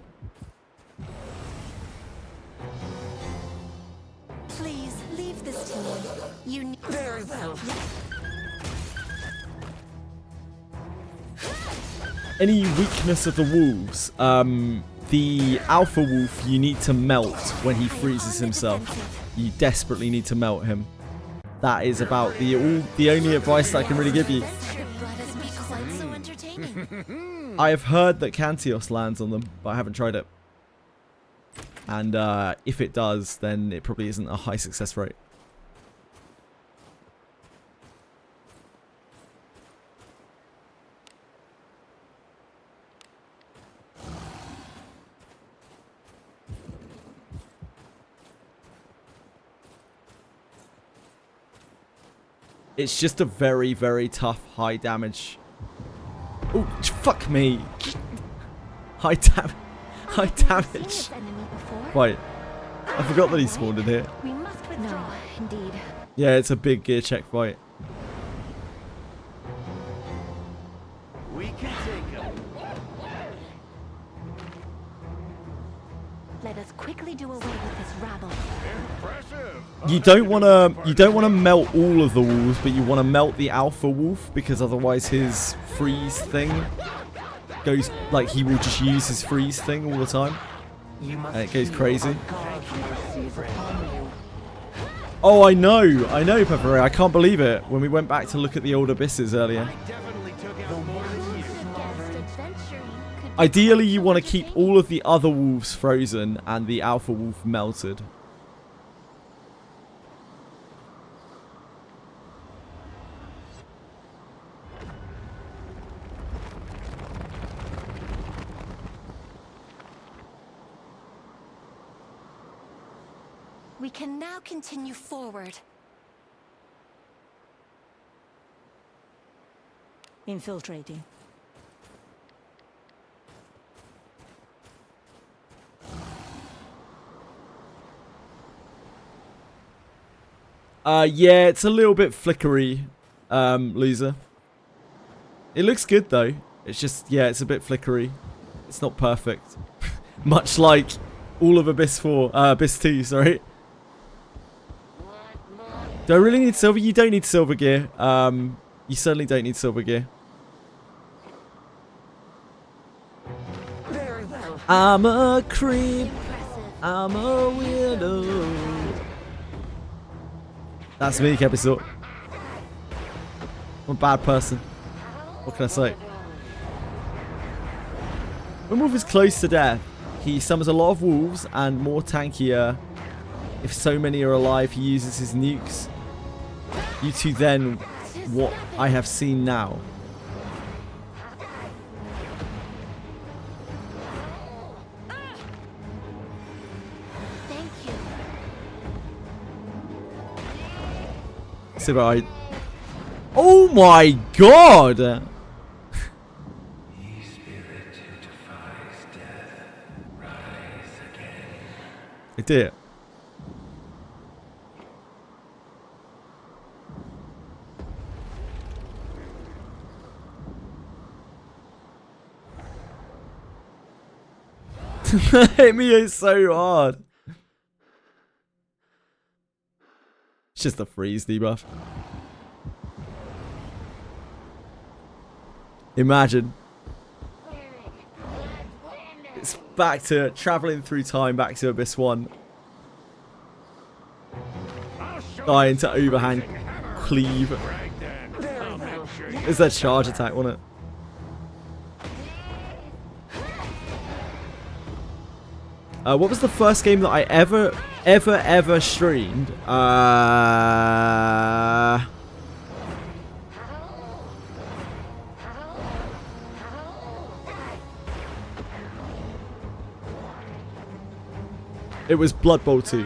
Speaker 3: Please, leave this to me. You need...
Speaker 10: Very well.
Speaker 1: Any weakness of the wolves? The alpha wolf you need to melt when he freezes himself. You desperately need to melt him. That is about the only advice that I can really give you. I have heard that Cantios lands on them, but I haven't tried it. And if it does, then it probably isn't a high success rate. It's just a very, very tough high damage. Oh, fuck me. High damage. Wait, I forgot that he spawned in here.
Speaker 3: We must withdraw. No, indeed.
Speaker 1: Yeah, it's a big gear check fight.
Speaker 11: We can take him.
Speaker 3: Let us quickly do away with this rabble.
Speaker 4: Impressive.
Speaker 1: You don't wanna melt all of the wolves, but you wanna melt the alpha wolf because otherwise his freeze thing goes like he will just use his freeze thing all the time. And it goes crazy. Oh, I know, Pepper. I can't believe it. When we went back to look at the old abysses earlier. Ideally, you want to keep all of the other wolves frozen and the alpha wolf melted.
Speaker 3: We can now continue forward.
Speaker 7: Infiltrating.
Speaker 1: Yeah, it's a little bit flickery, loser. It looks good though. It's just, yeah, it's a bit flickery. It's not perfect. Much like all of Abyss 4, Abyss 2, sorry. Do I really need silver? You don't need silver gear. You certainly don't need silver gear.
Speaker 10: Very well.
Speaker 1: I'm a creep. I'm a weirdo. That's me, episode. I'm a bad person. What can I say? When Wolf is close to death, he summons a lot of wolves and more tankier. If so many are alive, he uses his nukes. You two then, what I have seen now.
Speaker 3: Thank you.
Speaker 1: See if I... Oh my god! I did. Hit me so hard. just a freeze debuff. Imagine. It's back to traveling through time, back to Abyss 1. Dying to overhand cleave. It's that charge attack, wasn't it? What was the first game that I ever streamed? It was Blood Bowl 2.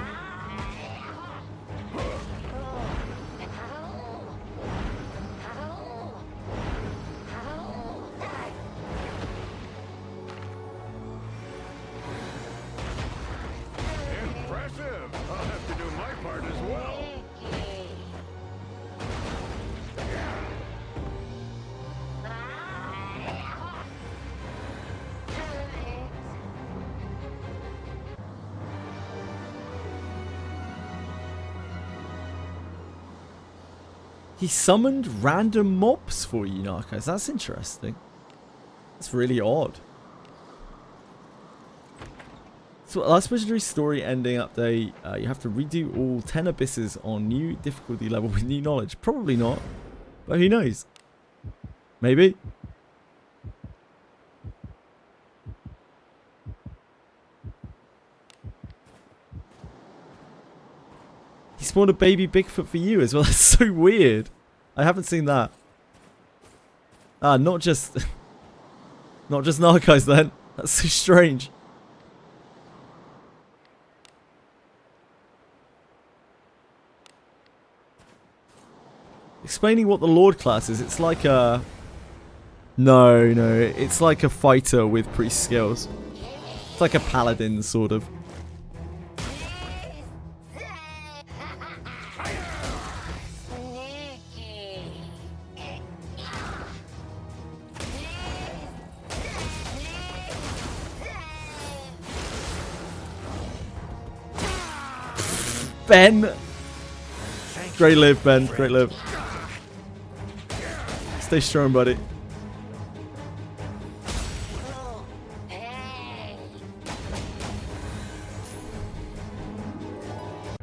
Speaker 1: He summoned random mobs for you, Narcos. That's interesting. That's really odd. So last Wizardry story ending update. You have to redo all 10 abysses on new difficulty level with new knowledge. Probably not. But who knows? Maybe. He spawned a baby Bigfoot for you as well. That's so weird. I haven't seen that. Ah, not just Narcos then. That's so strange. Explaining what the Lord class is, it's like a... No, it's like a fighter with priest skills. It's like a paladin, sort of. Ben! Great live, Ben. Great live. Stay strong, buddy.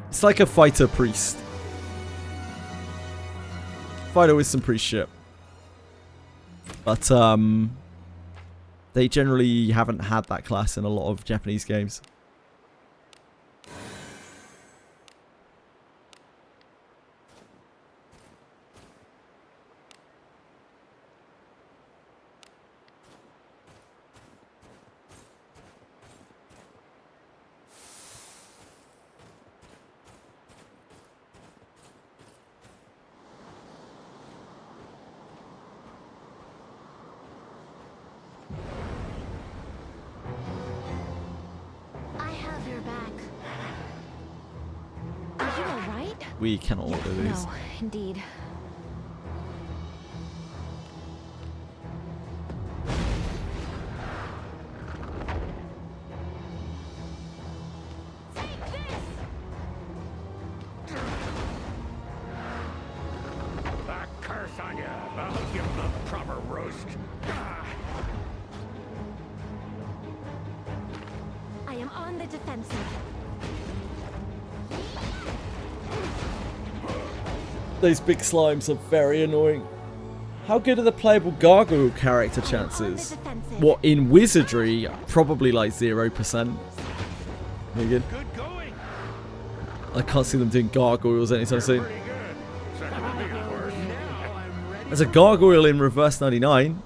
Speaker 1: It's like a fighter priest. Fighter with some priest shit. But, they generally haven't had that class in a lot of Japanese games. We cannot order these.
Speaker 3: No, indeed.
Speaker 4: That curse on you. I'll give him a proper roast.
Speaker 3: I am on the defensive.
Speaker 1: Those big slimes are very annoying. How good are the playable gargoyle character chances? What, in Wizardry? Probably like 0%. Very good. I can't see them doing gargoyles anytime soon. There's a gargoyle in Reverse 99.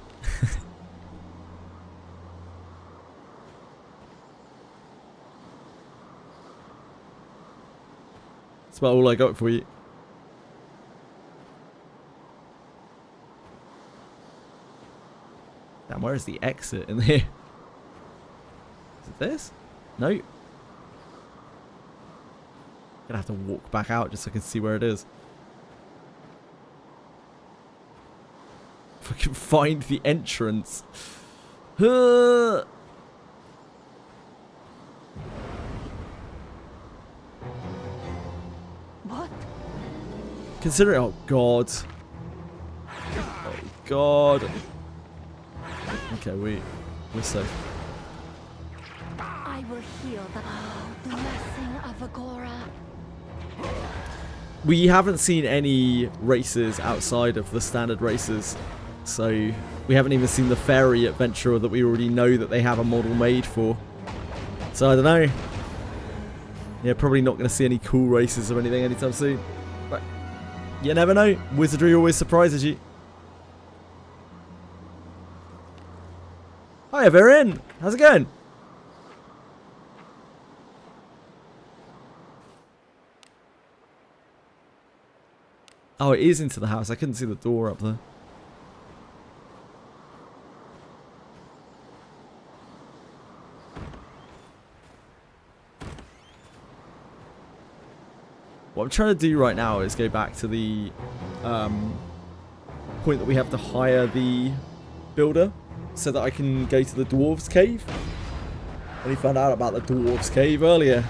Speaker 1: That's about all I got for you. Damn, where is the exit in here? Is it this? No. Gonna have to walk back out just so I can see where it is. If I can find the entrance.
Speaker 7: What?
Speaker 1: Consider it. Oh, God. Oh, God. Okay, we're safe.
Speaker 3: I will heal the blessing of Agora.
Speaker 1: We haven't seen any races outside of the standard races. So we haven't even seen the fairy adventurer that we already know that they have a model made for. So I don't know. Yeah, probably not going to see any cool races or anything anytime soon. But you never know. Wizardry always surprises you. Hi, Varian. How's it going? Oh, it is into the house. I couldn't see the door up there. What I'm trying to do right now is go back to the point that we have to hire the builder so that I can go to the dwarves cave. I only found out about the dwarves cave earlier.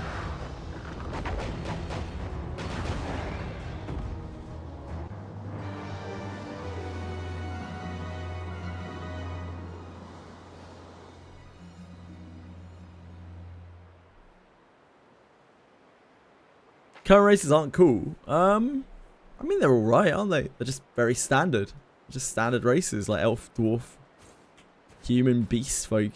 Speaker 1: Current races aren't cool. I mean, they're alright, aren't they? They're just very standard. Just standard races like elf, dwarf, human, beast, folk.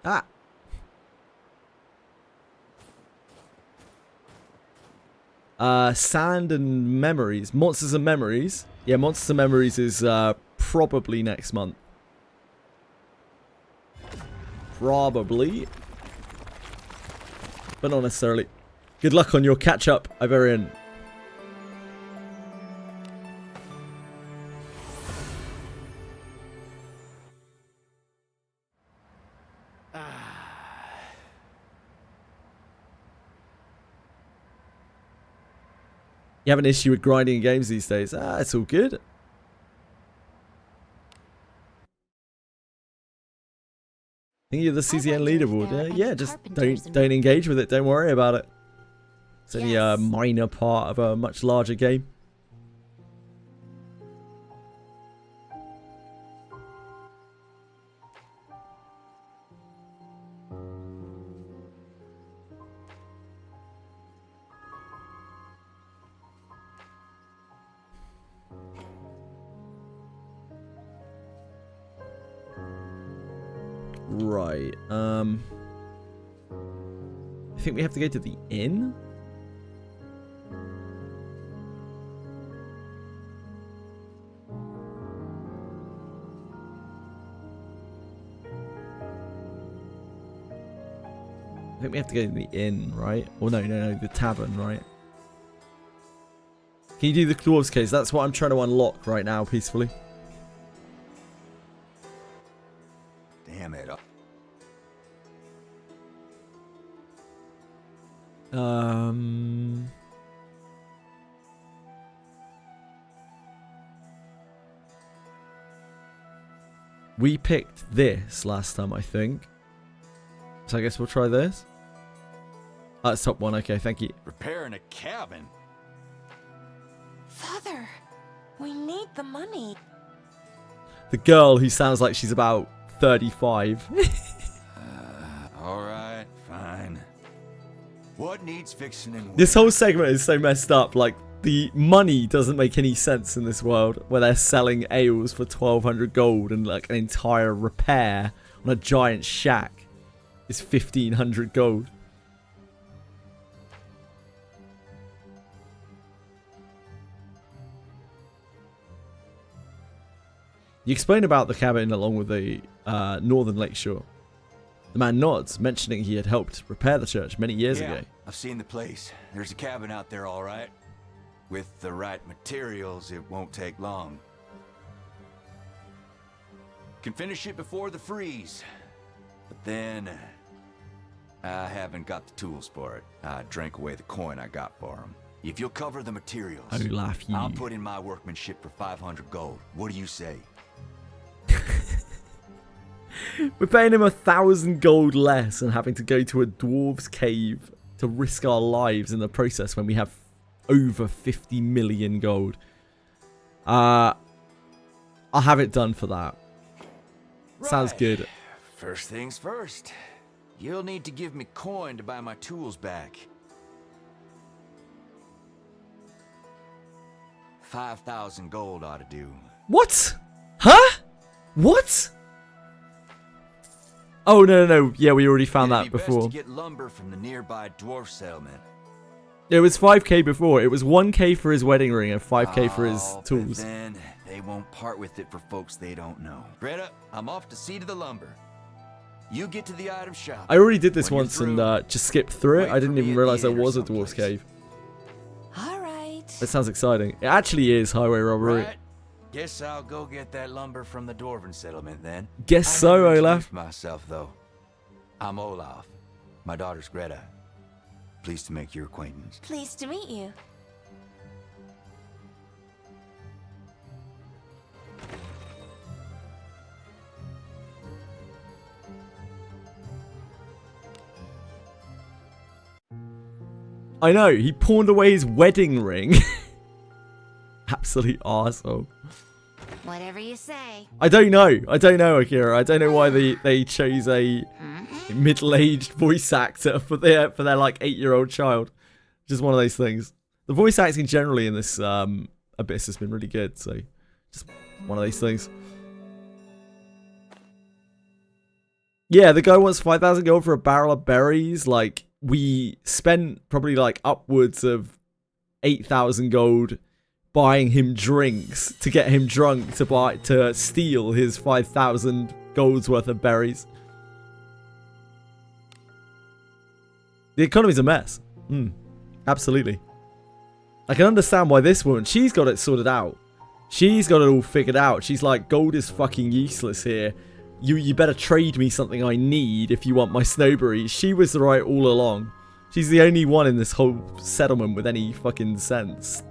Speaker 1: Ah! Sand and Memories. Monsters and Memories. Yeah, Monsters and Memories is probably next month. Probably. But not necessarily. Good luck on your catch-up, Iverian. You have an issue with grinding in games these days. Ah, it's all good. Think you're the CZN leaderboard. Yeah, just don't engage with it. Don't worry about it. It's only a minor part of a much larger game. Right, I think we have to go to the inn. I think we have to go to the inn, right? Or no, the tavern, right? Can you do the dwarves case? That's what I'm trying to unlock right now, peacefully.
Speaker 11: Damn it.
Speaker 1: We picked this last time, I think. So I guess we'll try this. It's top one. Okay, thank you.
Speaker 11: Repairing a cabin.
Speaker 8: Father, we need the money.
Speaker 1: The girl who sounds like she's about 35.
Speaker 11: All right, fine. What needs fixing and
Speaker 1: This whole segment is so messed up. Like, the money doesn't make any sense in this world where they're selling ales for 1,200 gold and like an entire repair on a giant shack is 1,500 gold. You explain about the cabin along with the northern lakeshore. The man nods, mentioning he had helped repair the church many years ago.
Speaker 11: I've seen the place. There's a cabin out there, all right. With the right materials, it won't take long. Can finish it before the freeze. But then, I haven't got the tools for it. I drank away the coin I got for them. If you'll cover the materials,
Speaker 1: Olaf, you.
Speaker 11: I'll put in my workmanship for 500 gold. What do you say?
Speaker 1: We're paying him 1,000 gold less and having to go to a dwarves cave to risk our lives in the process when we have over 50 million gold. I'll have it done for that. Sounds good.
Speaker 11: First things first. You'll need to give me coin to buy my tools back. 5,000 gold ought to do.
Speaker 1: What? Huh? What? Oh, no. Yeah, we already found that before.
Speaker 11: Best to get lumber from the nearby dwarf settlement.
Speaker 1: It was 5k before. It was 1k for his wedding ring and 5k for his tools.
Speaker 11: But then they won't part with it for folks they don't know. Greta, I'm off to see to the lumber. You get to the item shop.
Speaker 1: I already did this
Speaker 11: When you're
Speaker 1: once
Speaker 11: through,
Speaker 1: and just skipped through it.
Speaker 11: wait
Speaker 1: I
Speaker 11: for
Speaker 1: didn't
Speaker 11: me
Speaker 1: even
Speaker 11: at
Speaker 1: realize
Speaker 11: the
Speaker 1: there
Speaker 11: inn or
Speaker 1: was a dwarf's
Speaker 11: someplace.
Speaker 1: cave.
Speaker 8: All right.
Speaker 1: It sounds exciting. It actually is highway robbery.
Speaker 11: Right. Guess I'll go get that lumber from the dwarven settlement then.
Speaker 1: Guess
Speaker 11: I
Speaker 1: so,
Speaker 11: never
Speaker 1: Olaf.
Speaker 11: introduced myself though. I'm Olaf. My daughter's Greta. Pleased to make your acquaintance.
Speaker 8: Pleased to meet you.
Speaker 1: I know, he pawned away his wedding ring. Absolute arsehole.
Speaker 8: Whatever you say.
Speaker 1: I don't know, Akira. I don't know why they chose a middle-aged voice actor for their like 8-year-old child. Just one of those things. The voice acting generally in this Abyss has been really good, so just one of those things. Yeah, the guy wants 5,000 gold for a barrel of berries. Like, we spent probably like upwards of 8,000 gold buying him drinks to get him drunk to steal his 5,000 gold's worth of berries. The economy's a mess. Absolutely. I can understand why this woman, she's got it sorted out. She's got it all figured out. She's like, gold is fucking useless here. You better trade me something I need if you want my snowberries. She was right all along. She's the only one in this whole settlement with any fucking sense.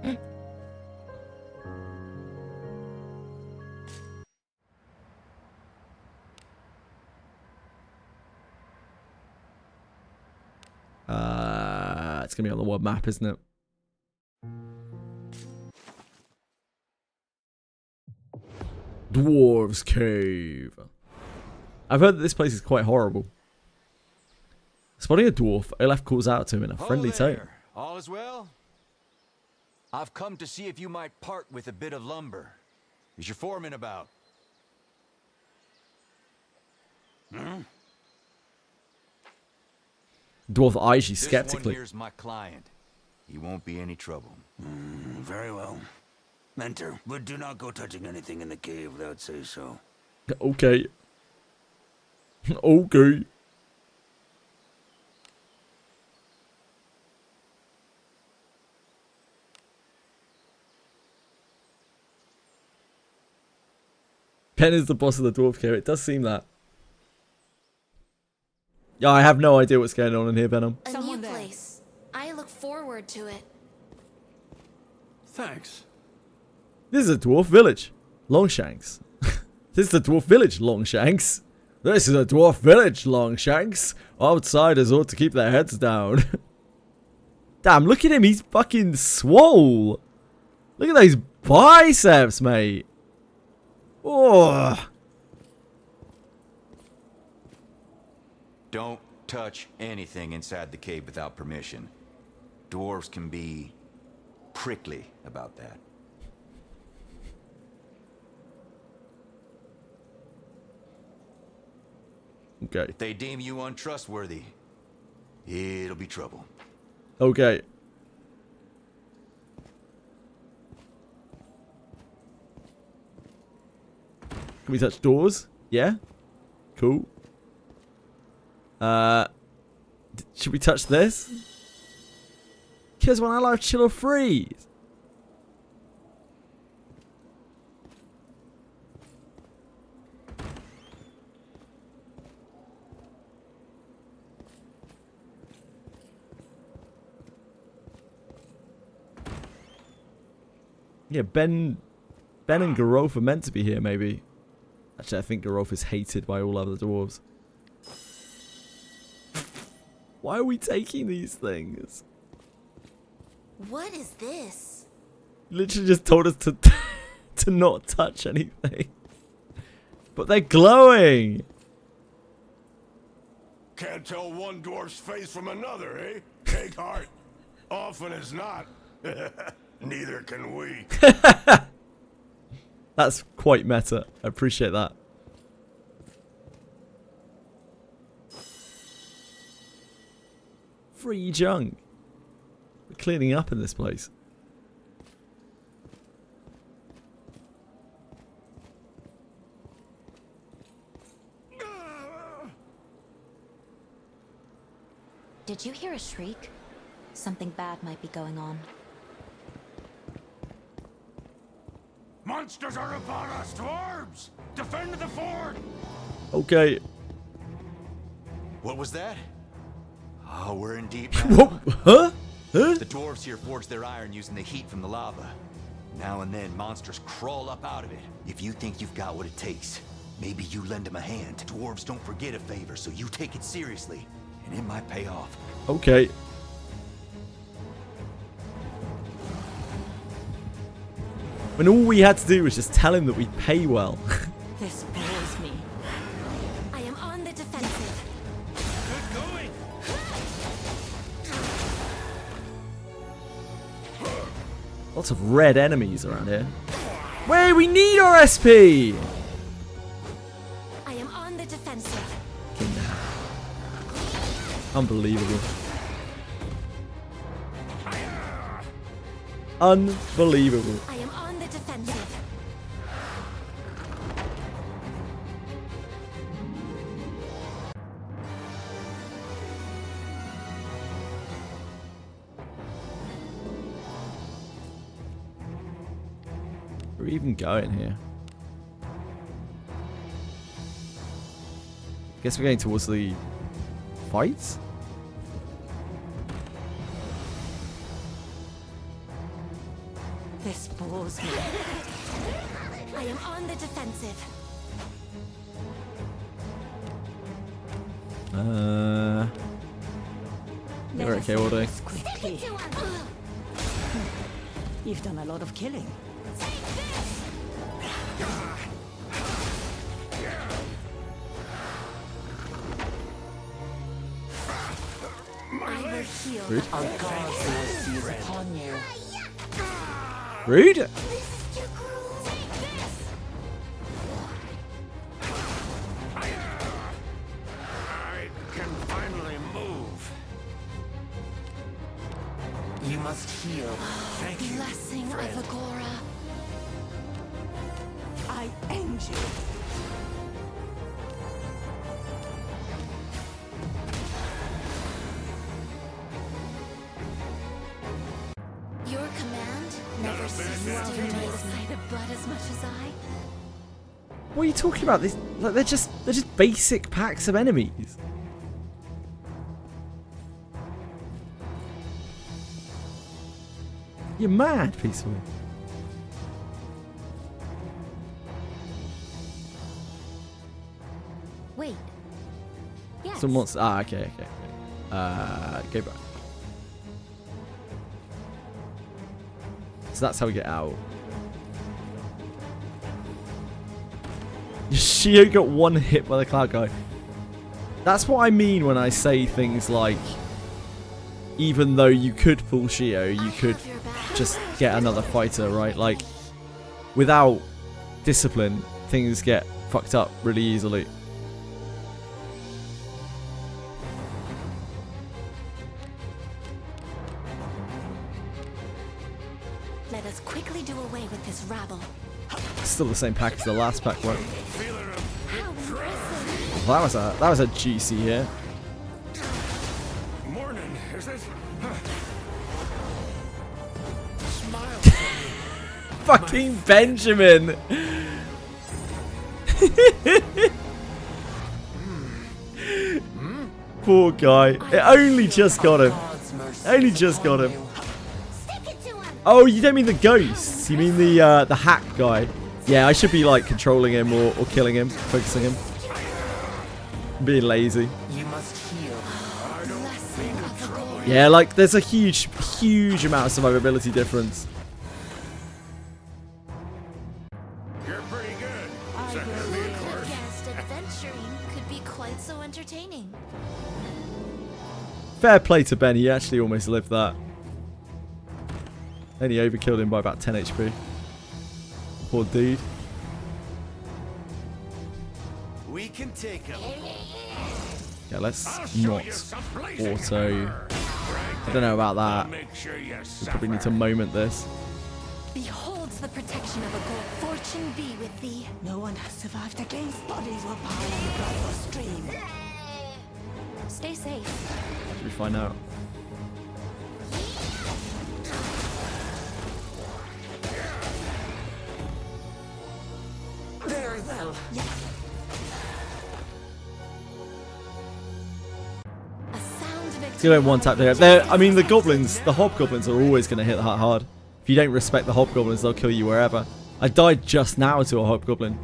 Speaker 1: It's gonna be on the world map, isn't it? Dwarves Cave. I've heard that this place is quite horrible. Spotting a dwarf, Olaf calls out to him in a friendly tone.
Speaker 11: All is well? I've come to see if you might part with a bit of lumber. Is your foreman about?
Speaker 1: Dwarf eyes you
Speaker 11: This
Speaker 1: skeptically.
Speaker 11: one here's my client. He won't be any trouble.
Speaker 6: Very well. Enter, but do not go touching anything in the cave without say so.
Speaker 1: Okay. Okay. Pen is the boss of the dwarf cave. It does seem that. Yeah, I have no idea what's going on in here, Venom.
Speaker 8: A new place. I look forward to it.
Speaker 4: Thanks.
Speaker 1: This is a dwarf village. Longshanks. This is a dwarf village, Longshanks. This is a dwarf village, Longshanks. Outsiders ought to keep their heads down. Damn, look at him. He's fucking swole. Look at those biceps, mate. Oh.
Speaker 11: Don't touch anything inside the cave without permission. Dwarves can be prickly about that.
Speaker 1: Okay.
Speaker 11: If they deem you untrustworthy, it'll be trouble.
Speaker 1: Okay. Can we touch doors? Yeah? Cool. Should we touch this? Because when I love chill or freeze. Yeah, Ben and Garolf are meant to be here, maybe. Actually, I think Garolf is hated by all other dwarves. Why are we taking these things?
Speaker 8: What is this?
Speaker 1: Literally just told us to to not touch anything. But they're glowing!
Speaker 4: Can't tell one dwarf's face from another, eh? Take heart. Often as not. Neither can we.
Speaker 1: That's quite meta. I appreciate that. Free junk. We're cleaning up in this place.
Speaker 3: Did you hear a shriek? Something bad might be going on.
Speaker 4: Monsters are upon us, dwarves! Defend the fort!
Speaker 1: Okay.
Speaker 11: What was that? Oh, we're in deep
Speaker 1: What? Huh? Huh?
Speaker 11: The dwarves here forge their iron using the heat from the lava. Now and then, monsters crawl up out of it. If you think you've got what it takes, maybe you lend them a hand. Dwarves don't forget a favor, so you take it seriously. And it might pay off.
Speaker 1: Okay. When all we had to do was just tell him that we pay well.
Speaker 7: This bores me.
Speaker 8: I am on the defensive.
Speaker 4: Good going!
Speaker 1: Lots of red enemies around here. Wait, we need our SP!
Speaker 8: I am on the defensive.
Speaker 1: Unbelievable. Unbelievable.
Speaker 8: I am on the defensive.
Speaker 1: Where are we even going here? Guess we're going towards the fights?
Speaker 7: This bores me.
Speaker 8: I am on the defensive.
Speaker 1: You're okay all day.
Speaker 7: Quickly. You've done a lot of killing.
Speaker 8: I will heal.
Speaker 1: Rude.
Speaker 10: Our God's mercy is upon you.
Speaker 1: Rude?
Speaker 4: I can finally move.
Speaker 10: You must heal.
Speaker 4: Thank you.
Speaker 8: Blessing of Agora.
Speaker 7: I end you.
Speaker 8: Your command never ceases to amaze me. The blood as much as I.
Speaker 1: What are you talking about? These, like, they're just basic packs of enemies. You're mad, Peaceful.
Speaker 3: Wait. Yes.
Speaker 1: Some monsters. Ah, okay. Go back. So that's how we get out. Shio got one hit by the cloud guy. That's what I mean when I say things like, even though you could pull Shio, you could just get another fighter, right? Like, without discipline, things get fucked up really easily.
Speaker 8: Let us quickly do away with this rabble.
Speaker 1: Still the same pack as the last pack, right?
Speaker 8: How impressive.
Speaker 1: Well, that was a GC here.
Speaker 4: Morning, is it? Smile.
Speaker 1: Fucking Benjamin! Poor guy. It only just got him.
Speaker 10: God's mercy
Speaker 1: Only
Speaker 10: is
Speaker 1: just got
Speaker 10: upon
Speaker 1: him.
Speaker 10: you.
Speaker 8: Stick it to him.
Speaker 1: Oh, you don't mean the ghosts. You mean the hack guy. Yeah, I should be like controlling him or killing him, focusing him. Being lazy.
Speaker 10: You must heal.
Speaker 1: Yeah, like there's a huge amount of survivability difference.
Speaker 4: You're pretty good. Is that gonna be a course?
Speaker 8: Guessed adventuring could be quite so entertaining.
Speaker 1: Fair play to Ben, he actually almost lived that. Only overkilled him by about 10 HP. Poor dude.
Speaker 11: We can take him.
Speaker 1: Yeah, let's not auto. I don't know about that. We probably need to moment this.
Speaker 8: Beholds the protection of a god. Fortune be with thee.
Speaker 7: No one has survived against bodies were piled on the bloodless stream.
Speaker 8: Stay safe.
Speaker 1: Should we find out?
Speaker 10: Very well.
Speaker 8: A sound victory.
Speaker 1: You don't one tap there. I mean, the goblins, the hobgoblins are always going to hit hard. If you don't respect the hobgoblins, they'll kill you wherever. I died just now to a hobgoblin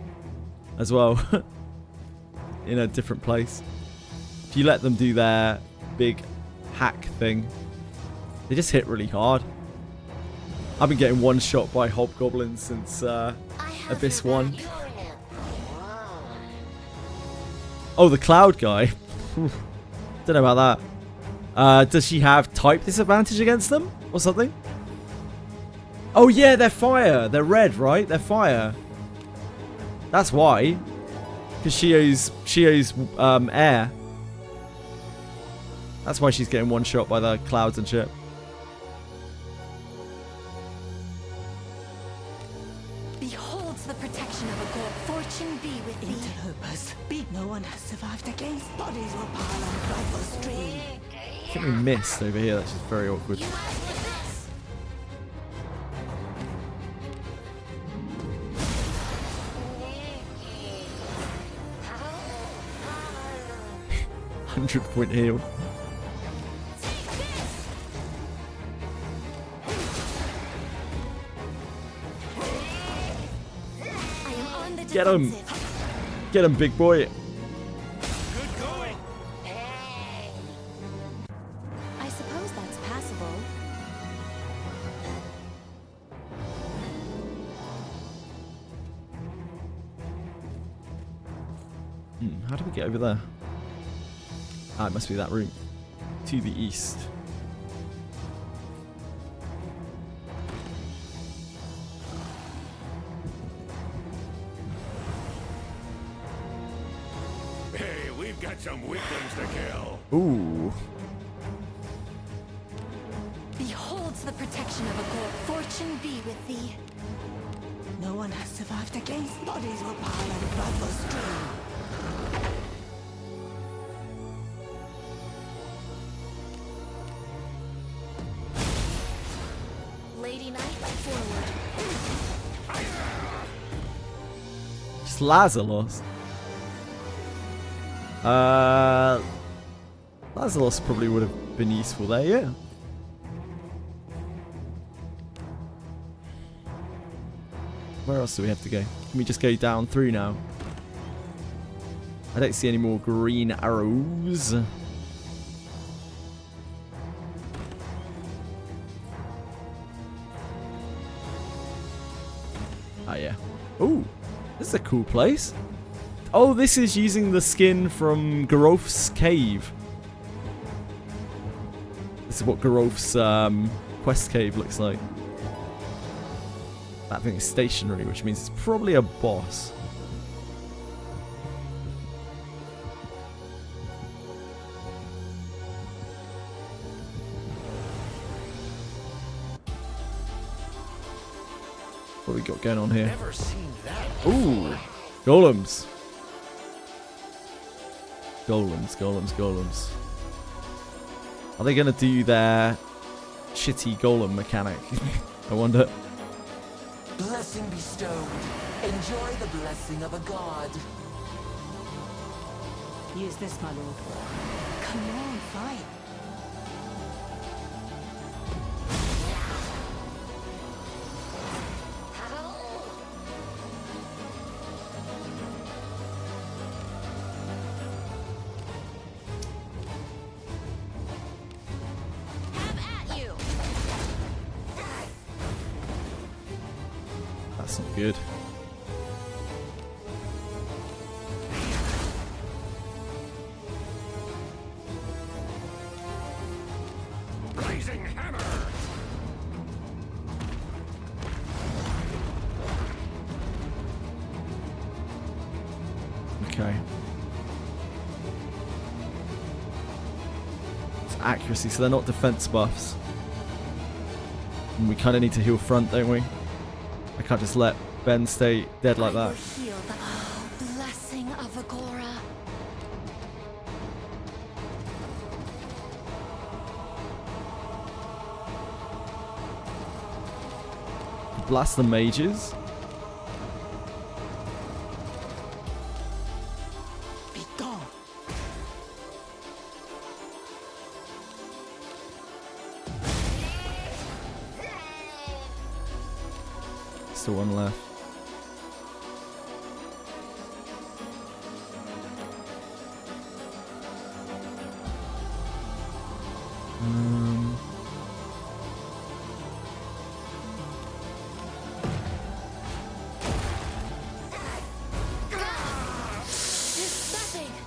Speaker 1: as well. In a different place. If you let them do their big hack thing, they just hit really hard. I've been getting one shot by hobgoblins since Abyss 1. Oh, the cloud guy. Don't know about that. Does she have type disadvantage against them or something? Oh yeah, they're fire. They're red, right? They're fire. That's why. Because she owes air. That's why she's getting one shot by the clouds and shit.
Speaker 8: Beholds the protection of a god. Fortune be with thee.
Speaker 7: Interlopers. No one has survived against bodies were piled on the bloodless stream.
Speaker 1: I think we missed over here. That's just very awkward.
Speaker 8: You must with this.
Speaker 1: 100-point heal.
Speaker 8: I am on the
Speaker 1: Get him.
Speaker 8: defensive.
Speaker 1: Get him, big boy.
Speaker 11: Good going.
Speaker 8: I suppose that's passable.
Speaker 1: How do we get over there? Ah, it must be that route. To the east.
Speaker 4: Hey, we've got some weaklings to kill.
Speaker 1: Ooh.
Speaker 8: Beholds the protection of a god. Fortune be with thee.
Speaker 7: No one has survived against bodies were piled on the bloodless stream.
Speaker 8: Lady Knight, forward.
Speaker 1: Just Lazarus. Lazarus probably would have been useful there, yeah. Where else do we have to go? Can we just go down through now? I don't see any more green arrows. Ah, yeah. Ooh, this is a cool place. Oh, this is using the skin from Garof's cave. This is what Garof's quest cave looks like. That thing is stationary, which means it's probably a boss. What we got going on here?
Speaker 4: Never seen that.
Speaker 1: Ooh, golems. Golems. Are they going to do their shitty golem mechanic? I wonder.
Speaker 10: Blessing bestowed. Enjoy the blessing of a god.
Speaker 7: Use this, my lord. Come on, fight.
Speaker 1: That's not good.
Speaker 4: Blazing hammer.
Speaker 1: Okay. It's accuracy, so they're not defense buffs. And we kind of need to heal front, don't we? I can't just let Ben stay dead like that.
Speaker 8: Heal the blessing of Agora.
Speaker 1: Blast the mages.
Speaker 7: Be gone.
Speaker 1: Still one left.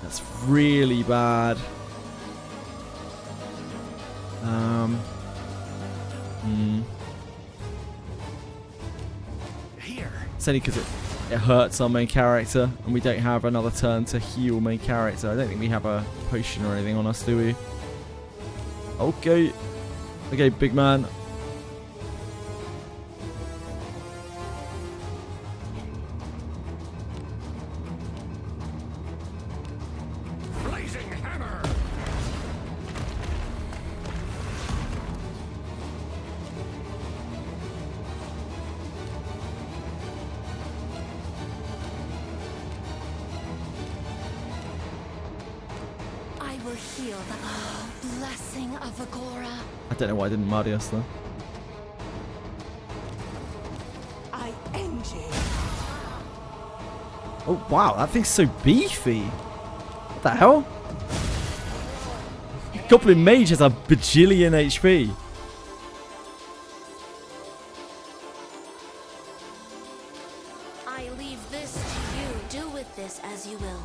Speaker 1: That's really bad.
Speaker 4: Here.
Speaker 1: It's only because it hurts our main character, and we don't have another turn to heal main character. I don't think we have a potion or anything on us, do we? Okay. Okay, big man.
Speaker 4: Blazing hammer.
Speaker 8: I will heal the blessing of Agora.
Speaker 1: I don't know why I didn't muddy us though.
Speaker 7: I end you.
Speaker 1: Oh wow, that thing's so beefy. What the hell? Goblin Mage has a bajillion HP.
Speaker 8: I leave this to you. Do with this as you will.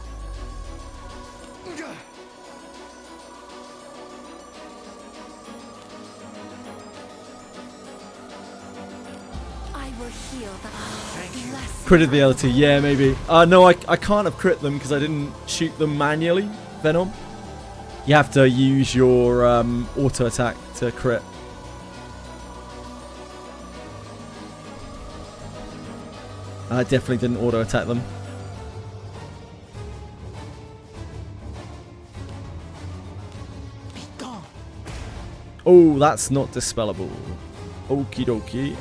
Speaker 8: I will heal the blessing.
Speaker 1: Critted the LT, yeah, maybe. No, I can't have crit them because I didn't shoot them manually, Venom. You have to use your auto attack to crit. I definitely didn't auto attack them.
Speaker 7: Be gone.
Speaker 1: Oh, that's not dispellable. Okie dokie.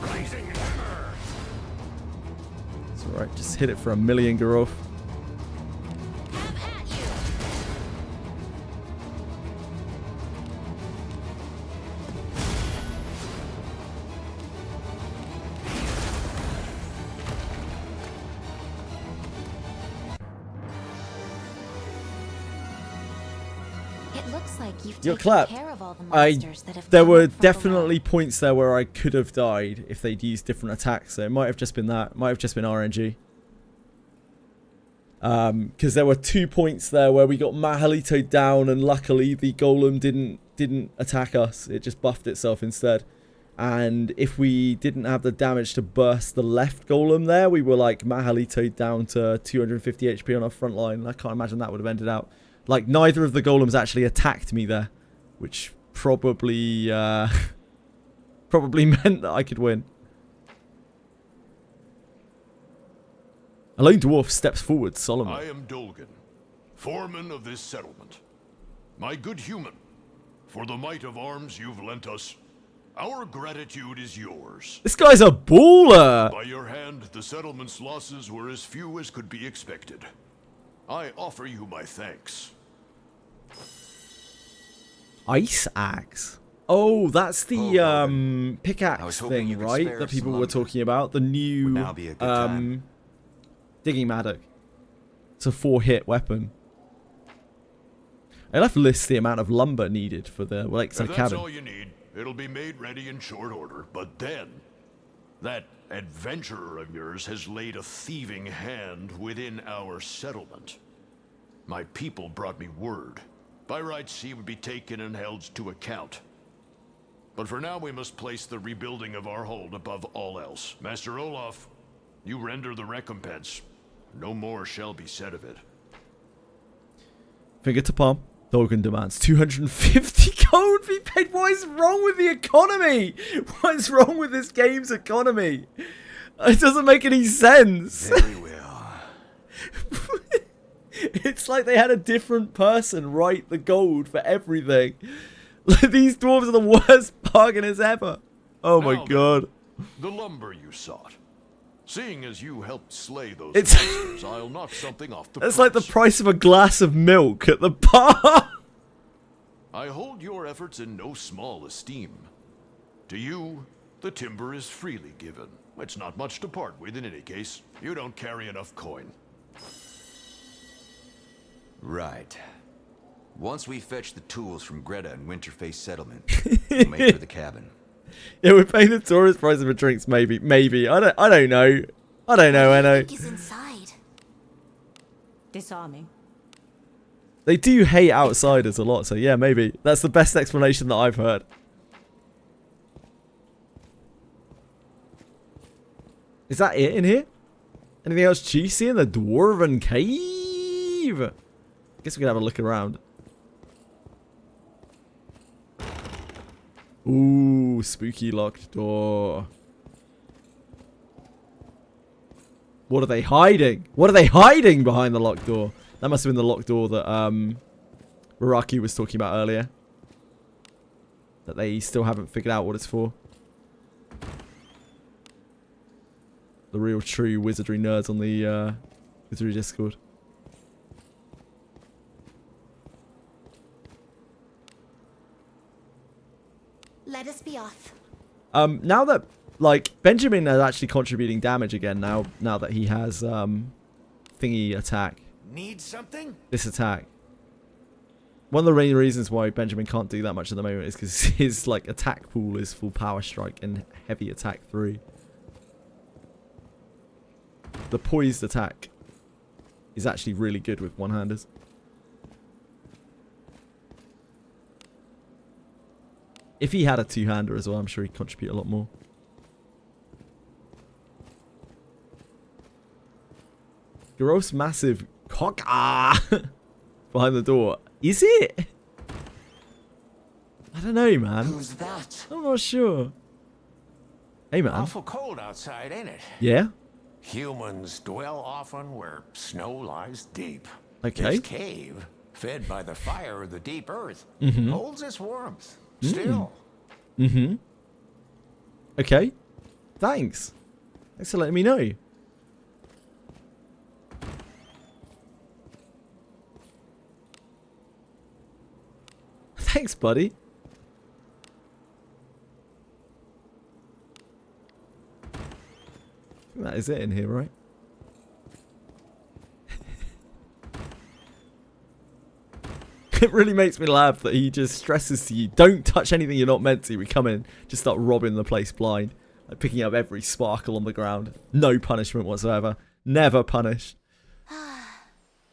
Speaker 4: Blazing hammer.
Speaker 1: It's alright, just hit it for a million, Garov.
Speaker 8: Have at you. It looks like you've
Speaker 1: You're
Speaker 8: taken
Speaker 1: clapped.
Speaker 8: care of all the monsters that have
Speaker 1: There
Speaker 8: come
Speaker 1: were
Speaker 8: up from
Speaker 1: definitely points there where I could have died if they'd used different attacks. So it might have just been that. It might have just been RNG. Because there were 2 points there where we got Mahalito down, and luckily the golem didn't attack us. It just buffed itself instead. And if we didn't have the damage to burst the left golem there, we were like Mahalito down to 250 HP on our front line. I can't imagine that would have ended out. Like, neither of the golems actually attacked me there, which probably probably meant that I could win. A lone dwarf steps forward solemnly.
Speaker 4: I am Dolgan, foreman of this settlement. My good human, for the might of arms you've lent us, our gratitude is yours.
Speaker 1: This guy's a baller!
Speaker 4: By your hand, the settlement's losses were as few as could be expected. I offer you my thanks.
Speaker 1: Ice axe. Oh, that's the pickaxe thing, right? That people were talking about. The new digging mattock. It's a 4-hit weapon. I'll have to list the amount of lumber needed for the lakeside
Speaker 4: If
Speaker 1: cabin.
Speaker 4: that's all you need, it'll be made ready in short order. But then, that adventurer of yours has laid a thieving hand within our settlement. My people brought me word. By rights, he would be taken and held to account. But for now, we must place the rebuilding of our hold above all else. Master Olaf, you render the recompense. No more shall be said of it.
Speaker 1: Finger to palm. Dogan demands 250 gold be paid. What is wrong with the economy? What is wrong with this game's economy? It doesn't make any sense.
Speaker 11: Very well.
Speaker 1: It's like they had a different person write the gold for everything. Like, these dwarves are the worst bargainers ever. Oh my god.
Speaker 4: The lumber you sought. Seeing as you helped slay those
Speaker 1: It's
Speaker 4: monsters, I'll knock something off the price.
Speaker 1: It's like the price of a glass of milk at the bar.
Speaker 4: I hold your efforts in no small esteem. To you, the timber is freely given. It's not much to part with in any case. You don't carry enough coin.
Speaker 11: Right. Once we fetch the tools from Greta and Winterface settlement, we'll make for the cabin.
Speaker 1: Yeah, we're paying the tourist price for drinks, maybe. I don't know. I don't know, Enno.
Speaker 8: He's inside.
Speaker 7: Disarming.
Speaker 1: They do hate outsiders a lot, so yeah, maybe. That's the best explanation that I've heard. Is that it in here? Anything else juicy in the Dwarven Cave? I guess we can have a look around. Ooh, spooky locked door. What are they hiding? What are they hiding behind the locked door? That must have been the locked door that Raraki was talking about earlier. That they still haven't figured out what it's for. The real true wizardry nerds on the Wizardry Discord.
Speaker 8: Let us be off.
Speaker 1: Now that, like, Benjamin is actually contributing damage again now that he has thingy attack.
Speaker 4: Need something?
Speaker 1: This attack. One of the main reasons why Benjamin can't do that much at the moment is because his, like, attack pool is full power strike and heavy attack 3. The poised attack is actually really good with one-handers. If he had a two-hander as well, I'm sure he'd contribute a lot more. Gross massive cock behind the door. Is it? I don't know, man.
Speaker 10: Who's that?
Speaker 1: I'm not sure. Hey, man.
Speaker 4: Awful cold outside, ain't it?
Speaker 1: Yeah?
Speaker 4: Humans dwell often where snow lies deep.
Speaker 1: Okay.
Speaker 4: This cave, fed by the fire of the deep earth,
Speaker 1: Mm-hmm.
Speaker 4: holds its warmth. Still.
Speaker 1: Mm-hmm. Okay. Thanks. Thanks for letting me know. Thanks, buddy. I think that is it in here, right? It really makes me laugh that he just stresses to you, don't touch anything you're not meant to. We come in, just start robbing the place blind. Like picking up every sparkle on the ground. No punishment whatsoever. Never punished.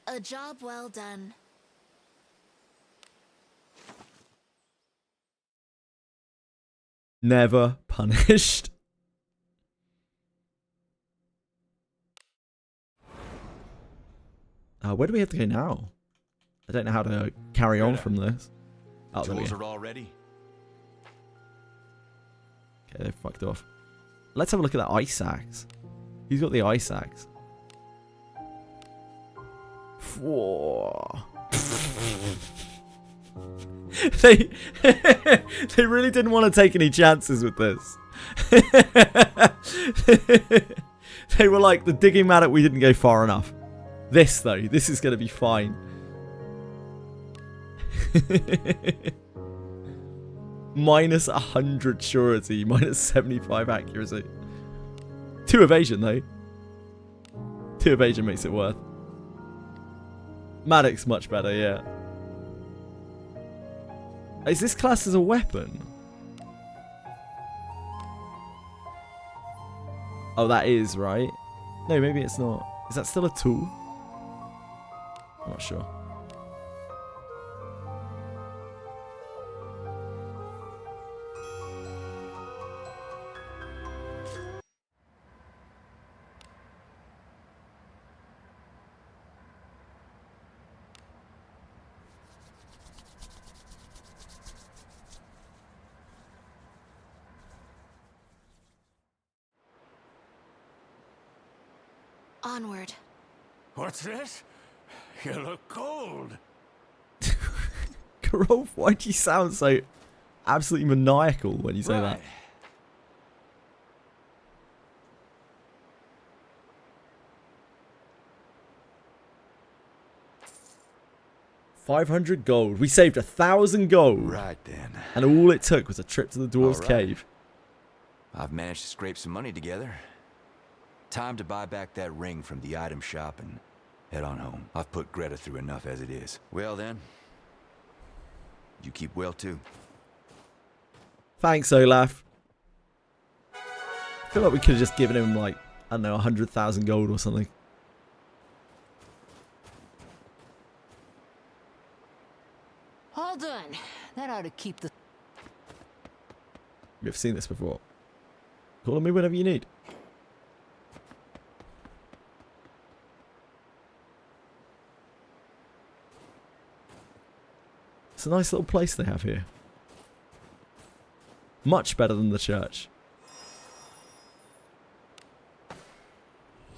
Speaker 8: A job well done.
Speaker 1: Never punished. Where do we have to go now? I don't know how to carry on from this. Oh, there we
Speaker 11: Tools
Speaker 1: go.
Speaker 11: are all ready.
Speaker 1: Okay, they fucked off. Let's have a look at that ice axe. Who's got the ice axe? Whoa. they really didn't want to take any chances with this. They were like, the digging mattock, we didn't go far enough. This though, this is going to be fine. Minus 100 surety, minus 75 accuracy. 2 evasion though. 2 evasion makes it worth. Maddox much better, yeah. Is this classed as a weapon? Oh, that is, right? No, maybe it's not. Is that still a tool? I'm not sure.
Speaker 8: Onward.
Speaker 4: What's this? You look cold.
Speaker 1: Karolf, why do you sound so absolutely maniacal when you say that? 500 gold. We saved 1,000 gold.
Speaker 11: Right then.
Speaker 1: And all it took was a trip to the Dwarves' Cave.
Speaker 11: I've managed to scrape some money together. Time to buy back that ring from the item shop and head on home. I've put Greta through enough as it is. Well then, you keep well too.
Speaker 1: Thanks, Olaf. I feel like we could have just given him, like, I don't know, 100,000 gold or something.
Speaker 5: All done. That ought to keep the...
Speaker 1: You've seen this before. Call on me whenever you need. It's a nice little place they have here. Much better than the church.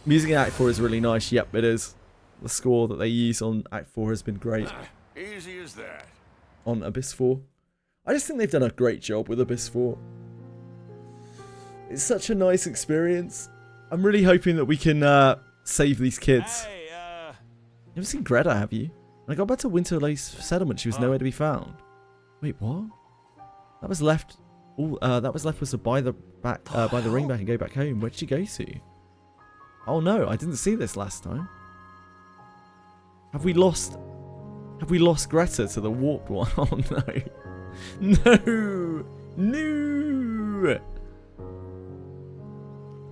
Speaker 1: Music in Act 4 is really nice. Yep, it is. The score that they use on Act 4 has been great.
Speaker 4: Easy as that.
Speaker 1: On Abyss 4. I just think they've done a great job with Abyss 4. It's such a nice experience. I'm really hoping that we can save these kids.
Speaker 4: Hey,
Speaker 1: You haven't seen Greta, have you? When I got back to Winterlace Settlement, she was nowhere to be found. Wait, what? That was left. All that was left was to buy the ring back and go back home. Where did she go to? Oh no, I didn't see this last time. Have we lost Greta to the warped one? Oh no. No.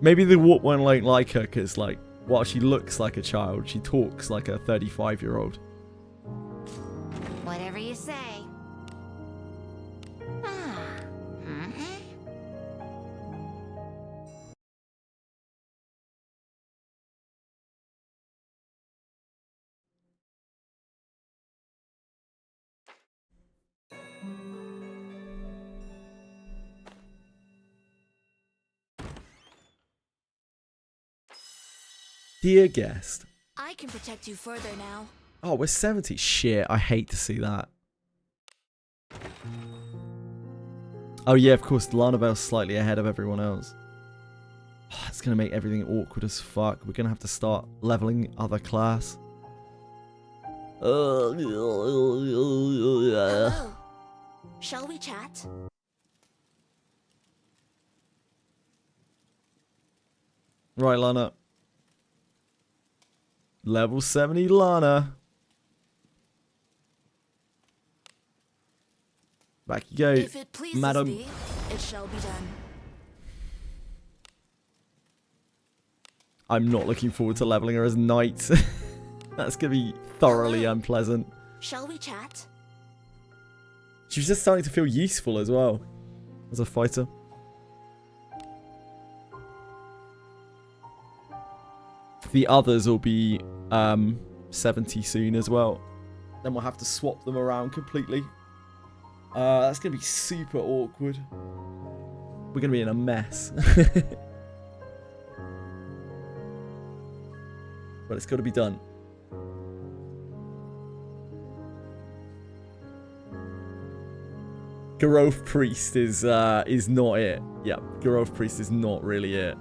Speaker 1: Maybe the warped one won't like her because, like, while she looks like a child, she talks like a 35-year-old.
Speaker 8: Whatever you say.
Speaker 1: Dear guest.
Speaker 8: I can protect you further now.
Speaker 1: Oh, we're 70. Shit, I hate to see that. Oh yeah, of course, Lanavel's slightly ahead of everyone else. Oh, it's going to make everything awkward as fuck. We're going to have to start leveling other class.
Speaker 8: Hello. Shall we chat?
Speaker 1: Right, Lana. Level 70 Lana. Back you go,
Speaker 8: If it pleases
Speaker 1: madam.
Speaker 8: thee, it shall be done.
Speaker 1: I'm not looking forward to leveling her as knight. That's going to be thoroughly unpleasant.
Speaker 8: Shall we chat?
Speaker 1: She's just starting to feel useful as well as a fighter. The others will be 70 soon as well. Then we'll have to swap them around completely. That's going to be super awkward. We're going to be in a mess. But it's got to be done. Garov Priest is not it. Yeah, Garov Priest is not really it.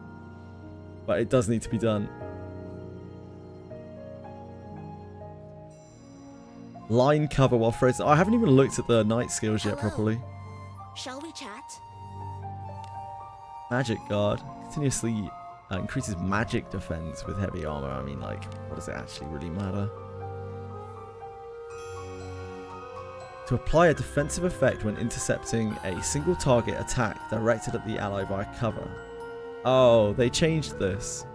Speaker 1: But it does need to be done. Line cover while frozen. I haven't even looked at the knight skills yet properly.
Speaker 8: Shall we chat?
Speaker 1: Magic guard continuously increases magic defense with heavy armor. I mean, like, what does it actually really matter? To apply a defensive effect when intercepting a single target attack directed at the ally via cover. Oh, they changed this.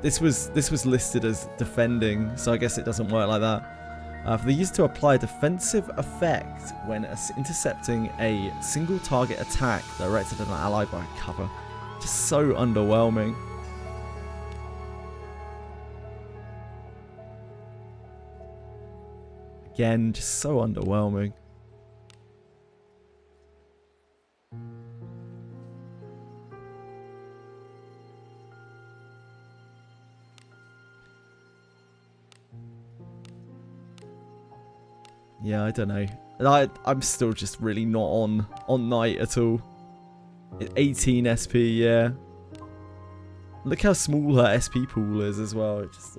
Speaker 1: This was listed as defending, so I guess it doesn't work like that. For the user to apply a defensive effect when intercepting a single target attack directed at an ally via cover. Just so underwhelming. Again, just so underwhelming. Yeah, I don't know. I'm still just really not on Knight at all. 18 SP, yeah. Look how small her SP pool is as well. It just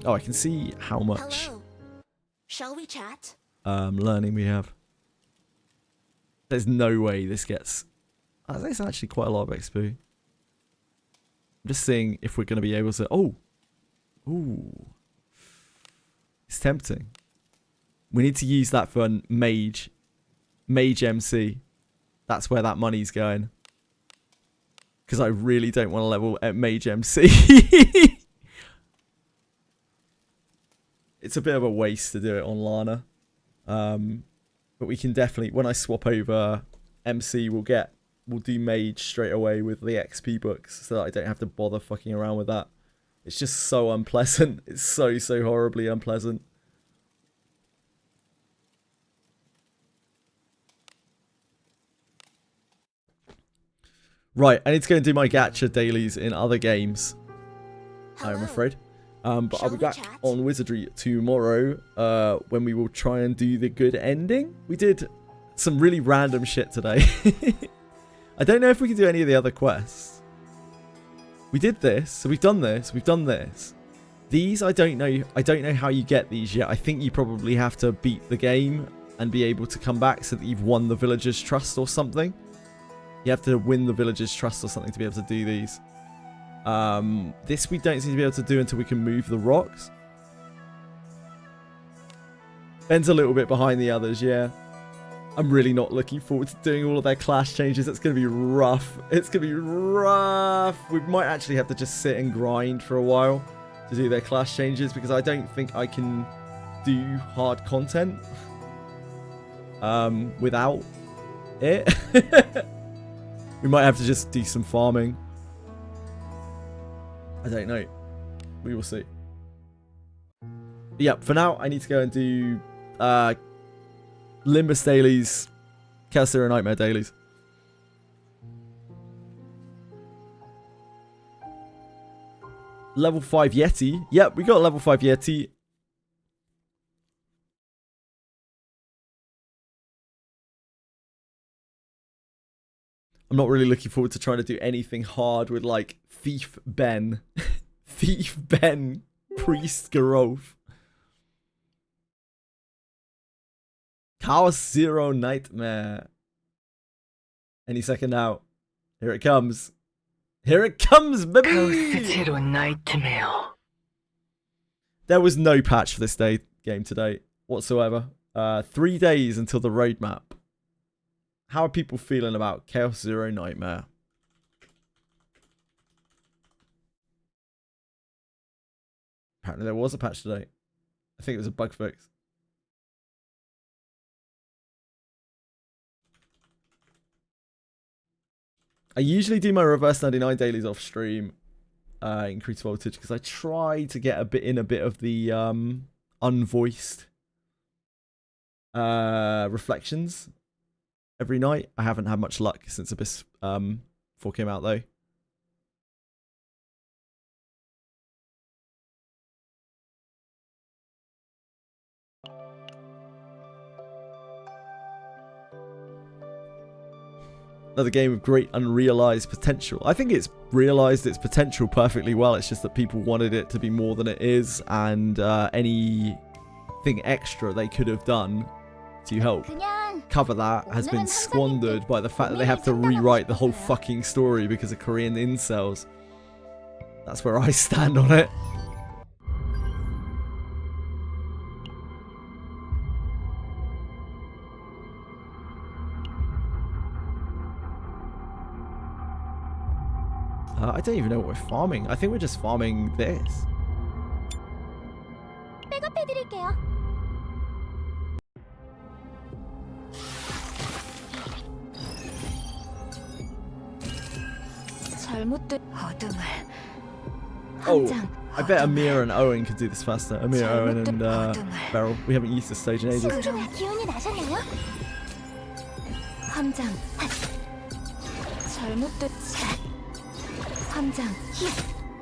Speaker 1: Oh, I can see how much
Speaker 8: Shall we chat?
Speaker 1: learning we have. There's no way this gets... That's actually quite a lot of XP. I'm just seeing if we're going to be able to... Oh! Ooh. It's tempting. We need to use that for Mage. Mage MC. That's where that money's going. Because I really don't want to level at Mage MC. It's a bit of a waste to do it on Lana. But we can definitely, when I swap over MC, we'll do Mage straight away with the XP books so that I don't have to bother fucking around with that. It's just so unpleasant. It's so horribly unpleasant. Right, I need to go and do my gacha dailies in other games. I'm afraid. But I'll be back on Wizardry tomorrow when we will try and do the good ending. We did some really random shit today. I don't know if we can do any of the other quests. We did this, so we've done this, we've done this. These, I don't know how you get these yet. I think you probably have to beat the game and be able to come back so that you've won the villagers' trust or something. You have to win the villagers' trust or something to be able to do these. This we don't seem to be able to do until we can move the rocks. Ben's a little bit behind the others, yeah. I'm really not looking forward to doing all of their class changes. It's going to be rough. It's going to be rough. We might actually have to just sit and grind for a while to do their class changes because I don't think I can do hard content without it. We might have to just do some farming. I don't know. We will see. But yeah, for now, I need to go and do Limbus Dailies, Chaos Zero Nightmare Dailies. Level 5 Yeti. Yep, we got level 5 Yeti. I'm not really looking forward to trying to do anything hard with, like, Thief Ben. Thief Ben. Priest Garov. Chaos Zero Nightmare. Any second now. Here it comes. Here it comes, baby!
Speaker 10: Chaos Zero Nightmare.
Speaker 1: There was no patch for this game today whatsoever. 3 days until the roadmap. How are people feeling about Chaos Zero Nightmare? Apparently there was a patch today. I think it was a bug fix. I usually do my reverse 99 dailies off stream, increase voltage, because I try to get a bit of the unvoiced reflections every night. I haven't had much luck since Abyss 4 came out though. Another game with great unrealized potential. I think it's realized its potential perfectly well. It's just that people wanted it to be more than it is, and anything extra they could have done to help cover that has been squandered by the fact that they have to rewrite the whole fucking story because of Korean incels. That's where I stand on it. I don't even know what we're farming. I think we're just farming this.
Speaker 3: 백업해드릴게요. 잘못된 어둠을.
Speaker 1: Oh, I bet Amir and Owen could do this faster. Amir, Owen, and Beryl. We haven't used this stage in ages.
Speaker 3: 기운이 나셨나요? 함장. 잘못된 함장.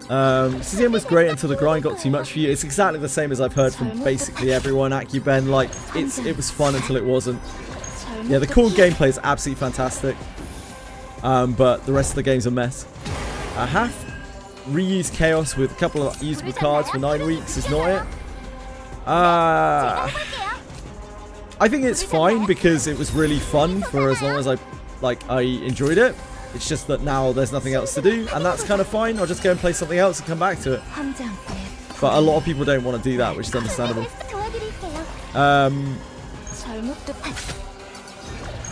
Speaker 1: CZM was great until the grind got too much for you. It's exactly the same as I've heard from basically everyone. AccuBen, like, it was fun until it wasn't. Yeah, the core gameplay is absolutely fantastic. But the rest of the game's a mess. Half reuse Chaos with a couple of usable cards for 9 weeks is not it. I think it's fine because it was really fun for as long as I enjoyed it. It's just that now there's nothing else to do, and that's kind of fine. I'll just go and play something else and come back to it. But a lot of people don't want to do that, which is understandable.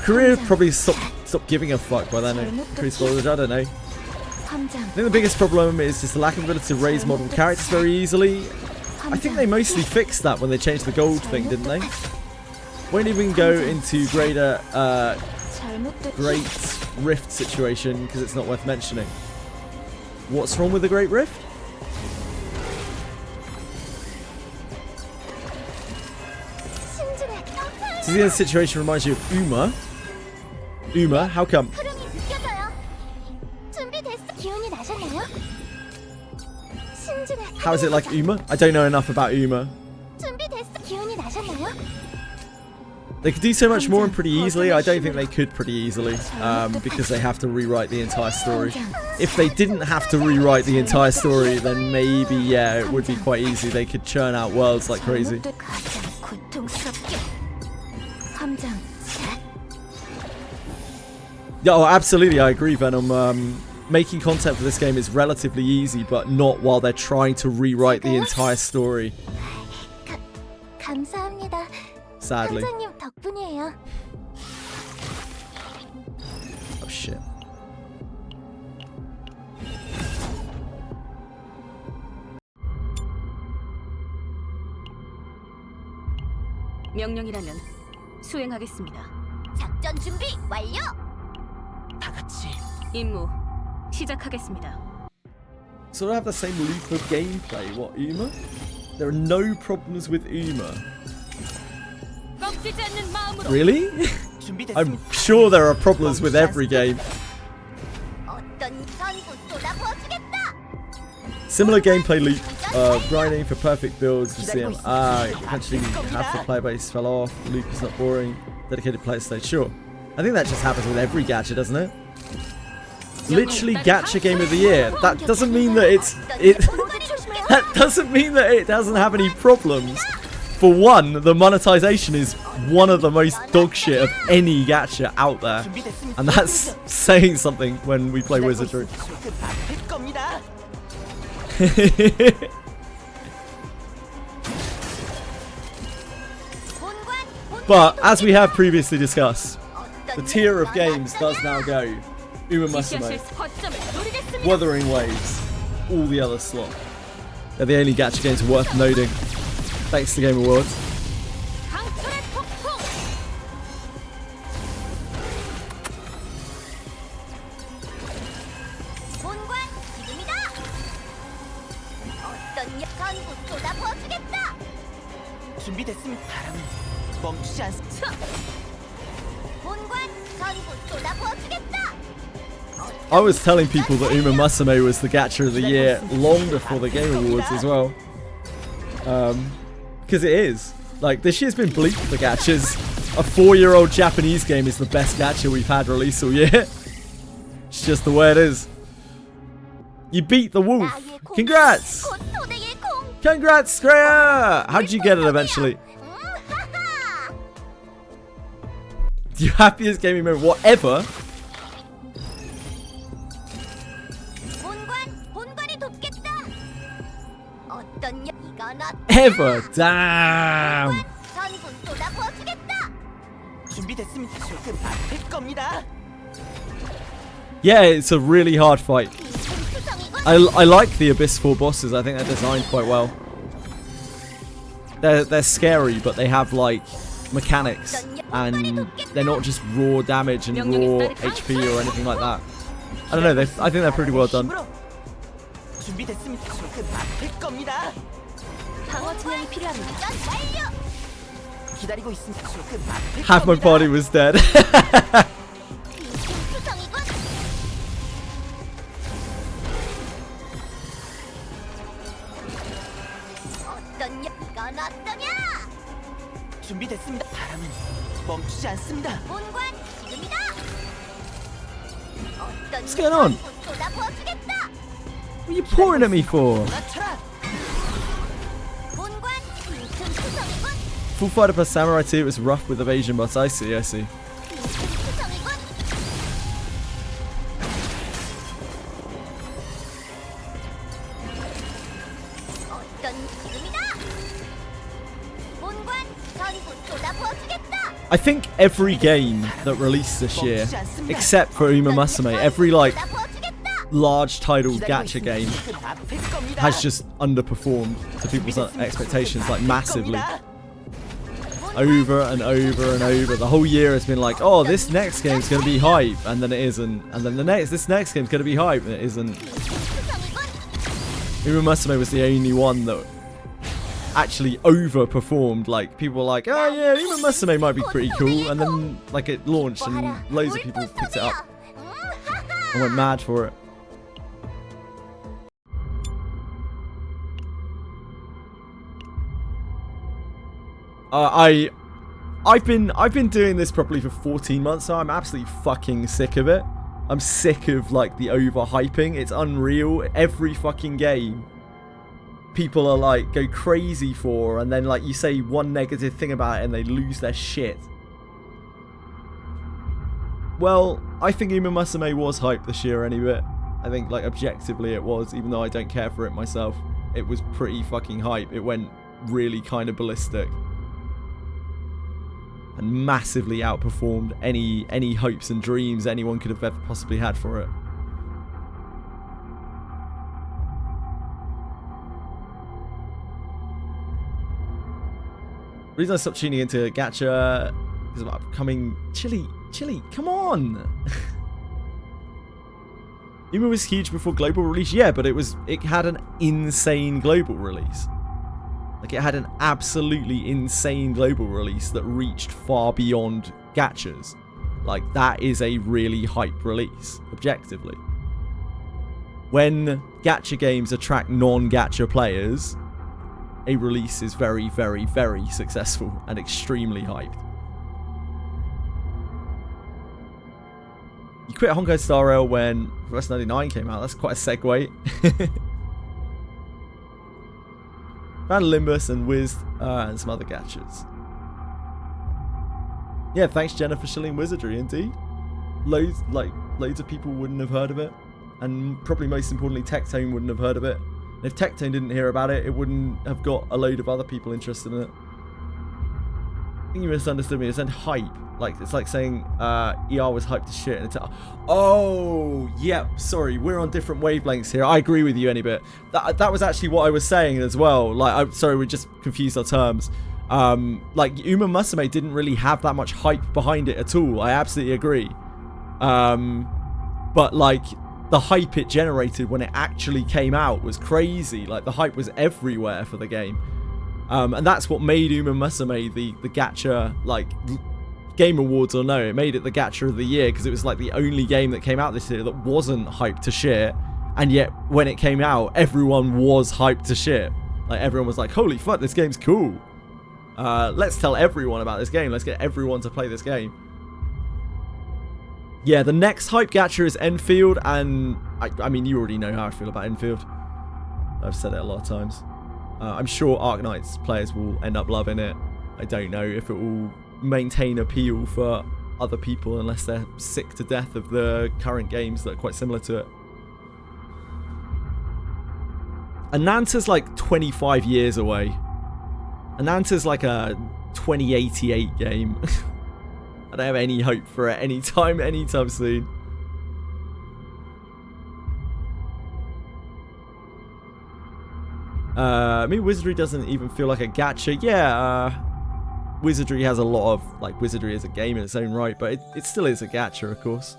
Speaker 1: Korea probably stopped giving a fuck by then. I don't know. I think the biggest problem is just the lack of ability to raise model characters very easily. I think they mostly fixed that when they changed the gold thing, didn't they? Won't even go into Great Rift situation because it's not worth mentioning. What's wrong with the Great Rift? The situation reminds you of Uma. Uma, how come? How is it like Uma? I don't know enough about Uma. They could do so much more and pretty easily. I don't think they could pretty easily because they have to rewrite the entire story. If they didn't have to rewrite the entire story, then maybe, yeah, it would be quite easy. They could churn out worlds like crazy. Yeah, oh, absolutely, I agree, Venom. Making content for this game is relatively easy, but not while they're trying to rewrite the entire story. Sadly. Oh shit.
Speaker 7: 명령이라면 수행하겠습니다.
Speaker 3: 작전 준비 완료.
Speaker 10: 다 같이
Speaker 7: 임무 시작하겠습니다.
Speaker 1: Sort of have the same loop of gameplay. What, Uma? There are no problems with Uma. Really? I'm sure there are problems with every game. Similar gameplay loop of grinding for perfect builds to see them. Eventually half the player base fell off. The loop is not boring. Dedicated player stage. Sure. I think that just happens with every gacha, doesn't it? Literally gacha game of the year. That doesn't mean that that doesn't mean that it doesn't have any problems. For one, the monetization is one of the most dog shit of any gacha out there. And that's saying something when we play Wizardry. But, as we have previously discussed, the tier of games does now go Uma Musume, Wuthering Waves, all the other slot. They're the only gacha games worth noting. Thanks to Game Awards. I was telling people that Uma Musume was the gacha of the year long before the Game Awards as well. Because it is. Like, this year's been bleak for gachas. A 4-year-old Japanese game is the best gacha we've had released all year. It's just the way it is. You beat the wolf. Congrats! Congrats, Skrea! How'd you get it eventually? Your happiest gaming moment, whatever. Ever. Damn. Yeah, it's a really hard fight. I like the Abyss 4 bosses. I think they're designed quite well. They're scary, but they have like mechanics, and they're not just raw damage and raw HP or anything like that. I don't know. I think they're pretty well done. Half my body was dead. What's going on? What are you pouring at me for? Full Fighter plus Samurai 2 was rough with evasion bots. I see, I see. I think every game that released this year, except for Uma Musume, every like large title gacha game has just underperformed to people's expectations, like massively. Over and over and over. The whole year has been like, oh, this next game's going to be hype, and then it isn't. And then this next game's going to be hype, and it isn't. Uma Musume was the only one that actually overperformed. Like, people were like, oh yeah, Uma Musume might be pretty cool, and then like it launched and loads of people picked it up and went mad for it. I've been doing this probably for 14 months now. I'm absolutely fucking sick of it. I'm sick of like the overhyping. It's unreal. Every fucking game people are like go crazy for, and then like you say one negative thing about it and they lose their shit. Well, I think Uma Musume was hyped this year anyway. I think like objectively it was, even though I don't care for it myself. It was pretty fucking hype. It went really kind of ballistic and massively outperformed any hopes and dreams anyone could have ever possibly had for it. The reason I stopped tuning into gacha is about becoming chilly, come on! Uma was huge before global release, yeah, but it had an insane global release. Like, it had an absolutely insane global release that reached far beyond gachas. Like, that is a really hype release, objectively. When gacha games attract non-gacha players, a release is very, very, very successful and extremely hyped. You quit Honkai Star Rail when R1999 came out. That's quite a segue. Found Limbus and Wiz and some other gachas. Yeah, thanks Jenna for shilling Wizardry, indeed. Loads of people wouldn't have heard of it, and probably most importantly Tectone wouldn't have heard of it. And if Tectone didn't hear about it, it wouldn't have got a load of other people interested in it. I think you misunderstood me. I said hype. Like, it's like saying ER was hyped to shit. And it's, oh, yep, sorry, we're on different wavelengths here. I agree with you any bit. That was actually what I was saying as well. Like, I'm sorry, we just confused our terms. Like, Uma Musume didn't really have that much hype behind it at all. I absolutely agree. But, like, the hype it generated when it actually came out was crazy. Like, the hype was everywhere for the game. And that's what made Uma Musume the gacha, like, Game Awards or no, it made it the gacha of the year, because it was like the only game that came out this year that wasn't hyped to shit, and yet when it came out, everyone was hyped to shit. Like, everyone was like, holy fuck, this game's cool. Let's tell everyone about this game. Let's get everyone to play this game. Yeah, the next hype gacha is Enfield, and I mean, you already know how I feel about Enfield. I've said it a lot of times. I'm sure Arknight's players will end up loving it. I don't know if it will maintain appeal for other people unless they're sick to death of the current games that are quite similar to it. Ananta's like 25 years away. Ananta's like a 2088 game. I don't have any hope for it anytime soon. I mean, Wizardry doesn't even feel like a gacha. Yeah, Wizardry has a lot of, like, Wizardry is a game in its own right, but it still is a gacha, of course.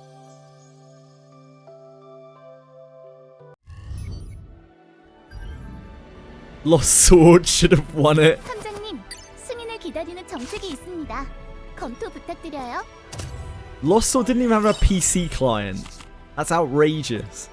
Speaker 1: Lost Sword should have won it.
Speaker 3: 선장님, 승인을 기다리는 정책이 있습니다. 검토 부탁드려요.
Speaker 1: Lost Sword didn't even have a PC client. That's outrageous.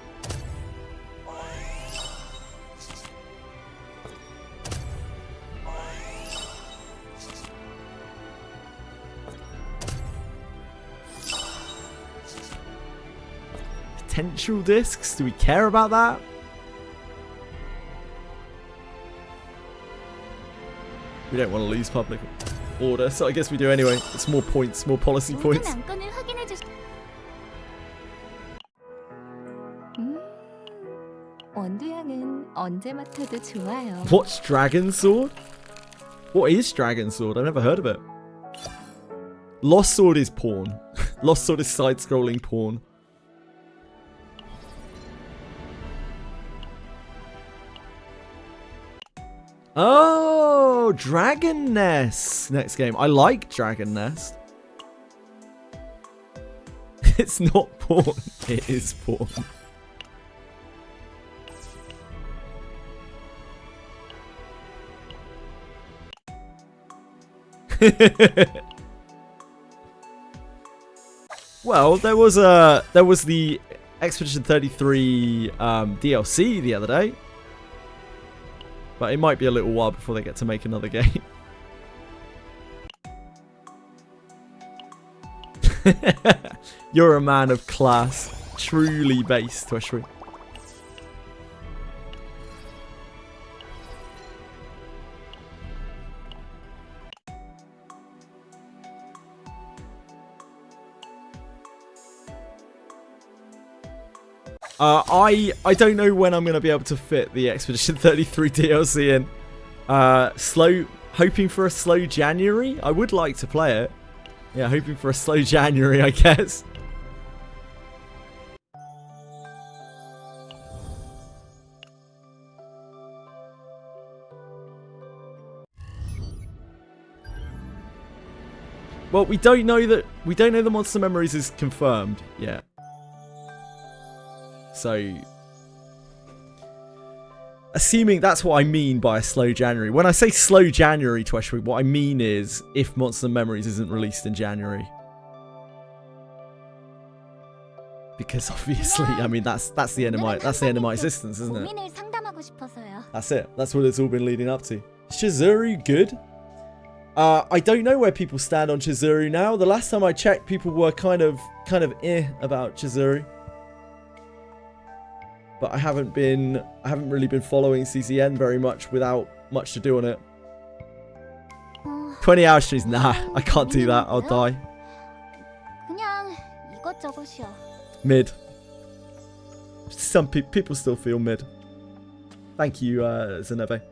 Speaker 1: Potential discs? Do we care about that? We don't want to lose public order, so I guess we do anyway. It's more points, more policy points.
Speaker 3: 원두양은 언제 맡아도 좋아요.
Speaker 1: What's Dragon Sword? What is Dragon Sword? I've never heard of it. Lost Sword is porn. Lost Sword is side-scrolling porn. Oh, Dragon Nest. Next game. I like Dragon Nest. It's not porn. It is porn. Well, there was the Expedition 33 DLC the other day. But it might be a little while before they get to make another game. You're a man of class. Truly based, Twishry. I don't know when I'm going to be able to fit the Expedition 33 DLC in. Hoping for a slow January. I would like to play it. Yeah, hoping for a slow January, I guess. Well, we don't know the Monster Memories is confirmed yet. So, assuming that's what I mean by a slow January. When I say slow January, Tweshry, what I mean is if Monster Memories isn't released in January. Because obviously, I mean, that's the end of my existence, isn't it? That's it. That's what it's all been leading up to. Chizuru, good. I don't know where people stand on Chizuru now. The last time I checked, people were kind of about Chizuru. But I haven't really been following CCN very much without much to do on it. 20-hour streams, nah, I can't do that. I'll die. Mid. Some people still feel mid. Thank you, Zeneve.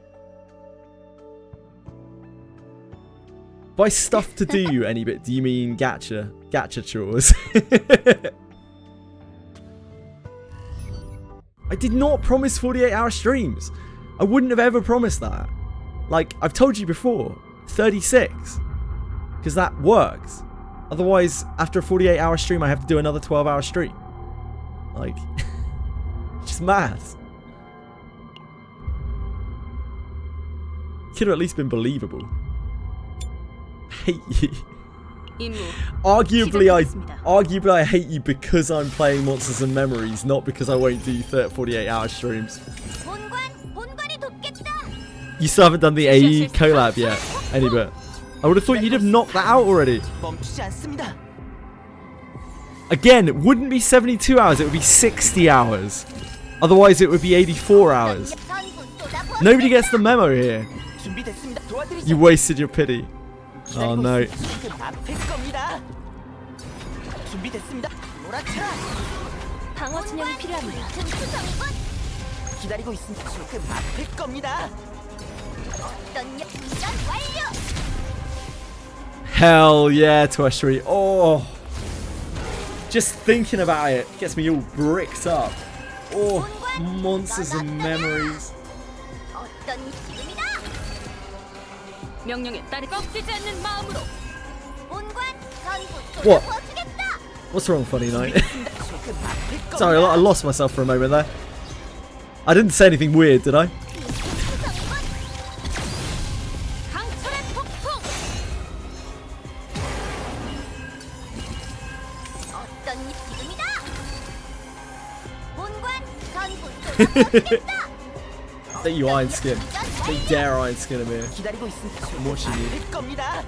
Speaker 1: By stuff to do, any bit, do you mean gacha? Gacha chores? I did not promise 48-hour streams. I wouldn't have ever promised that. Like, I've told you before, 36. Because that works. Otherwise, after a 48-hour stream, I have to do another 12-hour stream. Like, just maths. Could have at least been believable. I hate you. Arguably, I hate you because I'm playing Monsters and Memories, not because I won't do 48-hour streams. You still haven't done the AE collab yet, any bit. I would have thought you'd have knocked that out already. Again, it wouldn't be 72 hours, it would be 60 hours. Otherwise, it would be 84 hours. Nobody gets the memo here. You wasted your pity. Oh no.
Speaker 10: 준비됐습니다. 몰아쳐라.
Speaker 8: 방어 진영이 필요합니다.
Speaker 10: 기다리고 있습니다. 조금 아플 겁니다.
Speaker 8: 어떤 역전 완료.
Speaker 1: Hell yeah, Twitchery. Oh, just thinking about it gets me all bricked up. Oh, monsters and memories.
Speaker 8: 어떤 기분이다.
Speaker 5: 명령에 따르 꺾이지 않는 마음으로.
Speaker 8: 본관 전부
Speaker 1: What?
Speaker 8: 쏟아부어주겠다.
Speaker 1: What's wrong, Funny Night? Sorry, I lost myself for a moment there. I didn't say anything weird, did I?
Speaker 8: 강철의 폭풍. 어떤 기분이다. 본관 전부 쏟아부어주겠다.
Speaker 1: That you iron skin. They dare iron skin him here.
Speaker 10: 기다리고 있습니다.
Speaker 1: What you need.
Speaker 10: 아플 겁니다.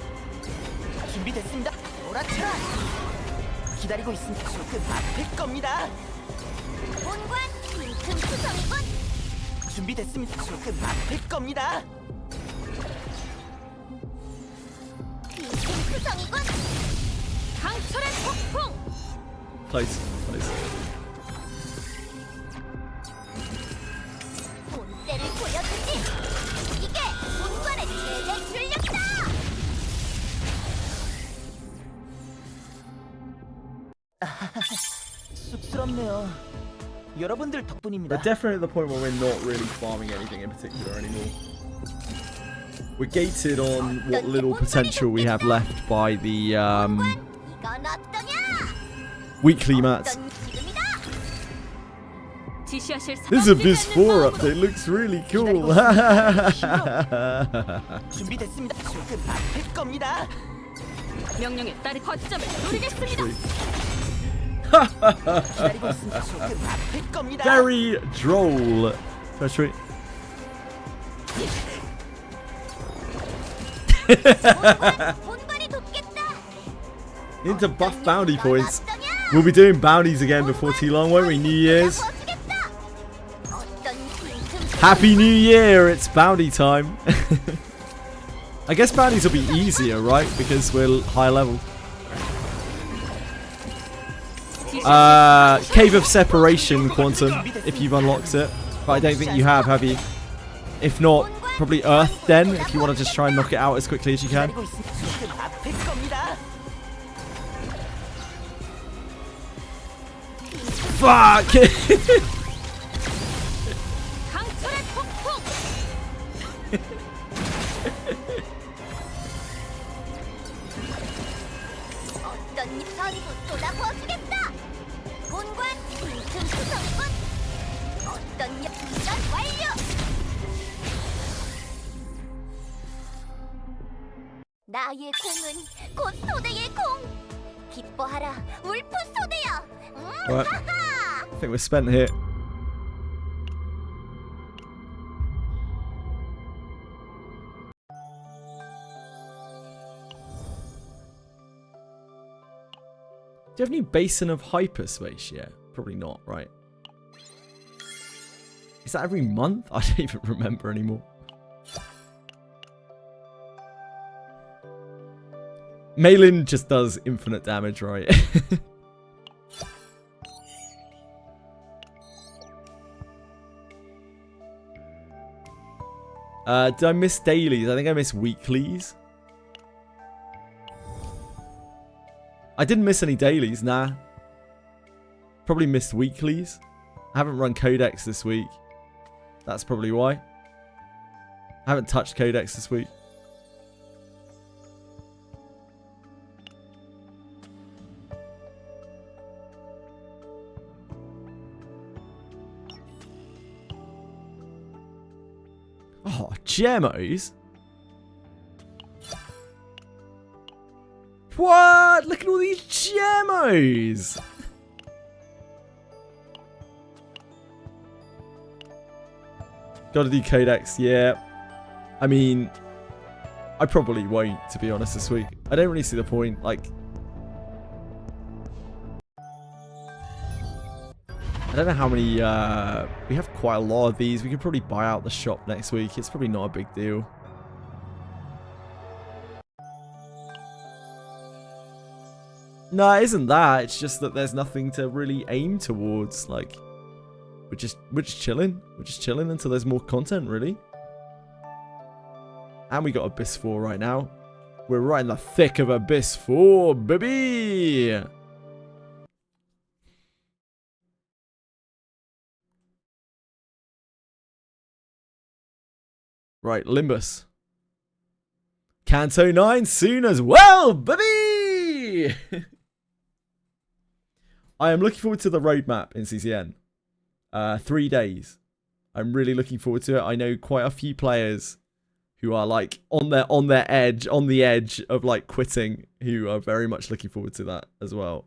Speaker 10: 준비됐습니다. 몰아쳐라. 기다리고 있습니다. 조금 아플 겁니다.
Speaker 8: 본관 틈투성이군.
Speaker 10: 준비됐습니다. 조금 아플 겁니다.
Speaker 8: 틈투성이군. 강철의 폭풍.
Speaker 1: Close, close.
Speaker 8: 본때를 보여주지. 이게 본관의 최대 출력이다.
Speaker 10: 쑥스럽네요. 여러분들 덕분입니다.
Speaker 1: We're definitely at the point where we're not really farming anything in particular anymore. We're gated on what little potential we have left by the
Speaker 8: 이건 어떠냐?
Speaker 1: weekly mats.
Speaker 8: 어떤 기분이다.
Speaker 5: 지시하실
Speaker 1: This is a Biz 4 update. Looks really cool.
Speaker 10: 준비됐습니다. 조금 아플 겁니다.
Speaker 5: 명령에 따르 거점을 노리겠습니다.
Speaker 10: 기다리고 있습니다. 조금 아플 겁니다.
Speaker 1: Very droll. That's
Speaker 8: 본관이 돕겠다.
Speaker 1: Need to buff bounty points. We'll be doing bounties again before too long, won't we? New Year's. Happy New Year! It's bounty time. I guess bounties will be easier, right? Because we're high level. Cave of Separation Quantum, if you've unlocked it. But I don't think you have you? If not, probably Earth Den, if you want to just try and knock it out as quickly as you can. Fuck!
Speaker 8: 나의 공은 곧 소대의 공. 기뻐하라, 울프 소대야.
Speaker 1: Right. I think we're spent here. Do you have any Basin of Hyperspace yet? Probably not, right? Is that every month? I don't even remember anymore. Malin just does infinite damage, right? Did I miss dailies? I think I missed weeklies. I didn't miss any dailies, nah. Probably missed weeklies. I haven't run Codex this week. That's probably why. I haven't touched Codex this week. Oh, gemos. What? Look at all these gemos. Gotta do Codex, yeah. I mean, I probably won't, to be honest, this week. I don't really see the point, like... I don't know how many, we have quite a lot of these. We could probably buy out the shop next week. It's probably not a big deal. No, it isn't that. It's just that there's nothing to really aim towards. Like, we're just chilling. We're just chilling until there's more content, really. And we got Abyss 4 right now. We're right in the thick of Abyss 4, baby! Right, Limbus. Canto 9 soon as well, baby! I am looking forward to the roadmap in CCN. 3 days. I'm really looking forward to it. I know quite a few players who are like on the edge of like quitting, who are very much looking forward to that as well.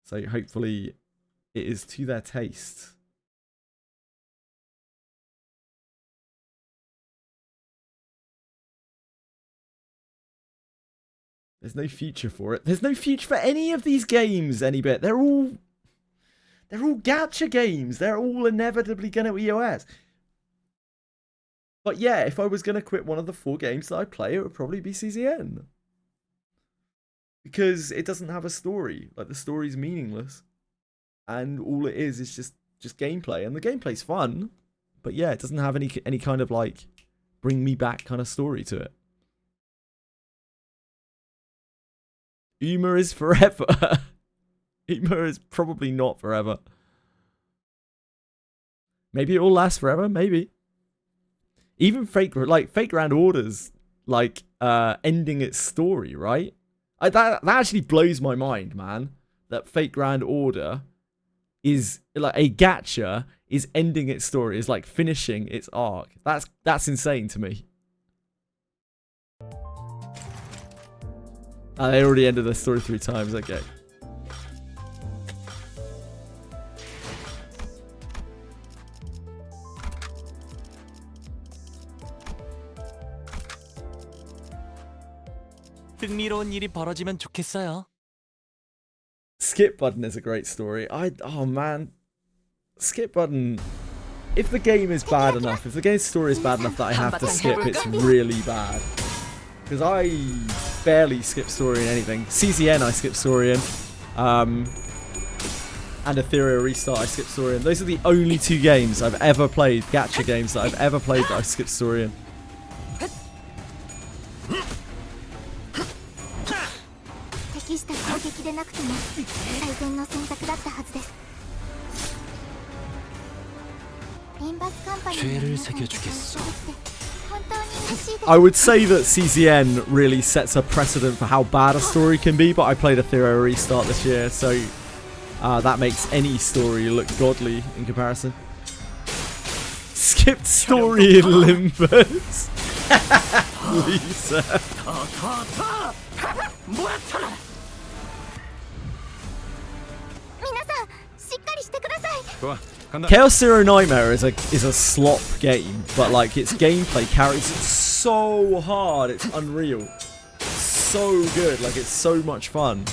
Speaker 1: So hopefully it is to their taste. There's no future for it. There's no future for any of these games any bit. They're all gacha games. They're all inevitably going to EOS. But yeah, if I was going to quit one of the 4 games that I play, it would probably be CCN. Because it doesn't have a story. Like, the story's meaningless. And all it is just gameplay. And the gameplay's fun. But yeah, it doesn't have any kind of, like, bring me back kind of story to it. Uma is forever. Uma is probably not forever. Maybe it will last forever. Maybe. Even Fate Grand Order's like ending its story, right? That actually blows my mind, man. That Fate Grand Order is like a gacha is ending its story, is like finishing its arc. That's insane to me. They already ended their story 3 times. Okay.
Speaker 12: 흥미로운 일이 벌어지면 좋겠어요.
Speaker 1: Skip button is a great story. Oh man, skip button. If the game is bad enough, if the game's story is bad enough that I have to skip, it's really bad. Because I barely skip story in anything. CCN I skip story in. And Ethereal Restart I skip story in. Those are the only 2 games I've ever played, gacha games that I've ever played that I skip story in. I would say that CCN really sets a precedent for how bad a story can be, but I played Ethereal Restart this year, so that makes any story look godly in comparison. Skipped story in Limbus. Lisa. Chaos Zero Nightmare is a slop game, but like its gameplay carries it so hard, it's unreal. So good, like it's so much fun.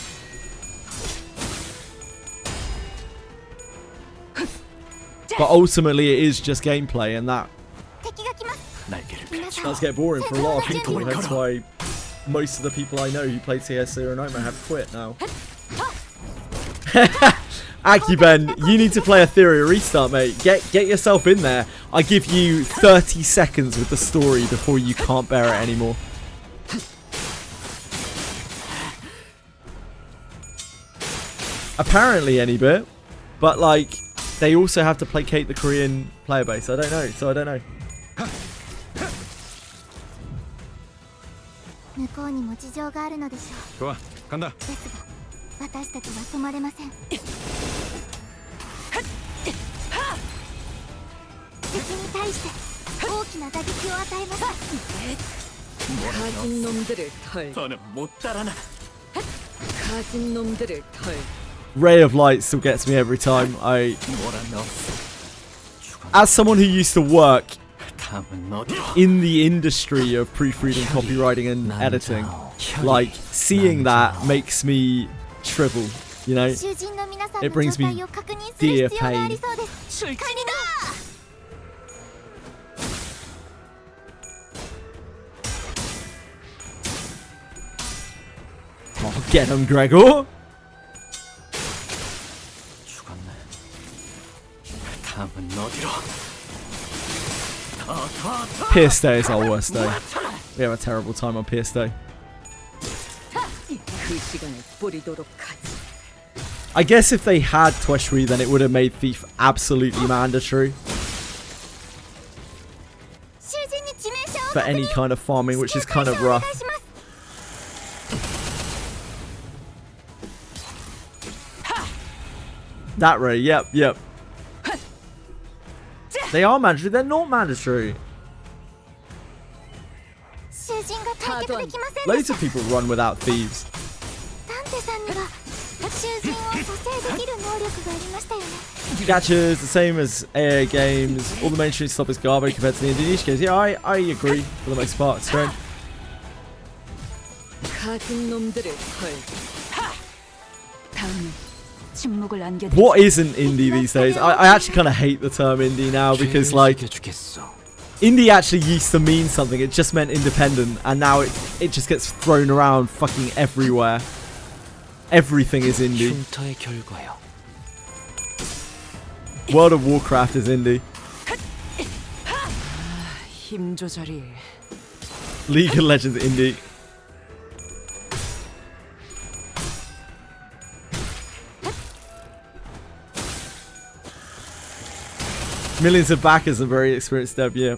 Speaker 1: But ultimately it is just gameplay, and that does get boring for a lot of people. That's why most of the people I know who played Chaos Zero Nightmare have quit now. Akiben, you need to play Ethereal Restart, mate. Get yourself in there. I give you 30 seconds with the story before you can't bear it anymore. Apparently any bit, but like they also have to placate the Korean player base. I don't know, so I don't know. Ray of Light still gets me every time. As someone who used to work in the industry of proofreading, copywriting and editing, like seeing that makes me shrivel, you know? It brings me dear pain. Get him, Gregor. Pierce Day is our worst day. We have a terrible time on Pierce Day. I guess if they had Tweshri, then it would have made Thief absolutely mandatory for any kind of farming, which is kind of rough. That Ray, yep. They are mandatory, they're not mandatory. Loads of people run without thieves. Gachas, the same as AA games. All the mainstream stuff is garbage compared to the indie niche games. Yeah, I agree for the most part. Strange. What isn't indie these days? I actually kind of hate the term indie now because, like, indie actually used to mean something. It just meant independent, and now it just gets thrown around fucking everywhere. Everything is indie. World of Warcraft is indie. League of Legends indie. Millions of backers and very experienced dev, yeah.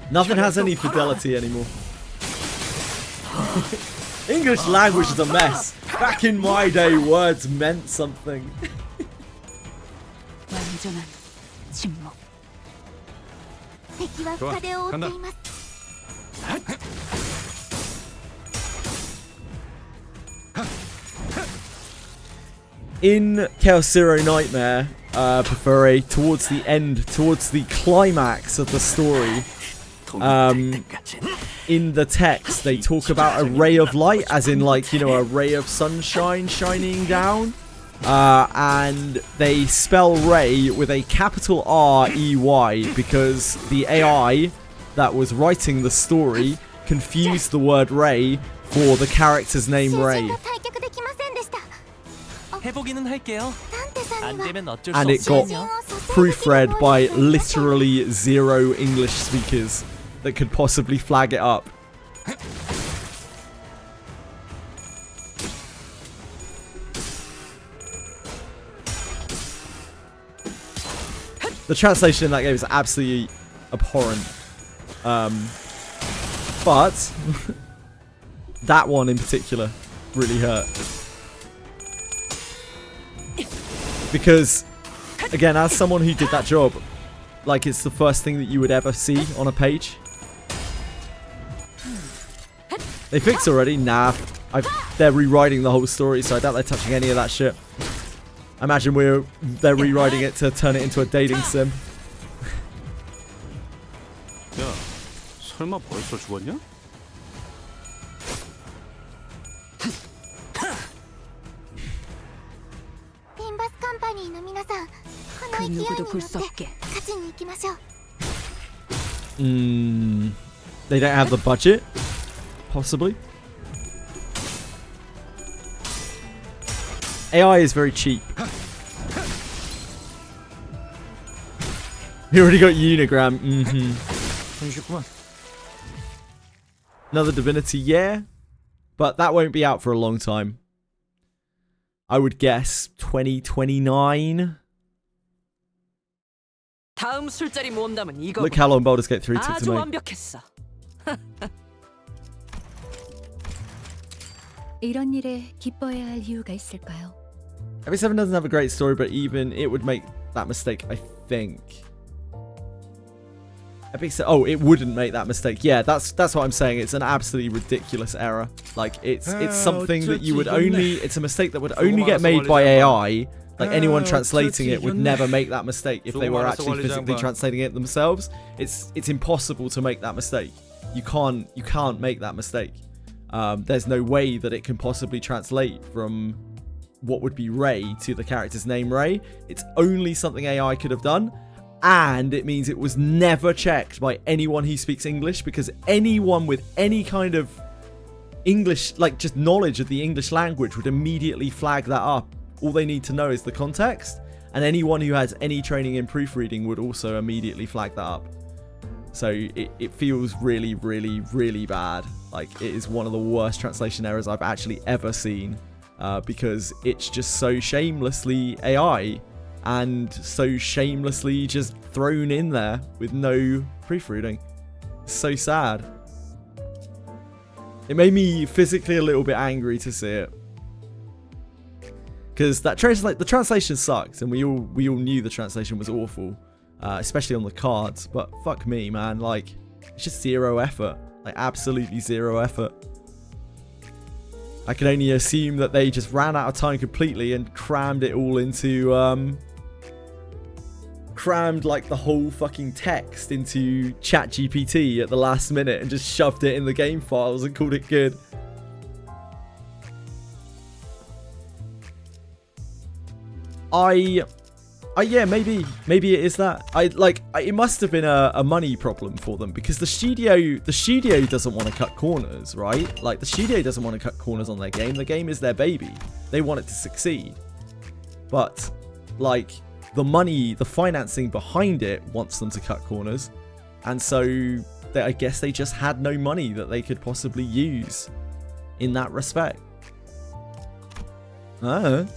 Speaker 1: Nothing has any fidelity anymore. English language is a mess. Back in my day, words meant something. In Chaos Zero Nightmare, Prefer towards the end, towards the climax of the story, in the text they talk about a ray of light, as in, like, you know, a ray of sunshine shining down, and they spell ray with a capital R-E-Y because the AI that was writing the story confused the word ray for the character's name Ray. And it got proofread by literally 0 English speakers that could possibly flag it up. The translation in that game is absolutely abhorrent. But that one in particular really hurt. Because, again, as someone who did that job, like, it's the first thing that you would ever see on a page. They fixed already? Nah. They're rewriting the whole story, so I doubt they're touching any of that shit. I imagine they're rewriting it to turn it into a dating sim.
Speaker 13: 야, 설마 벌써 죽었냐?
Speaker 3: Limbus Company の皆さん、この勢いに乗って勝ちに行きましょう。
Speaker 1: They don't have the budget? Possibly? AI is very cheap. We already got Unigram. Another Divinity, yeah. But that won't be out for a long time. I would guess 2029. Look how long Baldur's Gate 3 took to make.
Speaker 14: 이런 일에 기뻐해야 할 이유가 있을까요?
Speaker 1: Epic 7 doesn't have a great story, but even it would make that mistake, I think. Epic 7, oh, it wouldn't make that mistake. Yeah, that's what I'm saying. It's an absolutely ridiculous error. Like, it's something that you would only, it's a mistake that would only get made by AI. Like, anyone translating it would never make that mistake if they were actually physically translating it themselves. It's impossible to make that mistake. You can't make that mistake. There's no way that it can possibly translate from what would be Ray to the character's name Ray. It's only something AI could have done. And it means it was never checked by anyone who speaks English, because anyone with any kind of English, like just knowledge of the English language, would immediately flag that up. All they need to know is the context. And anyone who has any training in proofreading would also immediately flag that up. So it feels really, really, really bad. Like, it is one of the worst translation errors I've actually ever seen. Because it's just so shamelessly AI. And so shamelessly just thrown in there with no proofreading. It's so sad. It made me physically a little bit angry to see it. Because the translation sucked, and we all knew the translation was awful. Especially on the cards. But fuck me, man. Like, it's just zero effort. Like, absolutely zero effort. I can only assume that they just ran out of time completely and crammed it all into, crammed like the whole fucking text into ChatGPT at the last minute and just shoved it in the game files and called it good. Yeah, maybe it is that. It must have been a money problem for them, because the studio doesn't want to cut corners, right? Like, the studio doesn't want to cut corners on their game. The game is their baby. They want it to succeed. But, like, the money, the financing behind it wants them to cut corners. And so, I guess they just had no money that they could possibly use in that respect. I don't know.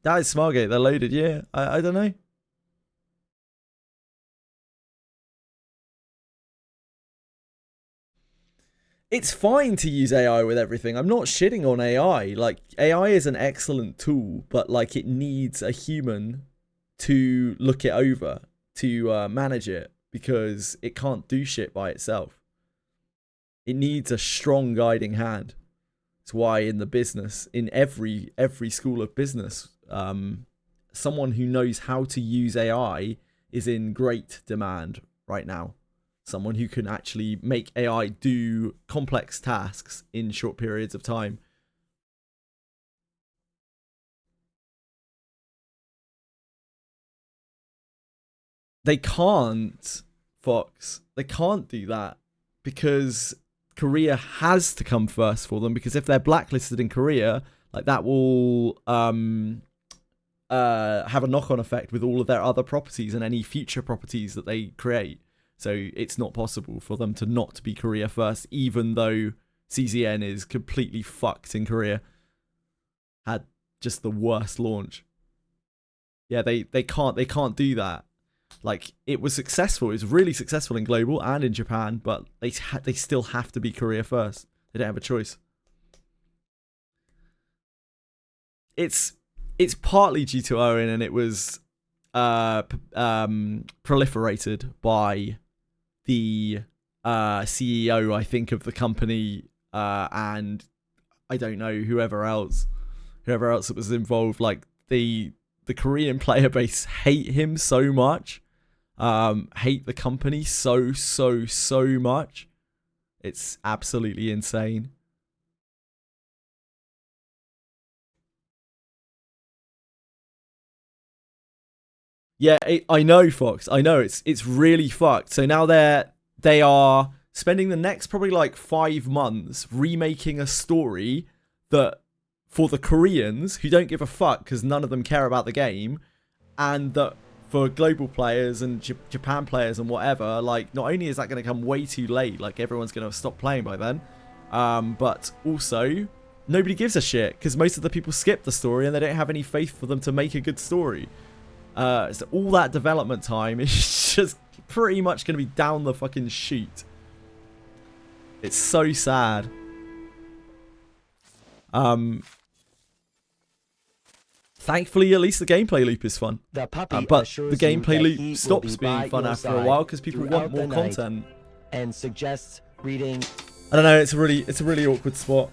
Speaker 1: That is Smartgate. They're loaded, yeah. I don't know. It's fine to use AI with everything. I'm not shitting on AI. Like, AI is an excellent tool, but, like, it needs a human to look it over, to manage it, because it can't do shit by itself. It needs a strong guiding hand. That's why in the business, in every school of business, someone who knows how to use AI is in great demand right now. Someone who can actually make AI do complex tasks in short periods of time. They can't, Fox. They can't do that, because Korea has to come first for them, because if they're blacklisted in Korea, like, that will have a knock-on effect with all of their other properties and any future properties that they create. So it's not possible for them to not be Korea first, even though CZN is completely fucked in Korea. Had just the worst launch. Yeah, they can't do that. Like, it was successful. It was really successful in global and in Japan, but they still have to be Korea first. They don't have a choice. It's partly due to Owen, and it was proliferated by the CEO, I think, of the company, and I don't know, whoever else that was involved. Like, the Korean player base hate him so much, hate the company so much. It's absolutely insane. Yeah, I know, Fox. I know, it's really fucked. So now they are spending the next probably like 5 months remaking a story that, for the Koreans who don't give a fuck because none of them care about the game, and that for global players and Japan players and whatever, like, not only is that going to come way too late, like, everyone's going to stop playing by then, but also nobody gives a shit because most of the people skip the story and they don't have any faith for them to make a good story. So all that development time is just pretty much going to be down the fucking chute. It's so sad. Thankfully, at least the gameplay loop is fun.
Speaker 15: The puppy
Speaker 1: but
Speaker 15: assures
Speaker 1: the gameplay
Speaker 15: you that
Speaker 1: loop
Speaker 15: he
Speaker 1: stops
Speaker 15: will be
Speaker 1: being
Speaker 15: by
Speaker 1: fun
Speaker 15: your
Speaker 1: after a
Speaker 15: side
Speaker 1: while because people want
Speaker 15: throughout
Speaker 1: more
Speaker 15: the night
Speaker 1: content.
Speaker 15: and suggests reading.
Speaker 1: I don't know. It's a really awkward spot.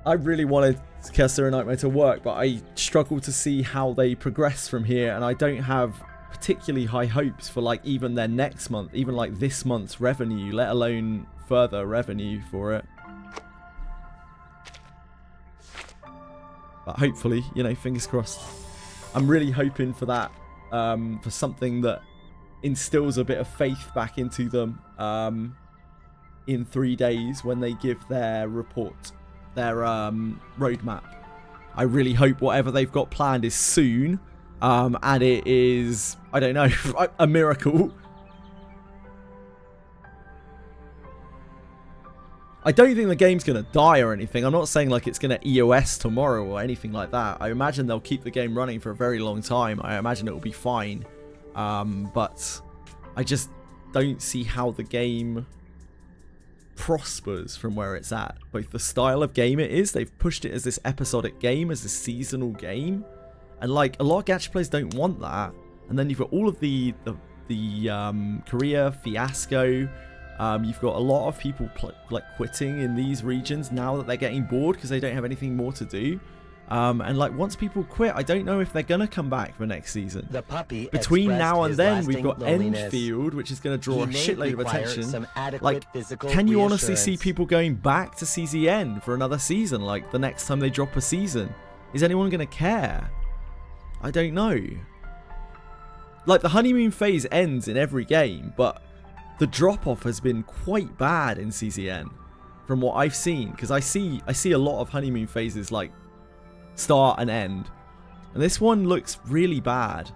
Speaker 1: I really wanted Chaos Nightmare to work, but I struggle to see how they progress from here, and I don't have particularly high hopes for like even their next month, even like this month's revenue, let alone further revenue for it. But hopefully, you know, fingers crossed. I'm really hoping for that, for something that instills a bit of faith back into them in 3 days when they give their report, their roadmap. I really hope whatever they've got planned is soon, and it is, I don't know, a miracle. I don't think the game's going to die or anything. I'm not saying like it's going to EOS tomorrow or anything like that. I imagine they'll keep the game running for a very long time. I imagine it will be fine. But I just don't see how the game prospers from where it's at. Both the style of game it is, they've pushed it as this episodic game, as a seasonal game. And like a lot of gacha players don't want that. And then you've got all of the Korea fiasco. You've got a lot of people like quitting in these regions now that they're getting bored because they don't have anything more to do. And like once people quit, I don't know if they're gonna come back for next season.
Speaker 15: The puppy
Speaker 1: between now and then, we've got
Speaker 15: loneliness.
Speaker 1: Enfield, which is going to draw a shitload of attention. Like,
Speaker 15: physical
Speaker 1: can you honestly see
Speaker 15: reassurance.
Speaker 1: people going back to CZN for another season? Like the next time they drop a season, is anyone going to care? I don't know. Like the honeymoon phase ends in every game, but the drop-off has been quite bad in CZN from what I've seen, because I see a lot of honeymoon phases like start and end, and this one looks really bad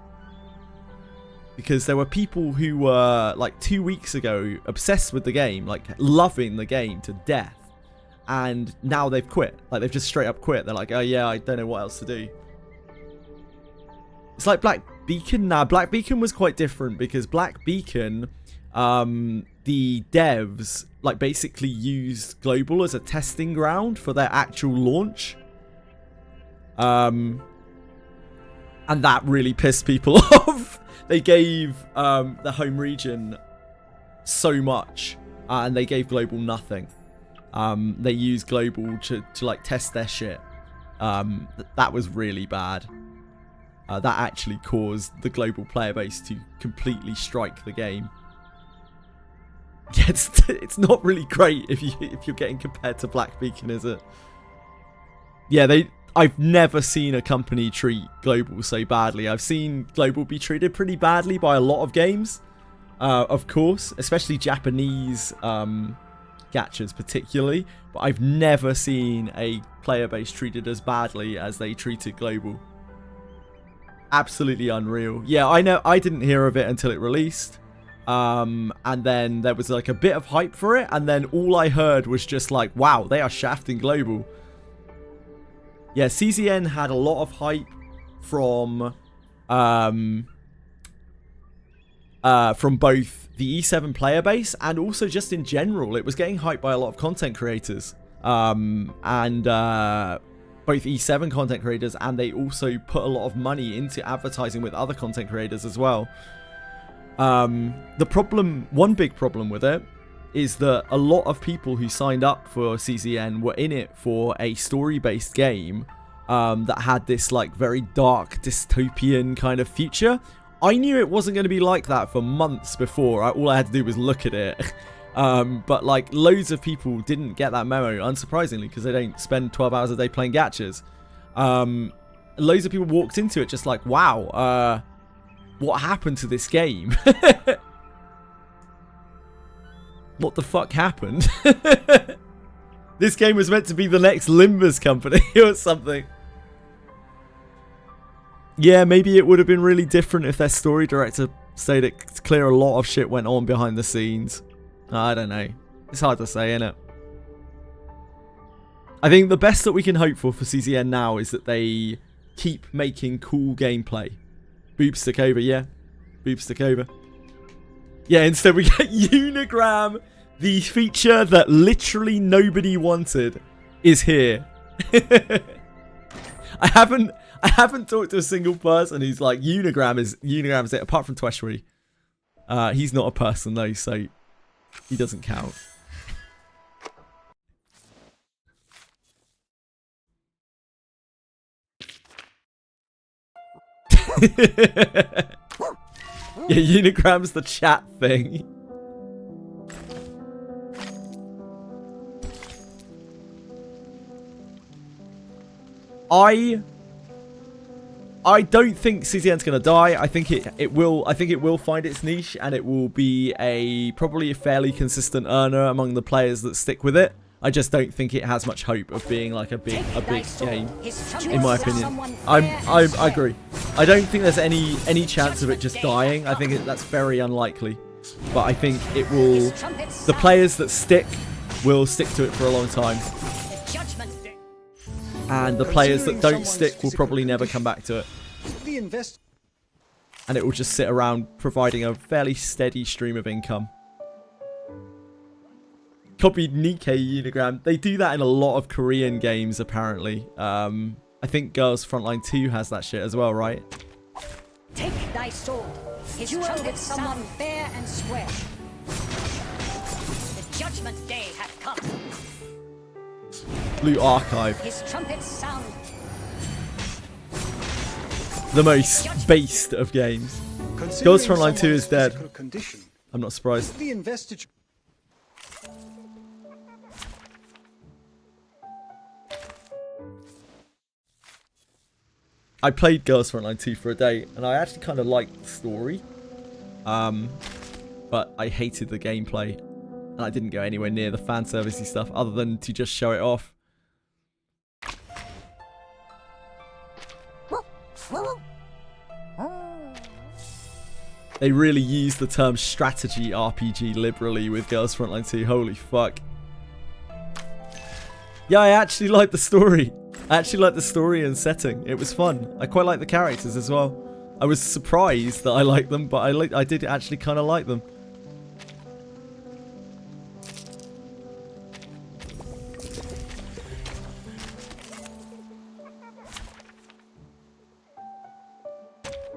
Speaker 1: because there were people who were like 2 weeks ago obsessed with the game, like loving the game to death, and now they've quit. Like they've just straight up quit. They're like, oh yeah, I don't know what else to do. It's like Black Beacon. Nah, Black Beacon was quite different because Black Beacon, the devs like basically used global as a testing ground for their actual launch, and that really pissed people off. They gave the home region so much, and they gave global nothing. They used global to like test their shit. That was really bad. That actually caused the global player base to completely strike the game. Yeah, it's not really great if you're getting compared to Black Beacon, is it? Yeah, I've never seen a company treat global so badly. I've seen global be treated pretty badly by a lot of games, of course, especially Japanese gachas particularly. But I've never seen a player base treated as badly as they treated global. Absolutely unreal. Yeah, I know. I didn't hear of it until it released. And then there was like a bit of hype for it, and then all I heard was just like, wow, they are shafting global. Yeah, CZN had a lot of hype from both the E7 player base and also just in general. It was getting hyped by a lot of content creators, both E7 content creators, and they also put a lot of money into advertising with other content creators as well. One big problem with it is that a lot of people who signed up for CZN were in it for a story-based game that had this like very dark dystopian kind of future. I knew it wasn't going to be like that for months before. All I had to do was look at it. But like loads of people didn't get that memo, unsurprisingly, because they don't spend 12 hours a day playing gachas. Loads of people walked into it just like, wow, what happened to this game? What the fuck happened? This game was meant to be the next Limbus Company or something. Yeah, maybe it would have been really different if their story director said it's clear a lot of shit went on behind the scenes. I don't know. It's hard to say, innit? I think the best that we can hope for CZN now is that they keep making cool gameplay. Boobs took over, yeah. Boobs took over. Yeah, instead we get Unigram. The feature that literally nobody wanted is here. I haven't talked to a single person who's like, Unigram's it, apart from Tweshry. He's not a person though, so he doesn't count. Yeah, Unigram's the chat thing. I don't think CZN's gonna die. I think it will find its niche, and it will be probably a fairly consistent earner among the players that stick with it. I just don't think it has much hope of being like a big game, in my opinion. I agree. I don't think there's any chance of it just dying. I think that's very unlikely. But I think it will. The players that stick will stick to it for a long time. And the players that don't stick will probably never come back to it. And it will just sit around providing a fairly steady stream of income. Copied Nikkei Unigram. They do that in a lot of Korean games, apparently. I think Girls Frontline 2 has that shit as well, right?
Speaker 16: Take thy sword. His trumpet sound fair and square. The judgment day hath come.
Speaker 1: Loot Archive.
Speaker 16: His trumpet sound.
Speaker 1: The most based of games. Girls Frontline 2 is dead. I'm not surprised.
Speaker 17: The investiture.
Speaker 1: I played Girls Frontline 2 for a day, and I actually kind of liked the story. But I hated the gameplay, and I didn't go anywhere near the fan servicey stuff other than to just show it off. They really used the term strategy RPG liberally with Girls Frontline 2. Holy fuck. Yeah, I actually liked the story. I actually liked the story and setting. It was fun. I quite like the characters as well. I was surprised that I liked them, but I did actually kind of like them.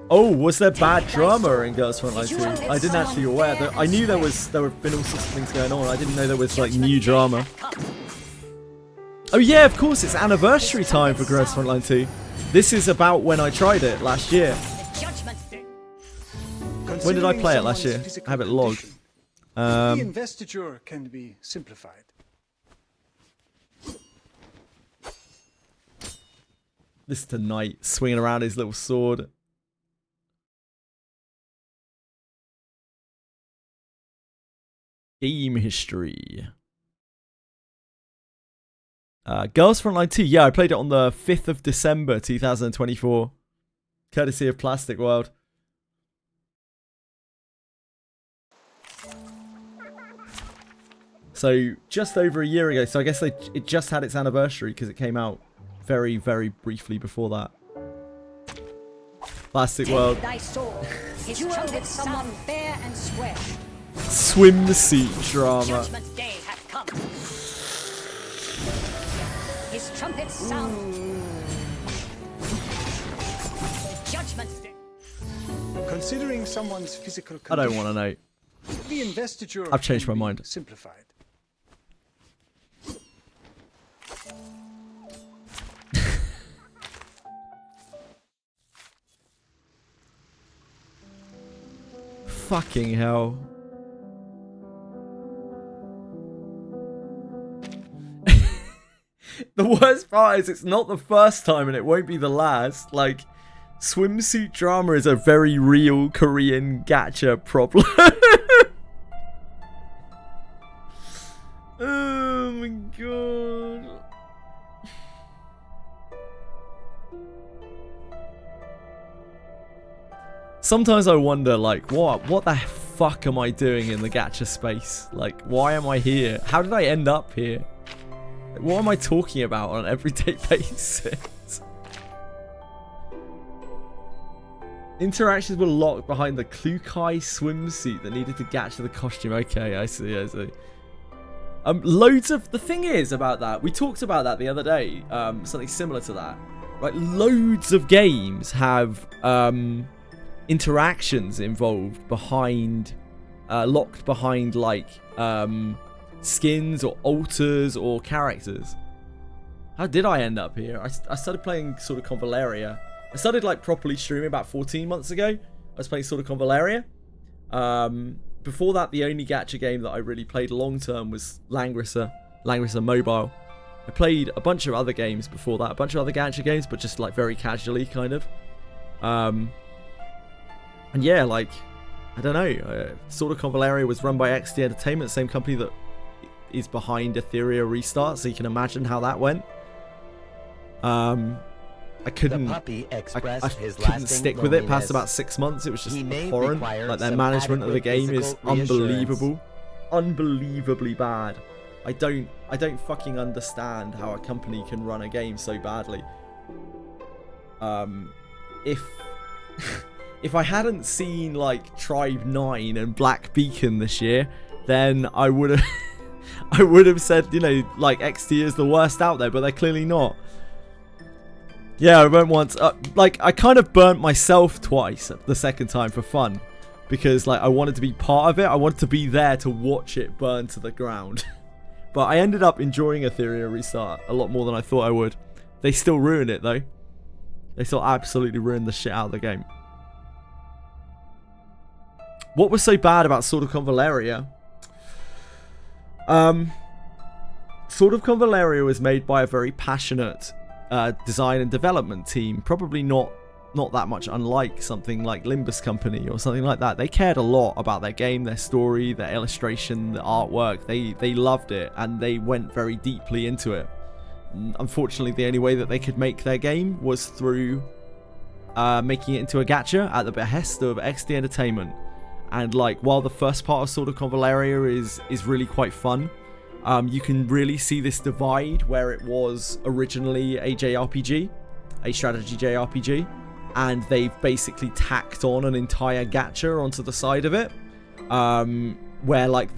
Speaker 1: Oh, was there bad drama in Girls Frontline 2? I didn't actually aware that. I knew there have been all sorts of things going on. I didn't know there was like new drama. Oh yeah, of course, it's anniversary time for Girls Frontline 2. This is about when I tried it last year. When did I play it last year? I have it logged.
Speaker 17: The investiture can be simplified.
Speaker 1: This is tonight, swinging around his little sword. Game history. Girls Frontline 2. Yeah, I played it on the 5th of December 2024. Courtesy of Plastic World. So, just over a year ago. So, I guess it just had its anniversary because it came out very, very briefly before that. Plastic World.
Speaker 16: His trumpet sound fair and square.
Speaker 1: Swimsuit drama.
Speaker 16: His trumpet sound. Judgment day.
Speaker 17: Considering someone's physical condition,
Speaker 1: I don't want to know.
Speaker 17: The investiture
Speaker 1: I've changed my mind.
Speaker 17: Simplified.
Speaker 1: Fucking hell. The worst part is it's not the first time and it won't be the last. Like, swimsuit drama is a very real Korean gacha problem. Oh my god. Sometimes I wonder, like, what the fuck am I doing in the gacha space? Like, why am I here? How did I end up here? What am I talking about on an everyday basis? Interactions were locked behind the Klukai swimsuit that needed to gacha the costume. Okay, I see, I see. Loads of... The thing is about that, we talked about that the other day, something similar to that. Right, loads of games have interactions involved behind... locked behind, like... skins or alters or characters. How did I end up here? I started playing sort of Convaleria. I started like properly streaming about 14 months ago. I was playing Sword of Convalaria. Before that, the only gacha game that I really played long term was Langrisser Mobile. I played a bunch of other games before that, a bunch of other gacha games, but just like very casually, kind of. And yeah, like, I don't know. Sword of Convalaria was run by XD Entertainment, same company that is behind Etheria Restart, so you can imagine how that went. I couldn't stick with it past about 6 months. It was just foreign. Like, their management of the game is unbelievable. Unbelievably bad. I don't fucking understand how a company can run a game so badly. If I hadn't seen like Tribe 9 and Black Beacon this year, then I would have said, you know, like XD is the worst out there, but they're clearly not. Yeah, I burnt once. Like, I kind of burnt myself twice the second time for fun. Because, like, I wanted to be part of it. I wanted to be there to watch it burn to the ground. But I ended up enjoying Etheria Restart a lot more than I thought I would. They still ruined it, though. They still absolutely ruined the shit out of the game. What was so bad about Sword of Convalaria? Sword of Convalaria was made by a very passionate design and development team, probably not that much unlike something like Limbus Company or something like that. They cared a lot about their game, their story, their illustration, the artwork. They loved it, and they went very deeply into it. Unfortunately, the only way that they could make their game was through making it into a gacha at the behest of XD Entertainment. And like, while the first part of Sword of Convalaria is really quite fun, you can really see this divide where it was originally a JRPG, a strategy JRPG, and they've basically tacked on an entire gacha onto the side of it, where like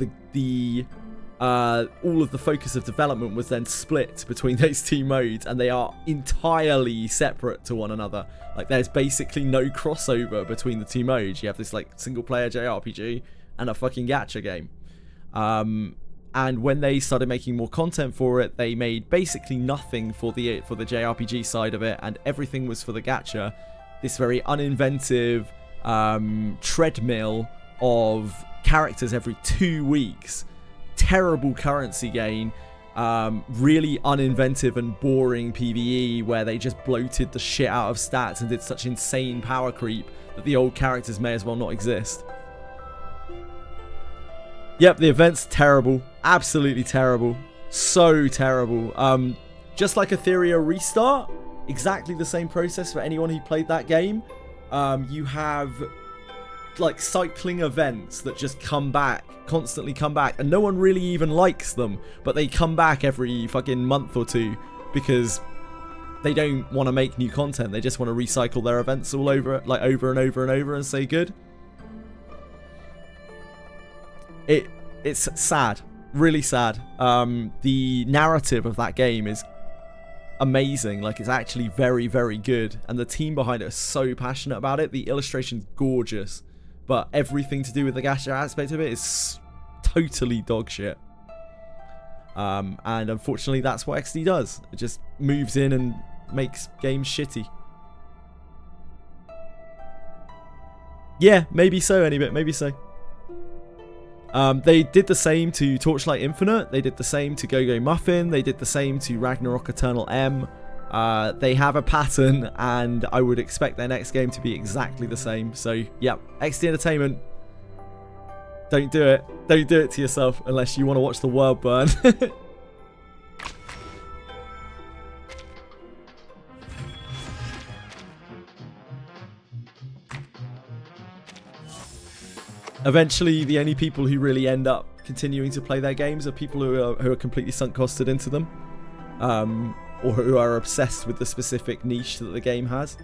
Speaker 1: all of the focus of development was then split between those two modes, and they are entirely separate to one another. Like, there's basically no crossover between the two modes. You have this like single player JRPG and a fucking gacha game. And when they started making more content for it, they made basically nothing for the JRPG side of it, and everything was for the gacha. This very uninventive treadmill of characters every 2 weeks. Terrible currency gain. Really uninventive and boring PvE where they just bloated the shit out of stats and did such insane power creep that the old characters may as well not exist. Yep, the event's terrible. Absolutely terrible. So terrible. Just like Etheria Restart, exactly the same process for anyone who played that game. You have like cycling events that just come back, constantly come back, and no one really even likes them, but they come back every fucking month or two because they don't want to make new content. They just want to recycle their events all over, like over and over and over, and say good. It's sad, really sad. The narrative of that game is amazing. Like, it's actually very, very good, and the team behind it is so passionate about it. The illustration's gorgeous, but everything to do with the gacha aspect of it is totally dog shit. And unfortunately, that's what XD does. It just moves in and makes games shitty. Yeah, maybe so, Anybit, maybe so. They did the same to Torchlight Infinite. They did the same to Go-Go Muffin. They did the same to Ragnarok Eternal M. They have a pattern, and I would expect their next game to be exactly the same. So, yeah, XD Entertainment, don't do it. Don't do it to yourself unless you want to watch the world burn. Eventually, the only people who really end up continuing to play their games are people who are completely sunk costed into them, or who are obsessed with the specific niche that the game has.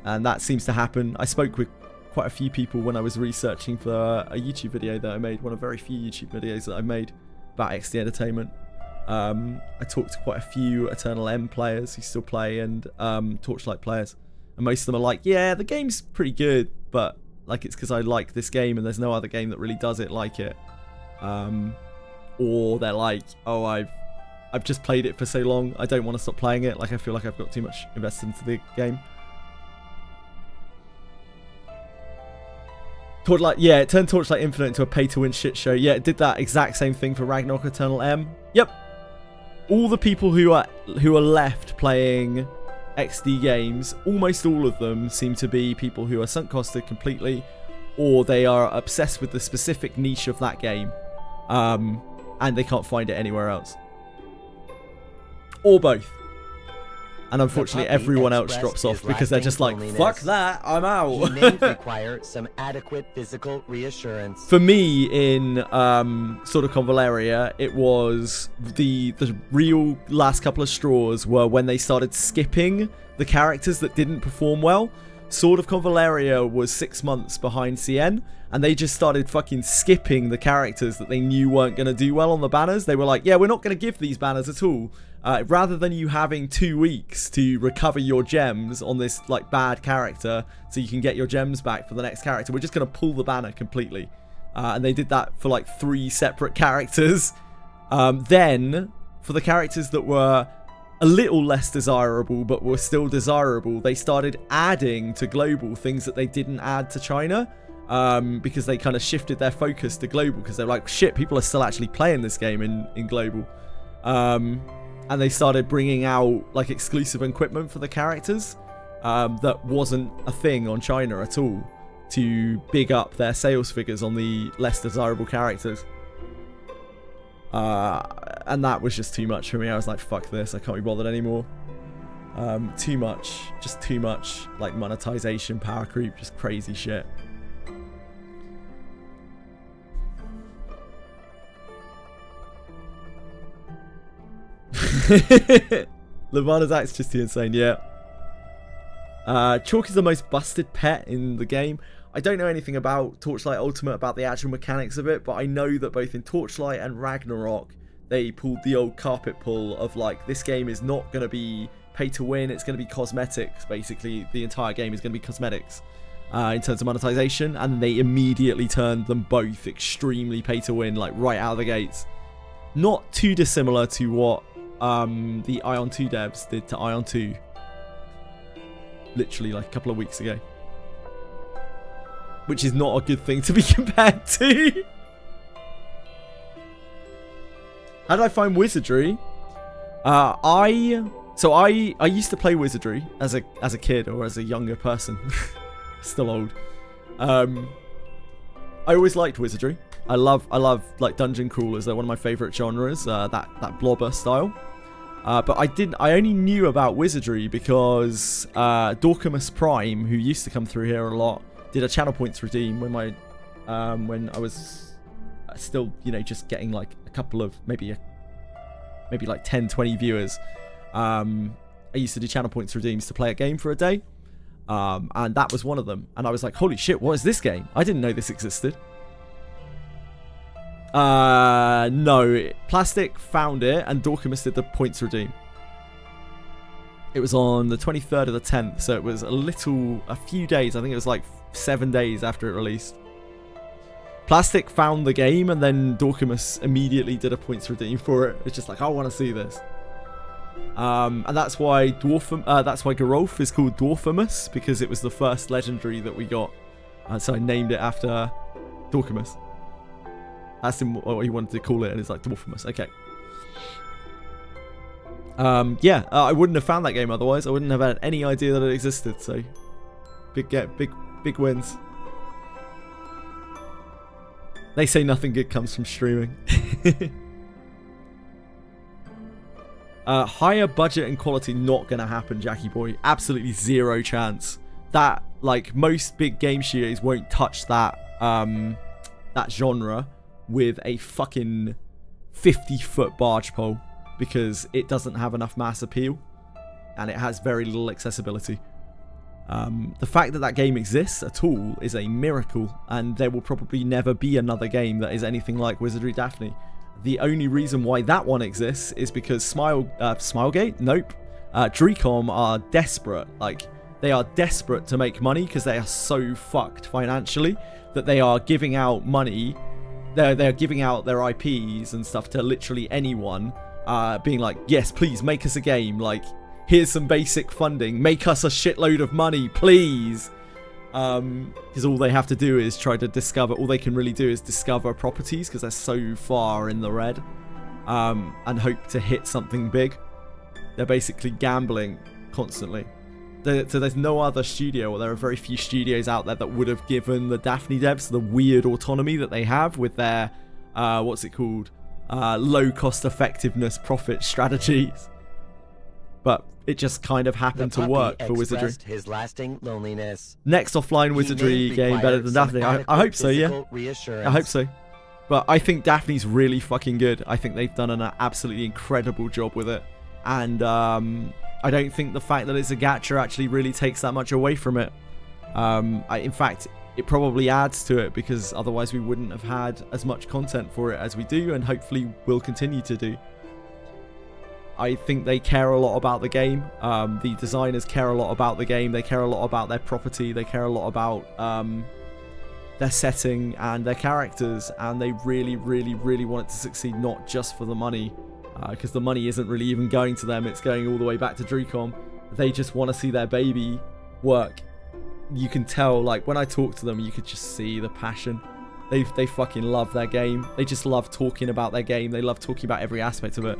Speaker 1: And that seems to happen. I spoke with quite a few people when I was researching for a YouTube video that I made, one of very few YouTube videos that I made about XD Entertainment. I talked to quite a few Eternal M players who still play, and Torchlight players, and most of them are like, yeah, the game's pretty good, but like, it's because I like this game and there's no other game that really does it like it. Or they're like, oh, I've I've just played it for so long. I don't want to stop playing it. Like, I feel like I've got too much invested into the game. Torchlight, yeah, it turned Torchlight Infinite into a pay-to-win shit show. Yeah, it did that exact same thing for Ragnarok Eternal M. Yep. All the people who are left playing XD games, almost all of them seem to be people who are sunk costed completely, or they are obsessed with the specific niche of that game, and they can't find it anywhere else. Or both. And unfortunately, everyone else drops off because they're just like, fuck that, I'm out.
Speaker 15: Humans require some adequate physical reassurance.
Speaker 1: For me, in Sword of Convaleria, it was the real last couple of straws were when they started skipping the characters that didn't perform well. Sword of Convaleria was 6 months behind CN, and they just started fucking skipping the characters that they knew weren't going to do well on the banners. They were like, yeah, we're not going to give these banners at all. Rather than you having 2 weeks to recover your gems on this like bad character so you can get your gems back for the next character, we're just going to pull the banner completely. And they did that for like 3 separate characters. Then, for the characters that were a little less desirable but were still desirable, they started adding to global things that they didn't add to China. Because they kind of shifted their focus to global because they're like, shit, people are still actually playing this game in global. And they started bringing out like exclusive equipment for the characters that wasn't a thing on China at all to big up their sales figures on the less desirable characters. And that was just too much for me. I was like, fuck this, I can't be bothered anymore. Too much, just too much like monetization, power creep, just crazy shit. Levana's act's just too insane, yeah. Chalk is the most busted pet in the game. I don't know anything about Torchlight Ultimate, about the actual mechanics of it, but I know that both in Torchlight and Ragnarok, they pulled the old carpet pull of like, this game is not going to be pay to win, it's going to be cosmetics, basically. The entire game is going to be cosmetics in terms of monetization, and they immediately turned them both extremely pay to win, like right out of the gates. Not too dissimilar to what the Ion 2 devs did to Ion 2 literally like a couple of weeks ago, which is not a good thing to be compared to. How did I find Wizardry? I used to play Wizardry as a kid or as a younger person. Still old. I always liked Wizardry. I love like dungeon crawlers. They're one of my favorite genres. That blobber style. But I only knew about Wizardry because Dorkamus Prime, who used to come through here a lot, did a channel points redeem when I was still, you know, just getting like a couple of maybe like 10-20 viewers. I used to do channel points redeems to play a game for a day, and that was one of them. And I was like, holy shit, what is this game? I didn't know this existed. No, Plastic found it and Dorkamus did the points redeem. It was on the 23rd of the 10th, so it was a few days. I think it was like 7 days after it released. Plastic found the game and then Dorkamus immediately did a points redeem for it. It's just like, I want to see this. And that's why Gerolf is called Dwarfamus, because it was the first legendary that we got. So I named it after Dorkamus. Asked him what he wanted to call it, and it's like Dwarfamus. Okay. I wouldn't have found that game otherwise. I wouldn't have had any idea that it existed. So, big wins. They say nothing good comes from streaming. Higher budget and quality not gonna happen, Jackie boy. Absolutely zero chance. That, like, most big game studios won't touch that that genre with a fucking 50-foot barge pole, because it doesn't have enough mass appeal and it has very little accessibility. The fact that game exists at all is a miracle, and there will probably never be another game that is anything like Wizardry Daphne. The only reason why that one exists is because Smilegate? Nope. Dreecom are desperate. Like, they are desperate to make money because they are so fucked financially that they are giving out money. They're giving out their IPs and stuff to literally anyone being like, yes, please make us a game. Like, here's some basic funding. Make us a shitload of money, please. Because all they have to do is try to discover, all they can really do is discover properties because they're so far in the red, and hope to hit something big. They're basically gambling constantly. So there's no other studio, or there are very few studios out there that would have given the Daphne devs the weird autonomy that they have with their, what's it called? Low cost effectiveness profit strategies. But it just kind of happened to work for Wizardry.
Speaker 15: His lasting loneliness.
Speaker 1: Next offline Wizardry game better than Daphne. I hope so, yeah. I hope so. But I think Daphne's really fucking good. I think they've done an absolutely incredible job with it. And I don't think the fact that it's a gacha actually really takes that much away from it. In fact, it probably adds to it, because otherwise we wouldn't have had as much content for it as we do, and hopefully will continue to do. I think they care a lot about the game. The designers care a lot about the game. They care a lot about their property. They care a lot about their setting and their characters, and they really, really, really want it to succeed, not just for the money, because the money isn't really even going to them. It's going all the way back to Drewcom. They just want to see their baby work. You can tell, like, when I talk to them, you could just see the passion. They fucking love their game. They just love talking about their game. They love talking about every aspect of it.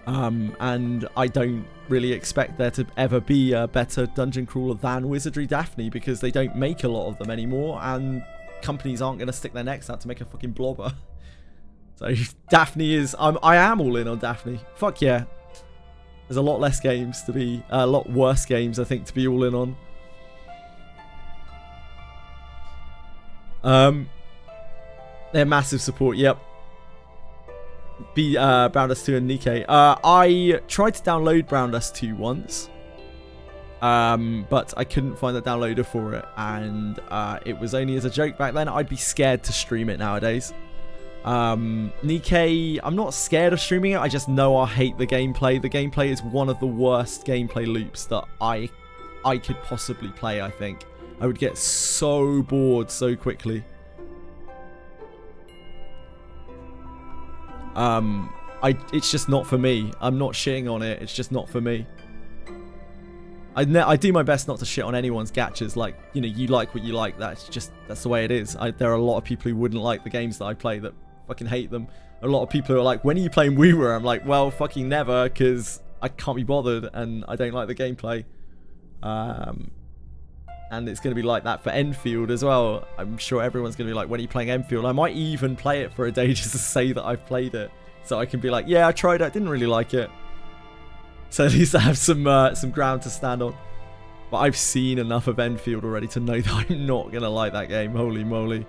Speaker 1: And I don't really expect there to ever be a better dungeon crawler than Wizardry Daphne, because they don't make a lot of them anymore, and companies aren't going to stick their necks out to make a fucking blobber. So Daphne is... I am all in on Daphne. Fuck yeah. There's a lot less games to be... a lot worse games, I think, to be all in on. They're massive support, yep. Brown Dust 2 and Nikkei. I tried to download Brown Dust 2 once, but I couldn't find the downloader for it, and it was only as a joke back then. I'd be scared to stream it nowadays. Nikkei, I'm not scared of streaming it, I just know I hate the gameplay. The gameplay is one of the worst gameplay loops that I could possibly play, I think. I would get so bored so quickly. It's just not for me. I'm not shitting on it. It's just not for me. I do my best not to shit on anyone's gachas. Like, you know, you like what you like. That's the way it is. There are a lot of people who wouldn't like the games that I play, that fucking hate them. A lot of people who are like, when are you playing Woowa? I'm like, well, fucking never, because I can't be bothered and I don't like the gameplay. And it's going to be like that for Enfield as well. I'm sure everyone's going to be like, when are you playing Enfield? I might even play it for a day just to say that I've played it, so I can be like, yeah, I tried it, I didn't really like it. So at least I have some ground to stand on. But I've seen enough of Enfield already to know that I'm not going to like that game. Holy moly.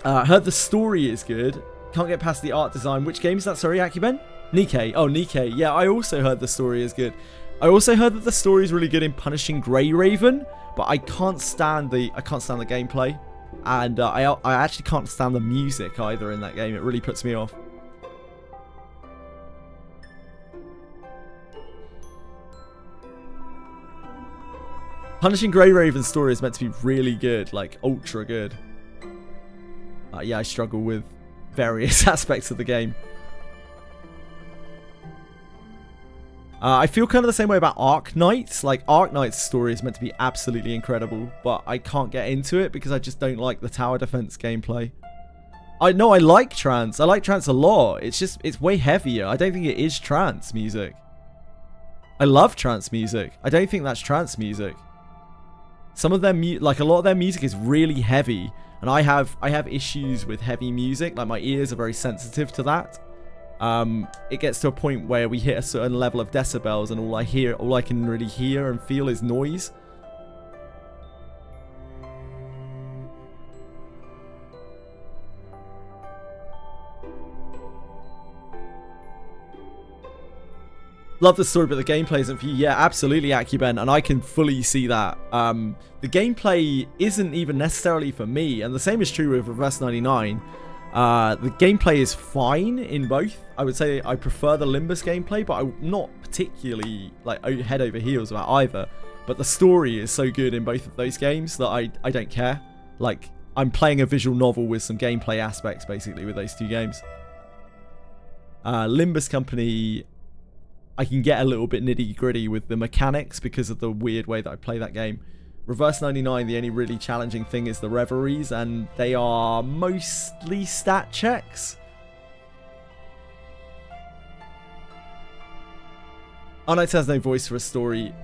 Speaker 1: Heard the story is good. Can't get past the art design. Which game is that? Sorry, Akiben? Nikkei. Oh, Nikkei. Yeah, I also heard the story is good. I also heard that the story is really good in Punishing Grey Raven, but I can't stand the gameplay, and I actually can't stand the music either in that game. It really puts me off. Punishing Grey Raven's story is meant to be really good, like ultra good. Yeah, I struggle with various aspects of the game. I feel kind of the same way about Arc Knights. Like, Arc Knight's story is meant to be absolutely incredible, but I can't get into it because I just don't like the tower defense gameplay. I like trance. I like trance a lot. It's just, it's way heavier. I don't think it is trance music. I love trance music. I don't think that's trance music. Some of their like a lot of their music is really heavy, and I have issues with heavy music. Like, my ears are very sensitive to that. It gets to a point where we hit a certain level of decibels, and all I can really hear and feel is noise. Love the story, but the gameplay isn't for you. Yeah, absolutely, Akiben, and I can fully see that. The gameplay isn't even necessarily for me, and the same is true with Reverse 99. The gameplay is fine in both. I would say I prefer the Limbus gameplay, but I'm not particularly like head over heels about either. But the story is so good in both of those games that I don't care. Like, I'm playing a visual novel with some gameplay aspects, basically, with those two games. Limbus Company, I can get a little bit nitty-gritty with the mechanics because of the weird way that I play that game. Reverse 99, the only really challenging thing is the reveries, and they are mostly stat checks. R1999 has no voice for a story.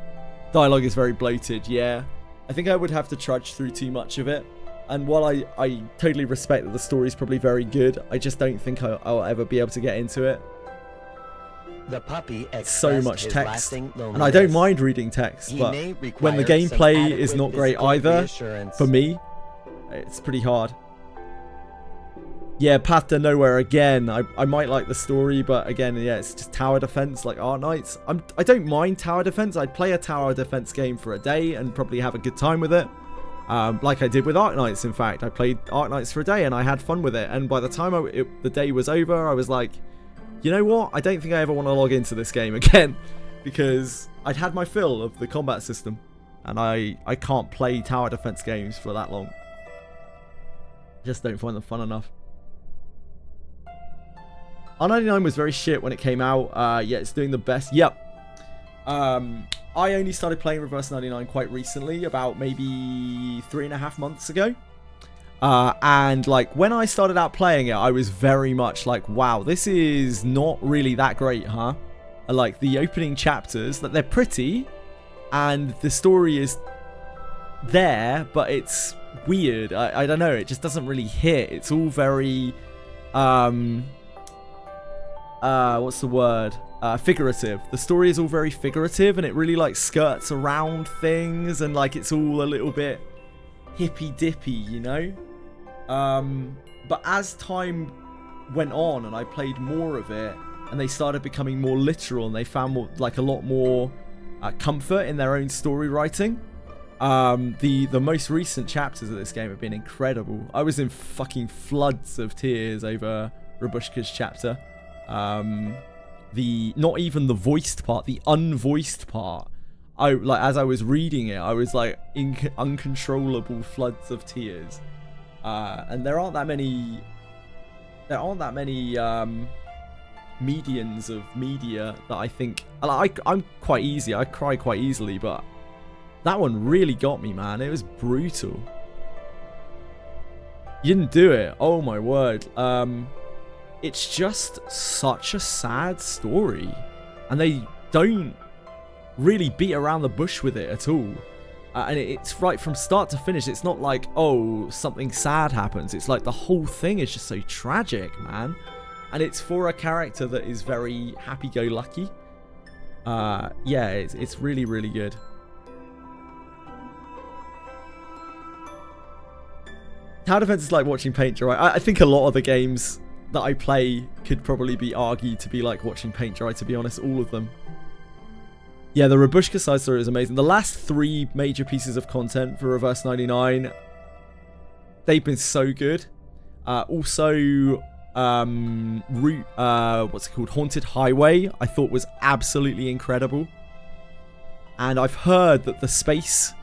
Speaker 1: Dialogue is very bloated, yeah. I think I would have to trudge through too much of it. And while I totally respect that the story is probably very good, I just don't think I'll ever be able to get into it.
Speaker 15: The puppy
Speaker 1: So much text. And I don't mind reading text, but when the gameplay is not great either, for me, it's pretty hard. Yeah, Path to Nowhere again. I might like the story, but again, yeah, it's just tower defense like Arknights. I don't mind tower defense. I'd play a tower defense game for a day and probably have a good time with it. Like I did with Arknights, in fact. I played Arknights for a day and I had fun with it. And by the time the day was over, I was like, you know what? I don't think I ever want to log into this game again. Because I'd had my fill of the combat system. And I can't play tower defense games for that long. Just don't find them fun enough. R1999 was very shit when it came out. Yeah, it's doing the best. Yep. I only started playing Reverse 99 quite recently, about maybe 3.5 months ago. And like when I started out playing it, I was very much like, wow, this is not really that great, huh? Like the opening chapters, that they're pretty and the story is there, but it's weird. I don't know, it just doesn't really hit. It's all very what's the word? Figurative. The story is all very figurative, and it really like skirts around things, and like it's all a little bit hippy dippy, you know. But as time went on, and I played more of it, and they started becoming more literal, and they found more, like a lot more comfort in their own story writing. The most recent chapters of this game have been incredible. I was in fucking floods of tears over Rabushka's chapter. Not even the voiced part, the unvoiced part. As I was reading it, I was like in uncontrollable floods of tears. And there aren't that many medians of media that I think I'm quite easy. I cry quite easily, but that one really got me, man. It was brutal. You didn't do it. Oh my word. It's just such a sad story, and they don't really beat around the bush with it at all. And it's right from start to finish. It's not like, oh, something sad happens. It's like the whole thing is just so tragic, man. And it's for a character that is very happy-go-lucky. Yeah, it's really, really good. Tower defense is like watching paint dry. I think a lot of the games that I play could probably be argued to be like watching paint dry, to be honest, all of them. Yeah, the Rabushka side story is amazing. The last 3 major pieces of content for Reverse 99, they've been so good. Also, what's it called? Haunted Highway, I thought was absolutely incredible. And I've heard that the space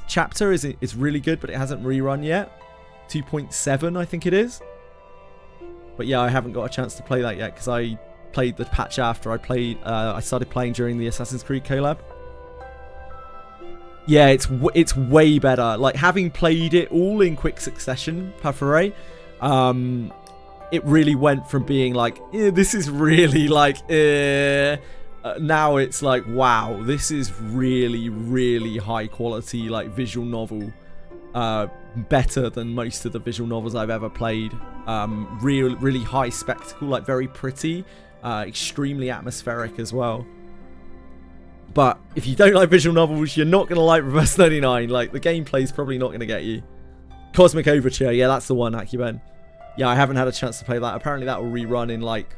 Speaker 1: chapter is really good, but it hasn't rerun yet. 2.7, I think it is. But yeah, I haven't got a chance to play that yet because I played the patch after I started playing during the Assassin's Creed collab. Yeah, it's way better. Like having played it all in quick succession, Pafaray, it really went from being like, this is really like, now it's like, wow, this is really, really high quality, like visual novel. Better than most of the visual novels I've ever played. Really high spectacle, like very pretty, extremely atmospheric as well. But if you don't like visual novels, you're not gonna like Reverse 99. Like the gameplay's probably not gonna get you. Cosmic Overture, yeah, that's the one, Akiben. Yeah, I haven't had a chance to play that. Apparently that will rerun in like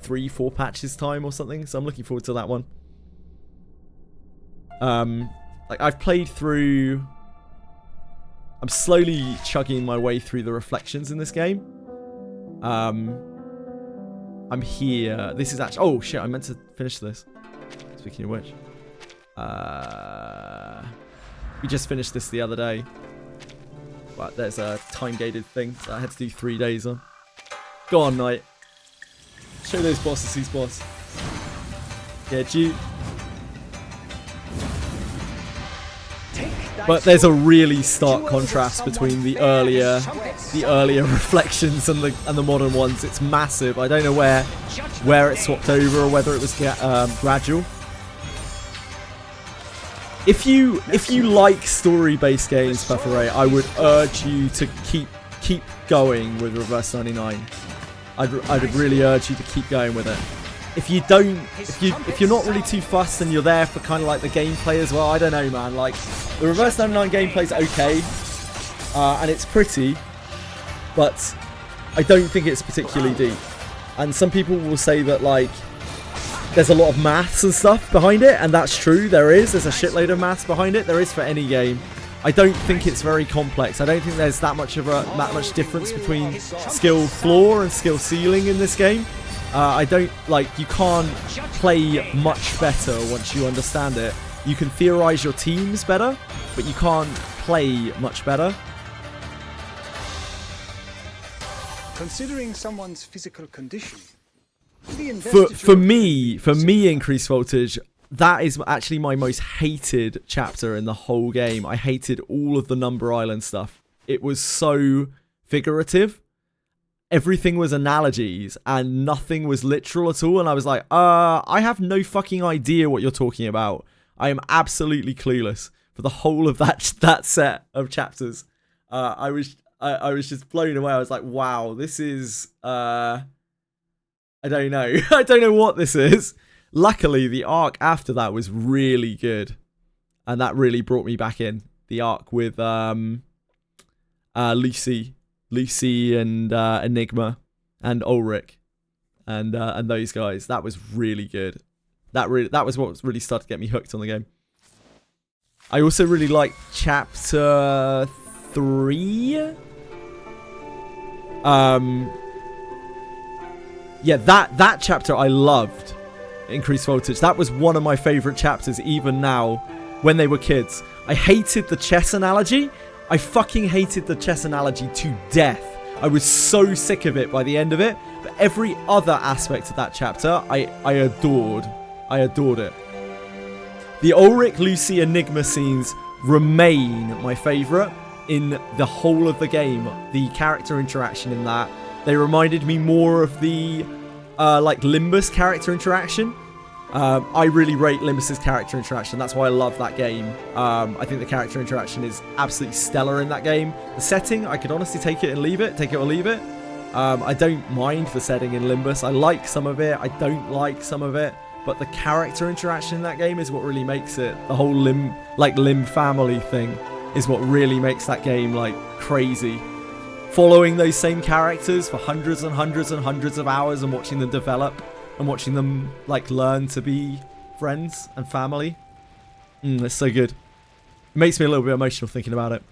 Speaker 1: 3-4 patches time or something, so I'm looking forward to that one. Like I've played through, I'm slowly chugging my way through the reflections in this game. I'm here. This is actually, oh shit, I meant to finish this. Speaking of which, we just finished this the other day. But there's a time-gated thing that I had to do 3 days on. Go on, Knight. Show those bosses who's boss. Get you. But there's a really stark contrast between the earlier reflections and the modern ones. It's massive. I don't know where it swapped over or whether it was gradual. If you like story-based games, Pufferay, I would urge you to keep going with Reverse 99. I'd really urge you to keep going with it. If you don't, if you're not really too fussed and you're there for kind of like the gameplay as well, I don't know, man. Like the Reverse 99 gameplay's okay, and it's pretty, but I don't think it's particularly deep. And some people will say that like there's a lot of maths and stuff behind it, and that's true. There's a shitload of maths behind it. There is for any game. I don't think it's very complex. I don't think there's that much difference between skill floor and skill ceiling in this game. I don't like. You can't play much better once you understand it. You can theorize your teams better, but you can't play much better.
Speaker 17: Considering someone's physical condition,
Speaker 1: for me, increased voltage. That is actually my most hated chapter in the whole game. I hated all of the Number Island stuff. It was so figurative. Everything was analogies and nothing was literal at all. And I was like, I have no fucking idea what you're talking about. I am absolutely clueless for the whole of that set of chapters. I was just blown away. I was like, wow, this is, I don't know. I don't know what this is. Luckily, the arc after that was really good. And that really brought me back in. The arc with Lucy and Enigma and Ulrich and those guys. That was really good. That was what really started to get me hooked on the game. I also really liked chapter 3. Yeah, that chapter I loved. Increased voltage. That was one of my favorite chapters even now when they were kids. I hated the chess analogy. I fucking hated the chess analogy to death. I was so sick of it by the end of it. But every other aspect of that chapter, I adored. I adored it. The Ulrich, Lucy, Enigma scenes remain my favourite in the whole of the game. The character interaction in that. They reminded me more of the like Limbus character interaction. I really rate Limbus's character interaction. That's why I love that game. I think the character interaction is absolutely stellar in that game. The setting, I could honestly take it and leave it. Take it or leave it. I don't mind the setting in Limbus. I like some of it. I don't like some of it. But the character interaction in that game is what really makes it. The whole Limb family thing is what really makes that game like crazy. Following those same characters for hundreds and hundreds and hundreds of hours and watching them develop and watching them like learn to be friends and family. It's so good. It makes me a little bit emotional thinking about it.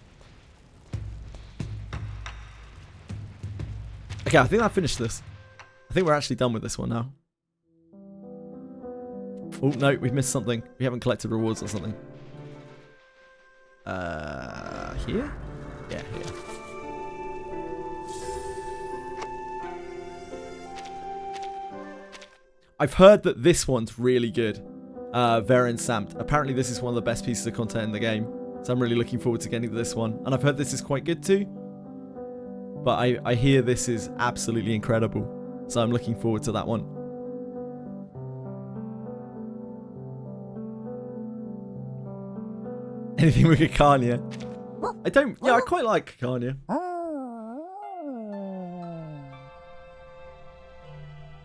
Speaker 1: Okay, I think I finished this. I think we're actually done with this one now. Oh, no, we've missed something. We haven't collected rewards or something. Here? Yeah, here. I've heard that this one's really good. Varen Stamped. Apparently this is one of the best pieces of content in the game. So I'm really looking forward to getting this one. And I've heard this is quite good too. But I hear this is absolutely incredible. So I'm looking forward to that one. Anything with Kikanya. I quite like Kikanya.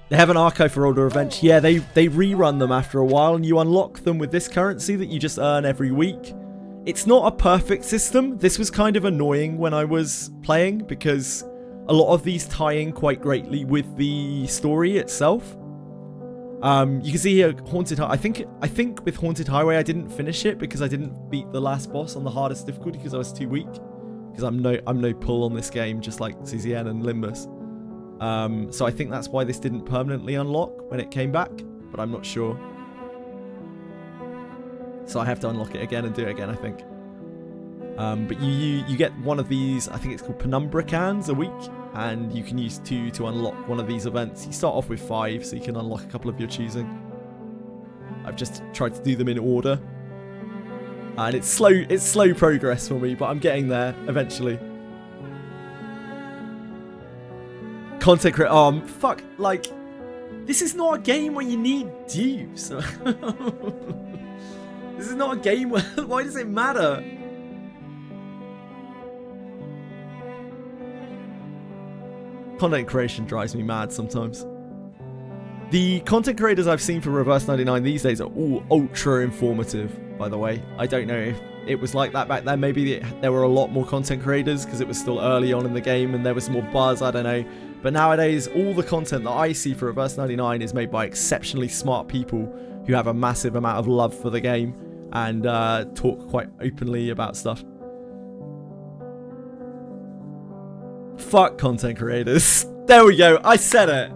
Speaker 1: They have an archive for older events. Yeah, they rerun them after a while, and you unlock them with this currency that you just earn every week. It's not a perfect system. This was kind of annoying when I was playing because a lot of these tie in quite greatly with the story itself. You can see here Haunted Highway. I think with Haunted Highway I didn't finish it because I didn't beat the last boss on the hardest difficulty because I was too weak. Because I'm no pull on this game, just like CZN and Limbus. So I think that's why this didn't permanently unlock when it came back, but I'm not sure. So I have to unlock it again and do it again, I think. But you get one of these, I think it's called penumbra cans a week, and you can use 2 to unlock one of these events. You start off with 5, so you can unlock a couple of your choosing. I've just tried to do them in order. And it's slow progress for me, but I'm getting there eventually. Content creator, fuck, like, this is not a game where you need dupes. This is not a game where, why does it matter? Content creation drives me mad sometimes. The content creators I've seen for Reverse 99 these days are all ultra informative, by the way. I don't know if it was like that back then. Maybe there were a lot more content creators because it was still early on in the game and there was more buzz, I don't know. But nowadays, all the content that I see for Reverse 99 is made by exceptionally smart people who have a massive amount of love for the game and talk quite openly about stuff. Fuck content creators. There we go, I said it.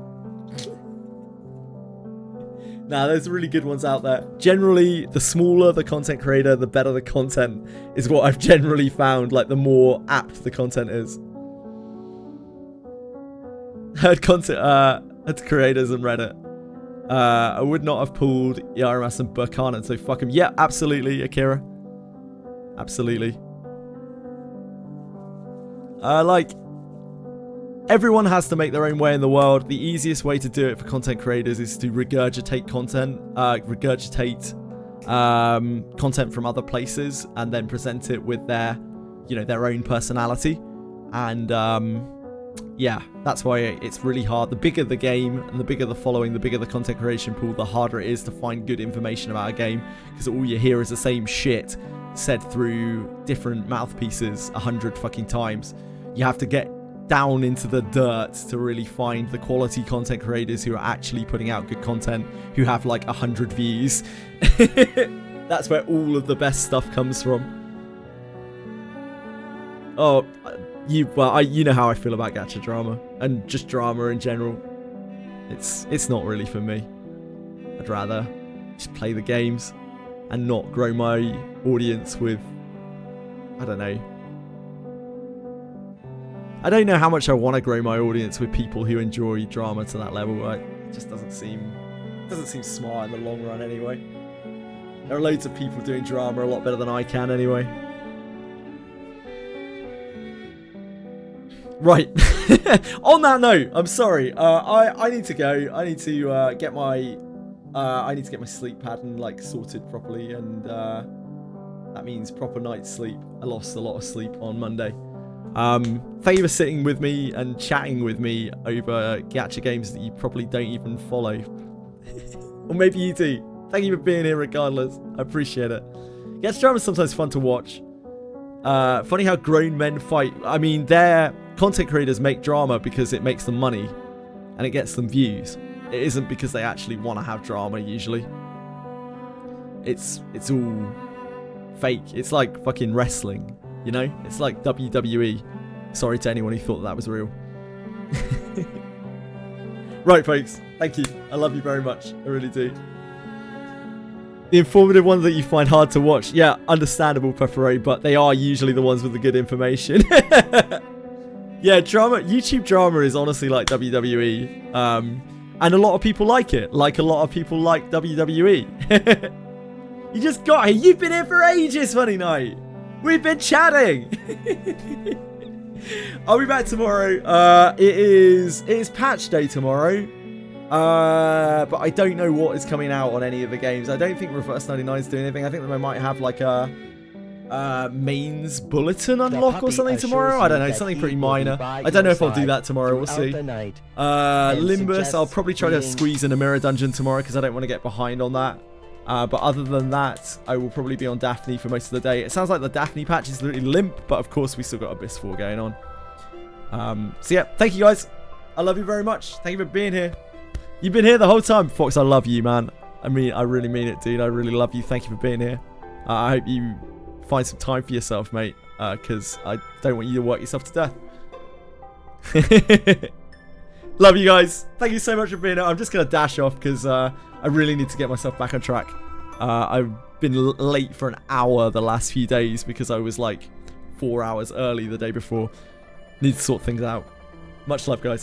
Speaker 1: Nah, there's really good ones out there. Generally, the smaller the content creator, the better the content is what I've generally found. Like, the more apt the content is. Heard creators and Reddit. I would not have pulled ERMS and Burkhan, so fuck him. Yeah, absolutely, Akira. Absolutely. Like, everyone has to make their own way in the world. The easiest way to do it for content creators is to regurgitate content, content from other places, and then present it with their, their own personality. And yeah, that's why it's really hard. The bigger the game and the bigger the following, the bigger the content creation pool, the harder it is to find good information about a game, because all you hear is the same shit said through different mouthpieces 100 fucking times. You have to get down into the dirt to really find the quality content creators who are actually putting out good content, who have like 100 views. That's where all of the best stuff comes from. Oh, you know how I feel about gacha drama and just drama in general. It's not really for me. I'd rather just play the games and not grow my audience with, I don't know. I don't know how much I want to grow my audience with people who enjoy drama to that level. It just doesn't seem smart in the long run anyway. There are loads of people doing drama a lot better than I can anyway. Right. On that note, I'm sorry. I need to go. I need to get my sleep pattern like sorted properly, and that means proper night's sleep. I lost a lot of sleep on Monday. Thank you for sitting with me and chatting with me over gacha games that you probably don't even follow. Or maybe you do. Thank you for being here regardless. I appreciate it. Gacha drama is sometimes fun to watch. Funny how grown men fight. I mean, their content creators make drama because it makes them money and it gets them views. It isn't because they actually want to have drama usually. It's all fake. It's like fucking wrestling. You know, it's like WWE. Sorry to anyone who thought that was real. Right, folks. Thank you. I love you very much. I really do. The informative ones that you find hard to watch. Yeah, understandable, Pufferay, but they are usually the ones with the good information. Yeah, drama. YouTube drama is honestly like WWE. And a lot of people like it. Like a lot of people like WWE. You just got here. You've been here for ages, Funny Night. We've been chatting. I'll be back tomorrow. It is patch day tomorrow. But I don't know what is coming out on any of the games. I don't think Reverse 99 is doing anything. I think they might have like a mains bulletin unlock or something tomorrow. I don't know, something pretty minor. I don't know if I'll do that tomorrow. We'll see. Limbus, I'll probably try to squeeze in a mirror dungeon tomorrow because I don't want to get behind on that. But other than that, I will probably be on Daphne for most of the day. It sounds like the Daphne patch is really limp, but of course we still got Abyss 4 going on. So yeah, thank you guys. I love you very much. Thank you for being here. You've been here the whole time. Fox, I love you, man. I mean, I really mean it, dude. I really love you. Thank you for being here. I hope you find some time for yourself, mate, because I don't want you to work yourself to death. Love you guys. Thank you so much for being here. I'm just going to dash off because I really need to get myself back on track. I've been late for an hour the last few days because I was like 4 hours early the day before. Need to sort things out. Much love, guys.